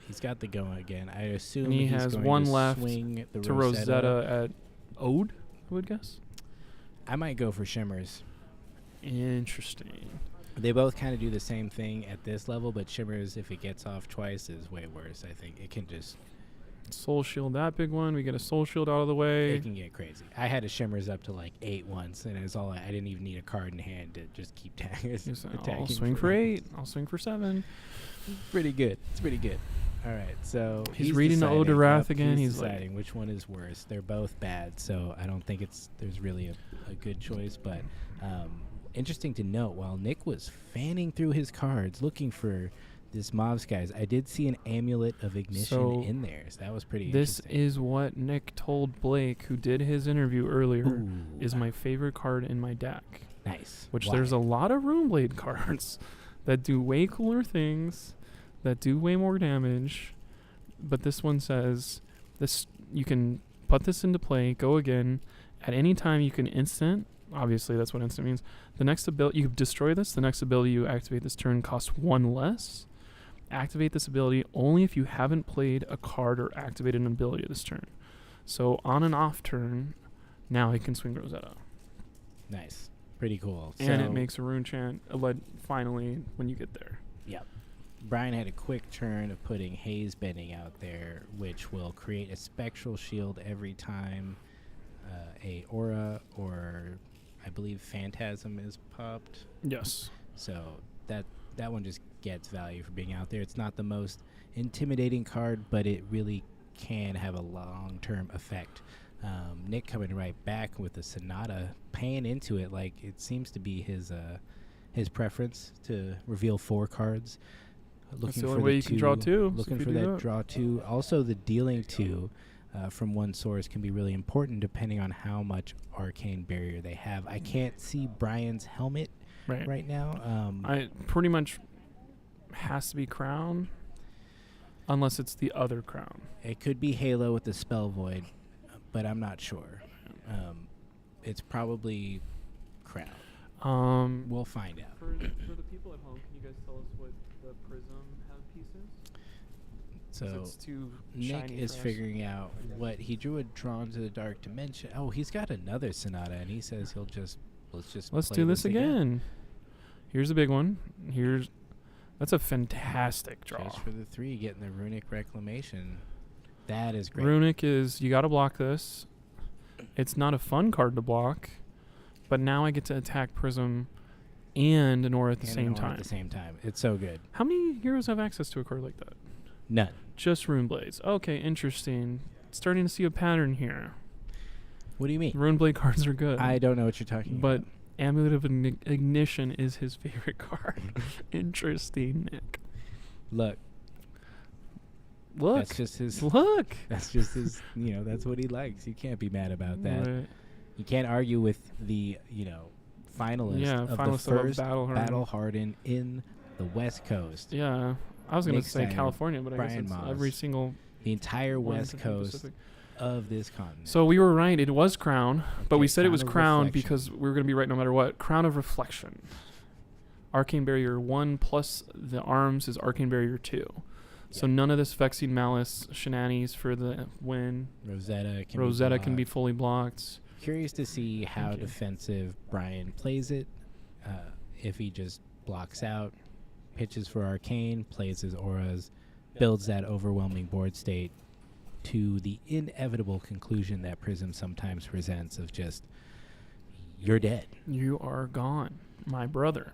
He's got the go again. I assume And he he's has going 1 to left swing the to Rosetta at Ode, I would guess. I might go for Shimmers. Interesting. They both kind of do the same thing at this level, but Shimmers, if it gets off twice, is way worse. I think it can just Soul Shield, that big one. We get a Soul Shield out of the way. it can get crazy. I had a Shimmers up to like 8 once, and it's all I didn't even need a card in hand to just keep attacking. I'll swing for 8. I'll swing for 7. Pretty good. It's pretty good. All right, so He's reading the Ode to deciding. Wrath Yep, again. He's He's like- deciding which one is worse. They're both bad, so I don't think there's really a good choice. But interesting to note, while Nick was fanning through his cards looking for This Mobs, guys, I did see an Amulet of Ignition So, in there, so that was pretty This interesting. is what Nick told Blake, who did his interview earlier, Ooh, is my favorite card in my deck. nice. Which Why? there's a lot of Runeblade cards that do way cooler things, that do way more damage. But this one says this: you can put this into play, go again. At any time, you can instant. Obviously, that's what instant means. The next ability, you destroy this. The next ability you activate this turn costs 1 less. Activate this ability only if you haven't played a card or activated an ability this turn. So on an off turn, now he can swing Rosetta. Nice. Pretty cool. And it So- makes a rune chant finally when you get there. Yep. Brian had a quick turn of putting Haze Bending out there, which will create a spectral shield every time a aura or I believe Phantasm is popped. Yes. So that one just gets value for being out there. It's not the most intimidating card, but it really can have a long-term effect. Nick coming right back with the Sonata, paying into it like it seems to be his preference to reveal 4 cards. That's the only way you can draw 2. Looking for that draw 2. Also, the dealing 2 from one source can be really important depending on how much Arcane Barrier they have. I can't see Brian's helmet right now. I pretty much has to be Crown, unless it's the other Crown. It could be Halo with the Spell Void, but I'm not sure. It's probably Crown. We'll find out. For the people at home, can you guys tell us what the Prism have pieces? So It's too Nick shiny is for us. figuring out what he drew a Drawn to the Dark Dimension. Oh, he's got another Sonata, and he says let's Let's do this again. Here's a big one. That's a fantastic draw. Just for the 3, getting the Runic Reclamation. That is great. Runic is, you got to block this. It's not a fun card to block, but now I get to attack Prism and an aura at the And same an aura time. At the same time. It's so good. How many heroes have access to a card like that? None. Just Runeblades. Okay, interesting. Starting to see a pattern here. What do you mean? Runeblade cards are good. I don't know what you're talking But about. Amulet of Ignition is his favorite card. Interesting, Nick. Look. Look. That's just his. Look. That's just his. That's what he likes. You can't be mad about that. Right. You can't argue with the finalist Yeah, of finalist the of first Battle Hardened. Battle Hardened in the West Coast. Yeah. I was going to Nick say Steiner, California, but I Brian guess it's Moss. every single The entire one West in the Coast Pacific. of this continent. So we were right. It was Crown, but we Okay, said it was Crown of Crown Reflection. because we were going to be right no matter what. Crown of Reflection. Arcane Barrier 1 plus the arms is Arcane Barrier 2. So none of this Vexing Malice shenanigans for the win. Rosetta Can be fully blocked. Curious to see how Thank you. defensive Brian plays it. If he just blocks out, pitches for Arcane, plays his auras, builds that overwhelming board state to the inevitable conclusion that Prism sometimes presents of just, you're dead. You are gone, my brother.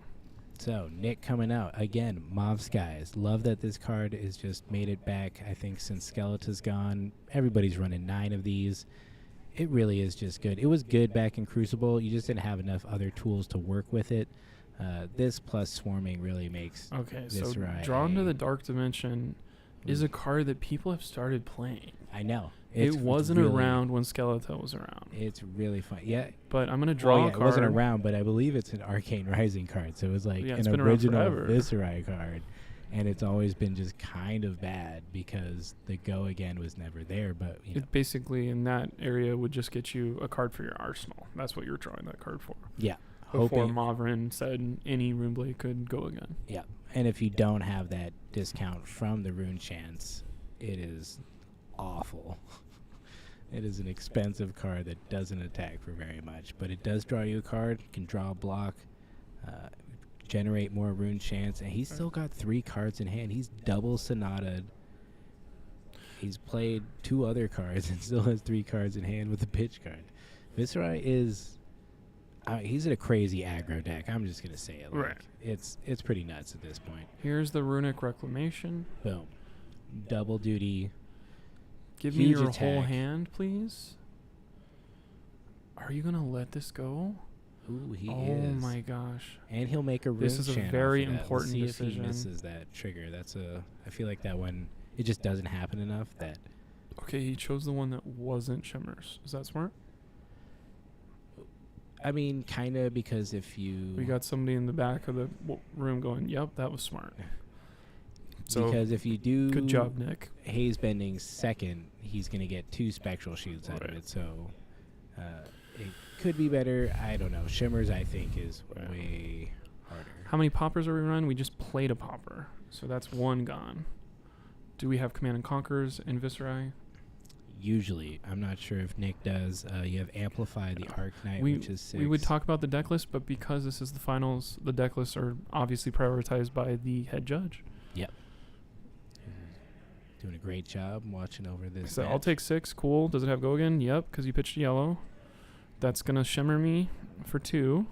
So, Nick coming out. Again, Mauve Skies. Love that this card is just made it back, I think, since Skeleta's gone. Everybody's running 9 of these. It really is just good. It was good back in Crucible. You just didn't have enough other tools to work with it. This plus Swarming really makes Okay, this so right. Drawn to the Dark Dimension is a card that people have started playing. I know. It wasn't really, around when Skeletor was around. It's really fun. Yeah. But I'm going to draw Well, a yeah, card. it wasn't around, but I believe it's an Arcane Rising card. So it was like Yeah, it's an been around original forever. Viserai card. And it's always been just kind of bad because the go again was never there. But, It basically, in that area, would just get you a card for your arsenal. That's what you're drawing that card for. yeah. Before Hoping, Mavrin said any Runeblade could go again. yeah. And if you don't have that discount from the Rune Chance, it is awful. It is an expensive card that doesn't attack for very much, but it does draw you a card, can draw a block, generate more Rune Chance, and he's still got 3 cards in hand. He's double Sonata'd. He's played 2 other cards and still has 3 cards in hand with a pitch card. Viserai is... he's in a crazy aggro deck. I'm just gonna say it. Like, Right. It's pretty nuts at this point. Here's the Runic Reclamation. Boom. Double duty. Give me Huge your whole attack. hand, please. Are you going to let this go? Ooh, he Oh is. my gosh. And he'll make a rune This is a channel very for that. important We'll see decision. if he misses that trigger. I feel like that one, it just doesn't happen enough that Okay, he chose the one that wasn't Shimmers. Is that smart? I mean, kind of, because if you We got somebody in the back of the room going, "Yep, that was smart." So because if you do good job, Nick. haze bending second, he's gonna get 2 spectral shields out of Right. it. So it could be better. I don't know. Shimmers, I think, is Right. way harder. How many poppers are we running? We just played a popper, so that's one gone. Do we have Command and Conquers and Viscerai? Usually, I'm not sure if Nick does. You have Amplify the Arc Knight, which is 6. We would talk about the deck list, but because this is the finals, the deck lists are obviously prioritized by the head judge. Yep. Doing a great job watching over this. So I'll match. take 6. Cool. Does it have go again? Yep, because you pitched yellow. That's going to shimmer me for 2.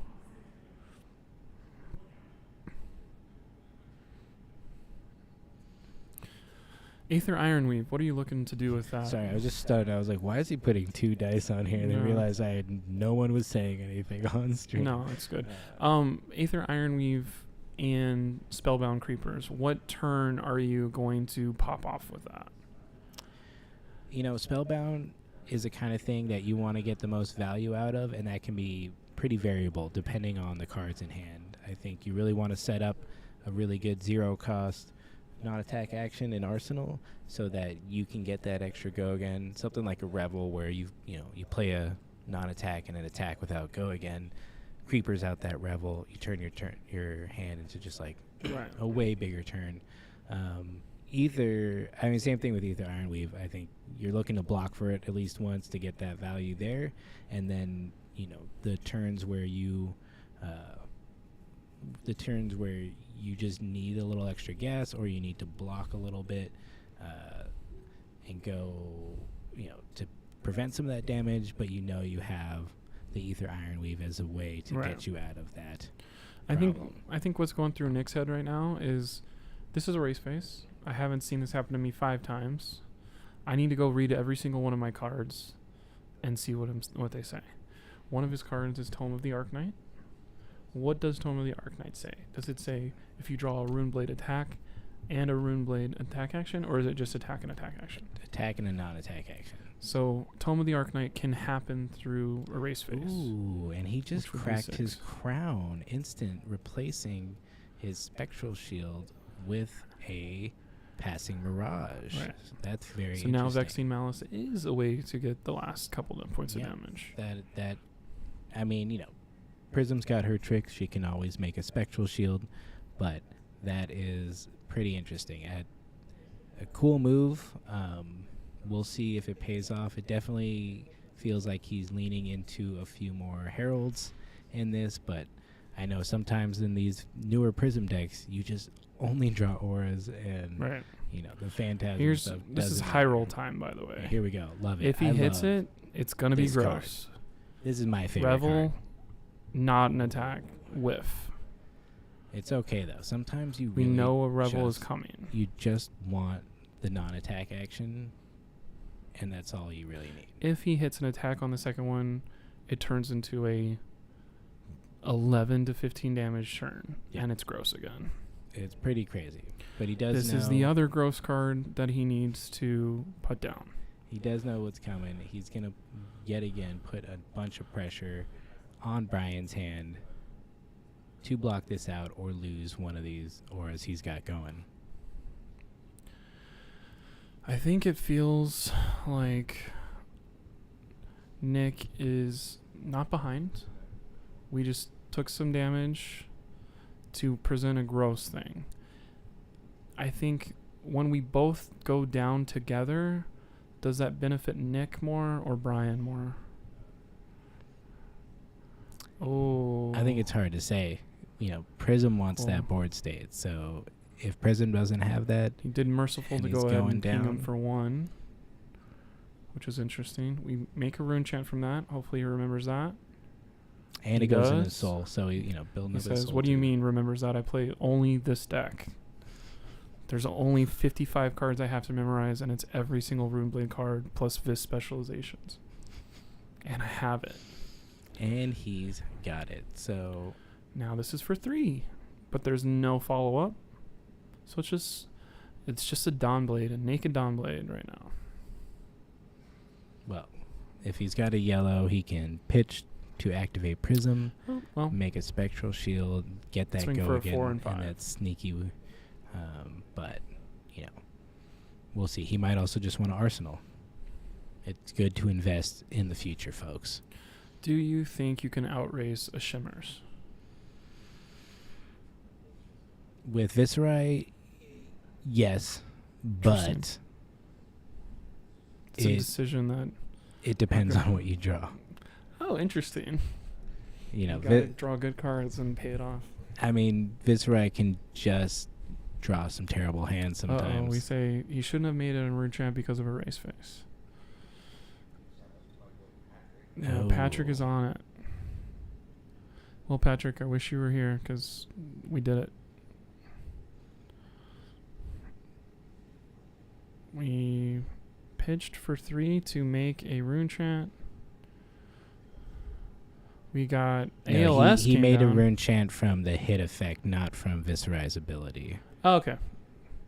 Aether Ironweave, what are you looking to do with that? Sorry, I was just stunned. I was like, why is he putting 2 dice on here? And then No. realized no one was saying anything on stream. No, it's good. Aether Ironweave and Spellbound Creepers, what turn are you going to pop off with that? Spellbound is the kind of thing that you want to get the most value out of, and that can be pretty variable depending on the cards in hand. I think you really want to set up a really good 0-cost non-attack action in Arsenal so that you can get that extra go again. Something like a Revel where you play a non-attack and an attack without go again. Creepers out that Revel, you turn your hand into just like Right. a way bigger turn. Same thing with Aether Ironweave. I think you're looking to block for it at least once to get that value there, and then the turns where you just need a little extra gas, or you need to block a little bit and go to prevent some of that damage, but you have the Aether Ironweave as a way to Right. get you out of that. I problem. think what's going through Nick's head right now is this is a race face. I haven't seen this happen to me 5 times. I need to go read every single one of my cards and see what they say. One of his cards is Tome of the Arknight. What does Tome of the Arknight say? Does it say if you draw a Runeblade attack and a Runeblade attack action, or is it just attack and attack action? Attack and a non-attack action. So Tome of the Arknight can happen through a race face. Ooh, and he just Which would be cracked his 6. crown instant, replacing his spectral shield with a passing mirage. Right. So that's very So now interesting. Vexing Malice is a way to get the last couple of points Yeah. of damage. Prism's got her tricks. She can always make a spectral shield, but that is pretty interesting. A cool move. We'll see if it pays off. It definitely feels like he's leaning into a few more heralds in this, but I know sometimes in these newer Prism decks, you just only draw auras and Right. the Phantasm Here's stuff. this is doesn't high matter. roll time, by the way. Here we go. Love it. If he I hits love it, it's gonna be this card. gross. This is my favorite Revel, card. not an attack. Whiff. It's okay though. Sometimes you We really know a Revel is just- coming. You just want the non-attack action, and that's all you really need. If he hits an attack on the second one, it turns into a 11 to 15 damage turn, Yeah. and it's gross again. It's pretty crazy, but he does. This know, is the other gross card that he needs to put down. He does know what's coming. He's gonna yet again put a bunch of pressure on Brian's hand to block this out or lose one of these auras he's got going. I think it feels like Nick is not behind. We just took some damage to present a gross thing. I think when we both go down together, does that benefit Nick more or Brian more? Oh. I think it's hard to say. Prism wants Well- that board state, so if Prism doesn't have that, He did Merciful And to he's go ahead going and ping him down. for 1, which is interesting. We make a rune chant from that. Hopefully he remembers that. and He it goes in does? his soul, so building He up his says, soul what do you too. mean remembers that? I play only this deck. There's only 55 cards I have to memorize, and it's every single Runeblade card plus Vis specializations. And I have it. And he's got it. So Now this is for 3, but there's no follow-up. So it's just a Dawnblade, a naked Dawnblade right now. well, if he's got a yellow, he can pitch to activate Prism, Oh, well, make a Spectral Shield, get that Swing go for a again, 4 and 5. that's sneaky. But, we'll see. He might also just want to Arsenal. It's good to invest in the future, folks. do you think you can outrace a Shimmers? With Viserai, yes, but Interesting. It's a it, decision that... it depends Okay. on what you draw. Oh, interesting. You know, You gotta draw good cards and pay it off. I mean, Viserai can just draw some terrible hands sometimes. We say he shouldn't have made it a Rune Champ because of a race face. No, Patrick is on it. Well, Patrick, I wish you were here because we did it. We pitched for 3 to make a Rune Chant. We got No, ALS. he came made a down. rune chant from the hit effect, not from Viserai's ability. Oh, okay.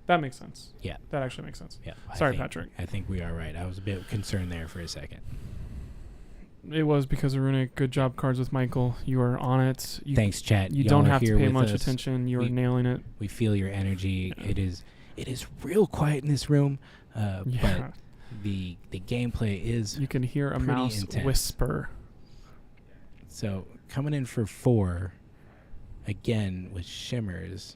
That makes sense. Yeah. That actually makes sense. Yeah. Sorry, Patrick. I think we are right. I was a bit concerned there for a second. It was because of Runic. Good job, cards with Michael. You are on it. You, Thanks, chat. You Y'all don't are have to here pay with much us. attention. You are We- nailing it. We feel your energy. Yeah. It is real quiet in this room, Yeah. but the gameplay is You can hear a pretty mouse intense. whisper. so coming in for 4 again with Shimmers.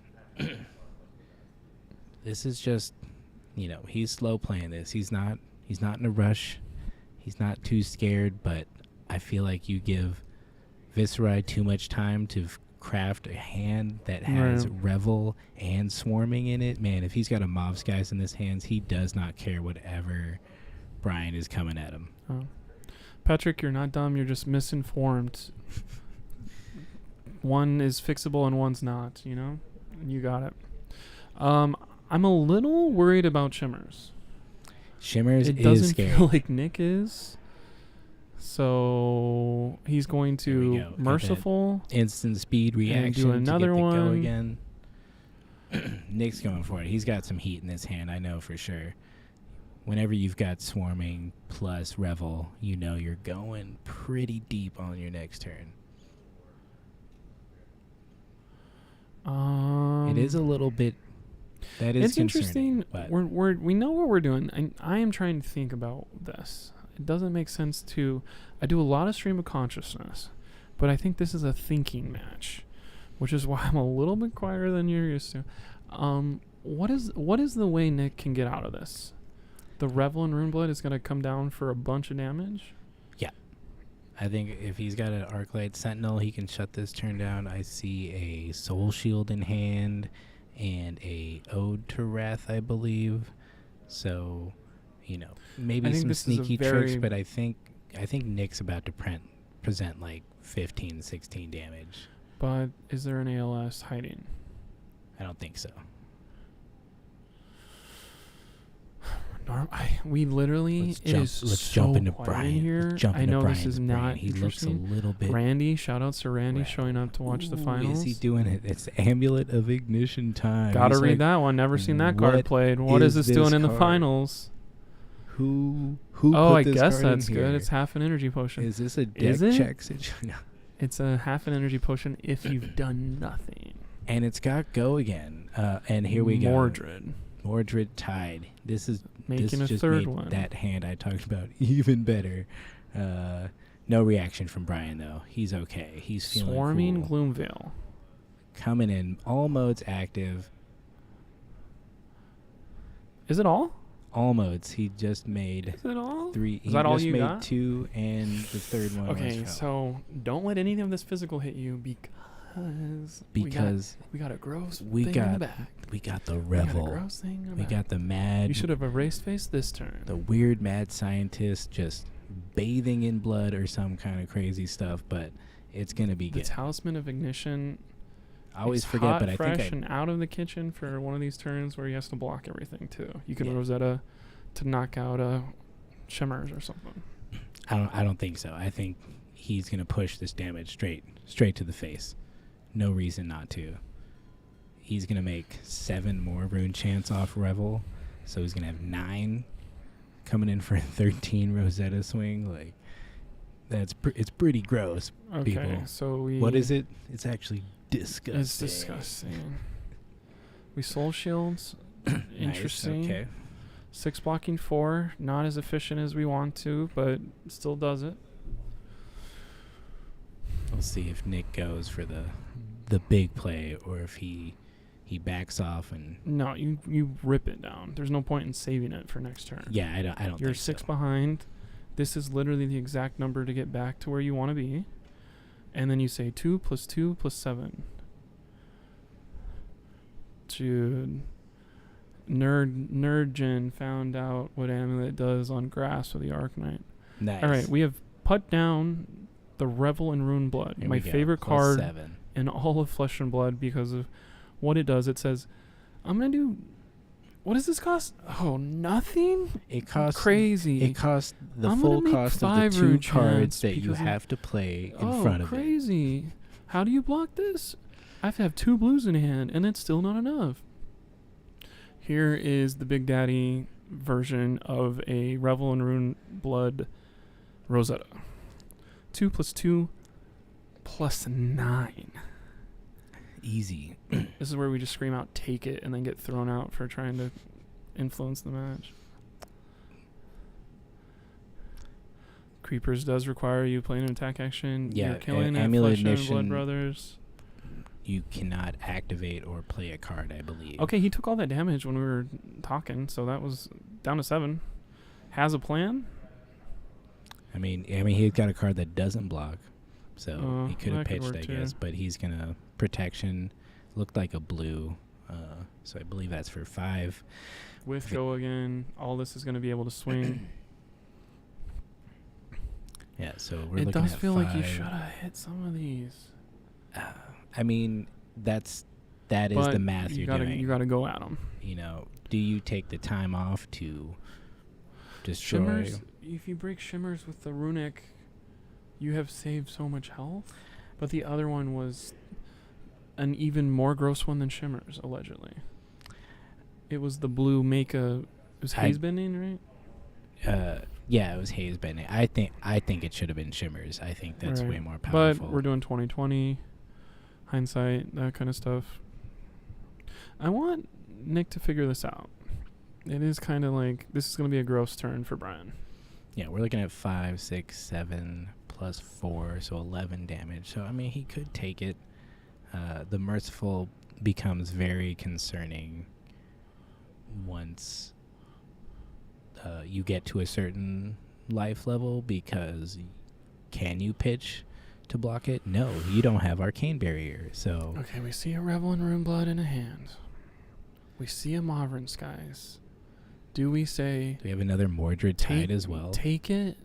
This is just, he's slow playing this. He's not in a rush. He's not too scared, but I feel like you give Viserai too much time to craft a hand that has Right. Revel and Swarming in it. Man, if he's got a Mob Skies in his hands, he does not care whatever Brian is coming at him. Oh. Patrick, you're not dumb. You're just misinformed. One is fixable and one's not, You got it. I'm a little worried about Shimmers. Shimmers It is doesn't scary. feel like Nick is. So he's going Here we to go. Got that Instant Instant speed reaction do another to get the one. go again. Nick's going for it. He's got some heat in his hand, I know for sure. Whenever you've got Swarming plus Revel, you're going pretty deep on your next turn. It is a little bit. That is It's concerning, interesting. but We know what we're doing. I am trying to think about this. It doesn't make sense to. I do a lot of stream of consciousness, but I think this is a thinking match, which is why I'm a little bit quieter than you're used to. What is the way Nick can get out of this? The Revel and Runeblood is going to come down for a bunch of damage. I think if he's got an Arclight Sentinel, he can shut this turn down. I see a Soul Shield in hand and a Ode to Wrath, I believe. So, maybe I think some this is a sneaky tricks, very- but I think Nick's about to present like 15, 16 damage. But is there an ALS hiding? I don't think so. We literally Let's jump into quiet Brian. here. Let's jump I into know Brian's this is brain. not He looks a interesting. little bit. Randy, shout outs to Randy Right. showing up to watch the finals. Is he doing it? It's Amulet of Ignition time. Gotta He's read like, that one. Never seen that card what played. What is is this doing this in the card? finals? Who Oh, put I this guess card in that's good. here? It's half an energy potion. Is this a deck Is it? check situation? It's a half an energy potion if you've done nothing. And it's got go again. And here we go. Mordred. Mordred Tide. This Making a just third made one. that hand I talked about even better. No reaction from Brian though. He's okay. He's feeling Swarming cool. Gloomveil. Coming in, all modes active. Is it all? All modes. He just made Is it all? 3. Is He that all just you made got? 2, and the third one Okay, was so don't let any of this physical hit you because we got a gross we thing in got the back. we got the We got a Revel. gross thing in the We back. got the mad. You should have erased face this turn. The weird mad scientist just bathing in blood or some kind of crazy stuff, but it's gonna be The good. Talisman of Ignition. I always is forget, hot, but I fresh think and out of the kitchen for one of these turns where he has to block everything too. You can Yeah. Rosetta to knock out Shimmers or something. I don't think so. I think he's gonna push this damage straight to the face. No reason not to. He's gonna make 7 more rune chants off Revel, so he's gonna have 9 coming in for a 13 Rosetta swing. Like, it's pretty gross, Okay, people. so we. What is it? It's actually disgusting. It's disgusting. We soul shields. Nice, Interesting. okay. 6 blocking 4. Not as efficient as we want to, but still does it. We'll see if Nick goes for the big play or if he backs off and No, you rip it down. There's no point in saving it for next turn. yeah, I don't You're think 6 so. behind. This is literally the exact number to get back to where you want to be. And then you say 2 + 2 + 7. Dude. Nerdgen found out what Amulet does on grass with the Arknight. Nice. All right, we have put down the Revel in Rune Blood, Here my we go. favorite +7. card in all of Flesh and Blood because of what it does. It says, I'm going to do... What does this cost? Oh, nothing? It costs Crazy. It costs the I'm full gonna make cost of the 5 2 rune cards chants that you because of- have to play in Oh, front of it. crazy. How do you block this? I have to have 2 blues in hand, and it's still not enough. Here is the Big Daddy version of a Revel in Rune Blood Rosetta. 2 + 2 + 9. Easy. This is where we just scream out, take it, and then get thrown out for trying to influence the match. Creepers does require you playing an attack action. Yeah, You're killing it. Amulet Flesh and Blood Ignition- Brothers. You cannot activate or play a card, I believe. Okay, he took all that damage when we were talking, so that was down to 7. Has a plan? I mean, he's got a card that doesn't block, so Oh, he could have that could pitched, work I too. guess. But he's gonna protection. Looked like a blue, so I believe that's for 5. With go again. All this is going to be able to swing. Yeah, so we're It looking does at feel like you 5. should have hit some of these. I mean, that is But the math you're doing. You got to go at them. You know, do you take the time off to destroy? Shimmers, if you break Shimmers with the Runic, you have saved so much health. But the other one was an even more gross one than Shimmers, allegedly. It was the blue Maka. It was I- haze bending, right? Yeah, it was haze bending. I think it should have been Shimmers. I think that's Right. way more powerful. But we're doing 20/20, hindsight, that kind of stuff. I want Nick to figure this out. It is kind of like this is going to be a gross turn for Brian. Yeah, we're looking at 5, 6, 7 plus 4, so 11 damage. So I mean, he could take it. The Merciful becomes very concerning once you get to a certain life level, because can you pitch to block it? No, you don't have Arcane Barrier. So Okay, we see a Revel in Rune Blood in a hand. We see a Mauvrin Skies. Do we say we have another Mordred Tide as well. Take it.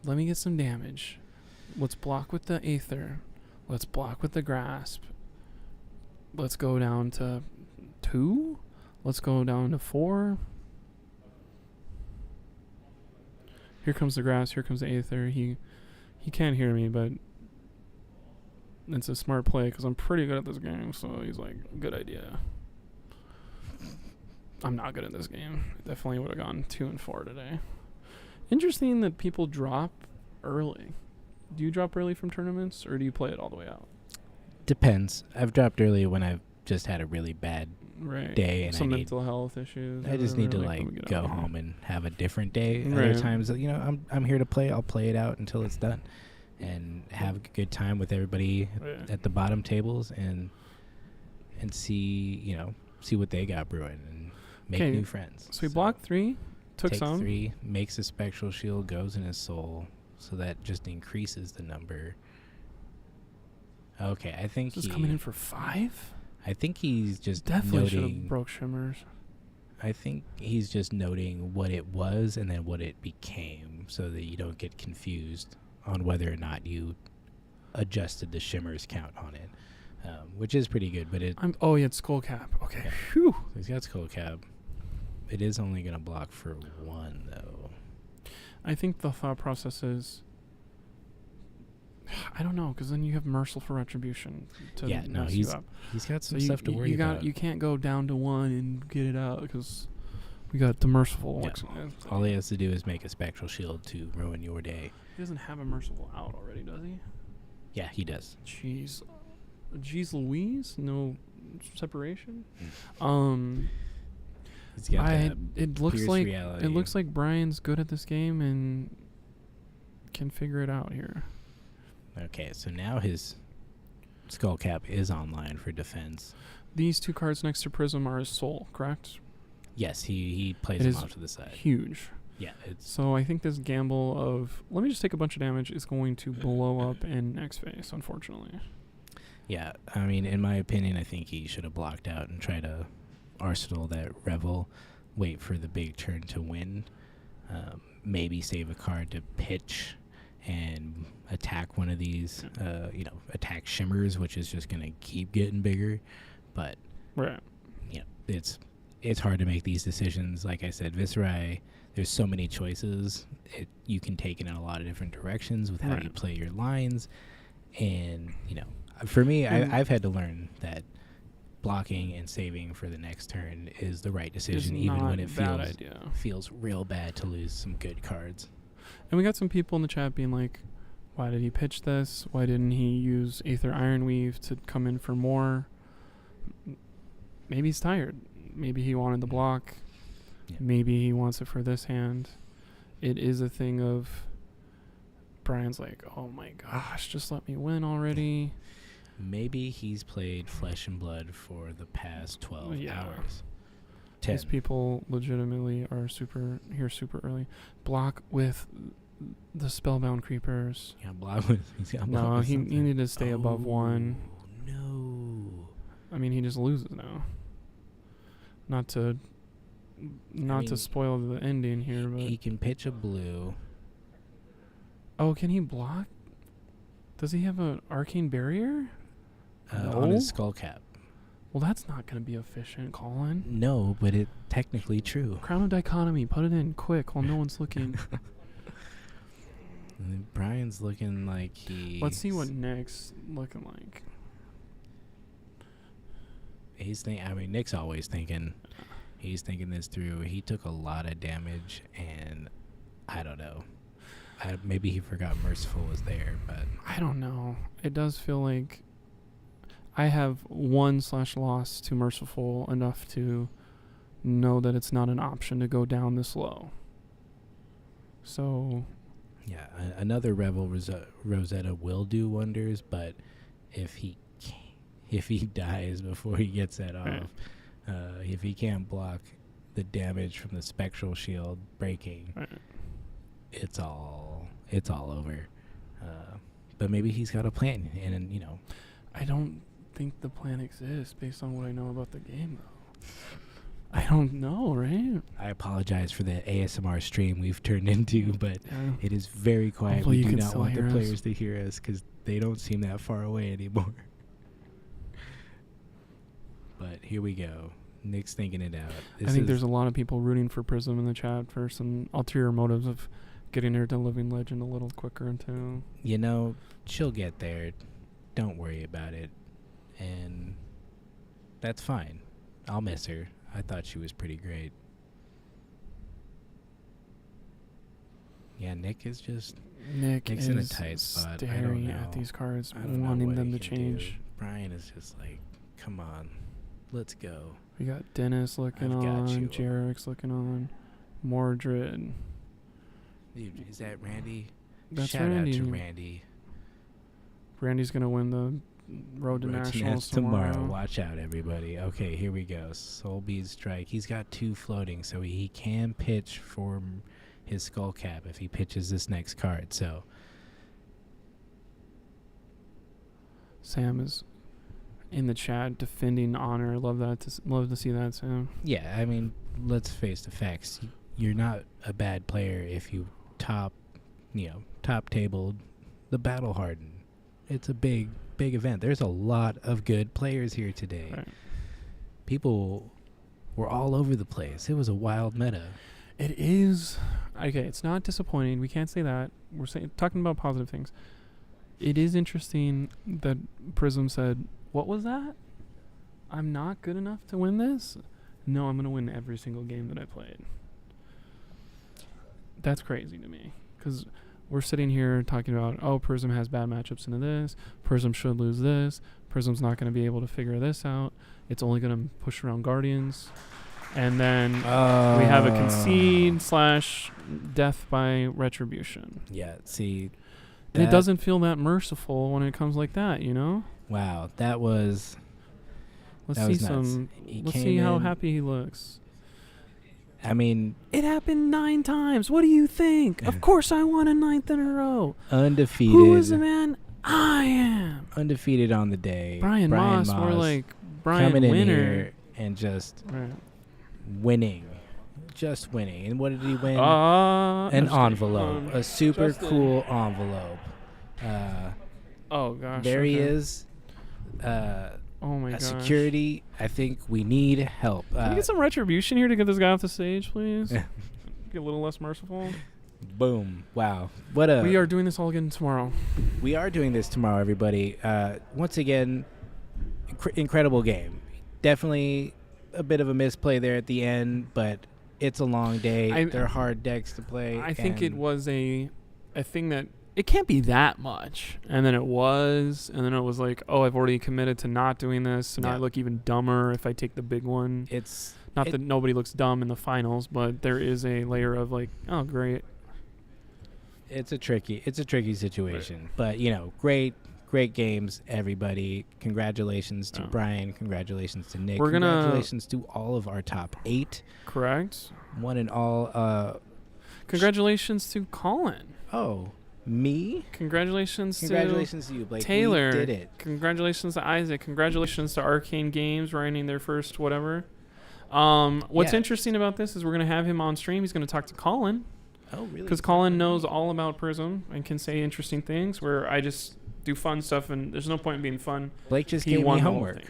Let me get some damage. Let's block with the Aether. Let's block with the Grasp. Let's go down to 2. Let's go down to 4. Here comes the Grasp. Here comes the Aether. He can't hear me, but it's a smart play because I'm pretty good at this game. So he's like, good idea. I'm not good at this game. Definitely would have gone 2 and 4 today. Interesting that people drop early. Do you drop early from tournaments, or do you play it all the way out? Depends. I've dropped early when I've just had a really bad Right. day and Some I need mental health issues. I or just need to whatever, let me like get go out of here. home and have a different day. Right. Other times, you know, I'm here to play. I'll play it out until it's done, and have a good time with everybody Right. at the bottom tables, and see what they got brewing and make Okay, new friends. So we blocked 3, took take some. 3, makes a spectral shield, goes in his soul, so that just increases the number. Okay, I think Just coming in for 5? I think he's just Definitely should noting. have broke Shimmers. I think he's just noting what it was and then what it became, so that you don't get confused on whether or not you adjusted the Shimmers count on it, which is pretty good. But Oh, he had Skull Cap. Okay. Yeah. Phew. he's got Skull Cap. It is only going to block for 1, though. I think the thought process is I don't know, because then you have Merciful Retribution to Yeah, no, mess you up. he's got some So stuff to worry about. You can't go down to 1 and get it out because we got the Merciful. Yeah. All he has to do is make a Spectral Shield to ruin your day. He doesn't have a Merciful out already, does he? Yeah, he does. Jeez Louise, no separation. He's got that It looks Pierce like reality. it looks like Brian's good at this game and can figure it out here. Okay, so now his Skull Cap is online for defense. These 2 cards next to Prism are his soul, correct? Yes, he plays It him is off to the side. Huge. Yeah, it's So I think this gamble of let me just take a bunch of damage is going to blow up in X face, unfortunately. yeah. I mean, in my opinion, I think he should have blocked out and tried to arsenal that Revel, wait for the big turn to win, maybe save a card to pitch and attack one of these, attack Shimmers, which is just gonna keep getting bigger. But Right. It's hard to make these decisions. Like I said, Viserai, there's so many choices. You can take it in a lot of different directions with how you Right. play your lines. And, for me, I've had to learn that blocking and saving for the next turn is the right decision, even when it feels real bad to lose some good cards. And we got some people in the chat being like, why did he pitch this? Why didn't he use Aether Ironweave to come in for more? Maybe he's tired. Maybe he wanted the block. Yeah. Maybe he wants it for this hand. It is a thing of Brian's like, oh my gosh, just let me win already. Maybe he's played Flesh and Blood for the past 12 hours. 10. These people legitimately are super early. Block with the Spellbound Creepers. Yeah, block with. He's got block No, with he something. needed to stay above 1. No. I mean, he just loses now. Not to spoil the ending here, but He can pitch a blue. oh, can he block? Does he have an Arcane Barrier? On his Skull Cap. Well, that's not going to be efficient, Colin. No, but it's technically true. Crown of Dichotomy, put it in quick while no one's looking. Brian's looking like he. Let's see what Nick's looking like. Nick's always thinking. He's thinking this through. He took a lot of damage, and I don't know. Maybe he forgot Merciful was there, but I don't know. It does feel like I have 1/loss to Merciful enough to know that it's not an option to go down this low. So yeah, another Revel Rosetta will do wonders, but if he dies before he gets that off, if he can't block the damage from the Spectral Shield breaking, it's all over. But maybe he's got a plan, and I don't think the plan exists based on what I know about the game, though. I don't know, right? I apologize for the ASMR stream we've turned into, but it is very quiet. Hopefully We you do can not still want the hear us. players to hear us because they don't seem that far away anymore. But here we go. Nick's thinking it out. I think there's a lot of people rooting for Prism in the chat for some ulterior motives of getting her to Living Legend a little quicker into. She'll get there. Don't worry about it. And that's fine. I'll miss her. I thought she was pretty great. Yeah, Nick's Nick's in a tight spot. I don't staring know. at these cards, I don't know wanting what them he to can change. do. Brian is just like, come on, let's go. We got Dennis looking I've got on, you. Jarek's looking on, Mordred. Dude, is that Randy? That's Shout Randy. out to Randy. Randy's gonna win the Road to Nationals tomorrow. Watch out, everybody. Okay, here we go. Soulbead Strike. He's got 2 floating, so he can pitch for his Skull Cap if he pitches this next card. So Sam is in the chat defending honor. Love that. Love to see that, Sam. yeah, I mean, let's face the facts. You're not a bad player if you top tabled the Battle Hardened. It's a big event. There's a lot of good players here today. Right. People were all over the place. It was a wild meta. It is okay. It's not disappointing. We can't say that. We're talking about positive things. It is interesting that Prism said, "What was that? I'm not good enough to win this? No, I'm going to win every single game that I played." That's crazy to me, because we're sitting here talking about, oh, Prism has bad matchups into this. Prism should lose this. Prism's not going to be able to figure this out. It's only going to push around Guardians. And then we have a concede / death by retribution. Yeah, see. And it doesn't feel that merciful when it comes like that, you know? Wow, that was. Let's that see was nuts. some. He Let's came see how in- happy he looks. I mean, It happened 9 times. What do you think? Of course I won a 9th in a row. undefeated. Who is the man? I am. Undefeated on the day. Brian Moss. More like Brian coming in Winner. here and just Right. winning. Just winning. And what did he win? just An kidding. envelope. A super Justin. cool envelope. Oh gosh. There he okay. is. Oh my gosh. Security. I think we need help. Can we get some retribution here to get this guy off the stage, please? Get a little less merciful. Boom. Wow. What a. We are doing this all again tomorrow. We are doing this tomorrow, everybody. Once again, incredible game. Definitely a bit of a misplay there at the end, but it's a long day. They're hard decks to play. I think it was a thing that it can't be that much. And then it was, like, oh, I've already committed to not doing this, so now I look even dumber if I take the big one. It's not that nobody looks dumb in the finals, but there is a layer of like, oh, great. It's a tricky situation. Right. But, you know, great games, everybody. Congratulations to Brian. Congratulations to Nick. Congratulations to all of our top 8. Correct. One and all. Congratulations to Colin. Oh, me? Congratulations to you, Blake. Taylor. We did it. Congratulations to Isaac. Congratulations to Arcane Games writing their first whatever. What's interesting about this is we're going to have him on stream. He's going to talk to Colin. Oh, really? Because Colin knows all about Prism and can say interesting things where I just do fun stuff and there's no point in being fun. Blake just gave me homework.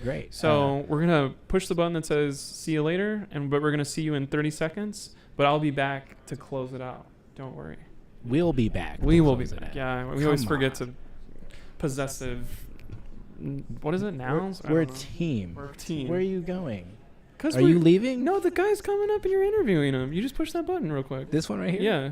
Great. So we're going to push the button that says see you later, but we're going to see you in 30 seconds. But I'll be back to close it out. Don't worry. We'll be back. We will be back. Yeah, we always forget to possessive. What is it? Nouns? We're a team. We're a team. Where are you going? Are you leaving? No, the guy's coming up and you're interviewing him. You just push that button real quick. This one right here? Yeah.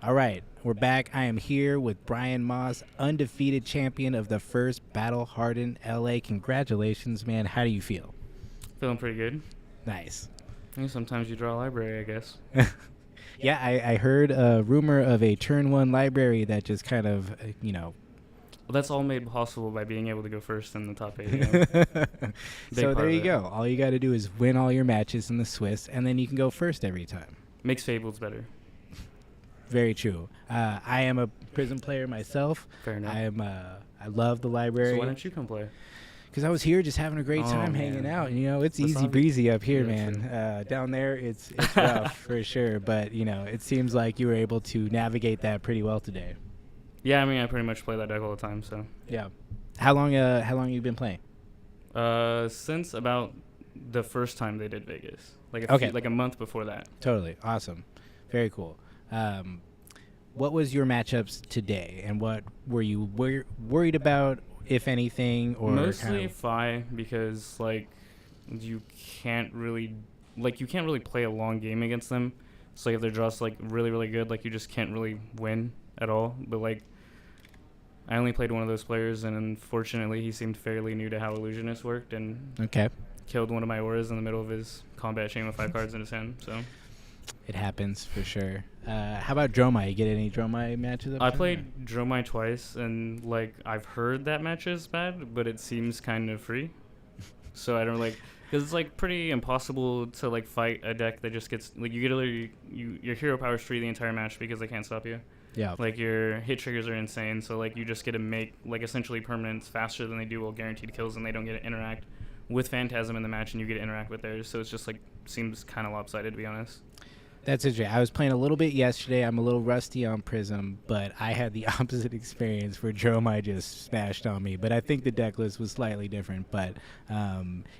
All right, we're back. I am here with Brian Moss, undefeated champion of the first Battle Hardened LA. Congratulations, man. How do you feel? Feeling pretty good. Nice. Sometimes you draw a library, I guess. Yeah, I heard a rumor of a turn 1 library that just kind of, Well, that's all made possible by being able to go first in the top 8. You know? So part there of you it. go. All you got to do is win all your matches in the Swiss, and then you can go first every time. Makes Fables better. Very true. I am a Prism player myself. Fair enough. I love the library. So why don't you come play? Because I was here just having a great Oh, time man. hanging out. It's That's easy not- breezy up here, Yeah, man. Down there, it's rough for sure. But, it seems like you were able to navigate that pretty well today. Yeah, I mean, I pretty much play that deck all the time. So Yeah. How long you been playing? since about the first time they did Vegas, Okay. like a month before that. Totally. Awesome. Very cool. What was your matchups today, and what were you worried about, if anything, or Mostly kind of- Fi, because you can't really play a long game against them. So if they're just really really good, you just can't really win at all. But I only played one of those players, and unfortunately he seemed fairly new to how Illusionist worked, and Okay. killed one of my auras in the middle of his combat chain with 5 cards in his hand. So It happens for sure. How about Dromai? You get any Dromai matches? I played Dromai twice, and I've heard that match is bad, but it seems kind of free. So I don't because it's pretty impossible to fight a deck that just gets you get your hero power's free the entire match because they can't stop you. Yeah. Your hit triggers are insane, so you just get to make essentially permanents faster than they do while guaranteed kills, and they don't get to interact with Phantasm in the match, and you get to interact with theirs. So it's just seems kind of lopsided, to be honest. That's interesting. I was playing a little bit yesterday. I'm a little rusty on Prism, but I had the opposite experience where Dromai just smashed on me. But I think the deck list was slightly different. But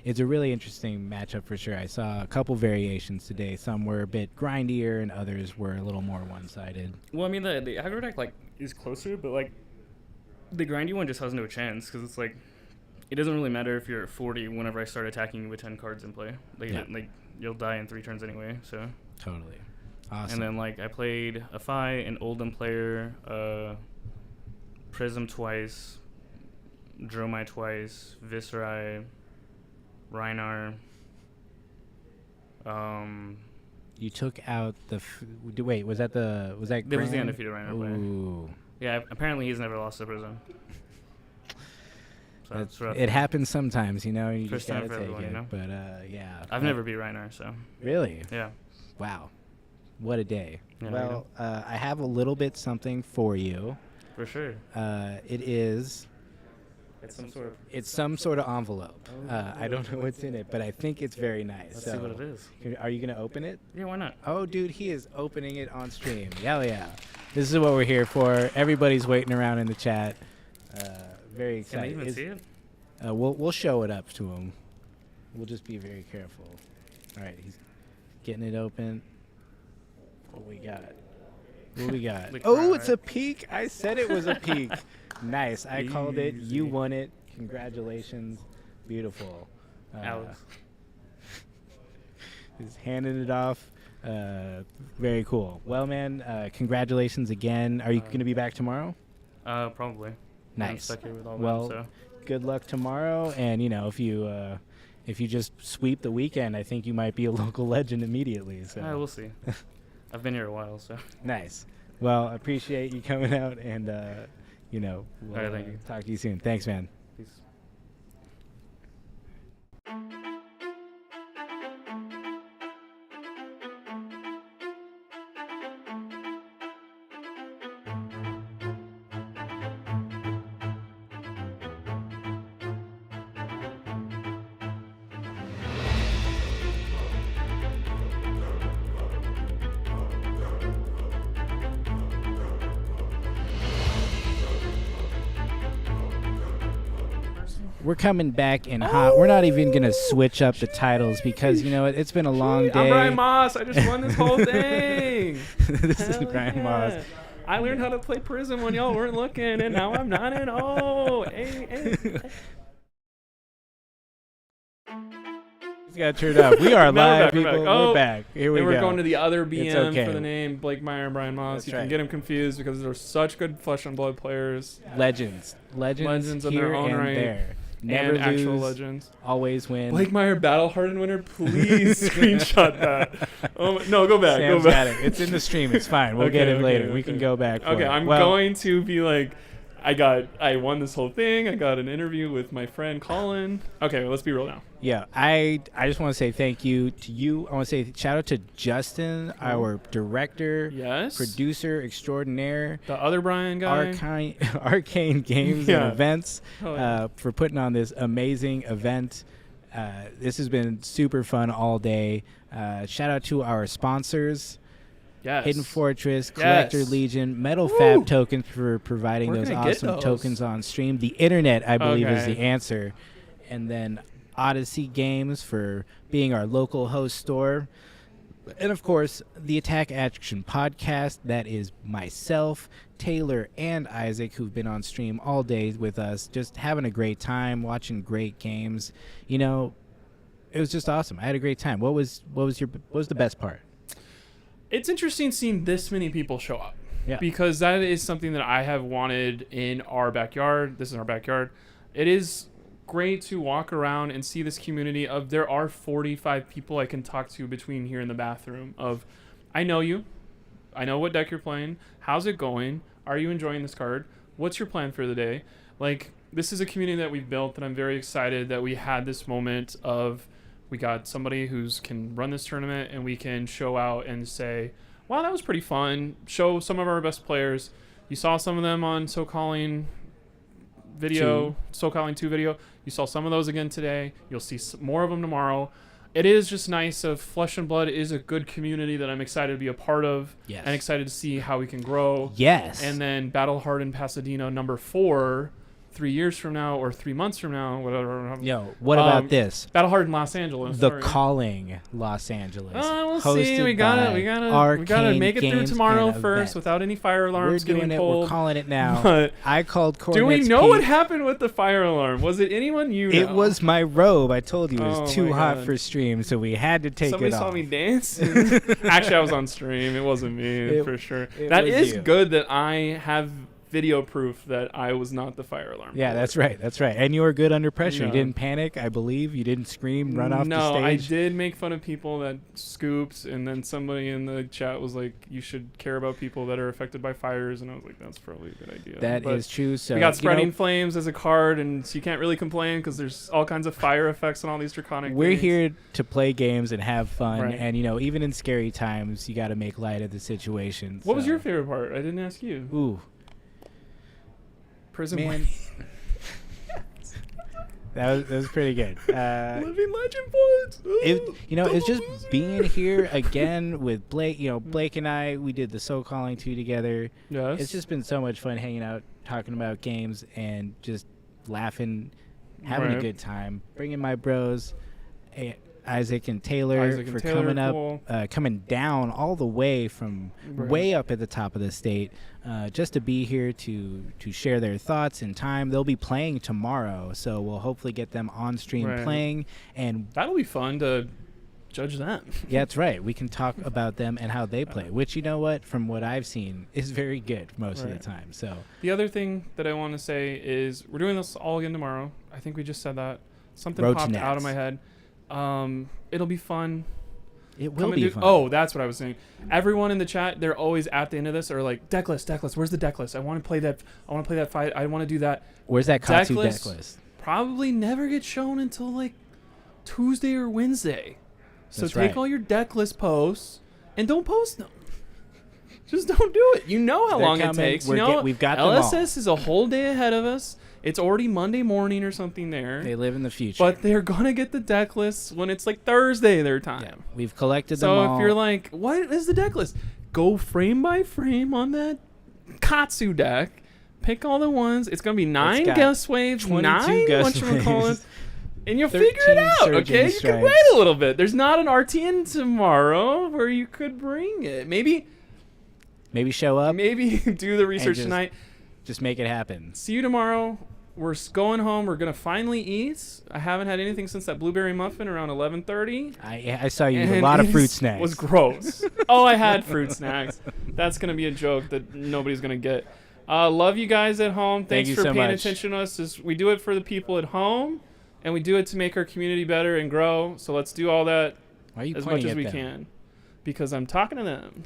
it's a really interesting matchup for sure. I saw a couple variations today. Some were a bit grindier, and others were a little more one-sided. Well, I mean, the aggro deck is closer, but the grindy one just has no chance because it's it doesn't really matter if you're at 40 whenever I start attacking you with 10 cards in play. You'll die in 3 turns anyway. So. Totally. Awesome. And then I played a Fi, an Oldham player, Prism twice, Dromai twice, Viserai, Rhinar. You took out the... wait, was that That was the Grand? undefeated Rhinar player. Ooh. Yeah, apparently he's never lost to Prism. So it's rough. It happens sometimes, you First just gotta time for take everyone, it. But yeah. I've never beat Rhinar, so Really? yeah. Wow. What a day. Yeah, Well, I have a little bit something for you. For sure. It is... It's some sort of... It's some sort of envelope. I don't know what's in it, but I think it's very nice. Let's see what it is. Are you going to open it? Yeah, why not? Oh, dude, he is opening it on stream. Hell yeah. This is what we're here for. Everybody's waiting around in the chat. Very Can I excited. even see it? We'll show it up to him. We'll just be very careful. All right, he's getting it open. What we got? What we got? Look Oh, right. it's a peek. I said it was a peek. Nice. I called it. You Easy. won it. Congratulations. Beautiful. Alex. He's handing it off. Very cool. Well, man, congratulations again. Are you going to be back tomorrow? Probably. I'm Nice. stuck here with all Well, them, good luck tomorrow. And, if you just sweep the weekend, I think you might be a local legend immediately. So so. We'll see. I've been here a while, so. nice. Well, I appreciate you coming out, and we'll All right, thank you. talk to you soon. Thanks, man. Peace. We're coming back in hot. We're not even going to switch up the titles because, it's been a long day. I'm Brian Moss. I just won this whole thing. This is Hell Brian yeah. Moss. I learned how to play Prism when y'all weren't looking, and now I'm 9-0. Hey. It's got turned up. We are Now we're live, back, we're people. back. Oh, We're back. Here we And go. we're going to the other BM okay. for the name Blake Meyer and Brian Moss. That's You right. can get them confused because they're such good Flesh and Blood players. Legends Legends in here their own and right. there. Never and actual lose. legends. Always win. Blake Meyer, Battle Hardened winner. Please screenshot that. No, go back. Sam's Go back. got it. It's in the stream. It's fine. We'll get it later. We can go back. For Okay, it. I'm Well, going to be like, I won this whole thing. I got an interview with my friend Colin. Okay, well, let's be real now. Yeah, I just want to say thank you to you. I want to say shout out to Justin, our director, Yes. producer extraordinaire, The other Brian guy. Arcane Games Yeah. and Events, Oh, yeah. for putting on this amazing event. This has been super fun all day. Shout out to our sponsors. Yes. Hidden Fortress, Collector Yes. Legion, Metal Woo! Fab tokens for providing We're those gonna get awesome those. tokens on stream. The internet, I believe, is Okay. the answer. And then Odyssey Games for being our local host store. And of course, the Attack Action podcast. That is myself, Taylor, and Isaac, who've been on stream all day with us, just having a great time, watching great games. You know, it was just awesome. I had a great time. What was the best part? It's interesting seeing this many people show up. Yeah. Because that is something that I have wanted in our backyard. This is our backyard. It is great to walk around and see this community of there are 45 people I can talk to between here and the bathroom of I know you. I know what deck you're playing. How's it going? Are you enjoying this card? What's your plan for the day? Like, this is a community that we've built, and I'm very excited that we had this moment of we got somebody who's can run this tournament, and we can show out and say, wow, that was pretty fun. Show some of our best players. You saw some of them on SoCalling video, SoCalling 2 video. You saw some of those again today. You'll see more of them tomorrow. It is just nice of Flesh and Blood is a good community that I'm excited to be a part of. Yes. And excited to see how we can grow. Yes. And then Battle Hardened Pasadena number 4, 3 years from now or 3 months from now, whatever. Yo, what about this? Battle Hardened Los Angeles. The sorry. Calling Los Angeles. We'll see. hosted We gotta Arcane make it through Games tomorrow and first Events. without any fire We're alarms doing getting it. pulled. We're calling it now. But I called Cornet's do we know Peak. what happened with the fire alarm? Was it anyone you know? It was my robe. I told you it was Oh too my hot God. for stream, so we had to take Somebody it saw off. me dancing. Actually, I was on stream. It wasn't me for sure. it That was is you. good that I have video proof that I was not the fire alarm. Yeah, puller. that's right. That's right. And you were good under pressure. Yeah. You didn't panic, I believe. You didn't scream, run off the No, stage. I did make fun of people that scooped, and then somebody in the chat was like, "You should care about people that are affected by fires," and I was like, "That's probably a good idea." That But is true. So we got you know, Spreading Flames as a card, and so you can't really complain because there's all kinds of fire effects on all these draconic. we're things. here to play games and have fun, Right. and you know, even in scary times, you got to make light of the situation. What was so. your favorite part? I didn't ask you. Ooh, Prison man, that was pretty good. Living Legend points. It's just being here again with Blake. You know, Blake and I, we did the Soul Calling 2 together. Yes. It's just been so much fun hanging out, talking about games, and just laughing, having a Right. good time. Bringing my bros, Isaac and Taylor, Isaac and for Taylor, coming up, cool. coming down all the way from Right. way up at the top of the state, just to be here to share their thoughts and time. They'll be playing tomorrow, so we'll hopefully get them on stream Right. playing. And That'll be fun to judge them. yeah, that's right. We can talk about them and how they play, which, you know what, from what I've seen, is very good most of Right. the time. So The other thing that I want to say is we're doing this all again tomorrow. I think we just said that. Something Roach popped out Nats. of my head. It'll be fun. it will Come and be do- fun. Oh, that's what I was saying. Everyone in the chat, they're always at the end of this are like, deck list. Where's the deck list? I want to play that. I want to play that fight. I want to do that. Where's that Deck Katsu list. deck list? Probably never get shown until like Tuesday or Wednesday. So That's take right. all your deck list posts and don't post them. Just don't do it. You know how They're long coming. it takes. We're You know, we've got them all. LSS is a whole day ahead of us. It's already Monday morning or something there. They live in the future. But they're gonna get the deck lists when it's like Thursday their time. yeah, we've collected them So all. if you're like, what is the deck list? Go frame by frame on that Katsu deck. Pick all the ones. It's gonna be 9 got gust waves, 22 9 gust whatchamacallit, waves, and you'll 13 figure it out, surging okay? You can strikes. wait a little bit. There's not an RTN tomorrow where you could bring it. Maybe Maybe show up. do the research just- tonight. Just make it happen. See you tomorrow. We're going home. We're gonna finally eat. I haven't had anything since that blueberry muffin around 11:30. I saw you with a And lot of it fruit snacks. was gross. Oh, I had fruit snacks. That's gonna be a joke that nobody's gonna get. Love you guys at home. Thanks you for so paying much. attention to us. We do it for the people at home, and we do it to make our community better and grow. So let's do all that Why are you as much pointing as at we them? can. Because I'm talking to them.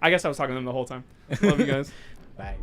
I guess I was talking to them the whole time. Love you guys. Bye.